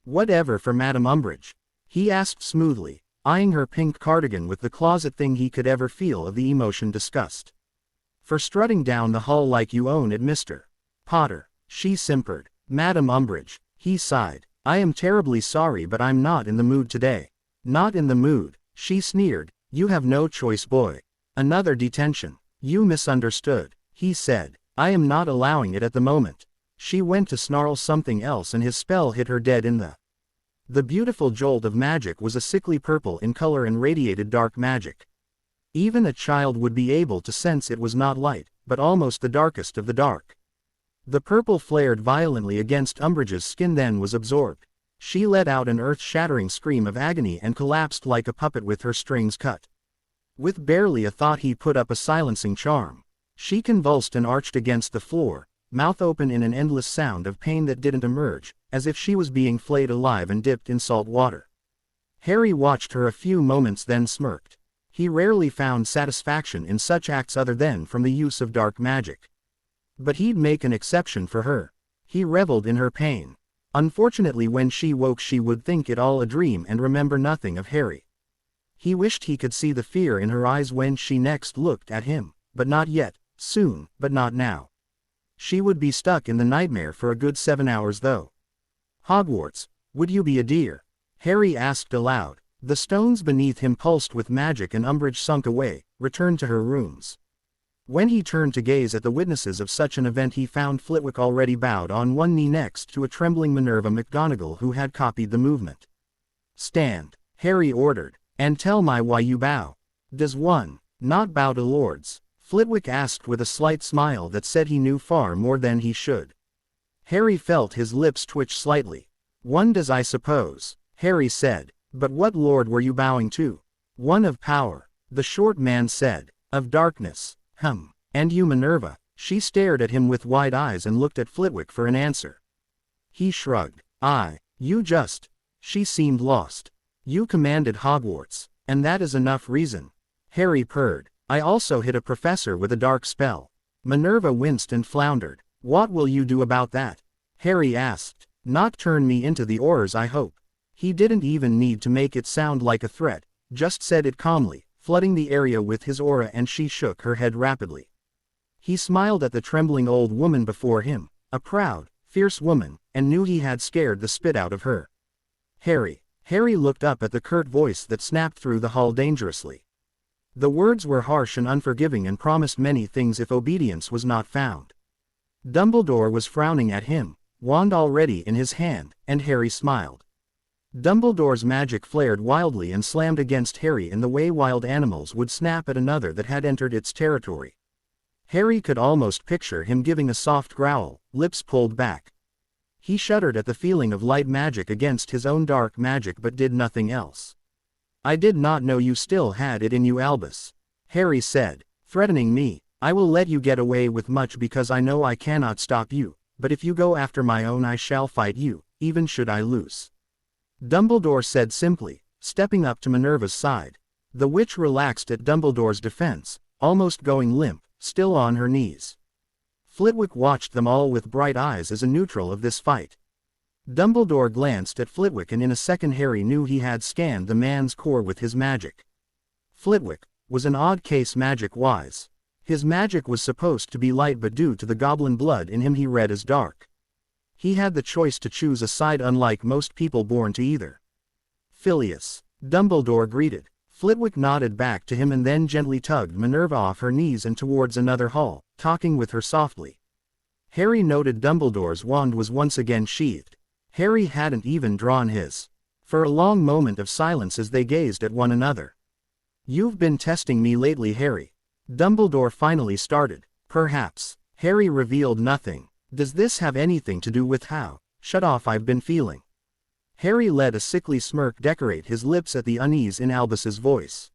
Whatever for Madame Umbridge? He asked smoothly, eyeing her pink cardigan with the closet thing he could ever feel of the emotion discussed. For strutting down the hall like you own it, Mr. Potter, she simpered. Madame Umbridge, he sighed. I am terribly sorry, but I'm not in the mood today. Not in the mood, she sneered. You have no choice, boy. Another detention. You misunderstood, he said. I am not allowing it at the moment. She went to snarl something else, and his spell hit her dead in the beautiful jolt of magic was a sickly purple in color and radiated dark magic. Even a child would be able to sense it was not light, but almost the darkest of the dark. The purple flared violently against Umbridge's skin, then was absorbed. She let out an earth-shattering scream of agony and collapsed like a puppet with her strings cut. With barely a thought, he put up a silencing charm. She convulsed and arched against the floor, mouth open in an endless sound of pain that didn't emerge, as if she was being flayed alive and dipped in salt water. Harry watched her a few moments, then smirked. He rarely found satisfaction in such acts other than from the use of dark magic. But he'd make an exception for her. He reveled in her pain. Unfortunately, when she woke, she would think it all a dream and remember nothing of Harry. He wished he could see the fear in her eyes when she next looked at him, but not yet. Soon, but not now. She would be stuck in the nightmare for a good 7 hours though. Hogwarts, would you be a dear? Harry asked aloud. The stones beneath him pulsed with magic, and Umbridge sunk away, returned to her rooms. When he turned to gaze at the witnesses of such an event, he found Flitwick already bowed on one knee next to a trembling Minerva McGonagall who had copied the movement. "Stand," Harry ordered, "and tell me why you bow. Does one not bow to lords?" Flitwick asked with a slight smile that said he knew far more than he should. Harry felt his lips twitch slightly. "One does, I suppose," Harry said. "But what lord were you bowing to?" "One of power," the short man said. "Of darkness. And you, Minerva?" She stared at him with wide eyes and looked at Flitwick for an answer. He shrugged. You just..." She seemed lost. "You commanded Hogwarts, and that is enough reason." Harry purred. "I also hit a professor with a dark spell." Minerva winced and floundered. "What will you do about that?" Harry asked. "Not turn me into the Aurors, I hope." He didn't even need to make it sound like a threat, just said it calmly, flooding the area with his aura, and she shook her head rapidly. He smiled at the trembling old woman before him, a proud, fierce woman, and knew he had scared the spit out of her. Harry looked up at the curt voice that snapped through the hall dangerously. The words were harsh and unforgiving and promised many things if obedience was not found. Dumbledore was frowning at him, wand already in his hand, and Harry smiled. Dumbledore's magic flared wildly and slammed against Harry in the way wild animals would snap at another that had entered its territory. Harry could almost picture him giving a soft growl, lips pulled back. He shuddered at the feeling of light magic against his own dark magic but did nothing else. "I did not know you still had it in you, Albus," Harry said, threatening me. "I will let you get away with much because I know I cannot stop you, but if you go after my own I shall fight you, even should I lose." Dumbledore said simply, stepping up to Minerva's side. The witch relaxed at Dumbledore's defense, almost going limp, still on her knees. Flitwick watched them all with bright eyes as a neutral of this fight. Dumbledore glanced at Flitwick, and in a second Harry knew he had scanned the man's core with his magic. Flitwick was an odd case magic-wise. His magic was supposed to be light, but due to the goblin blood in him he read as dark. He had the choice to choose a side, unlike most people born to either. "Filius," Dumbledore greeted. Flitwick nodded back to him and then gently tugged Minerva off her knees and towards another hall, talking with her softly. Harry noted Dumbledore's wand was once again sheathed. Harry hadn't even drawn his. For a long moment of silence as they gazed at one another. "You've been testing me lately, Harry," Dumbledore finally started. "Perhaps." Harry revealed nothing. "Does this have anything to do with how shut off I've been feeling?" Harry let a sickly smirk decorate his lips at the unease in Albus's voice.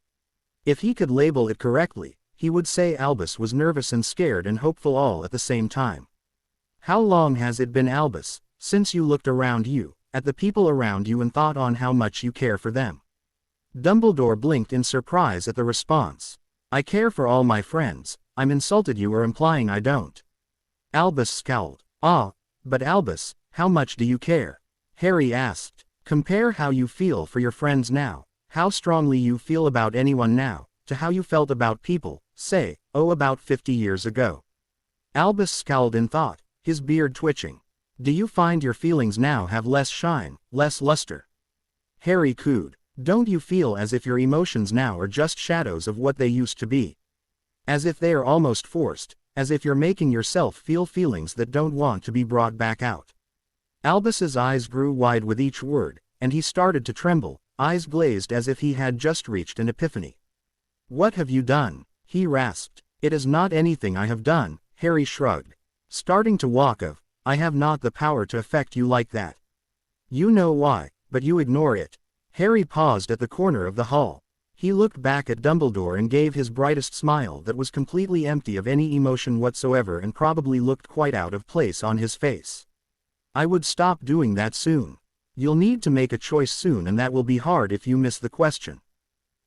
If he could label it correctly, he would say Albus was nervous and scared and hopeful all at the same time. "How long has it been, Albus, since you looked around you, at the people around you, and thought on how much you care for them?" Dumbledore blinked in surprise at the response. "I care for all my friends. I'm insulted you are implying I don't." Albus scowled. But Albus, how much do you care?" Harry asked. "Compare how you feel for your friends now, how strongly you feel about anyone now, to how you felt about people, say, about 50 years ago." Albus scowled in thought, his beard twitching. "Do you find your feelings now have less shine, less luster?" Harry cooed. "Don't you feel as if your emotions now are just shadows of what they used to be? As if they are almost forced, as if you're making yourself feel feelings that don't want to be brought back out?" Albus's eyes grew wide with each word, and he started to tremble, eyes glazed as if he had just reached an epiphany. "What have you done?" he rasped. "It is not anything I have done," Harry shrugged. "Starting to walk of, I have not the power to affect you like that. You know why, but you ignore it." Harry paused at the corner of the hall. He looked back at Dumbledore and gave his brightest smile that was completely empty of any emotion whatsoever and probably looked quite out of place on his face. "I would stop doing that soon. You'll need to make a choice soon, and that will be hard if you miss the question.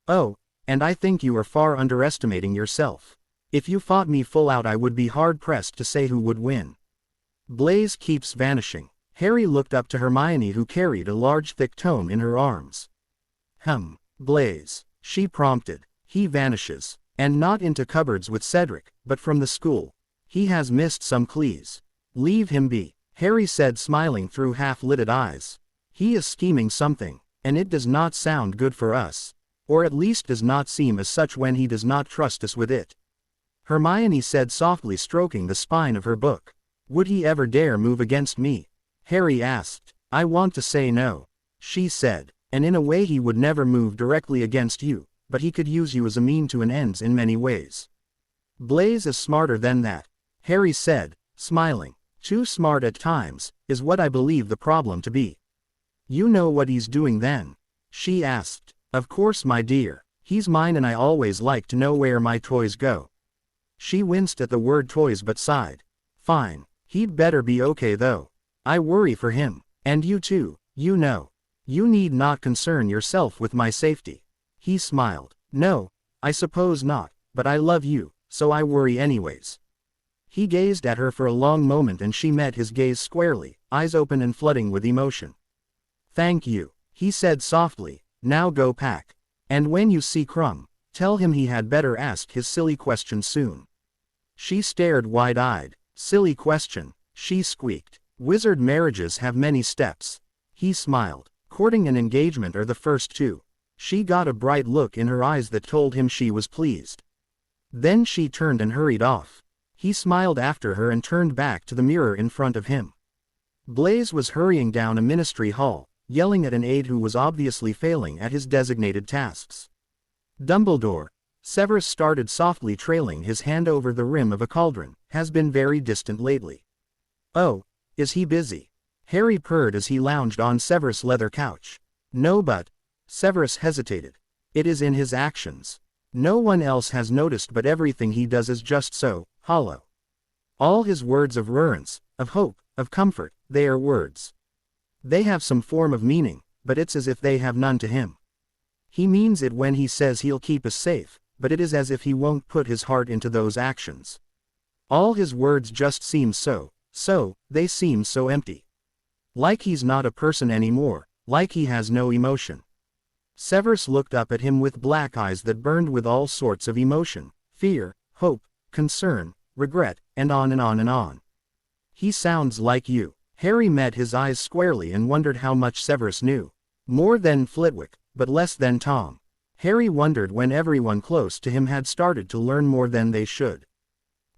Oh, and I think you are far underestimating yourself. If you fought me full out I would be hard-pressed to say who would win." "Blaise keeps vanishing." Harry looked up to Hermione, who carried a large thick tome in her arms. Blaise," she prompted. "He vanishes. And not into cupboards with Cedric, but from the school. He has missed some clues." "Leave him be," Harry said, smiling through half-lidded eyes. "He is scheming something, and it does not sound good for us. Or at least does not seem as such when he does not trust us with it." Hermione said softly, stroking the spine of her book. Would he ever dare move against me? Harry asked. I want to say no, she said. And in a way he would never move directly against you, but he could use you as a mean to an ends in many ways. Blaise is smarter than that, Harry said, smiling. Too smart at times, is what I believe the problem to be. You know what he's doing then? She asked. Of course, my dear. He's mine and I always like to know where my toys go. She winced at the word toys but sighed. Fine. He'd better be okay though. I worry for him. And you too, you know. You need not concern yourself with my safety. He smiled. No, I suppose not, but I love you, so I worry anyways. He gazed at her for a long moment and she met his gaze squarely, eyes open and flooding with emotion. Thank you, he said softly. Now go pack. And when you see Crumb, tell him he had better ask his silly question soon. She stared wide-eyed. Silly question, she squeaked. Wizard marriages have many steps. He smiled. Courting and engagement are the first two. She got a bright look in her eyes that told him she was pleased. Then she turned and hurried off. He smiled after her and turned back to the mirror in front of him. Blaise was hurrying down a ministry hall, yelling at an aide who was obviously failing at his designated tasks. Dumbledore, Severus started softly, trailing his hand over the rim of a cauldron, has been very distant lately. Oh, is he busy? Harry purred as he lounged on Severus' leather couch. No, but... Severus hesitated. It is in his actions. No one else has noticed, but everything he does is just so, hollow. All his words of reverence, of hope, of comfort, they are words. They have some form of meaning, but it's as if they have none to him. He means it when he says he'll keep us safe, but it is as if he won't put his heart into those actions. All his words just seem they seem so empty. Like he's not a person anymore, like he has no emotion. Severus looked up at him with black eyes that burned with all sorts of emotion, fear, hope, concern, regret, and on and on and on. He sounds like you. Harry met his eyes squarely and wondered how much Severus knew. More than Flitwick, but less than Tom. Harry wondered when everyone close to him had started to learn more than they should.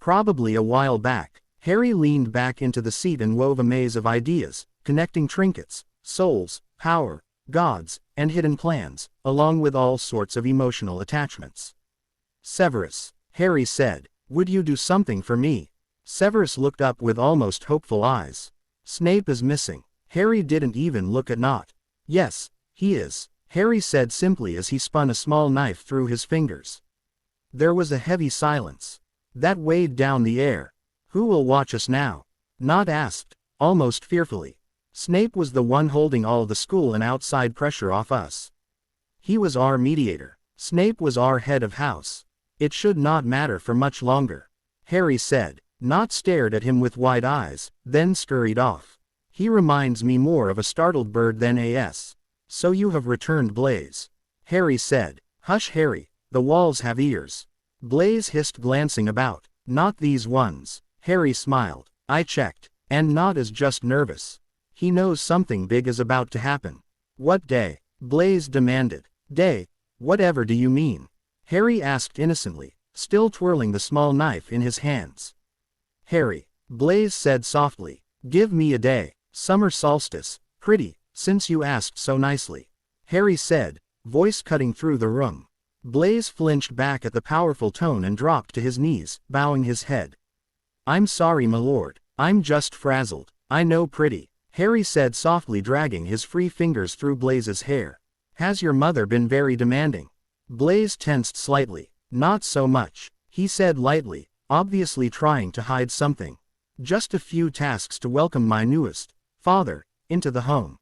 Probably a while back. Harry leaned back into the seat and wove a maze of ideas, connecting trinkets, souls, power, gods, and hidden plans, along with all sorts of emotional attachments. Severus, Harry said, would you do something for me? Severus looked up with almost hopeful eyes. Snape is missing. Harry didn't even look at Nott. Yes, he is, Harry said simply as he spun a small knife through his fingers. There was a heavy silence that weighed down the air. Who will watch us now? Nott asked, almost fearfully. Snape was the one holding all the school and outside pressure off us. He was our mediator. Snape was our head of house. It should not matter for much longer, Harry said. Nott stared at him with wide eyes, then scurried off. He reminds me more of a startled bird than a.s. So you have returned, Blaise. Harry said. Hush, Harry, the walls have ears. Blaise hissed, glancing about. Not these ones. Harry smiled. I checked. And Nott is just nervous. He knows something big is about to happen. What day? Blaise demanded. Day? Whatever do you mean? Harry asked innocently, still twirling the small knife in his hands. Harry, Blaise said softly, give me a day. Summer solstice, pretty, since you asked so nicely. Harry said, voice cutting through the room. Blaise flinched back at the powerful tone and dropped to his knees, bowing his head. I'm sorry, my lord. I'm just frazzled. I know, pretty, Harry said softly, dragging his free fingers through Blaise's hair. Has your mother been very demanding? Blaise tensed slightly. Not so much, he said lightly, obviously trying to hide something. Just a few tasks to welcome my newest father into the home.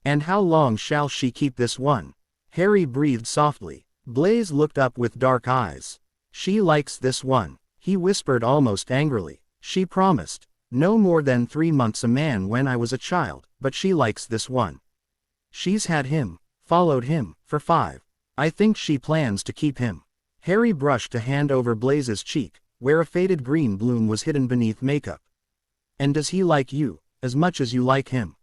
And how long shall she keep this one? Harry breathed softly. Blaise looked up with dark eyes. She likes this one, he whispered almost angrily. She promised. No more than 3 months a man when I was a child, but she likes this one. She's had him, followed him, for 5. I think she plans to keep him. Harry brushed a hand over Blaise's cheek, where a faded green bloom was hidden beneath makeup. And does he like you, as much as you like him?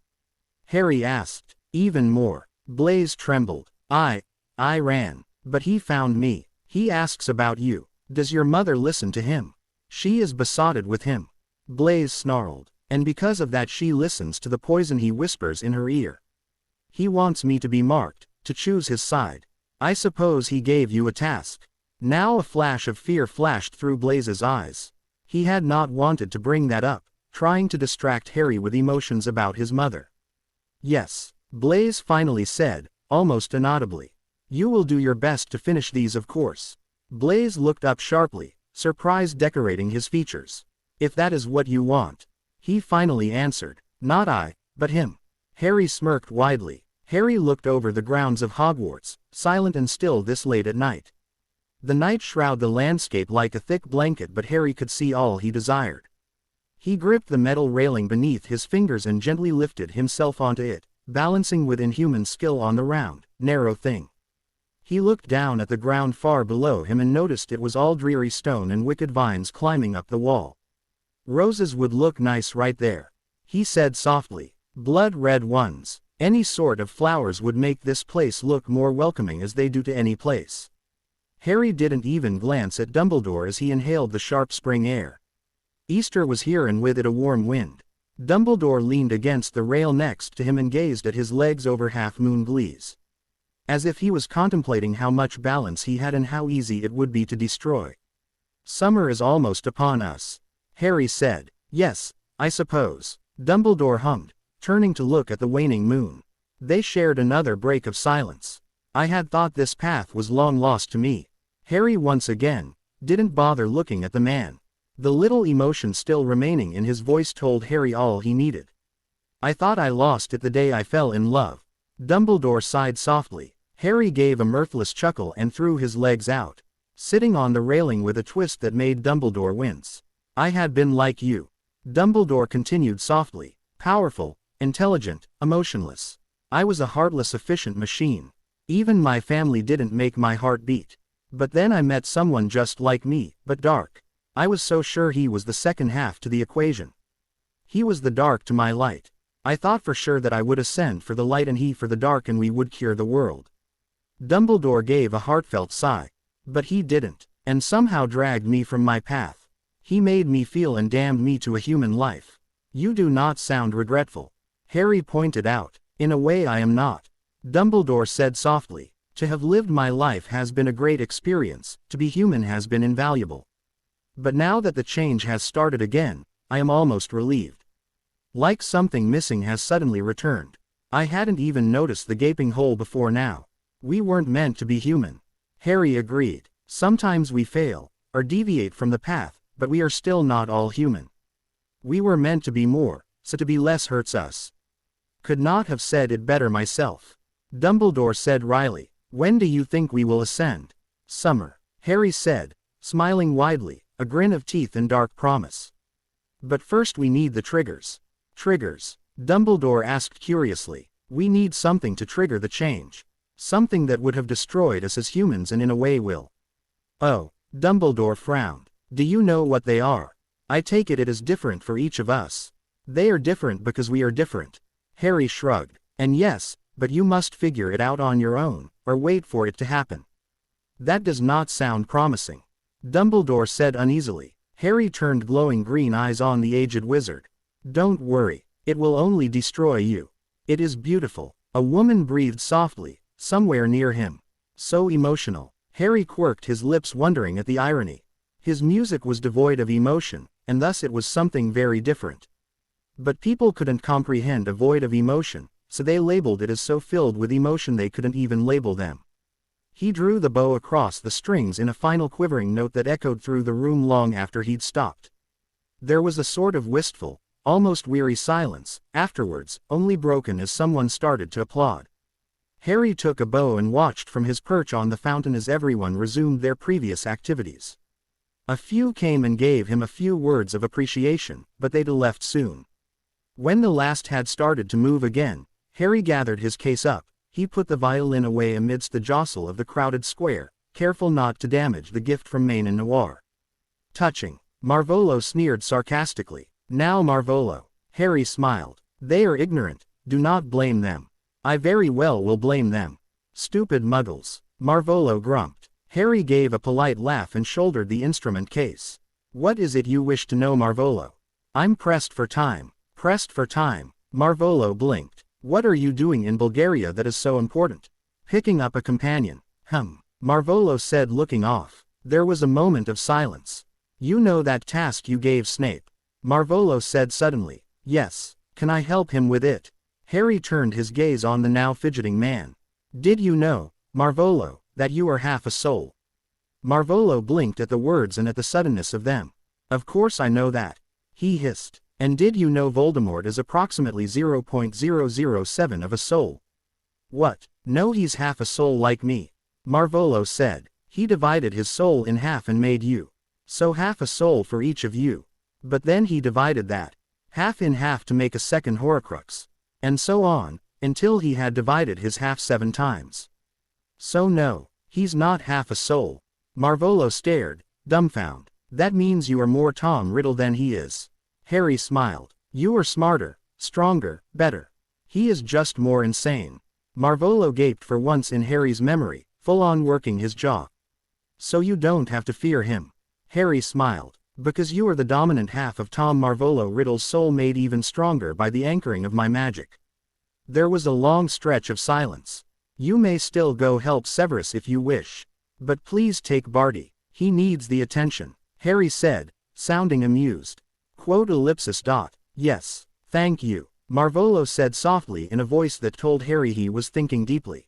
Harry asked. Even more. Blaise trembled. I ran. But he found me. He asks about you. Does your mother listen to him? She is besotted with him. Blaze snarled. And because of that she listens to the poison he whispers in her ear. He wants me to be marked, to choose his side. I suppose he gave you a task. Now a flash of fear flashed through Blaze's eyes. He had not wanted to bring that up, trying to distract Harry with emotions about his mother. Yes, Blaze finally said, almost inaudibly. You will do your best to finish these, of course. Blaze looked up sharply, surprise decorating his features. If that is what you want. He finally answered. Not I, but him. Harry smirked widely. Harry looked over the grounds of Hogwarts, silent and still this late at night. The night shrouded the landscape like a thick blanket, but Harry could see all he desired. He gripped the metal railing beneath his fingers and gently lifted himself onto it, balancing with inhuman skill on the round, narrow thing. He looked down at the ground far below him and noticed it was all dreary stone and wicked vines climbing up the wall. Roses would look nice right there, he said softly. Blood-red ones. Any sort of flowers would make this place look more welcoming as they do to any place. Harry didn't even glance at Dumbledore as he inhaled the sharp spring air. Easter was here, and with it a warm wind. Dumbledore leaned against the rail next to him and gazed at his legs over half-moon glees. As if he was contemplating how much balance he had and how easy it would be to destroy. Summer is almost upon us, Harry said. Yes, I suppose, Dumbledore hummed, turning to look at the waning moon. They shared another break of silence. I had thought this path was long lost to me. Harry once again didn't bother looking at the man. The little emotion still remaining in his voice told Harry all he needed. I thought I lost it the day I fell in love. Dumbledore sighed softly. Harry gave a mirthless chuckle and threw his legs out, sitting on the railing with a twist that made Dumbledore wince. I had been like you. Dumbledore continued softly. Powerful, intelligent, emotionless. I was a heartless, efficient machine. Even my family didn't make my heart beat. But then I met someone just like me, but dark. I was so sure he was the second half to the equation. He was the dark to my light. I thought for sure that I would ascend for the light and he for the dark, and we would cure the world. Dumbledore gave a heartfelt sigh. But he didn't, and somehow dragged me from my path. He made me feel and damned me to a human life. You do not sound regretful, Harry pointed out. In a way I am not. Dumbledore said softly. To have lived my life has been a great experience, to be human has been invaluable. But now that the change has started again, I am almost relieved. Like something missing has suddenly returned. I hadn't even noticed the gaping hole before now. We weren't meant to be human. Harry agreed. Sometimes we fail, or deviate from the path, but we are still not all human. We were meant to be more, so to be less hurts us. Could not have said it better myself. Dumbledore said wryly. When do you think we will ascend? Summer, Harry said, smiling widely, a grin of teeth and dark promise. But first we need the triggers. Triggers? Dumbledore asked curiously. We need something to trigger the change. Something that would have destroyed us as humans and in a way will. Oh, Dumbledore frowned. Do you know what they are? I take it is different for each of us. They are different because we are different. Harry shrugged. And yes, but you must figure it out on your own, or wait for it to happen. That does not sound promising, Dumbledore said uneasily. Harry turned glowing green eyes on the aged wizard. Don't worry, it will only destroy you. It is beautiful. A woman breathed softly, somewhere near him. So emotional. Harry quirked his lips, wondering at the irony. His music was devoid of emotion, and thus it was something very different. But people couldn't comprehend a void of emotion, so they labeled it as so filled with emotion they couldn't even label them. He drew the bow across the strings in a final quivering note that echoed through the room long after he'd stopped. There was a sort of wistful, almost weary silence, afterwards, only broken as someone started to applaud. Harry took a bow and watched from his perch on the fountain as everyone resumed their previous activities. A few came and gave him a few words of appreciation, but they'd left soon. When the last had started to move again, Harry gathered his case up. He put the violin away amidst the jostle of the crowded square, careful not to damage the gift from Maine and Noir. Touching, Marvolo sneered sarcastically. Now Marvolo, Harry smiled. They are ignorant, do not blame them. I very well will blame them. Stupid muggles, Marvolo grumped. Harry gave a polite laugh and shouldered the instrument case. What is it you wish to know, Marvolo? I'm pressed for time. Pressed for time. Marvolo blinked. What are you doing in Bulgaria that is so important? Picking up a companion. Marvolo said, looking off. There was a moment of silence. You know that task you gave Snape? Marvolo said suddenly. Yes. Can I help him with it? Harry turned his gaze on the now fidgeting man. Did you know, Marvolo, that you are half a soul? Marvolo blinked at the words and at the suddenness of them. Of course I know that. He hissed. And did you know Voldemort is approximately 0.007 of a soul? What? No, he's half a soul like me. Marvolo said. He divided his soul in half and made you. So half a soul for each of you. But then he divided that half in half to make a second Horcrux. And so on, until he had divided his half 7 times. So no, he's not half a soul. Marvolo stared, dumbfounded. That means you are more Tom Riddle than he is. Harry smiled. You are smarter, stronger, better. He is just more insane. Marvolo gaped for once in Harry's memory, full on working his jaw. So you don't have to fear him. Harry smiled. Because you are the dominant half of Tom Marvolo Riddle's soul, made even stronger by the anchoring of my magic. There was a long stretch of silence. You may still go help Severus if you wish. But please take Barty. He needs the attention. Harry said, sounding amused. Yes, thank you. Marvolo said softly in a voice that told Harry he was thinking deeply.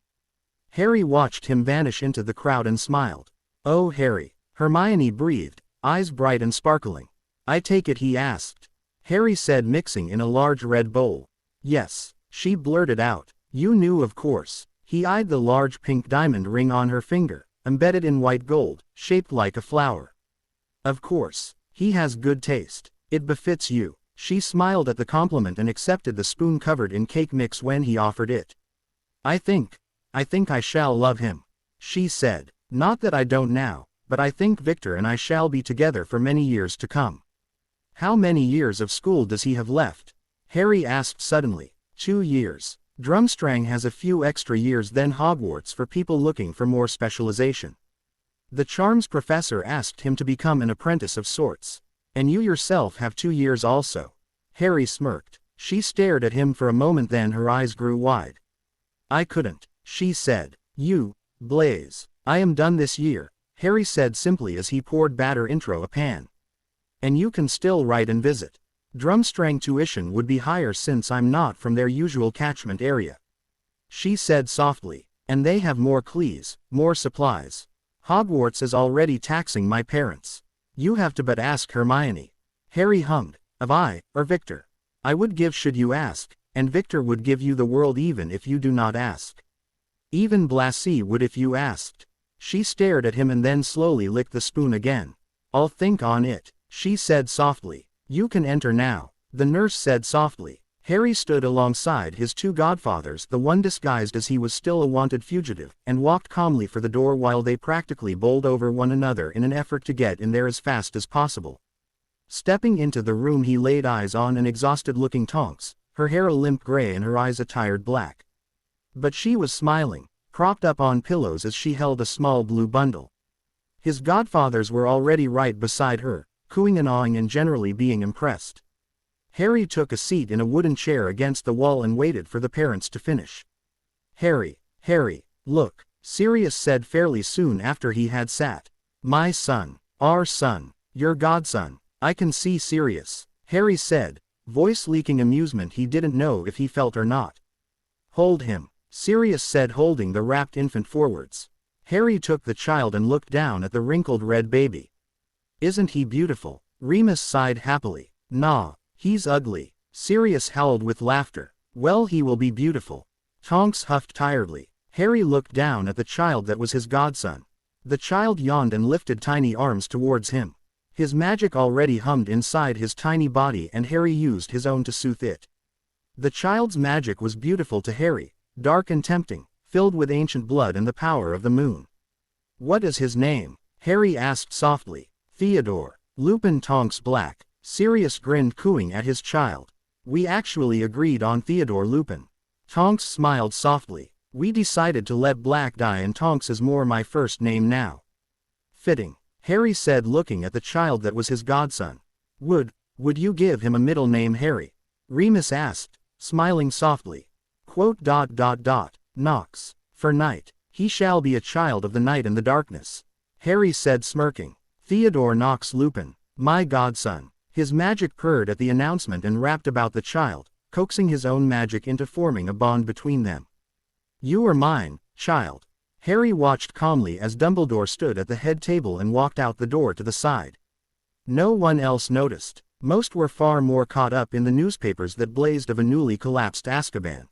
Harry watched him vanish into the crowd and smiled. Oh, Harry. Hermione breathed, eyes bright and sparkling. I take it he asked. Harry said, mixing in a large red bowl. Yes, she blurted out. You knew, of course. He eyed the large pink diamond ring on her finger, embedded in white gold, shaped like a flower. Of course. He has good taste. It befits you. She smiled at the compliment and accepted the spoon covered in cake mix when he offered it. I think I shall love him. She said. Not that I don't now, but I think Victor and I shall be together for many years to come. How many years of school does he have left? Harry asked suddenly. 2 years. Drumstrang has a few extra years than Hogwarts for people looking for more specialization. The charms professor asked him to become an apprentice of sorts. And you yourself have 2 years also. Harry smirked. She stared at him for a moment, then her eyes grew wide. I couldn't, she said. You, Blaze. I am done this year, Harry said simply as he poured batter into a pan. And you can still write and visit. Drumstrang tuition would be higher since I'm not from their usual catchment area. She said softly. And they have more clees, more supplies. Hogwarts is already taxing my parents. You have to but ask Hermione. Harry hummed. Of I, or Victor? I would give should you ask, and Victor would give you the world even if you do not ask. Even Blassie would if you asked. She stared at him and then slowly licked the spoon again. I'll think on it, she said softly. You can enter now, the nurse said softly. Harry stood alongside his 2 godfathers, the one disguised as he was still a wanted fugitive, and walked calmly for the door while they practically bowled over one another in an effort to get in there as fast as possible. Stepping into the room, he laid eyes on an exhausted-looking Tonks, her hair a limp gray and her eyes a tired black. But she was smiling, propped up on pillows as she held a small blue bundle. His godfathers were already right beside her, cooing and awing and generally being impressed. Harry took a seat in a wooden chair against the wall and waited for the parents to finish. Harry, look, Sirius said fairly soon after he had sat. My son, our son, your godson, I can see Sirius, Harry said, voice leaking amusement he didn't know if he felt or not. Hold him, Sirius said, holding the wrapped infant forwards. Harry took the child and looked down at the wrinkled red baby. Isn't he beautiful? Remus sighed happily. Nah. He's ugly. Sirius howled with laughter. Well, he will be beautiful. Tonks huffed tiredly. Harry looked down at the child that was his godson. The child yawned and lifted tiny arms towards him. His magic already hummed inside his tiny body and Harry used his own to soothe it. The child's magic was beautiful to Harry, dark and tempting, filled with ancient blood and the power of the moon. What is his name? Harry asked softly. Theodore. Lupin. Tonks Black. Sirius grinned, cooing at his child. We actually agreed on Theodore Lupin. Tonks smiled softly. We decided to let Black die and Tonks is more my first name now. Fitting, Harry said, looking at the child that was his godson. Would you give him a middle name Harry? Remus asked, smiling softly. Knox. For night. He shall be a child of the night and the darkness. Harry said, smirking. Theodore Knox Lupin, my godson. His magic purred at the announcement and wrapped about the child, coaxing his own magic into forming a bond between them. You are mine, child. Harry watched calmly as Dumbledore stood at the head table and walked out the door to the side. No one else noticed. Most were far more caught up in the newspapers that blazed of a newly collapsed Azkaban.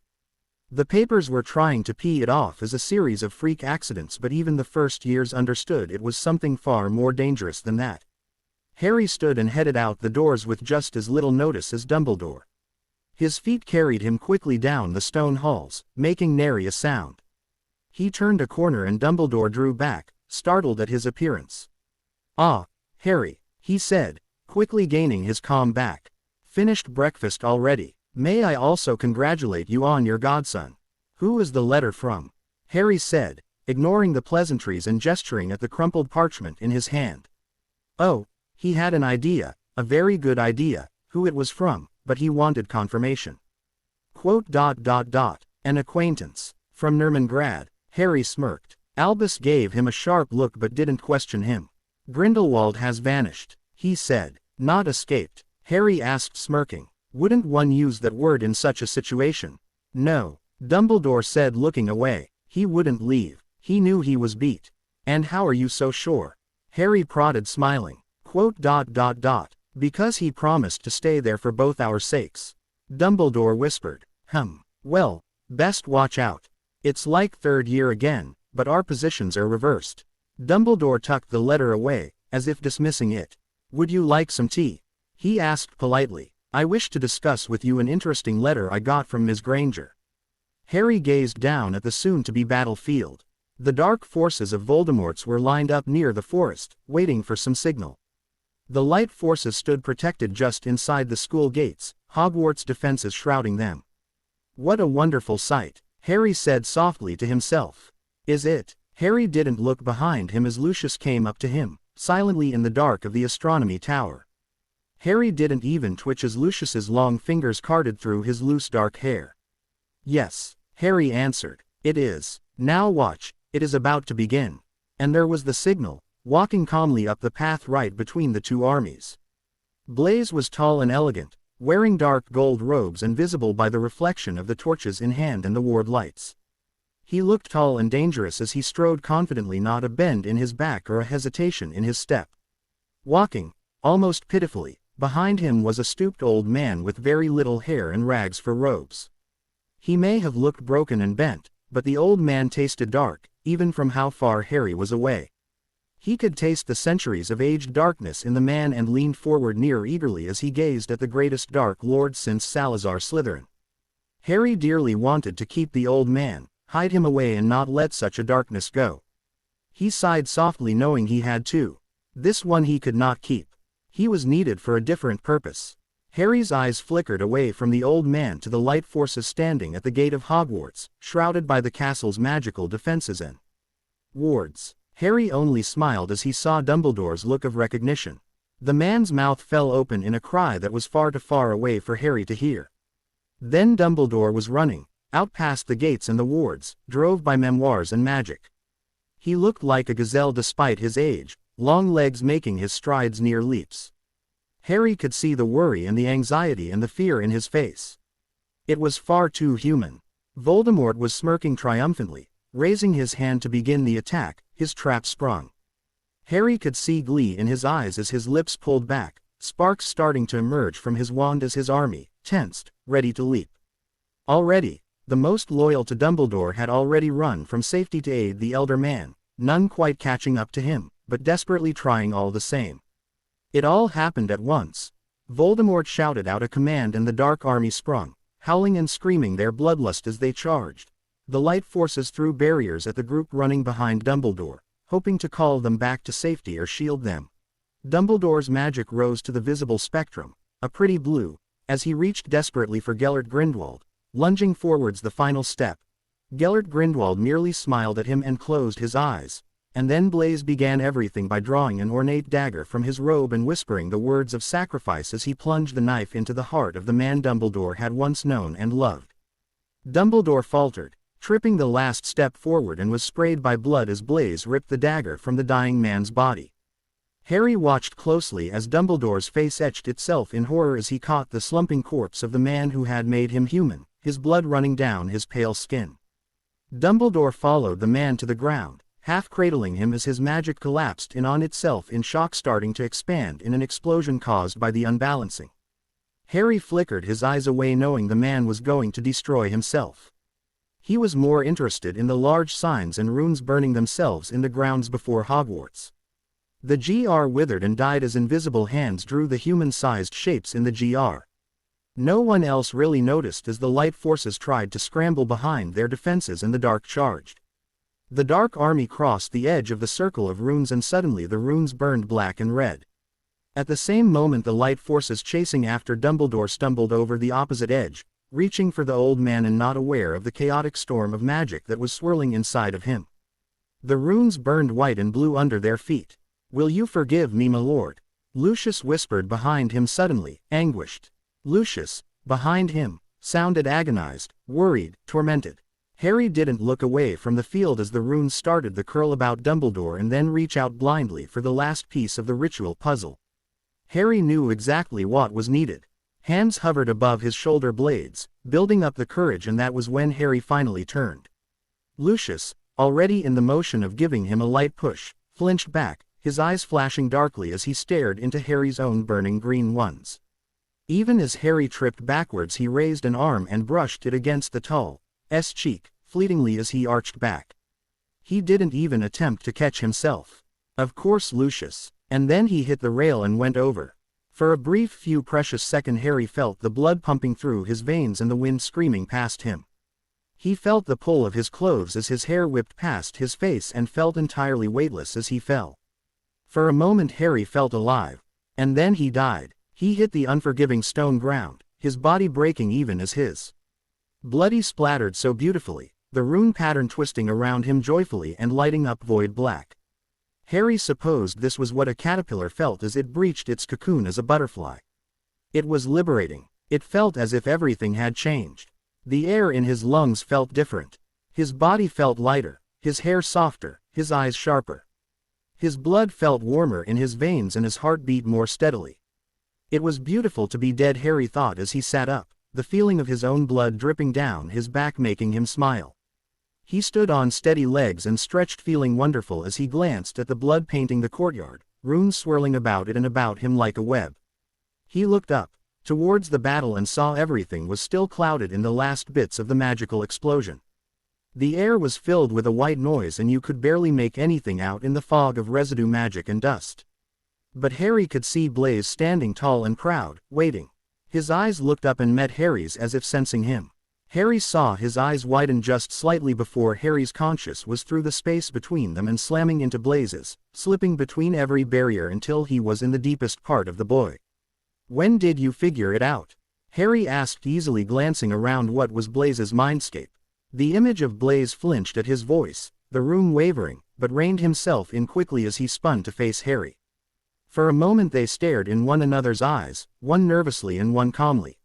The papers were trying to pee it off as a series of freak accidents, but even the first years understood it was something far more dangerous than that. Harry stood and headed out the doors with just as little notice as Dumbledore. His feet carried him quickly down the stone halls, making nary a sound. He turned a corner and Dumbledore drew back, startled at his appearance. Ah, Harry, he said, quickly gaining his calm back. Finished breakfast already? May I also congratulate you on your godson? Who is the letter from? Harry said, ignoring the pleasantries and gesturing at the crumpled parchment in his hand. Oh, he had an idea, a very good idea, who it was from, but he wanted confirmation. An acquaintance. From Nermangrad, Harry smirked. Albus gave him a sharp look but didn't question him. Grindelwald has vanished, he said. Not escaped? Harry asked, smirking. Wouldn't one use that word in such a situation? No, Dumbledore said, looking away. He wouldn't leave. He knew he was beat. And how are you so sure? Harry prodded, smiling. Because he promised to stay there for both our sakes. Dumbledore whispered. Well, best watch out. It's like third year again, but our positions are reversed. Dumbledore tucked the letter away, as if dismissing it. Would you like some tea? He asked politely. I wish to discuss with you an interesting letter I got from Ms. Granger. Harry gazed down at the soon-to-be battlefield. The dark forces of Voldemort's were lined up near the forest, waiting for some signal. The light forces stood protected just inside the school gates, Hogwarts' defenses shrouding them. What a wonderful sight, Harry said softly to himself. Is it? Harry didn't look behind him as Lucius came up to him, silently in the dark of the astronomy tower. Harry didn't even twitch as Lucius's long fingers carded through his loose dark hair. Yes, Harry answered. It is. Now watch, it is about to begin. And there was the signal, walking calmly up the path right between the two armies. Blaise was tall and elegant, wearing dark gold robes and visible by the reflection of the torches in hand and the ward lights. He looked tall and dangerous as he strode confidently, not a bend in his back or a hesitation in his step. Walking, almost pitifully, behind him was a stooped old man with very little hair and rags for robes. He may have looked broken and bent, but the old man tasted dark, even from how far Harry was away. He could taste the centuries of aged darkness in the man and leaned forward eagerly as he gazed at the greatest Dark Lord since Salazar Slytherin. Harry dearly wanted to keep the old man, hide him away and not let such a darkness go. He sighed softly knowing he had to. This one he could not keep. He was needed for a different purpose. Harry's eyes flickered away from the old man to the light forces standing at the gate of Hogwarts, shrouded by the castle's magical defenses and wards. Harry only smiled as he saw Dumbledore's look of recognition. The man's mouth fell open in a cry that was far too far away for Harry to hear. Then Dumbledore was running, out past the gates and the wards, drove by memoirs and magic. He looked like a gazelle despite his age, long legs making his strides near leaps. Harry could see the worry and the anxiety and the fear in his face. It was far too human. Voldemort was smirking triumphantly, raising his hand to begin the attack, his trap sprung. Harry could see glee in his eyes as his lips pulled back, sparks starting to emerge from his wand as his army, tensed, ready to leap. Already, the most loyal to Dumbledore had already run from safety to aid the elder man, none quite catching up to him, but desperately trying all the same. It all happened at once. Voldemort shouted out a command and the dark army sprung, howling and screaming their bloodlust as they charged. The light forces threw barriers at the group running behind Dumbledore, hoping to call them back to safety or shield them. Dumbledore's magic rose to the visible spectrum, a pretty blue, as he reached desperately for Gellert Grindelwald, lunging forwards the final step. Gellert Grindelwald merely smiled at him and closed his eyes. and then Blaze began everything by drawing an ornate dagger from his robe and whispering the words of sacrifice as he plunged the knife into the heart of the man Dumbledore had once known and loved. Dumbledore faltered, tripping the last step forward, and was sprayed by blood as Blaze ripped the dagger from the dying man's body. Harry watched closely as Dumbledore's face etched itself in horror as he caught the slumping corpse of the man who had made him human, his blood running down his pale skin. Dumbledore followed the man to the ground, half cradling him as his magic collapsed in on itself in shock, starting to expand in an explosion caused by the unbalancing. Harry flickered his eyes away, knowing the man was going to destroy himself. He was more interested in the large signs and runes burning themselves in the grounds before Hogwarts. The GR withered and died as invisible hands drew the human-sized shapes in the GR. No one else really noticed as the light forces tried to scramble behind their defenses and the dark charged. The dark army crossed the edge of the circle of runes, and suddenly the runes burned black and red. At the same moment the light forces chasing after Dumbledore stumbled over the opposite edge, reaching for the old man and not aware of the chaotic storm of magic that was swirling inside of him. The runes burned white and blue under their feet. "Will you forgive me, my lord?" Lucius whispered behind him, suddenly, anguished. Lucius, behind him, sounded agonized, worried, tormented. Harry didn't look away from the field as the runes started to curl about Dumbledore and then reach out blindly for the last piece of the ritual puzzle. Harry knew exactly what was needed. Hands hovered above his shoulder blades, building up the courage, and that was when Harry finally turned. Lucius, already in the motion of giving him a light push, flinched back, his eyes flashing darkly as he stared into Harry's own burning green ones. Even as Harry tripped backwards, he raised an arm and brushed it against the tall S cheek, fleetingly as he arched back. He didn't even attempt to catch himself. Of course, Lucius. And then he hit the rail and went over. For a brief few precious seconds Harry felt the blood pumping through his veins and the wind screaming past him. He felt the pull of his clothes as his hair whipped past his face and felt entirely weightless as he fell. For a moment Harry felt alive. And then he died. He hit the unforgiving stone ground, his body breaking even as his bloody splattered so beautifully, the rune pattern twisting around him joyfully and lighting up void black. Harry supposed this was what a caterpillar felt as it breached its cocoon as a butterfly. It was liberating. It felt as if everything had changed. The air in his lungs felt different. His body felt lighter, his hair softer, his eyes sharper. His blood felt warmer in his veins and his heart beat more steadily. It was beautiful to be dead, Harry thought as he sat up, the feeling of his own blood dripping down his back making him smile. He stood on steady legs and stretched, feeling wonderful as he glanced at the blood painting the courtyard, runes swirling about it and about him like a web. He looked up, towards the battle, and saw everything was still clouded in the last bits of the magical explosion. The air was filled with a white noise and you could barely make anything out in the fog of residue magic and dust. But Harry could see Blaze standing tall and proud, waiting. His eyes looked up and met Harry's as if sensing him. Harry saw his eyes widen just slightly before Harry's conscience was through the space between them and slamming into Blaze's, slipping between every barrier until he was in the deepest part of the boy. "When did you figure it out?" Harry asked easily, glancing around what was Blaze's mindscape. The image of Blaze flinched at his voice, the rune wavering, but reined himself in quickly as he spun to face Harry. For a moment they stared in one another's eyes, one nervously and one calmly.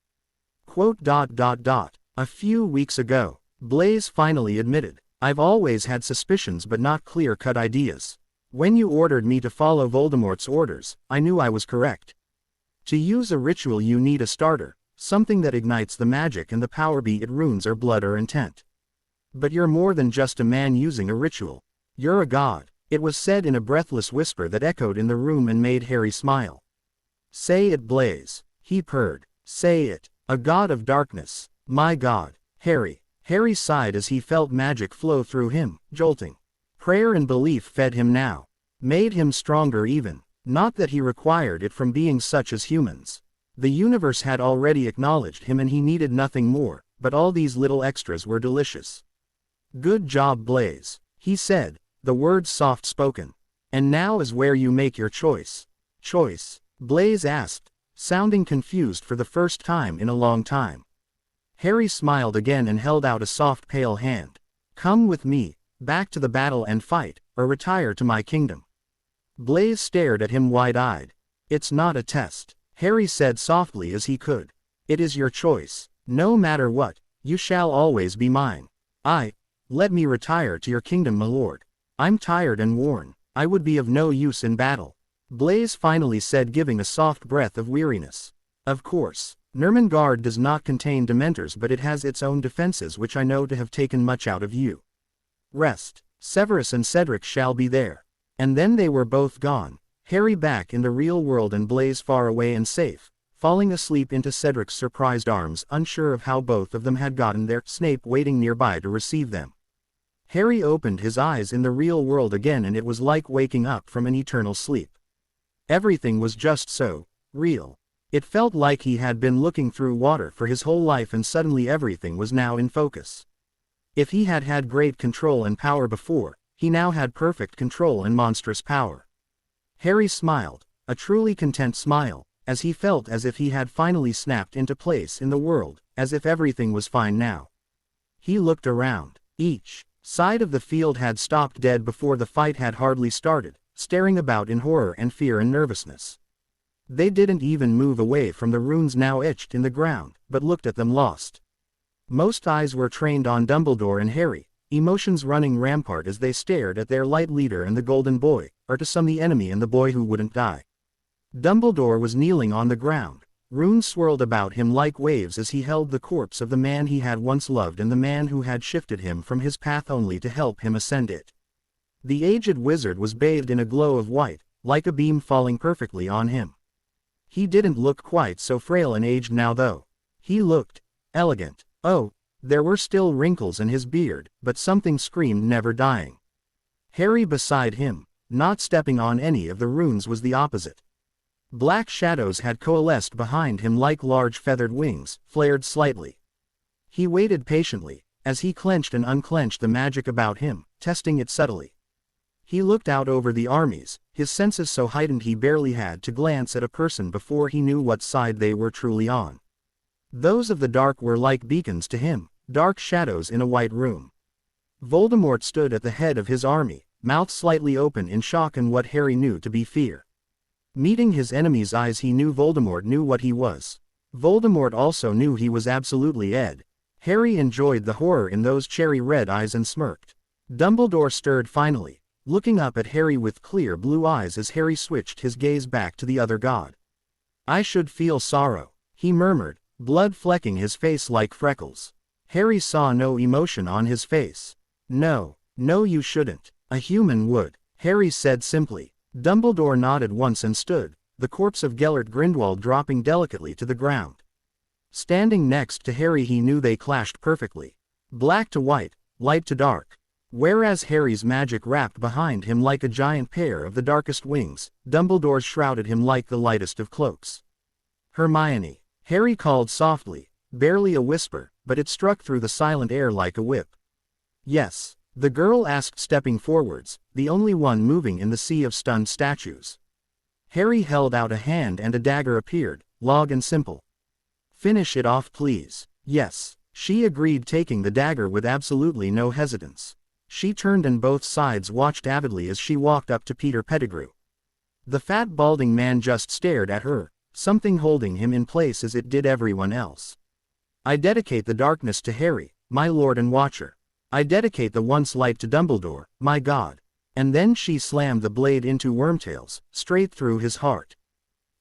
"A few weeks ago," Blaze finally admitted, "I've always had suspicions but not clear-cut ideas. When you ordered me to follow Voldemort's orders, I knew I was correct. To use a ritual you need a starter, something that ignites the magic and the power, be it runes or blood or intent. But you're more than just a man using a ritual. You're a god." It was said in a breathless whisper that echoed in the room and made Harry smile. "Say it, Blaze," he purred. "Say it. A god of darkness. My god." Harry sighed as he felt magic flow through him, jolting. Prayer and belief fed him now. Made him stronger even. Not that he required it from beings such as humans. The universe had already acknowledged him and he needed nothing more, but all these little extras were delicious. "Good job, Blaze," he said, the words soft-spoken. "And now is where you make your choice." "Choice?" Blaze asked, sounding confused for the first time in a long time. Harry smiled again and held out a soft pale hand. "Come with me, back to the battle and fight, or retire to my kingdom. Blaise stared at him wide-eyed. It's not a test, Harry said softly as he could. It is your choice. No matter what, you shall always be mine. Let me retire to your kingdom, my lord. I'm tired and worn. I would be of no use in battle. Blaise finally said, giving a soft breath of weariness. Of course, Nurmengard does not contain Dementors, but it has its own defenses, which I know to have taken much out of you. Rest. Severus and Cedric shall be there. And then they were both gone. Harry back in the real world and Blaise far away and safe, falling asleep into Cedric's surprised arms, unsure of how both of them had gotten there, Snape waiting nearby to receive them. Harry opened his eyes in the real world again, and it was like waking up from an eternal sleep. Everything was just so real. It felt like he had been looking through water for his whole life, and suddenly everything was now in focus. If he had had great control and power before, he now had perfect control and monstrous power. Harry smiled, a truly content smile, as he felt as if he had finally snapped into place in the world, as if everything was fine now. He looked around. Each side of the field had stopped dead before the fight had hardly started, staring about in horror and fear and nervousness. They didn't even move away from the runes now etched in the ground, but looked at them lost. Most eyes were trained on Dumbledore and Harry, emotions running rampart as they stared at their light leader and the golden boy, or to some the enemy and the boy who wouldn't die. Dumbledore was kneeling on the ground. Runes swirled about him like waves as he held the corpse of the man he had once loved and the man who had shifted him from his path only to help him ascend it. The aged wizard was bathed in a glow of white, like a beam falling perfectly on him. He didn't look quite so frail and aged now, though. He looked elegant. Oh, there were still wrinkles in his beard, but something screamed never dying. Harry beside him, not stepping on any of the runes, was the opposite. Black shadows had coalesced behind him like large feathered wings, flared slightly. He waited patiently, as he clenched and unclenched the magic about him, testing it subtly. He looked out over the armies, his senses so heightened he barely had to glance at a person before he knew what side they were truly on. Those of the dark were like beacons to him, dark shadows in a white room. Voldemort stood at the head of his army, mouth slightly open in shock and what Harry knew to be fear. Meeting his enemy's eyes, he knew Voldemort knew what he was. Voldemort also knew he was absolutely Ed. Harry enjoyed the horror in those cherry red eyes and smirked. Dumbledore stirred finally, looking up at Harry with clear blue eyes as Harry switched his gaze back to the other god. I should feel sorrow, he murmured, blood flecking his face like freckles. Harry saw no emotion on his face. No, you shouldn't. A human would, Harry said simply. Dumbledore nodded once and stood, the corpse of Gellert Grindelwald dropping delicately to the ground. Standing next to Harry, he knew they clashed perfectly. Black to white, light to dark. Whereas Harry's magic wrapped behind him like a giant pair of the darkest wings, Dumbledore's shrouded him like the lightest of cloaks. Hermione, Harry called softly, barely a whisper, but it struck through the silent air like a whip. Yes, the girl asked, stepping forwards, the only one moving in the sea of stunned statues. Harry held out a hand and a dagger appeared, long and simple. Finish it off, please. Yes, she agreed, taking the dagger with absolutely no hesitance. She turned and both sides watched avidly as she walked up to Peter Pettigrew. The fat balding man just stared at her, something holding him in place as it did everyone else. I dedicate the darkness to Harry, my lord and watcher. I dedicate the once light to Dumbledore, my god. And then she slammed the blade into Wormtail's, straight through his heart.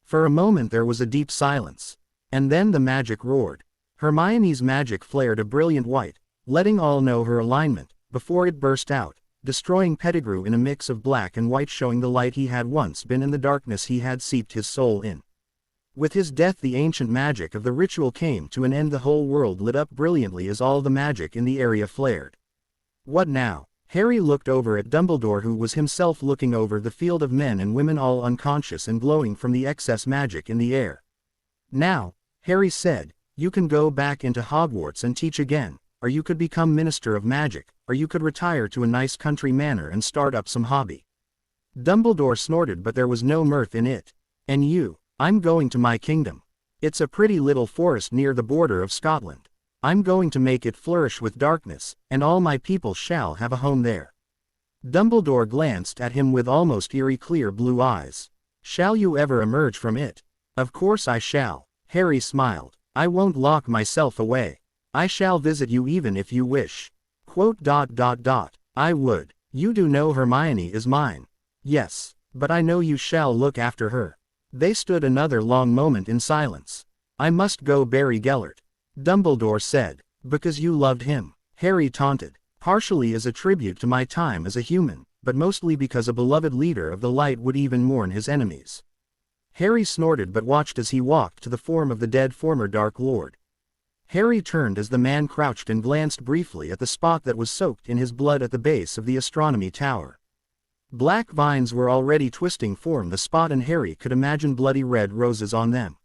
For a moment there was a deep silence. And then the magic roared. Hermione's magic flared a brilliant white, letting all know her alignment, before it burst out, destroying Pettigrew in a mix of black and white, showing the light he had once been and the darkness he had seeped his soul in. With his death the ancient magic of the ritual came to an end. The whole world lit up brilliantly as all the magic in the area flared. What now? Harry looked over at Dumbledore, who was himself looking over the field of men and women, all unconscious and glowing from the excess magic in the air. Now, Harry said, you can go back into Hogwarts and teach again, or you could become Minister of Magic, or you could retire to a nice country manor and start up some hobby. Dumbledore snorted, but there was no mirth in it. And you? I'm going to my kingdom. It's a pretty little forest near the border of Scotland. I'm going to make it flourish with darkness, and all my people shall have a home there. Dumbledore glanced at him with almost eerie clear blue eyes. Shall you ever emerge from it? Of course I shall. Harry smiled. I won't lock myself away. I shall visit you even if you wish. I would. You do know Hermione is mine. Yes, but I know you shall look after her. They stood another long moment in silence. I must go bury Gellert. Dumbledore said. Because you loved him. Harry taunted. Partially as a tribute to my time as a human, but mostly because a beloved leader of the light would even mourn his enemies. Harry snorted but watched as he walked to the form of the dead former Dark Lord. Harry turned as the man crouched and glanced briefly at the spot that was soaked in his blood at the base of the astronomy tower. Black vines were already twisting form the spot and Harry could imagine bloody red roses on them.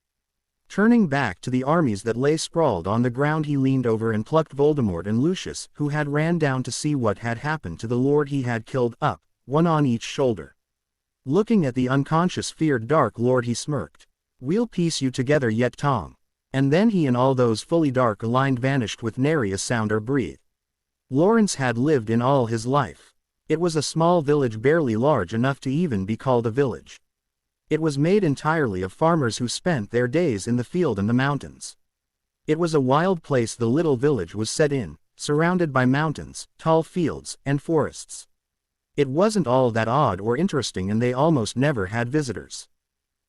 Turning back to the armies that lay sprawled on the ground, he leaned over and plucked Voldemort and Lucius, who had ran down to see what had happened to the lord he had killed, up, one on each shoulder. Looking at the unconscious feared Dark Lord, he smirked. We'll piece you together yet, Tom. And then he and all those fully dark aligned vanished with nary a sound or breath. Lawrence had lived in all his life. It was a small village barely large enough to even be called a village. It was made entirely of farmers who spent their days in the field and the mountains. It was a wild place the little village was set in, surrounded by mountains, tall fields, and forests. It wasn't all that odd or interesting and they almost never had visitors.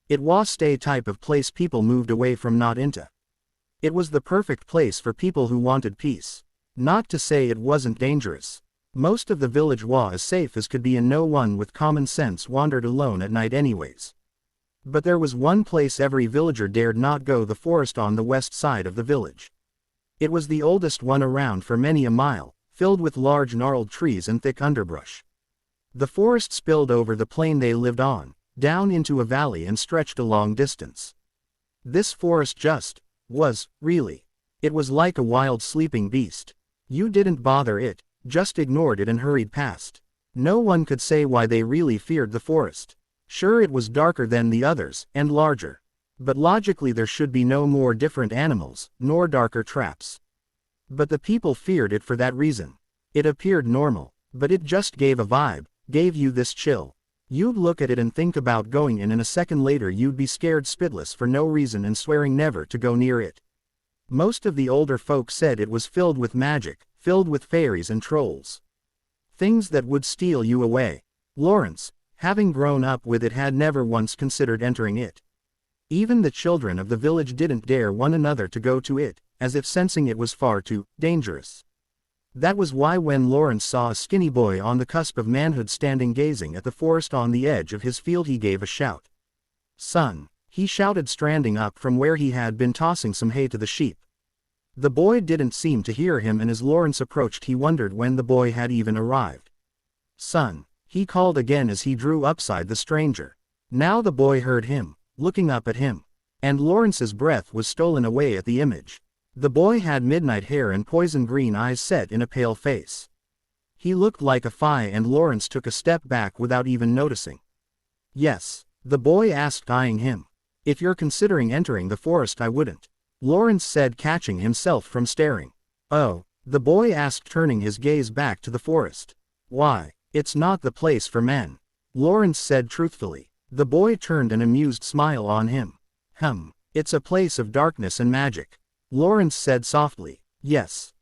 It was a type of place people moved away from, not into. It was the perfect place for people who wanted peace. Not to say it wasn't dangerous. Most of the village was as safe as could be and no one with common sense wandered alone at night anyways. But there was one place every villager dared not go: the forest on the west side of the village. It was the oldest one around for many a mile, filled with large gnarled trees and thick underbrush. The forest spilled over the plain they lived on, down into a valley and stretched a long distance. This forest really. It was like a wild sleeping beast. You didn't bother it, just ignored it and hurried past. No one could say why they really feared the forest. Sure, it was darker than the others, and larger. But logically there should be no more different animals, nor darker traps. But the people feared it for that reason. It appeared normal, but it just gave a vibe, gave you this chill. You'd look at it and think about going in and a second later you'd be scared spitless for no reason and swearing never to go near it. Most of the older folk said it was filled with magic, filled with fairies and trolls. Things that would steal you away. Lawrence, having grown up with it, had never once considered entering it. Even the children of the village didn't dare one another to go to it, as if sensing it was far too dangerous. That was why when Lawrence saw a skinny boy on the cusp of manhood standing gazing at the forest on the edge of his field, he gave a shout. "Son," he shouted, standing up from where he had been tossing some hay to the sheep. The boy didn't seem to hear him, and as Lawrence approached he wondered when the boy had even arrived. "Son," he called again as he drew upside the stranger. Now the boy heard him, looking up at him. And Lawrence's breath was stolen away at the image. The boy had midnight hair and poison green eyes set in a pale face. He looked like a fae, and Lawrence took a step back without even noticing. "Yes?" the boy asked, eyeing him. "If you're considering entering the forest, I wouldn't," Lawrence said, catching himself from staring. "Oh?" the boy asked, turning his gaze back to the forest. "Why? It's not the place for men," Lawrence said truthfully. The boy turned an amused smile on him. It's a place of darkness and magic," Lawrence said softly. Yes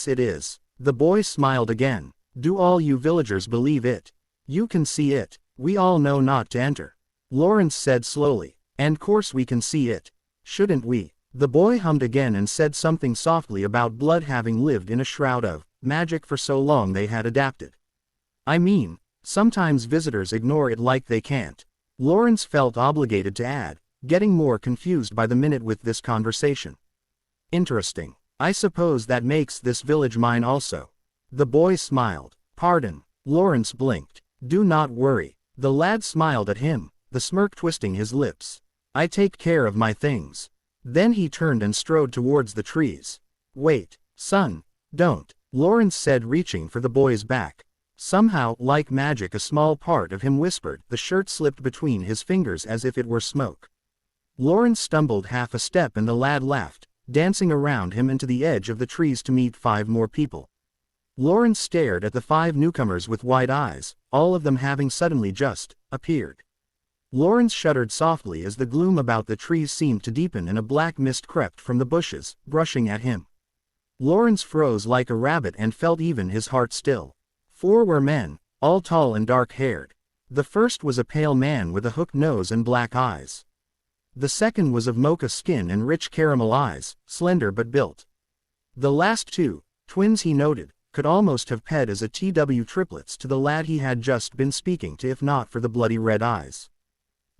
it is." The boy smiled again. "Do all you villagers believe it? You can see it. We all know not to enter," Lawrence said slowly. "And course we can see it. Shouldn't we?" The boy hummed again and said something softly about blood having lived in a shroud of magic for so long they had adapted. "I mean, sometimes visitors ignore it like they can't," Lawrence felt obligated to add, getting more confused by the minute with this conversation. "Interesting. I suppose that makes this village mine also." The boy smiled. "Pardon," Lawrence blinked. "Do not worry." The lad smiled at him, the smirk twisting his lips. "I take care of my things." Then he turned and strode towards the trees. "Wait, son, don't," Lawrence said, reaching for the boy's back. Somehow, like magic, a small part of him whispered. The shirt slipped between his fingers as if it were smoke. Lawrence stumbled half a step and the lad laughed, dancing around him into the edge of the trees to meet 5 more people. Lawrence stared at the 5 newcomers with wide eyes, all of them having suddenly just appeared. Lawrence shuddered softly as the gloom about the trees seemed to deepen and a black mist crept from the bushes, brushing at him. Lawrence froze like a rabbit and felt even his heart still. 4 were men, all tall and dark-haired. The first was a pale man with a hooked nose and black eyes. The second was of mocha skin and rich caramel eyes, slender but built. The last 2, twins he noted, could almost have ped as a TW triplets to the lad he had just been speaking to if not for the bloody red eyes.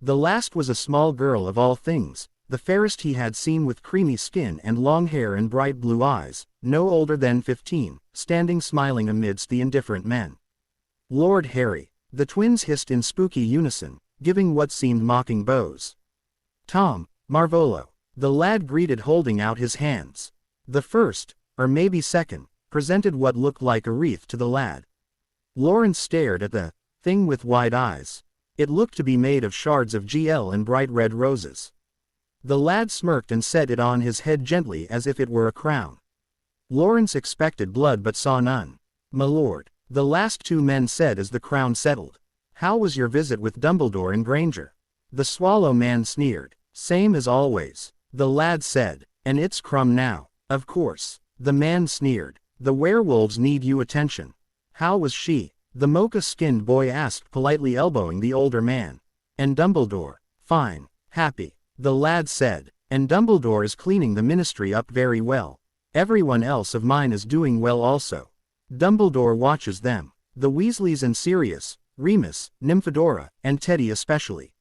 The last was a small girl of all things, the fairest he had seen with creamy skin and long hair and bright blue eyes, no older than 15, standing smiling amidst the indifferent men. Lord Harry, the twins hissed in spooky unison, giving what seemed mocking bows. Tom, Marvolo, the lad greeted holding out his hands. The first, or maybe second, presented what looked like a wreath to the lad. Lawrence stared at the thing with wide eyes. It looked to be made of shards of GL and bright red roses. The lad smirked and set it on his head gently as if it were a crown. Lawrence expected blood but saw none. "My lord," the last 2 men said as the crown settled. "How was your visit with Dumbledore and Granger?" The Swallow man sneered. "Same as always," the lad said. "And it's Crumb now." "Of course," the man sneered. "The werewolves need you attention." "How was she?" the mocha-skinned boy asked politely, elbowing the older man. "And Dumbledore?" "Fine. Happy," the lad said. "And Dumbledore is cleaning the ministry up very well. Everyone else of mine is doing well also. Dumbledore watches them. The Weasleys and Sirius, Remus, Nymphadora, and Teddy especially."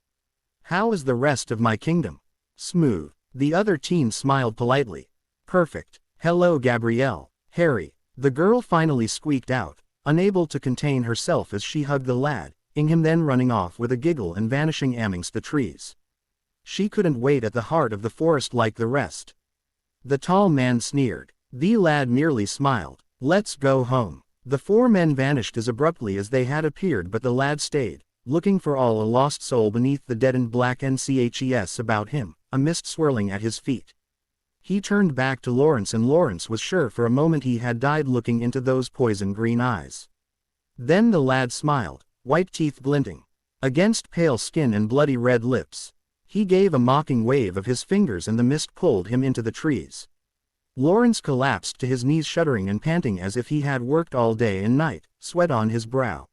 "How is the rest of my kingdom?" "Smooth." The other teen smiled politely. "Perfect. Hello Gabrielle." "Harry," the girl finally squeaked out, unable to contain herself as she hugged the lad, him then running off with a giggle and vanishing amongst the trees. She couldn't wait at the heart of the forest like the rest. The tall man sneered. The lad merely smiled. "Let's go home." The 4 men vanished as abruptly as they had appeared, but the lad stayed, looking for all a lost soul beneath the deadened black NCHES about him, a mist swirling at his feet. He turned back to Lawrence, and Lawrence was sure for a moment he had died looking into those poison green eyes. Then the lad smiled, white teeth glinting against pale skin and bloody red lips. He gave a mocking wave of his fingers and the mist pulled him into the trees. Lawrence collapsed to his knees, shuddering and panting as if he had worked all day and night, sweat on his brow.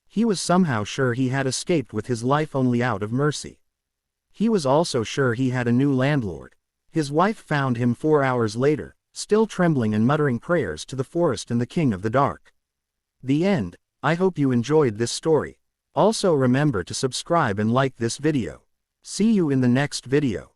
He was somehow sure he had escaped with his life only out of mercy. He was also sure he had a new landlord. His wife found him 4 hours later, still trembling and muttering prayers to the forest and the King of the Dark. The end. I hope you enjoyed this story. Also remember to subscribe and like this video. See you in the next video.